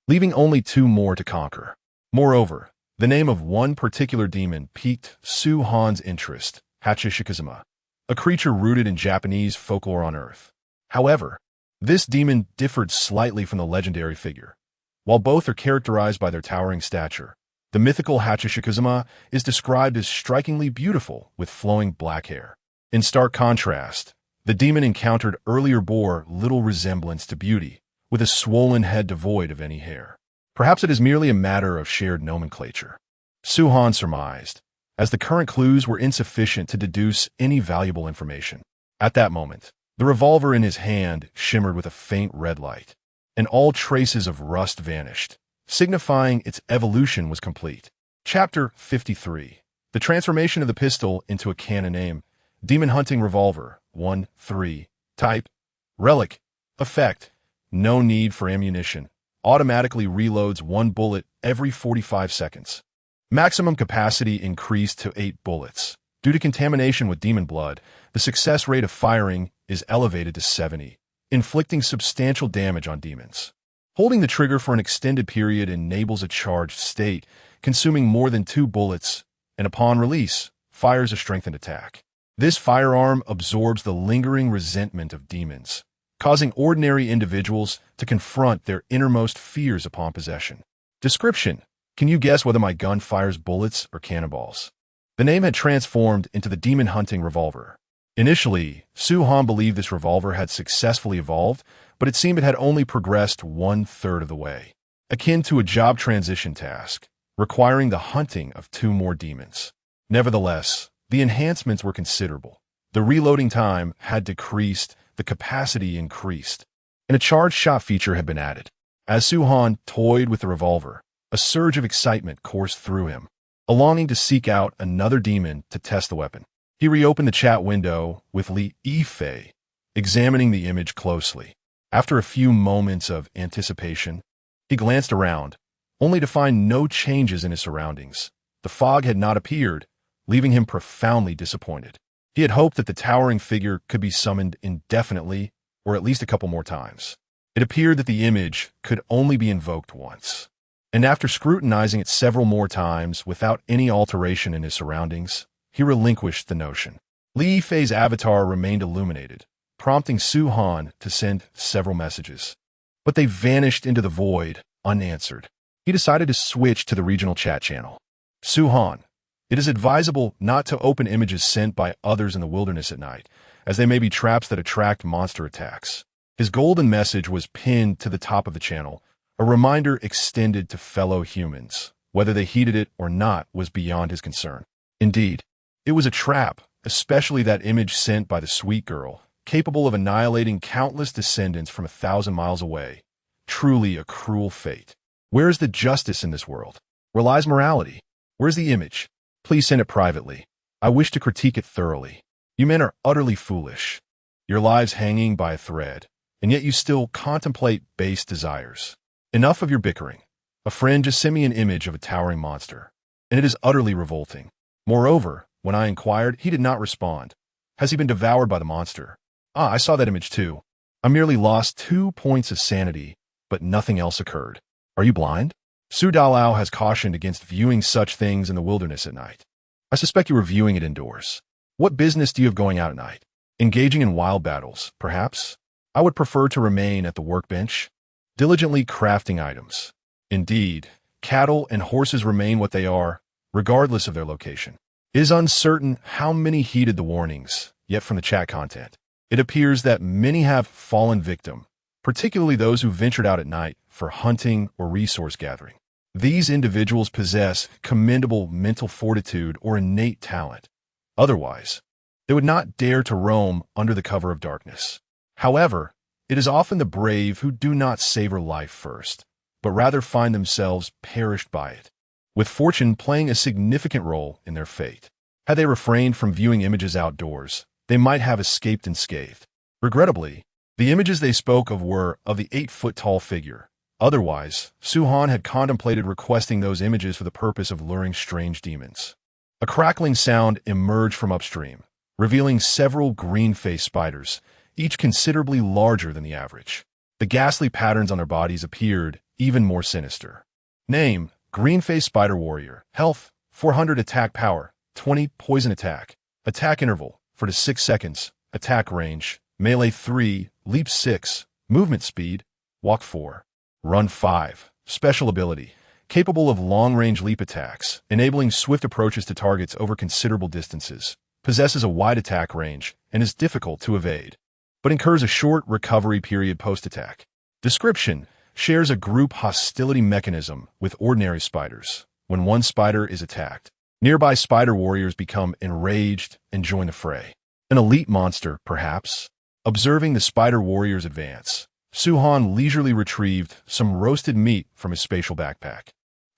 leaving only 2 more to conquer. Moreover, the name of one particular demon piqued Suhan's interest, Hachishikazuma, a creature rooted in Japanese folklore on Earth. However, this demon differed slightly from the legendary figure. While both are characterized by their towering stature, the mythical Hachishikazuma is described as strikingly beautiful with flowing black hair. In stark contrast, the demon encountered earlier bore little resemblance to beauty, with a swollen head devoid of any hair. Perhaps it is merely a matter of shared nomenclature, Suhan surmised, as the current clues were insufficient to deduce any valuable information. At that moment, The revolver in his hand shimmered with a faint red light, and all traces of rust vanished, signifying its evolution was complete. Chapter 53. The transformation of the pistol into a canon aim. Demon Hunting Revolver 1-3. Type: Relic. Effect: no need for ammunition. Automatically reloads 1 bullet every 45 seconds. Maximum capacity increased to 8 bullets. Due to contamination with demon blood, the success rate of firing is elevated to 70, inflicting substantial damage on demons. Holding the trigger for an extended period enables a charged state, consuming more than 2 bullets, and upon release, fires a strengthened attack. This firearm absorbs the lingering resentment of demons, causing ordinary individuals to confront their innermost fears upon possession. Description: can you guess whether my gun fires bullets or cannonballs? The name had transformed into the Demon Hunting Revolver. Initially, Su-Han believed this revolver had successfully evolved, but it seemed it had only progressed 1/3 of the way, akin to a job transition task, requiring the hunting of 2 more demons. Nevertheless, the enhancements were considerable. The reloading time had decreased, the capacity increased, and a charged shot feature had been added. As Su-Han toyed with the revolver, a surge of excitement coursed through him, a longing to seek out another demon to test the weapon. He reopened the chat window with leaky, examining the image closely. After a few moments of anticipation, he glanced around, only to find no changes in his surroundings. The fog had not appeared, leaving him profoundly disappointed. He had hoped that the towering figure could be summoned indefinitely, or at least a couple more times. It appeared that the image could only be invoked once. And after scrutinizing it several more times without any alteration in his surroundings, he relinquished the notion. Li Fei's avatar remained illuminated, prompting Su-Han to send several messages. But they vanished into the void, unanswered. He decided to switch to the regional chat channel. Su-Han, it is advisable not to open images sent by others in the wilderness at night, as they may be traps that attract monster attacks. His golden message was pinned to the top of the channel. A reminder extended to fellow humans. Whether they heeded it or not was beyond his concern. Indeed, it was a trap, especially that image sent by the sweet girl, capable of annihilating countless descendants from 1,000 miles away. Truly a cruel fate. Where is the justice in this world? Where lies morality? Where's the image? Please send it privately. I wish to critique it thoroughly. You men are utterly foolish. Your lives hanging by a thread, and yet you still contemplate base desires. Enough of your bickering. A friend just sent me an image of a towering monster, and it is utterly revolting. Moreover, when I inquired, he did not respond. Has he been devoured by the monster? Ah, I saw that image too. I merely lost 2 points of sanity, but nothing else occurred. Are you blind? Su Dalao has cautioned against viewing such things in the wilderness at night. I suspect you were viewing it indoors. What business do you have going out at night? Engaging in wild battles, perhaps? I would prefer to remain at the workbench, diligently crafting items. Indeed, cattle and horses remain what they are, regardless of their location. It is uncertain how many heeded the warnings, yet from the chat content, it appears that many have fallen victim, particularly those who ventured out at night for hunting or resource gathering. These individuals possess commendable mental fortitude or innate talent. Otherwise, they would not dare to roam under the cover of darkness. However, it is often the brave who do not savor life first, but rather find themselves perished by it, with fortune playing a significant role in their fate. Had they refrained from viewing images outdoors, they might have escaped unscathed. Regrettably, the images they spoke of were of the 8-foot-tall figure. Otherwise, Su-Han had contemplated requesting those images for the purpose of luring strange demons. A crackling sound emerged from upstream, revealing several green-faced spiders, each considerably larger than the average. The ghastly patterns on their bodies appeared even more sinister. Name: Green-faced Spider Warrior. Health: 400 attack power, 20 poison attack. Attack interval: 4 to 6 seconds. Attack range: melee 3, leap 6, movement speed, walk 4, run 5. Special ability: capable of long-range leap attacks, enabling swift approaches to targets over considerable distances. Possesses a wide attack range and is difficult to evade, but incurs a short recovery period post-attack. Description: shares a group hostility mechanism with ordinary spiders. When one spider is attacked, nearby spider warriors become enraged and join the fray. An elite monster, perhaps? Observing the spider warrior's advance, Suhan leisurely retrieved some roasted meat from his spatial backpack.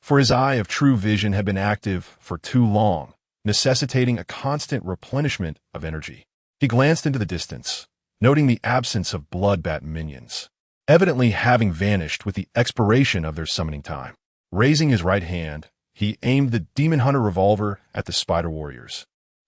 For his eye of true vision had been active for too long, necessitating a constant replenishment of energy. He glanced into the distance, noting the absence of bloodbat minions, evidently having vanished with the expiration of their summoning time. Raising his right hand, he aimed the Demon Hunter revolver at the spider warriors,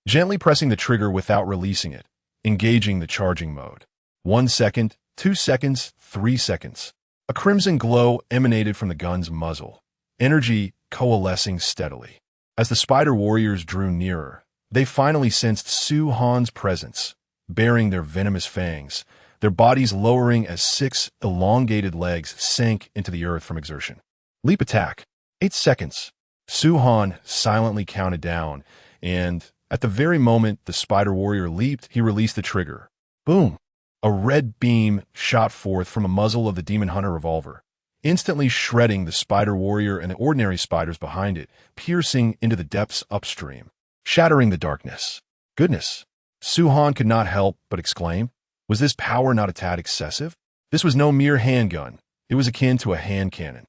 gently pressing the trigger without releasing it, engaging the charging mode. 1 second, 2 seconds, 3 seconds. A crimson glow emanated from the gun's muzzle, energy coalescing steadily. As the spider warriors drew nearer, they finally sensed Suhan's presence, bearing their venomous fangs, their bodies lowering as 6 elongated legs sank into the earth from exertion. Leap attack. 8 seconds. Suhan silently counted down, and at the very moment the spider warrior leaped, he released the trigger. Boom! A red beam shot forth from a muzzle of the Demon Hunter revolver, instantly shredding the spider warrior and the ordinary spiders behind it, piercing into the depths upstream, shattering the darkness. Goodness! Suhan could not help but exclaim. Was this power not a tad excessive? This was no mere handgun. It was akin to a hand cannon.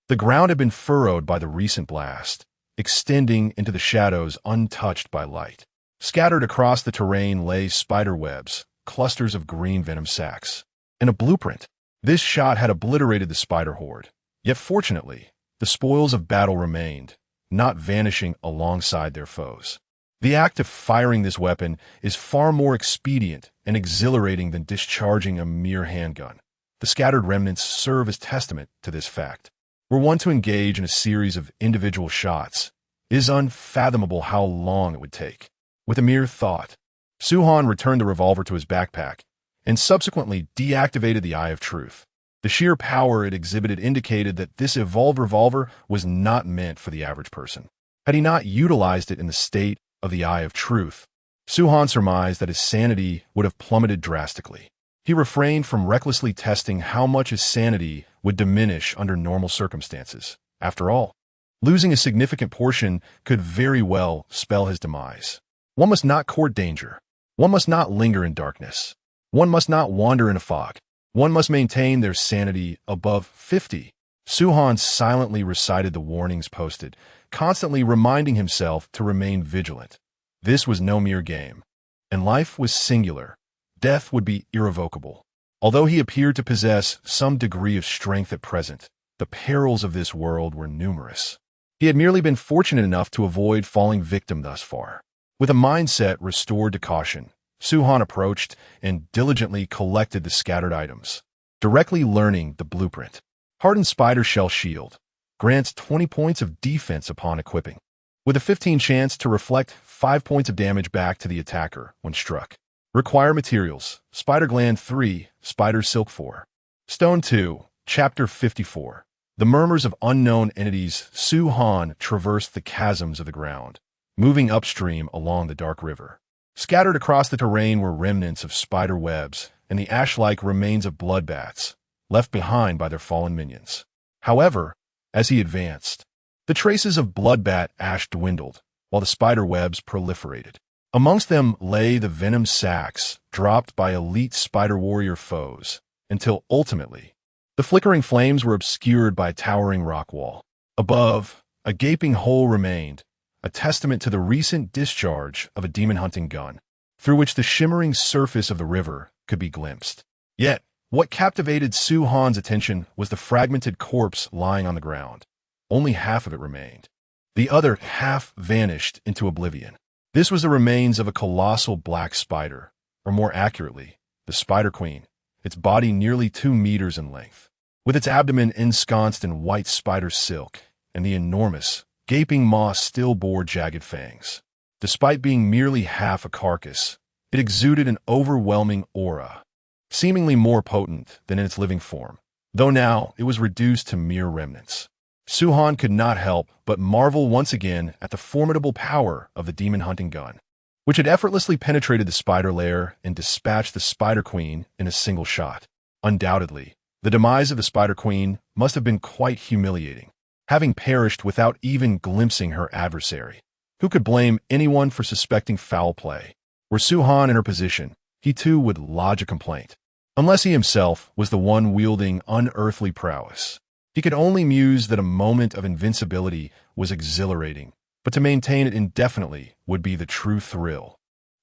The ground had been furrowed by the recent blast, extending into the shadows untouched by light. Scattered across the terrain lay spider webs, clusters of green venom sacs, and a blueprint. This shot had obliterated the spider horde. Yet fortunately, the spoils of battle remained, not vanishing alongside their foes. The act of firing this weapon is far more expedient and exhilarating than discharging a mere handgun. The scattered remnants serve as testament to this fact. Were one to engage in a series of individual shots, it is unfathomable how long it would take. With a mere thought, Suhan returned the revolver to his backpack and subsequently deactivated the Eye of Truth. The sheer power it exhibited indicated that this evolved revolver was not meant for the average person. Had he not utilized it in the state of the Eye of Truth, Suhan surmised that his sanity would have plummeted drastically. He refrained from recklessly testing how much his sanity would diminish under normal circumstances. After all, losing a significant portion could very well spell his demise. One must not court danger. One must not linger in darkness. One must not wander in a fog. One must maintain their sanity above 50. Suhan silently recited the warnings posted, constantly reminding himself to remain vigilant. This was no mere game, and life was singular. Death would be irrevocable. Although he appeared to possess some degree of strength at present, the perils of this world were numerous. He had merely been fortunate enough to avoid falling victim thus far. With a mindset restored to caution, Suhan approached and diligently collected the scattered items, directly learning the blueprint. Hardened Spider Shell Shield grants 20 points of defense upon equipping, with a 15 chance to reflect 5 points of damage back to the attacker when struck. Require materials: Spider Gland 3, Spider Silk 4. Stone 2, Chapter 54. The murmurs of unknown entities. Suhan traversed the chasms of the ground, moving upstream along the dark river. Scattered across the terrain were remnants of spider webs and the ash-like remains of bloodbats, left behind by their fallen minions. However, as he advanced, the traces of bloodbat ash dwindled, while the spider webs proliferated. Amongst them lay the venom sacs dropped by elite spider warrior foes, until ultimately, the flickering flames were obscured by a towering rock wall. Above, a gaping hole remained, a testament to the recent discharge of a demon-hunting gun, through which the shimmering surface of the river could be glimpsed. Yet, what captivated Suhan's attention was the fragmented corpse lying on the ground. Only half of it remained. The other half vanished into oblivion. This was the remains of a colossal black spider, or more accurately, the Spider Queen, its body nearly 2 meters in length, with its abdomen ensconced in white spider silk, and the enormous, gaping maw still bore jagged fangs. Despite being merely half a carcass, it exuded an overwhelming aura, seemingly more potent than in its living form, though now it was reduced to mere remnants. Suhan could not help but marvel once again at the formidable power of the demon-hunting gun, which had effortlessly penetrated the spider lair and dispatched the Spider Queen in a single shot. Undoubtedly, the demise of the Spider Queen must have been quite humiliating, having perished without even glimpsing her adversary. Who could blame anyone for suspecting foul play? Were Suhan in her position, he too would lodge a complaint. Unless he himself was the one wielding unearthly prowess. He could only muse that a moment of invincibility was exhilarating, but to maintain it indefinitely would be the true thrill.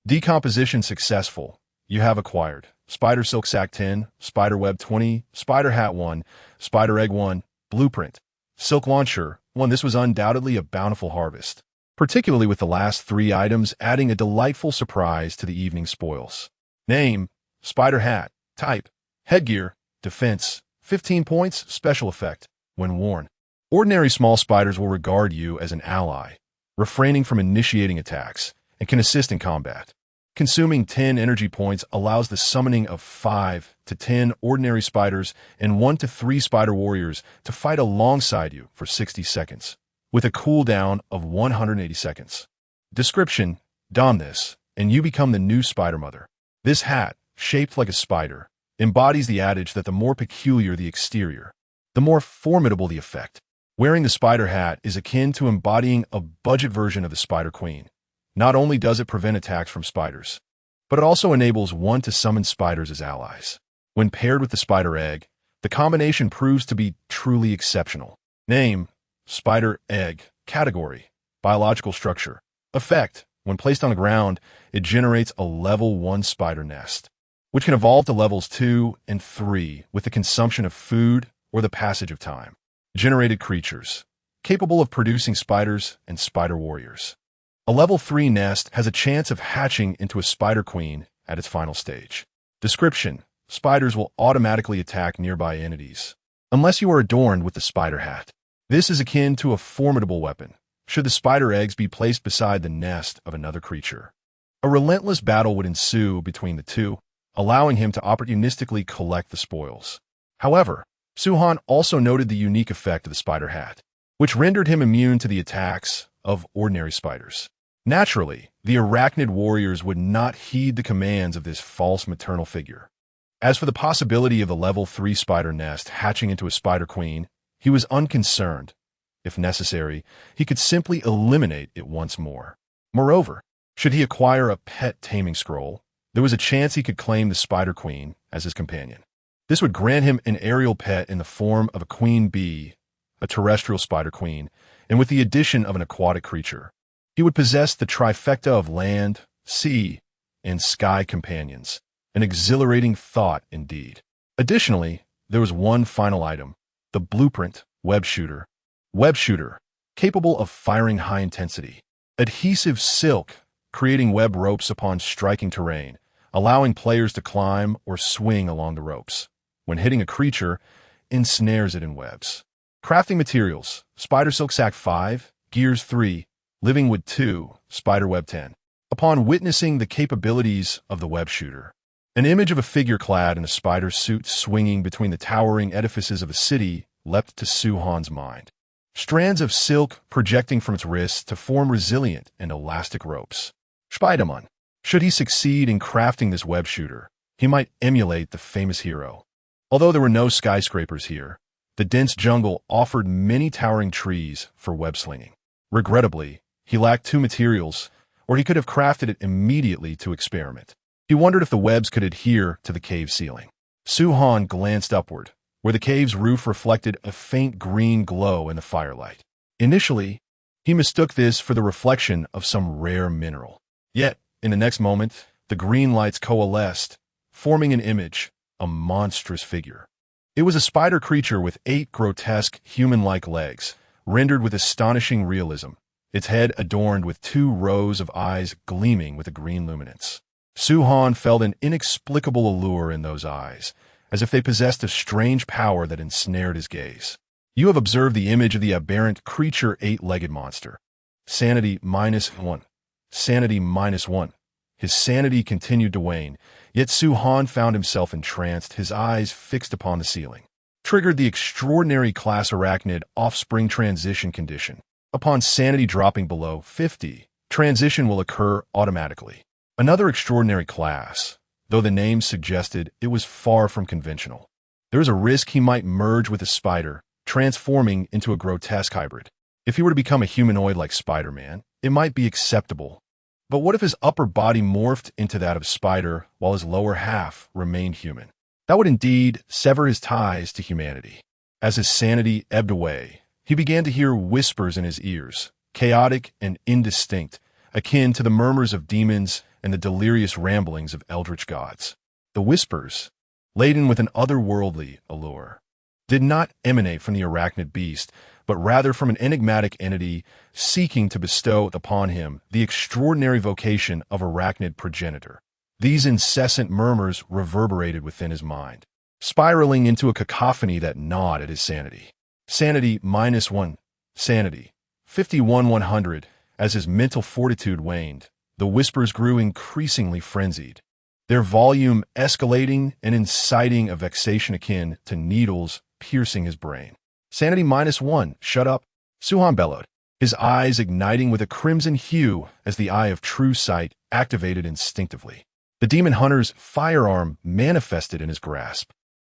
Decomposition successful. You have acquired Spider Silk Sac 10, Spider Web 20, Spider Hat 1, Spider Egg 1, Blueprint, Silk Launcher 1. This was undoubtedly a bountiful harvest, particularly with the last 3 items adding a delightful surprise to the evening spoils. Name, Spider Hat. Type, headgear, defense, 15 points, special effect, when worn. Ordinary small spiders will regard you as an ally, refraining from initiating attacks, and can assist in combat. Consuming 10 energy points allows the summoning of 5 to 10 ordinary spiders and 1 to 3 spider warriors to fight alongside you for 60 seconds, with a cooldown of 180 seconds. Description: don this, and you become the new Spider Mother. This hat, shaped like a spider, embodies the adage that the more peculiar the exterior, the more formidable the effect. Wearing the spider hat is akin to embodying a budget version of the Spider Queen. Not only does it prevent attacks from spiders, but it also enables one to summon spiders as allies. When paired with the spider egg, the combination proves to be truly exceptional. Name, Spider Egg. Category, biological structure. Effect, when placed on the ground, it generates a level 1 spider nest, which can evolve to levels 2 and 3 with the consumption of food or the passage of time. Generated creatures, capable of producing spiders and spider warriors. A level 3 nest has a chance of hatching into a spider queen at its final stage. Description: spiders will automatically attack nearby entities, unless you are adorned with the spider hat. This is akin to a formidable weapon, should the spider eggs be placed beside the nest of another creature. A relentless battle would ensue between the two, allowing him to opportunistically collect the spoils. However, Suhan also noted the unique effect of the spider hat, which rendered him immune to the attacks of ordinary spiders. Naturally, the arachnid warriors would not heed the commands of this false maternal figure. As for the possibility of the level 3 spider nest hatching into a spider queen, he was unconcerned. If necessary, he could simply eliminate it once more. Moreover, should he acquire a pet taming scroll, there was a chance he could claim the spider queen as his companion. This would grant him an aerial pet in the form of a queen bee, a terrestrial spider queen, and with the addition of an aquatic creature. He would possess the trifecta of land, sea, and sky companions, an exhilarating thought indeed. Additionally, there was one final item, the Blueprint Web Shooter. Web Shooter, capable of firing high intensity, adhesive silk, creating web ropes upon striking terrain, allowing players to climb or swing along the ropes. When hitting a creature, ensnares it in webs. Crafting materials: Spider Silk Sac 5, Gears 3, Living Wood 2, Spider Web 10. Upon witnessing the capabilities of the Web Shooter, an image of a figure clad in a spider suit swinging between the towering edifices of a city leapt to Suhan's mind. Strands of silk projecting from its wrists to form resilient and elastic ropes. Spiderman. Should he succeed in crafting this web shooter, he might emulate the famous hero. Although there were no skyscrapers here, the dense jungle offered many towering trees for web slinging. Regrettably, he lacked 2 materials, or he could have crafted it immediately to experiment. He wondered if the webs could adhere to the cave ceiling. Suhan glanced upward, where the cave's roof reflected a faint green glow in the firelight. Initially, he mistook this for the reflection of some rare mineral. Yet, in the next moment, the green lights coalesced, forming an image, a monstrous figure. It was a spider creature with 8 grotesque, human-like legs, rendered with astonishing realism, its head adorned with 2 rows of eyes gleaming with a green luminance. Suhan felt an inexplicable allure in those eyes, as if they possessed a strange power that ensnared his gaze. You have observed the image of the aberrant creature 8-legged monster. Sanity -1. Sanity -1. His sanity continued to wane, yet Suhan found himself entranced, his eyes fixed upon the ceiling. Triggered the extraordinary class arachnid offspring transition condition. Upon sanity dropping below 50, transition will occur automatically. Another extraordinary class, though the name suggested it was far from conventional. There is a risk he might merge with a spider, transforming into a grotesque hybrid. If he were to become a humanoid like Spider-Man, it might be acceptable. But what if his upper body morphed into that of Spider while his lower half remained human? That would indeed sever his ties to humanity. As his sanity ebbed away, he began to hear whispers in his ears, chaotic and indistinct, akin to the murmurs of demons and the delirious ramblings of eldritch gods. The whispers, laden with an otherworldly allure, did not emanate from the arachnid beast, but rather from an enigmatic entity seeking to bestow upon him the extraordinary vocation of arachnid progenitor. These incessant murmurs reverberated within his mind, spiraling into a cacophony that gnawed at his sanity. Sanity -1, sanity 51,100. As his mental fortitude waned, the whispers grew increasingly frenzied, their volume escalating and inciting a vexation akin to needles piercing his brain. Sanity -1, shut up, Suhan bellowed, his eyes igniting with a crimson hue as the eye of true sight activated instinctively. The demon hunter's firearm manifested in his grasp,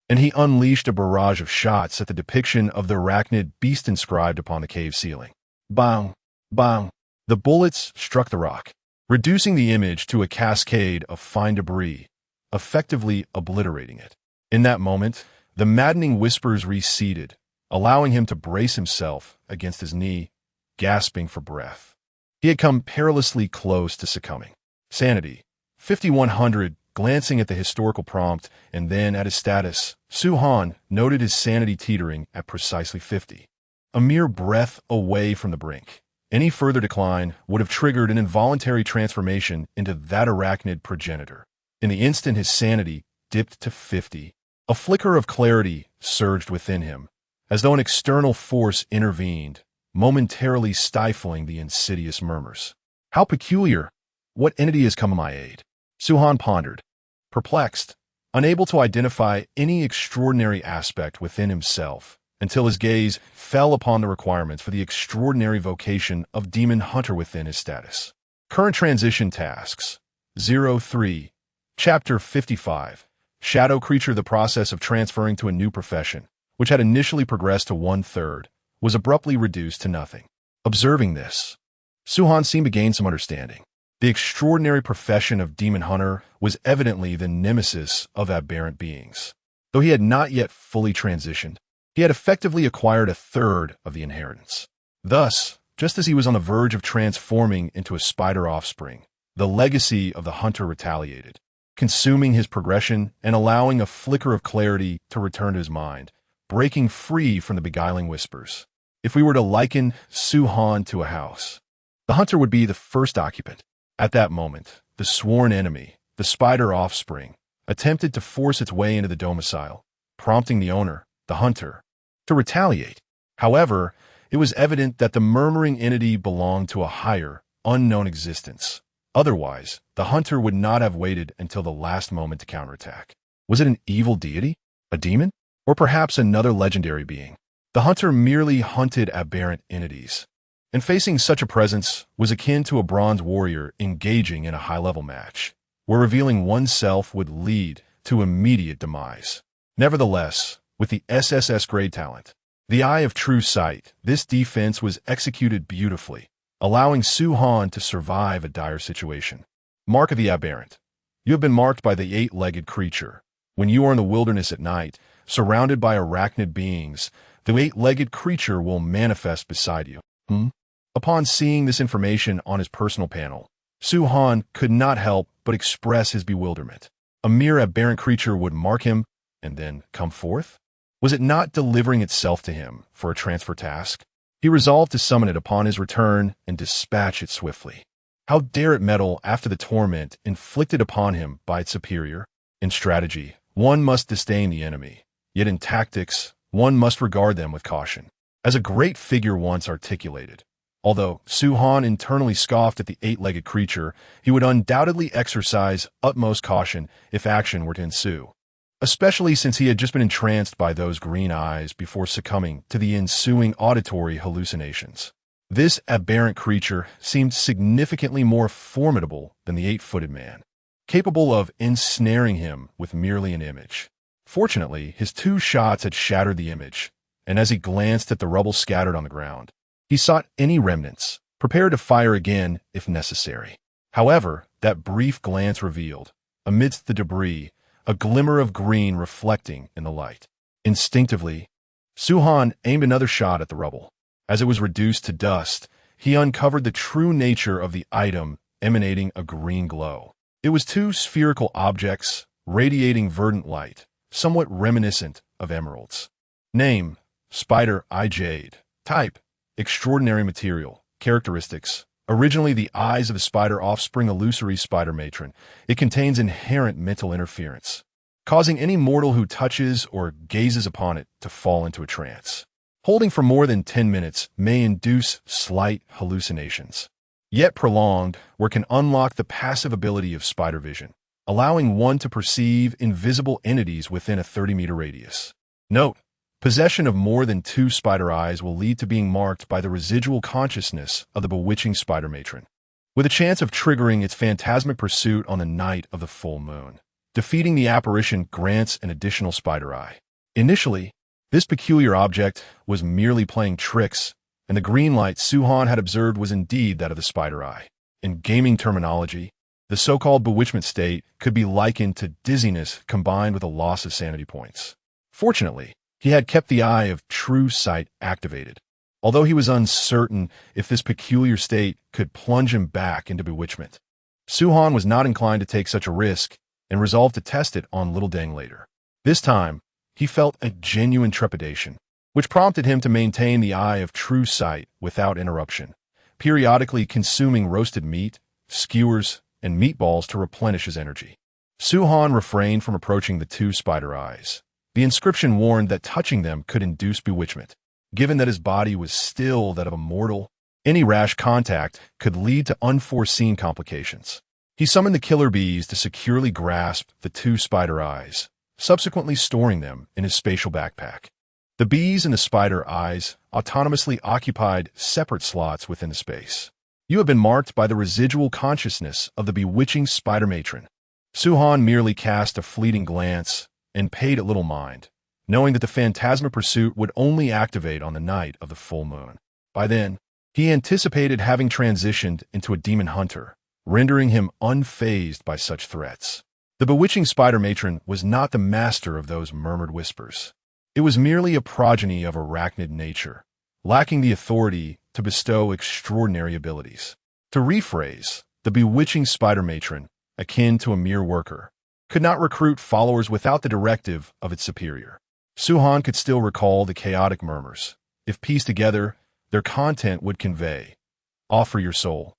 and he unleashed a barrage of shots at the depiction of the arachnid beast inscribed upon the cave ceiling. Bang! Bang! The bullets struck the rock, reducing the image to a cascade of fine debris, effectively obliterating it. In that moment, the maddening whispers receded, allowing him to brace himself against his knee, gasping for breath. He had come perilously close to succumbing. Sanity 5100, glancing at the historical prompt and then at his status, Suhan noted his sanity teetering at precisely 50. A mere breath away from the brink. Any further decline would have triggered an involuntary transformation into that arachnid progenitor. In the instant his sanity dipped to 50, a flicker of clarity surged within him, as though an external force intervened, momentarily stifling the insidious murmurs. How peculiar! What entity has come to my aid? Suhan pondered, perplexed, unable to identify any extraordinary aspect within himself, until his gaze fell upon the requirements for the extraordinary vocation of demon hunter within his status. Current transition tasks. 03. Chapter 55. Shadow creature. The process of transferring to a new profession, which had initially progressed to 1/3, was abruptly reduced to nothing. Observing this, Suhan seemed to gain some understanding. The extraordinary profession of demon hunter was evidently the nemesis of aberrant beings. Though he had not yet fully transitioned, he had effectively acquired 1/3 of the inheritance. Thus, just as he was on the verge of transforming into a spider offspring, the legacy of the hunter retaliated, consuming his progression and allowing a flicker of clarity to return to his mind, breaking free from the beguiling whispers. If we were to liken Suhan to a house, the hunter would be the first occupant. At that moment, the sworn enemy, the spider offspring, attempted to force its way into the domicile, prompting the owner, the hunter, to retaliate. However, it was evident that the murmuring entity belonged to a higher, unknown existence. Otherwise, the hunter would not have waited until the last moment to counterattack. Was it an evil deity? A demon? Or perhaps another legendary being? The hunter merely hunted aberrant entities, and facing such a presence was akin to a bronze warrior engaging in a high-level match, where revealing oneself would lead to immediate demise. Nevertheless, with the SSS grade talent, the eye of true sight, this defense was executed beautifully, allowing Suhan to survive a dire situation. Mark of the aberrant. You have been marked by the 8-legged creature. When you are in the wilderness at night, surrounded by arachnid beings, the 8-legged creature will manifest beside you. Upon seeing this information on his personal panel, Suhan could not help but express his bewilderment. A mere aberrant creature would mark him and then come forth? Was it not delivering itself to him for a transfer task? He resolved to summon it upon his return and dispatch it swiftly. How dare it meddle after the torment inflicted upon him by its superior? In strategy, one must disdain the enemy, yet in tactics, one must regard them with caution. As a great figure once articulated, although Suhan internally scoffed at the 8-legged creature, he would undoubtedly exercise utmost caution if action were to ensue, especially since he had just been entranced by those green eyes before succumbing to the ensuing auditory hallucinations. This aberrant creature seemed significantly more formidable than the 8-footed man, capable of ensnaring him with merely an image. Fortunately, his 2 shots had shattered the image, and as he glanced at the rubble scattered on the ground, he sought any remnants, prepared to fire again if necessary. However, that brief glance revealed, amidst the debris, a glimmer of green reflecting in the light. Instinctively, Suhan aimed another shot at the rubble. As it was reduced to dust, he uncovered the true nature of the item emanating a green glow. It was two spherical objects, radiating verdant light, somewhat reminiscent of emeralds. Name: Spider Eye Jade. Type: extraordinary material. Characteristics: originally the eyes of a spider offspring illusory spider matron. It contains inherent mental interference, causing any mortal who touches or gazes upon it to fall into a trance. Holding for more than 10 minutes may induce slight hallucinations. Yet prolonged work can unlock the passive ability of spider vision, allowing one to perceive invisible entities within a 30-meter radius. Note: possession of more than 2 spider eyes will lead to being marked by the residual consciousness of the bewitching spider matron, with a chance of triggering its phantasmic pursuit on the night of the full moon. Defeating the apparition grants an additional spider eye. Initially, this peculiar object was merely playing tricks, and the green light Suhan had observed was indeed that of the spider eye. In gaming terminology, the so-called bewitchment state could be likened to dizziness combined with a loss of sanity points. Fortunately, he had kept the eye of true sight activated, although he was uncertain if this peculiar state could plunge him back into bewitchment. Suhan was not inclined to take such a risk and resolved to test it on Little Dang later. This time, he felt a genuine trepidation, which prompted him to maintain the eye of true sight without interruption, periodically consuming roasted meat, skewers, and meatballs to replenish his energy. Suhan refrained from approaching the 2 spider eyes. The inscription warned that touching them could induce bewitchment. Given that his body was still that of a mortal, any rash contact could lead to unforeseen complications. He summoned the killer bees to securely grasp the 2 spider eyes, subsequently storing them in his spatial backpack. The bees and the spider eyes autonomously occupied separate slots within the space. You have been marked by the residual consciousness of the bewitching spider matron. Suhan merely cast a fleeting glance and paid it little mind, knowing that the phantasma pursuit would only activate on the night of the full moon. By then, he anticipated having transitioned into a demon hunter, rendering him unfazed by such threats. The bewitching spider matron was not the master of those murmured whispers. It was merely a progeny of arachnid nature, lacking the authority to bestow extraordinary abilities. To rephrase, the bewitching spider matron, akin to a mere worker, could not recruit followers without the directive of its superior. Suhan could still recall the chaotic murmurs. If pieced together, their content would convey: offer your soul,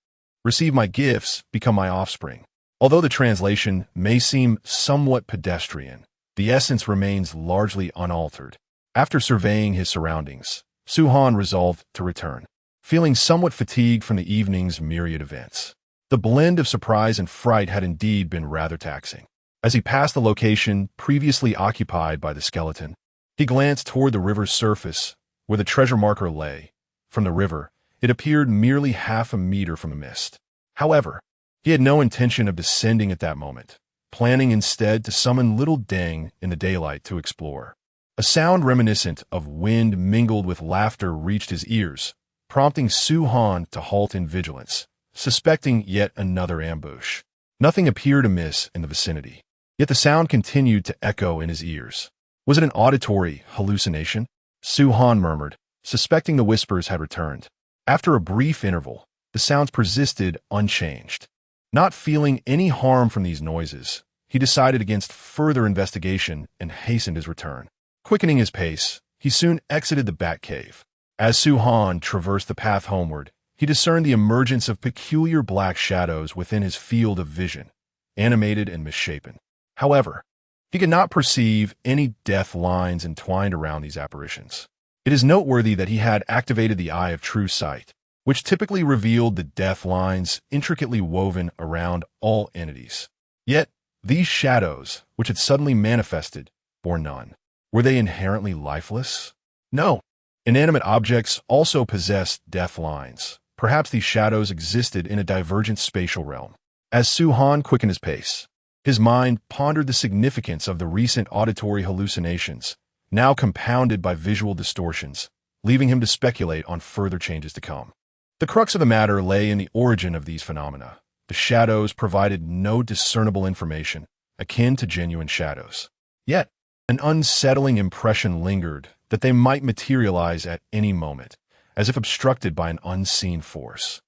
receive my gifts, become my offspring. Although the translation may seem somewhat pedestrian, the essence remains largely unaltered. After surveying his surroundings, Suhan resolved to return, feeling somewhat fatigued from the evening's myriad events. The blend of surprise and fright had indeed been rather taxing. As he passed the location previously occupied by the skeleton, he glanced toward the river's surface, where the treasure marker lay. From the river, it appeared merely half a meter from the mist. However, he had no intention of descending at that moment, planning instead to summon Little Dang in the daylight to explore. A sound reminiscent of wind mingled with laughter reached his ears, prompting Suhan to halt in vigilance, suspecting yet another ambush. Nothing appeared amiss in the vicinity, yet the sound continued to echo in his ears. Was it an auditory hallucination? Suhan murmured, suspecting the whispers had returned. After a brief interval, the sounds persisted unchanged. Not feeling any harm from these noises, he decided against further investigation and hastened his return. Quickening his pace, he soon exited the bat cave. As Suhan traversed the path homeward, he discerned the emergence of peculiar black shadows within his field of vision, animated and misshapen. However, he could not perceive any death lines entwined around these apparitions. It is noteworthy that he had activated the Eye of True Sight, which typically revealed the death lines intricately woven around all entities. Yet, these shadows, which had suddenly manifested, bore none. Were they inherently lifeless? No. Inanimate objects also possessed death lines. Perhaps these shadows existed in a divergent spatial realm. As Suhan quickened his pace, his mind pondered the significance of the recent auditory hallucinations, now compounded by visual distortions, leaving him to speculate on further changes to come. The crux of the matter lay in the origin of these phenomena. The shadows provided no discernible information, akin to genuine shadows. Yet, an unsettling impression lingered that they might materialize at any moment, as if obstructed by an unseen force.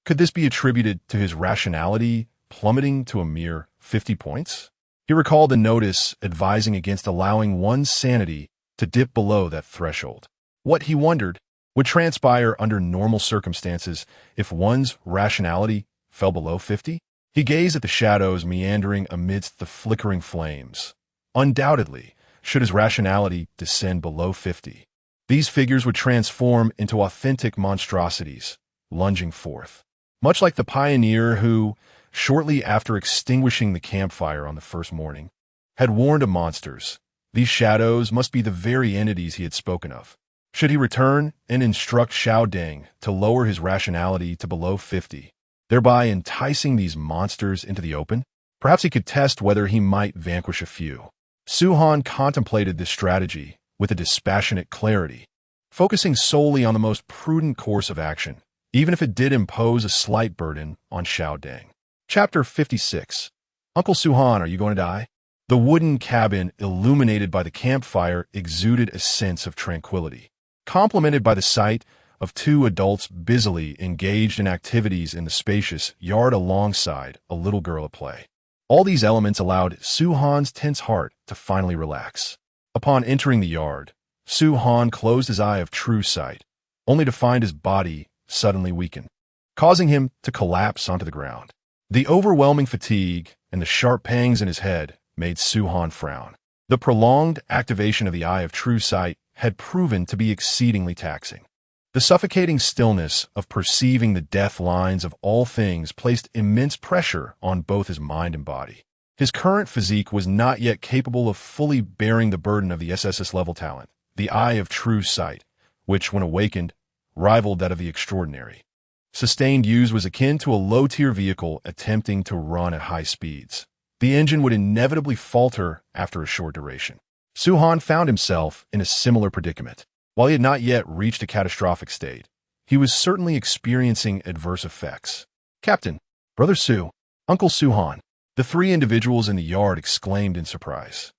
Could this be attributed to his rationality plummeting to a mere 50 points? He recalled a notice advising against allowing one's sanity to dip below that threshold. What, he wondered, would transpire under normal circumstances if one's rationality fell below 50? He gazed at the shadows meandering amidst the flickering flames. Undoubtedly, should his rationality descend below 50, these figures would transform into authentic monstrosities, lunging forth. Much like the pioneer who, shortly after extinguishing the campfire on the first morning, had warned of monsters, these shadows must be the very entities he had spoken of. Should he return and instruct Xiao Deng to lower his rationality to below 50, thereby enticing these monsters into the open? Perhaps he could test whether he might vanquish a few. Su Han contemplated this strategy with a dispassionate clarity, focusing solely on the most prudent course of action, even if it did impose a slight burden on Xiao Deng. Chapter 56. Uncle Su Han, are you going to die? The wooden cabin, illuminated by the campfire, exuded a sense of tranquility, complemented by the sight of two adults busily engaged in activities in the spacious yard alongside a little girl at play. All these elements allowed Su Han's tense heart to finally relax. Upon entering the yard, Su Han closed his eye of true sight, only to find his body suddenly weaken, causing him to collapse onto the ground. The overwhelming fatigue and the sharp pangs in his head made Su Han frown. The prolonged activation of the eye of true sight had proven to be exceedingly taxing. The suffocating stillness of perceiving the death lines of all things placed immense pressure on both his mind and body. His current physique was not yet capable of fully bearing the burden of the SSS-level talent, the eye of true sight, which, when awakened, rivaled that of the extraordinary. Sustained use was akin to a low-tier vehicle attempting to run at high speeds. The engine would inevitably falter after a short duration. Su Han found himself in a similar predicament. While he had not yet reached a catastrophic state, he was certainly experiencing adverse effects. Captain, Brother Su, Uncle Su Han, the three individuals in the yard exclaimed in surprise.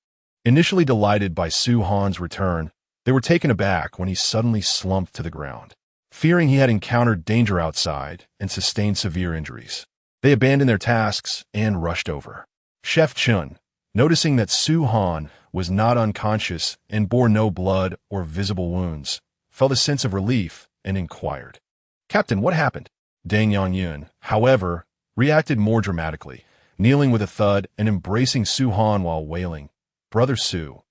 Initially delighted by Su Han's return, they were taken aback when he suddenly slumped to the ground. Fearing he had encountered danger outside and sustained severe injuries, they abandoned their tasks and rushed over. Chef Chun, noticing that Su Han was not unconscious and bore no blood or visible wounds, felt a sense of relief and inquired, "Captain, what happened?" Deng Yangyun, however, reacted more dramatically, kneeling with a thud and embracing Su Han while wailing, "Brother Su,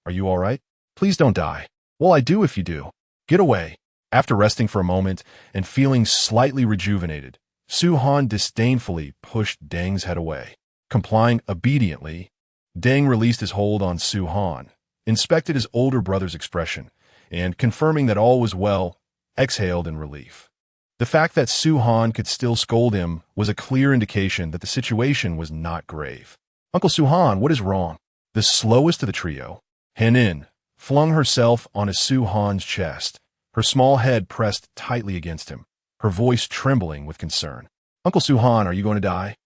are you all right? Please don't die." "Well, I do if you do. Get away." After resting for a moment and feeling slightly rejuvenated, Su Han disdainfully pushed Deng's head away. Complying obediently, Deng released his hold on Su Han, inspected his older brother's expression, and, confirming that all was well, exhaled in relief. The fact that Su Han could still scold him was a clear indication that the situation was not grave. "Uncle Su Han, what is wrong?" The slowest of the trio, Henin, flung herself onto Su Han's chest, her small head pressed tightly against him, her voice trembling with concern. "Uncle Su Han, are you going to die?"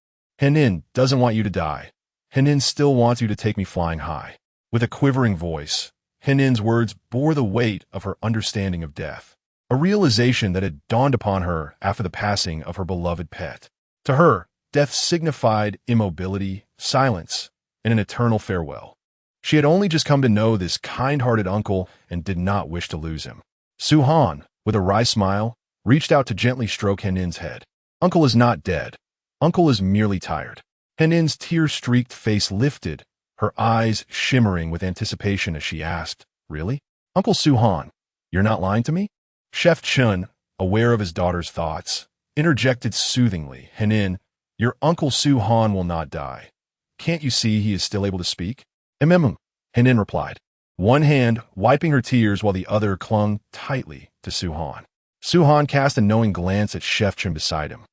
"Henin doesn't want you to die. Henin still wants you to take me flying high." With a quivering voice, Henin's words bore the weight of her understanding of death, a realization that had dawned upon her after the passing of her beloved pet. To her, death signified immobility, silence, and an eternal farewell. She had only just come to know this kind-hearted uncle and did not wish to lose him. Su Han, with a wry smile, reached out to gently stroke Henin's head. "Uncle is not dead. Uncle is merely tired." Henin's tear-streaked face lifted, her eyes shimmering with anticipation as she asked, "Really? Uncle Su Han, you're not lying to me?" Chef Chun, aware of his daughter's thoughts, interjected soothingly, "Henin, your Uncle Su Han will not die. Can't you see he is still able to speak?" "Emem," Henin replied, one hand wiping her tears while the other clung tightly to Su Han. Su Han cast a knowing glance at Chef Chun beside him,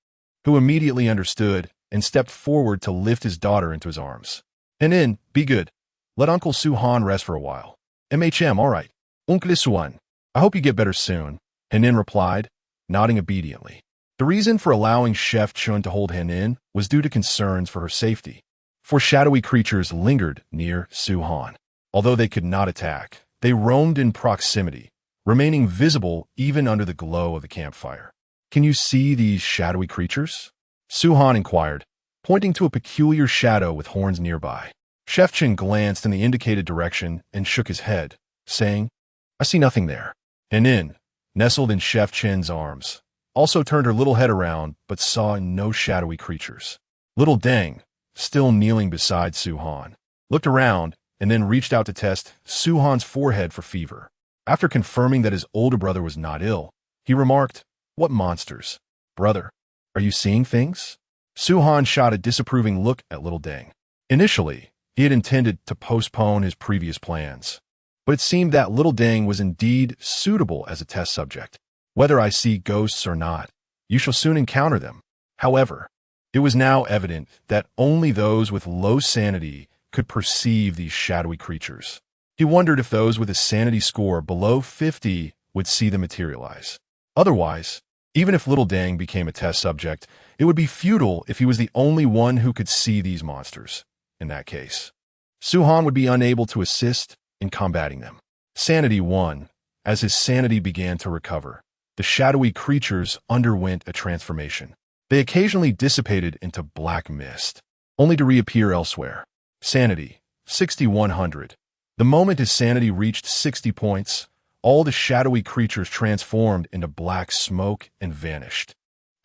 who immediately understood and stepped forward to lift his daughter into his arms. "Henin, be good. Let Uncle Su Han rest for a while." "MHM, all right. Uncle Suan, I hope you get better soon," Henin replied, nodding obediently. The reason for allowing Chef Chun to hold Hen in was due to concerns for her safety. For shadowy creatures lingered near Su Han. Although they could not attack, they roamed in proximity, remaining visible even under the glow of the campfire. "Can you see these shadowy creatures?" Su Han inquired, pointing to a peculiar shadow with horns nearby. Chef Chun glanced in the indicated direction and shook his head, saying, "I see nothing there." Henin, nestled in Chef Chun's arms, also turned her little head around but saw no shadowy creatures. Little Deng, still kneeling beside Su Han, looked around and then reached out to test Su Han's forehead for fever. After confirming that his older brother was not ill, he remarked, "What monsters? Brother, are you seeing things?" Su Han shot a disapproving look at little Deng. Initially, he had intended to postpone his previous plans, but it seemed that little Deng was indeed suitable as a test subject. "Whether I see ghosts or not, you shall soon encounter them." However, it was now evident that only those with low sanity could perceive these shadowy creatures. He wondered if those with a sanity score below 50 would see them materialize. Otherwise, even if little Deng became a test subject, it would be futile if he was the only one who could see these monsters. In that case, Su Han would be unable to assist in combating them. Sanity 1. As his sanity began to recover, the shadowy creatures underwent a transformation. They occasionally dissipated into black mist, only to reappear elsewhere. Sanity 6100. The moment his sanity reached 60 points, all the shadowy creatures transformed into black smoke and vanished,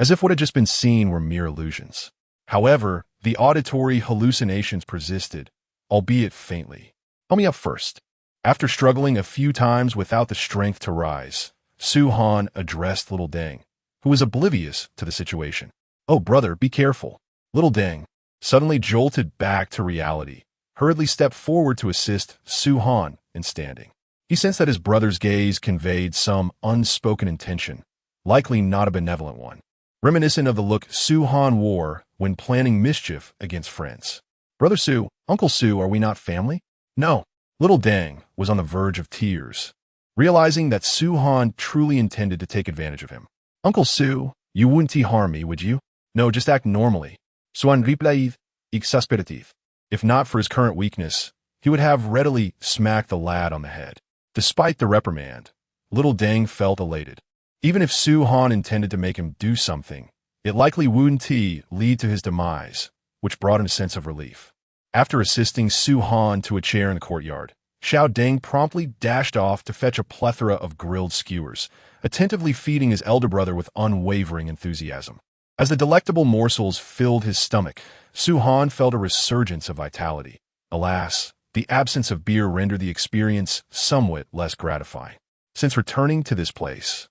as if what had just been seen were mere illusions. However, the auditory hallucinations persisted, albeit faintly. "Help me up first." After struggling a few times without the strength to rise, Su Han addressed little Deng, who was oblivious to the situation. "Oh, brother, be careful." Little Deng, suddenly jolted back to reality, hurriedly stepped forward to assist Su Han in standing. He sensed that his brother's gaze conveyed some unspoken intention, likely not a benevolent one, reminiscent of the look Su Han wore when planning mischief against friends. "Brother Su, Uncle Su, are we not family?" "No." Little Deng was on the verge of tears, realizing that Su Han truly intended to take advantage of him. "Uncle Su, you wouldn't harm me, would you?" "No, just act normally." Suan replied, exasperative. If not for his current weakness, he would have readily smacked the lad on the head. Despite the reprimand, little Deng felt elated. Even if Su Han intended to make him do something, it likely wouldn't lead to his demise, which brought him a sense of relief. After assisting Su Han to a chair in the courtyard, Xiao Deng promptly dashed off to fetch a plethora of grilled skewers, attentively feeding his elder brother with unwavering enthusiasm. As the delectable morsels filled his stomach, Su Han felt a resurgence of vitality. Alas, the absence of beer rendered the experience somewhat less gratifying. Since returning to this place,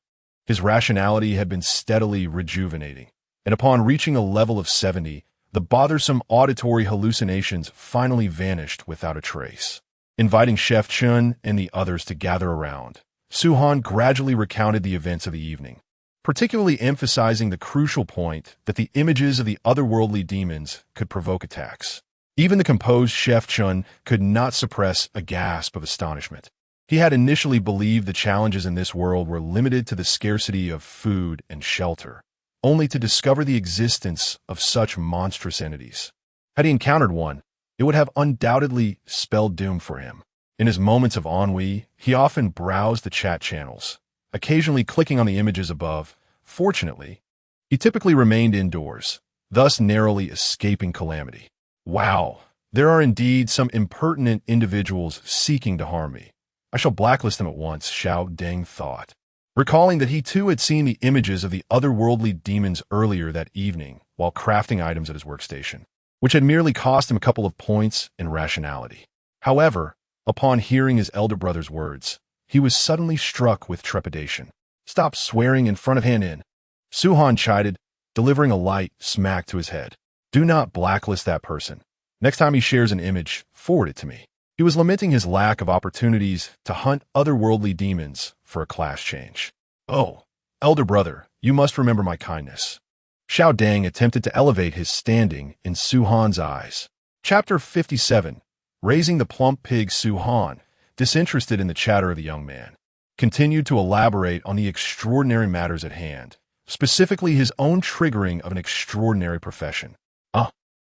his rationality had been steadily rejuvenating, and upon reaching a level of 70, the bothersome auditory hallucinations finally vanished without a trace. Inviting Chef Chun and the others to gather around, Su Han gradually recounted the events of the evening, particularly emphasizing the crucial point that the images of the otherworldly demons could provoke attacks. Even the composed Chef Chun could not suppress a gasp of astonishment. He had initially believed the challenges in this world were limited to the scarcity of food and shelter, only to discover the existence of such monstrous entities. Had he encountered one, it would have undoubtedly spelled doom for him. In his moments of ennui, he often browsed the chat channels, occasionally clicking on the images above. Fortunately, he typically remained indoors, thus narrowly escaping calamity. "Wow, there are indeed some impertinent individuals seeking to harm me. I shall blacklist them at once," Xiao Deng thought. Recalling that he too had seen the images of the otherworldly demons earlier that evening while crafting items at his workstation, which had merely cost him a couple of points in rationality. However, upon hearing his elder brother's words, he was suddenly struck with trepidation. "Stop swearing in front of Hanin," Su Han chided, delivering a light smack to his head. "Do not blacklist that person. Next time he shares an image, forward it to me." He was lamenting his lack of opportunities to hunt otherworldly demons for a class change. "Oh, elder brother, you must remember my kindness." Xiao Deng attempted to elevate his standing in Su Han's eyes. Chapter 57. Raising the plump pig. Su Han, disinterested in the chatter of the young man, continued to elaborate on the extraordinary matters at hand, specifically his own triggering of an extraordinary profession.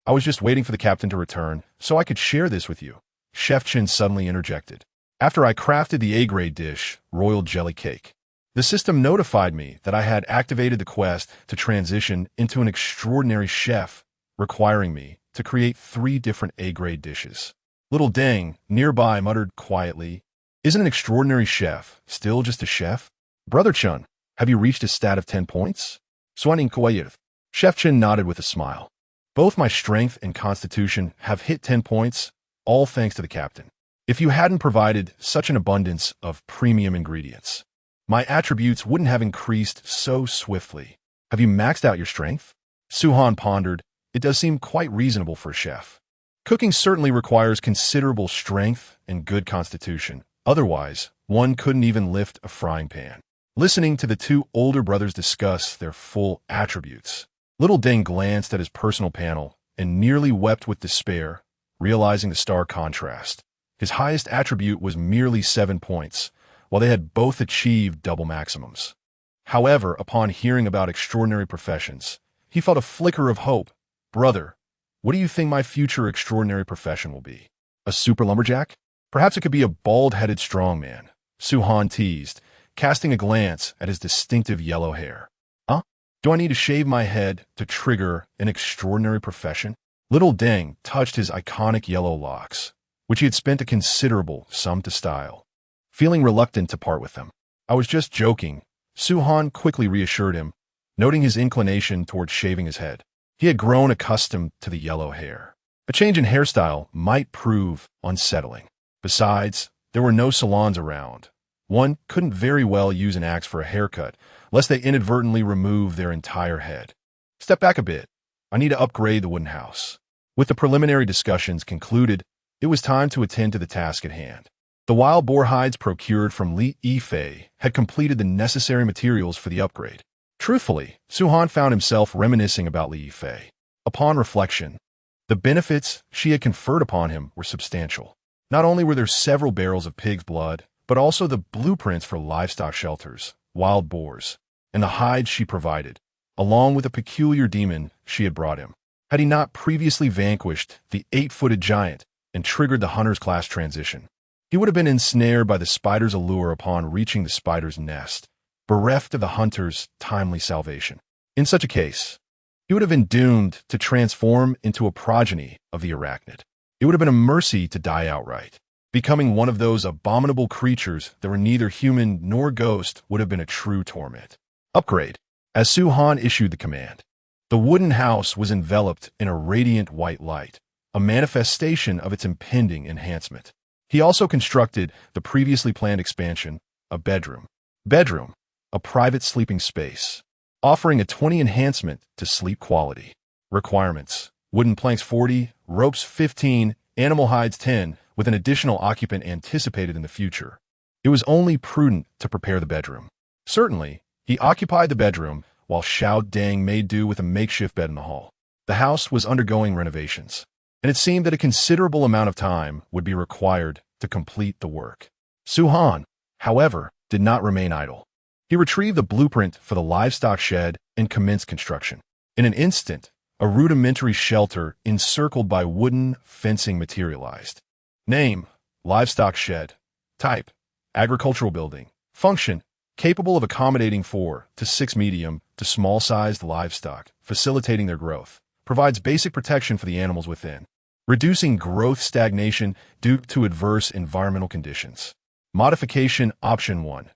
I was just waiting for the captain to return so I could share this with you, Chef Chin suddenly interjected. After I crafted the A-grade dish, royal jelly cake, the system notified me that I had activated the quest to transition into an extraordinary chef, requiring me to create 3 different A-grade dishes. Little Deng, nearby, muttered quietly, "Isn't an extraordinary chef still just a chef? Brother Chun, have you reached a stat of 10 points? Swaning Kwayev." Chef Chin nodded with a smile. "Both my strength and constitution have hit 10 points, all thanks to the captain. If you hadn't provided such an abundance of premium ingredients, my attributes wouldn't have increased so swiftly. Have you maxed out your strength?" Suhan pondered. It does seem quite reasonable for a chef. Cooking certainly requires considerable strength and good constitution. Otherwise, one couldn't even lift a frying pan. Listening to the 2 older brothers discuss their full attributes, Little Deng glanced at his personal panel and nearly wept with despair, realizing the stark contrast. His highest attribute was merely 7 points, while they had both achieved double maximums. However, upon hearing about extraordinary professions, he felt a flicker of hope. "Brother, what do you think my future extraordinary profession will be? A super lumberjack? Perhaps it could be a bald-headed strongman," Suhan teased, casting a glance at his distinctive yellow hair. "Do I need to shave my head to trigger an extraordinary profession?" Little Deng touched his iconic yellow locks, which he had spent a considerable sum to style, feeling reluctant to part with them. "I was just joking," Suhan quickly reassured him, noting his inclination toward shaving his head. He had grown accustomed to the yellow hair. A change in hairstyle might prove unsettling. Besides, there were no salons around. One couldn't very well use an axe for a haircut, lest they inadvertently remove their entire head. "Step back a bit. I need to upgrade the wooden house." With the preliminary discussions concluded, it was time to attend to the task at hand. The wild boar hides procured from Li Yifei had completed the necessary materials for the upgrade. Truthfully, Suhan found himself reminiscing about Li Yifei. Upon reflection, the benefits she had conferred upon him were substantial. Not only were there several barrels of pig's blood, but also the blueprints for livestock shelters, wild boars, and the hides she provided, along with a peculiar demon she had brought him. Had he not previously vanquished the 8-footed giant and triggered the hunter's class transition, he would have been ensnared by the spider's allure upon reaching the spider's nest, bereft of the hunter's timely salvation. In such a case, he would have been doomed to transform into a progeny of the arachnid. It would have been a mercy to die outright. Becoming one of those abominable creatures that were neither human nor ghost would have been a true torment. Upgrade. As Suhan issued the command, the wooden house was enveloped in a radiant white light, a manifestation of its impending enhancement. He also constructed the previously planned expansion, a bedroom. Bedroom, a private sleeping space, offering a 20 enhancement to sleep quality. Requirements: wooden planks 40, ropes 15, animal hides 10, with an additional occupant anticipated in the future. It was only prudent to prepare the bedroom. Certainly, he occupied the bedroom, while Xiao Deng made do with a makeshift bed in the hall. The house was undergoing renovations, and it seemed that a considerable amount of time would be required to complete the work. Suhan, however, did not remain idle. He retrieved the blueprint for the livestock shed and commenced construction. In an instant, a rudimentary shelter encircled by wooden fencing materialized. Name: livestock shed. Type: agricultural building. Function: capable of accommodating 4 to 6 medium to small-sized livestock, facilitating their growth. Provides basic protection for the animals within, reducing growth stagnation due to adverse environmental conditions. Modification Option 1.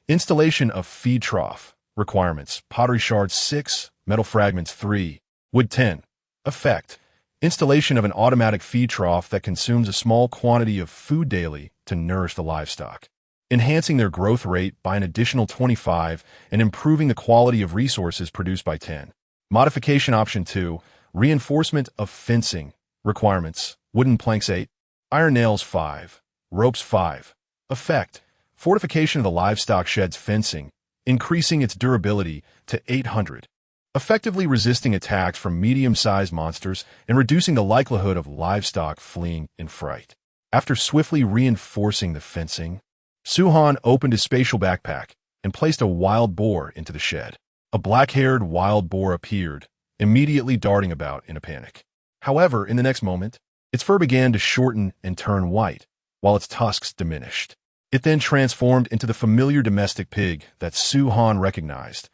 Installation of feed trough. Requirements: pottery shards 6, metal fragments 3, wood 10. Effect: installation of an automatic feed trough that consumes a small quantity of food daily to nourish the livestock, enhancing their growth rate by an additional 25 and improving the quality of resources produced by 10. Modification Option 2. Reinforcement of fencing. Requirements: wooden planks 8, iron nails 5, ropes 5. Effect: fortification of the livestock shed's fencing, increasing its durability to 800, effectively resisting attacks from medium-sized monsters and reducing the likelihood of livestock fleeing in fright. After swiftly reinforcing the fencing, Suhan opened his spatial backpack and placed a wild boar into the shed. A black-haired wild boar appeared, immediately darting about in a panic. However, in the next moment, its fur began to shorten and turn white, while its tusks diminished. It then transformed into the familiar domestic pig that Su-han recognized,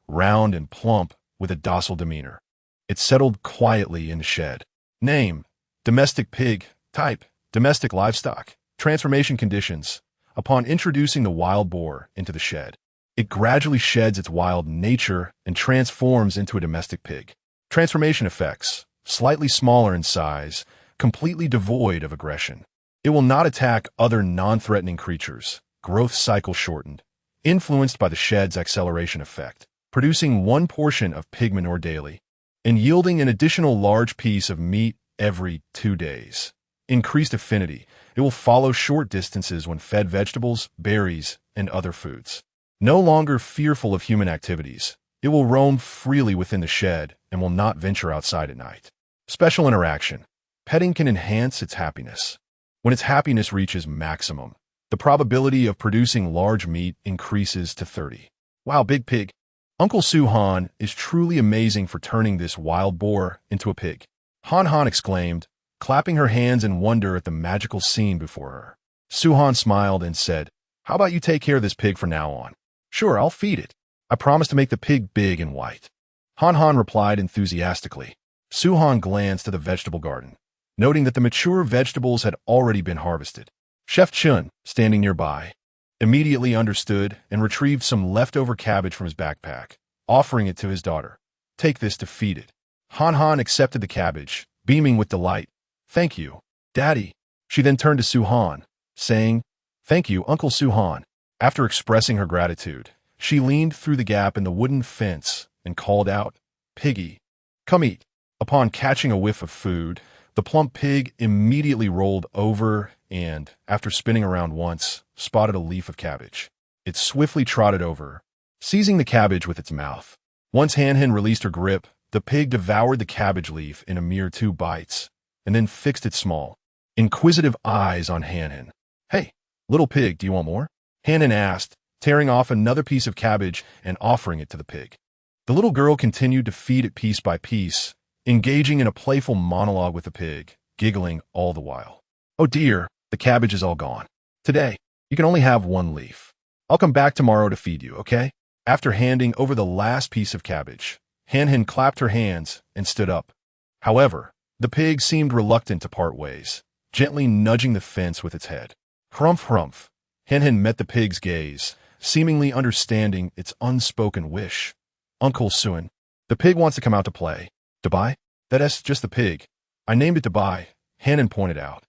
round and plump with a docile demeanor. It settled quietly in the shed. Name: domestic pig. Type: domestic livestock. Transformation conditions: upon introducing the wild boar into the shed, it gradually sheds its wild nature and transforms into a domestic pig. Transformation effects: slightly smaller in size, completely devoid of aggression. It will not attack other non-threatening creatures. Growth cycle shortened, influenced by the shed's acceleration effect, producing one portion of pig manure daily, and yielding an additional large piece of meat every 2 days. Increased affinity: it will follow short distances when fed vegetables, berries, and other foods. No longer fearful of human activities, it will roam freely within the shed and will not venture outside at night. Special interaction: petting can enhance its happiness. When its happiness reaches maximum, the probability of producing large meat increases to 30. Wow, big pig. Uncle Su-han is truly amazing for turning this wild boar into a pig. Han exclaimed, clapping her hands in wonder at the magical scene before her. Su-han smiled and said, "How about you take care of this pig from now on?" "Sure, I'll feed it. I promise to make the pig big and white." Han replied enthusiastically. Su-han glanced at the vegetable garden, noting that the mature vegetables had already been harvested. Chef Chun, standing nearby, immediately understood and retrieved some leftover cabbage from his backpack, offering it to his daughter. "Take this to feed it." Han accepted the cabbage, beaming with delight. "Thank you, Daddy." She then turned to Su-han, saying, "Thank you, Uncle Su-han." After expressing her gratitude, she leaned through the gap in the wooden fence and called out, "Piggy, come eat." Upon catching a whiff of food, the plump pig immediately rolled over and, after spinning around once, spotted a leaf of cabbage. It swiftly trotted over, seizing the cabbage with its mouth. Once Han released her grip, the pig devoured the cabbage leaf in a mere 2 bites, and then fixed its small, inquisitive eyes on Han. "Hey, little pig, do you want more?" Han asked, tearing off another piece of cabbage and offering it to the pig. The little girl continued to feed it piece by piece, engaging in a playful monologue with the pig, giggling all the while. "Oh dear, the cabbage is all gone. Today, you can only have 1 leaf. I'll come back tomorrow to feed you, okay?" After handing over the last piece of cabbage, Han clapped her hands and stood up. However, the pig seemed reluctant to part ways, gently nudging the fence with its head. Hrumph. Han met the pig's gaze, seemingly understanding its unspoken wish. "Uncle Suin, the pig wants to come out to play." "Dabai? That's just the pig. I named it Dabai," Han pointed out.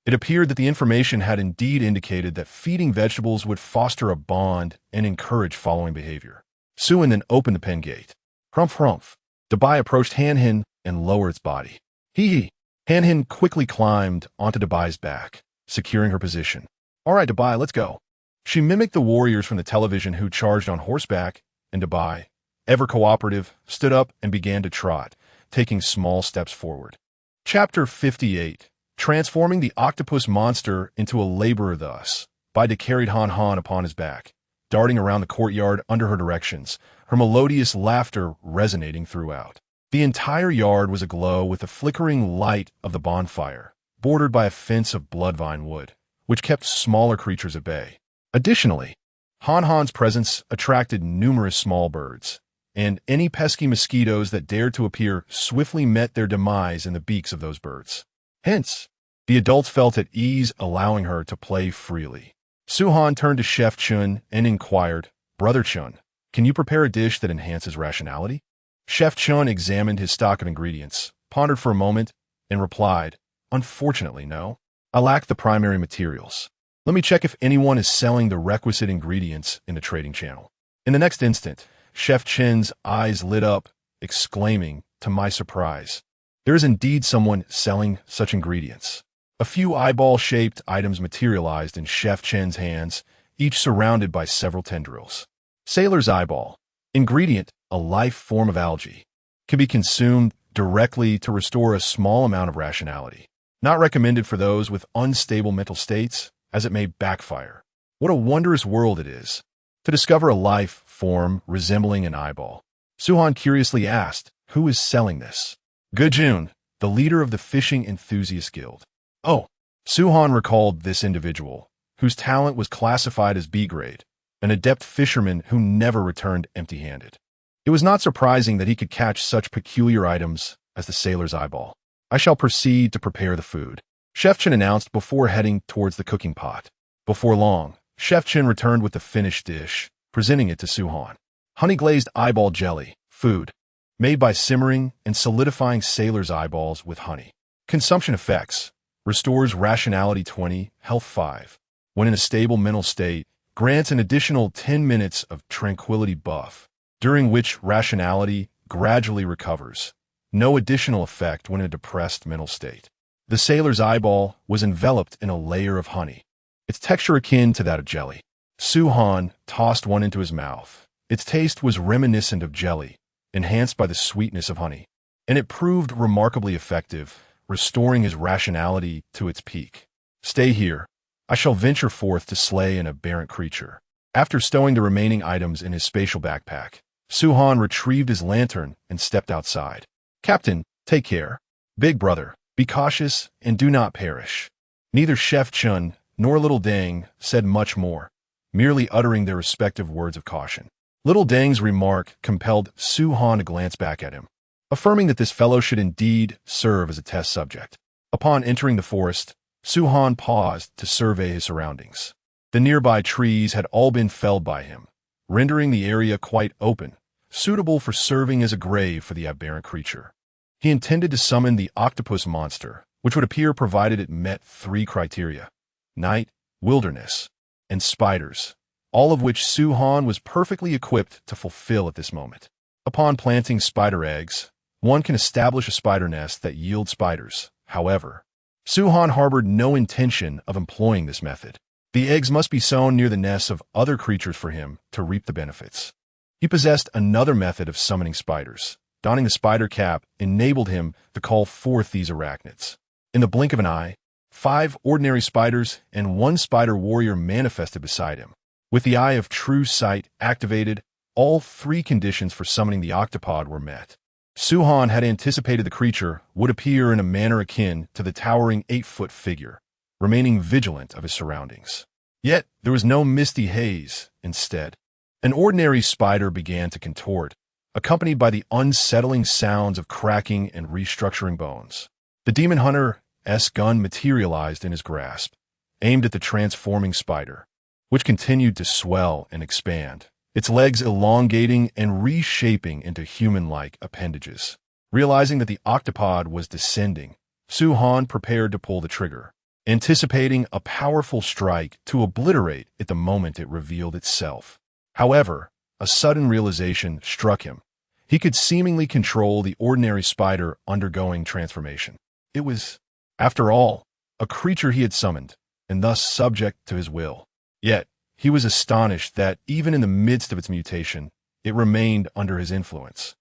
It appeared that the information had indeed indicated that feeding vegetables would foster a bond and encourage following behavior. Suin then opened the pen gate. Hrumph. Dabai approached Han and lowered its body. Hee. Han quickly climbed onto Dabai's back, securing her position. "All right, Dabai, let's go." She mimicked the warriors from the television who charged on horseback, and Dabai, ever cooperative, stood up and began to trot, taking small steps forward. Chapter 58. Transforming the Octopus Monster into a Laborer Thus, Baida carried Han upon his back, darting around the courtyard under her directions, her melodious laughter resonating throughout. The entire yard was aglow with the flickering light of the bonfire, bordered by a fence of bloodvine wood, which kept smaller creatures at bay. Additionally, Han's presence attracted numerous small birds, and any pesky mosquitoes that dared to appear swiftly met their demise in the beaks of those birds. Hence, the adults felt at ease, allowing her to play freely. Su-han turned to Chef Chun and inquired, "Brother Chun, can you prepare a dish that enhances rationality?" Chef Chun examined his stock of ingredients, pondered for a moment, and replied, "Unfortunately, no. I lack the primary materials. Let me check if anyone is selling the requisite ingredients in the trading channel." In the next instant, Chef Chin's eyes lit up, exclaiming, to my surprise, "There is indeed someone selling such ingredients." A few eyeball-shaped items materialized in Chef Chin's hands, each surrounded by several tendrils. Sailor's eyeball. Ingredient, a life form of algae. Can be consumed directly to restore a small amount of rationality. Not recommended for those with unstable mental states, as it may backfire. What a wondrous world it is, to discover a life form resembling an eyeball. Suhan curiously asked, "Who is selling this?" Gujun, the leader of the Fishing Enthusiast Guild. Oh, Suhan recalled this individual, whose talent was classified as B-grade, an adept fisherman who never returned empty-handed. It was not surprising that he could catch such peculiar items as the sailor's eyeball. "I shall proceed to prepare the food," Chef Chen announced before heading towards the cooking pot. Before long, Chef Chen returned with the finished dish, presenting it to Suhan. Honey-glazed eyeball jelly, food, made by simmering and solidifying sailor's eyeballs with honey. Consumption effects: restores rationality 20, health 5. When in a stable mental state, grants an additional 10 minutes of tranquility buff, during which rationality gradually recovers. No additional effect when in a depressed mental state. The sailor's eyeball was enveloped in a layer of honey, its texture akin to that of jelly. Suhan tossed one into his mouth. Its taste was reminiscent of jelly, enhanced by the sweetness of honey, and it proved remarkably effective, restoring his rationality to its peak. "Stay here. I shall venture forth to slay an aberrant creature." After stowing the remaining items in his spatial backpack, Suhan retrieved his lantern and stepped outside. "Captain, take care. Big brother, be cautious and do not perish." Neither Chef Chun nor Little Deng said much more, merely uttering their respective words of caution. Little Deng's remark compelled Suhan to glance back at him, affirming that this fellow should indeed serve as a test subject. Upon entering the forest, Suhan paused to survey his surroundings. The nearby trees had all been felled by him, rendering the area quite open, suitable for serving as a grave for the aberrant creature. He intended to summon the octopus monster, which would appear provided it met 3 criteria: night, wilderness, and spiders, all of which Suhan was perfectly equipped to fulfill at this moment. Upon planting spider eggs, one can establish a spider nest that yields spiders. However, Suhan harbored no intention of employing this method. The eggs must be sown near the nests of other creatures for him to reap the benefits. He possessed another method of summoning spiders. Donning the spider cap enabled him to call forth these arachnids. In the blink of an eye, 5 ordinary spiders and 1 spider warrior manifested beside him. With the Eye of True Sight activated, all 3 conditions for summoning the octopod were met. Suhan had anticipated the creature would appear in a manner akin to the towering 8-foot figure, remaining vigilant of his surroundings. Yet there was no misty haze. Instead, an ordinary spider began to contort, accompanied by the unsettling sounds of cracking and restructuring bones. The demon hunter's gun materialized in his grasp, aimed at the transforming spider, which continued to swell and expand, its legs elongating and reshaping into human-like appendages. Realizing that the octopod was descending, Suhan prepared to pull the trigger, anticipating a powerful strike to obliterate it the moment it revealed itself. However, a sudden realization struck him. He could seemingly control the ordinary spider undergoing transformation. It was, after all, a creature he had summoned, and thus subject to his will. Yet, he was astonished that, even in the midst of its mutation, it remained under his influence.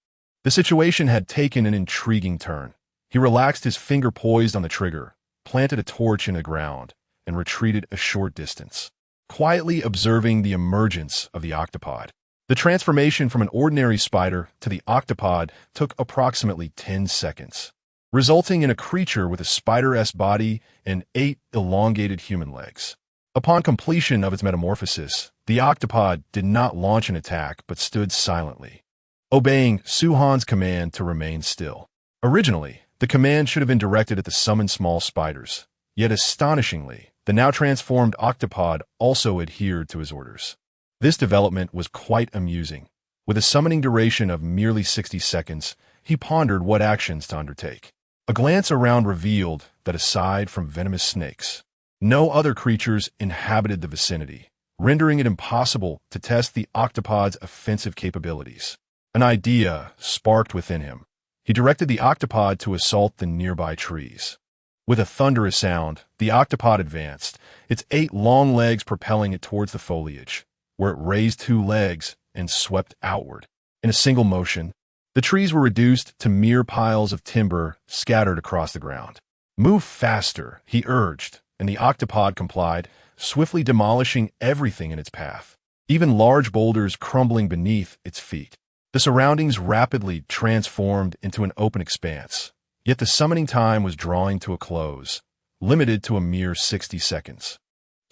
The situation had taken an intriguing turn. He relaxed his finger poised on the trigger, planted a torch in the ground, and retreated a short distance, quietly observing the emergence of the octopod. The transformation from an ordinary spider to the octopod took approximately 10 seconds, resulting in a creature with a spider-esque body and 8 elongated human legs. Upon completion of its metamorphosis, the octopod did not launch an attack but stood silently, obeying Suhan's command to remain still. Originally, the command should have been directed at the summoned small spiders, yet astonishingly, the now transformed octopod also adhered to his orders. This development was quite amusing. With a summoning duration of merely 60 seconds, he pondered what actions to undertake. A glance around revealed that aside from venomous snakes, no other creatures inhabited the vicinity, rendering it impossible to test the octopod's offensive capabilities. An idea sparked within him. He directed the octopod to assault the nearby trees. With a thunderous sound, the octopod advanced, its 8 long legs propelling it towards the foliage, where it raised 2 legs and swept outward. In a single motion, the trees were reduced to mere piles of timber scattered across the ground. "Move faster," he urged, and the octopod complied, swiftly demolishing everything in its path, even large boulders crumbling beneath its feet. The surroundings rapidly transformed into an open expanse, yet the summoning time was drawing to a close, limited to a mere 60 seconds.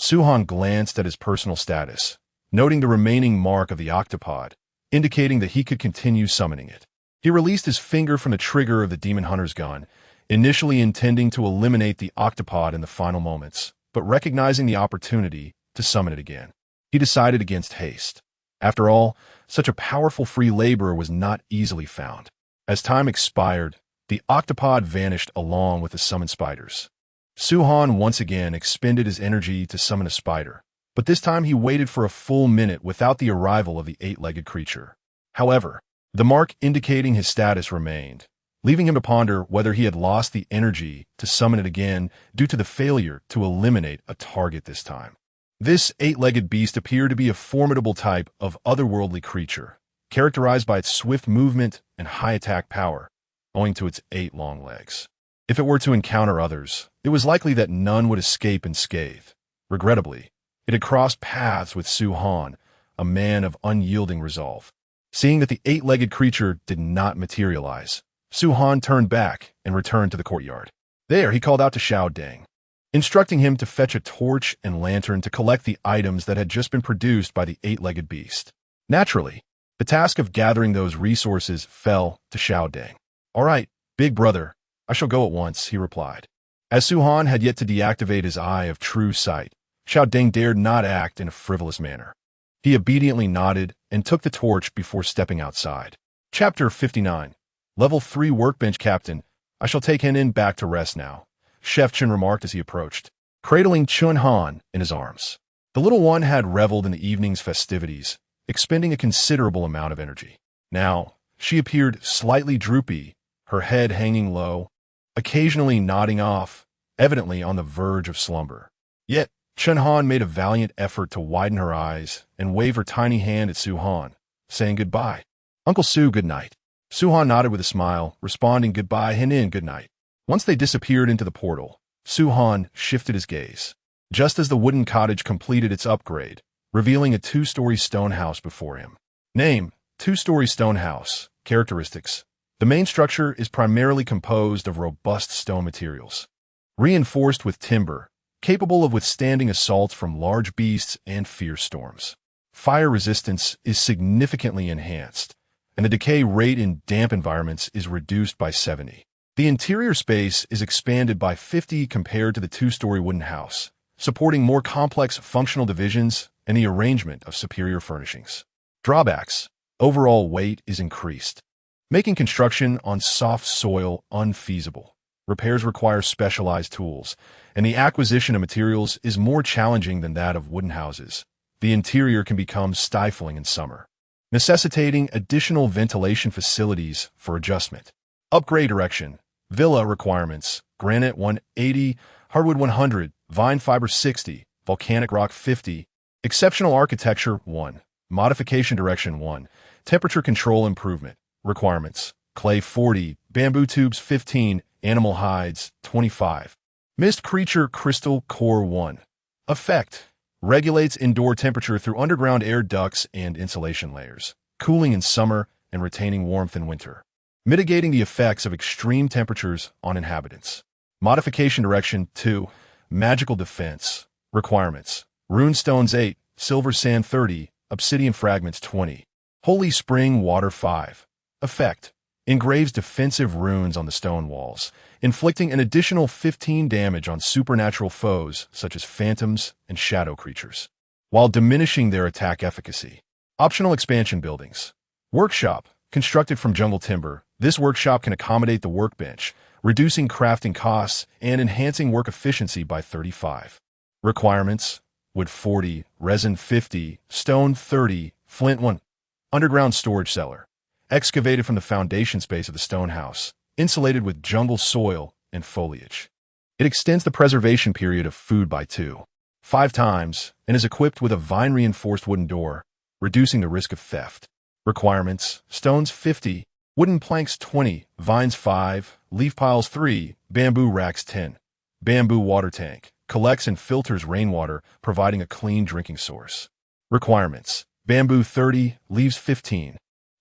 Suhan glanced at his personal status, noting the remaining mark of the octopod, indicating that he could continue summoning it. He released his finger from the trigger of the demon hunter's gun, initially intending to eliminate the octopod in the final moments, but recognizing the opportunity to summon it again. He decided against haste. After all, such a powerful free laborer was not easily found. As time expired, the octopod vanished along with the summoned spiders. Suhan once again expended his energy to summon a spider, but this time he waited for a full minute without the arrival of the eight-legged creature. However, the mark indicating his status remained, leaving him to ponder whether he had lost the energy to summon it again due to the failure to eliminate a target this time. This eight-legged beast appeared to be a formidable type of otherworldly creature, characterized by its swift movement and high attack power, owing to its 8 long legs. If it were to encounter others, it was likely that none would escape unscathed. Regrettably, it had crossed paths with Suhan, a man of unyielding resolve. Seeing that the eight-legged creature did not materialize, Suhan turned back and returned to the courtyard. There, he called out to Xiao Deng, instructing him to fetch a torch and lantern to collect the items that had just been produced by the eight-legged beast. Naturally, the task of gathering those resources fell to Xiao Deng. "All right, big brother, I shall go at once," he replied. As Suhan had yet to deactivate his eye of true sight, Xiao Deng dared not act in a frivolous manner. He obediently nodded and took the torch before stepping outside. Chapter 59. Level 3 Workbench Captain. "I shall take Henin back to rest now," Chef Chen remarked as he approached, cradling Chun Han in his arms. The little one had reveled in the evening's festivities, expending a considerable amount of energy. Now, she appeared slightly droopy, her head hanging low, occasionally nodding off, evidently on the verge of slumber. Yet, Chun Han made a valiant effort to widen her eyes and wave her tiny hand at Suhan, saying goodbye. "Uncle Su, good night." Suhan nodded with a smile, responding goodbye, Henin, good night. Once they disappeared into the portal, Suhan shifted his gaze. Just as the wooden cottage completed its upgrade, revealing a 2-story stone house before him. Name, 2-story stone house. Characteristics. The main structure is primarily composed of robust stone materials, reinforced with timber, capable of withstanding assaults from large beasts and fierce storms. Fire resistance is significantly enhanced, and the decay rate in damp environments is reduced by 70. The interior space is expanded by 50 compared to the 2-story wooden house, supporting more complex functional divisions and the arrangement of superior furnishings. Drawbacks. Overall weight is increased, making construction on soft soil unfeasible. Repairs require specialized tools, and the acquisition of materials is more challenging than that of wooden houses. The interior can become stifling in summer, necessitating additional ventilation facilities for adjustment. Upgrade direction. Villa requirements. Granite 180, hardwood 100, vine fiber 60, volcanic rock 50. Exceptional architecture 1. Modification direction 1. Temperature control improvement. Requirements. Clay 40, bamboo tubes 15, animal hides 25. Mist creature crystal core 1. Effect. Regulates indoor temperature through underground air ducts and insulation layers, cooling in summer and retaining warmth in winter, mitigating the effects of extreme temperatures on inhabitants. Modification direction 2. Magical defense. Requirements. Runestones 8, silver sand 30, obsidian fragments 20. Holy spring water 5. Effect. Engraves defensive runes on the stone walls, inflicting an additional 15 damage on supernatural foes such as phantoms and shadow creatures, while diminishing their attack efficacy. Optional expansion buildings. Workshop. Constructed from jungle timber, this workshop can accommodate the workbench, reducing crafting costs and enhancing work efficiency by 35. Requirements. Wood 40, resin 50, stone 30, flint 1. Underground storage cellar. Excavated from the foundation space of the stone house, insulated with jungle soil and foliage. It extends the preservation period of food by 5 times and is equipped with a vine-reinforced wooden door, reducing the risk of theft. Requirements. Stones 50, wooden planks 20, vines 5, leaf piles 3, bamboo racks 10. Bamboo water tank. Collects and filters rainwater, providing a clean drinking source. Requirements. Bamboo 30, leaves 15.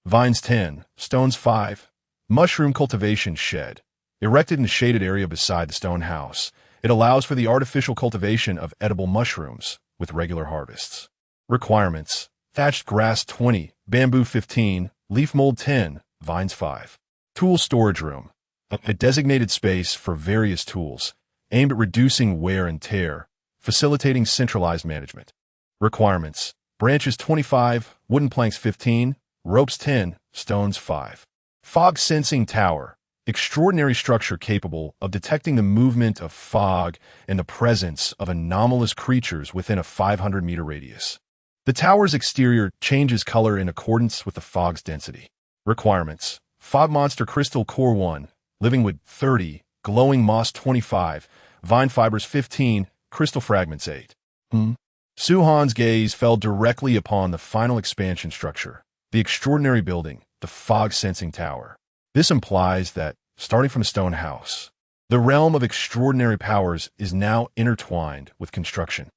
Vines 10, stones 5. Mushroom cultivation shed. Erected in a shaded area beside the stone house, it allows for the artificial cultivation of edible mushrooms with regular harvests. Requirements: thatched grass 20, bamboo 15, leaf mold 10, vines 5. Tool storage room. A designated space for various tools, aimed at reducing wear and tear, facilitating centralized management. Requirements: branches 25, wooden planks 15, ropes 10, stones 5. Fog sensing tower. Extraordinary structure capable of detecting the movement of fog and the presence of anomalous creatures within a 500-meter radius. The tower's exterior changes color in accordance with the fog's density. Requirements: fog monster crystal core 1, living wood 30, glowing moss 25, vine fibers 15, crystal fragments 8. Suhan's gaze fell directly upon the final expansion structure, the extraordinary building, the fog-sensing tower. This implies that, starting from a stone house, the realm of extraordinary powers is now intertwined with construction.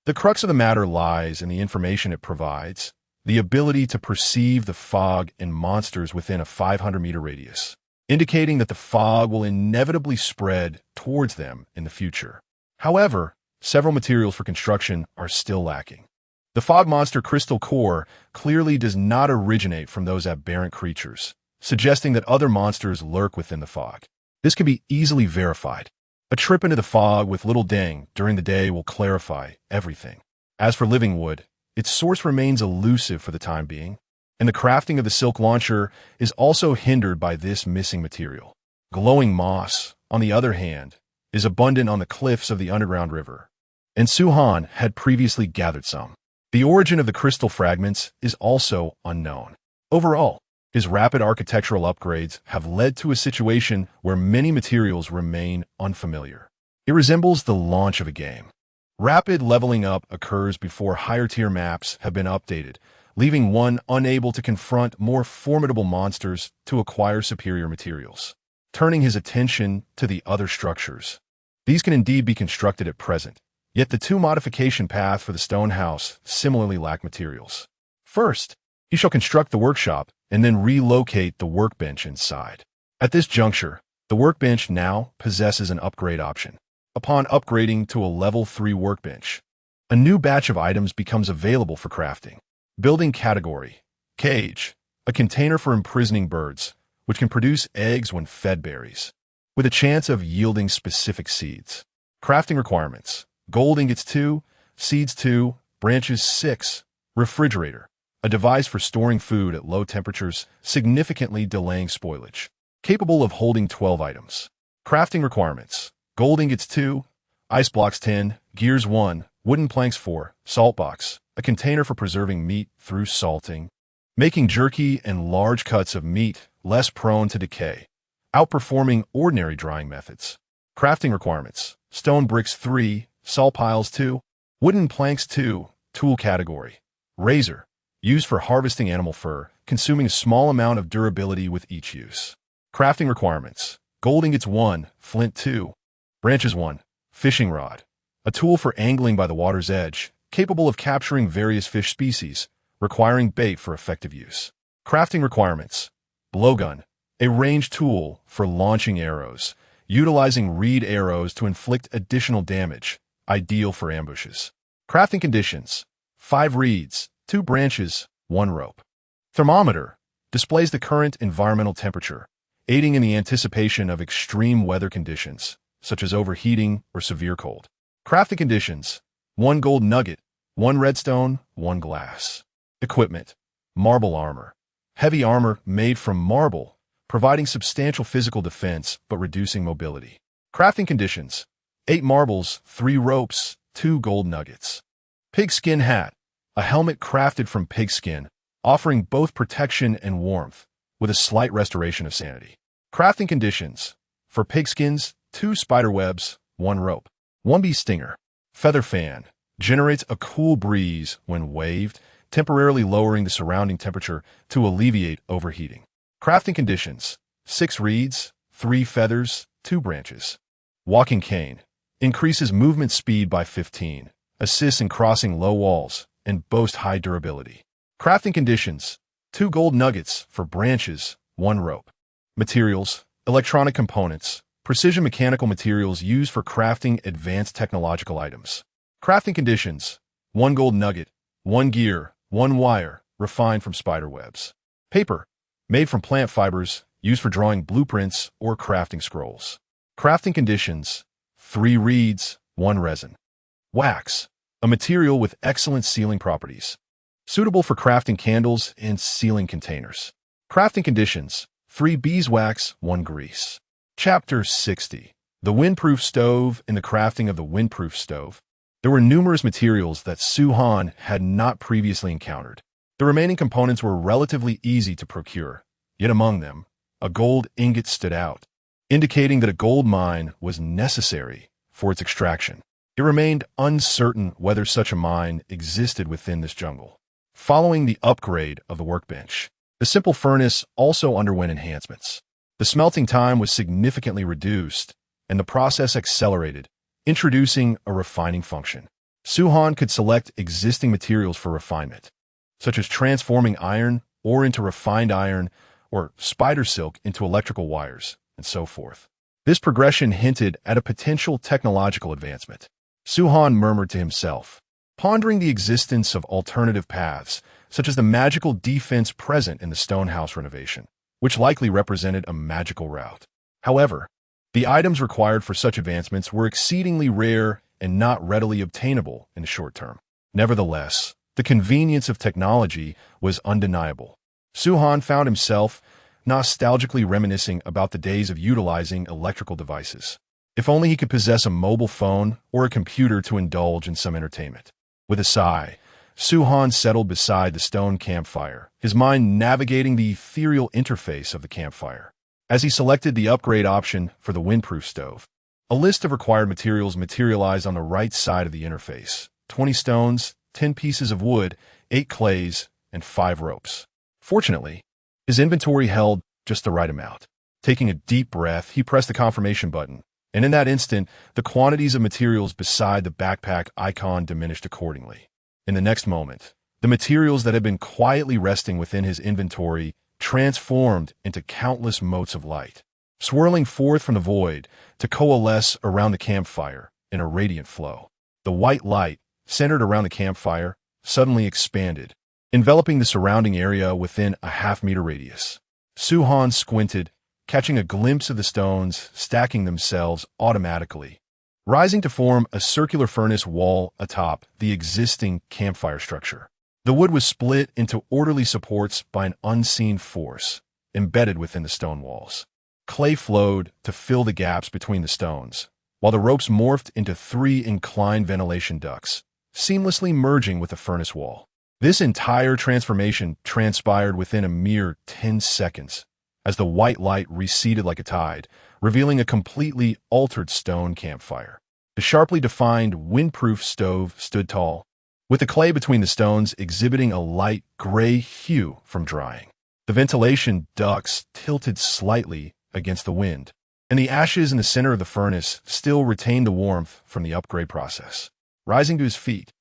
The crux of the matter lies in the information it provides, the ability to perceive the fog and monsters within a 500-meter radius, indicating that the fog will inevitably spread towards them in the future. However, several materials for construction are still lacking. The fog monster crystal core clearly does not originate from those aberrant creatures, suggesting that other monsters lurk within the fog. This can be easily verified. A trip into the fog with little Deng during the day will clarify everything. As for living wood, its source remains elusive for the time being, and the crafting of the silk launcher is also hindered by this missing material. Glowing moss, on the other hand, is abundant on the cliffs of the underground river, and Suhan had previously gathered some. The origin of the crystal fragments is also unknown. Overall, his rapid architectural upgrades have led to a situation where many materials remain unfamiliar. It resembles the launch of a game. Rapid leveling up occurs before higher-tier maps have been updated, leaving one unable to confront more formidable monsters to acquire superior materials, turning his attention to the other structures. These can indeed be constructed at present, yet the two modification paths for the stone house similarly lack materials. First, he shall construct the workshop and then relocate the workbench inside. At this juncture, the workbench now possesses an upgrade option. Upon upgrading to a level 3 workbench, a new batch of items becomes available for crafting. Building category: cage, a container for imprisoning birds, which can produce eggs when fed berries, with a chance of yielding specific seeds. Crafting requirements: gold ingots 2, seeds 2, branches 6, refrigerator, a device for storing food at low temperatures, significantly delaying spoilage, capable of holding 12 items. Crafting requirements: gold ingots 2, ice blocks 10, gears 1, wooden planks 4, salt box, a container for preserving meat through salting, making jerky and large cuts of meat less prone to decay, outperforming ordinary drying methods. Crafting requirements: stone bricks 3, salt piles 2, wooden planks 2, tool category: razor, used for harvesting animal fur, consuming a small amount of durability with each use. Crafting requirements: gold ingots 1, flint 2, branches 1, fishing rod, a tool for angling by the water's edge, capable of capturing various fish species, requiring bait for effective use. Crafting requirements: blowgun, a ranged tool for launching arrows, utilizing reed arrows to inflict additional damage, ideal for ambushes. Crafting conditions: 5 reeds, 2 branches, 1 rope. Thermometer displays the current environmental temperature, aiding in the anticipation of extreme weather conditions, such as overheating or severe cold. Crafting conditions: 1 gold nugget, 1 redstone, 1 glass. Equipment: marble armor, heavy armor made from marble, providing substantial physical defense but reducing mobility. Crafting conditions: 8 marbles, 3 ropes, 2 gold nuggets. Pigskin hat, a helmet crafted from pigskin, offering both protection and warmth, with a slight restoration of sanity. Crafting conditions: for pigskins, 2 spider webs, 1 rope. 1 bee stinger. Feather fan, generates a cool breeze when waved, temporarily lowering the surrounding temperature to alleviate overheating. Crafting conditions: 6 reeds, 3 feathers, 2 branches. Walking cane, increases movement speed by 15, assists in crossing low walls, and boasts high durability. Crafting conditions: 2 gold nuggets for branches, 1 rope. Materials, electronic components, precision mechanical materials used for crafting advanced technological items. Crafting conditions, 1 gold nugget, 1 gear, 1 wire, refined from spider webs. Paper, made from plant fibers, used for drawing blueprints or crafting scrolls. Crafting conditions, 3 reeds, 1 resin. Wax, a material with excellent sealing properties. Suitable for crafting candles and sealing containers. Crafting conditions, 3 beeswax, 1 grease. Chapter 60. The Windproof Stove. In the crafting of the windproof stove, there were numerous materials that Su-Han had not previously encountered. The remaining components were relatively easy to procure, yet among them, a gold ingot stood out, indicating that a gold mine was necessary for its extraction. It remained uncertain whether such a mine existed within this jungle. Following the upgrade of the workbench, the simple furnace also underwent enhancements. The smelting time was significantly reduced, and the process accelerated, introducing a refining function. Su-Han could select existing materials for refinement, such as transforming iron ore into refined iron or spider silk into electrical wires, and so forth. This progression hinted at a potential technological advancement. Su-Han murmured to himself, pondering the existence of alternative paths, such as the magical defense present in the stone house renovation, which likely represented a magical route. However, the items required for such advancements were exceedingly rare and not readily obtainable in the short term. Nevertheless, the convenience of technology was undeniable. Su-Han found himself nostalgically reminiscing about the days of utilizing electrical devices. If only he could possess a mobile phone or a computer to indulge in some entertainment. With a sigh, Su-Han settled beside the stone campfire, his mind navigating the ethereal interface of the campfire. As he selected the upgrade option for the windproof stove, a list of required materials materialized on the right side of the interface: 20 stones, 10 pieces of wood, 8 clays, and 5 ropes. Fortunately, his inventory held just the right amount. Taking a deep breath, he pressed the confirmation button, and in that instant, the quantities of materials beside the backpack icon diminished accordingly. In the next moment, the materials that had been quietly resting within his inventory transformed into countless motes of light, swirling forth from the void to coalesce around the campfire in a radiant flow. The white light, centered around the campfire, suddenly expanded, enveloping the surrounding area within a half-meter radius. Su-Han squinted, catching a glimpse of the stones stacking themselves automatically, rising to form a circular furnace wall atop the existing campfire structure. The wood was split into orderly supports by an unseen force embedded within the stone walls. Clay flowed to fill the gaps between the stones, while the ropes morphed into 3 inclined ventilation ducts, seamlessly merging with the furnace wall. This entire transformation transpired within a mere 10 seconds, as the white light receded like a tide, revealing a completely altered stone campfire. The sharply defined windproof stove stood tall, with the clay between the stones exhibiting a light gray hue from drying. The ventilation ducts tilted slightly against the wind, and the ashes in the center of the furnace still retained the warmth from the upgrade process. Rising to his feet,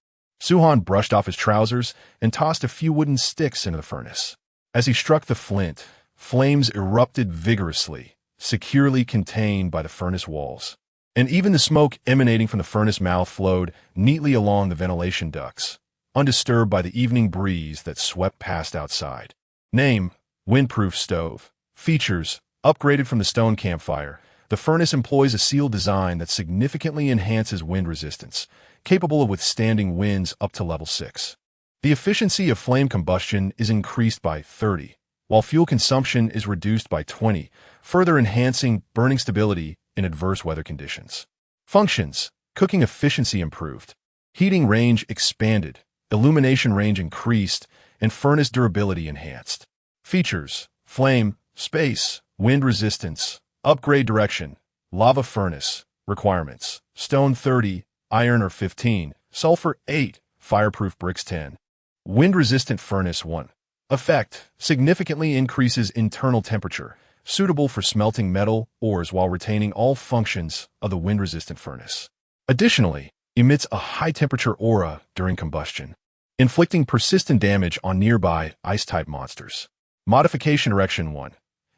Su-Han brushed off his trousers and tossed a few wooden sticks into the furnace. As he struck the flint, flames erupted vigorously, securely contained by the furnace walls. And even the smoke emanating from the furnace mouth flowed neatly along the ventilation ducts, undisturbed by the evening breeze that swept past outside. Name: Windproof Stove. Features: upgraded from the stone campfire. The furnace employs a seal design that significantly enhances wind resistance, capable of withstanding winds up to level 6. The efficiency of flame combustion is increased by 30, while fuel consumption is reduced by 20, further enhancing burning stability in adverse weather conditions. Functions: cooking efficiency improved, heating range expanded, illumination range increased, and furnace durability enhanced. Features: flame, space, wind resistance, upgrade direction, lava furnace. Requirements: stone 30, iron or 15, sulfur 8, fireproof bricks 10. Wind-resistant furnace 1. Effect: significantly increases internal temperature, suitable for smelting metal ores while retaining all functions of the wind-resistant furnace. Additionally, emits a high-temperature aura during combustion. inflicting persistent damage on nearby ice-type monsters. Modification Direction 1.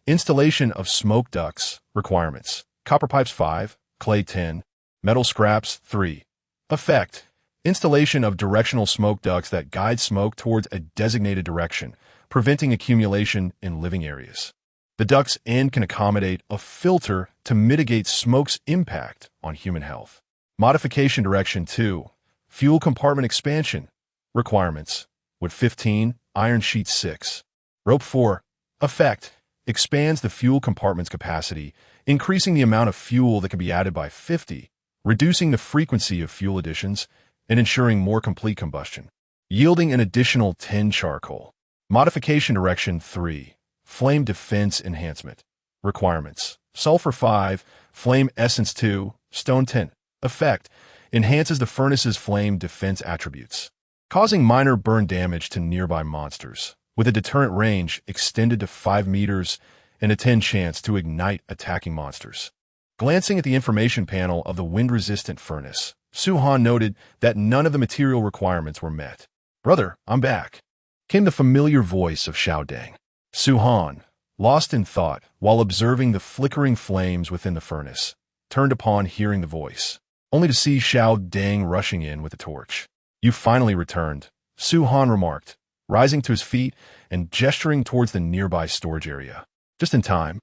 Installation of smoke ducts. Requirements: copper pipes 5, clay 10, metal scraps 3. Effect: installation of directional smoke ducts that guide smoke towards a designated direction, preventing accumulation in living areas. The duct's end can accommodate a filter to mitigate smoke's impact on human health. Modification Direction 2. Fuel compartment expansion. Requirements: wood 15, iron sheet 6. Rope 4. Effect: expands the fuel compartment's capacity, increasing the amount of fuel that can be added by 50, reducing the frequency of fuel additions, and ensuring more complete combustion, yielding an additional 10 charcoal. Modification Direction 3. Flame defense enhancement. Requirements: sulfur 5, flame essence 2, stone 10. Effect: enhances the furnace's flame defense attributes, causing minor burn damage to nearby monsters, with a deterrent range extended to 5 meters and a 10 chance to ignite attacking monsters. Glancing at the information panel of the wind-resistant furnace, Su-Han noted that none of the material requirements were met. "Brother, I'm back," came the familiar voice of Xiao Deng. Su-Han, lost in thought while observing the flickering flames within the furnace, turned upon hearing the voice, only to see Xiao Deng rushing in with a torch. "You finally returned," Su-Han remarked, rising to his feet and gesturing towards the nearby storage area. "Just in time.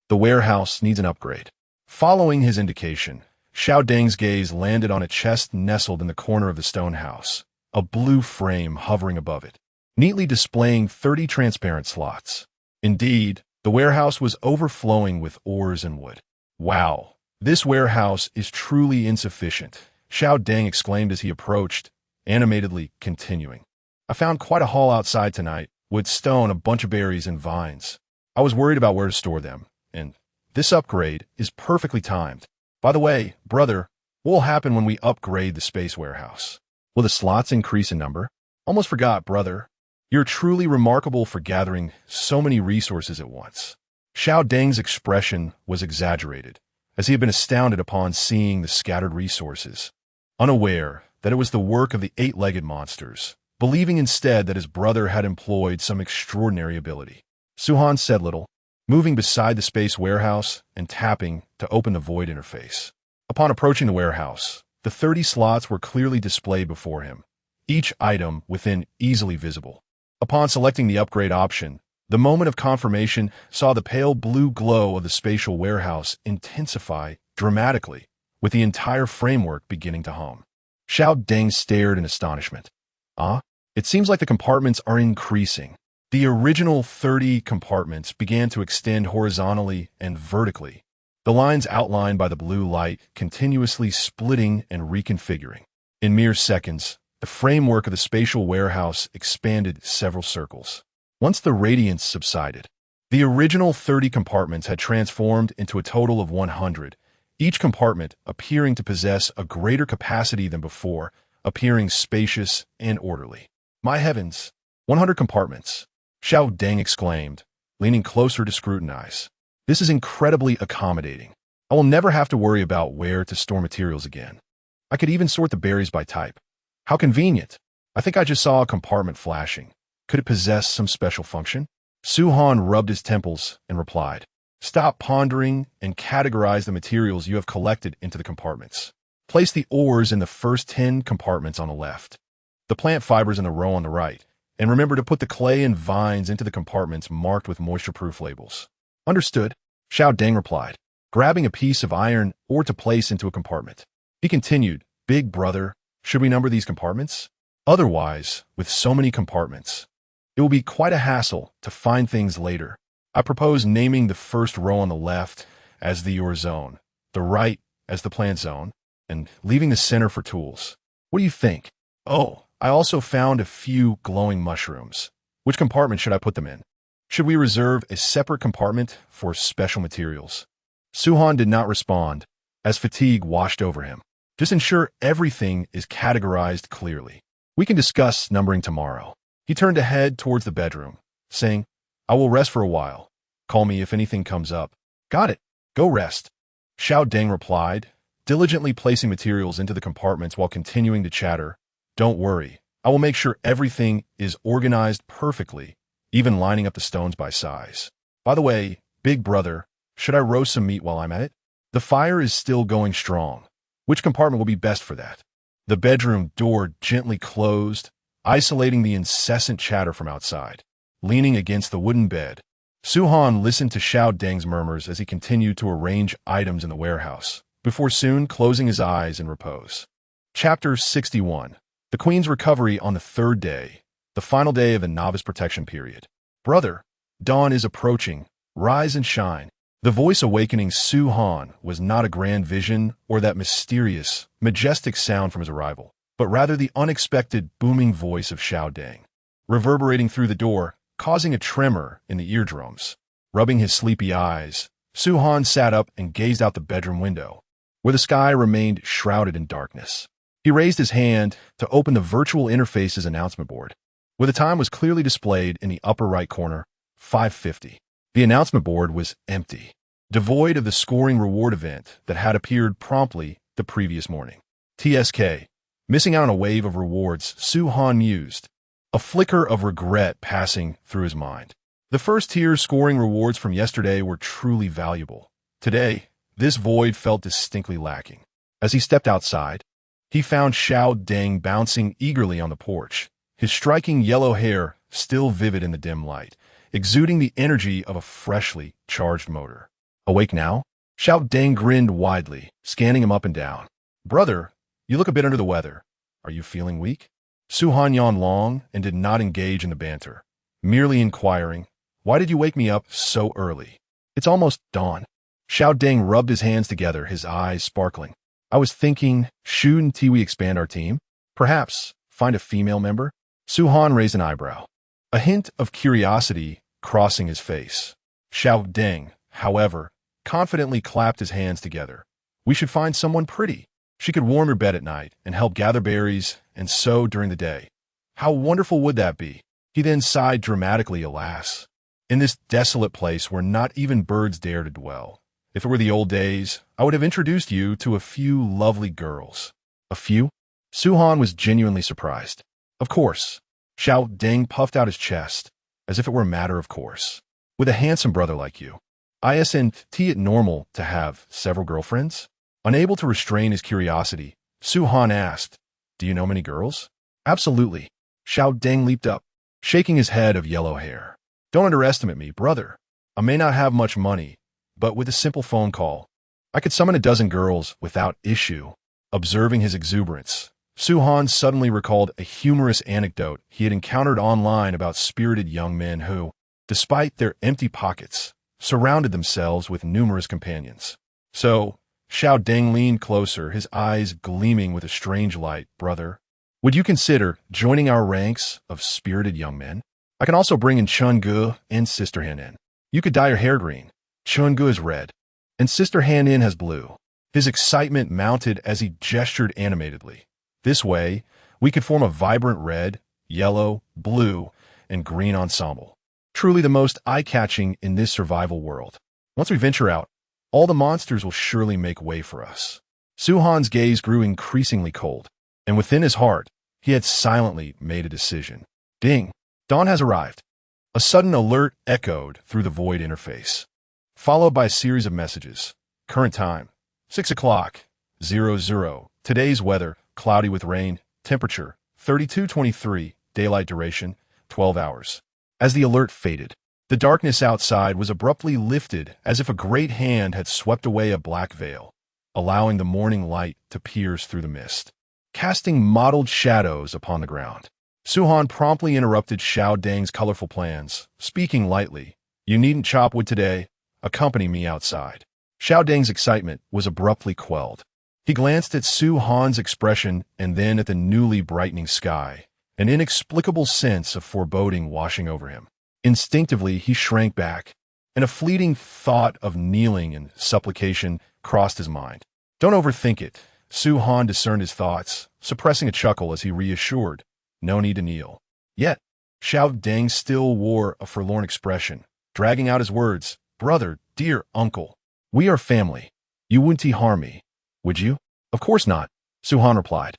The warehouse needs an upgrade." Following his indication, Xiao Deng's gaze landed on a chest nestled in the corner of the stone house, a blue frame hovering above it, neatly displaying 30 transparent slots. Indeed, the warehouse was overflowing with ores and wood. "Wow, this warehouse is truly insufficient," Xiao Deng exclaimed as he approached, animatedly continuing. "I found quite a haul outside tonight, wood, stone, a bunch of berries, and vines. I was worried about where to store them, and this upgrade is perfectly timed. By the way, brother, what will happen when we upgrade the space warehouse? Will the slots increase in number?" "Almost forgot, brother. You're truly remarkable for gathering so many resources at once." Xiao Deng's expression was exaggerated, as he had been astounded upon seeing the scattered resources, unaware that it was the work of the 8-legged monsters, believing instead that his brother had employed some extraordinary ability. Su-Han said little, moving beside the space warehouse and tapping to open the void interface. Upon approaching the warehouse, the 30 slots were clearly displayed before him, each item within easily visible. Upon selecting the upgrade option, the moment of confirmation saw the pale blue glow of the spatial warehouse intensify dramatically, with the entire framework beginning to hum. Xiao Deng stared in astonishment. It seems like the compartments are increasing." The original 30 compartments began to extend horizontally and vertically, the lines outlined by the blue light continuously splitting and reconfiguring. In mere seconds, the framework of the spatial warehouse expanded several circles. Once the radiance subsided, the original 30 compartments had transformed into a total of 100, each compartment appearing to possess a greater capacity than before, appearing spacious and orderly. "My heavens, 100 compartments!" Xiao Deng exclaimed, leaning closer to scrutinize. "This is incredibly accommodating. I will never have to worry about where to store materials again. I could even sort the berries by type. How convenient! I think I just saw a compartment flashing. Could it possess some special function?" Su-Han rubbed his temples and replied, "Stop pondering and categorize the materials you have collected into the compartments. Place the ores in the first 10 compartments on the left, the plant fibers in the row on the right, and remember to put the clay and vines into the compartments marked with moisture-proof labels." "Understood," Xiao Deng replied, grabbing a piece of iron ore to place into a compartment. He continued, "Big brother, should we number these compartments? Otherwise, with so many compartments, it will be quite a hassle to find things later. I propose naming the first row on the left as the ore zone, the right as the plant zone, and leaving the center for tools. What do you think? Oh, I also found a few glowing mushrooms. Which compartment should I put them in? Should we reserve a separate compartment for special materials?" Su-Han did not respond, as fatigue washed over him. "Just ensure everything is categorized clearly. We can discuss numbering tomorrow." He turned to head towards the bedroom, saying, "I will rest for a while. Call me if anything comes up." "Got it. Go rest," Xiao Deng replied, diligently placing materials into the compartments while continuing to chatter. "Don't worry, I will make sure everything is organized perfectly, even lining up the stones by size. By the way, big brother, should I roast some meat while I'm at it? The fire is still going strong. Which compartment will be best for that? The bedroom door gently closed, isolating the incessant chatter from outside. Leaning against the wooden bed, Su-han listened to Xiao Deng's murmurs as he continued to arrange items in the warehouse, before soon closing his eyes in repose. Chapter 61. The Queen's Recovery on the third day, the final day of the novice protection period. Brother, dawn is approaching. Rise and shine. The voice awakening Su-han was not a grand vision or that mysterious, majestic sound from his arrival, but rather the unexpected booming voice of Xiao Deng, reverberating through the door, causing a tremor in the eardrums. Rubbing his sleepy eyes, Su-han sat up and gazed out the bedroom window, where the sky remained shrouded in darkness. He raised his hand to open the virtual interface's announcement board, where the time was clearly displayed in the upper right corner, 5:50. The announcement board was empty, devoid of the scoring reward event that had appeared promptly the previous morning. TSK. Missing out on a wave of rewards, Su-han mused, a flicker of regret passing through his mind. The first-tier scoring rewards from yesterday were truly valuable. Today, this void felt distinctly lacking. As he stepped outside, he found Xiao Deng bouncing eagerly on the porch, his striking yellow hair still vivid in the dim light, exuding the energy of a freshly charged motor. Awake now? Xiao Deng grinned widely, scanning him up and down. Brother, you look a bit under the weather. Are you feeling weak? Su-han yawned long and did not engage in the banter, merely inquiring, why did you wake me up so early? It's almost dawn. Xiao Deng rubbed his hands together, his eyes sparkling. I was thinking, shouldn't we expand our team? Perhaps find a female member? Su-han raised an eyebrow, a hint of curiosity crossing his face. Xiao Deng, however, confidently clapped his hands together. We should find someone pretty. She could warm your bed at night and help gather berries and sew during the day. How wonderful would that be? He then sighed dramatically, alas. In this desolate place where not even birds dare to dwell. If it were the old days, I would have introduced you to a few lovely girls. A few? Su-han was genuinely surprised. Of course. Xiao Deng puffed out his chest, as if it were a matter of course. With a handsome brother like you, isn't it normal to have several girlfriends? Unable to restrain his curiosity, Su-han asked, do you know many girls? Absolutely. Xiao Deng leaped up, shaking his head of yellow hair. Don't underestimate me, brother. I may not have much money, but with a simple phone call, I could summon a dozen girls without issue. Observing his exuberance, Su-han suddenly recalled a humorous anecdote he had encountered online about spirited young men who, despite their empty pockets, surrounded themselves with numerous companions. So, Xiao Deng leaned closer, his eyes gleaming with a strange light. Brother, would you consider joining our ranks of spirited young men? I can also bring in Chun-gu and Sister Han-in. You could dye your hair green. Chun-gu is red, and Sister Han-in has blue. His excitement mounted as he gestured animatedly. This way, we could form a vibrant red, yellow, blue, and green ensemble. Truly the most eye-catching in this survival world. Once we venture out, all the monsters will surely make way for us. Su-han's gaze grew increasingly cold, and within his heart, he had silently made a decision. Ding! Dawn has arrived. A sudden alert echoed through the void interface, followed by a series of messages. Current time, 6 o'clock, 00. Today's weather, cloudy with rain. Temperature, 32:23. Daylight duration, 12 hours. As the alert faded, the darkness outside was abruptly lifted as if a great hand had swept away a black veil, allowing the morning light to pierce through the mist, casting mottled shadows upon the ground. Su-han promptly interrupted Xiao Deng's colorful plans, speaking lightly. You needn't chop wood today. Accompany me outside. Xiao Deng's excitement was abruptly quelled. He glanced at Su-han's expression and then at the newly brightening sky, an inexplicable sense of foreboding washing over him. Instinctively, he shrank back, and a fleeting thought of kneeling and supplication crossed his mind. Don't overthink it. Su-han discerned his thoughts, suppressing a chuckle as he reassured. No need to kneel. Yet, Xiao Deng still wore a forlorn expression, dragging out his words. Brother, dear uncle, we are family. You wouldn't harm me, would you? Of course not, Su-han replied,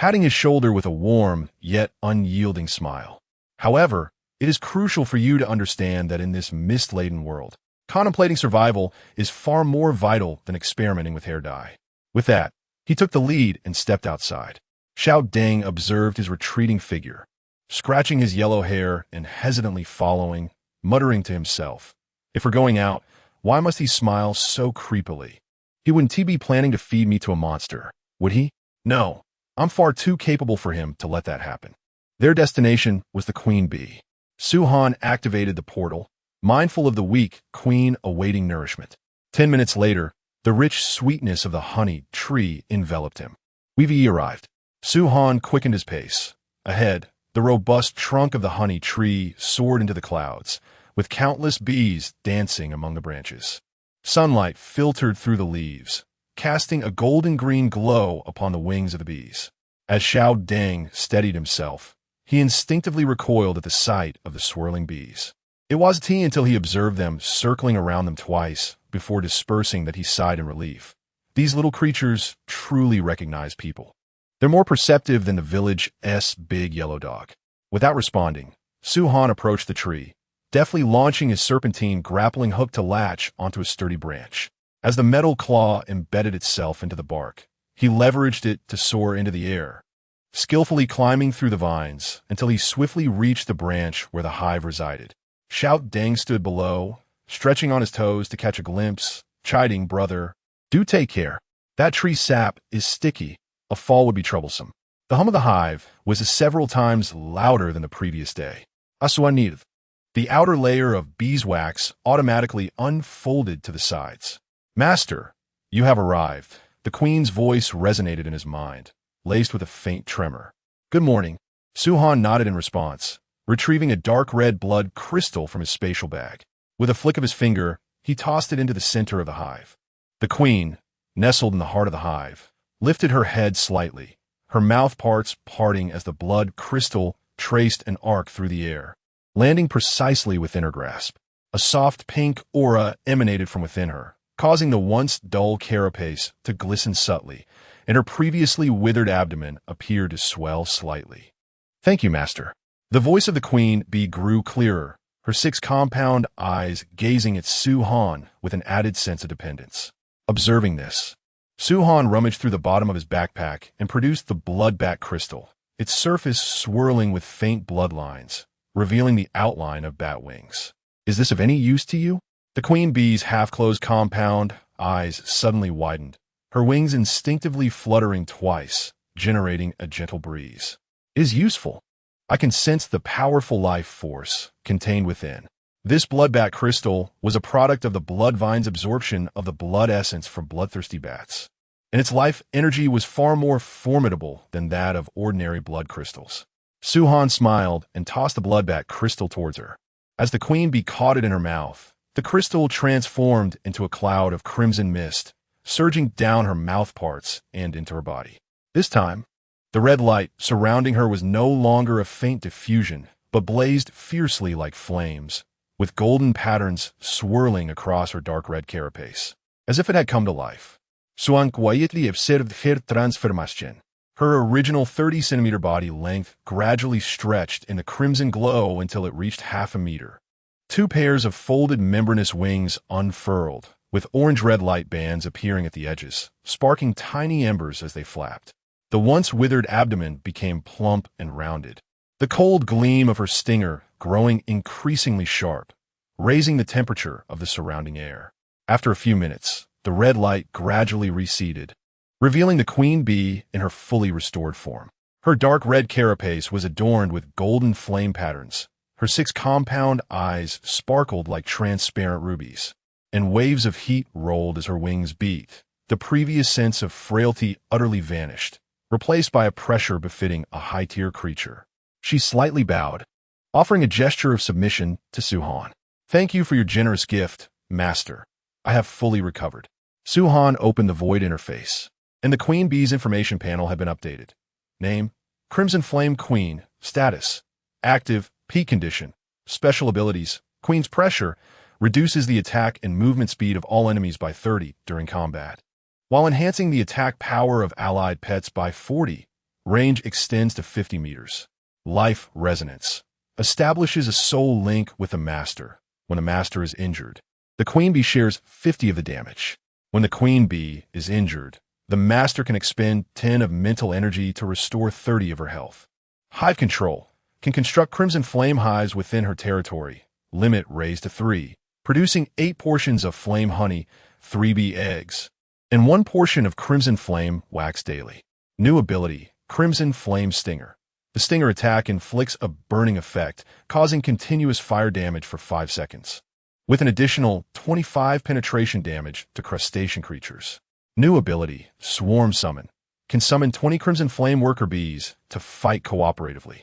patting his shoulder with a warm, yet unyielding smile. However, it is crucial for you to understand that in this mist-laden world, contemplating survival is far more vital than experimenting with hair dye. With that, he took the lead and stepped outside. Xiao Deng observed his retreating figure, scratching his yellow hair and hesitantly following, muttering to himself, "If we're going out, why must he smile so creepily? He wouldn't be planning to feed me to a monster, would he? No, I'm far too capable for him to let that happen." Their destination was the queen bee. Su Han activated the portal, mindful of the weak queen awaiting nourishment. 10 minutes later, the rich sweetness of the honey tree enveloped him. We've arrived. Su Han quickened his pace. Ahead, the robust trunk of the honey tree soared into the clouds, with countless bees dancing among the branches. Sunlight filtered through the leaves, casting a golden-green glow upon the wings of the bees. As Xiao Deng steadied himself, he instinctively recoiled at the sight of the swirling bees. It wasn't until he observed them circling around them twice before dispersing that he sighed in relief. These little creatures truly recognize people. They're more perceptive than the village's big yellow dog. Without responding, Su Han approached the tree, deftly launching his serpentine grappling hook to latch onto a sturdy branch. As the metal claw embedded itself into the bark, he leveraged it to soar into the air, skillfully climbing through the vines until he swiftly reached the branch where the hive resided. Xiao Deng stood below, stretching on his toes to catch a glimpse, chiding, "Brother, do take care. That tree sap is sticky. A fall would be troublesome." The hum of the hive was several times louder than the previous day. Asuanid. The outer layer of beeswax automatically unfolded to the sides. "Master, you have arrived." The queen's voice resonated in his mind, laced with a faint tremor. "Good morning." Su Han nodded in response, retrieving a dark red blood crystal from his spatial bag. With a flick of his finger, he tossed it into the center of the hive. The queen, nestled in the heart of the hive, lifted her head slightly, her mouth parts parting as the blood crystal traced an arc through the air, landing precisely within her grasp. A soft pink aura emanated from within her, causing the once dull carapace to glisten subtly, and her previously withered abdomen appeared to swell slightly. "Thank you, Master." The voice of the queen bee grew clearer, her 6 compound eyes gazing at Su Han with an added sense of dependence. Observing this, Su Han rummaged through the bottom of his backpack and produced the blood bat crystal, its surface swirling with faint blood lines, revealing the outline of bat wings. "Is this of any use to you?" The queen bee's half-closed compound eyes suddenly widened, her wings instinctively fluttering twice, generating a gentle breeze. "It is useful. I can sense the powerful life force contained within." This bloodbat crystal was a product of the blood vine's absorption of the blood essence from bloodthirsty bats, and its life energy was far more formidable than that of ordinary blood crystals. Su Han smiled and tossed the bloodbat crystal towards her. As the queen bee caught it in her mouth, the crystal transformed into a cloud of crimson mist, surging down her mouth parts and into her body. This time, the red light surrounding her was no longer a faint diffusion, but blazed fiercely like flames, with golden patterns swirling across her dark red carapace, as if it had come to life. Suan quietly observed her transformation. Her original 30-centimeter body length gradually stretched in the crimson glow until it reached half a meter. 2 pairs of folded membranous wings unfurled, with orange-red light bands appearing at the edges, sparking tiny embers as they flapped. The once withered abdomen became plump and rounded, the cold gleam of her stinger growing increasingly sharp, raising the temperature of the surrounding air. After a few minutes, the red light gradually receded, revealing the queen bee in her fully restored form. Her dark red carapace was adorned with golden flame patterns. Her 6 compound eyes sparkled like transparent rubies, and waves of heat rolled as her wings beat. The previous sense of frailty utterly vanished, replaced by a pressure befitting a high-tier creature. She slightly bowed, offering a gesture of submission to Su Han. "Thank you for your generous gift, Master. I have fully recovered." Su Han opened the void interface, and the Queen Bee's information panel had been updated. Name: Crimson Flame Queen. Status: active, peak condition. Special abilities: Queen's Pressure reduces the attack and movement speed of all enemies by 30 during combat, while enhancing the attack power of allied pets by 40. Range extends to 50 meters. Life resonance. Establishes a soul link with the master. When the master is injured, the queen bee shares 50 of the damage. When the queen bee is injured, the master can expend 10 of mental energy to restore 30 of her health. Hive control. Can construct crimson flame hives within her territory. Limit raised to 3. Producing 8 portions of flame honey, 3 bee eggs, and 1 portion of crimson flame wax daily. New ability, Crimson Flame Stinger. The stinger attack inflicts a burning effect, causing continuous fire damage for 5 seconds, with an additional 25 penetration damage to crustacean creatures. New ability, Swarm Summon. Can summon 20 Crimson Flame worker bees to fight cooperatively.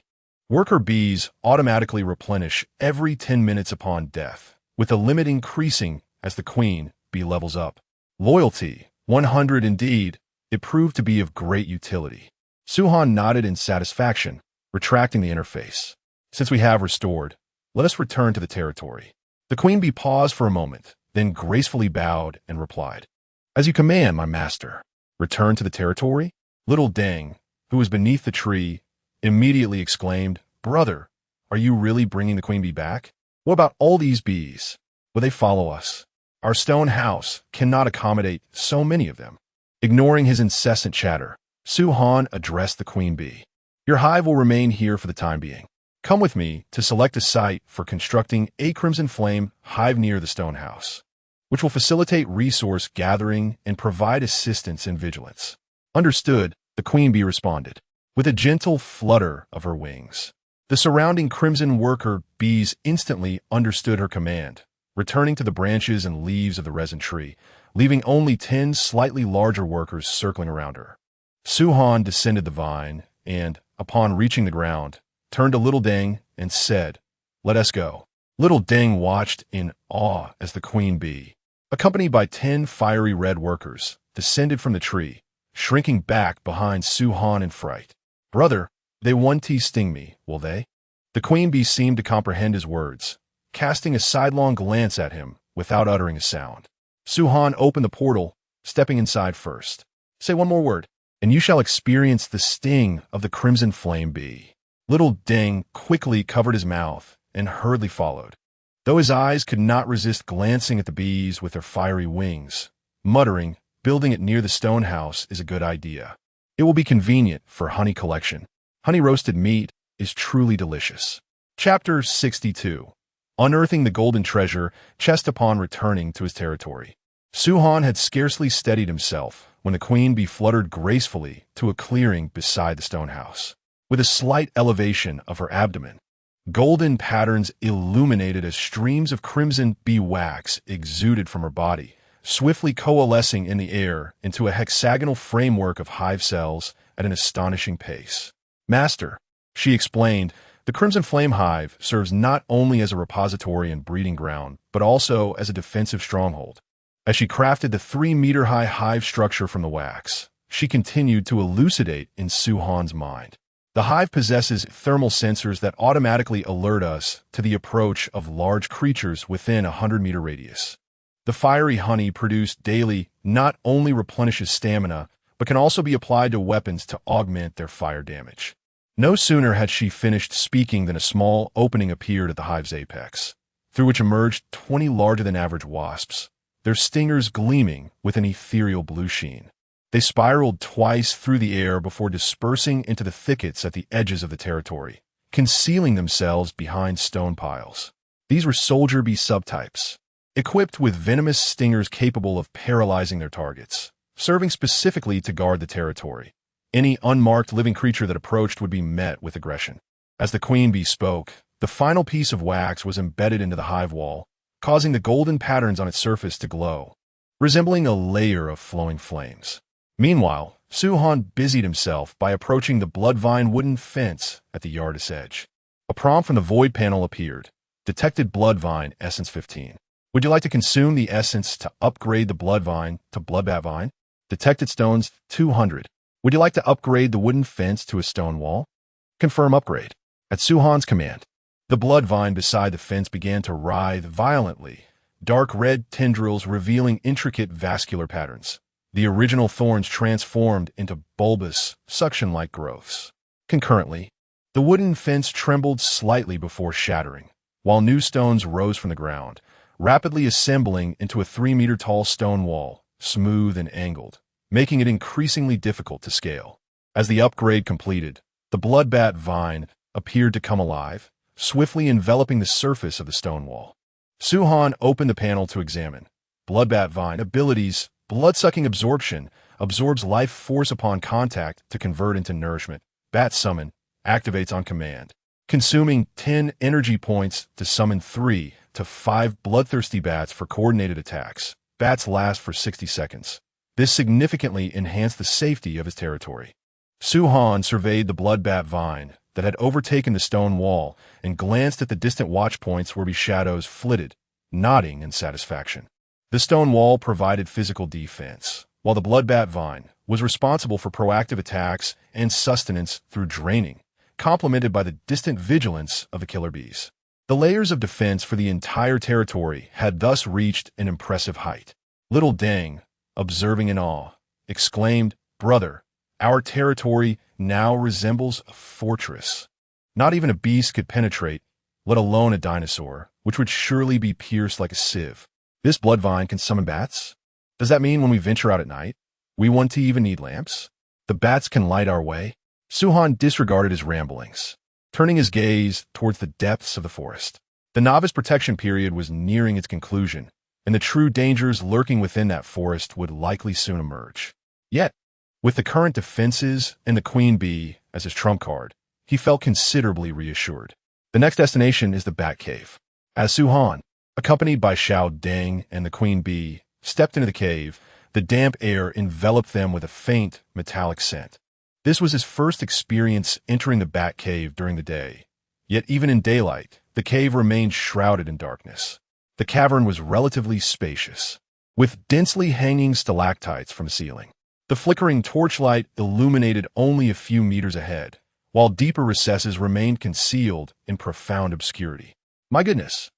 Worker bees automatically replenish every 10 minutes upon death, with the limit increasing as the queen bee levels up. Loyalty, 100 indeed. It proved to be of great utility. Suhan nodded in satisfaction, retracting the interface. Since we have restored, let us return to the territory. The queen bee paused for a moment, then gracefully bowed and replied, "As you command, my master." Return to the territory? Little Deng, who was beneath the tree, immediately exclaimed, "Brother, are you really bringing the queen bee back? What about all these bees? Will they follow us? Our stone house cannot accommodate so many of them." Ignoring his incessant chatter, Suhan addressed the queen bee. "Your hive will remain here for the time being. Come with me to select a site for constructing a Crimson Flame hive near the stone house, which will facilitate resource gathering and provide assistance in vigilance." Understood, the queen bee responded, with a gentle flutter of her wings. The surrounding crimson worker bees instantly understood her command, returning to the branches and leaves of the resin tree, leaving only 10 slightly larger workers circling around her. Suhan descended the vine and, upon reaching the ground, turned to Little Deng and said, "Let us go." Little Deng watched in awe as the queen bee, accompanied by 10 fiery red workers, descended from the tree, shrinking back behind Suhan in fright. "Brother, they won't sting me, will they?" The queen bee seemed to comprehend his words, casting a sidelong glance at him without uttering a sound. Suhan opened the portal, stepping inside first. "Say one more word, and you shall experience the sting of the Crimson Flame bee." Little Deng quickly covered his mouth and hurriedly followed, though his eyes could not resist glancing at the bees with their fiery wings, muttering, "Building it near the stone house is a good idea. It will be convenient for honey collection. Honey roasted meat is truly delicious." Chapter 62. Unearthing the golden treasure chest upon returning to his territory. Suhan had scarcely steadied himself when the queen bee fluttered gracefully to a clearing beside the stone house. With a slight elevation of her abdomen, golden patterns illuminated as streams of crimson bee wax exuded from her body, swiftly coalescing in the air into a hexagonal framework of hive cells at an astonishing pace. "Master," she explained, "the Crimson Flame hive serves not only as a repository and breeding ground, but also as a defensive stronghold." As she crafted the 3-meter-high hive structure from the wax, she continued to elucidate in Suhan's mind. "The hive possesses thermal sensors that automatically alert us to the approach of large creatures within a 100-meter radius. The fiery honey produced daily not only replenishes stamina, but can also be applied to weapons to augment their fire damage." No sooner had she finished speaking than a small opening appeared at the hive's apex, through which emerged 20 larger-than-average wasps, their stingers gleaming with an ethereal blue sheen. They spiraled twice through the air before dispersing into the thickets at the edges of the territory, concealing themselves behind stone piles. These were soldier bee subtypes, equipped with venomous stingers capable of paralyzing their targets, serving specifically to guard the territory. Any unmarked living creature that approached would be met with aggression. As the queen bee spoke, the final piece of wax was embedded into the hive wall, causing the golden patterns on its surface to glow, resembling a layer of flowing flames. Meanwhile, Suhan busied himself by approaching the bloodvine wooden fence at the yard's edge. A prompt from the void panel appeared. Detected bloodvine essence 15. Would you like to consume the essence to upgrade the bloodvine to bloodbat vine? Detected stones 200. Would you like to upgrade the wooden fence to a stone wall? Confirm upgrade. At Suhan's command, the bloodvine beside the fence began to writhe violently, dark red tendrils revealing intricate vascular patterns. the original thorns transformed into bulbous, suction-like growths. Concurrently, the wooden fence trembled slightly before shattering, while new stones rose from the ground, rapidly assembling into a 3-meter-tall stone wall, smooth and angled, making it increasingly difficult to scale. As the upgrade completed, the bloodbat vine appeared to come alive, swiftly enveloping the surface of the stone wall. Suhan opened the panel to examine. Bloodbat vine abilities: blood-sucking absorption, absorbs life force upon contact to convert into nourishment. Bat summon, activates on command, consuming 10 energy points to summon 3 to 5 bloodthirsty bats for coordinated attacks. Bats last for 60 seconds. This significantly enhanced the safety of his territory. Suhan surveyed the bloodbat vine that had overtaken the stone wall and glanced at the distant watch points where shadows flitted, nodding in satisfaction. The stone wall provided physical defense, while the bloodbat vine was responsible for proactive attacks and sustenance through draining, complemented by the distant vigilance of the killer bees. The layers of defense for the entire territory had thus reached an impressive height. Little Deng, observing in awe, exclaimed, "Brother, our territory now resembles a fortress. Not even a beast could penetrate, let alone a dinosaur, which would surely be pierced like a sieve. This blood vine can summon bats? Does that mean when we venture out at night, we won't even need lamps? The bats can light our way?" Suhan disregarded his ramblings, turning his gaze towards the depths of the forest. The novice protection period was nearing its conclusion, and the true dangers lurking within that forest would likely soon emerge. Yet, with the current defenses and the queen bee as his trump card, he felt considerably reassured. The next destination is the Bat Cave. As Suhan, accompanied by Xiao Deng and the queen bee, stepped into the cave, the damp air enveloped them with a faint, metallic scent. This was his first experience entering the Bat Cave during the day. Yet even in daylight, the cave remained shrouded in darkness. The cavern was relatively spacious, with densely hanging stalactites from the ceiling. The flickering torchlight illuminated only a few meters ahead, while deeper recesses remained concealed in profound obscurity. My goodness,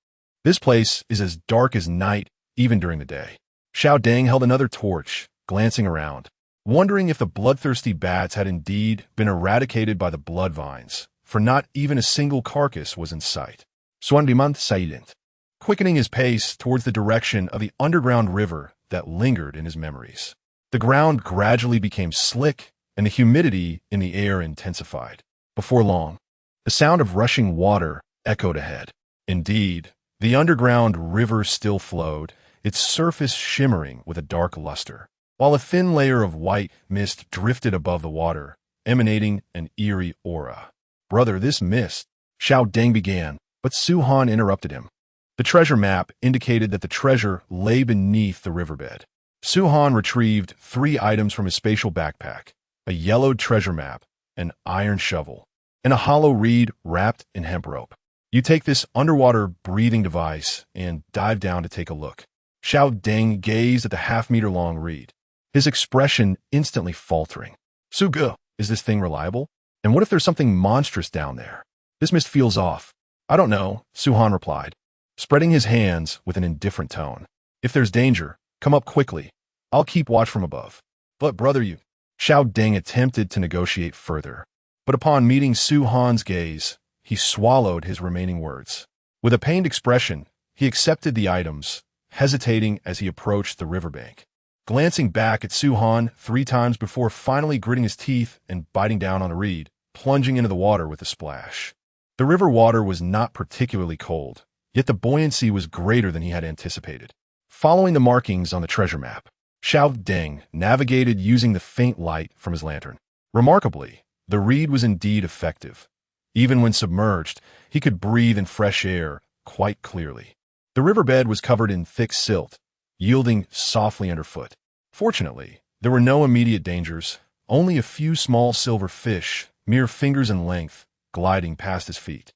this place is as dark as night, even during the day. Xiao Deng held another torch, glancing around, wondering if the bloodthirsty bats had indeed been eradicated by the blood vines, for not even a single carcass was in sight. Suanbimant silent, quickening his pace towards the direction of the underground river that lingered in his memories. The ground gradually became slick, and the humidity in the air intensified. Before long, the sound of rushing water echoed ahead. Indeed, the underground river still flowed, its surface shimmering with a dark luster, while a thin layer of white mist drifted above the water, emanating an eerie aura. "Brother, this mist," Xiao Deng began, but Suhan interrupted him. The treasure map indicated that the treasure lay beneath the riverbed. Suhan retrieved 3 items from his spatial backpack: a yellowed treasure map, an iron shovel, and a hollow reed wrapped in hemp rope. "You take this underwater breathing device and dive down to take a look." Xiao Deng gazed at the half-meter-long reed, his expression instantly faltering. "Suge, is this thing reliable? And what if there's something monstrous down there? This mist feels off." "I don't know," Suhan replied, spreading his hands with an indifferent tone. "If there's danger, come up quickly. I'll keep watch from above." "But brother, you..." Xiao Deng attempted to negotiate further, but upon meeting Suhan's gaze, he swallowed his remaining words. With a pained expression, he accepted the items, hesitating as he approached the riverbank, glancing back at Suhan 3 times before finally gritting his teeth and biting down on a reed, plunging into the water with a splash. The river water was not particularly cold, yet the buoyancy was greater than he had anticipated. Following the markings on the treasure map, Xiao Deng navigated using the faint light from his lantern. Remarkably, the reed was indeed effective. Even when submerged, he could breathe in fresh air quite clearly. The riverbed was covered in thick silt, yielding softly underfoot. Fortunately, there were no immediate dangers, only a few small silver fish, mere fingers in length, gliding past his feet.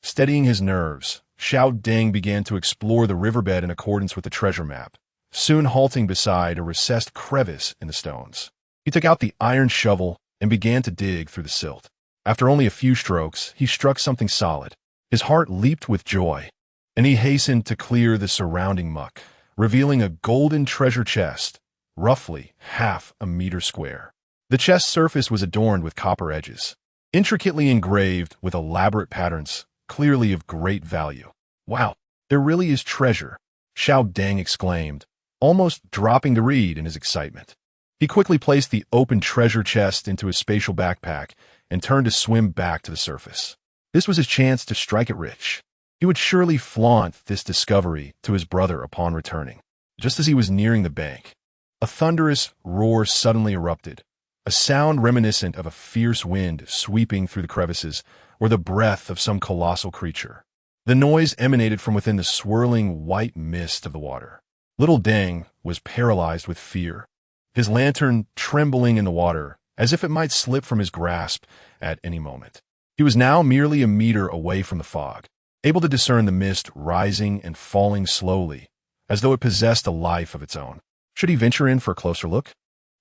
Steadying his nerves, Xiao Deng began to explore the riverbed in accordance with the treasure map, soon halting beside a recessed crevice in the stones. He took out the iron shovel and began to dig through the silt. After only a few strokes, he struck something solid. His heart leaped with joy, and he hastened to clear the surrounding muck, revealing a golden treasure chest roughly half a meter square. The chest surface was adorned with copper edges, intricately engraved with elaborate patterns, clearly of great value. "Wow, there really is treasure," Xiao Deng exclaimed, almost dropping the reed in his excitement. He quickly placed the open treasure chest into his spatial backpack and turned to swim back to the surface. This was his chance to strike it rich. He would surely flaunt this discovery to his brother upon returning. Just as he was nearing the bank, a thunderous roar suddenly erupted, a sound reminiscent of a fierce wind sweeping through the crevices or the breath of some colossal creature. The noise emanated from within the swirling white mist of the water. Little Deng was paralyzed with fear, his lantern trembling in the water as if it might slip from his grasp at any moment. He was now merely a meter away from the fog, able to discern the mist rising and falling slowly, as though it possessed a life of its own. Should he venture in for a closer look?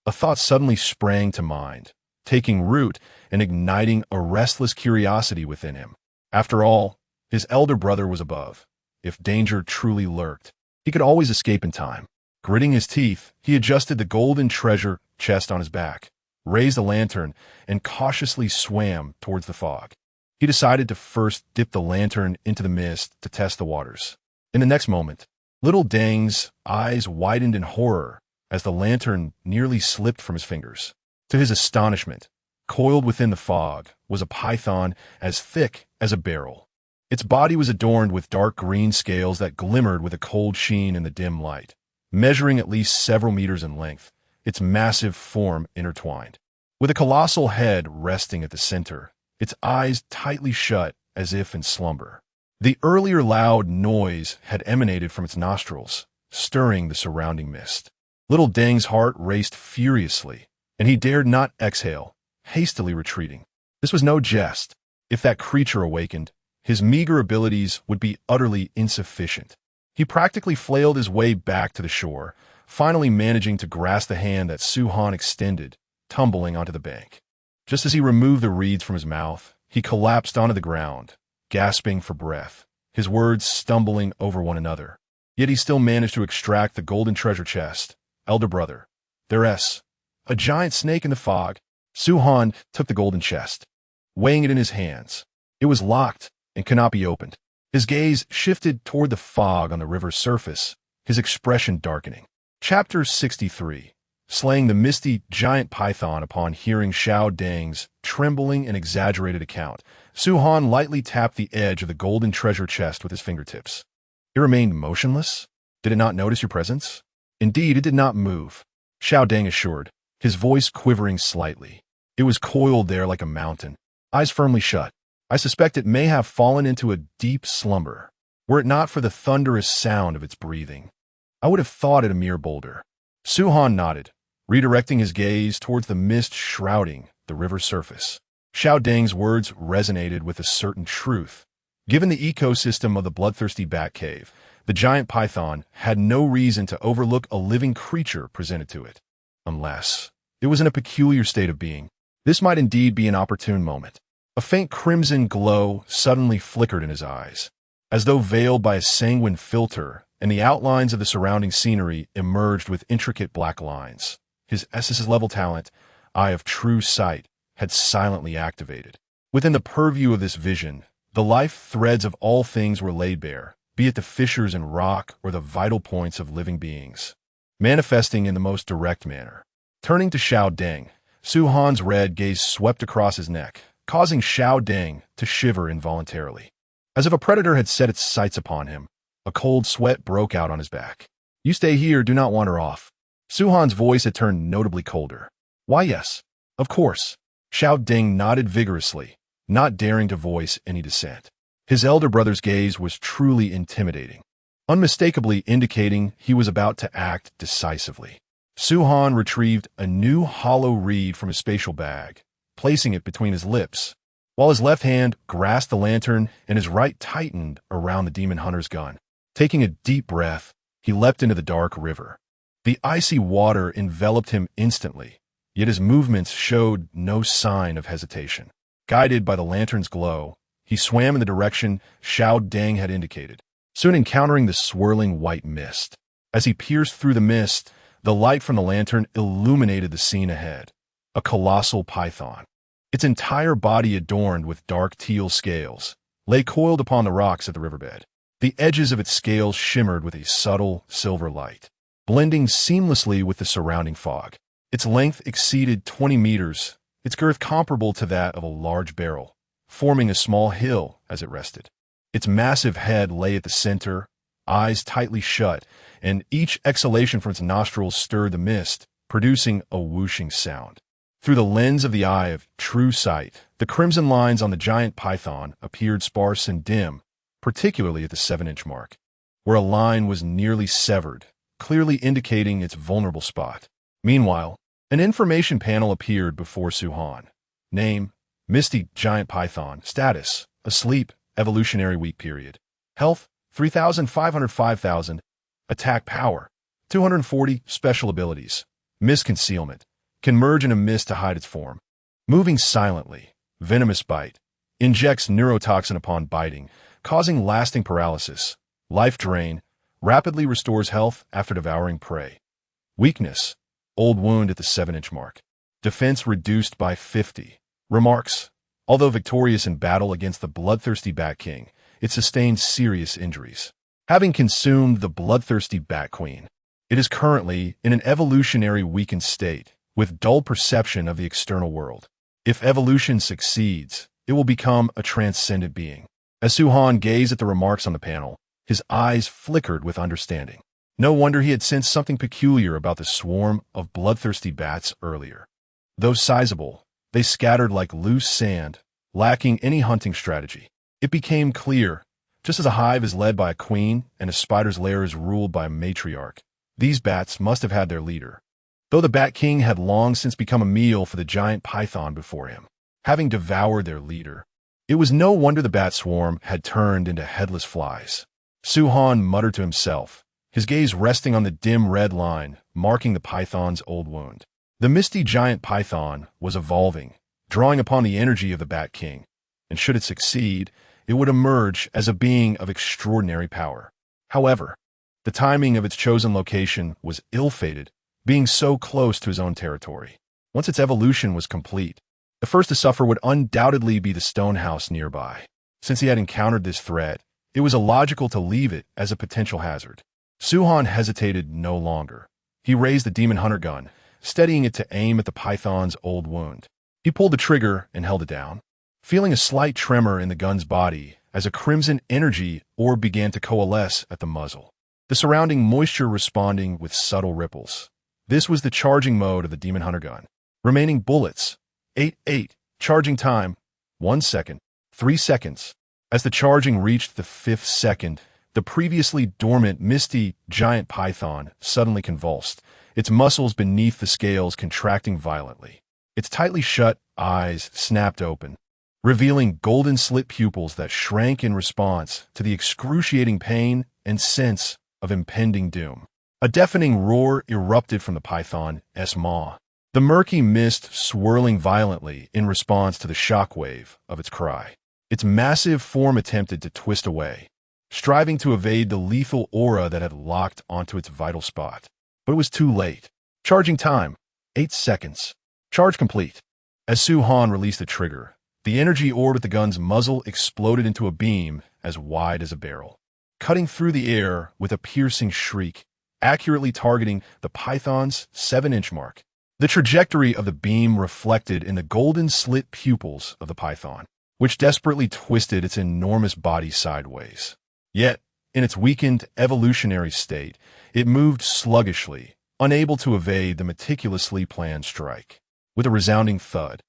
A thought suddenly sprang to mind, taking root and igniting a restless curiosity within him. After all, his elder brother was above. If danger truly lurked, he could always escape in time. Gritting his teeth, he adjusted the golden treasure chest on his back, raised the lantern, and cautiously swam towards the fog. He decided to first dip the lantern into the mist to test the waters. In the next moment, little Deng's eyes widened in horror as the lantern nearly slipped from his fingers. To his astonishment, coiled within the fog was a python as thick as a barrel. Its body was adorned with dark green scales that glimmered with a cold sheen in the dim light. Measuring at least several meters in length, its massive form intertwined. With a colossal head resting at the center, its eyes tightly shut as if in slumber. The earlier loud noise had emanated from its nostrils, stirring the surrounding mist. Little Deng's heart raced furiously, and he dared not exhale, hastily retreating. This was no jest. If that creature awakened, his meager abilities would be utterly insufficient. He practically flailed his way back to the shore, finally managing to grasp the hand that Su Han extended, tumbling onto the bank. Just as he removed the reeds from his mouth, he collapsed onto the ground, gasping for breath, his words stumbling over one another. Yet he still managed to extract the golden treasure chest. "Elder brother, there's a giant snake in the fog." Su Han took the golden chest, weighing it in his hands. It was locked and could not be opened. His gaze shifted toward the fog on the river's surface, his expression darkening. Chapter 63. Slaying the misty giant python. Upon hearing Xiao Deng's trembling and exaggerated account, Su Han lightly tapped the edge of the golden treasure chest with his fingertips. It remained motionless. Did it not notice your presence? Indeed, it did not move, Xiao Deng assured, his voice quivering slightly. It was coiled there like a mountain, eyes firmly shut. I suspect it may have fallen into a deep slumber, were it not for the thunderous sound of its breathing. I would have thought it a mere boulder. Su Han nodded, redirecting his gaze towards the mist shrouding the river's surface. Xiao Deng's words resonated with a certain truth. Given the ecosystem of the bloodthirsty bat cave, the giant python had no reason to overlook a living creature presented to it. Unless it was in a peculiar state of being. This might indeed be an opportune moment. A faint crimson glow suddenly flickered in his eyes, as though veiled by a sanguine filter, and the outlines of the surrounding scenery emerged with intricate black lines. His SSS-level talent, Eye of True Sight, had silently activated. Within the purview of this vision, the life threads of all things were laid bare, be it the fissures in rock or the vital points of living beings, manifesting in the most direct manner. Turning to Xiao Deng, Su Han's red gaze swept across his neck, causing Xiao Deng to shiver involuntarily. As if a predator had set its sights upon him, a cold sweat broke out on his back. "You stay here, do not wander off." Su Han's voice had turned notably colder. "Why, yes, of course." Xiao Deng nodded vigorously, not daring to voice any dissent. His elder brother's gaze was truly intimidating, unmistakably indicating he was about to act decisively. Su Han retrieved a new hollow reed from his spatial bag, placing it between his lips, while his left hand grasped the lantern and his right tightened around the demon hunter's gun. Taking a deep breath, he leapt into the dark river. The icy water enveloped him instantly, yet his movements showed no sign of hesitation. Guided by the lantern's glow, he swam in the direction Xiao Deng had indicated, soon encountering the swirling white mist. As he pierced through the mist, The light from the lantern illuminated the scene ahead. A colossal python, its entire body adorned with dark teal scales, lay coiled upon the rocks at the riverbed. The edges of its scales shimmered with a subtle silver light, blending seamlessly with the surrounding fog. Its length exceeded 20 meters, its girth comparable to that of a large barrel, forming a small hill as it rested. Its massive head lay at the center, eyes tightly shut, and each exhalation from its nostrils stirred the mist, producing a whooshing sound. Through the lens of the eye of true sight, the crimson lines on the giant python appeared sparse and dim, particularly at the 7-inch mark, where a line was nearly severed, clearly indicating its vulnerable spot. Meanwhile, an information panel appeared before Suhan. Name: Misty Giant Python. Status: Asleep, Evolutionary Week Period. Health: 3,500 5,000. Attack Power: 240. Special Abilities: Mist Concealment. Can merge in a mist to hide its form. Moving silently. Venomous Bite. Injects neurotoxin upon biting, causing lasting paralysis. Life Drain. Rapidly restores health after devouring prey. Weakness: Old wound at the 7-inch mark. Defense reduced by 50. Remarks: Although victorious in battle against the bloodthirsty Bat King, it sustained serious injuries. Having consumed the bloodthirsty Bat Queen, it is currently in an evolutionary weakened state, with dull perception of the external world. If evolution succeeds, it will become a transcendent being. As Suhan gazed at the remarks on the panel, his eyes flickered with understanding. No wonder he had sensed something peculiar about the swarm of bloodthirsty bats earlier. Though sizable, they scattered like loose sand, lacking any hunting strategy. It became clear, just as a hive is led by a queen and a spider's lair is ruled by a matriarch, these bats must have had their leader. Though the Bat King had long since become a meal for the giant python before him, having devoured their leader, it was no wonder the bat swarm had turned into headless flies. Suhan muttered to himself, his gaze resting on the dim red line marking the python's old wound. The misty giant python was evolving, drawing upon the energy of the Bat King, and should it succeed, it would emerge as a being of extraordinary power. However, the timing of its chosen location was ill-fated, being so close to his own territory. Once its evolution was complete, the first to suffer would undoubtedly be the stone house nearby. Since he had encountered this threat, it was illogical to leave it as a potential hazard. Suhan hesitated no longer. He raised the demon hunter gun, steadying it to aim at the python's old wound. He pulled the trigger and held it down, feeling a slight tremor in the gun's body as a crimson energy orb began to coalesce at the muzzle, the surrounding moisture responding with subtle ripples. This was the charging mode of the demon hunter gun. Remaining bullets: 8. Charging time: 1 second. 3 seconds. As the charging reached the 5th second, the previously dormant misty giant python suddenly convulsed, its muscles beneath the scales contracting violently. Its tightly shut eyes snapped open, revealing golden slit pupils that shrank in response to the excruciating pain and sense of impending doom. A deafening roar erupted from the python's maw, the murky mist swirling violently in response to the shockwave of its cry. Its massive form attempted to twist away, striving to evade the lethal aura that had locked onto its vital spot. But it was too late. Charging time: 8 seconds. Charge complete. As Suhan released the trigger, the energy orb at the gun's muzzle exploded into a beam as wide as a barrel, cutting through the air with a piercing shriek, accurately targeting the python's 7-inch mark. The trajectory of the beam reflected in the golden slit pupils of the python, which desperately twisted its enormous body sideways. Yet, in its weakened evolutionary state, it moved sluggishly, unable to evade the meticulously planned strike. With a resounding thud,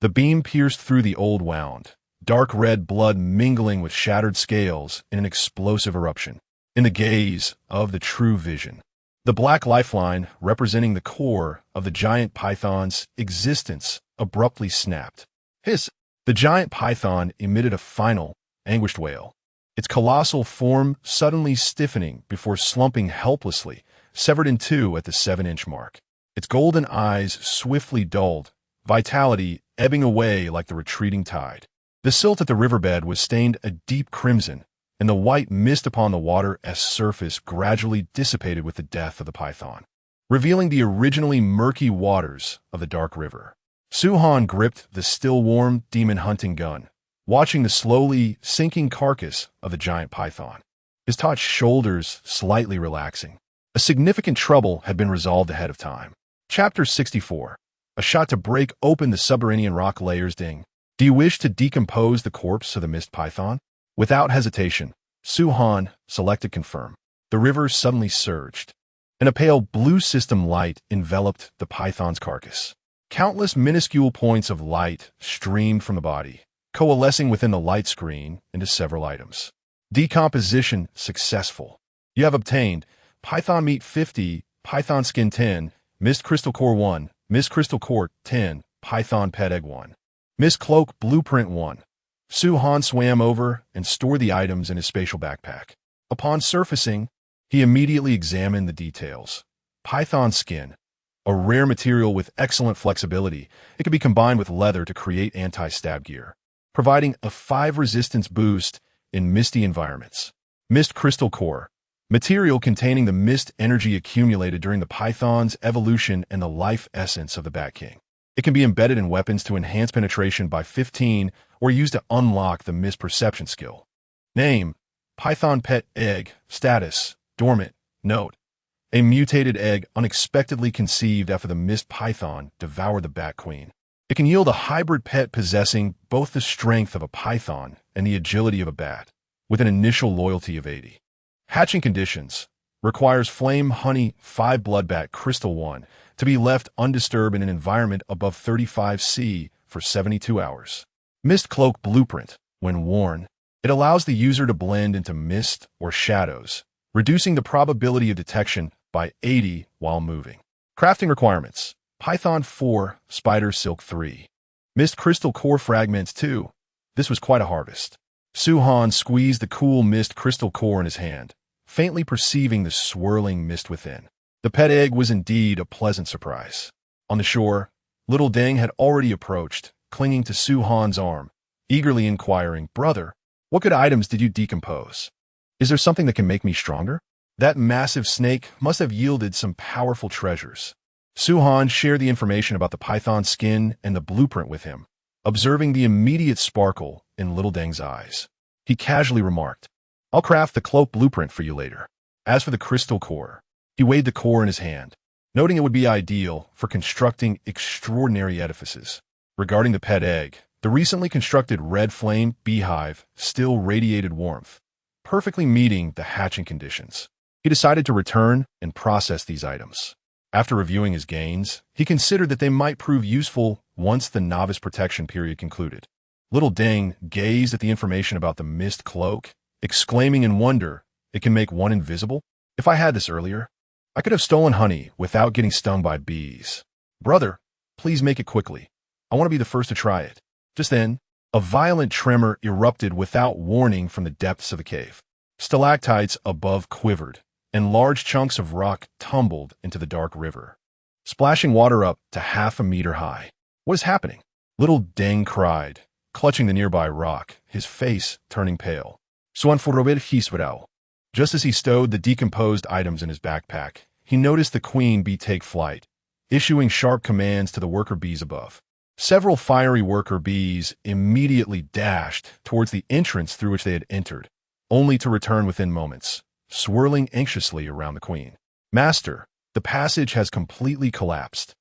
the beam pierced through the old wound, dark red blood mingling with shattered scales in an explosive eruption. In the gaze of the true vision, the black lifeline representing the core of the giant python's existence abruptly snapped. Hiss! The giant python emitted a final, anguished wail, its colossal form suddenly stiffening before slumping helplessly, severed in two at the 7-inch mark. Its golden eyes swiftly dulled, vitality ebbing away like the retreating tide. The silt at the riverbed was stained a deep crimson, and the white mist upon the water's surface gradually dissipated with the death of the python. revealing the originally murky waters of the dark river. Su-han gripped the still warm demon hunting gun, watching the slowly sinking carcass of the giant python, his taut shoulders slightly relaxing. A significant trouble had been resolved ahead of time. Chapter 64. A shot to break open the subterranean rock layers. Ding. Do you wish to decompose the corpse of the mist python? Without hesitation, Su-han selected confirm. The river suddenly surged, and a pale blue system light enveloped the python's carcass. Countless minuscule points of light streamed from the body, coalescing within the light screen into several items. Decomposition successful. You have obtained Python Meat 50, Python Skin 10, Mist Crystal Core 1, Mist Crystal Core 10, Python Pet Egg 1, Mist Cloak Blueprint 1. Su-han swam over and stored the items in his spatial backpack. Upon surfacing, he immediately examined the details. Python skin, a rare material with excellent flexibility. It can be combined with leather to create anti-stab gear, providing a 5 resistance boost in misty environments. Mist Crystal Core, material containing the mist energy accumulated during the python's evolution and the life essence of the Bat King. It can be embedded in weapons to enhance penetration by 15 or used to unlock the mist perception skill. Name: Python Pet Egg. Status: dormant. Note: a mutated egg unexpectedly conceived after the mist python devoured the Bat Queen. It can yield a hybrid pet possessing both the strength of a python and the agility of a bat, with an initial loyalty of 80. Hatching conditions: requires Flame Honey 5 Bloodbat Crystal 1 to be left undisturbed in an environment above 35°C for 72 hours. Mist Cloak Blueprint: when worn, it allows the user to blend into mist or shadows, reducing the probability of detection by 80 while moving. Crafting requirements: Python 4, Spider Silk 3. Mist Crystal Core Fragments 2. This was quite a harvest. Su-han squeezed the cool mist crystal core in his hand, faintly perceiving the swirling mist within. The pet egg was indeed a pleasant surprise. On the shore, little Deng had already approached, clinging to Su-han's arm, eagerly inquiring, "Brother, what good items did you decompose? Is there something that can make me stronger?" That massive snake must have yielded some powerful treasures. Su-han shared the information about the python's skin and the blueprint with him, observing the immediate sparkle in little Deng's eyes. He casually remarked, "I'll craft the cloak blueprint for you later." As for the crystal core, he weighed the core in his hand, noting it would be ideal for constructing extraordinary edifices. Regarding the pet egg, the recently constructed red flame beehive still radiated warmth, perfectly meeting the hatching conditions. He decided to return and process these items. After reviewing his gains, he considered that they might prove useful once the novice protection period concluded. Little Deng gazed at the information about the mist cloak, exclaiming in wonder, "It can make one invisible? If I had this earlier, I could have stolen honey without getting stung by bees. Brother, please make it quickly. I want to be the first to try it." Just then, a violent tremor erupted without warning from the depths of the cave. Stalactites above quivered, and large chunks of rock tumbled into the dark river, splashing water up to half a meter high. "What is happening?" Little Deng cried, clutching the nearby rock, his face turning pale. Just as he stowed the decomposed items in his backpack, he noticed the queen bee take flight, issuing sharp commands to the worker bees above. Several fiery worker bees immediately dashed towards the entrance through which they had entered, only to return within moments, swirling anxiously around the queen. "Master, the passage has completely collapsed."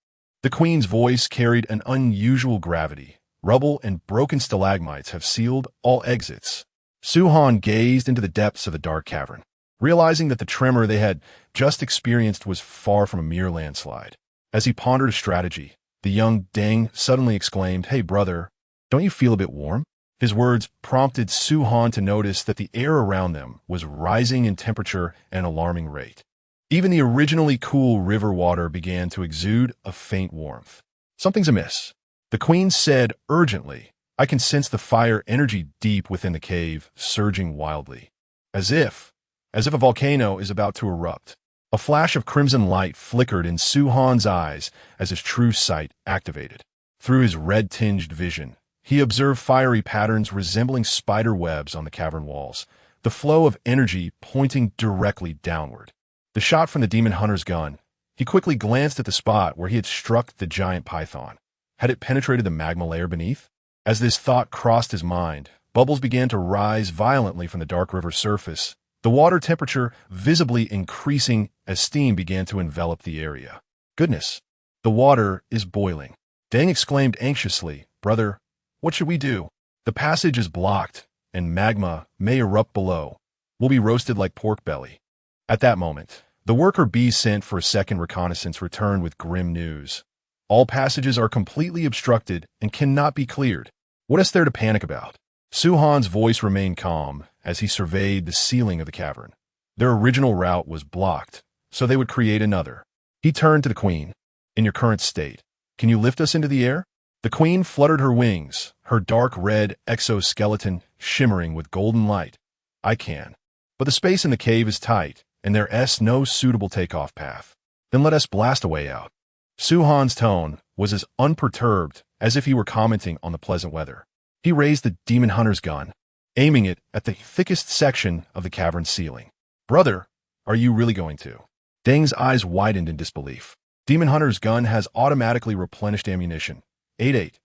The queen's voice carried an unusual gravity. "Rubble and broken stalagmites have sealed all exits." Su-han gazed into the depths of the dark cavern, realizing that the tremor they had just experienced was far from a mere landslide. As he pondered a strategy, the young Deng suddenly exclaimed, "Hey brother, don't you feel a bit warm?" His words prompted Su-han to notice that the air around them was rising in temperature at an alarming rate. Even the originally cool river water began to exude a faint warmth. "Something's amiss," the queen said urgently. "I can sense the fire energy deep within the cave, surging wildly, as if a volcano is about to erupt." A flash of crimson light flickered in Su-han's eyes as his true sight activated. Through his red-tinged vision, he observed fiery patterns resembling spider webs on the cavern walls, the flow of energy pointing directly downward. The shot from the demon hunter's gun, He quickly glanced at the spot where he had struck the giant python. Had it penetrated the magma layer beneath? As this thought crossed his mind, bubbles began to rise violently from the dark river surface, the water temperature visibly increasing as steam began to envelop the area. Goodness, the water is boiling. Dang exclaimed anxiously, "Brother, what should we do? The passage is blocked, and magma may erupt below. We'll be roasted like pork belly." At that moment, the worker bee sent for a second reconnaissance returned with grim news. All passages are completely obstructed and cannot be cleared. What is there to panic about? Suhan's voice remained calm as he surveyed the ceiling of the cavern. Their original route was blocked, so they would create another. He turned to the queen. "In your current state, can you lift us into the air?" The queen fluttered her wings, her dark red exoskeleton shimmering with golden light. "I can. But the space in the cave is tight, and there is no suitable takeoff path. Then let us blast a way out." Suhan's tone was as unperturbed as if he were commenting on the pleasant weather. He raised the demon hunter's gun, aiming it at the thickest section of the cavern's ceiling. "Brother, are you really going to?" Deng's eyes widened in disbelief. Demon hunter's gun has automatically replenished ammunition. 8-8.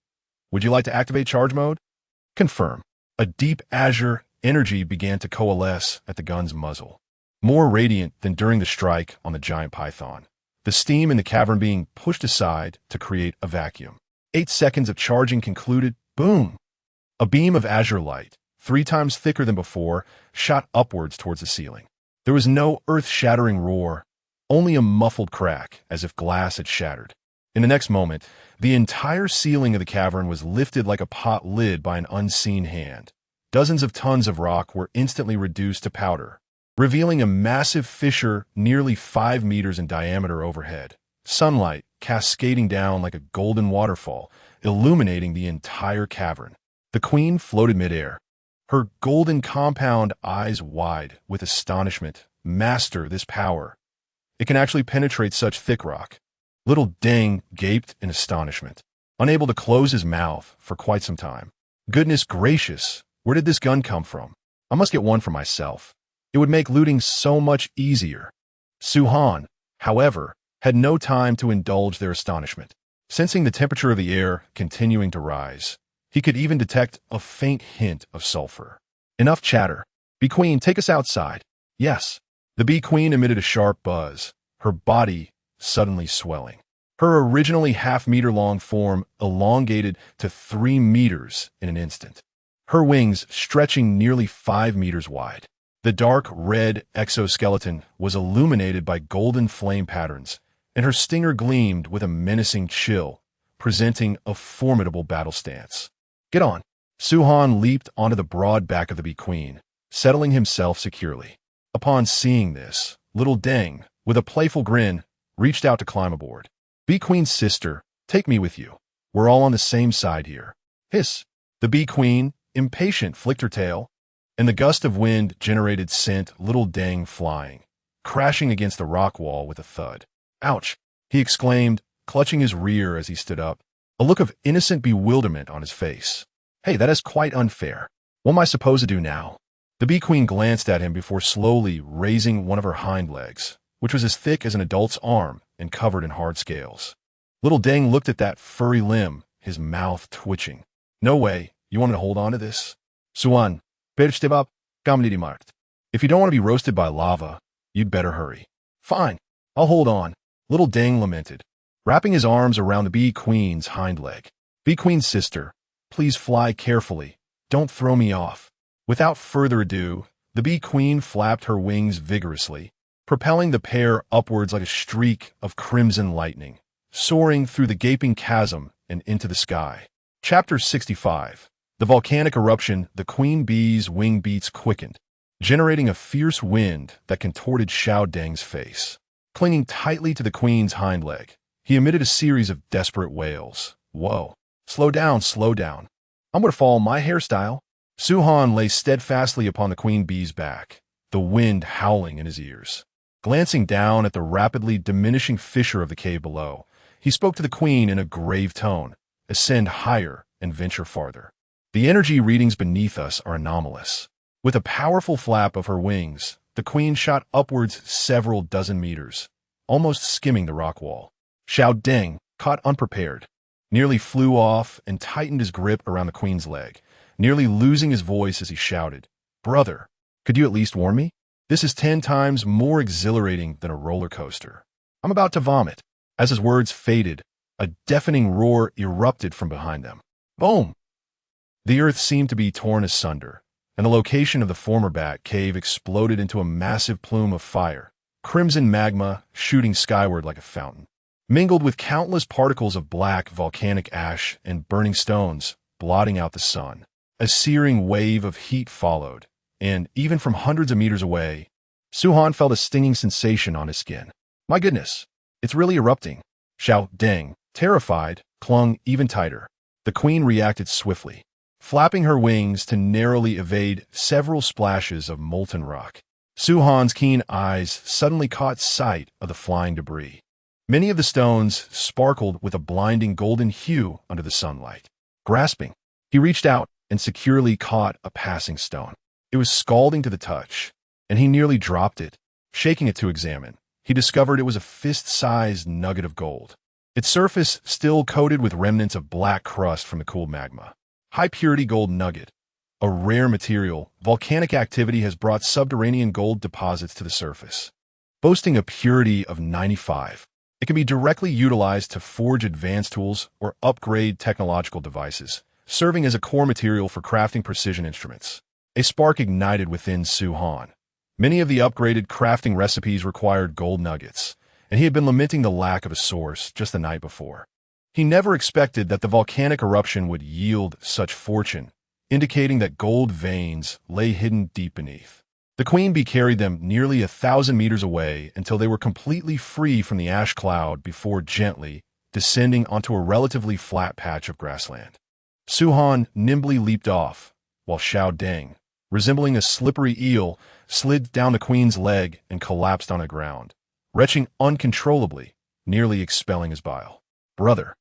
Would you like to activate charge mode? Confirm. A deep azure energy began to coalesce at the gun's muzzle, more radiant than during the strike on the giant python. The steam in the cavern being pushed aside to create a vacuum. 8 seconds of charging concluded. Boom! A beam of azure light, 3 times thicker than before, shot upwards towards the ceiling. There was no earth-shattering roar, only a muffled crack as if glass had shattered. In the next moment, the entire ceiling of the cavern was lifted like a pot lid by an unseen hand. Dozens of tons of rock were instantly reduced to powder, revealing a massive fissure nearly 5 meters in diameter overhead. Sunlight cascading down like a golden waterfall, illuminating the entire cavern. The queen floated midair, her golden compound eyes wide with astonishment. "Master, this power. It can actually penetrate such thick rock." Little Deng gaped in astonishment, unable to close his mouth for quite some time. "Goodness gracious, where did this gun come from? I must get one for myself. It would make looting so much easier." Suhan, however, had no time to indulge their astonishment. Sensing the temperature of the air continuing to rise, he could even detect a faint hint of sulfur. "Enough chatter. Bee Queen, take us outside." "Yes." The Bee Queen emitted a sharp buzz, her body suddenly swelling. Her originally half-meter-long form elongated to 3 meters in an instant, her wings stretching nearly 5 meters wide. The dark red exoskeleton was illuminated by golden flame patterns, and her stinger gleamed with a menacing chill, presenting a formidable battle stance. "Get on." Suhan leaped onto the broad back of the Bee Queen, settling himself securely. Upon seeing this, little Deng, with a playful grin, reached out to climb aboard. "Bee Queen's sister, take me with you. We're all on the same side here." Hiss! The Bee Queen, impatient, flicked her tail, and the gust of wind generated sent little Deng flying, crashing against the rock wall with a thud. "Ouch!" he exclaimed, clutching his rear as he stood up, a look of innocent bewilderment on his face. "Hey, that is quite unfair. What am I supposed to do now?" The Bee Queen glanced at him before slowly raising one of her hind legs, which was as thick as an adult's arm and covered in hard scales. Little Deng looked at that furry limb, his mouth twitching. "No way. You want me to hold on to this?" "Suan, perchtebab, gamnidimarkt. If you don't want to be roasted by lava, you'd better hurry." "Fine. I'll hold on," little Deng lamented, wrapping his arms around the Bee Queen's hind leg. "Bee Queen's sister, please fly carefully. Don't throw me off." Without further ado, the Bee Queen flapped her wings vigorously, propelling the pair upwards like a streak of crimson lightning, soaring through the gaping chasm and into the sky. Chapter 65. The volcanic eruption. The queen bee's wing beats quickened, generating a fierce wind that contorted Xiao Deng's face. Clinging tightly to the queen's hind leg, he emitted a series of desperate wails. "Whoa. Slow down, slow down. I'm going to follow my hairstyle." Suhan lay steadfastly upon the queen bee's back, the wind howling in his ears. Glancing down at the rapidly diminishing fissure of the cave below, he spoke to the queen in a grave tone. "Ascend higher and venture farther. The energy readings beneath us are anomalous." With a powerful flap of her wings, the queen shot upwards several dozen meters, almost skimming the rock wall. Xiao Deng, caught unprepared, nearly flew off and tightened his grip around the queen's leg, nearly losing his voice as he shouted, "Brother, could you at least warn me? This is 10 times more exhilarating than a roller coaster. I'm about to vomit." As his words faded, a deafening roar erupted from behind them. Boom! The earth seemed to be torn asunder, and the location of the former bat cave exploded into a massive plume of fire, crimson magma shooting skyward like a fountain. Mingled with countless particles of black volcanic ash and burning stones, blotting out the sun. A searing wave of heat followed, and even from hundreds of meters away, Su-Han felt a stinging sensation on his skin. My goodness, it's really erupting. Xiao Deng, terrified, clung even tighter. The queen reacted swiftly, flapping her wings to narrowly evade several splashes of molten rock. Su-Han's keen eyes suddenly caught sight of the flying debris. Many of the stones sparkled with a blinding golden hue under the sunlight. Grasping, he reached out and securely caught a passing stone. It was scalding to the touch, and he nearly dropped it. Shaking it to examine, he discovered it was a fist-sized nugget of gold. Its surface still coated with remnants of black crust from the cooled magma. High-purity gold nugget. A rare material, volcanic activity has brought subterranean gold deposits to the surface. Boasting a purity of 95, it can be directly utilized to forge advanced tools or upgrade technological devices, serving as a core material for crafting precision instruments. A spark ignited within Su-Han. Many of the upgraded crafting recipes required gold nuggets, and he had been lamenting the lack of a source just the night before. He never expected that the volcanic eruption would yield such fortune, indicating that gold veins lay hidden deep beneath. The queen bee carried them nearly 1,000 meters away until they were completely free from the ash cloud before gently descending onto a relatively flat patch of grassland. Su-Han nimbly leaped off, while Xiao Deng, resembling a slippery eel, slid down the queen's leg and collapsed on the ground, retching uncontrollably, nearly expelling his bile. Brother,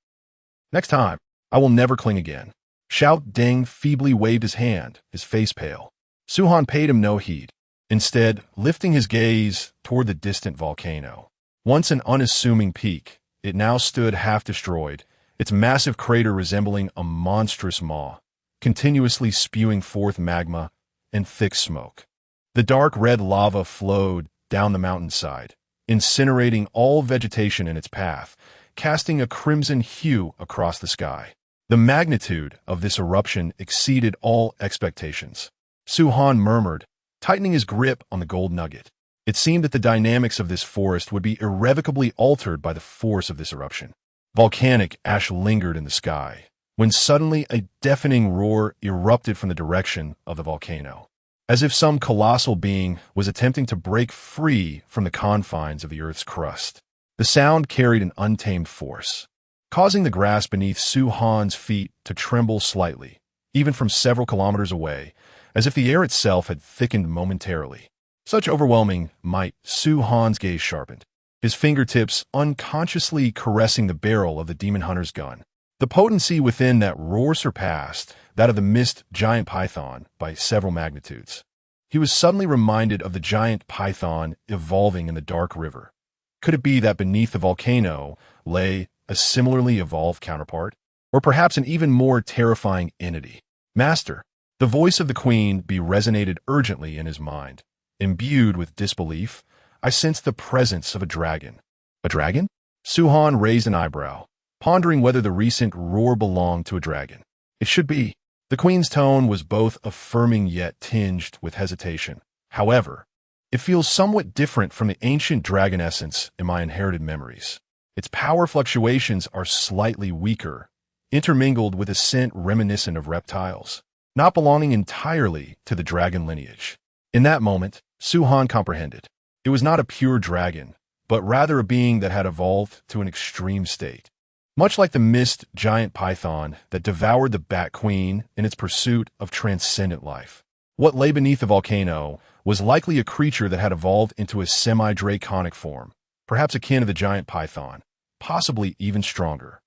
next time, I will never cling again. Xiao Deng feebly waved his hand, his face pale. Su-Han paid him no heed, instead lifting his gaze toward the distant volcano. Once an unassuming peak, it now stood half-destroyed, its massive crater resembling a monstrous maw, continuously spewing forth magma and thick smoke. The dark red lava flowed down the mountainside, incinerating all vegetation in its path, casting a crimson hue across the sky. The magnitude of this eruption exceeded all expectations. Su-Han murmured, tightening his grip on the gold nugget. It seemed that the dynamics of this forest would be irrevocably altered by the force of this eruption. Volcanic ash lingered in the sky, when suddenly a deafening roar erupted from the direction of the volcano, as if some colossal being was attempting to break free from the confines of the Earth's crust. The sound carried an untamed force, causing the grass beneath Su-Han's feet to tremble slightly, even from several kilometers away, as if the air itself had thickened momentarily. Such overwhelming might, Su-Han's gaze sharpened, his fingertips unconsciously caressing the barrel of the demon hunter's gun. The potency within that roar surpassed that of the mist giant python by several magnitudes. He was suddenly reminded of the giant python evolving in the dark river. Could it be that beneath the volcano lay a similarly evolved counterpart? Or perhaps an even more terrifying entity? Master, the voice of the queen bee resonated urgently in his mind. Imbued with disbelief, I sensed the presence of a dragon. A dragon? Su-Han raised an eyebrow, pondering whether the recent roar belonged to a dragon. It should be. The queen's tone was both affirming yet tinged with hesitation. However, it feels somewhat different from the ancient dragon essence in my inherited memories. Its power fluctuations are slightly weaker, intermingled with a scent reminiscent of reptiles, not belonging entirely to the dragon lineage. In that moment, Su-Han comprehended. It was not a pure dragon, but rather a being that had evolved to an extreme state. Much like the mist giant python that devoured the Bat Queen in its pursuit of transcendent life. What lay beneath the volcano was likely a creature that had evolved into a semi-draconic form, perhaps akin to the giant python, possibly even stronger.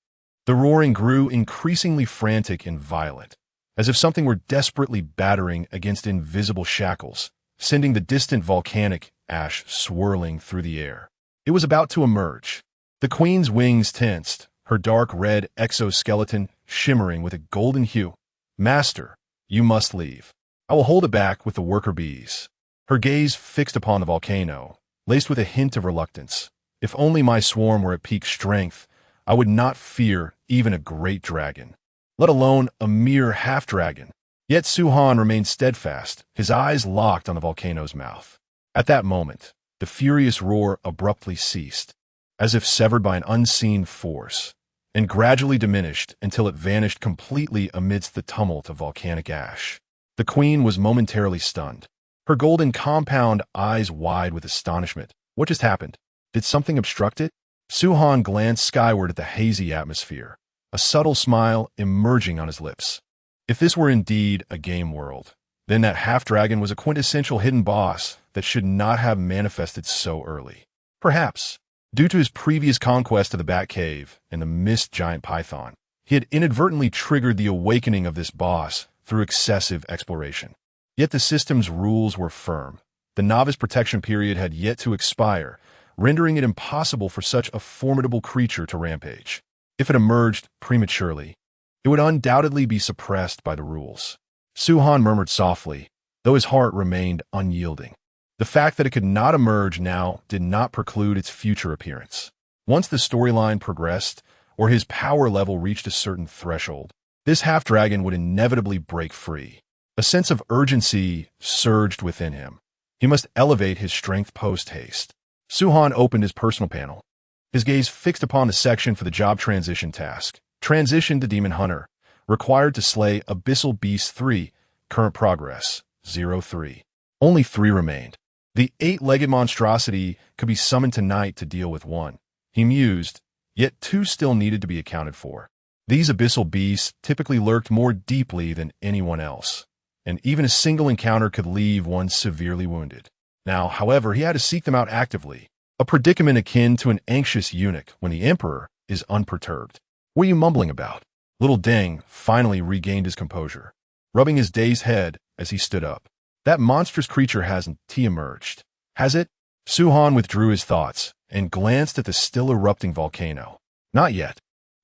The roaring grew increasingly frantic and violent, as if something were desperately battering against invisible shackles, sending the distant volcanic ash swirling through the air. It was about to emerge. The queen's wings tensed, her dark red exoskeleton shimmering with a golden hue. Master, you must leave. I will hold it back with the worker bees. Her gaze fixed upon the volcano, laced with a hint of reluctance. If only my swarm were at peak strength, I would not fear even a great dragon, let alone a mere half-dragon. Yet Suhan remained steadfast, his eyes locked on the volcano's mouth. At that moment, the furious roar abruptly ceased, as if severed by an unseen force, and gradually diminished until it vanished completely amidst the tumult of volcanic ash. The queen was momentarily stunned, her golden compound eyes wide with astonishment. What just happened? Did something obstruct it? Suhan glanced skyward at the hazy atmosphere, a subtle smile emerging on his lips. If this were indeed a game world, then that half-dragon was a quintessential hidden boss that should not have manifested so early. Perhaps, due to his previous conquest of the Bat Cave and the mist giant python, he had inadvertently triggered the awakening of this boss through excessive exploration. Yet the system's rules were firm. The novice protection period had yet to expire, rendering it impossible for such a formidable creature to rampage. If it emerged prematurely, it would undoubtedly be suppressed by the rules. Suhan murmured softly, though his heart remained unyielding. The fact that it could not emerge now did not preclude its future appearance. Once the storyline progressed, or his power level reached a certain threshold, this half-dragon would inevitably break free. A sense of urgency surged within him. He must elevate his strength post-haste. Suhan opened his personal panel, his gaze fixed upon the section for the job transition task. Transition to Demon Hunter. Required to slay Abyssal Beast 3. Current progress, 0-3. Only 3 remained. The 8-legged monstrosity could be summoned tonight to deal with 1. He mused, yet 2 still needed to be accounted for. These abyssal beasts typically lurked more deeply than anyone else, and even a single encounter could leave one severely wounded. Now, however, he had to seek them out actively, a predicament akin to an anxious eunuch when the emperor is unperturbed. What are you mumbling about? Little Deng finally regained his composure, rubbing his dazed head as he stood up. That monstrous creature hasn't emerged, has it? Suhan withdrew his thoughts and glanced at the still erupting volcano. Not yet.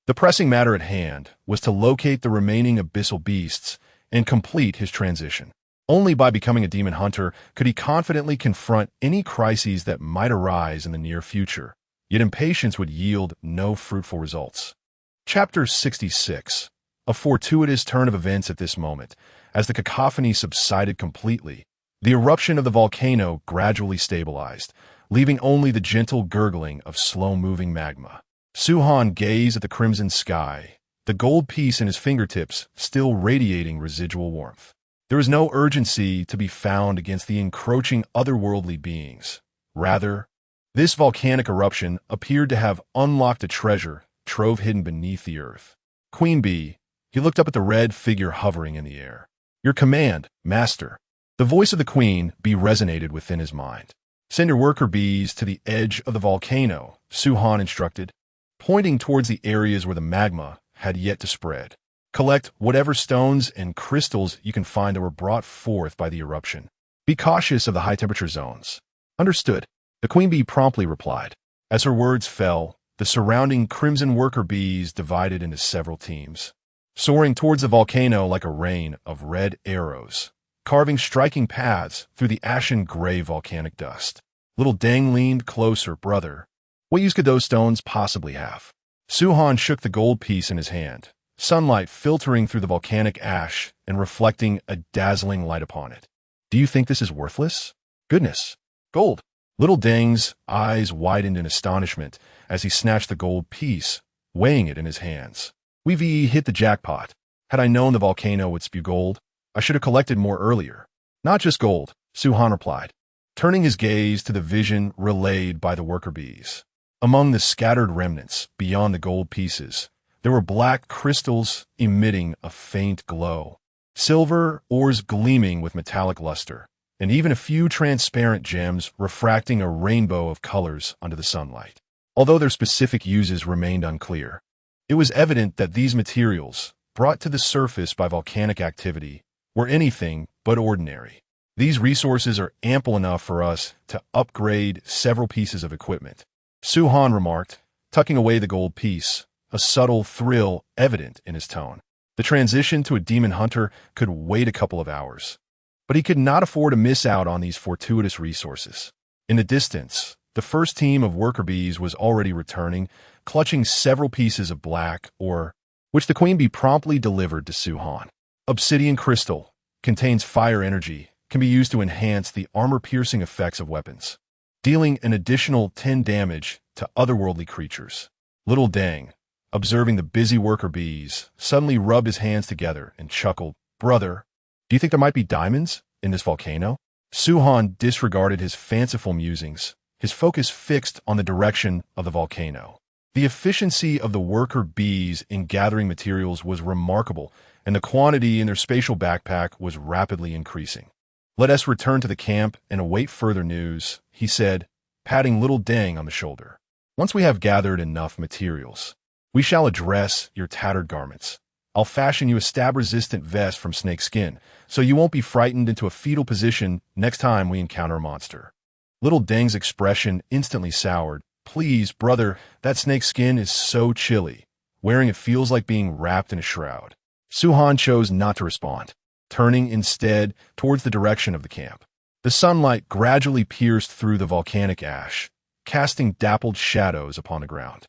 The pressing matter at hand was to locate the remaining abyssal beasts and complete his transition. Only by becoming a demon hunter could he confidently confront any crises that might arise in the near future, yet impatience would yield no fruitful results. Chapter 66. A fortuitous turn of events at this moment. As the cacophony subsided completely, the eruption of the volcano gradually stabilized, leaving only the gentle gurgling of slow-moving magma. Suhan gazed at the crimson sky, the gold piece in his fingertips still radiating residual warmth. There was no urgency to be found against the encroaching otherworldly beings. Rather, this volcanic eruption appeared to have unlocked a treasure trove hidden beneath the earth. Queen Bee, he looked up at the red figure hovering in the air. Your command, master. The voice of the Queen Bee resonated within his mind. Send your worker bees to the edge of the volcano, Suhan instructed, pointing towards the areas where the magma had yet to spread. Collect whatever stones and crystals you can find that were brought forth by the eruption. Be cautious of the high-temperature zones. Understood. The Queen Bee promptly replied. As her words fell, the surrounding crimson worker bees divided into several teams, soaring towards the volcano like a rain of red arrows, carving striking paths through the ashen gray volcanic dust. Little Deng leaned closer. Brother, what use could those stones possibly have? Suhan shook the gold piece in his hand, sunlight filtering through the volcanic ash and reflecting a dazzling light upon it. Do you think this is worthless? Goodness, gold. Little Deng's eyes widened in astonishment as he snatched the gold piece, weighing it in his hands. We've hit the jackpot. Had I known the volcano would spew gold, I should have collected more earlier. Not just gold, Suhan replied, turning his gaze to the vision relayed by the worker bees. Among the scattered remnants beyond the gold pieces, there were black crystals emitting a faint glow, silver ores gleaming with metallic luster, and even a few transparent gems refracting a rainbow of colors under the sunlight. Although their specific uses remained unclear, it was evident that these materials, brought to the surface by volcanic activity, were anything but ordinary. These resources are ample enough for us to upgrade several pieces of equipment, Su-han remarked, tucking away the gold piece, a subtle thrill evident in his tone. The transition to a demon hunter could wait a couple of hours, but he could not afford to miss out on these fortuitous resources. In the distance, the first team of worker bees was already returning, clutching several pieces of black ore, which the queen bee promptly delivered to Su-han. Obsidian crystal contains fire energy, can be used to enhance the armor-piercing effects of weapons, dealing an additional 10 damage to otherworldly creatures. Little Dang, observing the busy worker bees, suddenly rubbed his hands together and chuckled. Brother, do you think there might be diamonds in this volcano? Su-han disregarded his fanciful musings, his focus fixed on the direction of the volcano. The efficiency of the worker bees in gathering materials was remarkable, and the quantity in their spatial backpack was rapidly increasing. Let us return to the camp and await further news, he said, patting Little Dang on the shoulder. Once we have gathered enough materials, we shall address your tattered garments. I'll fashion you a stab-resistant vest from snake skin, so you won't be frightened into a fetal position next time we encounter a monster. Little Dang's expression instantly soured. Please, brother, that snake skin is so chilly. Wearing it feels like being wrapped in a shroud. Su-han chose not to respond, turning instead towards the direction of the camp. The sunlight gradually pierced through the volcanic ash, casting dappled shadows upon the ground.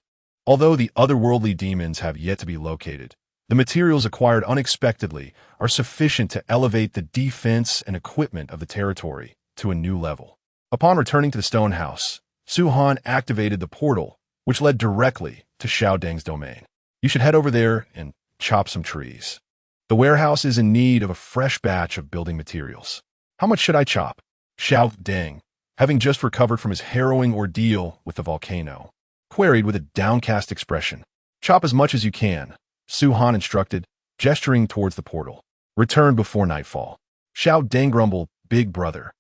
Although the otherworldly demons have yet to be located, the materials acquired unexpectedly are sufficient to elevate the defense and equipment of the territory to a new level. Upon returning to the stone house, Su-han activated the portal, which led directly to Xiao Dang's domain. You should head over there and chop some trees. The warehouse is in need of a fresh batch of building materials. How much should I chop? Xiao Dang, having just recovered from his harrowing ordeal with the volcano, queried with a downcast expression. Chop as much as you can, Su-han instructed, gesturing towards the portal. Return before nightfall. Xiao Dang grumbled, Big brother,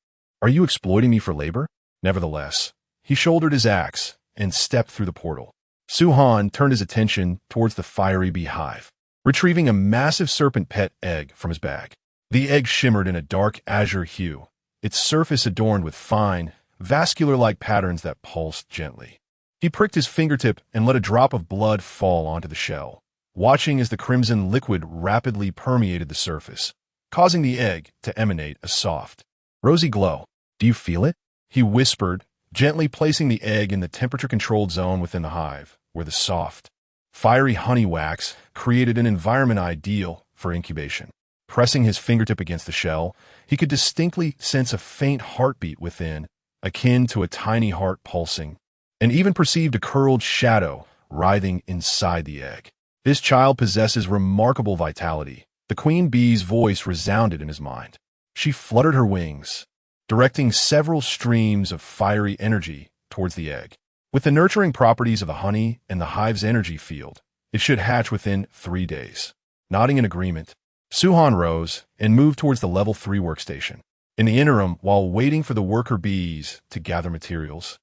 are you exploiting me for labor? Nevertheless, he shouldered his axe and stepped through the portal. Su-han turned his attention towards the fiery beehive, retrieving a massive serpent pet egg from his bag. The egg shimmered in a dark azure hue, its surface adorned with fine, vascular-like patterns that pulsed gently. He pricked his fingertip and let a drop of blood fall onto the shell, watching as the crimson liquid rapidly permeated the surface, causing the egg to emanate a soft, rosy glow. Do you feel it? He whispered, gently placing the egg in the temperature-controlled zone within the hive, where the soft, fiery honey wax created an environment ideal for incubation. Pressing his fingertip against the shell, he could distinctly sense a faint heartbeat within, akin to a tiny heart pulsing, and even perceived a curled shadow writhing inside the egg. This child possesses remarkable vitality. The queen bee's voice resounded in his mind. She fluttered her wings, directing several streams of fiery energy towards the egg. With the nurturing properties of the honey and the hive's energy field, it should hatch within 3 days. Nodding in agreement, Su-han rose and moved towards the level 3 workstation. In the interim, while waiting for the worker bees to gather materials,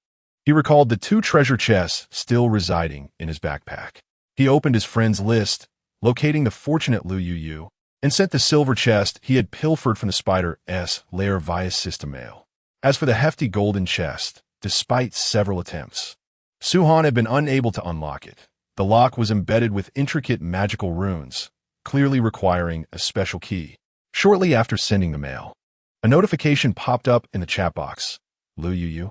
he recalled the 2 treasure chests still residing in his backpack. He opened his friend's list, locating the fortunate Lu Yu, and sent the silver chest he had pilfered from the spider's lair via system mail. As for the hefty golden chest, despite several attempts, Su-han had been unable to unlock it. The lock was embedded with intricate magical runes, clearly requiring a special key. Shortly after sending the mail, a notification popped up in the chat box. Lu Yu,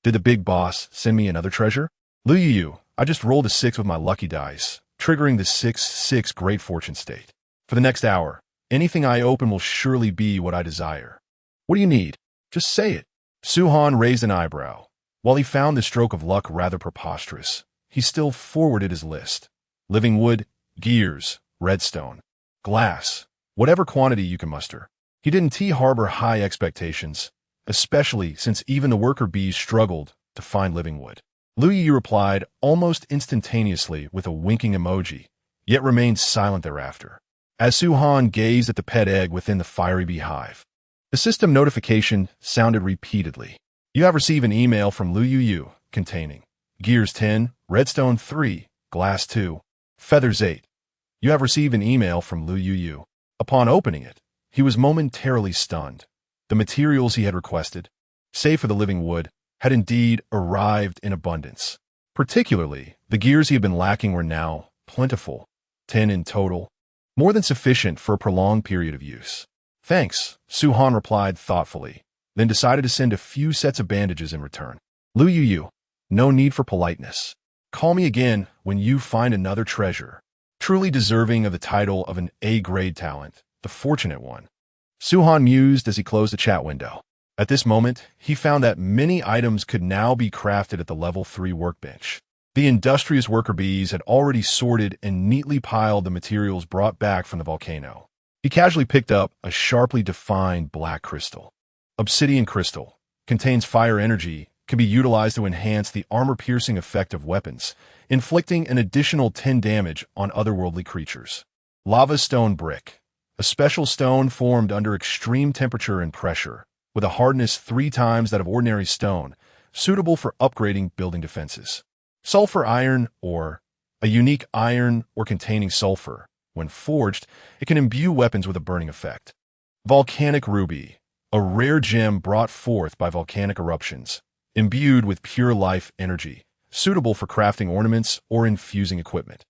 did the big boss send me another treasure? Lu Yu, I just rolled a 6 with my lucky dice, triggering the 6-6 great fortune state. For the next hour, anything I open will surely be what I desire. What do you need? Just say it. Su-han raised an eyebrow. While he found the stroke of luck rather preposterous, he still forwarded his list. Living wood, gears, redstone, glass, whatever quantity you can muster. He didn't harbor high expectations, especially since even the worker bees struggled to find living wood. Lu Yu replied almost instantaneously with a winking emoji, yet remained silent thereafter. As Su-han gazed at the pet egg within the fiery beehive, the system notification sounded repeatedly. You have received an email from Lu Yu containing Gears 10, Redstone 3, Glass 2, Feathers 8. You have received an email from Lu Yu. Upon opening it, he was momentarily stunned. The materials he had requested, save for the living wood, had indeed arrived in abundance. Particularly, the gears he had been lacking were now plentiful, 10 in total, more than sufficient for a prolonged period of use. Thanks, Su-Han replied thoughtfully, then decided to send a few sets of bandages in return. Lu Yu, no need for politeness. Call me again when you find another treasure, truly deserving of the title of an A-grade talent, the fortunate one. Su-Han mused as he closed the chat window. At this moment, he found that many items could now be crafted at the level 3 workbench. The industrious worker bees had already sorted and neatly piled the materials brought back from the volcano. He casually picked up a sharply defined black crystal. Obsidian crystal contains fire energy, can be utilized to enhance the armor-piercing effect of weapons, inflicting an additional 10 damage on otherworldly creatures. Lava stone brick, a special stone formed under extreme temperature and pressure, with a hardness 3 times that of ordinary stone, suitable for upgrading building defenses. Sulfur iron ore, a unique iron ore containing sulfur. When forged, it can imbue weapons with a burning effect. Volcanic ruby, a rare gem brought forth by volcanic eruptions, imbued with pure life energy, suitable for crafting ornaments or infusing equipment.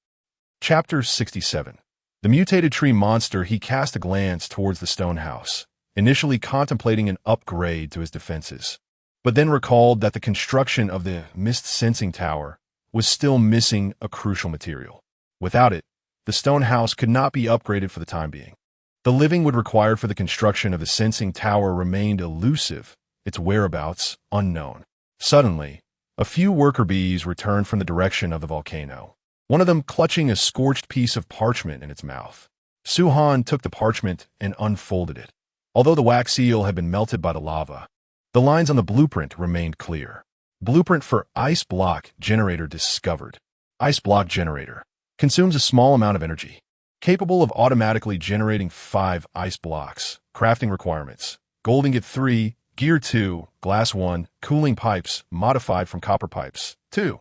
Chapter 67. The mutated tree monster. He cast a glance towards the stone house, initially contemplating an upgrade to his defenses, but then recalled that the construction of the mist-sensing tower was still missing a crucial material. Without it, the stone house could not be upgraded for the time being. The living wood required for the construction of the sensing tower remained elusive, its whereabouts unknown. Suddenly, a few worker bees returned from the direction of the volcano, one of them clutching a scorched piece of parchment in its mouth. Su-Han took the parchment and unfolded it. Although the wax seal had been melted by the lava, the lines on the blueprint remained clear. Blueprint for ice block generator discovered. Ice block generator consumes a small amount of energy, capable of automatically generating 5 ice blocks. Crafting requirements: gold ingot 3, gear 2, glass 1, cooling pipes modified from copper pipes 2.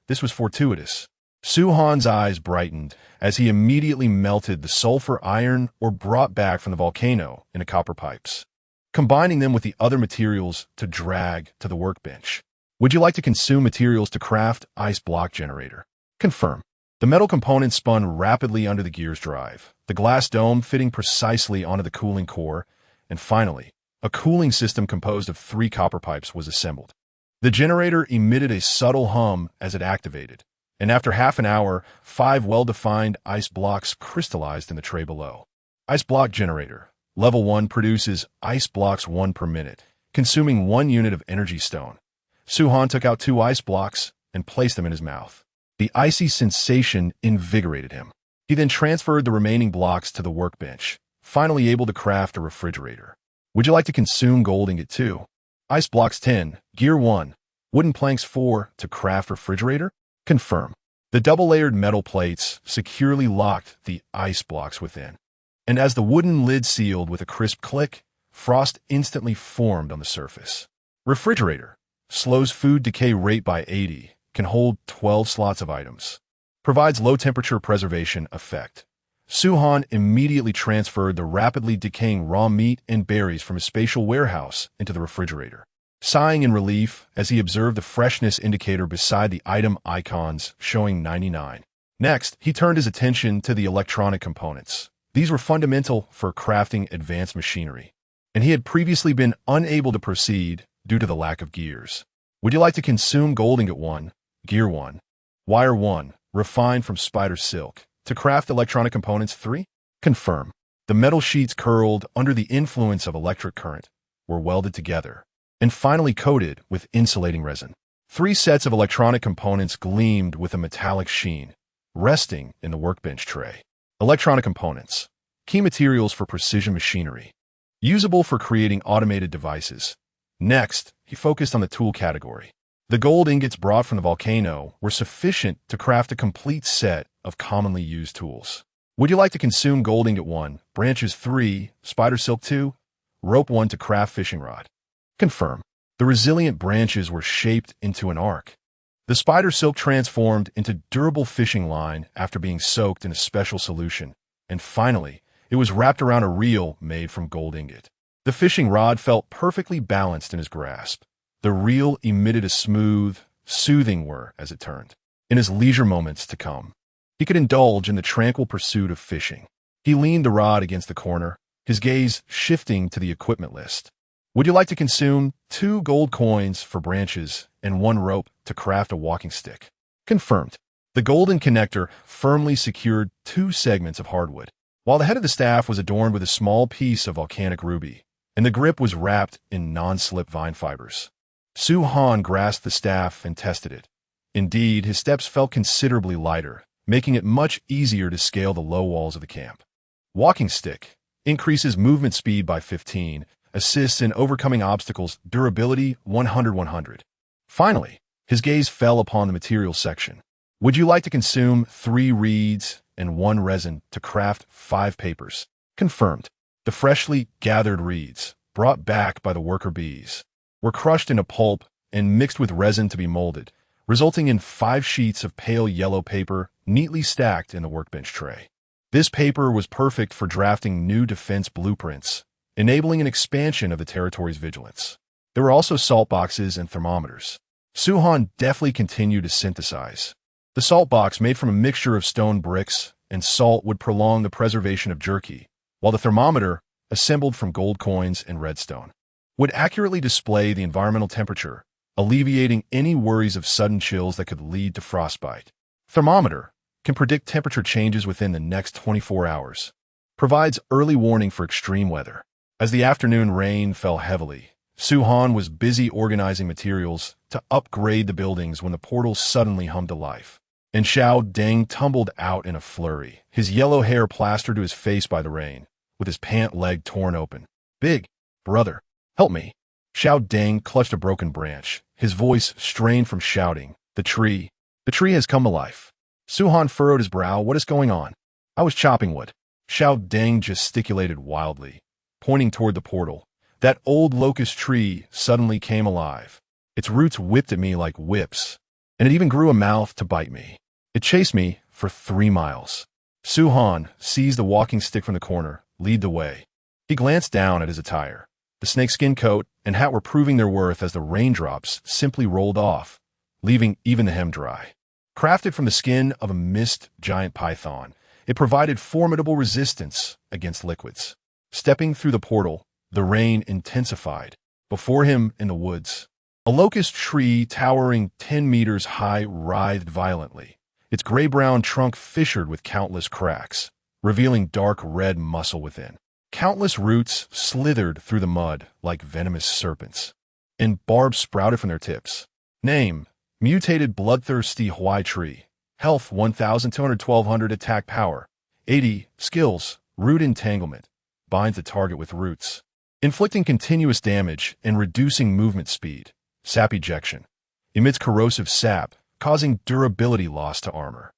This was fortuitous. Su-Han's eyes brightened as he immediately melted the sulfur iron ore brought back from the volcano into copper pipes, combining them with the other materials to drag to the workbench. Would you like to consume materials to craft ice block generator? Confirm. The metal components spun rapidly under the gear's drive, the glass dome fitting precisely onto the cooling core, and finally, a cooling system composed of 3 copper pipes was assembled. The generator emitted a subtle hum as it activated, and after half an hour, 5 well-defined ice blocks crystallized in the tray below. Ice block generator. Level 1 produces ice blocks 1 per minute, consuming 1 unit of energy stone. Su-Han took out 2 ice blocks and placed them in his mouth. The icy sensation invigorated him. He then transferred the remaining blocks to the workbench, finally able to craft a refrigerator. Would you like to consume gold ingot 2? Ice blocks 10, gear 1, wooden planks 4 to craft refrigerator? Confirm. The double-layered metal plates securely locked the ice blocks within, and as the wooden lid sealed with a crisp click, frost instantly formed on the surface. Refrigerator. Slows food decay rate by 80, can hold 12 slots of items. Provides low-temperature preservation effect. Su-Han immediately transferred the rapidly decaying raw meat and berries from his spatial warehouse into the refrigerator, sighing in relief as he observed the freshness indicator beside the item icons showing 99. Next, he turned his attention to the electronic components. These were fundamental for crafting advanced machinery, and he had previously been unable to proceed due to the lack of gears. Would you like to consume gold ingot 1, gear 1, wire 1, refined from spider silk, to craft electronic components 3? Confirm. The metal sheets curled under the influence of electric current were welded together and finally coated with insulating resin. 3 sets of electronic components gleamed with a metallic sheen, resting in the workbench tray. Electronic components. Key materials for precision machinery. Usable for creating automated devices. Next, he focused on the tool category. The gold ingots brought from the volcano were sufficient to craft a complete set of commonly used tools. Would you like to consume gold ingot 1, branches 3, spider silk 2, rope 1 to craft fishing rod? Confirm. The resilient branches were shaped into an arc. The spider silk transformed into durable fishing line after being soaked in a special solution, and finally, it was wrapped around a reel made from gold ingot. The fishing rod felt perfectly balanced in his grasp. The reel emitted a smooth, soothing were, as it turned. In his leisure moments to come, he could indulge in the tranquil pursuit of fishing. He leaned the rod against the corner, his gaze shifting to the equipment list. Would you like to consume 2 gold coins for branches and 1 rope to craft a walking stick? Confirmed. The golden connector firmly secured 2 segments of hardwood, while the head of the staff was adorned with a small piece of volcanic ruby, and the grip was wrapped in non-slip vine fibers. Su-Han grasped the staff and tested it. Indeed, his steps felt considerably lighter, making it much easier to scale the low walls of the camp. Walking stick increases movement speed by 15, assists in overcoming obstacles, durability 100-100. Finally, his gaze fell upon the materials section. Would you like to consume 3 reeds and 1 resin to craft 5 papers? Confirmed. The freshly gathered reeds, brought back by the worker bees, were crushed into pulp and mixed with resin to be molded, resulting in 5 sheets of pale yellow paper neatly stacked in the workbench tray. This paper was perfect for drafting new defense blueprints, enabling an expansion of the territory's vigilance. There were also salt boxes and thermometers. Su-Han deftly continued to synthesize. The salt box, made from a mixture of stone bricks and salt, would prolong the preservation of jerky, while the thermometer, assembled from gold coins and redstone, would accurately display the environmental temperature, alleviating any worries of sudden chills that could lead to frostbite. Thermometer can predict temperature changes within the next 24 hours. Provides early warning for extreme weather. As the afternoon rain fell heavily, Su-Han was busy organizing materials to upgrade the buildings when the portal suddenly hummed to life, and Xiao Deng tumbled out in a flurry, his yellow hair plastered to his face by the rain, with his pant leg torn open. "Big brother, help me." Xiao Deng clutched a broken branch, his voice strained from shouting. The tree has come to life." Su-Han furrowed his brow. "What is going on?" "I was chopping wood." Xiao Deng gesticulated wildly, pointing toward the portal. "That old locust tree suddenly came alive. Its roots whipped at me like whips, and it even grew a mouth to bite me. It chased me for 3 miles. Su-Han seized the walking stick from the corner, lead the way. He glanced down at his attire. The snakeskin coat and hat were proving their worth as the raindrops simply rolled off, leaving even the hem dry. Crafted from the skin of a mist giant python, it provided formidable resistance against liquids. Stepping through the portal, the rain intensified. Before him in the woods, a locust tree towering 10 meters high writhed violently, its gray-brown trunk fissured with countless cracks, revealing dark red muscle within. Countless roots slithered through the mud like venomous serpents, and barbs sprouted from their tips. Name: mutated bloodthirsty Huai tree. Health 1,000 to 1,200. Attack power 80. Skills: root entanglement. Binds the target with roots, inflicting continuous damage and reducing movement speed. Sap ejection. Emits corrosive sap, causing durability loss to armor.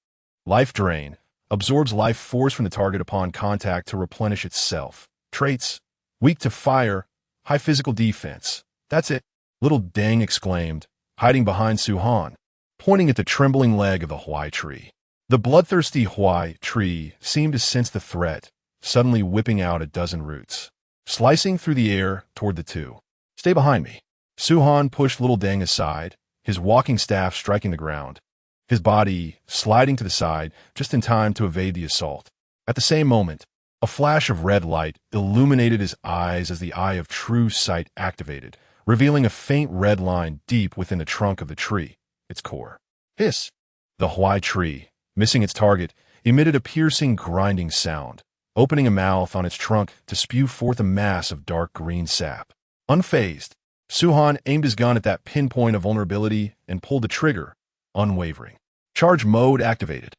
Life drain. Absorbs life force from the target upon contact to replenish itself. Traits: weak to fire, high physical defense. "That's it," little Deng exclaimed, hiding behind Su-Han, pointing at the trembling leg of the Huai tree. The bloodthirsty Huai tree seemed to sense the threat, suddenly whipping out a dozen roots, slicing through the air toward the two. "Stay behind me." Su-Han pushed little Deng aside, his walking staff striking the ground, his body sliding to the side just in time to evade the assault. At the same moment, a flash of red light illuminated his eyes as the Eye of True Sight activated, revealing a faint red line deep within the trunk of the tree, its core. Hiss! The Huai tree, missing its target, emitted a piercing, grinding sound, opening a mouth on its trunk to spew forth a mass of dark green sap. Unfazed, Su-Han aimed his gun at that pinpoint of vulnerability and pulled the trigger, unwavering. Charge mode activated.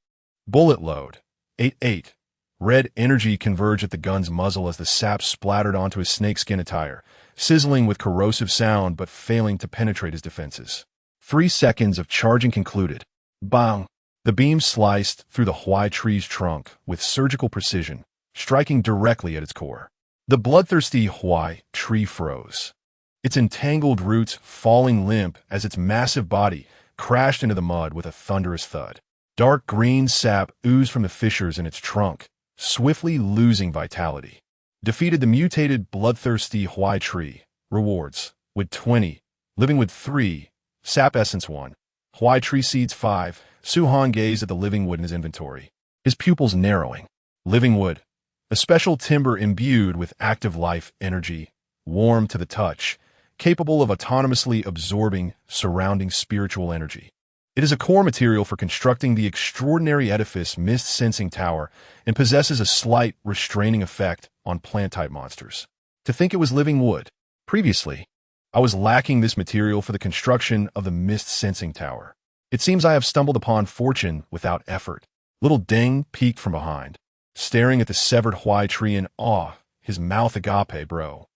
Bullet load 8-8. Red energy converged at the gun's muzzle as the sap splattered onto his snakeskin attire, sizzling with corrosive sound but failing to penetrate his defenses. 3 seconds of charging concluded. Bang! The beam sliced through the Huai tree's trunk with surgical precision, striking directly at its core. The bloodthirsty Huai tree froze, its entangled roots falling limp as its massive body crashed into the mud with a thunderous thud. Dark green sap oozed from the fissures in its trunk, swiftly losing vitality. Defeated the mutated bloodthirsty Huai tree. Rewards: with 20, living with 3, sap essence 1, Huai tree seeds 5. Su-Han gazed at the living wood in his inventory, his pupils narrowing. Living wood, a special timber imbued with active life energy, warm to the touch, capable of autonomously absorbing surrounding spiritual energy. It is a core material for constructing the extraordinary edifice Mist Sensing Tower and possesses a slight restraining effect on plant-type monsters. To think it was living wood. Previously, I was lacking this material for the construction of the Mist Sensing Tower. It seems I have stumbled upon fortune without effort. Little Deng peeked from behind, staring at the severed Huai tree in awe, his mouth agape, bro.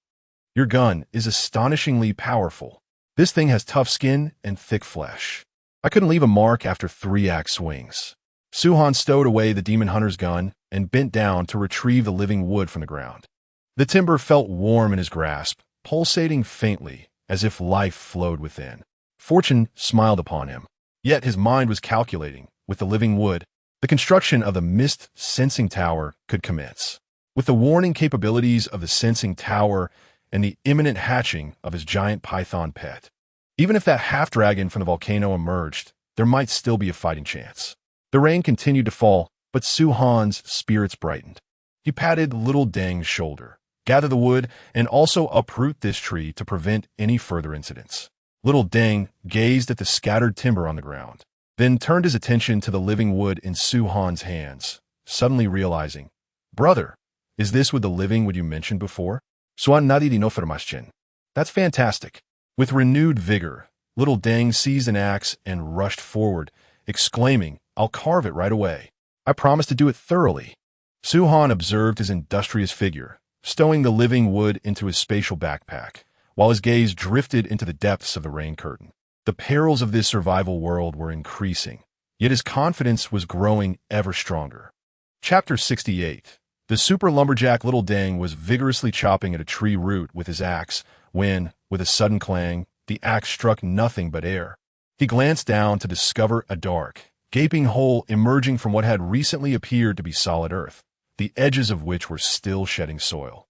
Your gun is astonishingly powerful. This thing has tough skin and thick flesh. I couldn't leave a mark after 3 axe swings. Su-Han stowed away the demon hunter's gun and bent down to retrieve the living wood from the ground. The timber felt warm in his grasp, pulsating faintly, as if life flowed within. Fortune smiled upon him. Yet his mind was calculating. With the living wood, the construction of the Mist Sensing Tower could commence. With the warning capabilities of the Sensing Tower and the imminent hatching of his giant python pet. Even if that half-dragon from the volcano emerged, there might still be a fighting chance. The rain continued to fall, but Su-Han's spirits brightened. He patted little Deng's shoulder, gather the wood, and also uproot this tree to prevent any further incidents. Little Deng gazed at the scattered timber on the ground, then turned his attention to the living wood in Su-Han's hands, suddenly realizing, "Brother, is this with the living wood you mentioned before?" "Suan nadi di no fermaschen." "That's fantastic." With renewed vigor, little Deng seized an axe and rushed forward, exclaiming, "I'll carve it right away. I promise to do it thoroughly." Su-Han observed his industrious figure, stowing the living wood into his spatial backpack, while his gaze drifted into the depths of the rain curtain. The perils of this survival world were increasing, yet his confidence was growing ever stronger. Chapter 68. The super lumberjack Little Deng was vigorously chopping at a tree root with his axe when, with a sudden clang, the axe struck nothing but air. He glanced down to discover a dark, gaping hole emerging from what had recently appeared to be solid earth, the edges of which were still shedding soil.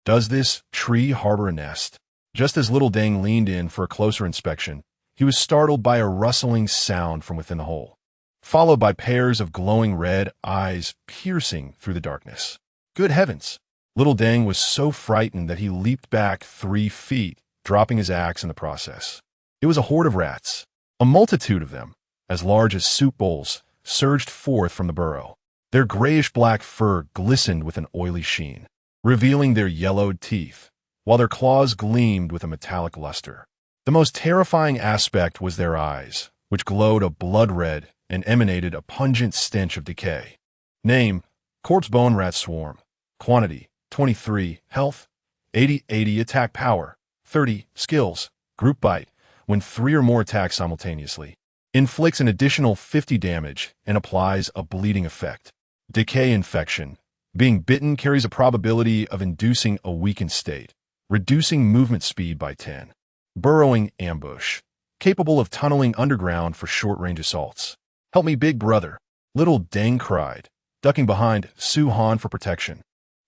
Does this tree harbor a nest? Just as Little Deng leaned in for a closer inspection, he was startled by a rustling sound from within the hole, followed by pairs of glowing red eyes piercing through the darkness. Good heavens! Little Deng was so frightened that he leaped back 3 feet, dropping his axe in the process. It was a horde of rats. A multitude of them, as large as soup bowls, surged forth from the burrow. Their grayish-black fur glistened with an oily sheen, revealing their yellowed teeth, while their claws gleamed with a metallic luster. The most terrifying aspect was their eyes, which glowed a blood red and emanated a pungent stench of decay. Name: Corpse Bone Rat Swarm. Quantity: 23. Health: 80 attack power. 30. Skills: Group Bite. When 3 or more attack simultaneously. Inflicts an additional 50 damage and applies a bleeding effect. Decay Infection. Being bitten carries a probability of inducing a weakened state, reducing movement speed by 10. Burrowing Ambush. Capable of tunneling underground for short-range assaults. "Help me, big brother," Little Deng cried, ducking behind Su-Han for protection.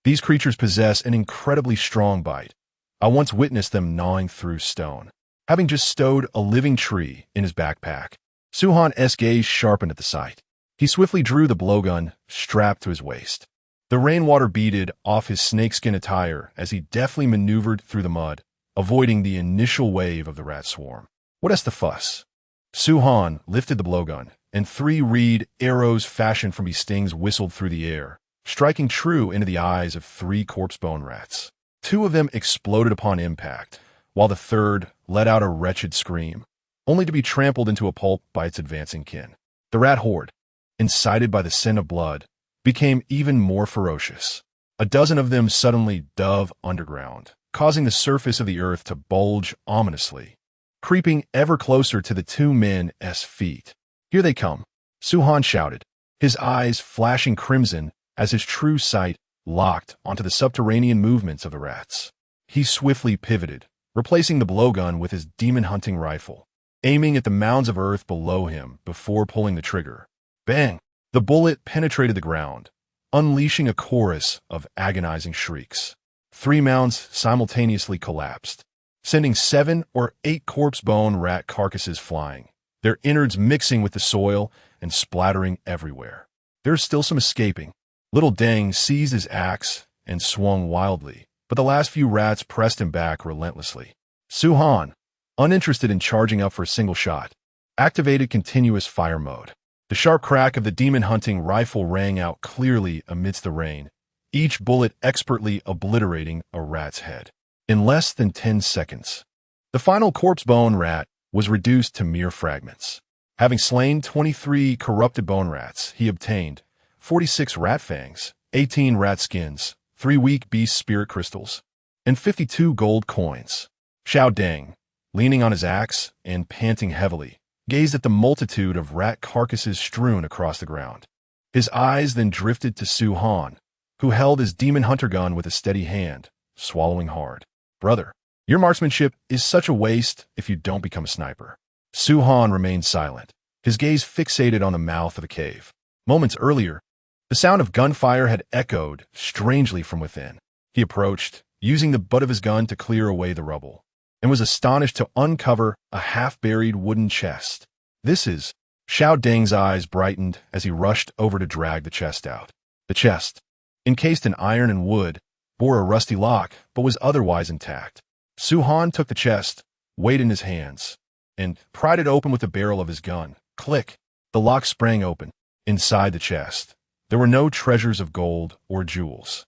These creatures possess an incredibly strong bite. I once witnessed them gnawing through stone. Having just stowed a living tree in his backpack, Su-Han's gaze sharpened at the sight. He swiftly drew the blowgun strapped to his waist. The rainwater beaded off his snakeskin attire as he deftly maneuvered through the mud, avoiding the initial wave of the rat swarm. "What's the fuss?" Su-Han lifted the blowgun, and 3 reed arrows fashioned from his stings whistled through the air, striking true into the eyes of 3 corpse bone rats. 2 of them exploded upon impact, while the third let out a wretched scream, only to be trampled into a pulp by its advancing kin. The rat horde, incited by the scent of blood, became even more ferocious. A dozen of them suddenly dove underground, causing the surface of the earth to bulge ominously, creeping ever closer to the 2 men's feet. "Here they come," Su-Han shouted, his eyes flashing crimson as his true sight locked onto the subterranean movements of the rats. He swiftly pivoted, replacing the blowgun with his demon-hunting rifle, aiming at the mounds of earth below him before pulling the trigger. Bang! The bullet penetrated the ground, unleashing a chorus of agonizing shrieks. 3 mounds simultaneously collapsed, sending 7 or 8 corpse bone rat carcasses flying, their innards mixing with the soil and splattering everywhere. There's still some escaping. Little Deng seized his axe and swung wildly, but the last few rats pressed him back relentlessly. Su-han, uninterested in charging up for a single shot, activated continuous fire mode. The sharp crack of the demon-hunting rifle rang out clearly amidst the rain, each bullet expertly obliterating a rat's head. In less than 10 seconds, the final corpse bone rat was reduced to mere fragments. Having slain 23 corrupted bone rats, he obtained 46 rat fangs, 18 rat skins, 3 weak beast spirit crystals, and 52 gold coins. Xiao Deng, leaning on his axe and panting heavily, gazed at the multitude of rat carcasses strewn across the ground. His eyes then drifted to Su-han, who held his demon hunter gun with a steady hand, swallowing hard. Brother, your marksmanship is such a waste if you don't become a sniper. Su-han remained silent, his gaze fixated on the mouth of the cave. Moments earlier, the sound of gunfire had echoed strangely from within. He approached, using the butt of his gun to clear away the rubble, and was astonished to uncover a half-buried wooden chest. This is... Xiao Deng's eyes brightened as he rushed over to drag the chest out. The chest, encased in iron and wood, bore a rusty lock, but was otherwise intact. Su-han took the chest, weighed in his hands, and pried it open with the barrel of his gun. Click! The lock sprang open. Inside the chest, there were no treasures of gold or jewels.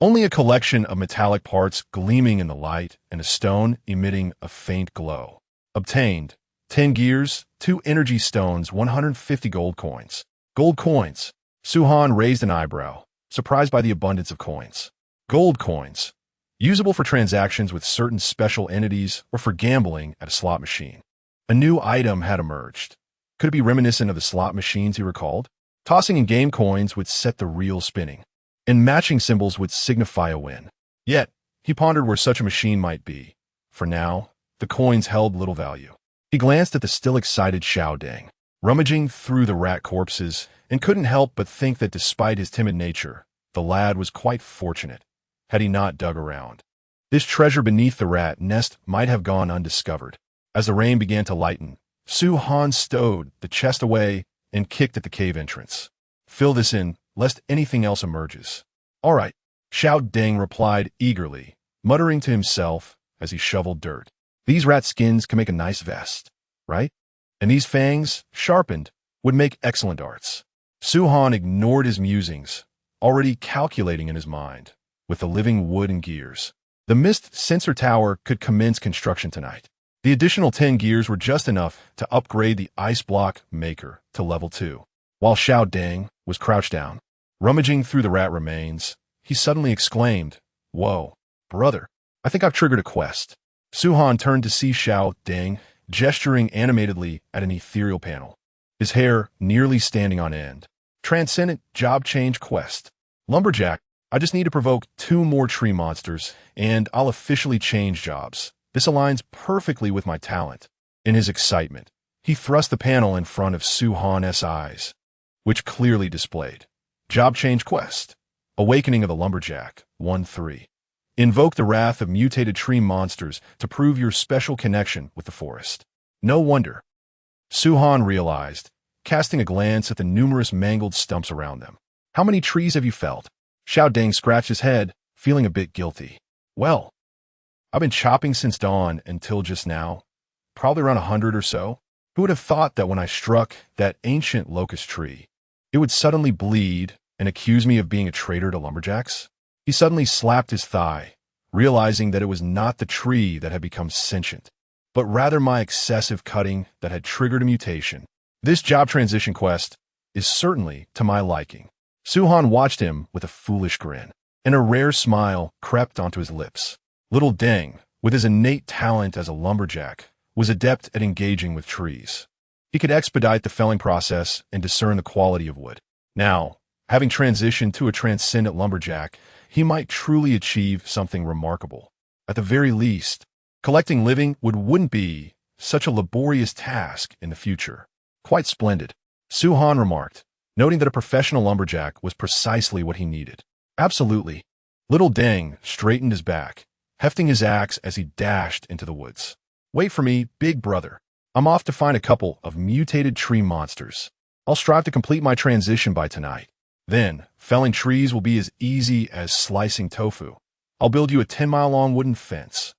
Only a collection of metallic parts gleaming in the light and a stone emitting a faint glow. Obtained 10 gears, 2 energy stones, 150 gold coins. Gold coins. Su-han raised an eyebrow, surprised by the abundance of coins. Gold coins, usable for transactions with certain special entities or for gambling at a slot machine. A new item had emerged. Could it be reminiscent of the slot machines he recalled? Tossing in game coins would set the reel spinning, and matching symbols would signify a win. Yet, he pondered where such a machine might be. For now, the coins held little value. He glanced at the still excited Xiao Deng, rummaging through the rat corpses, and couldn't help but think that despite his timid nature, the lad was quite fortunate, had he not dug around. This treasure beneath the rat nest might have gone undiscovered. As the rain began to lighten, Su-han stowed the chest away and kicked at the cave entrance. Fill this in, lest anything else emerges. All right, Xiao Deng replied eagerly, muttering to himself as he shoveled dirt. These rat skins can make a nice vest, right? And these fangs, sharpened, would make excellent darts. Su-han ignored his musings, already calculating in his mind, with the living wood and gears. The mist sensor tower could commence construction tonight. The additional 10 gears were just enough to upgrade the ice block maker to level 2. While Xiao Deng was crouched down, rummaging through the rat remains, he suddenly exclaimed, "Whoa, brother, I think I've triggered a quest." Su-han turned to see Xiao Deng, gesturing animatedly at an ethereal panel, his hair nearly standing on end. Transcendent job change quest. Lumberjack, I just need to provoke 2 more tree monsters, and I'll officially change jobs. This aligns perfectly with my talent. In his excitement, he thrust the panel in front of Su-han's eyes, which clearly displayed Job Change Quest, Awakening of the Lumberjack, 1-3. Invoke the wrath of mutated tree monsters to prove your special connection with the forest. No wonder, Su-han realized, casting a glance at the numerous mangled stumps around them. How many trees have you felled? Xiao Deng scratched his head, feeling a bit guilty. Well, I've been chopping since dawn until just now, probably around 100 or so. Who would have thought that when I struck that ancient locust tree, it would suddenly bleed and accuse me of being a traitor to lumberjacks? He suddenly slapped his thigh, realizing that it was not the tree that had become sentient, but rather my excessive cutting that had triggered a mutation. This job transition quest is certainly to my liking. Su-han watched him with a foolish grin, and a rare smile crept onto his lips. Little Deng, with his innate talent as a lumberjack, was adept at engaging with trees. He could expedite the felling process and discern the quality of wood. Now, having transitioned to a transcendent lumberjack, he might truly achieve something remarkable. At the very least, collecting living wood wouldn't be such a laborious task in the future. Quite splendid, Su-han remarked, noting that a professional lumberjack was precisely what he needed. Absolutely. Little Deng straightened his back, hefting his axe as he dashed into the woods. Wait for me, big brother. I'm off to find a couple of mutated tree monsters. I'll strive to complete my transition by tonight. Then, felling trees will be as easy as slicing tofu. I'll build you a 10-mile-long wooden fence.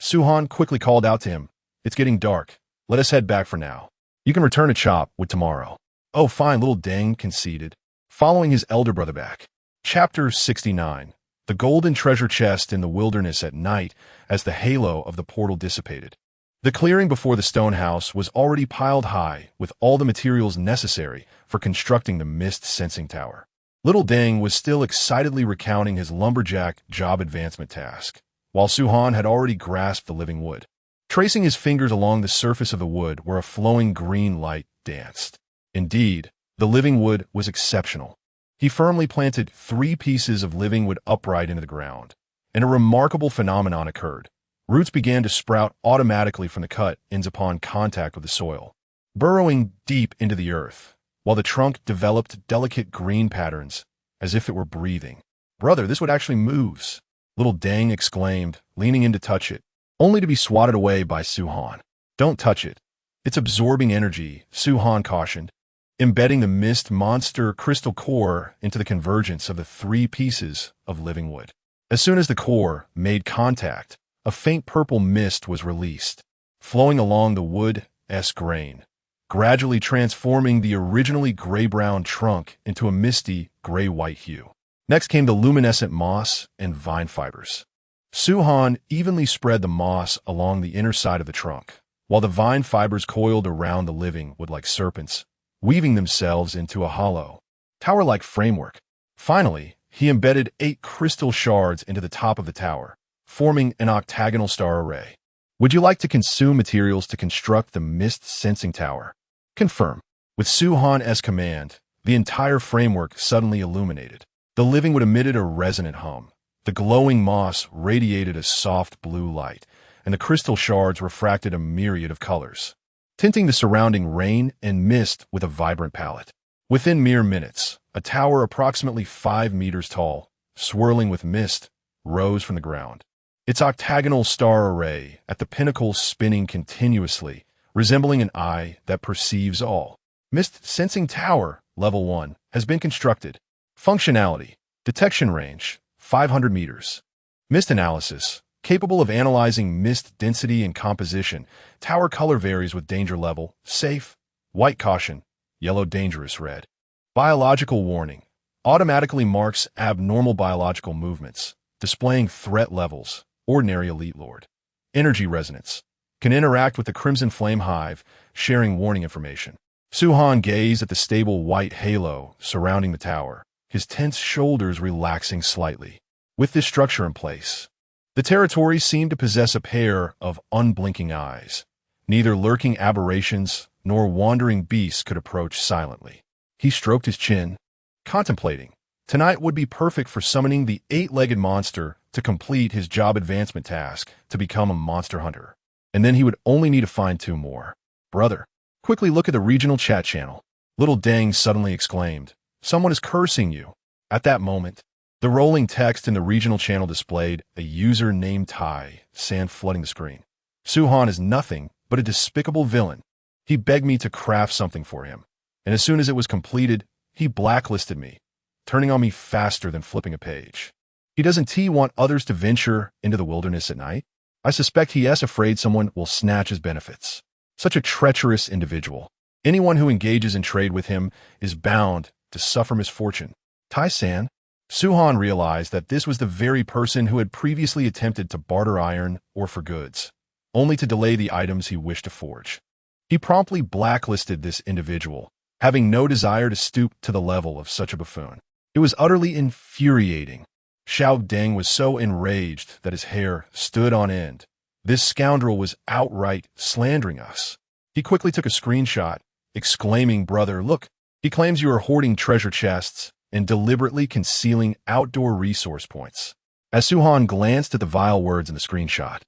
Suhan quickly called out to him. It's getting dark. Let us head back for now. You can return to Chop with tomorrow. Oh, fine, little Deng conceded, following his elder brother back. Chapter 69. The golden treasure chest in the wilderness at night as the halo of the portal dissipated. The clearing before the stone house was already piled high with all the materials necessary for constructing the mist-sensing tower. Little Deng was still excitedly recounting his lumberjack job advancement task, while Suhan had already grasped the living wood. Tracing his fingers along the surface of the wood where a flowing green light danced. Indeed, the living wood was exceptional. He firmly planted 3 pieces of living wood upright into the ground, and a remarkable phenomenon occurred. Roots began to sprout automatically from the cut ends upon contact with the soil, burrowing deep into the earth, while the trunk developed delicate green patterns as if it were breathing. Brother, this wood actually moves, little Deng exclaimed, leaning in to touch it, only to be swatted away by Suhan. Don't touch it. It's absorbing energy, Suhan cautioned, embedding the mist monster crystal core into the convergence of the 3 pieces of living wood. As soon as the core made contact, a faint purple mist was released, flowing along the wood's grain, gradually transforming the originally gray-brown trunk into a misty gray-white hue. Next came the luminescent moss and vine fibers. Suhan evenly spread the moss along the inner side of the trunk, while the vine fibers coiled around the living wood like serpents, weaving themselves into a hollow, tower-like framework. Finally, he embedded 8 crystal shards into the top of the tower, forming an octagonal star array. Would you like to consume materials to construct the mist-sensing tower? Confirm. With Suhan's command, the entire framework suddenly illuminated. The living wood emitted a resonant hum. The glowing moss radiated a soft blue light, and the crystal shards refracted a myriad of colors, tinting the surrounding rain and mist with a vibrant palette. Within mere minutes, a tower approximately 5 meters tall, swirling with mist, rose from the ground. Its octagonal star array at the pinnacle spinning continuously, resembling an eye that perceives all. Mist-sensing tower, level 1, has been constructed. Functionality. Detection range, 500 meters. Mist analysis. Capable of analyzing mist density and composition. Tower color varies with danger level. Safe. White caution. Yellow dangerous red. Biological warning. Automatically marks abnormal biological movements, displaying threat levels. Ordinary elite lord. Energy resonance. Can interact with the crimson flame hive, sharing warning information. Suhan gazed at the stable white halo surrounding the tower, his tense shoulders relaxing slightly. With this structure in place, the territory seemed to possess a pair of unblinking eyes. Neither lurking aberrations nor wandering beasts could approach silently. He stroked his chin, contemplating. Tonight would be perfect for summoning the 8-legged monster to complete his job advancement task to become a monster hunter. And then he would only need to find 2 more. Brother, quickly look at the regional chat channel. Little Deng suddenly exclaimed. Someone is cursing you. At that moment, the rolling text in the regional channel displayed a user named Tai, sand flooding the screen. Suhan is nothing but a despicable villain. He begged me to craft something for him, and as soon as it was completed, he blacklisted me, turning on me faster than flipping a page. He doesn't want others to venture into the wilderness at night? I suspect he is afraid someone will snatch his benefits. Such a treacherous individual. Anyone who engages in trade with him is bound to suffer misfortune. Tai-san. Suhan realized that this was the very person who had previously attempted to barter iron or for goods, only to delay the items he wished to forge. He promptly blacklisted this individual, having no desire to stoop to the level of such a buffoon. It was utterly infuriating. Xiao Deng was so enraged that his hair stood on end. This scoundrel was outright slandering us. He quickly took a screenshot, exclaiming, "Brother, look, he claims you are hoarding treasure chests and deliberately concealing outdoor resource points." As Suhan glanced at the vile words in the screenshot,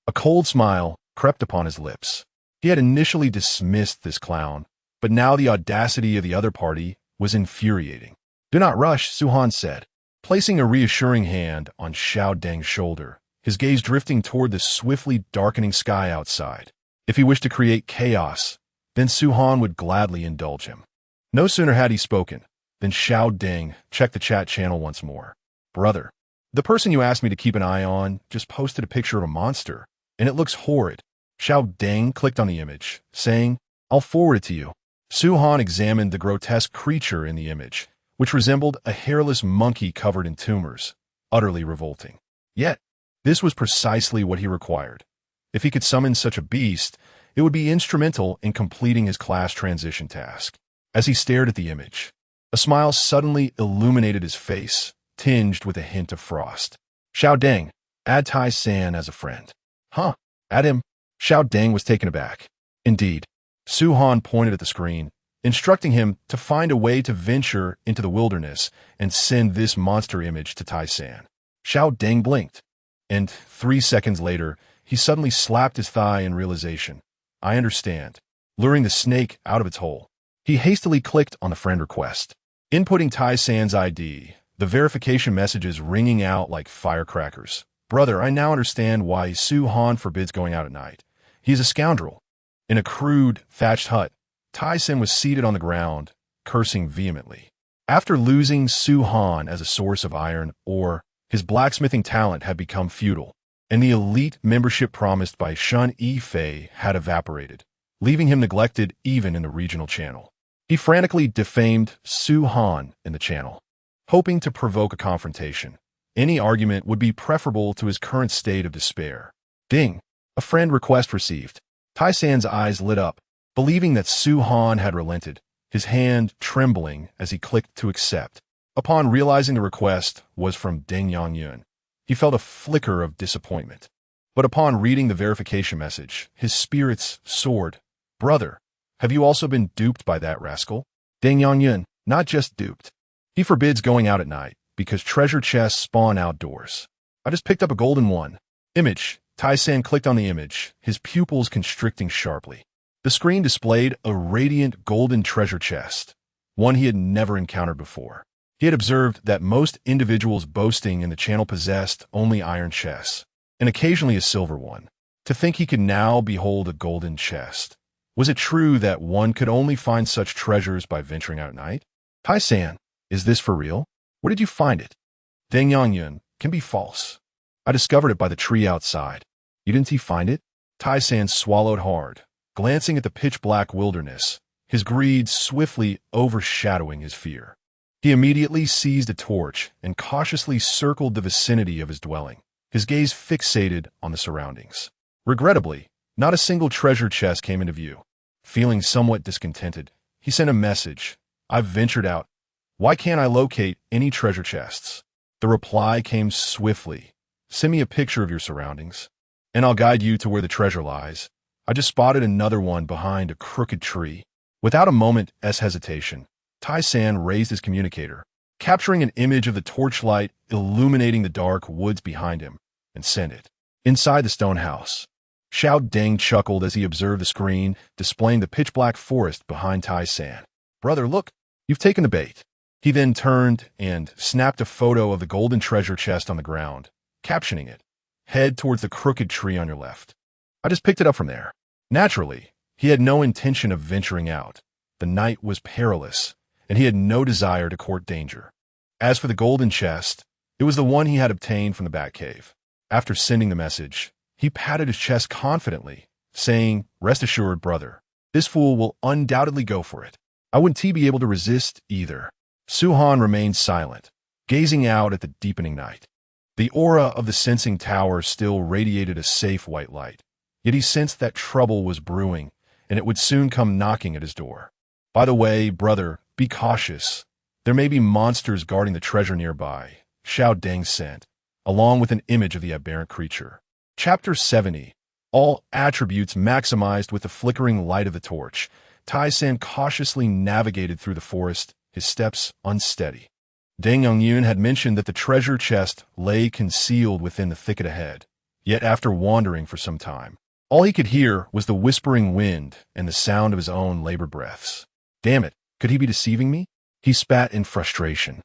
a cold smile crept upon his lips. He had initially dismissed this clown, but now the audacity of the other party was infuriating. "Do not rush," Suhan said, placing a reassuring hand on Xiao Deng's shoulder, his gaze drifting toward the swiftly darkening sky outside. If he wished to create chaos, then Su-han would gladly indulge him. No sooner had he spoken than Xiao Ding checked the chat channel once more. Brother, the person you asked me to keep an eye on just posted a picture of a monster, and it looks horrid. Xiao Ding clicked on the image, saying, I'll forward it to you. Su-han examined the grotesque creature in the image, which resembled a hairless monkey covered in tumors, utterly revolting. Yet, this was precisely what he required. If he could summon such a beast, it would be instrumental in completing his class transition task. As he stared at the image, a smile suddenly illuminated his face, tinged with a hint of frost. Xiao Deng, add Tai San as a friend. Huh? Add him? Xiao Deng was taken aback. Indeed. Su-han pointed at the screen, instructing him to find a way to venture into the wilderness and send this monster image to Tai San. Xiao Deng blinked, and 3 seconds later, he suddenly slapped his thigh in realization. I understand. Luring the snake out of its hole. He hastily clicked on the friend request. Inputting Tai San's ID, the verification messages ringing out like firecrackers. Brother, I now understand why Su-han forbids going out at night. He is a scoundrel. In a crude, thatched hut, Tai San was seated on the ground, cursing vehemently. After losing Su-han as a source of iron ore, his blacksmithing talent had become futile, and the elite membership promised by Shun Yifei had evaporated, leaving him neglected even in the regional channel. He frantically defamed Su-han in the channel, hoping to provoke a confrontation. Any argument would be preferable to his current state of despair. Ding! A friend request received. Tai San's eyes lit up, believing that Su-han had relented, his hand trembling as he clicked to accept. Upon realizing the request was from Deng Yangyun, he felt a flicker of disappointment. But upon reading the verification message, his spirits soared. Brother, have you also been duped by that rascal? Deng Yangyun, not just duped. He forbids going out at night because treasure chests spawn outdoors. I just picked up a golden one. Image. Tai San clicked on the image, his pupils constricting sharply. The screen displayed a radiant golden treasure chest, one he had never encountered before. He had observed that most individuals boasting in the channel possessed only iron chests, and occasionally a silver one. To think he could now behold a golden chest. Was it true that one could only find such treasures by venturing out at night? Tai San, is this for real? Where did you find it? Deng Yangyun, can be false. I discovered it by the tree outside. You didn't find it? Tai San swallowed hard, glancing at the pitch-black wilderness, his greed swiftly overshadowing his fear. He immediately seized a torch and cautiously circled the vicinity of his dwelling, his gaze fixated on the surroundings. Regrettably, not a single treasure chest came into view. Feeling somewhat discontented, he sent a message. I've ventured out. Why can't I locate any treasure chests? The reply came swiftly. Send me a picture of your surroundings, and I'll guide you to where the treasure lies. I just spotted another one behind a crooked tree. Without a moment's hesitation, Tai San raised his communicator, capturing an image of the torchlight illuminating the dark woods behind him, and sent it. Inside the stone house, Xiao Deng chuckled as he observed the screen displaying the pitch-black forest behind Tai San. Brother, look, you've taken the bait. He then turned and snapped a photo of the golden treasure chest on the ground, captioning it, head towards the crooked tree on your left. I just picked it up from there. Naturally, he had no intention of venturing out. The night was perilous, and he had no desire to court danger. As for the golden chest, it was the one he had obtained from the Batcave. After sending the message, he patted his chest confidently, saying, Rest assured, brother, this fool will undoubtedly go for it. I wouldn't be able to resist either. Su-han remained silent, gazing out at the deepening night. The aura of the sensing tower still radiated a safe white light, yet he sensed that trouble was brewing, and it would soon come knocking at his door. By the way, brother, be cautious. There may be monsters guarding the treasure nearby, Xiao Deng sent, along with an image of the aberrant creature. Chapter 70. All attributes maximized with the flickering light of the torch. Tai San cautiously navigated through the forest, his steps unsteady. Deng Yangyun had mentioned that the treasure chest lay concealed within the thicket ahead. Yet after wandering for some time, all he could hear was the whispering wind and the sound of his own labored breaths. Damn it, could he be deceiving me? He spat in frustration,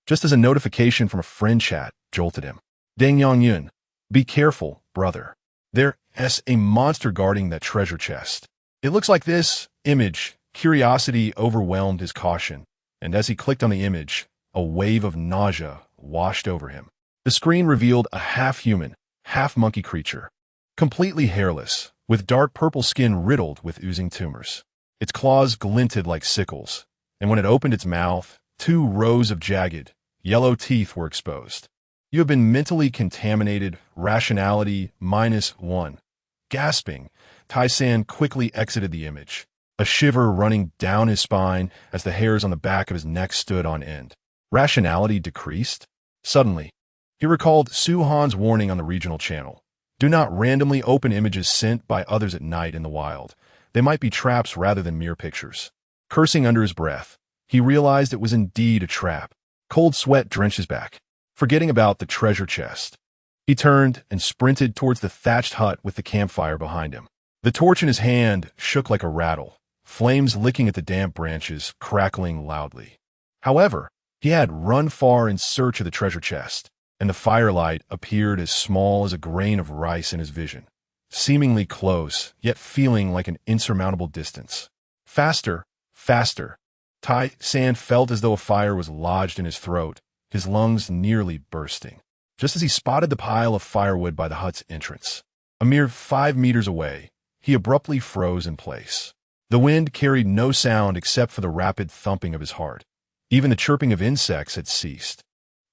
just as a notification from a friend chat jolted him. Deng Yangyun, be careful, brother. There as a monster guarding that treasure chest. It looks like this image. Curiosity overwhelmed his caution, and as he clicked on the image, a wave of nausea washed over him. The screen revealed a half-human, half-monkey creature, completely hairless, with dark purple skin riddled with oozing tumors. Its claws glinted like sickles, and when it opened its mouth, 2 rows of jagged, yellow teeth were exposed. You have been mentally contaminated, rationality -1. Gasping, Tai-san quickly exited the image, a shiver running down his spine as the hairs on the back of his neck stood on end. Rationality decreased? Suddenly, he recalled Su-han's warning on the regional channel. Do not randomly open images sent by others at night in the wild. They might be traps rather than mere pictures. Cursing under his breath, he realized it was indeed a trap. Cold sweat drenched his back. Forgetting about the treasure chest, he turned and sprinted towards the thatched hut with the campfire behind him. The torch in his hand shook like a rattle, flames licking at the damp branches, crackling loudly. However, he had run far in search of the treasure chest, and the firelight appeared as small as a grain of rice in his vision, seemingly close, yet feeling like an insurmountable distance. Faster, faster. Tai-san felt as though a fire was lodged in his throat, his lungs nearly bursting, just as he spotted the pile of firewood by the hut's entrance. A mere 5 meters away, he abruptly froze in place. The wind carried no sound except for the rapid thumping of his heart. Even the chirping of insects had ceased.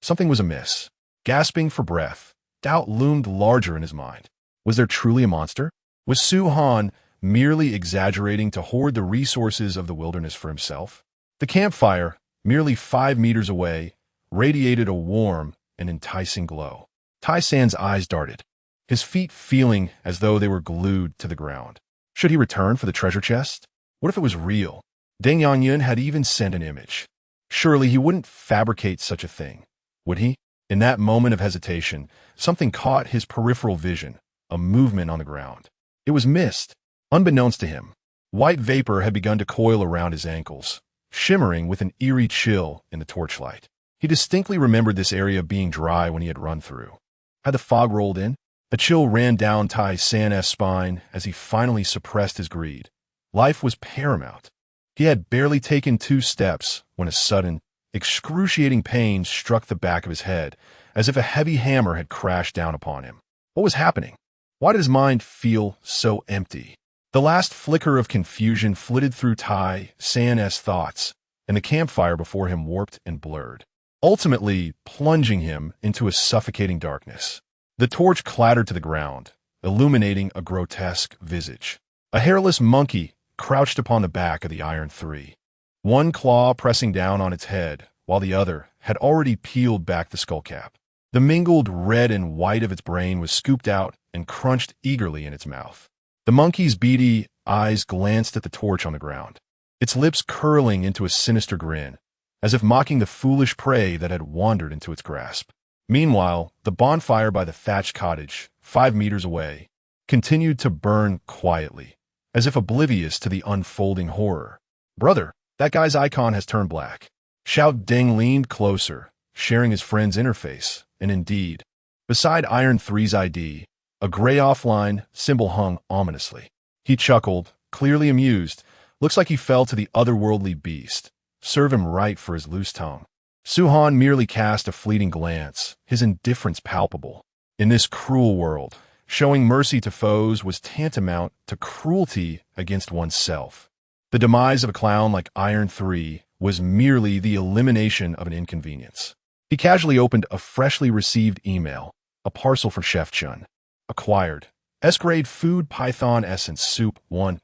Something was amiss. Gasping for breath, doubt loomed larger in his mind. Was there truly a monster? Was Su-han merely exaggerating to hoard the resources of the wilderness for himself? The campfire, merely 5 meters away, radiated a warm and enticing glow. Tai-san's eyes darted, his feet feeling as though they were glued to the ground. Should he return for the treasure chest? What if it was real? Deng Yangyun had even sent an image. Surely he wouldn't fabricate such a thing, would he? In that moment of hesitation, something caught his peripheral vision, a movement on the ground. It was mist. Unbeknownst to him, white vapor had begun to coil around his ankles, shimmering with an eerie chill in the torchlight. He distinctly remembered this area being dry when he had run through. Had the fog rolled in? A chill ran down Tai-san's spine as he finally suppressed his greed. Life was paramount. He had barely taken 2 steps when a sudden, excruciating pain struck the back of his head, as if a heavy hammer had crashed down upon him. What was happening? Why did his mind feel so empty? The last flicker of confusion flitted through Tai-san's thoughts, and the campfire before him warped and blurred, ultimately plunging him into a suffocating darkness. The torch clattered to the ground, illuminating a grotesque visage. A hairless monkey crouched upon the back of the Iron 3, one claw pressing down on its head, while the other had already peeled back the skullcap. The mingled red and white of its brain was scooped out and crunched eagerly in its mouth. The monkey's beady eyes glanced at the torch on the ground, its lips curling into a sinister grin, as if mocking the foolish prey that had wandered into its grasp. Meanwhile, the bonfire by the thatched cottage, 5 meters away, continued to burn quietly, as if oblivious to the unfolding horror. "Brother, that guy's icon has turned black." Shout Deng leaned closer, sharing his friend's interface, and indeed, beside Iron 3's ID, a gray offline symbol hung ominously. He chuckled, clearly amused. Looks like he fell to the otherworldly beast. Serve him right for his loose tongue. Su-han merely cast a fleeting glance, his indifference palpable. In this cruel world, showing mercy to foes was tantamount to cruelty against oneself. The demise of a clown like Iron 3 was merely the elimination of an inconvenience. He casually opened a freshly received email, a parcel for Chef Chun. Acquired. S-grade food python essence soup 1.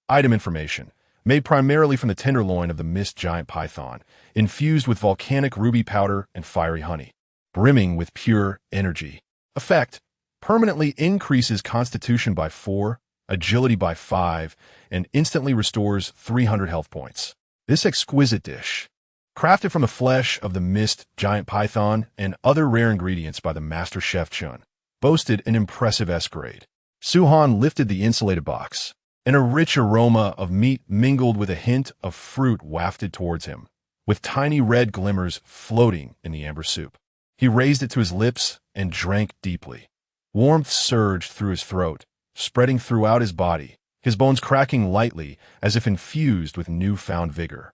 Item information. Made primarily from the tenderloin of the mist giant python, infused with volcanic ruby powder and fiery honey, brimming with pure energy. Effect: permanently increases constitution by 4, agility by 5, and instantly restores 300 health points. This exquisite dish, crafted from the flesh of the mist giant python and other rare ingredients by the master chef Chun, boasted an impressive S-grade. Su-han lifted the insulated box, and a rich aroma of meat mingled with a hint of fruit wafted towards him, with tiny red glimmers floating in the amber soup. He raised it to his lips and drank deeply. Warmth surged through his throat, spreading throughout his body, his bones cracking lightly as if infused with newfound vigor.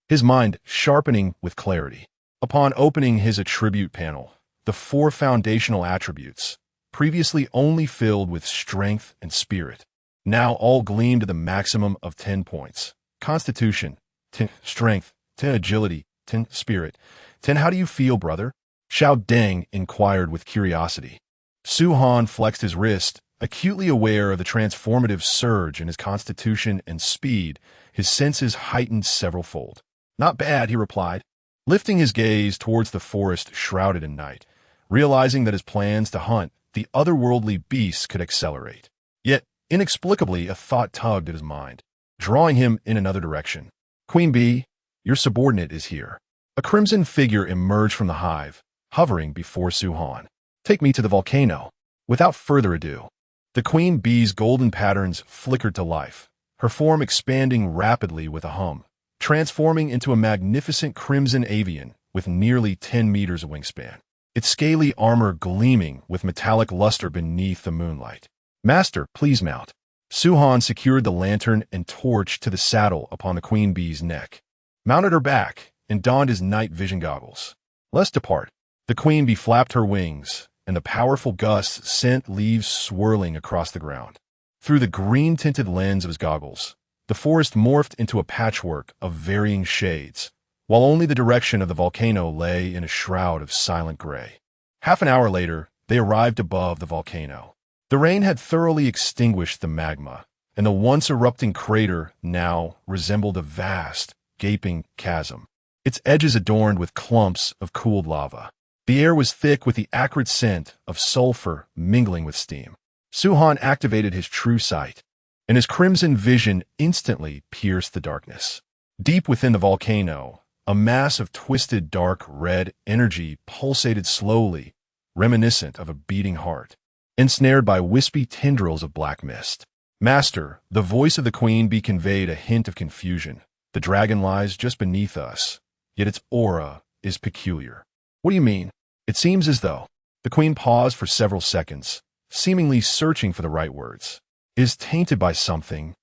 His mind sharpening with clarity. Upon opening his attribute panel, the 4 foundational attributes, previously only filled with strength and spirit, now all gleamed to the maximum of 10 points. Constitution, 10. Strength, 10. Agility, 10. Spirit, 10. How do you feel, brother? Xiao Deng inquired with curiosity. Su Han flexed his wrist, acutely aware of the transformative surge in his constitution and speed, his senses heightened several-fold. Not bad, he replied, lifting his gaze towards the forest shrouded in night, realizing that his plans to hunt the otherworldly beasts could accelerate. Yet, inexplicably, a thought tugged at his mind, drawing him in another direction. Queen Bee, your subordinate is here. A crimson figure emerged from the hive, hovering before Su Han. Take me to the volcano. Without further ado, the Queen Bee's golden patterns flickered to life, her form expanding rapidly with a hum, transforming into a magnificent crimson avian with nearly 10 meters of wingspan, its scaly armor gleaming with metallic luster beneath the moonlight. Master, please mount. Su Han secured the lantern and torch to the saddle upon the Queen Bee's neck, mounted her back, and donned his night vision goggles. Let's depart. The Queen Bee flapped her wings, and the powerful gusts sent leaves swirling across the ground. Through the green-tinted lens of his goggles, the forest morphed into a patchwork of varying shades, while only the direction of the volcano lay in a shroud of silent gray. Half an hour later, they arrived above the volcano. The rain had thoroughly extinguished the magma, and the once erupting crater now resembled a vast, gaping chasm, its edges adorned with clumps of cooled lava. The air was thick with the acrid scent of sulfur mingling with steam. Su Han activated his true sight, and his crimson vision instantly pierced the darkness. Deep within the volcano, a mass of twisted dark red energy pulsated slowly, reminiscent of a beating heart, ensnared by wispy tendrils of black mist. Master, the voice of the Queen Bee conveyed a hint of confusion. The dragon lies just beneath us, yet its aura is peculiar. What do you mean? It seems as though. The Queen paused for several seconds, seemingly searching for the right words. It is tainted by something,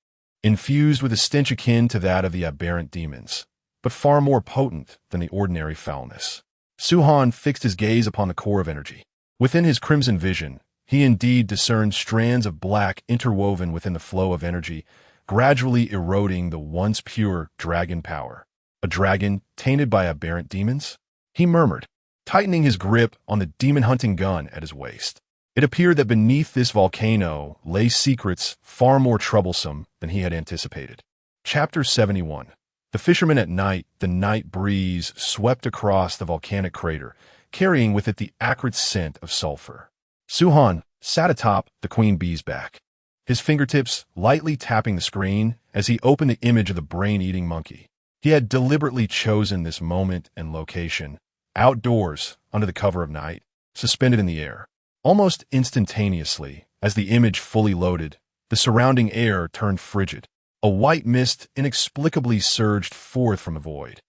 infused with a stench akin to that of the aberrant demons, but far more potent than the ordinary foulness. Su Han fixed his gaze upon the core of energy. Within his crimson vision, he indeed discerned strands of black interwoven within the flow of energy, gradually eroding the once pure dragon power. A dragon tainted by aberrant demons? He murmured, tightening his grip on the demon-hunting gun at his waist. It appeared that beneath this volcano lay secrets far more troublesome than he had anticipated. Chapter 71. The fisherman at night. The night breeze swept across the volcanic crater, carrying with it the acrid scent of sulfur. Su Han sat atop the Queen Bee's back, his fingertips lightly tapping the screen as he opened the image of the brain-eating monkey. He had deliberately chosen this moment and location, outdoors, under the cover of night, suspended in the air. Almost instantaneously, as the image fully loaded, the surrounding air turned frigid. A white mist inexplicably surged forth from the void,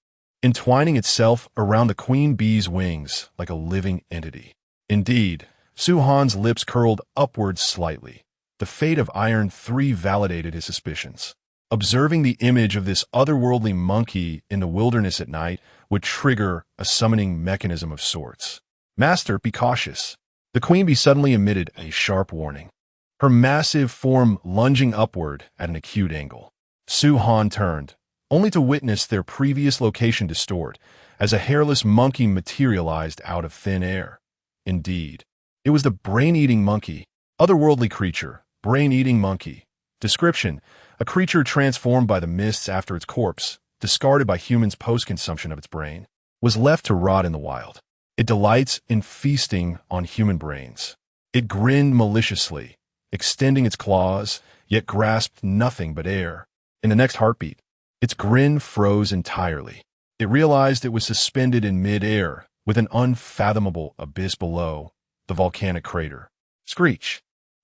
entwining itself around the Queen Bee's wings like a living entity. Indeed, Su Han's lips curled upwards slightly. The fate of Iron 3 validated his suspicions. Observing the image of this otherworldly monkey in the wilderness at night would trigger a summoning mechanism of sorts. Master, be cautious. The Queen Bee suddenly emitted a sharp warning, her massive form lunging upward at an acute angle. Su Han turned, only to witness their previous location distort as a hairless monkey materialized out of thin air. Indeed, it was the brain-eating monkey, otherworldly creature, brain-eating monkey. Description: a creature transformed by the mists after its corpse, discarded by humans post-consumption of its brain, was left to rot in the wild. It delights in feasting on human brains. It grinned maliciously, extending its claws, yet grasped nothing but air. In the next heartbeat, its grin froze entirely. It realized it was suspended in mid-air, with an unfathomable abyss below, the volcanic crater. Screech!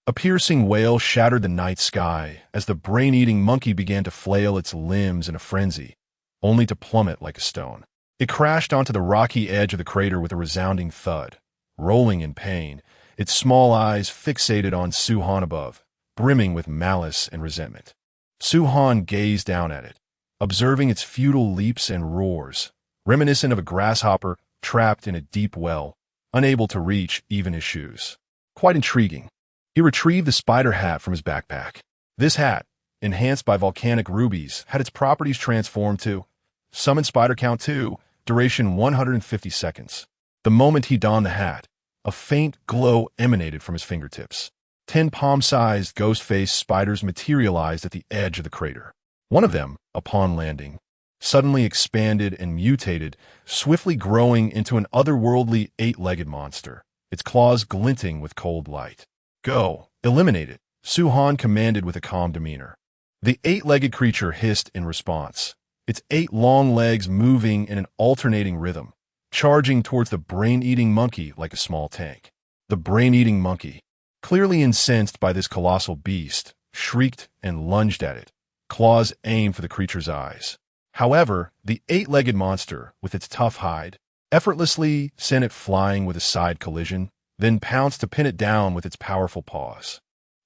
A piercing wail shattered the night sky as the brain-eating monkey began to flail its limbs in a frenzy, only to plummet like a stone. It crashed onto the rocky edge of the crater with a resounding thud. Rolling in pain, its small eyes fixated on Su Han above, brimming with malice and resentment. Su-han gazed down at it, observing its futile leaps and roars, reminiscent of a grasshopper trapped in a deep well, unable to reach even his shoes. Quite intriguing. He retrieved the spider hat from his backpack. This hat, enhanced by volcanic rubies, had its properties transformed to Summon Spider Count 2, duration 150 seconds. The moment he donned the hat, a faint glow emanated from his fingertips. 10 palm-sized ghost-faced spiders materialized at the edge of the crater. One of them, upon landing, suddenly expanded and mutated, swiftly growing into an otherworldly 8-legged monster, its claws glinting with cold light. "Go! Eliminate it!" Su-han commanded with a calm demeanor. The 8-legged creature hissed in response, its 8 long legs moving in an alternating rhythm, charging towards the brain-eating monkey like a small tank. The brain-eating monkey, clearly incensed by this colossal beast, shrieked and lunged at it, claws aimed for the creature's eyes. However, the 8-legged monster, with its tough hide, effortlessly sent it flying with a side collision, then pounced to pin it down with its powerful paws.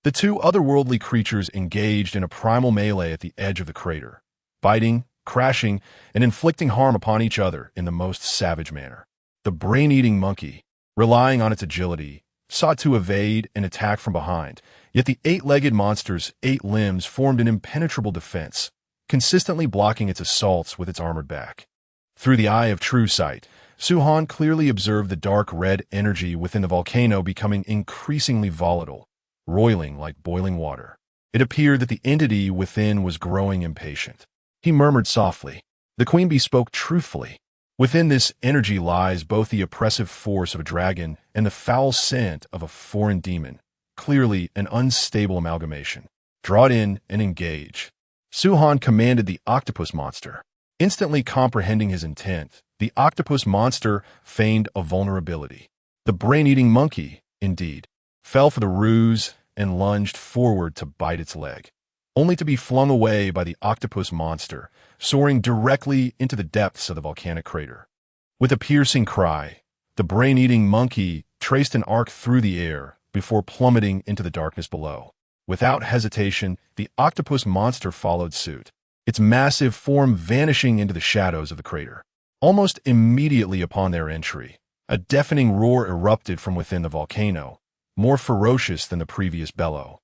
The 2 otherworldly creatures engaged in a primal melee at the edge of the crater, biting, crashing, and inflicting harm upon each other in the most savage manner. The brain-eating monkey, relying on its agility, sought to evade and attack from behind, yet the 8-legged monster's 8 limbs formed an impenetrable defense, consistently blocking its assaults with its armored back. Through the eye of true sight, Su-han clearly observed the dark red energy within the volcano becoming increasingly volatile, roiling like boiling water. It appeared that the entity within was growing impatient. He murmured softly. The queen bee spoke truthfully. Within this energy lies both the oppressive force of a dragon and the foul scent of a foreign demon, clearly an unstable amalgamation. Draw it in and engage. Su-han commanded the octopus monster. Instantly comprehending his intent, the octopus monster feigned a vulnerability. The brain-eating monkey, indeed, fell for the ruse and lunged forward to bite its leg, only to be flung away by the octopus monster, soaring directly into the depths of the volcanic crater. With a piercing cry, the brain-eating monkey traced an arc through the air before plummeting into the darkness below. Without hesitation, the octopus monster followed suit, its massive form vanishing into the shadows of the crater. Almost immediately upon their entry, a deafening roar erupted from within the volcano, more ferocious than the previous bellow.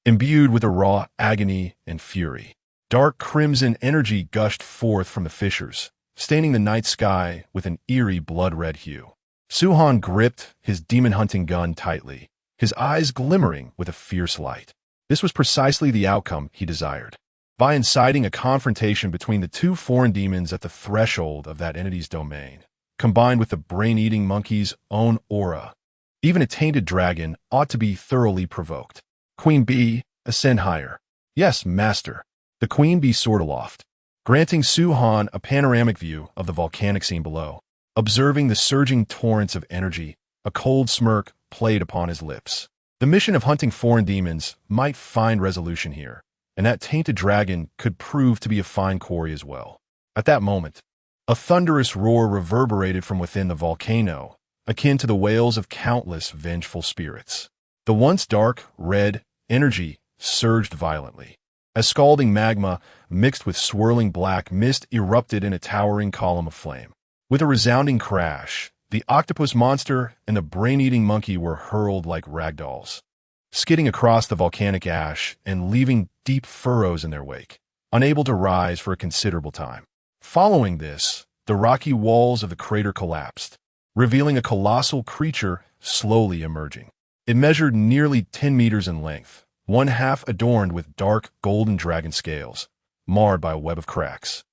Imbued with a raw agony and fury, dark crimson energy gushed forth from the fissures, staining the night sky with an eerie blood-red hue. Su-han gripped his demon-hunting gun tightly, his eyes glimmering with a fierce light. This was precisely the outcome he desired. By inciting a confrontation between the 2 foreign demons at the threshold of that entity's domain, combined with the brain-eating monkey's own aura, even a tainted dragon ought to be thoroughly provoked. Queen bee, ascend higher. Yes, master. The queen bee soared aloft, granting Su-han a panoramic view of the volcanic scene below. Observing the surging torrents of energy, a cold smirk played upon his lips. The mission of hunting foreign demons might find resolution here, and that tainted dragon could prove to be a fine quarry as well. At that moment, a thunderous roar reverberated from within the volcano, akin to the wails of countless vengeful spirits. The once dark, red energy surged violently, as scalding magma mixed with swirling black mist erupted in a towering column of flame. With a resounding crash, the octopus monster and the brain-eating monkey were hurled like ragdolls, skidding across the volcanic ash and leaving deep furrows in their wake, unable to rise for a considerable time. Following this, the rocky walls of the crater collapsed, revealing a colossal creature slowly emerging. It measured nearly 10 meters in length, one half adorned with dark golden dragon scales, marred by a web of cracks.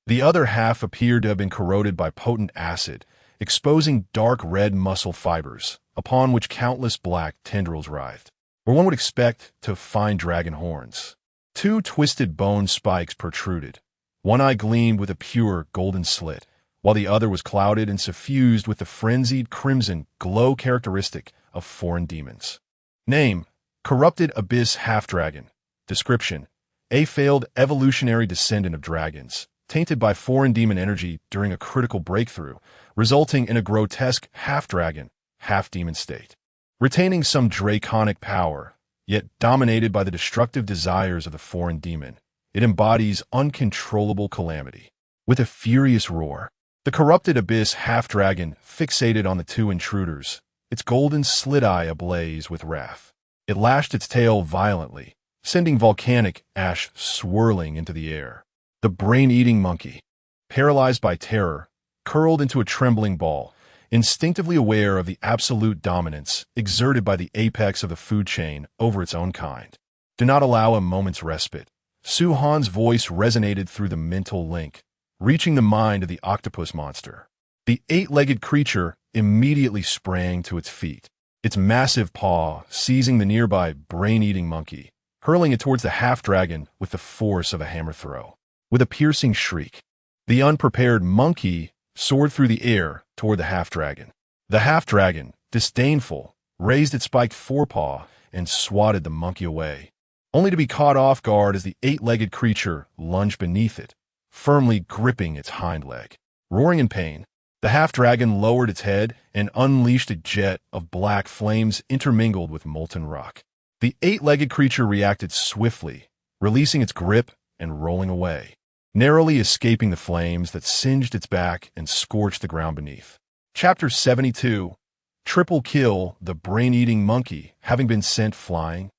The other half appeared to have been corroded by potent acid, exposing dark red muscle fibers, upon which countless black tendrils writhed, where one would expect to find dragon horns. 2 twisted bone spikes protruded. One eye gleamed with a pure golden slit, while the other was clouded and suffused with the frenzied crimson glow characteristic of foreign demons. Name: Corrupted Abyss Half-Dragon. Description: a failed evolutionary descendant of dragons, tainted by foreign demon energy during a critical breakthrough, resulting in a grotesque half-dragon, half-demon state. Retaining some draconic power, Yet dominated by the destructive desires of the foreign demon, it embodies uncontrollable calamity. With a furious roar, the corrupted abyss half-dragon fixated on the two intruders, its golden slit eye ablaze with wrath. It lashed its tail violently, sending volcanic ash swirling into the air. The brain-eating monkey, paralyzed by terror, curled into a trembling ball, instinctively aware of the absolute dominance exerted by the apex of the food chain over its own kind. Do not allow a moment's respite. Su-han's voice resonated through the mental link, reaching the mind of the octopus monster. The eight-legged creature immediately sprang to its feet, its massive paw seizing the nearby brain-eating monkey, hurling it towards the half-dragon with the force of a hammer throw. With a piercing shriek, the unprepared monkey soared through the air toward the half-dragon. The half-dragon, disdainful, raised its spiked forepaw and swatted the monkey away, only to be caught off guard as the eight-legged creature lunged beneath it, firmly gripping its hind leg. Roaring in pain, the half-dragon lowered its head and unleashed a jet of black flames intermingled with molten rock. The eight-legged creature reacted swiftly, releasing its grip and rolling away, narrowly escaping the flames that singed its back and scorched the ground beneath. Chapter 72. Triple kill. The brain-eating monkey, having been sent flying,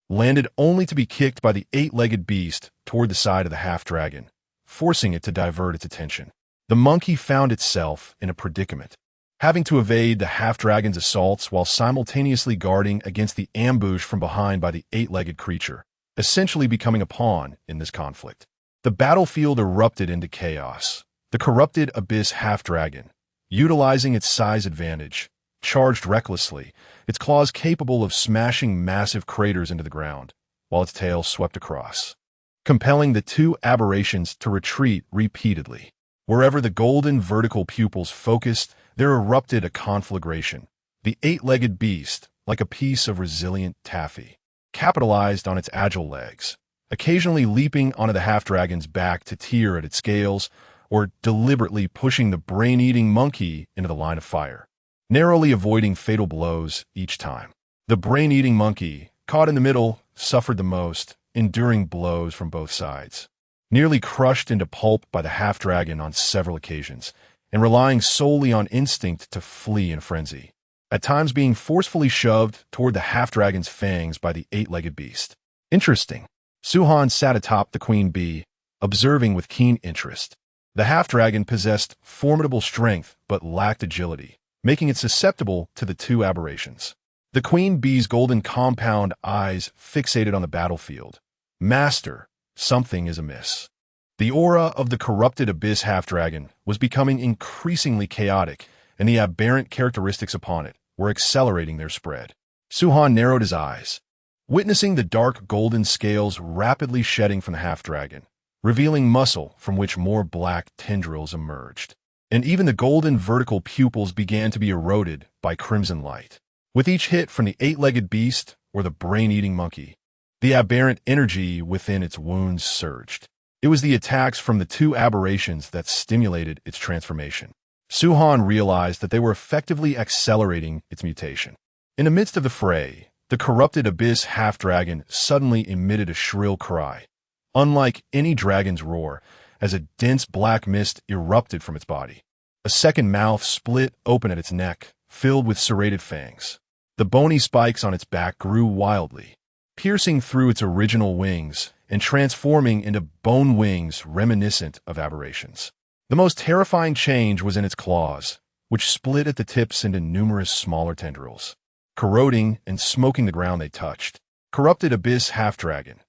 landed only to be kicked by the eight-legged beast toward the side of the half-dragon, forcing it to divert its attention. The monkey found itself in a predicament, having to evade the half-dragon's assaults while simultaneously guarding against the ambush from behind by the eight-legged creature, essentially becoming a pawn in this conflict. The battlefield erupted into chaos. The corrupted abyss half-dragon, utilizing its size advantage, charged recklessly, its claws capable of smashing massive craters into the ground, while its tail swept across, compelling the two aberrations to retreat repeatedly. Wherever the golden vertical pupils focused, there erupted a conflagration. The eight-legged beast, like a piece of resilient taffy, capitalized on its agile legs, occasionally leaping onto the half-dragon's back to tear at its scales, or deliberately pushing the brain-eating monkey into the line of fire, narrowly avoiding fatal blows each time. The brain-eating monkey, caught in the middle, suffered the most, enduring blows from both sides, nearly crushed into pulp by the half-dragon on several occasions, and relying solely on instinct to flee in frenzy, at times being forcefully shoved toward the half-dragon's fangs by the eight-legged beast. Interesting. Su-han sat atop the queen bee, observing with keen interest. The half-dragon possessed formidable strength but lacked agility, making it susceptible to the two aberrations. The queen bee's golden compound eyes fixated on the battlefield. Master, something is amiss. The aura of the corrupted abyss half-dragon was becoming increasingly chaotic, and the aberrant characteristics upon it were accelerating their spread. Su-han narrowed his eyes, witnessing the dark golden scales rapidly shedding from the half-dragon, revealing muscle from which more black tendrils emerged. And even the golden vertical pupils began to be eroded by crimson light. With each hit from the eight-legged beast or the brain-eating monkey, the aberrant energy within its wounds surged. It was the attacks from the two aberrations that stimulated its transformation. Su-han realized that they were effectively accelerating its mutation. In the midst of the fray, the corrupted abyss half-dragon suddenly emitted a shrill cry, unlike any dragon's roar, as a dense black mist erupted from its body. A second mouth split open at its neck, filled with serrated fangs. The bony spikes on its back grew wildly, piercing through its original wings and transforming into bone wings reminiscent of aberrations. The most terrifying change was in its claws, which split at the tips into numerous smaller tendrils, corroding and smoking the ground they touched. Corrupted abyss half-dragon.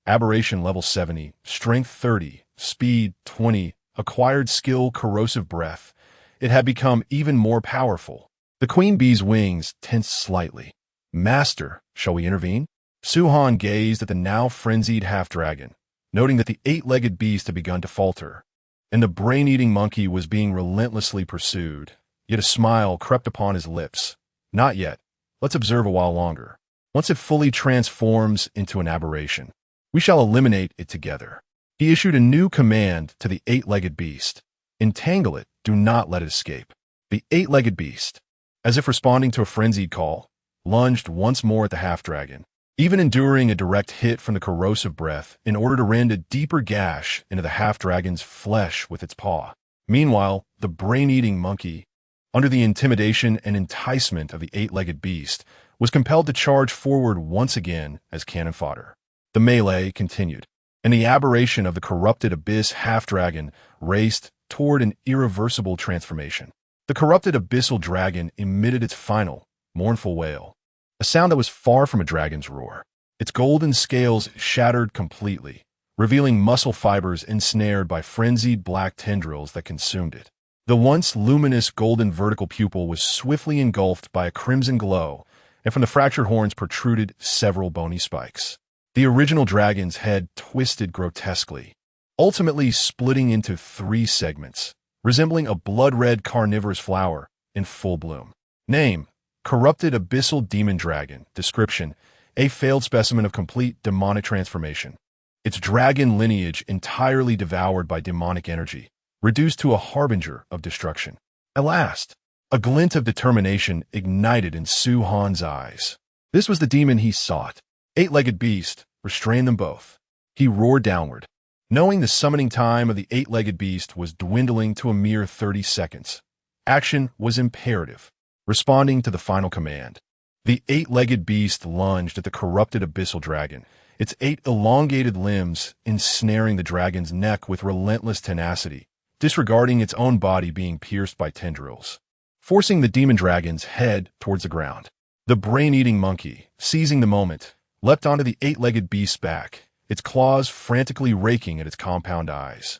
Aberration level 70, strength 30, speed 20, acquired skill corrosive breath. It had become even more powerful. The queen bee's wings tensed slightly. Master, shall we intervene? Su-han gazed at the now frenzied half-dragon, noting that the eight-legged beast had begun to falter, and the brain-eating monkey was being relentlessly pursued. Yet a smile crept upon his lips. Not yet. Let's observe a while longer. Once it fully transforms into an aberration, we shall eliminate it together. He issued a new command to the eight-legged beast. Entangle it, do not let it escape. The eight-legged beast, as if responding to a frenzied call, lunged once more at the half-dragon, even enduring a direct hit from the corrosive breath in order to rend a deeper gash into the half-dragon's flesh with its paw. Meanwhile, the brain-eating monkey, under the intimidation and enticement of the eight-legged beast, was compelled to charge forward once again as cannon fodder. The melee continued, and the aberration of the corrupted abyss half-dragon raced toward an irreversible transformation. The corrupted abyssal dragon emitted its final, mournful wail, a sound that was far from a dragon's roar. Its golden scales shattered completely, revealing muscle fibers ensnared by frenzied black tendrils that consumed it. The once luminous golden vertical pupil was swiftly engulfed by a crimson glow, and from the fractured horns protruded several bony spikes. The original dragon's head twisted grotesquely, ultimately splitting into 3 segments, resembling a blood-red carnivorous flower in full bloom. Name: Corrupted Abyssal Demon Dragon. Description: a failed specimen of complete demonic transformation. Its dragon lineage entirely devoured by demonic energy, reduced to a harbinger of destruction. At last, a glint of determination ignited in Su-Han's eyes. This was the demon he sought. Eight-legged beast, restrain them both. He roared downward. Knowing the summoning time of the eight-legged beast was dwindling to a mere 30 seconds, action was imperative. Responding to the final command, the eight-legged beast lunged at the corrupted abyssal dragon, its 8 elongated limbs ensnaring the dragon's neck with relentless tenacity, disregarding its own body being pierced by tendrils, forcing the demon dragon's head towards the ground. The brain-eating monkey, seizing the moment, leapt onto the eight-legged beast's back, its claws frantically raking at its compound eyes.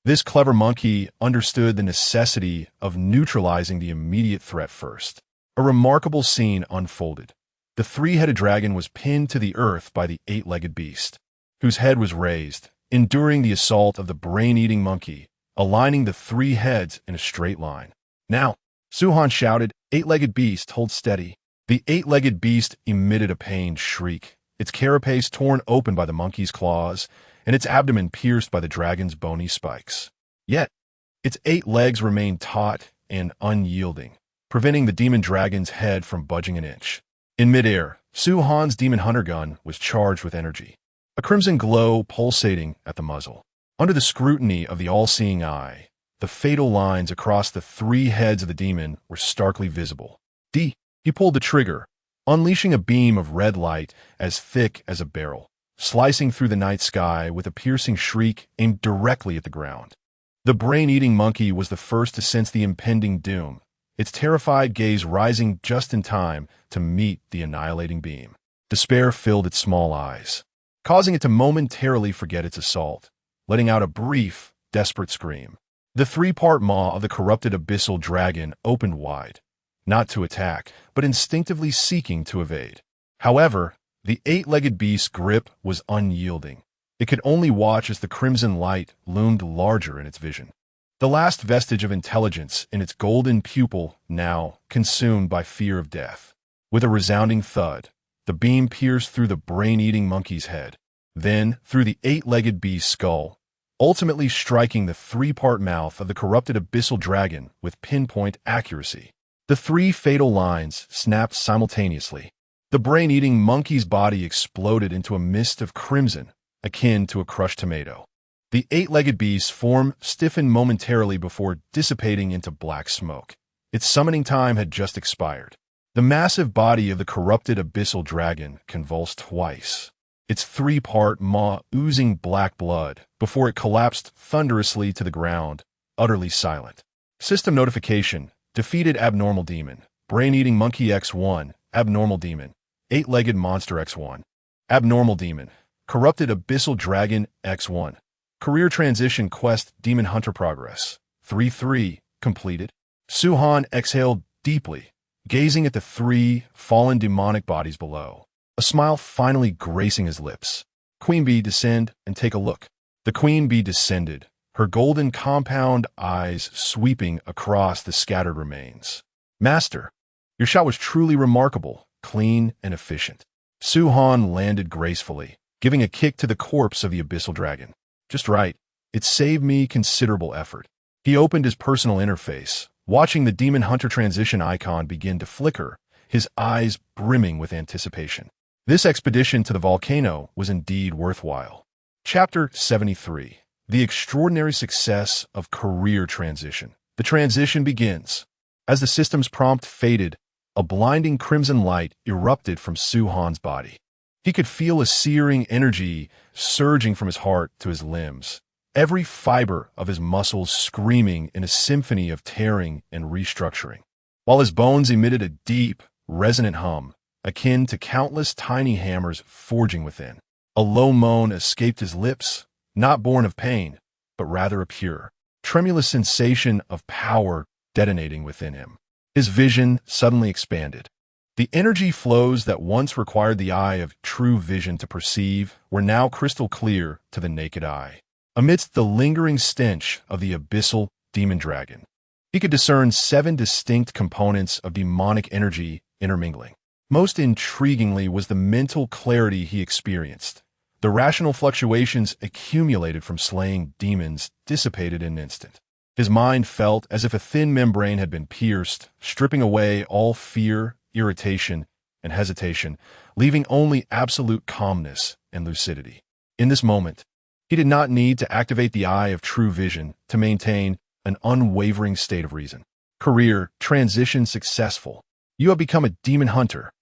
This clever monkey understood the necessity of neutralizing the immediate threat first. A remarkable scene unfolded. The 3-headed dragon was pinned to the earth by the 8-legged beast, whose head was raised, enduring the assault of the brain-eating monkey, aligning the 3 heads in a straight line. Now, Su-Han shouted, "Eight-legged beast, hold steady." The 8-legged beast emitted a pained shriek, its carapace torn open by the monkey's claws, and its abdomen pierced by the dragon's bony spikes. Yet, its 8 legs remained taut and unyielding, preventing the demon dragon's head from budging an inch. In midair, Su-Han's demon hunter gun was charged with energy, a crimson glow pulsating at the muzzle. Under the scrutiny of the all-seeing eye, the fatal lines across the 3 heads of the demon were starkly visible. He pulled the trigger, unleashing a beam of red light as thick as a barrel, slicing through the night sky with a piercing shriek aimed directly at the ground. The brain-eating monkey was the first to sense the impending doom, its terrified gaze rising just in time to meet the annihilating beam. Despair filled its small eyes, causing it to momentarily forget its assault, letting out a brief, desperate scream. The 3-part maw of the corrupted abyssal dragon opened wide, not to attack, but instinctively seeking to evade. However, the 8-legged beast's grip was unyielding. It could only watch as the crimson light loomed larger in its vision. The last vestige of intelligence in its golden pupil now consumed by fear of death. With a resounding thud, the beam pierced through the brain-eating monkey's head, then through the 8-legged beast's skull, ultimately striking the 3-part mouth of the corrupted abyssal dragon with pinpoint accuracy. The 3 fatal lines snapped simultaneously. The brain-eating monkey's body exploded into a mist of crimson, akin to a crushed tomato. The 8-legged beast's form stiffened momentarily before dissipating into black smoke. Its summoning time had just expired. The massive body of the corrupted abyssal dragon convulsed twice, its 3-part maw oozing black blood before it collapsed thunderously to the ground, utterly silent. System notification: defeated abnormal demon. Brain-eating monkey X1, abnormal demon. 8-legged monster X1. Abnormal demon. Corrupted abyssal dragon X1. Career transition quest demon hunter progress. 3-3, completed. Su-Han exhaled deeply, gazing at the 3 fallen demonic bodies below, a smile finally gracing his lips. Queen Bee, descend and take a look. The Queen Bee descended, her golden compound eyes sweeping across the scattered remains. Master, your shot was truly remarkable, clean and efficient. Su-Han landed gracefully, giving a kick to the corpse of the abyssal dragon. Just right. It saved me considerable effort. He opened his personal interface, watching the demon hunter transition icon begin to flicker, his eyes brimming with anticipation. This expedition to the volcano was indeed worthwhile. Chapter 73. The extraordinary success of career transition. The transition begins. As the system's prompt faded, a blinding crimson light erupted from Su-han's body. He could feel a searing energy surging from his heart to his limbs, every fiber of his muscles screaming in a symphony of tearing and restructuring, while his bones emitted a deep, resonant hum, akin to countless tiny hammers forging within. A low moan escaped his lips, not born of pain, but rather a pure, tremulous sensation of power detonating within him. His vision suddenly expanded. The energy flows that once required the eye of true vision to perceive were now crystal clear to the naked eye. Amidst the lingering stench of the abyssal demon dragon, he could discern 7 distinct components of demonic energy intermingling. Most intriguingly was the mental clarity he experienced. The rational fluctuations accumulated from slaying demons dissipated in an instant. His mind felt as if a thin membrane had been pierced, stripping away all fear, irritation, and hesitation, leaving only absolute calmness and lucidity. In this moment, he did not need to activate the eye of true vision to maintain an unwavering state of reason. Career transition successful. You have become a demon hunter.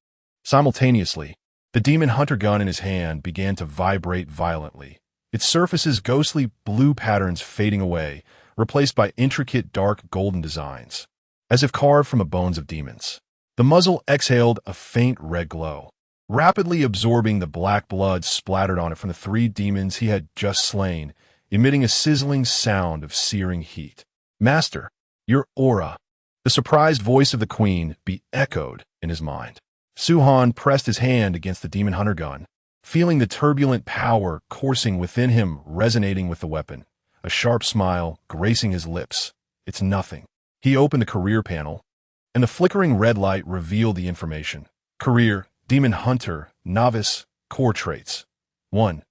Simultaneously, the demon hunter gun in his hand began to vibrate violently, its surface's ghostly blue patterns fading away, replaced by intricate dark golden designs, as if carved from the bones of demons. The muzzle exhaled a faint red glow, rapidly absorbing the black blood splattered on it from the 3 demons he had just slain, emitting a sizzling sound of searing heat. "Master, your aura." The surprised voice of the queen echoed in his mind. Su-han pressed his hand against the demon hunter gun, feeling the turbulent power coursing within him resonating with the weapon, a sharp smile gracing his lips. "It's nothing." He opened the career panel, and the flickering red light revealed the information. Career, Demon Hunter, Novice, Core Traits. 1.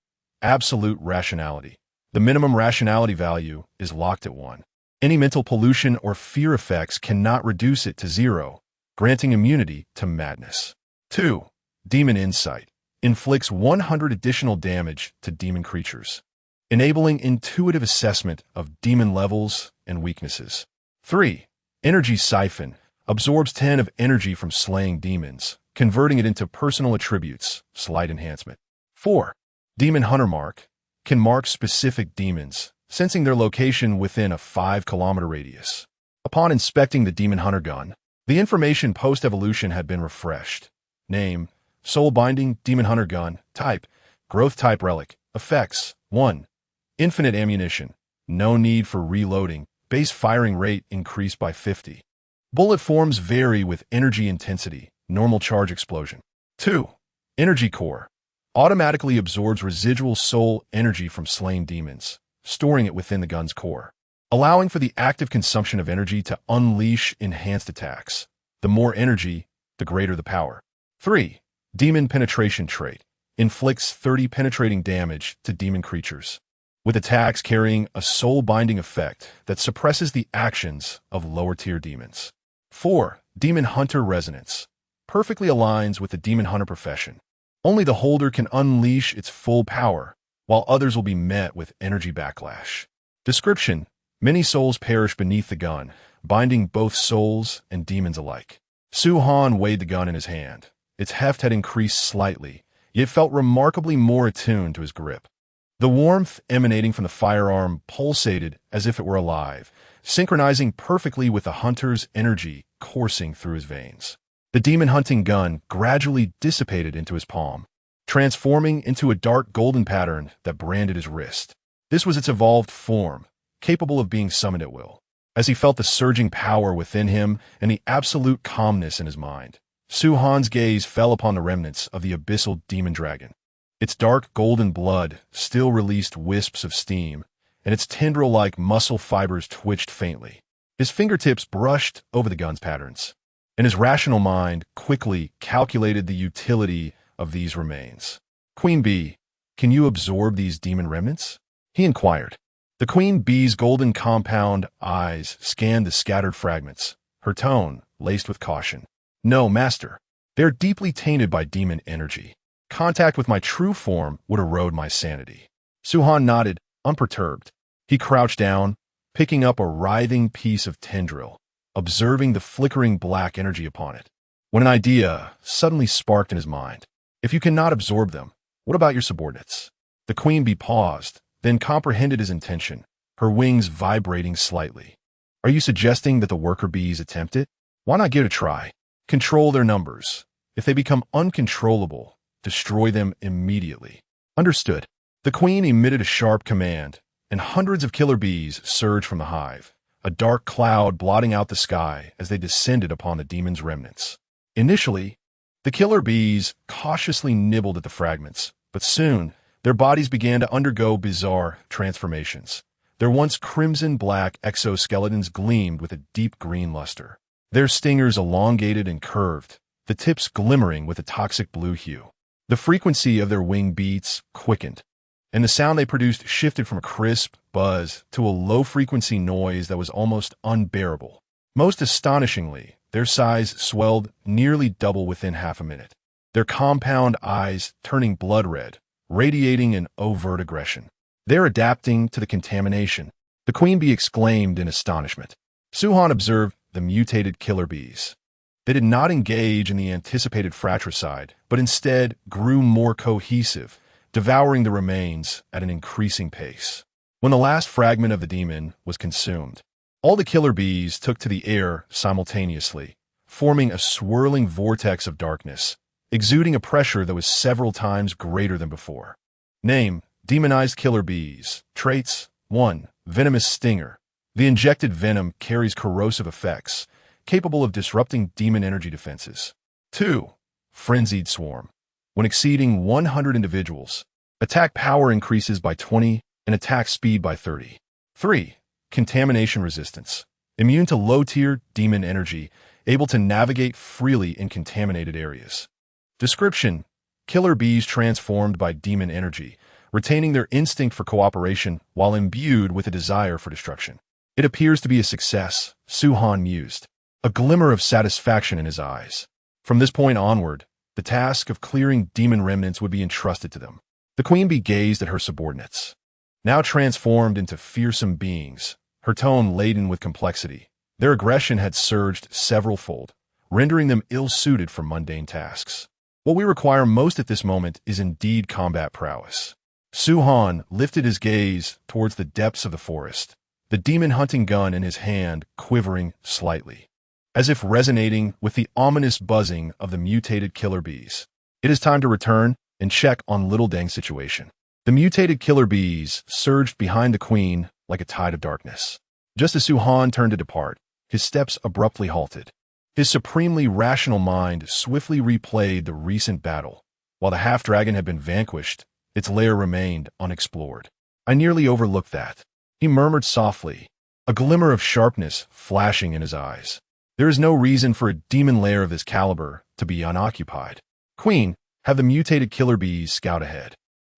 Absolute Rationality. The minimum rationality value is locked at 1. Any mental pollution or fear effects cannot reduce it to 0, granting immunity to madness. 2. Demon Insight. Inflicts 100 additional damage to demon creatures, enabling intuitive assessment of demon levels and weaknesses. 3. Energy Siphon. Absorbs 10 of energy from slaying demons, converting it into personal attributes, slight enhancement. 4. Demon Hunter Mark. Can mark specific demons, sensing their location within a 5-kilometer radius. Upon inspecting the Demon Hunter gun, the information post-evolution had been refreshed. Name: Soul Binding Demon Hunter Gun. Type: Growth Type Relic. Effects: 1. Infinite ammunition. No need for reloading. Base firing rate increased by 50. Bullet forms vary with energy intensity. Normal charge explosion. 2. Energy Core. Automatically absorbs residual soul energy from slain demons, storing it within the gun's core, allowing for the active consumption of energy to unleash enhanced attacks. The more energy, the greater the power. 3. Demon Penetration Trait. Inflicts 30 penetrating damage to demon creatures, with attacks carrying a soul-binding effect that suppresses the actions of lower-tier demons. 4. Demon Hunter Resonance. Perfectly aligns with the Demon Hunter profession. Only the holder can unleash its full power, while others will be met with energy backlash. Description: Many souls perish beneath the gun, binding both souls and demons alike. Su-han weighed the gun in his hand. Its heft had increased slightly, yet felt remarkably more attuned to his grip. The warmth emanating from the firearm pulsated as if it were alive, synchronizing perfectly with the hunter's energy coursing through his veins. The demon hunting gun gradually dissipated into his palm, transforming into a dark golden pattern that branded his wrist. This was its evolved form, capable of being summoned at will. As he felt the surging power within him and the absolute calmness in his mind, Su-han's gaze fell upon the remnants of the abyssal demon dragon. Its dark golden blood still released wisps of steam, and its tendril-like muscle fibers twitched faintly. His fingertips brushed over the gun's patterns, and his rational mind quickly calculated the utility of these remains. "Queen Bee, can you absorb these demon remnants?" he inquired. The Queen Bee's golden compound eyes scanned the scattered fragments, her tone laced with caution. "No, master. They are deeply tainted by demon energy. Contact with my true form would erode my sanity. Suhan nodded, unperturbed. He crouched down, picking up a writhing piece of tendril, observing the flickering black energy upon it. When an idea suddenly sparked in his mind. If you cannot absorb them, what about your subordinates? The queen bee paused, then comprehended his intention, her wings vibrating slightly. Are you suggesting that the worker bees attempt it? Why not give it a try? Control their numbers. If they become uncontrollable, destroy them immediately. Understood. The queen emitted a sharp command, and hundreds of killer bees surged from the hive, a dark cloud blotting out the sky as they descended upon the demon's remnants. Initially, the killer bees cautiously nibbled at the fragments, but soon their bodies began to undergo bizarre transformations. Their once crimson-black exoskeletons gleamed with a deep green luster. Their stingers elongated and curved, the tips glimmering with a toxic blue hue. The frequency of their wing beats quickened, and the sound they produced shifted from a crisp buzz to a low-frequency noise that was almost unbearable. Most astonishingly, their size swelled nearly double within half a minute, their compound eyes turning blood red, radiating an overt aggression. They're adapting to the contamination, the queen bee exclaimed in astonishment. Suhan observed the mutated killer bees. They did not engage in the anticipated fratricide, but instead grew more cohesive, devouring the remains at an increasing pace. When the last fragment of the demon was consumed, all the killer bees took to the air simultaneously, forming a swirling vortex of darkness, exuding a pressure that was several times greater than before. Name: demonized killer bees. Traits: 1. Venomous stinger. The injected venom carries corrosive effects, capable of disrupting demon energy defenses. 2. Frenzied swarm. When exceeding 100 individuals, attack power increases by 20 and attack speed by 30. 3. Contamination resistance. Immune to low-tier demon energy, able to navigate freely in contaminated areas. Description: killer bees transformed by demon energy, retaining their instinct for cooperation while imbued with a desire for destruction. It appears to be a success, Suhan mused, a glimmer of satisfaction in his eyes. From this point onward, the task of clearing demon remnants would be entrusted to them. The queen bee gazed at her subordinates, now transformed into fearsome beings, her tone laden with complexity. Their aggression had surged several-fold, rendering them ill-suited for mundane tasks. What we require most at this moment is indeed combat prowess. Suhan lifted his gaze towards the depths of the forest, the demon hunting gun in his hand quivering slightly, as if resonating with the ominous buzzing of the mutated killer bees. It is time to return and check on Little Dang's situation. The mutated killer bees surged behind the queen like a tide of darkness. Just as Suhan turned to depart, his steps abruptly halted. His supremely rational mind swiftly replayed the recent battle. While the half-dragon had been vanquished, its lair remained unexplored. I nearly overlooked that, he murmured softly, a glimmer of sharpness flashing in his eyes. There is no reason for a demon lair of this caliber to be unoccupied. Queen, have the mutated killer bees scout ahead.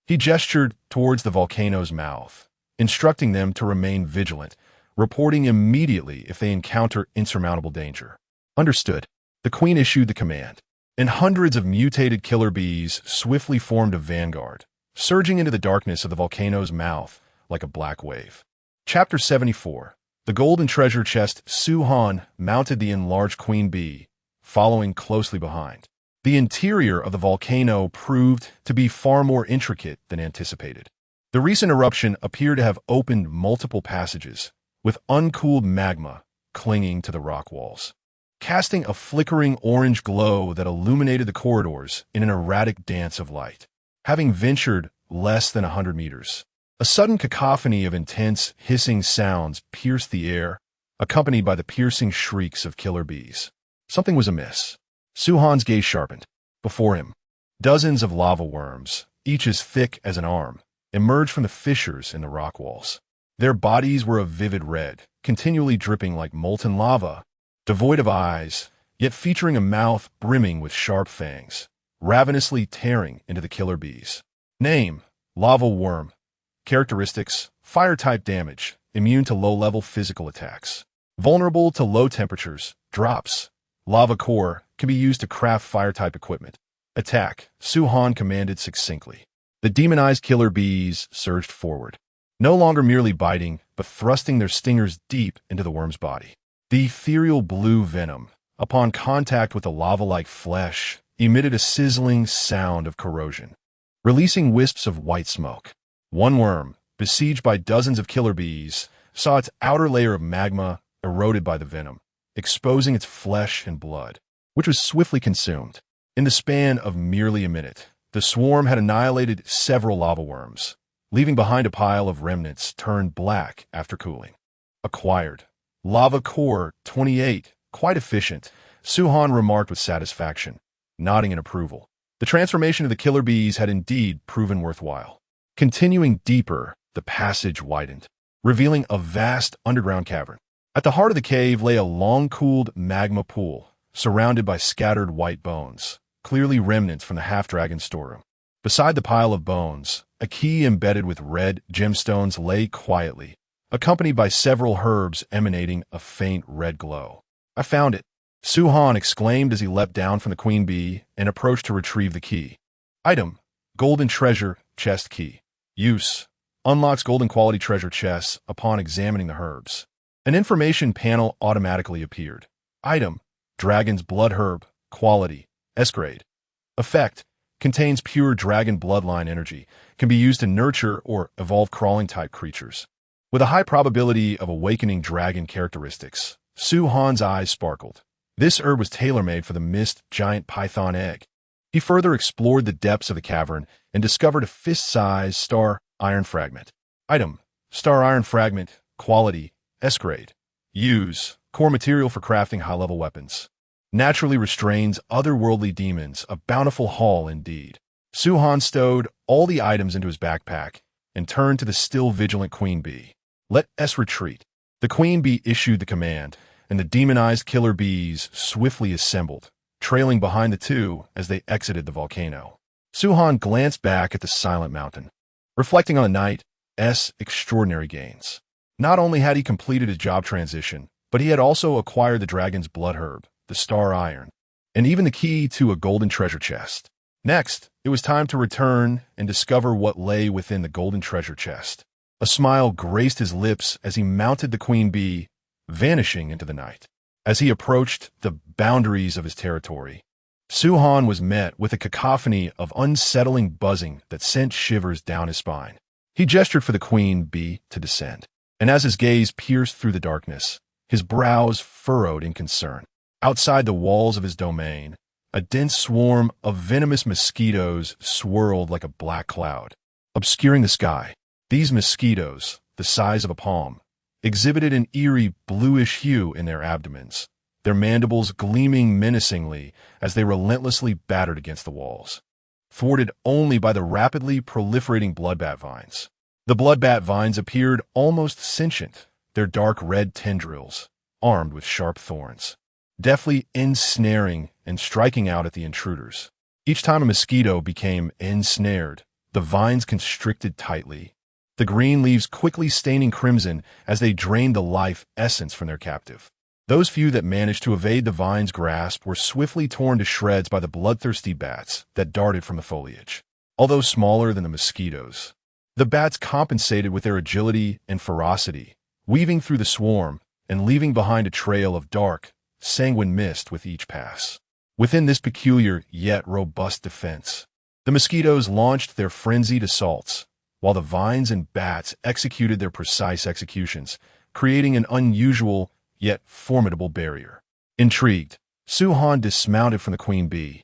He gestured towards the volcano's mouth, instructing them to remain vigilant, reporting immediately if they encounter insurmountable danger. Understood. The queen issued the command, and hundreds of mutated killer bees swiftly formed a vanguard, surging into the darkness of the volcano's mouth like a black wave. Chapter 74. The golden treasure chest. Suhan mounted the enlarged queen bee, following closely behind. The interior of the volcano proved to be far more intricate than anticipated. The recent eruption appeared to have opened multiple passages, with uncooled magma clinging to the rock walls, casting a flickering orange glow that illuminated the corridors in an erratic dance of light. Having ventured less than 100 meters, a sudden cacophony of intense, hissing sounds pierced the air, accompanied by the piercing shrieks of killer bees. Something was amiss. Suhan's gaze sharpened. Before him, dozens of lava worms, each as thick as an arm, emerged from the fissures in the rock walls. Their bodies were a vivid red, continually dripping like molten lava, devoid of eyes, yet featuring a mouth brimming with sharp fangs, ravenously tearing into the killer bees. Name: lava worm. Characteristics: fire-type damage, immune to low-level physical attacks, vulnerable to low temperatures, drops. Lava core can be used to craft fire-type equipment. Attack, Su-han commanded succinctly. The demonized killer bees surged forward, no longer merely biting, but thrusting their stingers deep into the worm's body. The ethereal blue venom, upon contact with the lava-like flesh, emitted a sizzling sound of corrosion, releasing wisps of white smoke. One worm, besieged by dozens of killer bees, saw its outer layer of magma eroded by the venom, exposing its flesh and blood, which was swiftly consumed. In the span of merely a minute, the swarm had annihilated several lava worms, leaving behind a pile of remnants turned black after cooling. Acquired. Lava Core 28, quite efficient, Su-han remarked with satisfaction, nodding in approval. The transformation of the killer bees had indeed proven worthwhile. Continuing deeper, the passage widened, revealing a vast underground cavern. At the heart of the cave lay a long-cooled magma pool, surrounded by scattered white bones, clearly remnants from the half-dragon storeroom. Beside the pile of bones, a key embedded with red gemstones lay quietly, accompanied by several herbs emanating a faint red glow. "I found it," Su-han exclaimed as he leapt down from the queen bee and approached to retrieve the key. Item: Golden Treasure Chest Key. Use: unlocks golden quality treasure chests upon examining the herbs. An information panel automatically appeared. Item: Dragon's Blood Herb. Quality: S-grade. Effect: contains pure dragon bloodline energy, can be used to nurture or evolve crawling-type creatures. With a high probability of awakening dragon characteristics, Su-han's eyes sparkled. This herb was tailor-made for the mist giant python egg. He further explored the depths of the cavern and discovered a fist-sized star iron fragment. Item: Star iron fragment. Quality: S-grade. Use: core material for crafting high-level weapons. Naturally restrains otherworldly demons, a bountiful haul indeed. Su-han stowed all the items into his backpack and turned to the still vigilant queen bee. "Let us retreat." The queen bee issued the command, and the demonized killer bees swiftly assembled, trailing behind the two as they exited the volcano. Su-han glanced back at the silent mountain, reflecting on the night's extraordinary gains. Not only had he completed his job transition, but he had also acquired the dragon's blood herb, the star iron, and even the key to a golden treasure chest. Next, it was time to return and discover what lay within the golden treasure chest. A smile graced his lips as he mounted the queen bee, vanishing into the night. As he approached the boundaries of his territory, Su-han was met with a cacophony of unsettling buzzing that sent shivers down his spine. He gestured for the queen bee to descend, and as his gaze pierced through the darkness, his brows furrowed in concern. Outside the walls of his domain, a dense swarm of venomous mosquitoes swirled like a black cloud, obscuring the sky. These mosquitoes, the size of a palm, exhibited an eerie bluish hue in their abdomens, their mandibles gleaming menacingly as they relentlessly battered against the walls, thwarted only by the rapidly proliferating bloodbat vines. The bloodbat vines appeared almost sentient, their dark red tendrils, armed with sharp thorns, deftly ensnaring and striking out at the intruders. Each time a mosquito became ensnared, the vines constricted tightly, the green leaves quickly staining crimson as they drained the life essence from their captive. Those few that managed to evade the vine's grasp were swiftly torn to shreds by the bloodthirsty bats that darted from the foliage. Although smaller than the mosquitoes, the bats compensated with their agility and ferocity, weaving through the swarm and leaving behind a trail of dark, sanguine mist with each pass. Within this peculiar yet robust defense, the mosquitoes launched their frenzied assaults, while the vines and bats executed their precise executions, creating an unusual yet formidable barrier. Intrigued, Su-han dismounted from the queen bee,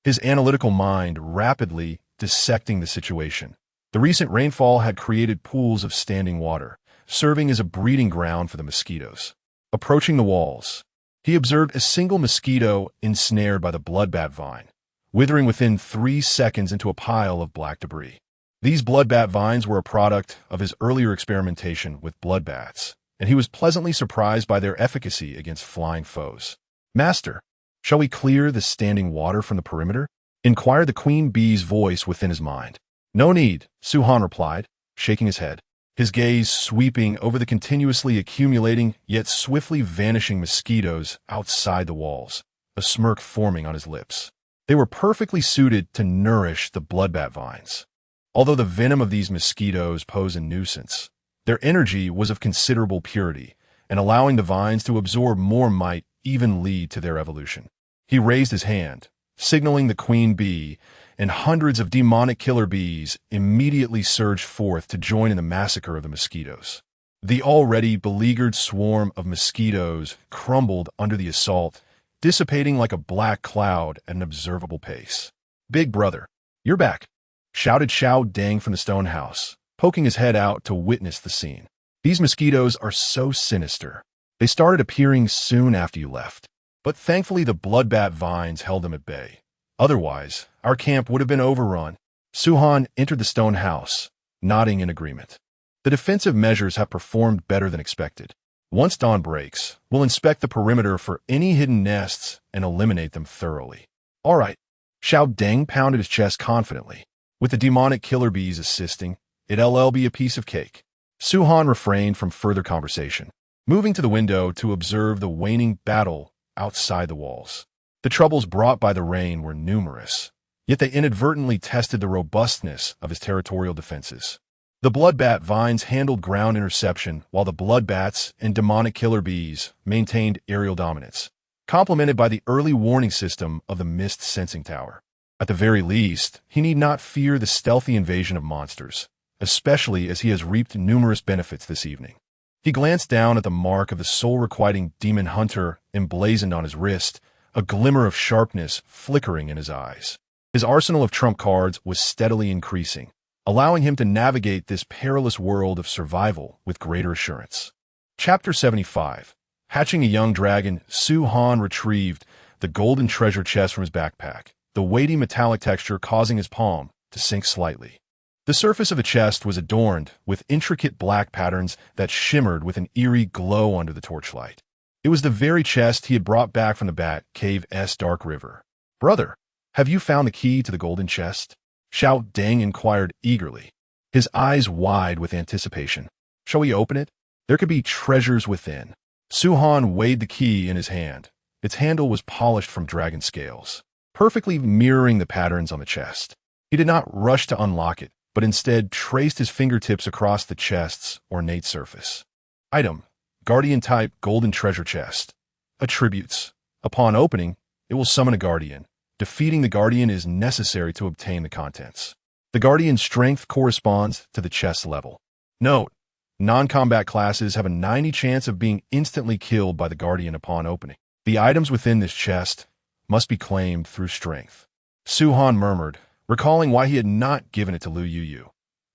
his analytical mind rapidly dissecting the situation. The recent rainfall had created pools of standing water, serving as a breeding ground for the mosquitoes. Approaching the walls, he observed a single mosquito ensnared by the bloodbat vine, withering within 3 seconds into a pile of black debris. These bloodbat vines were a product of his earlier experimentation with bloodbats, and he was pleasantly surprised by their efficacy against flying foes. "Master, shall we clear the standing water from the perimeter?" inquired the queen bee's voice within his mind. "No need," Su-han replied, shaking his head, his gaze sweeping over the continuously accumulating yet swiftly vanishing mosquitoes outside the walls, a smirk forming on his lips. They were perfectly suited to nourish the bloodbat vines. Although the venom of these mosquitoes pose a nuisance, their energy was of considerable purity, and allowing the vines to absorb more might even lead to their evolution. He raised his hand, signaling the queen bee, and hundreds of demonic killer bees immediately surged forth to join in the massacre of the mosquitoes. The already beleaguered swarm of mosquitoes crumbled under the assault, dissipating like a black cloud at an observable pace. "Big brother, you're back," shouted Xiao Deng from the stone house, poking his head out to witness the scene. "These mosquitoes are so sinister. They started appearing soon after you left. But thankfully the bloodbat vines held them at bay. Otherwise, our camp would have been overrun." Suhan entered the stone house, nodding in agreement. "The defensive measures have performed better than expected. Once dawn breaks, we'll inspect the perimeter for any hidden nests and eliminate them thoroughly." "All right." Xiao Deng pounded his chest confidently. "With the demonic killer bees assisting, it'll be a piece of cake." Suhan refrained from further conversation, moving to the window to observe the waning battle outside the walls. The troubles brought by the rain were numerous, yet they inadvertently tested the robustness of his territorial defenses. The bloodbat vines handled ground interception, while the bloodbats and demonic killer bees maintained aerial dominance, complemented by the early warning system of the mist sensing tower. At the very least, he need not fear the stealthy invasion of monsters, especially as he has reaped numerous benefits this evening. He glanced down at the mark of the soul-requiting demon hunter emblazoned on his wrist, a glimmer of sharpness flickering in his eyes. His arsenal of trump cards was steadily increasing, allowing him to navigate this perilous world of survival with greater assurance. Chapter 75. Hatching a young dragon, Su Han retrieved the golden treasure chest from his backpack, the weighty metallic texture causing his palm to sink slightly. The surface of the chest was adorned with intricate black patterns that shimmered with an eerie glow under the torchlight. It was the very chest he had brought back from the Bat Cave's dark river. "Brother, have you found the key to the golden chest?" Xiao Deng inquired eagerly, his eyes wide with anticipation. "Shall we open it? There could be treasures within." Suhan weighed the key in his hand. Its handle was polished from dragon scales, perfectly mirroring the patterns on the chest. He did not rush to unlock it, but instead traced his fingertips across the chest's ornate surface. Item: Guardian-type golden treasure chest. Attributes: upon opening, it will summon a guardian. Defeating the guardian is necessary to obtain the contents. The guardian's strength corresponds to the chest level. Note: non-combat classes have a 90% chance of being instantly killed by the guardian upon opening. The items within this chest must be claimed through strength. Suhan murmured, recalling why he had not given it to Lu Yu.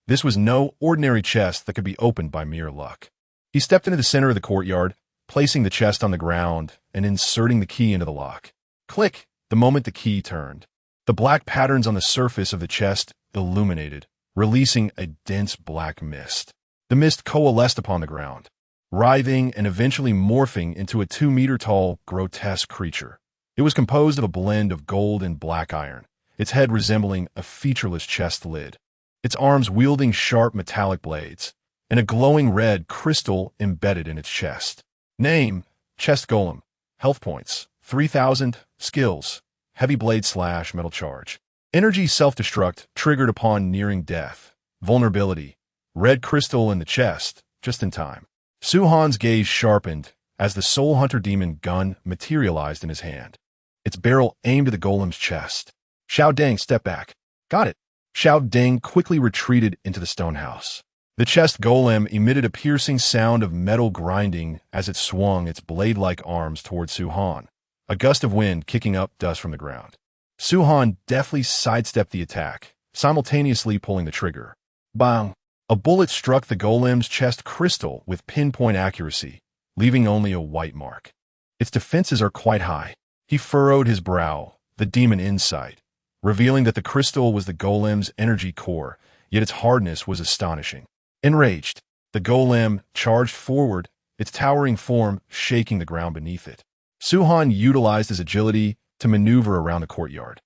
This was no ordinary chest that could be opened by mere luck. He stepped into the center of the courtyard, placing the chest on the ground and inserting the key into the lock. Click! The moment the key turned, the black patterns on the surface of the chest illuminated, releasing a dense black mist. The mist coalesced upon the ground, writhing and eventually morphing into a 2-meter-tall, grotesque creature. It was composed of a blend of gold and black iron, its head resembling a featureless chest lid, its arms wielding sharp metallic blades, and a glowing red crystal embedded in its chest. Name: Chest Golem. Health points: 3,000. Skills: Heavy Blade Slash, Metal Charge. Energy Self-Destruct, triggered upon nearing death. Vulnerability: red crystal in the chest, just in time. Suhan's gaze sharpened as the Soul Hunter Demon gun materialized in his hand, its barrel aimed at the golem's chest. Xiao Deng stepped back. "Got it." Xiao Deng quickly retreated into the stone house. The chest golem emitted a piercing sound of metal grinding as it swung its blade-like arms toward Suhan, a gust of wind kicking up dust from the ground. Suhan deftly sidestepped the attack, simultaneously pulling the trigger. Bang! A bullet struck the golem's chest crystal with pinpoint accuracy, leaving only a white mark. Its defenses are quite high. He furrowed his brow, the demon insight, revealing that the crystal was the golem's energy core, yet its hardness was astonishing. Enraged, the golem charged forward, its towering form shaking the ground beneath it. Suhan utilized his agility to maneuver around the courtyard,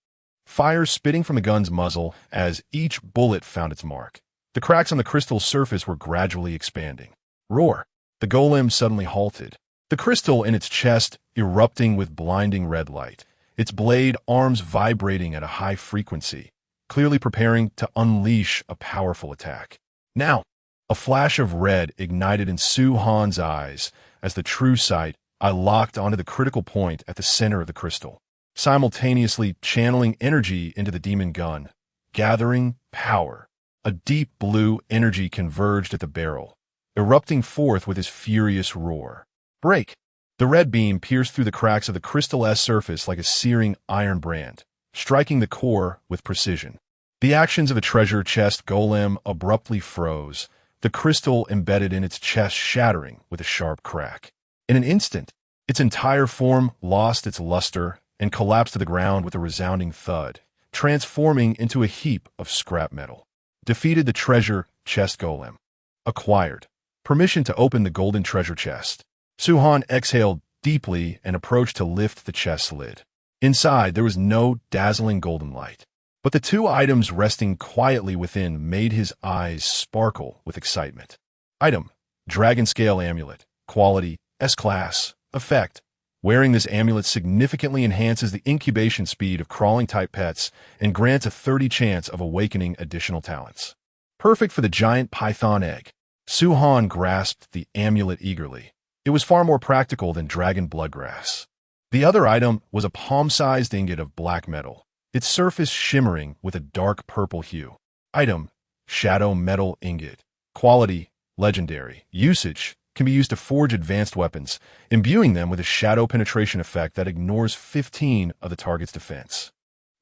fire spitting from the gun's muzzle as each bullet found its mark. The cracks on the crystal's surface were gradually expanding. Roar! The golem suddenly halted, the crystal in its chest erupting with blinding red light, its blade arms vibrating at a high frequency, clearly preparing to unleash a powerful attack. Now, a flash of red ignited in Su-han's eyes as the true sight I locked onto the critical point at the center of the crystal, simultaneously channeling energy into the demon gun, gathering power. A deep blue energy converged at the barrel, erupting forth with his furious roar. Break! The red beam pierced through the cracks of the Crystal S surface like a searing iron brand, striking the core with precision. The actions of a treasure chest golem abruptly froze, the crystal embedded in its chest shattering with a sharp crack. In an instant, its entire form lost its luster and collapsed to the ground with a resounding thud, transforming into a heap of scrap metal. Defeated the treasure chest golem. Acquired. Permission to open the golden treasure chest. Su-han exhaled deeply and approached to lift the chest lid. Inside, there was no dazzling golden light, but the two items resting quietly within made his eyes sparkle with excitement. Item: Dragon Scale Amulet. Quality: S-Class. Effect: wearing this amulet significantly enhances the incubation speed of crawling-type pets and grants a 30% chance of awakening additional talents. Perfect for the giant python egg. Su-han grasped the amulet eagerly. It was far more practical than dragon bloodgrass. The other item was a palm-sized ingot of black metal, its surface shimmering with a dark purple hue. Item: Shadow Metal Ingot. Quality: Legendary. Usage: can be used to forge advanced weapons, imbuing them with a shadow penetration effect that ignores 15 of the target's defense.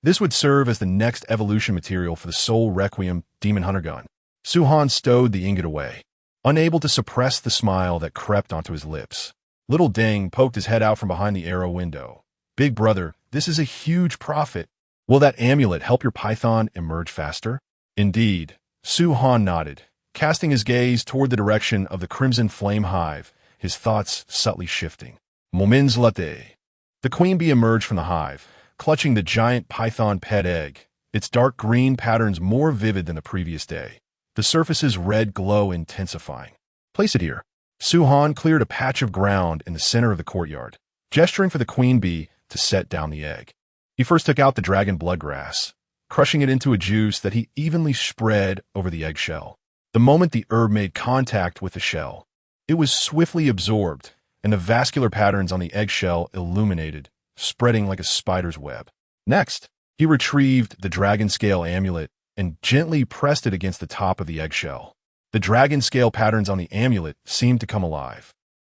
This would serve as the next evolution material for the Soul Requiem Demon Hunter gun. Su-han stowed the ingot away, unable to suppress the smile that crept onto his lips. Little Deng poked his head out from behind the arrow window. Big brother, this is a huge profit. Will that amulet help your python emerge faster? Indeed. Su-han nodded, casting his gaze toward the direction of the crimson flame hive, his thoughts subtly shifting. Moments later, the queen bee emerged from the hive, clutching the giant python pet egg, its dark green patterns more vivid than the previous day, the surface's red glow intensifying. Place it here. Su-han cleared a patch of ground in the center of the courtyard, gesturing for the queen bee to set down the egg. He first took out the dragon bloodgrass, crushing it into a juice that he evenly spread over the eggshell. The moment the herb made contact with the shell, it was swiftly absorbed, and the vascular patterns on the eggshell illuminated, spreading like a spider's web. Next, he retrieved the dragon scale amulet and gently pressed it against the top of the eggshell. The dragon scale patterns on the amulet seemed to come alive,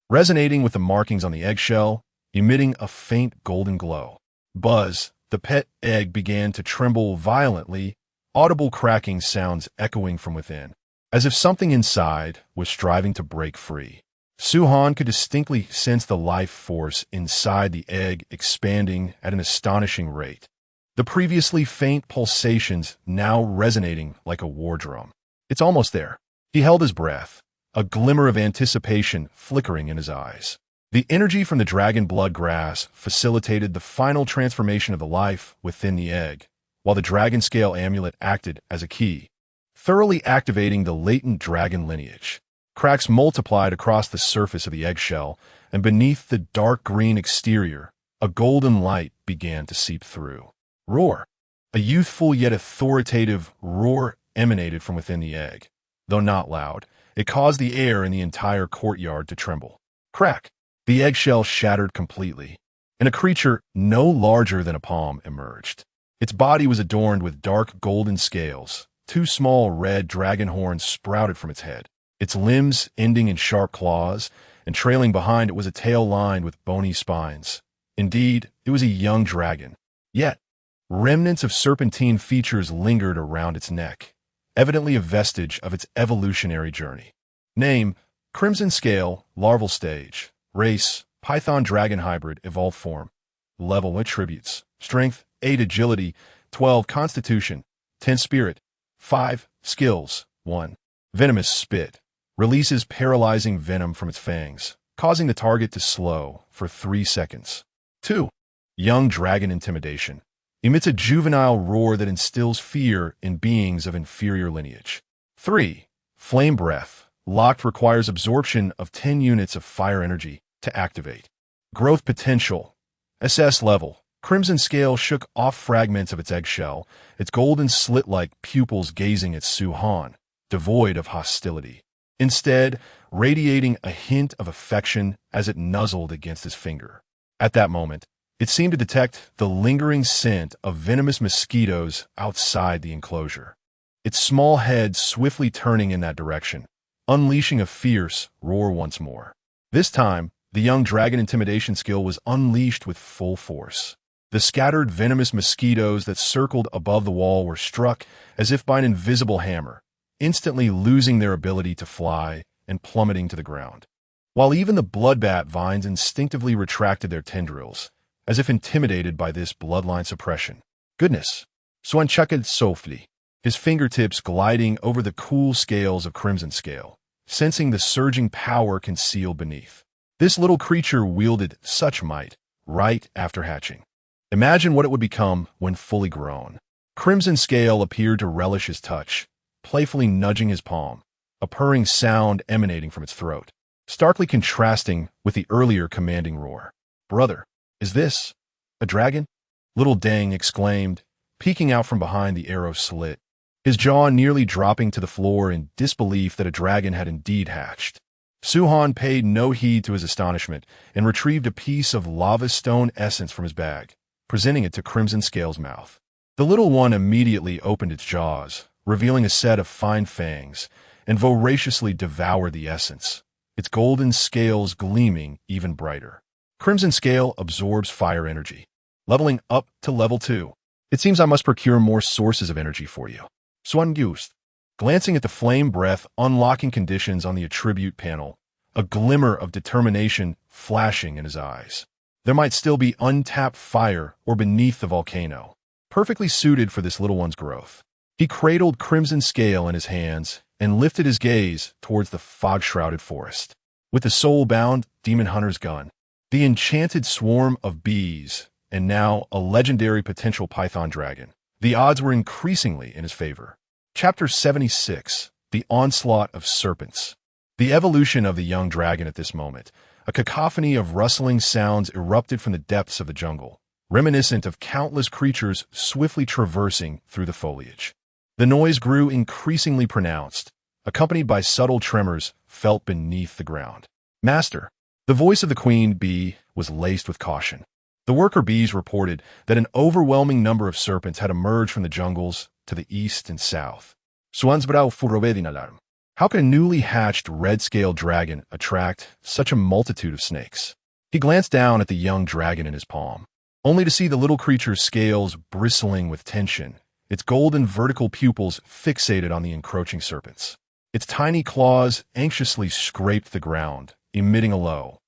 resonating with the markings on the eggshell, emitting a faint golden glow. Buzz, the pet egg began to tremble violently, audible cracking sounds echoing from within, as if something inside was striving to break free. Su-han could distinctly sense the life force inside the egg expanding at an astonishing rate, the previously faint pulsations now resonating like a war drum. It's almost there. He held his breath, a glimmer of anticipation flickering in his eyes. The energy from the dragon blood grass facilitated the final transformation of the life within the egg, while the dragon scale amulet acted as a key, thoroughly activating the latent dragon lineage. Cracks multiplied across the surface of the eggshell, and beneath the dark green exterior, a golden light began to seep through. Roar! A youthful yet authoritative roar emanated from within the egg. Though not loud, it caused the air in the entire courtyard to tremble. Crack! The eggshell shattered completely, and a creature no larger than a palm emerged. Its body was adorned with dark golden scales. Two small red dragon horns sprouted from its head, its limbs ending in sharp claws, and trailing behind it was a tail lined with bony spines. Indeed, it was a young dragon. Yet, remnants of serpentine features lingered around its neck, evidently a vestige of its evolutionary journey. Name: Crimson Scale, Larval Stage. Race: Python Dragon Hybrid, Evolved Form. Level: Attributes: Strength, 8 Agility, 12 Constitution, 10 Spirit, 5 Skills, 1. Venomous Spit. Releases paralyzing venom from its fangs, causing the target to slow for 3 seconds. 2. Young Dragon Intimidation. Emits a juvenile roar that instills fear in beings of inferior lineage. 3. Flame Breath. Locked requires absorption of 10 units of fire energy to activate. Growth Potential. SS-level. Crimson Scale shook off fragments of its eggshell, its golden slit-like pupils gazing at Su-Han, devoid of hostility. Instead, radiating a hint of affection as it nuzzled against his finger. At that moment, it seemed to detect the lingering scent of venomous mosquitoes outside the enclosure. Its small head swiftly turning in that direction, unleashing a fierce roar once more. This time, the young dragon intimidation skill was unleashed with full force. The scattered venomous mosquitoes that circled above the wall were struck as if by an invisible hammer, instantly losing their ability to fly and plummeting to the ground. While even the bloodbat vines instinctively retracted their tendrils, as if intimidated by this bloodline suppression. Goodness! Swan chuckled softly, his fingertips gliding over the cool scales of Crimson Scale, sensing the surging power concealed beneath. This little creature wielded such might right after hatching. Imagine what it would become when fully grown. Crimson Scale appeared to relish his touch, playfully nudging his palm, a purring sound emanating from its throat, starkly contrasting with the earlier commanding roar. "Brother, is this a dragon?" Little Dang exclaimed, peeking out from behind the arrow slit, his jaw nearly dropping to the floor in disbelief that a dragon had indeed hatched. Su-Han paid no heed to his astonishment and retrieved a piece of lava stone essence from his bag, presenting it to Crimson Scale's mouth. The little one immediately opened its jaws, revealing a set of fine fangs, and voraciously devoured the essence, its golden scales gleaming even brighter. Crimson Scale absorbs fire energy, leveling up to level 2. "It seems I must procure more sources of energy for you." Swan Gust, glancing at the flame breath unlocking conditions on the attribute panel, a glimmer of determination flashing in his eyes. There might still be untapped fire or beneath the volcano, perfectly suited for this little one's growth. He cradled Crimson Scale in his hands and lifted his gaze towards the fog-shrouded forest. With the soul-bound demon hunter's gun, the enchanted swarm of bees, and now a legendary potential python dragon, the odds were increasingly in his favor. Chapter 76, The Onslaught of Serpents. The evolution of the young dragon at this moment. A cacophony of rustling sounds erupted from the depths of the jungle, reminiscent of countless creatures swiftly traversing through the foliage. The noise grew increasingly pronounced, accompanied by subtle tremors felt beneath the ground. "Master." The voice of the queen bee was laced with caution. The worker bees reported that an overwhelming number of serpents had emerged from the jungles to the east and south. Swansbrau furovedin alarm. How could a newly hatched red-scaled dragon attract such a multitude of snakes? He glanced down at the young dragon in his palm, only to see the little creature's scales bristling with tension, its golden vertical pupils fixated on the encroaching serpents. Its tiny claws anxiously scraped the ground, emitting a low,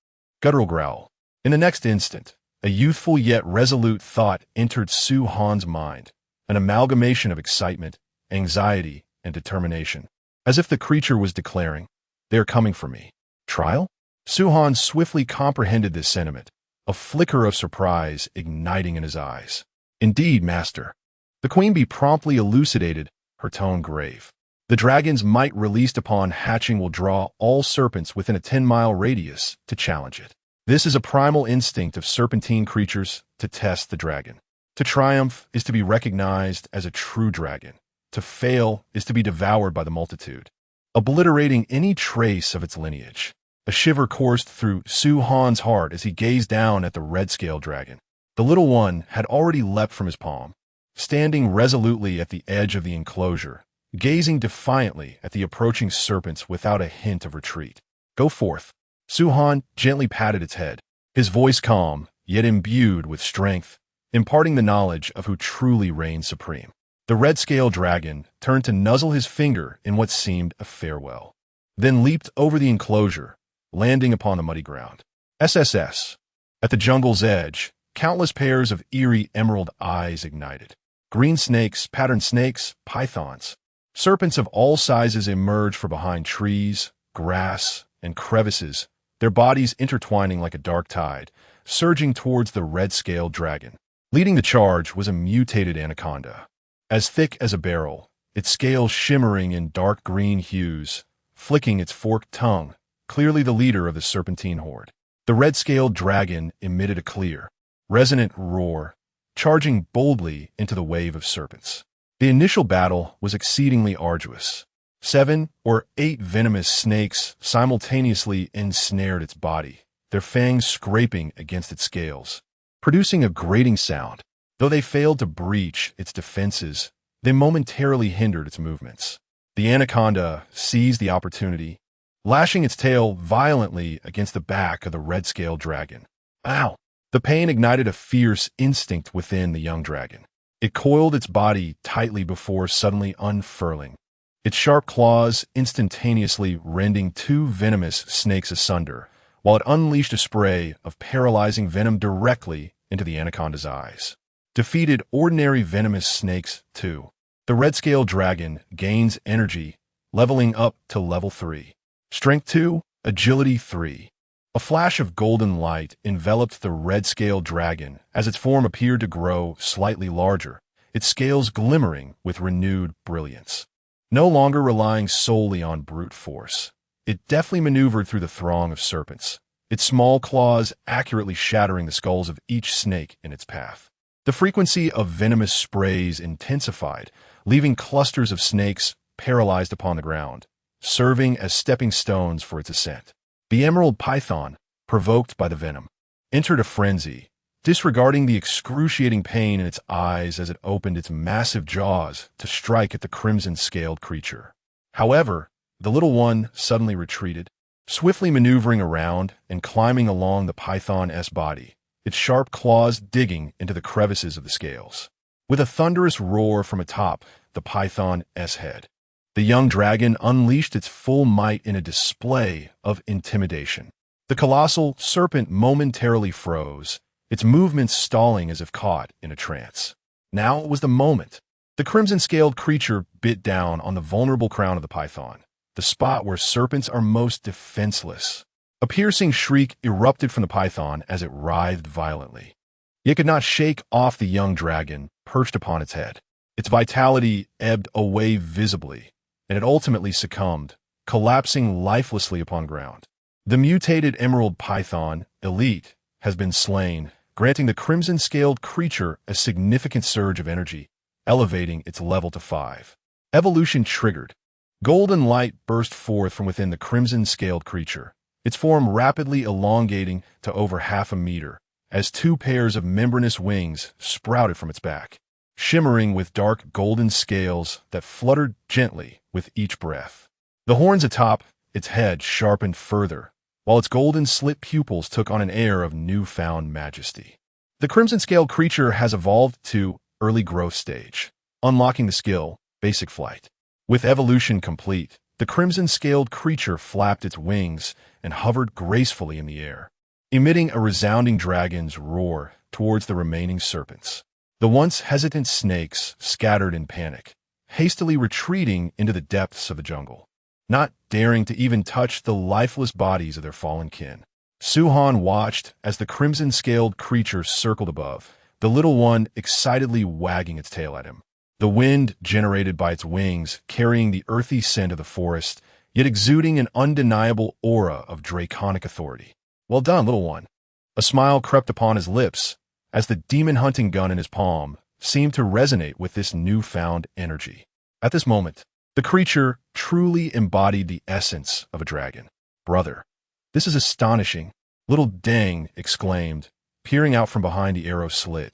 guttural growl. In the next instant, a youthful yet resolute thought entered Su-Han's mind, an amalgamation of excitement, anxiety, and determination. As if the creature was declaring, "They are coming for me." Trial? Su-Han swiftly comprehended this sentiment, a flicker of surprise igniting in his eyes. "Indeed, master." The queen bee promptly elucidated, her tone grave. "The dragon's might released upon hatching will draw all serpents within a 10-mile radius to challenge it. This is a primal instinct of serpentine creatures to test the dragon. To triumph is to be recognized as a true dragon. To fail is to be devoured by the multitude, obliterating any trace of its lineage." A shiver coursed through Su-Han's heart as he gazed down at the red-scaled dragon. The little one had already leapt from his palm, standing resolutely at the edge of the enclosure, gazing defiantly at the approaching serpents without a hint of retreat. "Go forth." Su-Han gently patted its head, his voice calm, yet imbued with strength, imparting the knowledge of who truly reigns supreme. The red-scaled dragon turned to nuzzle his finger in what seemed a farewell, then leaped over the enclosure, landing upon the muddy ground. SSS. At the jungle's edge, countless pairs of eerie emerald eyes ignited. Green snakes, patterned snakes, pythons. Serpents of all sizes emerged from behind trees, grass, and crevices, their bodies intertwining like a dark tide, surging towards the red-scaled dragon. Leading the charge was a mutated anaconda, as thick as a barrel, its scales shimmering in dark green hues, flicking its forked tongue, clearly the leader of the serpentine horde. The red-scaled dragon emitted a clear, resonant roar, charging boldly into the wave of serpents. The initial battle was exceedingly arduous. 7 or 8 venomous snakes simultaneously ensnared its body, their fangs scraping against its scales, producing a grating sound. Though they failed to breach its defenses, they momentarily hindered its movements. The anaconda seized the opportunity, lashing its tail violently against the back of the red-scaled dragon. Ow! The pain ignited a fierce instinct within the young dragon. It coiled its body tightly before suddenly unfurling, its sharp claws instantaneously rending 2 venomous snakes asunder, while it unleashed a spray of paralyzing venom directly into the anaconda's eyes. Defeated ordinary venomous snakes, too. The red-scaled dragon gains energy, leveling up to level 3. Strength 2, Agility 3. A flash of golden light enveloped the red-scaled dragon as its form appeared to grow slightly larger, its scales glimmering with renewed brilliance. No longer relying solely on brute force, it deftly maneuvered through the throng of serpents, its small claws accurately shattering the skulls of each snake in its path. The frequency of venomous sprays intensified, leaving clusters of snakes paralyzed upon the ground, serving as stepping stones for its ascent. The emerald python, provoked by the venom, entered a frenzy, disregarding the excruciating pain in its eyes as it opened its massive jaws to strike at the crimson-scaled creature. However, the little one suddenly retreated, swiftly maneuvering around and climbing along the python's body, its sharp claws digging into the crevices of the scales. With a thunderous roar from atop the python's head, the young dragon unleashed its full might in a display of intimidation. The colossal serpent momentarily froze, its movements stalling as if caught in a trance. Now was the moment. The crimson-scaled creature bit down on the vulnerable crown of the python, the spot where serpents are most defenseless. A piercing shriek erupted from the python as it writhed violently. It could not shake off the young dragon perched upon its head. Its vitality ebbed away visibly, and it ultimately succumbed, collapsing lifelessly upon ground. The mutated emerald python, Elite, has been slain, granting the crimson-scaled creature a significant surge of energy, elevating its level to 5. Evolution triggered. Golden light burst forth from within the crimson-scaled creature, its form rapidly elongating to over 1/2 meter, as 2 pairs of membranous wings sprouted from its back, shimmering with dark golden scales that fluttered gently with each breath. The horns atop its head sharpened further, while its golden slit pupils took on an air of newfound majesty. The crimson-scaled creature has evolved to early growth stage, unlocking the skill, basic flight. With evolution complete, the crimson-scaled creature flapped its wings and hovered gracefully in the air, emitting a resounding dragon's roar towards the remaining serpents. The once hesitant snakes scattered in panic, hastily retreating into the depths of the jungle, not daring to even touch the lifeless bodies of their fallen kin. Suhan watched as the crimson-scaled creature circled above, the little one excitedly wagging its tail at him. The wind generated by its wings carrying the earthy scent of the forest, yet exuding an undeniable aura of draconic authority. "Well done, little one." A smile crept upon his lips as the demon-hunting gun in his palm seemed to resonate with this newfound energy. At this moment, the creature truly embodied the essence of a dragon. "Brother, this is astonishing," little Deng exclaimed, peering out from behind the arrow slit,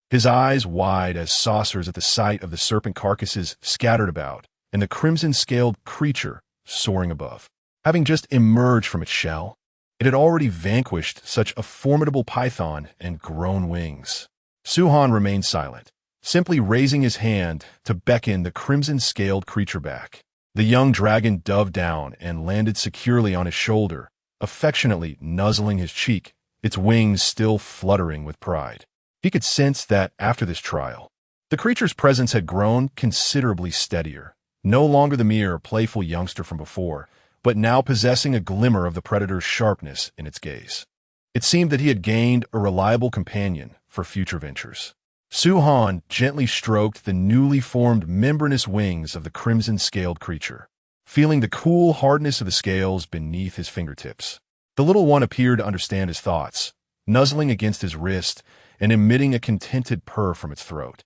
his eyes wide as saucers at the sight of the serpent carcasses scattered about and the crimson-scaled creature soaring above. Having just emerged from its shell, it had already vanquished such a formidable python and grown wings. Suhan remained silent, simply raising his hand to beckon the crimson-scaled creature back. The young dragon dove down and landed securely on his shoulder, affectionately nuzzling his cheek, its wings still fluttering with pride. He could sense that after this trial, the creature's presence had grown considerably steadier, no longer the mere playful youngster from before, but now possessing a glimmer of the predator's sharpness in its gaze. It seemed that he had gained a reliable companion for future ventures. Suhan gently stroked the newly formed membranous wings of the crimson-scaled creature, feeling the cool hardness of the scales beneath his fingertips. The little one appeared to understand his thoughts, nuzzling against his wrist, and emitting a contented purr from its throat.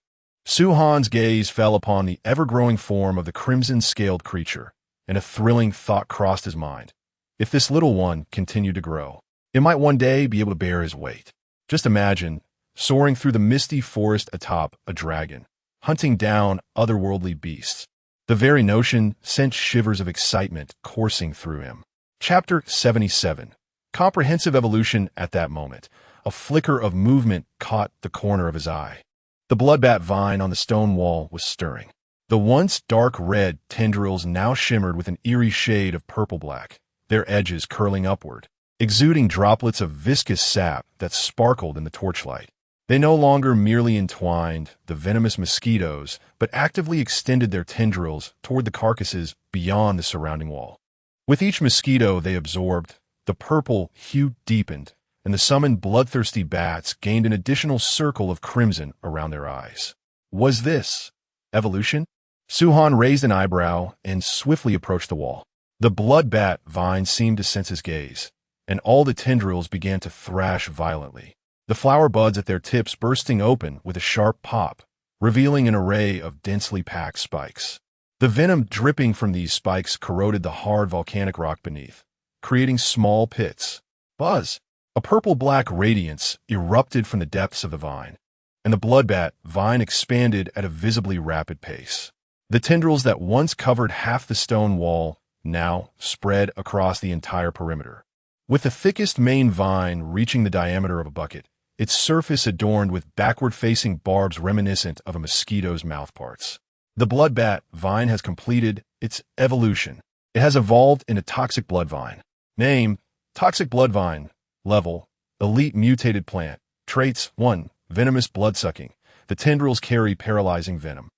Suhan's gaze fell upon the ever-growing form of the crimson-scaled creature, and a thrilling thought crossed his mind. If this little one continued to grow, it might one day be able to bear his weight. Just imagine, soaring through the misty forest atop a dragon, hunting down otherworldly beasts. The very notion sent shivers of excitement coursing through him. Chapter 77. Comprehensive evolution. At that moment, a flicker of movement caught the corner of his eye. The bloodbat vine on the stone wall was stirring. The once dark red tendrils now shimmered with an eerie shade of purple-black, their edges curling upward, exuding droplets of viscous sap that sparkled in the torchlight. They no longer merely entwined the venomous mosquitoes, but actively extended their tendrils toward the carcasses beyond the surrounding wall. With each mosquito they absorbed, the purple hue deepened, and the summoned bloodthirsty bats gained an additional circle of crimson around their eyes. Was this evolution? Suhan raised an eyebrow and swiftly approached the wall. The bloodbat vine seemed to sense his gaze, and all the tendrils began to thrash violently, the flower buds at their tips bursting open with a sharp pop, revealing an array of densely packed spikes. The venom dripping from these spikes corroded the hard volcanic rock beneath, creating small pits. Buzz! A purple-black radiance erupted from the depths of the vine, and the bloodbat vine expanded at a visibly rapid pace. The tendrils that once covered half the stone wall now spread across the entire perimeter. With the thickest main vine reaching the diameter of a bucket, its surface adorned with backward-facing barbs reminiscent of a mosquito's mouthparts. The bloodbat vine has completed its evolution. It has evolved into toxic blood vine. Name: toxic blood vine. Level: elite mutated plant. Traits: 1. Venomous blood-sucking. The tendrils carry paralyzing venom,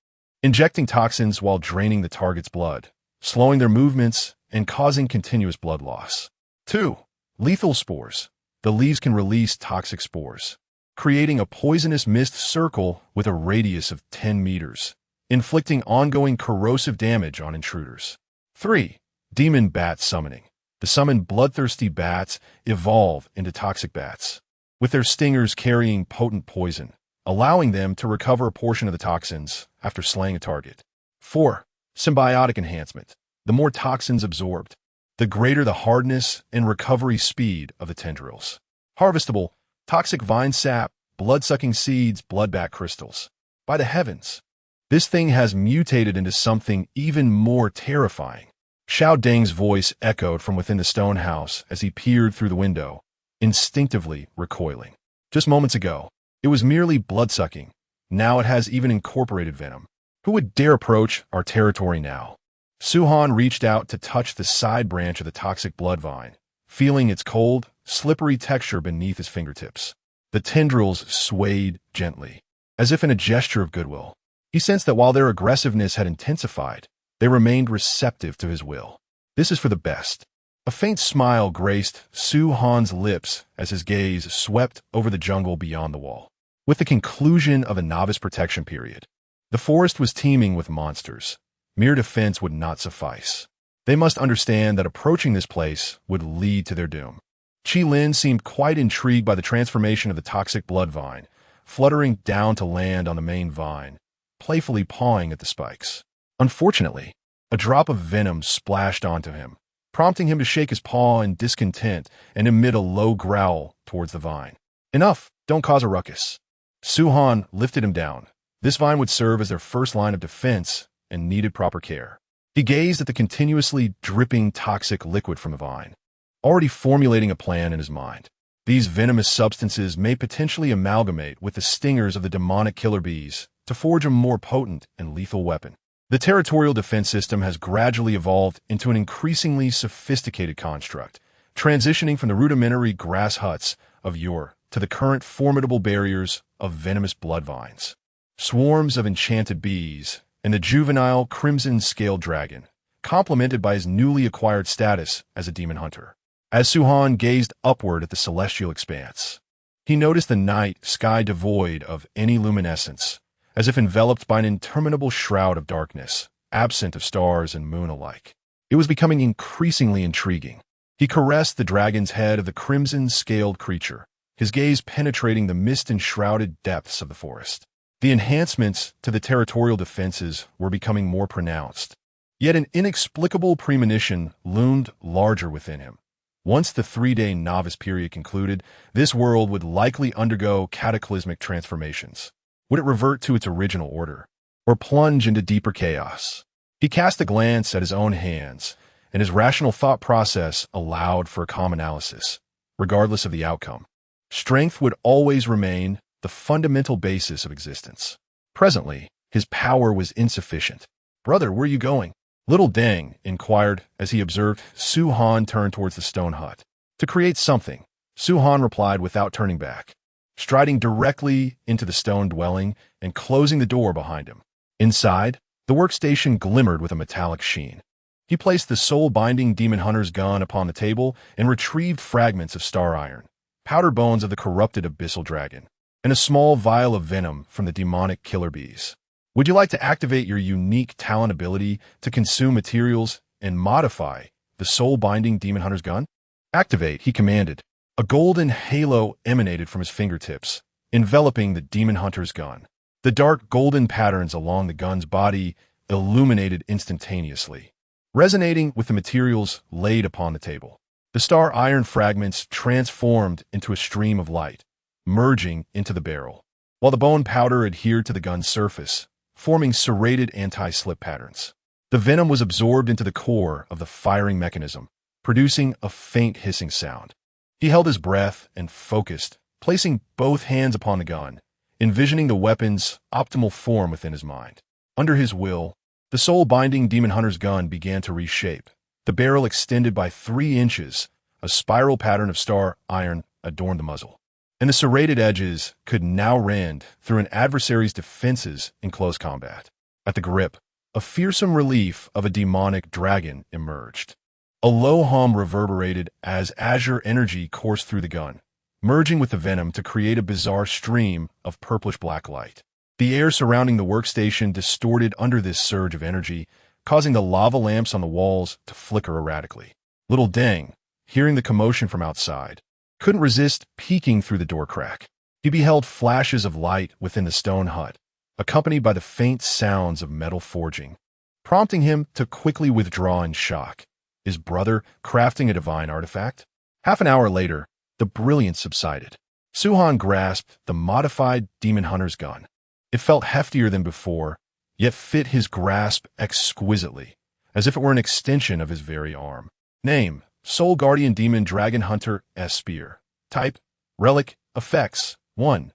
injecting toxins while draining the target's blood, slowing their movements and causing continuous blood loss. 2. Lethal spores. The leaves can release toxic spores, creating a poisonous mist circle with a radius of 10 meters, inflicting ongoing corrosive damage on intruders. 3. Demon bat summoning. The summoned bloodthirsty bats evolve into toxic bats, with their stingers carrying potent poison, allowing them to recover a portion of the toxins after slaying a target. 4. Symbiotic enhancement. The more toxins absorbed, the greater the hardness and recovery speed of the tendrils. Harvestable: toxic vine sap, blood-sucking seeds, bloodbat crystals. By the heavens, this thing has mutated into something even more terrifying. Xiao Deng's voice echoed from within the stone house as he peered through the window, instinctively recoiling. Just moments ago, it was merely blood-sucking. Now it has even incorporated venom. Who would dare approach our territory now? Suhan reached out to touch the side branch of the toxic blood vine, feeling its cold, slippery texture beneath his fingertips. The tendrils swayed gently, as if in a gesture of goodwill. He sensed that while their aggressiveness had intensified, they remained receptive to his will. This is for the best. A faint smile graced Suhan's lips as his gaze swept over the jungle beyond the wall. With the conclusion of a novice protection period, the forest was teeming with monsters. Mere defense would not suffice. They must understand that approaching this place would lead to their doom. Qi Lin seemed quite intrigued by the transformation of the toxic blood vine, fluttering down to land on the main vine, playfully pawing at the spikes. Unfortunately, a drop of venom splashed onto him, prompting him to shake his paw in discontent and emit a low growl towards the vine. Enough! Don't cause a ruckus. Suhan lifted him down. This vine would serve as their first line of defense and needed proper care. He gazed at the continuously dripping toxic liquid from the vine, already formulating a plan in his mind. These venomous substances may potentially amalgamate with the stingers of the demonic killer bees to forge a more potent and lethal weapon. The territorial defense system has gradually evolved into an increasingly sophisticated construct, transitioning from the rudimentary grass huts of yore to the current formidable barriers of venomous blood vines. Swarms of enchanted bees and the juvenile crimson-scaled dragon, complemented by his newly acquired status as a demon hunter. As Suhan gazed upward at the celestial expanse, he noticed the night sky devoid of any luminescence, as if enveloped by an interminable shroud of darkness, absent of stars and moon alike. It was becoming increasingly intriguing. He caressed the dragon's head of the crimson-scaled creature, his gaze penetrating the mist-enshrouded depths of the forest. The enhancements to the territorial defenses were becoming more pronounced, yet an inexplicable premonition loomed larger within him. Once the 3-day novice period concluded, this world would likely undergo cataclysmic transformations. Would it revert to its original order, or plunge into deeper chaos? He cast a glance at his own hands, and his rational thought process allowed for a calm analysis, regardless of the outcome. Strength would always remain the fundamental basis of existence. Presently, his power was insufficient. "Brother, where are you going?" Little Deng inquired as he observed Su-Han turn towards the stone hut. "To create something," Su-Han replied without turning back, striding directly into the stone dwelling and closing the door behind him. Inside, the workstation glimmered with a metallic sheen. He placed the soul-binding demon hunter's gun upon the table and retrieved fragments of star iron, powder bones of the corrupted abyssal dragon, and a small vial of venom from the demonic killer bees. "Would you like to activate your unique talent ability to consume materials and modify the soul-binding demon hunter's gun?" "Activate," he commanded. A golden halo emanated from his fingertips, enveloping the demon hunter's gun. The dark golden patterns along the gun's body illuminated instantaneously, resonating with the materials laid upon the table. The star iron fragments transformed into a stream of light, merging into the barrel, while the bone powder adhered to the gun's surface, forming serrated anti-slip patterns. The venom was absorbed into the core of the firing mechanism, producing a faint hissing sound. He held his breath and focused, placing both hands upon the gun, envisioning the weapon's optimal form within his mind. Under his will, the soul-binding demon hunter's gun began to reshape. The barrel extended by 3 inches, a spiral pattern of star iron adorned the muzzle, and the serrated edges could now rend through an adversary's defenses in close combat. At the grip, a fearsome relief of a demonic dragon emerged. A low hum reverberated as azure energy coursed through the gun, merging with the venom to create a bizarre stream of purplish-black light. The air surrounding the workstation distorted under this surge of energy, causing the lava lamps on the walls to flicker erratically. Little Deng, hearing the commotion from outside, couldn't resist peeking through the door crack. He beheld flashes of light within the stone hut, accompanied by the faint sounds of metal forging, prompting him to quickly withdraw in shock. His brother crafting a divine artifact? Half an hour later, the brilliance subsided. Su-Han grasped the modified demon hunter's gun. It felt heftier than before, yet fit his grasp exquisitely, as if it were an extension of his very arm. Name: Soul Guardian Demon Dragon Hunter S Spear. Type: Relic. Effects: 1.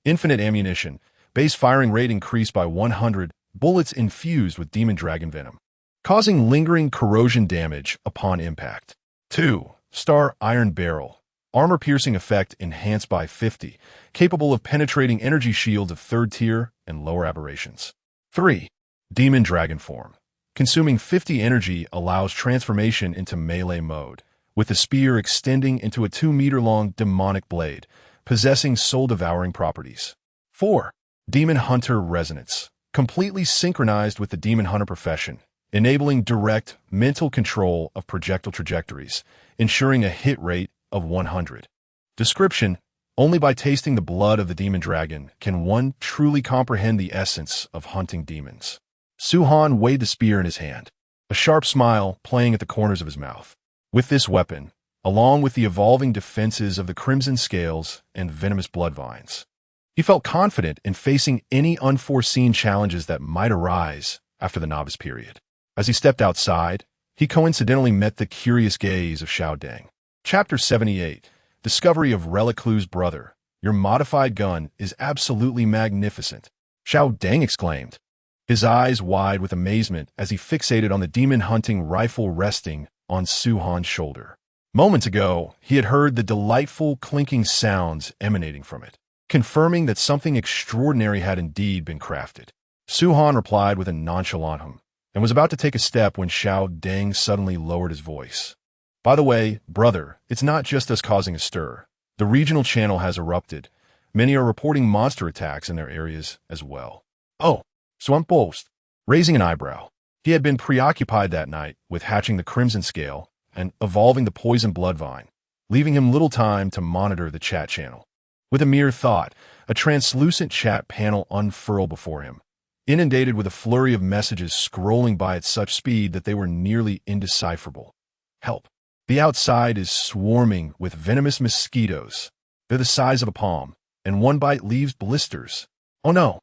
Infinite ammunition. Base firing rate increased by 100. Bullets infused with demon dragon venom, causing lingering corrosion damage upon impact. 2. Star Iron Barrel. Armor-piercing effect enhanced by 50, capable of penetrating energy shields of 3rd tier and lower aberrations. 3. Demon Dragon Form. Consuming 50 energy allows transformation into melee mode, with the spear extending into a 2-meter-long demonic blade, possessing soul-devouring properties. 4. Demon Hunter Resonance. Completely synchronized with the Demon Hunter profession, enabling direct mental control of projectile trajectories, ensuring a hit rate of 100. Description: only by tasting the blood of the demon dragon can one truly comprehend the essence of hunting demons. Su-Han weighed the spear in his hand, a sharp smile playing at the corners of his mouth. With this weapon, along with the evolving defenses of the crimson scales and venomous blood vines, he felt confident in facing any unforeseen challenges that might arise after the novice period. As he stepped outside, he coincidentally met the curious gaze of Xiao Deng. Chapter 78. Discovery of Reliclu's Brother. Your modified gun is absolutely magnificent, Xiao Deng exclaimed, his eyes wide with amazement as he fixated on the demon-hunting rifle resting on Su-Han's shoulder. Moments ago, he had heard the delightful clinking sounds emanating from it, confirming that something extraordinary had indeed been crafted. Su-Han replied with a nonchalant hum, and was about to take a step when Xiao Deng suddenly lowered his voice. "By the way, brother, it's not just us causing a stir. The regional channel has erupted. Many are reporting monster attacks in their areas as well." "Oh, Swamp Boast." Raising an eyebrow, he had been preoccupied that night with hatching the Crimson Scale and evolving the Poison Blood Vine, leaving him little time to monitor the chat channel. With a mere thought, a translucent chat panel unfurled before him, inundated with a flurry of messages scrolling by at such speed that they were nearly indecipherable. Help. The outside is swarming with venomous mosquitoes. They're the size of a palm, and one bite leaves blisters. Oh no!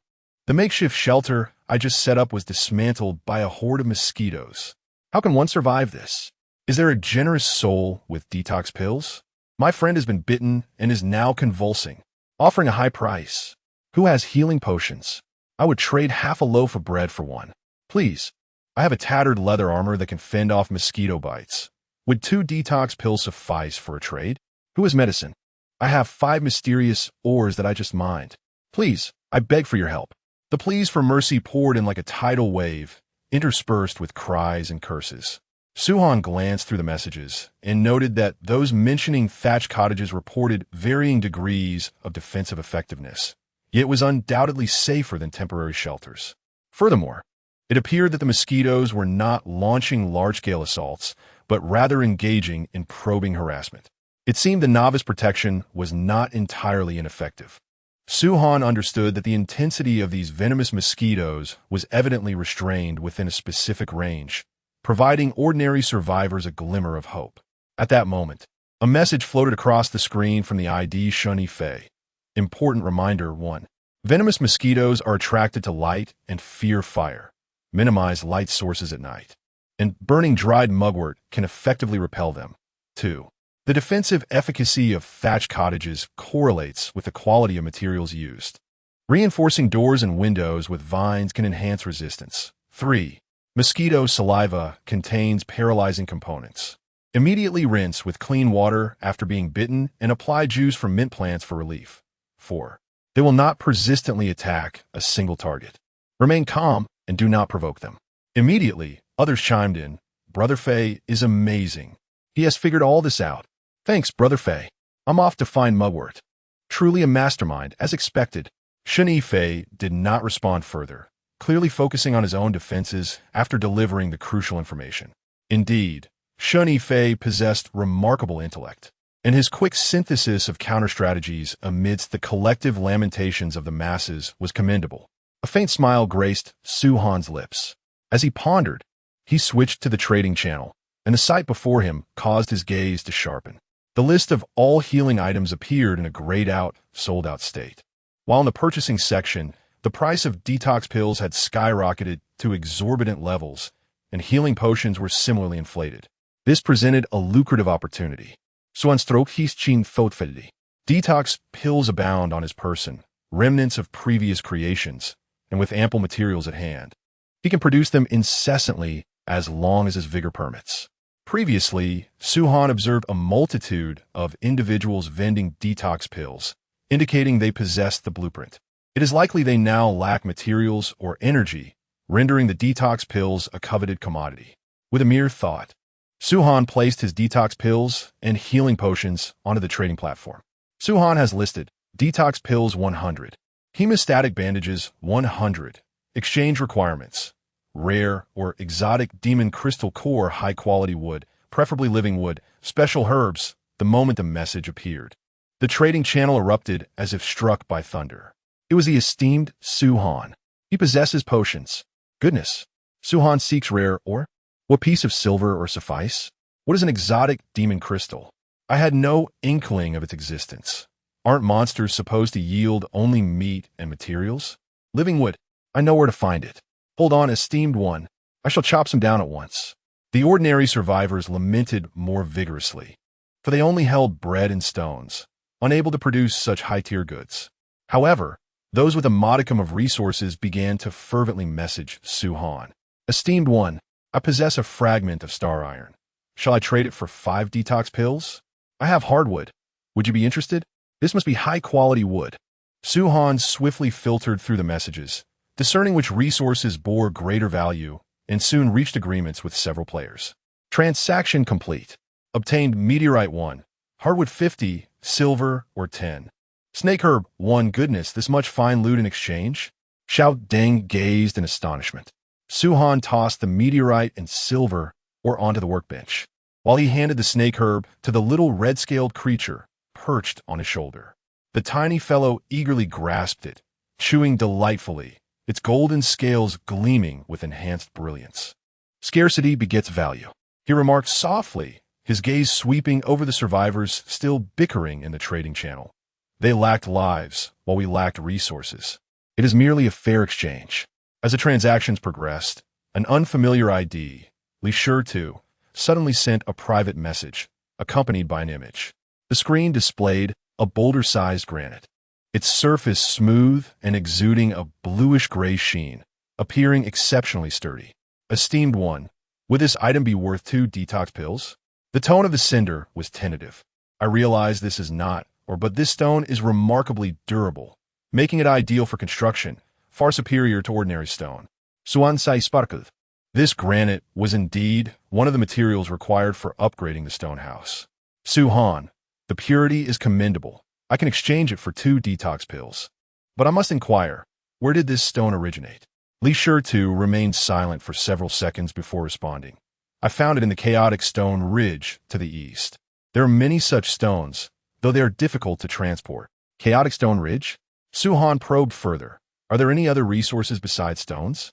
The makeshift shelter I just set up was dismantled by a horde of mosquitoes. How can one survive this? Is there a generous soul with detox pills? My friend has been bitten and is now convulsing, offering a high price. Who has healing potions? I would trade half a loaf of bread for one. Please. I have a tattered leather armor that can fend off mosquito bites. Would 2 detox pills suffice for a trade? Who has medicine? I have 5 mysterious ores that I just mined. Please, I beg for your help. The pleas for mercy poured in like a tidal wave, interspersed with cries and curses. Suhan glanced through the messages and noted that those mentioning thatched cottages reported varying degrees of defensive effectiveness, yet was undoubtedly safer than temporary shelters. Furthermore, it appeared that the mosquitoes were not launching large-scale assaults, but rather engaging in probing harassment. It seemed the novice protection was not entirely ineffective. Suhan understood that the intensity of these venomous mosquitoes was evidently restrained within a specific range, providing ordinary survivors a glimmer of hope. At that moment, a message floated across the screen from the ID Shunyi Fei. Important reminder 1. Venomous mosquitoes are attracted to light and fear fire. Minimize light sources at night. And burning dried mugwort can effectively repel them. 2. The defensive efficacy of thatched cottages correlates with the quality of materials used. Reinforcing doors and windows with vines can enhance resistance. 3. Mosquito saliva contains paralyzing components. Immediately rinse with clean water after being bitten and apply juice from mint plants for relief. 4. They will not persistently attack a single target. Remain calm and do not provoke them. Immediately, others chimed in. Brother Fei is amazing. He has figured all this out. Thanks, Brother Fei. I'm off to find mugwort. Truly a mastermind, as expected. Shunyi Fei did not respond further, clearly focusing on his own defenses after delivering the crucial information. Indeed, Shunyi Fei possessed remarkable intellect, and his quick synthesis of counter-strategies amidst the collective lamentations of the masses was commendable. A faint smile graced Suhan's lips. As he pondered, he switched to the trading channel, and the sight before him caused his gaze to sharpen. The list of all healing items appeared in a grayed-out, sold-out state. While in the purchasing section, the price of detox pills had skyrocketed to exorbitant levels, and healing potions were similarly inflated. This presented a lucrative opportunity. Detox pills abound on his person, remnants of previous creations, and with ample materials at hand. He can produce them incessantly as long as his vigor permits. Previously, Suhan observed a multitude of individuals vending detox pills, indicating they possessed the blueprint. It is likely they now lack materials or energy, rendering the detox pills a coveted commodity. With a mere thought, Suhan placed his detox pills and healing potions onto the trading platform. Suhan has listed detox pills 100, hemostatic bandages 100, exchange requirements, rare or exotic demon crystal core high-quality wood, preferably living wood, special herbs, the moment the message appeared. The trading channel erupted as if struck by thunder. It was the esteemed Suhan. He possesses potions. Goodness. Suhan seeks rare ore? What piece of silver or suffice? What is an exotic demon crystal? I had no inkling of its existence. Aren't monsters supposed to yield only meat and materials? Living wood. I know where to find it. Hold on, esteemed one. I shall chop some down at once. The ordinary survivors lamented more vigorously, for they only held bread and stones, unable to produce such high-tier goods. However, those with a modicum of resources began to fervently message Suhan. Esteemed one, I possess a fragment of star iron. Shall I trade it for 5 detox pills? I have hardwood. Would you be interested? This must be high-quality wood. Suhan swiftly filtered through the messages, discerning which resources bore greater value, and soon reached agreements with several players. Transaction complete. Obtained meteorite 1, hardwood 50, silver or 10. Snake herb 1. Goodness, this much fine loot in exchange? Xiao Deng gazed in astonishment. Suhan tossed the meteorite and silver ore onto the workbench. while he handed the snake herb to the little red-scaled creature perched on his shoulder. The tiny fellow eagerly grasped it, chewing delightfully, its golden scales gleaming with enhanced brilliance. "Scarcity begets value," he remarked softly, his gaze sweeping over the survivors still bickering in the trading channel. "They lacked lives, while we lacked resources. It is merely a fair exchange." As the transactions progressed, an unfamiliar ID, Leaky 2, suddenly sent a private message, accompanied by an image. The screen displayed a boulder-sized granite, its surface smooth and exuding a bluish-gray sheen, appearing exceptionally sturdy. "Esteemed one, would this item be worth 2 detox pills?" The tone of the sender was tentative. "I realize this is not, but this stone is remarkably durable, making it ideal for construction, far superior to ordinary stone." Suansai sparkled. This granite was indeed one of the materials required for upgrading the stone house. "Suhan, the purity is commendable. I can exchange it for 2 detox pills. But I must inquire, where did this stone originate?" Leaky 2 remained silent for several seconds before responding. "I found it in the chaotic stone ridge to the east. There are many such stones, though they are difficult to transport." "Chaotic stone ridge?" Suhan probed further. "Are there any other resources besides stones?"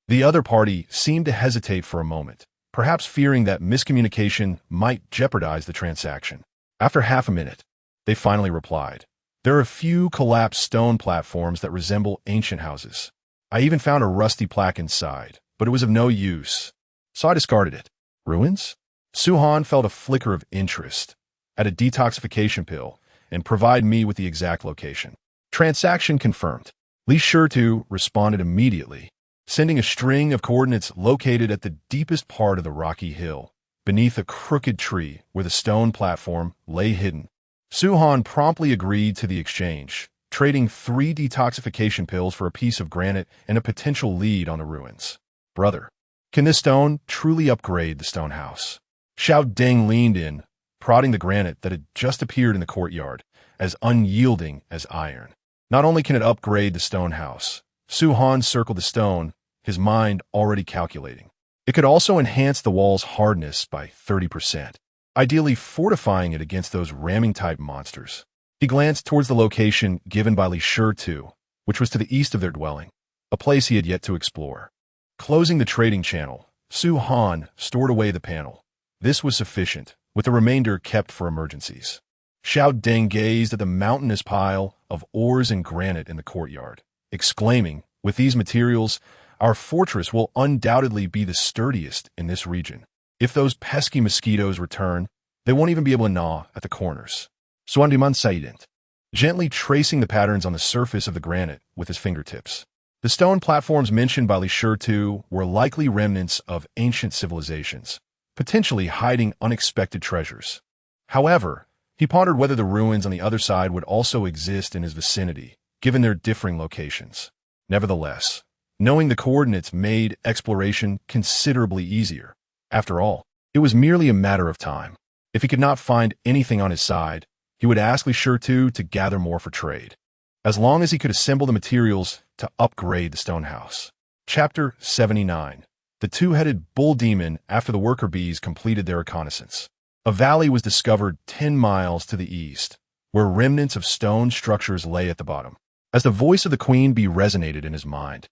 The other party seemed to hesitate for a moment, perhaps fearing that miscommunication might jeopardize the transaction. After half a minute, they finally replied, "There are a few collapsed stone platforms that resemble ancient houses. I even found a rusty plaque inside, but it was of no use, so I discarded it." "Ruins?" Suhan felt a flicker of interest. "Add a detoxification pill and provide me with the exact location." Transaction confirmed. Leaky 2 responded immediately, sending a string of coordinates located at the deepest part of the rocky hill, beneath a crooked tree where the stone platform lay hidden. Suhan promptly agreed to the exchange, trading 3 detoxification pills for a piece of granite and a potential lead on the ruins. "Brother, can this stone truly upgrade the stone house?" Xiao Deng leaned in, prodding the granite that had just appeared in the courtyard, as unyielding as iron. "Not only can it upgrade the stone house," Suhan circled the stone, his mind already calculating. "It could also enhance the wall's hardness by 30%, ideally fortifying it against those ramming-type monsters." He glanced towards the location given by Leaky 2, which was to the east of their dwelling, a place he had yet to explore. Closing the trading channel, Suhan stored away the panel. This was sufficient, with the remainder kept for emergencies. Xiao Deng gazed at the mountainous pile of ores and granite in the courtyard, exclaiming, "With these materials, our fortress will undoubtedly be the sturdiest in this region. If those pesky mosquitoes return, they won't even be able to gnaw at the corners." Suandiman Saident, gently tracing the patterns on the surface of the granite with his fingertips. The stone platforms mentioned by Leaky 2 were likely remnants of ancient civilizations, potentially hiding unexpected treasures. However, he pondered whether the ruins on the other side would also exist in his vicinity, given their differing locations. Nevertheless, knowing the coordinates made exploration considerably easier. After all, it was merely a matter of time. If he could not find anything on his side, he would ask Leaky 2 to gather more for trade, as long as he could assemble the materials to upgrade the stone house. Chapter 79. The Two-Headed Bull Demon. After the worker bees completed their reconnaissance, a valley was discovered 10 miles to the east, where remnants of stone structures lay at the bottom. As the voice of the queen bee resonated in his mind,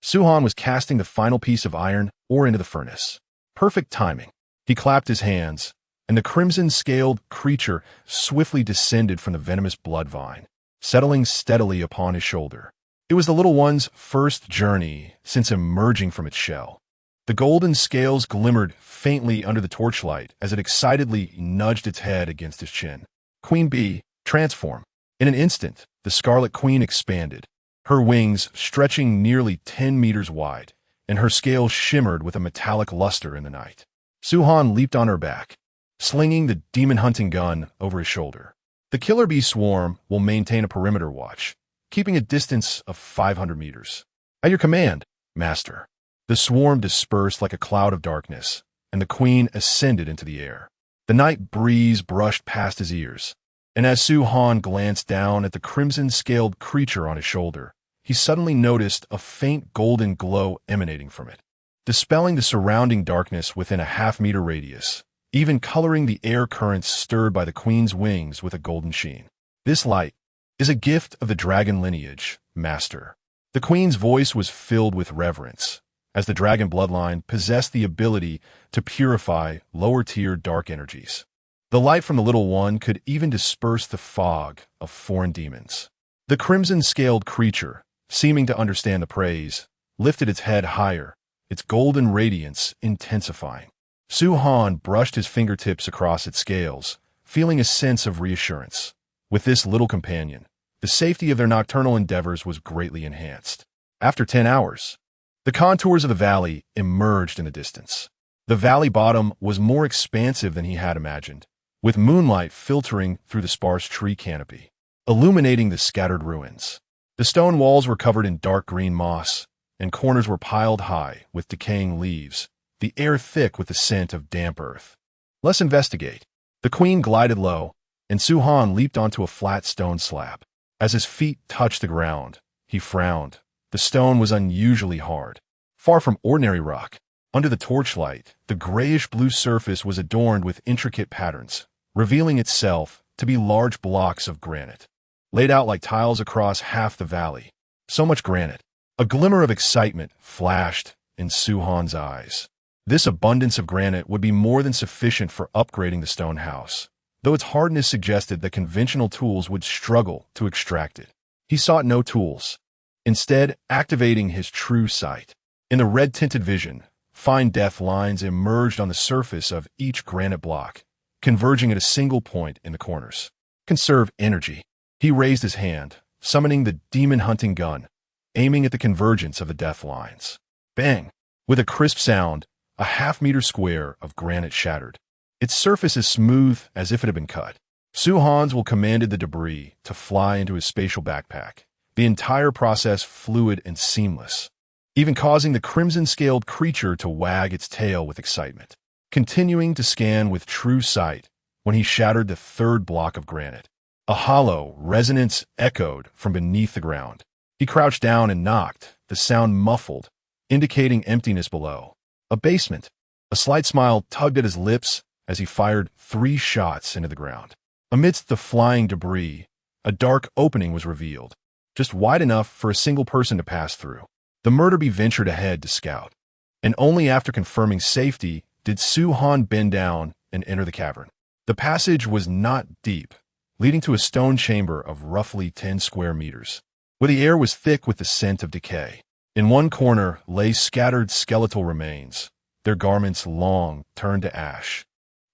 Suhan was casting the final piece of iron ore into the furnace. Perfect timing. He clapped his hands, and the crimson-scaled creature swiftly descended from the venomous blood vine, settling steadily upon his shoulder. It was the little one's first journey since emerging from its shell. The golden scales glimmered faintly under the torchlight as it excitedly nudged its head against his chin. "Queen bee, transform." In an instant, the Scarlet Queen expanded, her wings stretching nearly 10 meters wide, and her scales shimmered with a metallic luster in the night. Suhan leaped on her back, slinging the demon-hunting gun over his shoulder. The killer bee swarm will maintain a perimeter watch, keeping a distance of 500 meters. "At your command, master." The swarm dispersed like a cloud of darkness, and the queen ascended into the air. The night breeze brushed past his ears, and as Suhan glanced down at the crimson-scaled creature on his shoulder, he suddenly noticed a faint golden glow emanating from it, dispelling the surrounding darkness within a half-meter radius. even coloring the air currents stirred by the queen's wings with a golden sheen. This light is a gift of the dragon lineage, master. The queen's voice was filled with reverence, as the dragon bloodline possessed the ability to purify lower-tier dark energies. The light from the little one could even disperse the fog of foreign demons. The crimson-scaled creature, seeming to understand the praise, lifted its head higher, its golden radiance intensifying. Su-Han brushed his fingertips across its scales, feeling a sense of reassurance. With this little companion, the safety of their nocturnal endeavors was greatly enhanced. After 10 hours, the contours of the valley emerged in the distance. The valley bottom was more expansive than he had imagined, with moonlight filtering through the sparse tree canopy, illuminating the scattered ruins. The stone walls were covered in dark green moss, and corners were piled high with decaying leaves, the air thick with the scent of damp earth. Let's investigate. The queen glided low, and Su-Han leaped onto a flat stone slab. As his feet touched the ground, he frowned. The stone was unusually hard, far from ordinary rock. Under the torchlight, the grayish-blue surface was adorned with intricate patterns, revealing itself to be large blocks of granite, laid out like tiles across half the valley. So much granite. A glimmer of excitement flashed in Su-Han's eyes. This abundance of granite would be more than sufficient for upgrading the stone house, though its hardness suggested that conventional tools would struggle to extract it. He sought no tools, instead activating his true sight. In the red-tinted vision, fine depth lines emerged on the surface of each granite block, converging at a single point in the corners. Conserve energy. He raised his hand, summoning the demon-hunting gun, aiming at the convergence of the death lines. Bang! With a crisp sound, a half-meter square of granite shattered. Its surface as smooth as if it had been cut. Su-Han commanded the debris to fly into his spatial backpack, the entire process fluid and seamless, even causing the crimson-scaled creature to wag its tail with excitement. Continuing to scan with true sight when he shattered the third block of granite. A hollow resonance echoed from beneath the ground. He crouched down and knocked, the sound muffled, indicating emptiness below. A basement. A slight smile tugged at his lips as he fired 3 shots into the ground. Amidst the flying debris, a dark opening was revealed, just wide enough for a single person to pass through. The murder bee ventured ahead to scout, and only after confirming safety did Su-Han bend down and enter the cavern. The passage was not deep, leading to a stone chamber of roughly 10 square meters, where the air was thick with the scent of decay. In one corner lay scattered skeletal remains, their garments long turned to ash,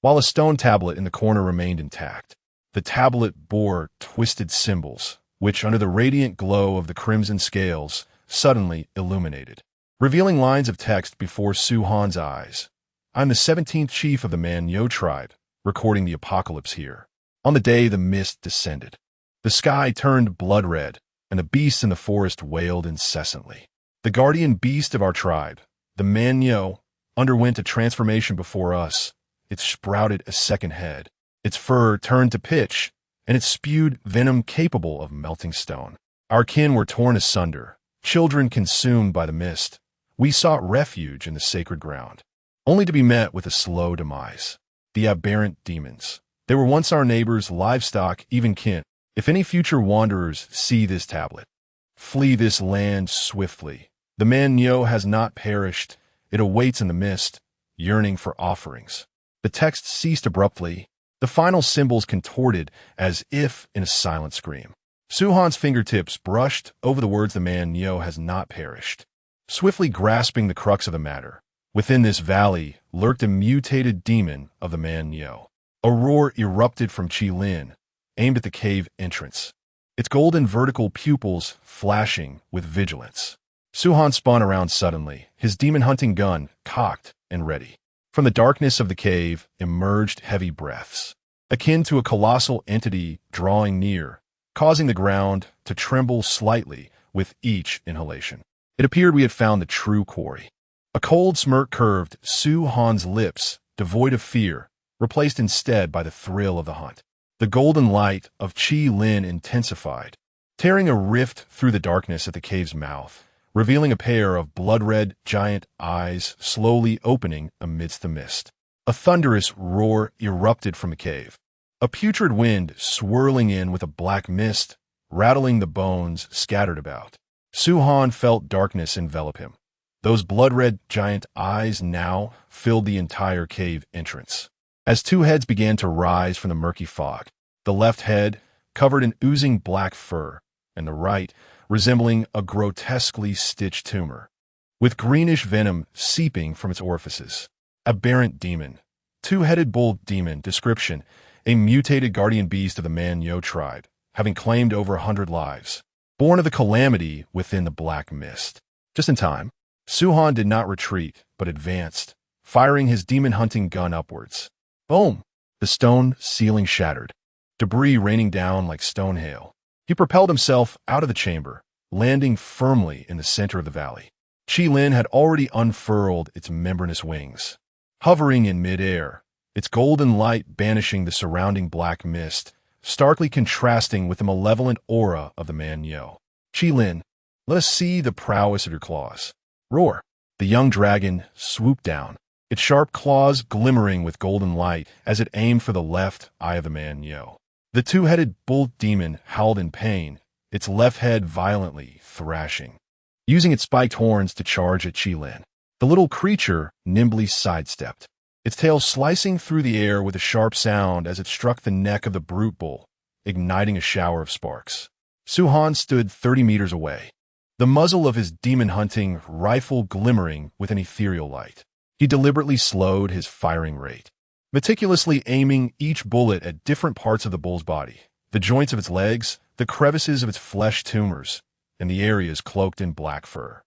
while a stone tablet in the corner remained intact. The tablet bore twisted symbols, which, under the radiant glow of the crimson scales, suddenly illuminated, revealing lines of text before Su-Han's eyes. I'm the 17th chief of the Man-Yo tribe, recording the apocalypse here. On the day the mist descended, the sky turned blood red, and the beasts in the forest wailed incessantly. The guardian beast of our tribe, the Man-Yo, underwent a transformation before us. It sprouted a second head. Its fur turned to pitch, and it spewed venom capable of melting stone. Our kin were torn asunder, children consumed by the mist. We sought refuge in the sacred ground, only to be met with a slow demise. The aberrant demons. They were once our neighbors, livestock, even kin. If any future wanderers see this tablet, flee this land swiftly. The Man-Yo has not perished. It awaits in the mist, yearning for offerings. The text ceased abruptly, the final symbols contorted as if in a silent scream. Su-Han's fingertips brushed over the words, the Man-Yo has not perished. Swiftly grasping the crux of the matter, within this valley lurked a mutated demon of the Man-Yo. A roar erupted from Chi-Lin, aimed at the cave entrance, its golden vertical pupils flashing with vigilance. Su-Han spun around suddenly, his demon-hunting gun cocked and ready. From the darkness of the cave emerged heavy breaths, akin to a colossal entity drawing near, causing the ground to tremble slightly with each inhalation. It appeared we had found the true quarry. A cold smirk curved Su-Han's lips, devoid of fear, replaced instead by the thrill of the hunt. The golden light of Chi-Lin intensified, tearing a rift through the darkness at the cave's mouth, revealing a pair of blood-red giant eyes slowly opening amidst the mist. A thunderous roar erupted from the cave. A putrid wind swirling in with a black mist, rattling the bones scattered about. Suhan felt darkness envelop him. Those blood-red giant eyes now filled the entire cave entrance. As two heads began to rise from the murky fog, the left head, covered in oozing black fur, and the right, resembling a grotesquely stitched tumor, with greenish venom seeping from its orifices. Aberrant demon. Two-headed bull demon. Description: a mutated guardian beast of the Man-Yo tribe, having claimed over 100 lives. Born of the calamity within the black mist. Just in time, Suhan did not retreat, but advanced, firing his demon-hunting gun upwards. Boom! The stone ceiling shattered, debris raining down like stone hail. He propelled himself out of the chamber, landing firmly in the center of the valley. Qilin had already unfurled its membranous wings. Hovering in mid-air, its golden light banishing the surrounding black mist, starkly contrasting with the malevolent aura of the Man-Yo. Qilin, let us see the prowess of your claws. Roar! The young dragon swooped down, its sharp claws glimmering with golden light as it aimed for the left eye of the Man-Yo. The two-headed bull demon howled in pain, its left head violently thrashing. Using its spiked horns to charge at Qilin, the little creature nimbly sidestepped, its tail slicing through the air with a sharp sound as it struck the neck of the brute bull, igniting a shower of sparks. Suhan stood 30 meters away, the muzzle of his demon-hunting rifle glimmering with an ethereal light. He deliberately slowed his firing rate, meticulously aiming each bullet at different parts of the bull's body, the joints of its legs, the crevices of its flesh tumors, and the areas cloaked in black fur.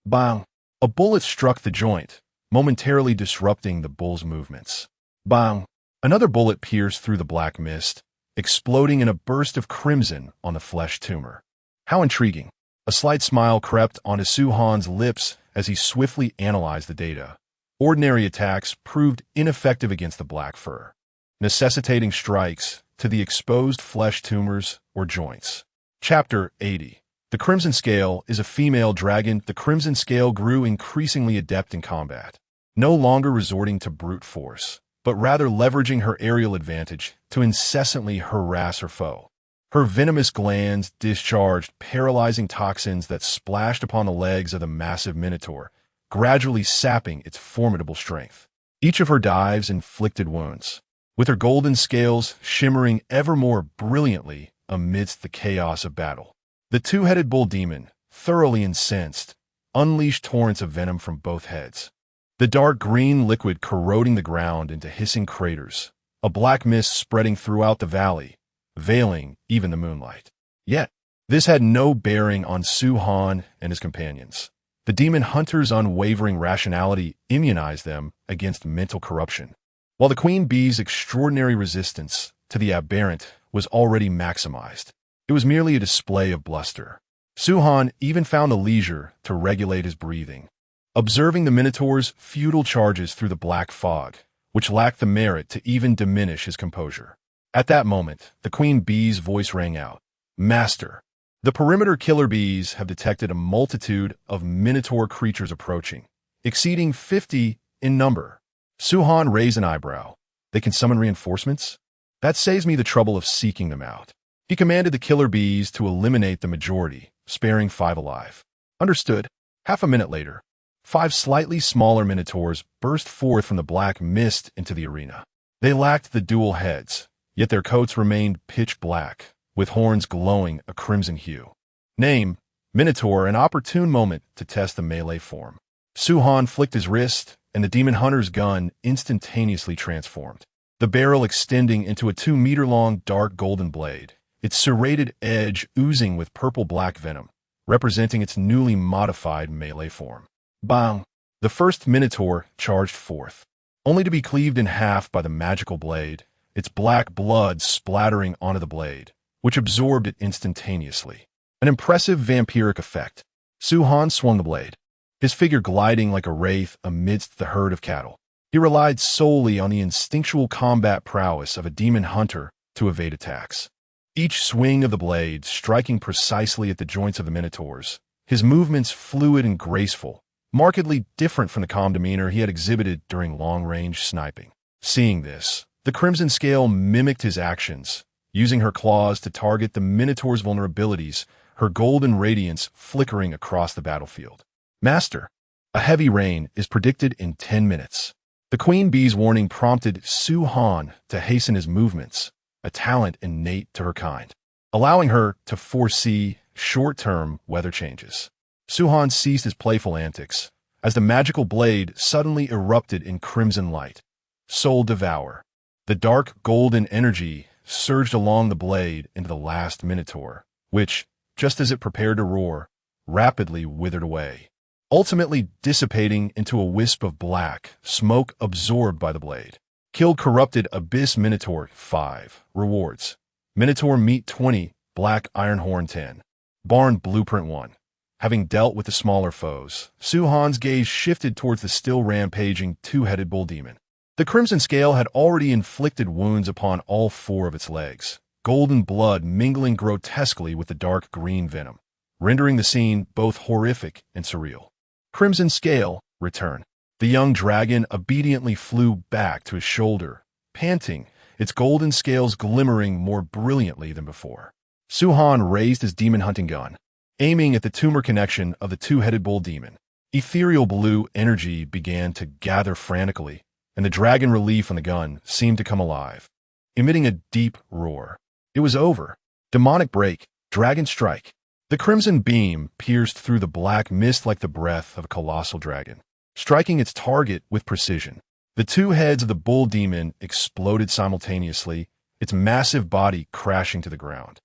Bang! A bullet struck the joint, momentarily disrupting the bull's movements. Bang! Another bullet pierced through the black mist, exploding in a burst of crimson on the flesh tumor. How intriguing! A slight smile crept onto Suhan's lips as he swiftly analyzed the data. Ordinary attacks proved ineffective against the black fur, necessitating strikes to the exposed flesh tumors or joints. Chapter 80. The Crimson Scale is a female dragon. The Crimson Scale grew increasingly adept in combat, no longer resorting to brute force, but rather leveraging her aerial advantage to incessantly harass her foe. Her venomous glands discharged paralyzing toxins that splashed upon the legs of the massive minotaur, gradually sapping its formidable strength. Each of her dives inflicted wounds, with her golden scales shimmering ever more brilliantly amidst the chaos of battle. The two-headed bull demon, thoroughly incensed, unleashed torrents of venom from both heads, the dark green liquid corroding the ground into hissing craters, a black mist spreading throughout the valley, veiling even the moonlight. Yet, this had no bearing on Suhan and his companions. The demon hunter's unwavering rationality immunized them against mental corruption, while the queen bee's extraordinary resistance to the aberrant was already maximized. It was merely a display of bluster. Suhan even found a leisure to regulate his breathing, observing the Minotaur's futile charges through the black fog, which lacked the merit to even diminish his composure. At that moment, the queen bee's voice rang out. "Master, the perimeter killer bees have detected a multitude of Minotaur creatures approaching, exceeding 50 in number." Suhan raised an eyebrow. "They can summon reinforcements? That saves me the trouble of seeking them out." He commanded the killer bees to eliminate the majority, sparing 5 alive. Understood. Half a minute later, 5 slightly smaller minotaurs burst forth from the black mist into the arena. They lacked the dual heads, yet their coats remained pitch black, with horns glowing a crimson hue. Name: Minotaur. An opportune moment to test the melee form. Suhan flicked his wrist, and the demon hunter's gun instantaneously transformed, the barrel extending into a 2-meter-long dark golden blade, its serrated edge oozing with purple-black venom, representing its newly modified melee form. Bang! The first Minotaur charged forth, only to be cleaved in half by the magical blade, its black blood splattering onto the blade, which absorbed it instantaneously. An impressive vampiric effect. Suhan swung the blade, his figure gliding like a wraith amidst the herd of cattle. He relied solely on the instinctual combat prowess of a demon hunter to evade attacks. Each swing of the blade striking precisely at the joints of the minotaurs, his movements fluid and graceful, markedly different from the calm demeanor he had exhibited during long-range sniping. Seeing this, the Crimson Scale mimicked his actions, using her claws to target the Minotaur's vulnerabilities, her golden radiance flickering across the battlefield. Master, a heavy rain is predicted in 10 minutes. The Queen Bee's warning prompted Su-Han to hasten his movements, a talent innate to her kind, allowing her to foresee short-term weather changes. Su-Han ceased his playful antics as the magical blade suddenly erupted in crimson light. Soul Devour. The dark golden energy surged along the blade into the last Minotaur, which, just as it prepared to roar, rapidly withered away, ultimately dissipating into a wisp of black smoke absorbed by the blade. Killed Corrupted Abyss Minotaur 5. Rewards. Minotaur Meat 20, Black Ironhorn 10. Barn Blueprint 1. Having dealt with the smaller foes, Su-Han's gaze shifted towards the still rampaging two-headed bull demon. The Crimson Scale had already inflicted wounds upon all 4 of its legs, golden blood mingling grotesquely with the dark green venom, rendering the scene both horrific and surreal. Crimson Scale, return. The young dragon obediently flew back to his shoulder, panting, its golden scales glimmering more brilliantly than before. Su-Han raised his demon-hunting gun, aiming at the tumor connection of the two-headed bull demon. Ethereal blue energy began to gather frantically, and the dragon relief on the gun seemed to come alive, emitting a deep roar. It was over. Demonic break, dragon strike. The crimson beam pierced through the black mist like the breath of a colossal dragon, striking its target with precision. The 2 heads of the bull demon exploded simultaneously, its massive body crashing to the ground.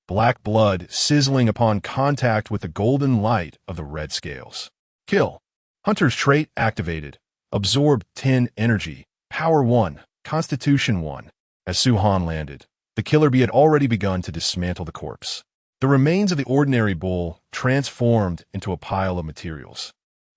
Black blood sizzling upon contact with the golden light of the red scales. Kill. Hunter's trait activated. Absorb 10 energy. Power 1. Constitution 1. As Su-Han landed, the killer bee had already begun to dismantle the corpse. The remains of the ordinary bull transformed into a pile of materials,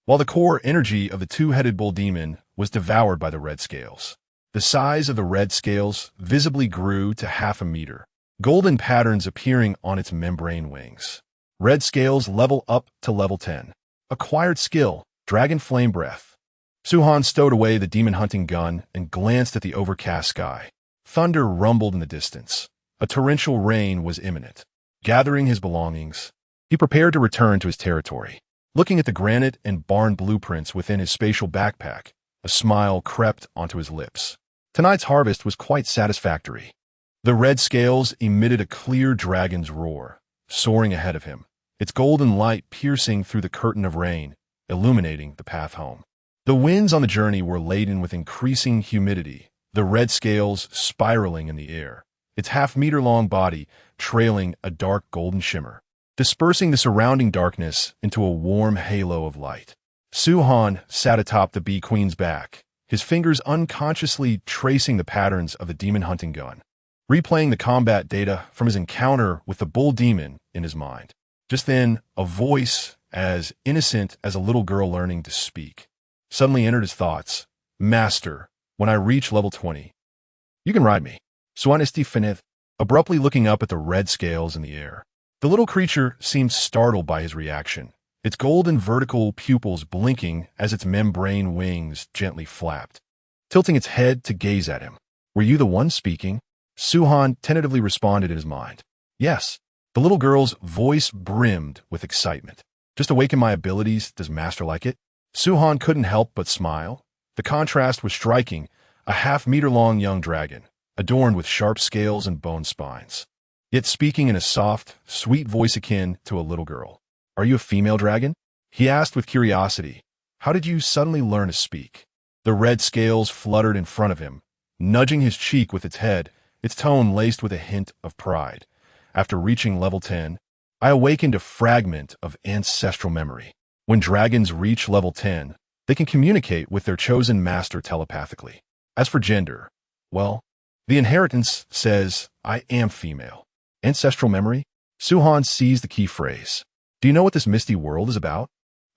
while the core energy of the two-headed bull demon was devoured by the red scales. The size of the red scales visibly grew to half a meter, golden patterns appearing on its membrane wings. Red scales level up to level 10. Acquired skill, Dragon Flame Breath. Su-Han stowed away the demon-hunting gun and glanced at the overcast sky. Thunder rumbled in the distance. A torrential rain was imminent. Gathering his belongings, he prepared to return to his territory. Looking at the granite and barn blueprints within his spatial backpack, a smile crept onto his lips. Tonight's harvest was quite satisfactory. The red scales emitted a clear dragon's roar, soaring ahead of him, its golden light piercing through the curtain of rain, illuminating the path home. The winds on the journey were laden with increasing humidity, the red scales spiraling in the air, its half-meter-long body trailing a dark golden shimmer, dispersing the surrounding darkness into a warm halo of light. Su-Han sat atop the bee queen's back, his fingers unconsciously tracing the patterns of the demon-hunting gun, replaying the combat data from his encounter with the bull demon in his mind. Just then, a voice, as innocent as a little girl learning to speak, suddenly entered his thoughts. Master, when I reach level 20, you can ride me. Suan esti finith, abruptly looking up at the red scales in the air. The little creature seemed startled by his reaction, its golden vertical pupils blinking as its membrane wings gently flapped, tilting its head to gaze at him. Were you the one speaking? Su-Han tentatively responded in his mind. Yes. The little girl's voice brimmed with excitement. Just awaken my abilities, does Master like it? Su-Han couldn't help but smile. The contrast was striking, a half-meter-long young dragon, adorned with sharp scales and bone spines, yet speaking in a soft, sweet voice akin to a little girl. Are you a female dragon? He asked with curiosity. How did you suddenly learn to speak? The red scales fluttered in front of him, nudging his cheek with its head, its tone laced with a hint of pride. After reaching level 10, I awakened a fragment of ancestral memory. When dragons reach level 10, they can communicate with their chosen master telepathically. As for gender, well, the inheritance says I am female. Ancestral memory? Su-Han seized the key phrase. Do you know what this misty world is about?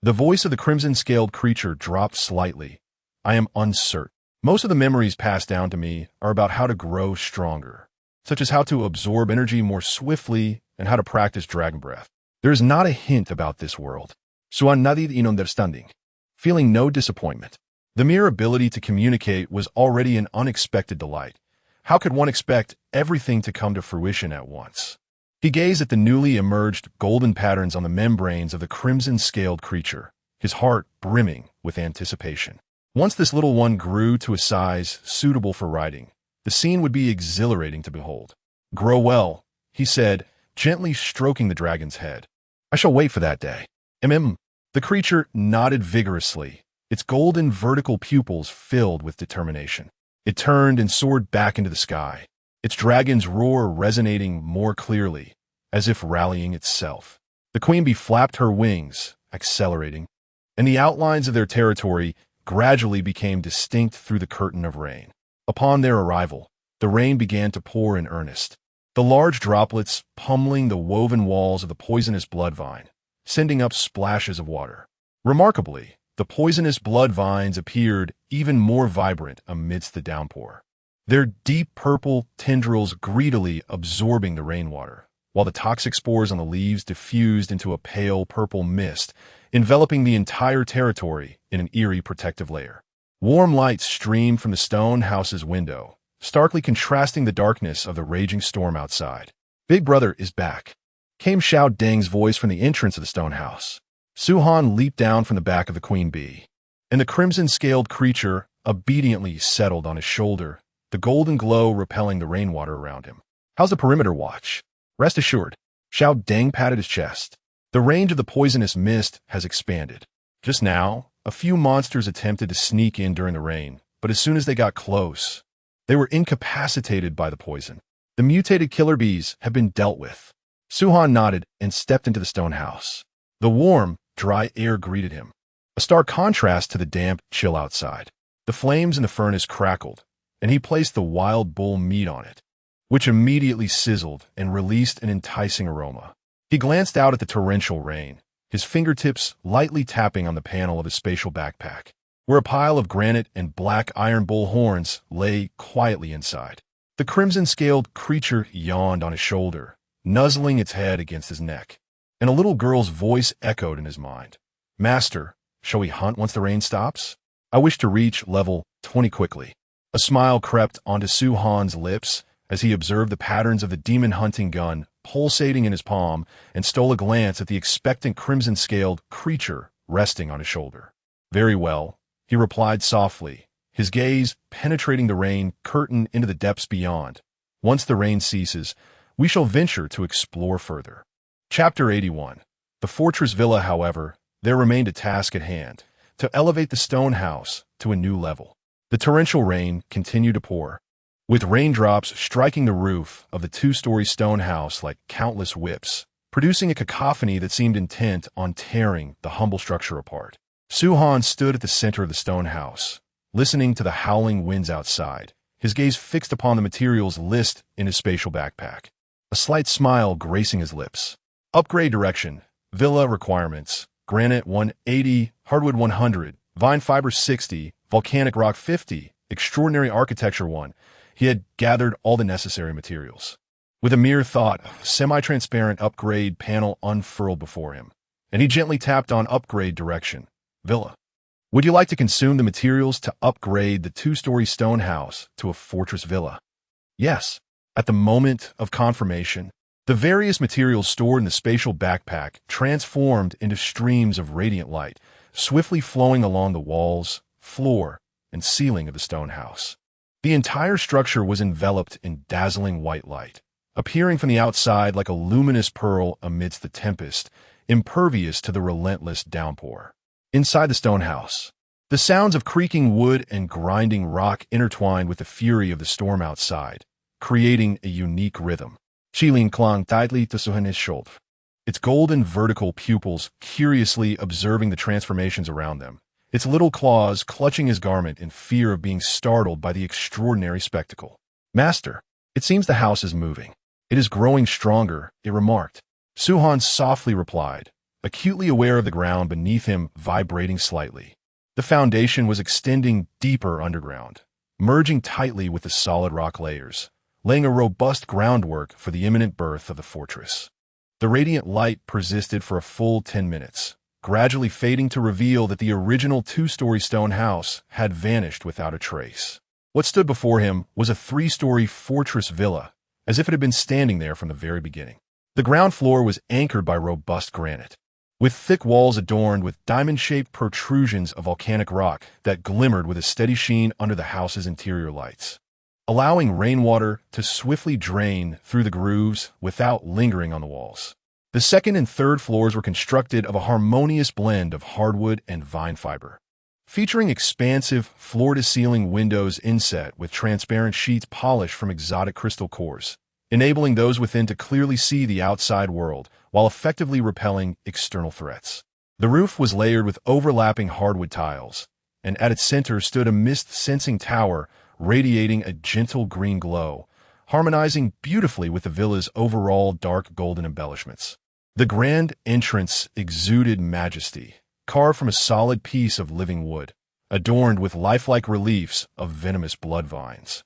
The voice of the crimson-scaled creature dropped slightly. I am uncertain. Most of the memories passed down to me are about how to grow stronger, such as how to absorb energy more swiftly and how to practice dragon breath. There is not a hint about this world. Suan nadid in understanding. feeling no disappointment. The mere ability to communicate was already an unexpected delight. How could one expect everything to come to fruition at once? He gazed at the newly emerged golden patterns on the membranes of the crimson-scaled creature, his heart brimming with anticipation. Once this little one grew to a size suitable for riding, the scene would be exhilarating to behold. "Grow well," he said, gently stroking the dragon's head. "I shall wait for that day." The creature nodded vigorously, its golden vertical pupils filled with determination. It turned and soared back into the sky, its dragon's roar resonating more clearly, as if rallying itself. The queen bee flapped her wings, accelerating, and the outlines of their territory gradually became distinct through the curtain of rain. Upon their arrival, the rain began to pour in earnest, the large droplets pummeling the woven walls of the poisonous blood vine, sending up splashes of water. Remarkably, the poisonous blood vines appeared even more vibrant amidst the downpour, their deep purple tendrils greedily absorbing the rainwater, while the toxic spores on the leaves diffused into a pale purple mist, enveloping the entire territory in an eerie protective layer. Warm light streamed from the stone house's window, starkly contrasting the darkness of the raging storm outside. "Big Brother is back," came Xiao Deng's voice from the entrance of the stone house. Su-Han leaped down from the back of the queen bee, and the crimson-scaled creature obediently settled on his shoulder, the golden glow repelling the rainwater around him. "How's the perimeter watch?" "Rest assured." Xiao Deng patted his chest. "The range of the poisonous mist has expanded. Just now, a few monsters attempted to sneak in during the rain, but as soon as they got close, they were incapacitated by the poison. The mutated killer bees have been dealt with." Su-Han nodded and stepped into the stone house. The warm, dry air greeted him, a stark contrast to the damp chill outside. The flames in the furnace crackled, and he placed the wild bull meat on it, which immediately sizzled and released an enticing aroma. He glanced out at the torrential rain, his fingertips lightly tapping on the panel of his spatial backpack, where a pile of granite and black iron bull horns lay quietly inside. The crimson-scaled creature yawned on his shoulder, nuzzling its head against his neck, and a little girl's voice echoed in his mind. "Master, shall we hunt once the rain stops? I wish to reach level 20 quickly." A smile crept onto Su-Han's lips as he observed the patterns of the demon hunting gun pulsating in his palm and stole a glance at the expectant crimson-scaled creature resting on his shoulder. "Very well," he replied softly, his gaze penetrating the rain curtain into the depths beyond. "Once the rain ceases, we shall venture to explore further." Chapter 81. The fortress villa, however, there remained a task at hand, to elevate the stone house to a new level. The torrential rain continued to pour, with raindrops striking the roof of the two-story stone house like countless whips, producing a cacophony that seemed intent on tearing the humble structure apart. Su-Han stood at the center of the stone house, listening to the howling winds outside, his gaze fixed upon the materials list in his spatial backpack, a slight smile gracing his lips. Upgrade direction, villa requirements, granite 180, hardwood 100, vine fiber 60, volcanic rock 50, extraordinary architecture 1. He had gathered all the necessary materials. With a mere thought, a semi-transparent upgrade panel unfurled before him, and he gently tapped on upgrade direction, villa. "Would you like to consume the materials to upgrade the two-story stone house to a fortress villa?" "Yes." At the moment of confirmation, the various materials stored in the spatial backpack transformed into streams of radiant light, swiftly flowing along the walls, floor, and ceiling of the stone house. The entire structure was enveloped in dazzling white light, appearing from the outside like a luminous pearl amidst the tempest, impervious to the relentless downpour. Inside the stone house, the sounds of creaking wood and grinding rock intertwined with the fury of the storm outside, creating a unique rhythm. Qilin clung tightly to Su-Han's shoulder, its golden vertical pupils curiously observing the transformations around them, its little claws clutching his garment in fear of being startled by the extraordinary spectacle. "Master, it seems the house is moving. It is growing stronger," it remarked. Su-Han softly replied, acutely aware of the ground beneath him vibrating slightly. The foundation was extending deeper underground, merging tightly with the solid rock layers, laying a robust groundwork for the imminent birth of the fortress. The radiant light persisted for a full 10 minutes, gradually fading to reveal that the original two-story stone house had vanished without a trace. What stood before him was a three-story fortress villa, as if it had been standing there from the very beginning. The ground floor was anchored by robust granite, with thick walls adorned with diamond-shaped protrusions of volcanic rock that glimmered with a steady sheen under the house's interior lights, allowing rainwater to swiftly drain through the grooves without lingering on the walls. The second and third floors were constructed of a harmonious blend of hardwood and vine fiber, featuring expansive floor-to-ceiling windows inset with transparent sheets polished from exotic crystal cores, enabling those within to clearly see the outside world while effectively repelling external threats. The roof was layered with overlapping hardwood tiles, and at its center stood a mist-sensing tower radiating a gentle green glow, harmonizing beautifully with the villa's overall dark golden embellishments. The grand entrance exuded majesty, carved from a solid piece of living wood, adorned with lifelike reliefs of venomous blood vines.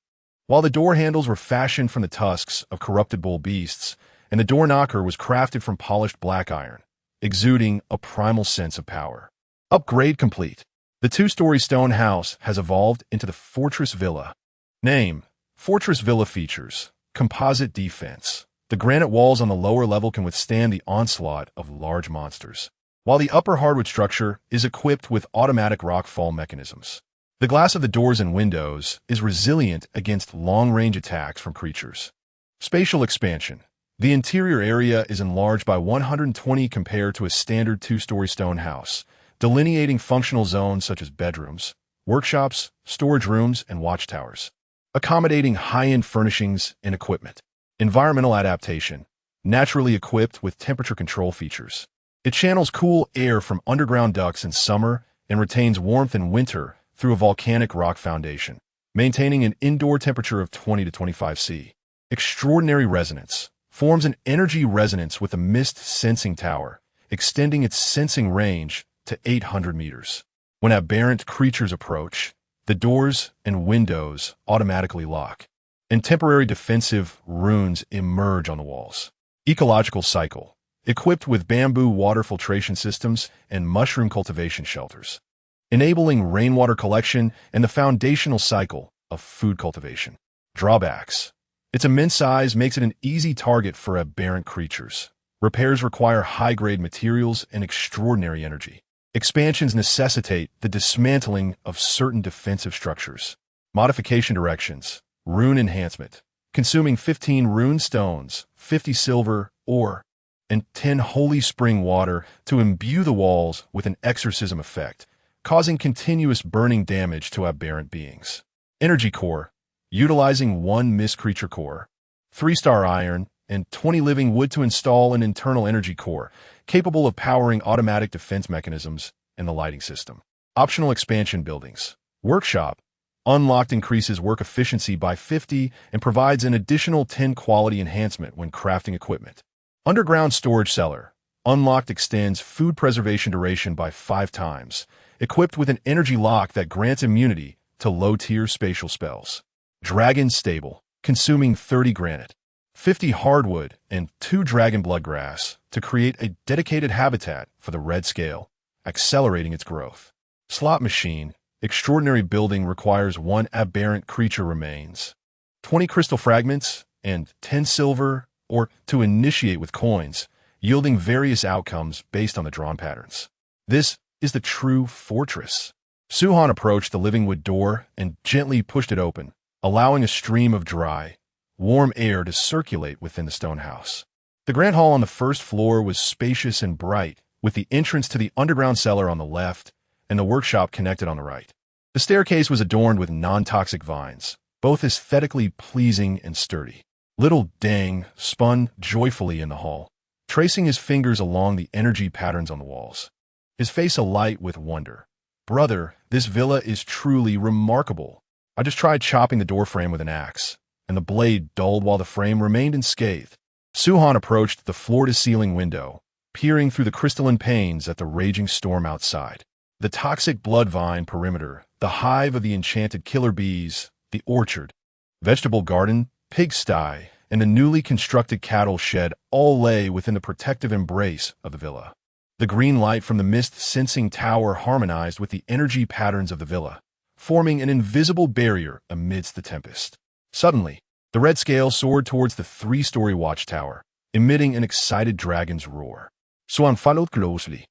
While the door handles were fashioned from the tusks of corrupted bull beasts, and the door knocker was crafted from polished black iron, exuding a primal sense of power. Upgrade complete. The two-story stone house has evolved into the Fortress Villa. Name: Fortress Villa features composite defense. The granite walls on the lower level can withstand the onslaught of large monsters, while the upper hardwood structure is equipped with automatic rockfall mechanisms. The glass of the doors and windows is resilient against long-range attacks from creatures. Spatial expansion. The interior area is enlarged by 120 compared to a standard two-story stone house, delineating functional zones such as bedrooms, workshops, storage rooms, and watchtowers, accommodating high-end furnishings and equipment. Environmental adaptation. Naturally equipped with temperature control features, it channels cool air from underground ducts in summer and retains warmth in winter through a volcanic rock foundation, maintaining an indoor temperature of 20 to 25 C. Extraordinary resonance. Forms an energy resonance with a mist-sensing tower, extending its sensing range to 800 meters. When aberrant creatures approach, the doors and windows automatically lock, and temporary defensive runes emerge on the walls. Ecological cycle. Equipped with bamboo water filtration systems and mushroom cultivation shelters, enabling rainwater collection and the foundational cycle of food cultivation. Drawbacks. Its immense size makes it an easy target for aberrant creatures. Repairs require high-grade materials and extraordinary energy. Expansions necessitate the dismantling of certain defensive structures. Modification directions. Rune enhancement. Consuming 15 rune stones, 50 silver ore, and 10 holy spring water to imbue the walls with an exorcism effect, causing continuous burning damage to aberrant beings. Energy core. Utilizing 1 mist creature core, 3-star iron, and 20 living wood to install an internal energy core, capable of powering automatic defense mechanisms and the lighting system. Optional expansion buildings. Workshop. Unlocked increases work efficiency by 50 and provides an additional 10 quality enhancement when crafting equipment. Underground storage cellar. Unlocked extends food preservation duration by 5 times, equipped with an energy lock that grants immunity to low-tier spatial spells. Dragon stable. Consuming 30 granite, 50 hardwood, and 2 dragon bloodgrass to create a dedicated habitat for the red scale, accelerating its growth. Slot machine. Extraordinary building requires 1 aberrant creature remains, 20 crystal fragments, and 10 silver or to initiate with coins, yielding various outcomes based on the drawn patterns. This is the true fortress. Suhan approached the living wood door and gently pushed it open, allowing a stream of dry, warm air to circulate within the stone house. The grand hall on the first floor was spacious and bright, with the entrance to the underground cellar on the left and the workshop connected on the right. The staircase was adorned with non-toxic vines, both aesthetically pleasing and sturdy. Little Dang spun joyfully in the hall, tracing his fingers along the energy patterns on the walls, his face alight with wonder. "Brother, this villa is truly remarkable. I just tried chopping the door frame with an axe, and the blade dulled while the frame remained unscathed." Suhan approached the floor-to-ceiling window, peering through the crystalline panes at the raging storm outside. The toxic blood vine perimeter, the hive of the enchanted killer bees, the orchard, vegetable garden, pigsty, and the newly constructed cattle shed all lay within the protective embrace of the villa. The green light from the mist-sensing tower harmonized with the energy patterns of the villa, forming an invisible barrier amidst the tempest. Suddenly, the red scale soared towards the three-story watchtower, emitting an excited dragon's roar. Swan followed closely,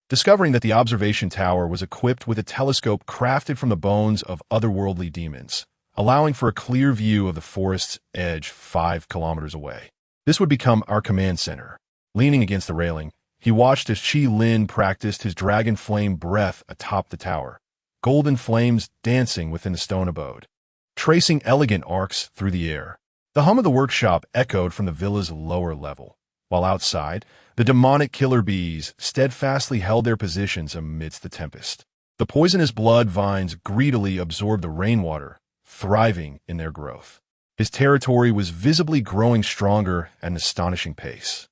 discovering that the observation tower was equipped with a telescope crafted from the bones of otherworldly demons, allowing for a clear view of the forest's edge 5 kilometers away. This would become our command center. Leaning against the railing, he watched as Chi Lin practiced his dragon flame breath atop the tower, golden flames dancing within the stone abode, tracing elegant arcs through the air. The hum of the workshop echoed from the villa's lower level, while outside, the demonic killer bees steadfastly held their positions amidst the tempest. The poisonous blood vines greedily absorbed the rainwater, thriving in their growth. His territory was visibly growing stronger at an astonishing pace.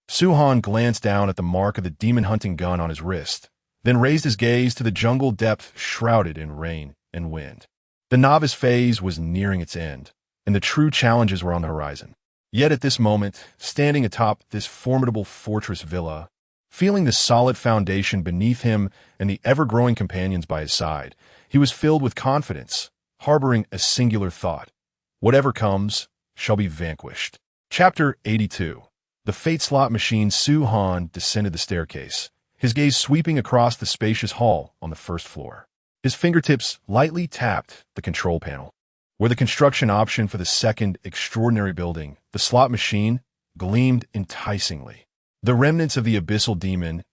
Su-Han glanced down at the mark of the demon-hunting gun on his wrist, then raised his gaze to the jungle depth shrouded in rain and wind. The novice phase was nearing its end, and the true challenges were on the horizon. Yet at this moment, standing atop this formidable fortress villa, feeling the solid foundation beneath him and the ever-growing companions by his side, he was filled with confidence, harboring a singular thought: whatever comes shall be vanquished. Chapter 82. The fate slot machine. Su-Han descended the staircase, his gaze sweeping across the spacious hall on the first floor. His fingertips lightly tapped the control panel, where the construction option for the second extraordinary building, the slot machine, gleamed enticingly. The remnants of the abyssal demon's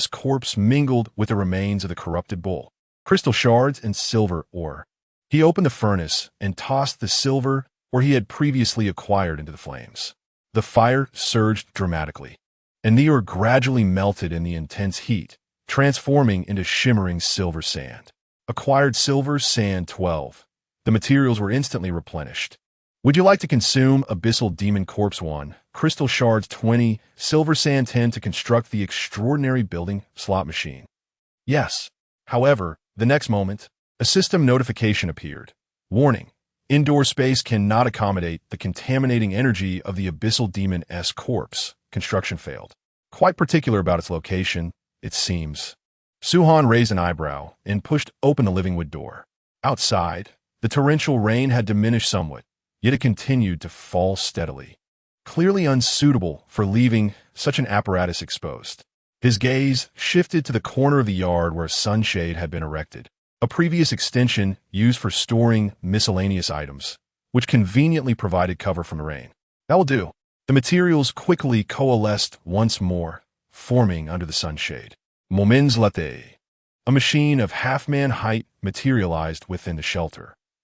corpse mingled with the remains of the corrupted bull, crystal shards and silver ore. He opened the furnace and tossed the silver ore he had previously acquired into the flames. The fire surged dramatically, and the ore gradually melted in the intense heat, transforming into shimmering silver sand. Acquired silver sand 12. The materials were instantly replenished. Would you like to consume Abyssal Demon Corpse 1, Crystal Shards 20, Silver Sand 10 to construct the extraordinary building slot machine? Yes. However, the next moment, a system notification appeared. Warning: indoor space cannot accommodate the contaminating energy of the Abyssal Demon's corpse. Construction failed. Quite particular about its location, it seems. Su-Han raised an eyebrow and pushed open the living wood door. Outside, the torrential rain had diminished somewhat, yet it continued to fall steadily, clearly unsuitable for leaving such an apparatus exposed. His gaze shifted to the corner of the yard where a sunshade had been erected, a previous extension used for storing miscellaneous items, which conveniently provided cover from the rain. That will do. The materials quickly coalesced once more, forming under the sunshade. Moments later, a machine of half-man height materialized within the shelter.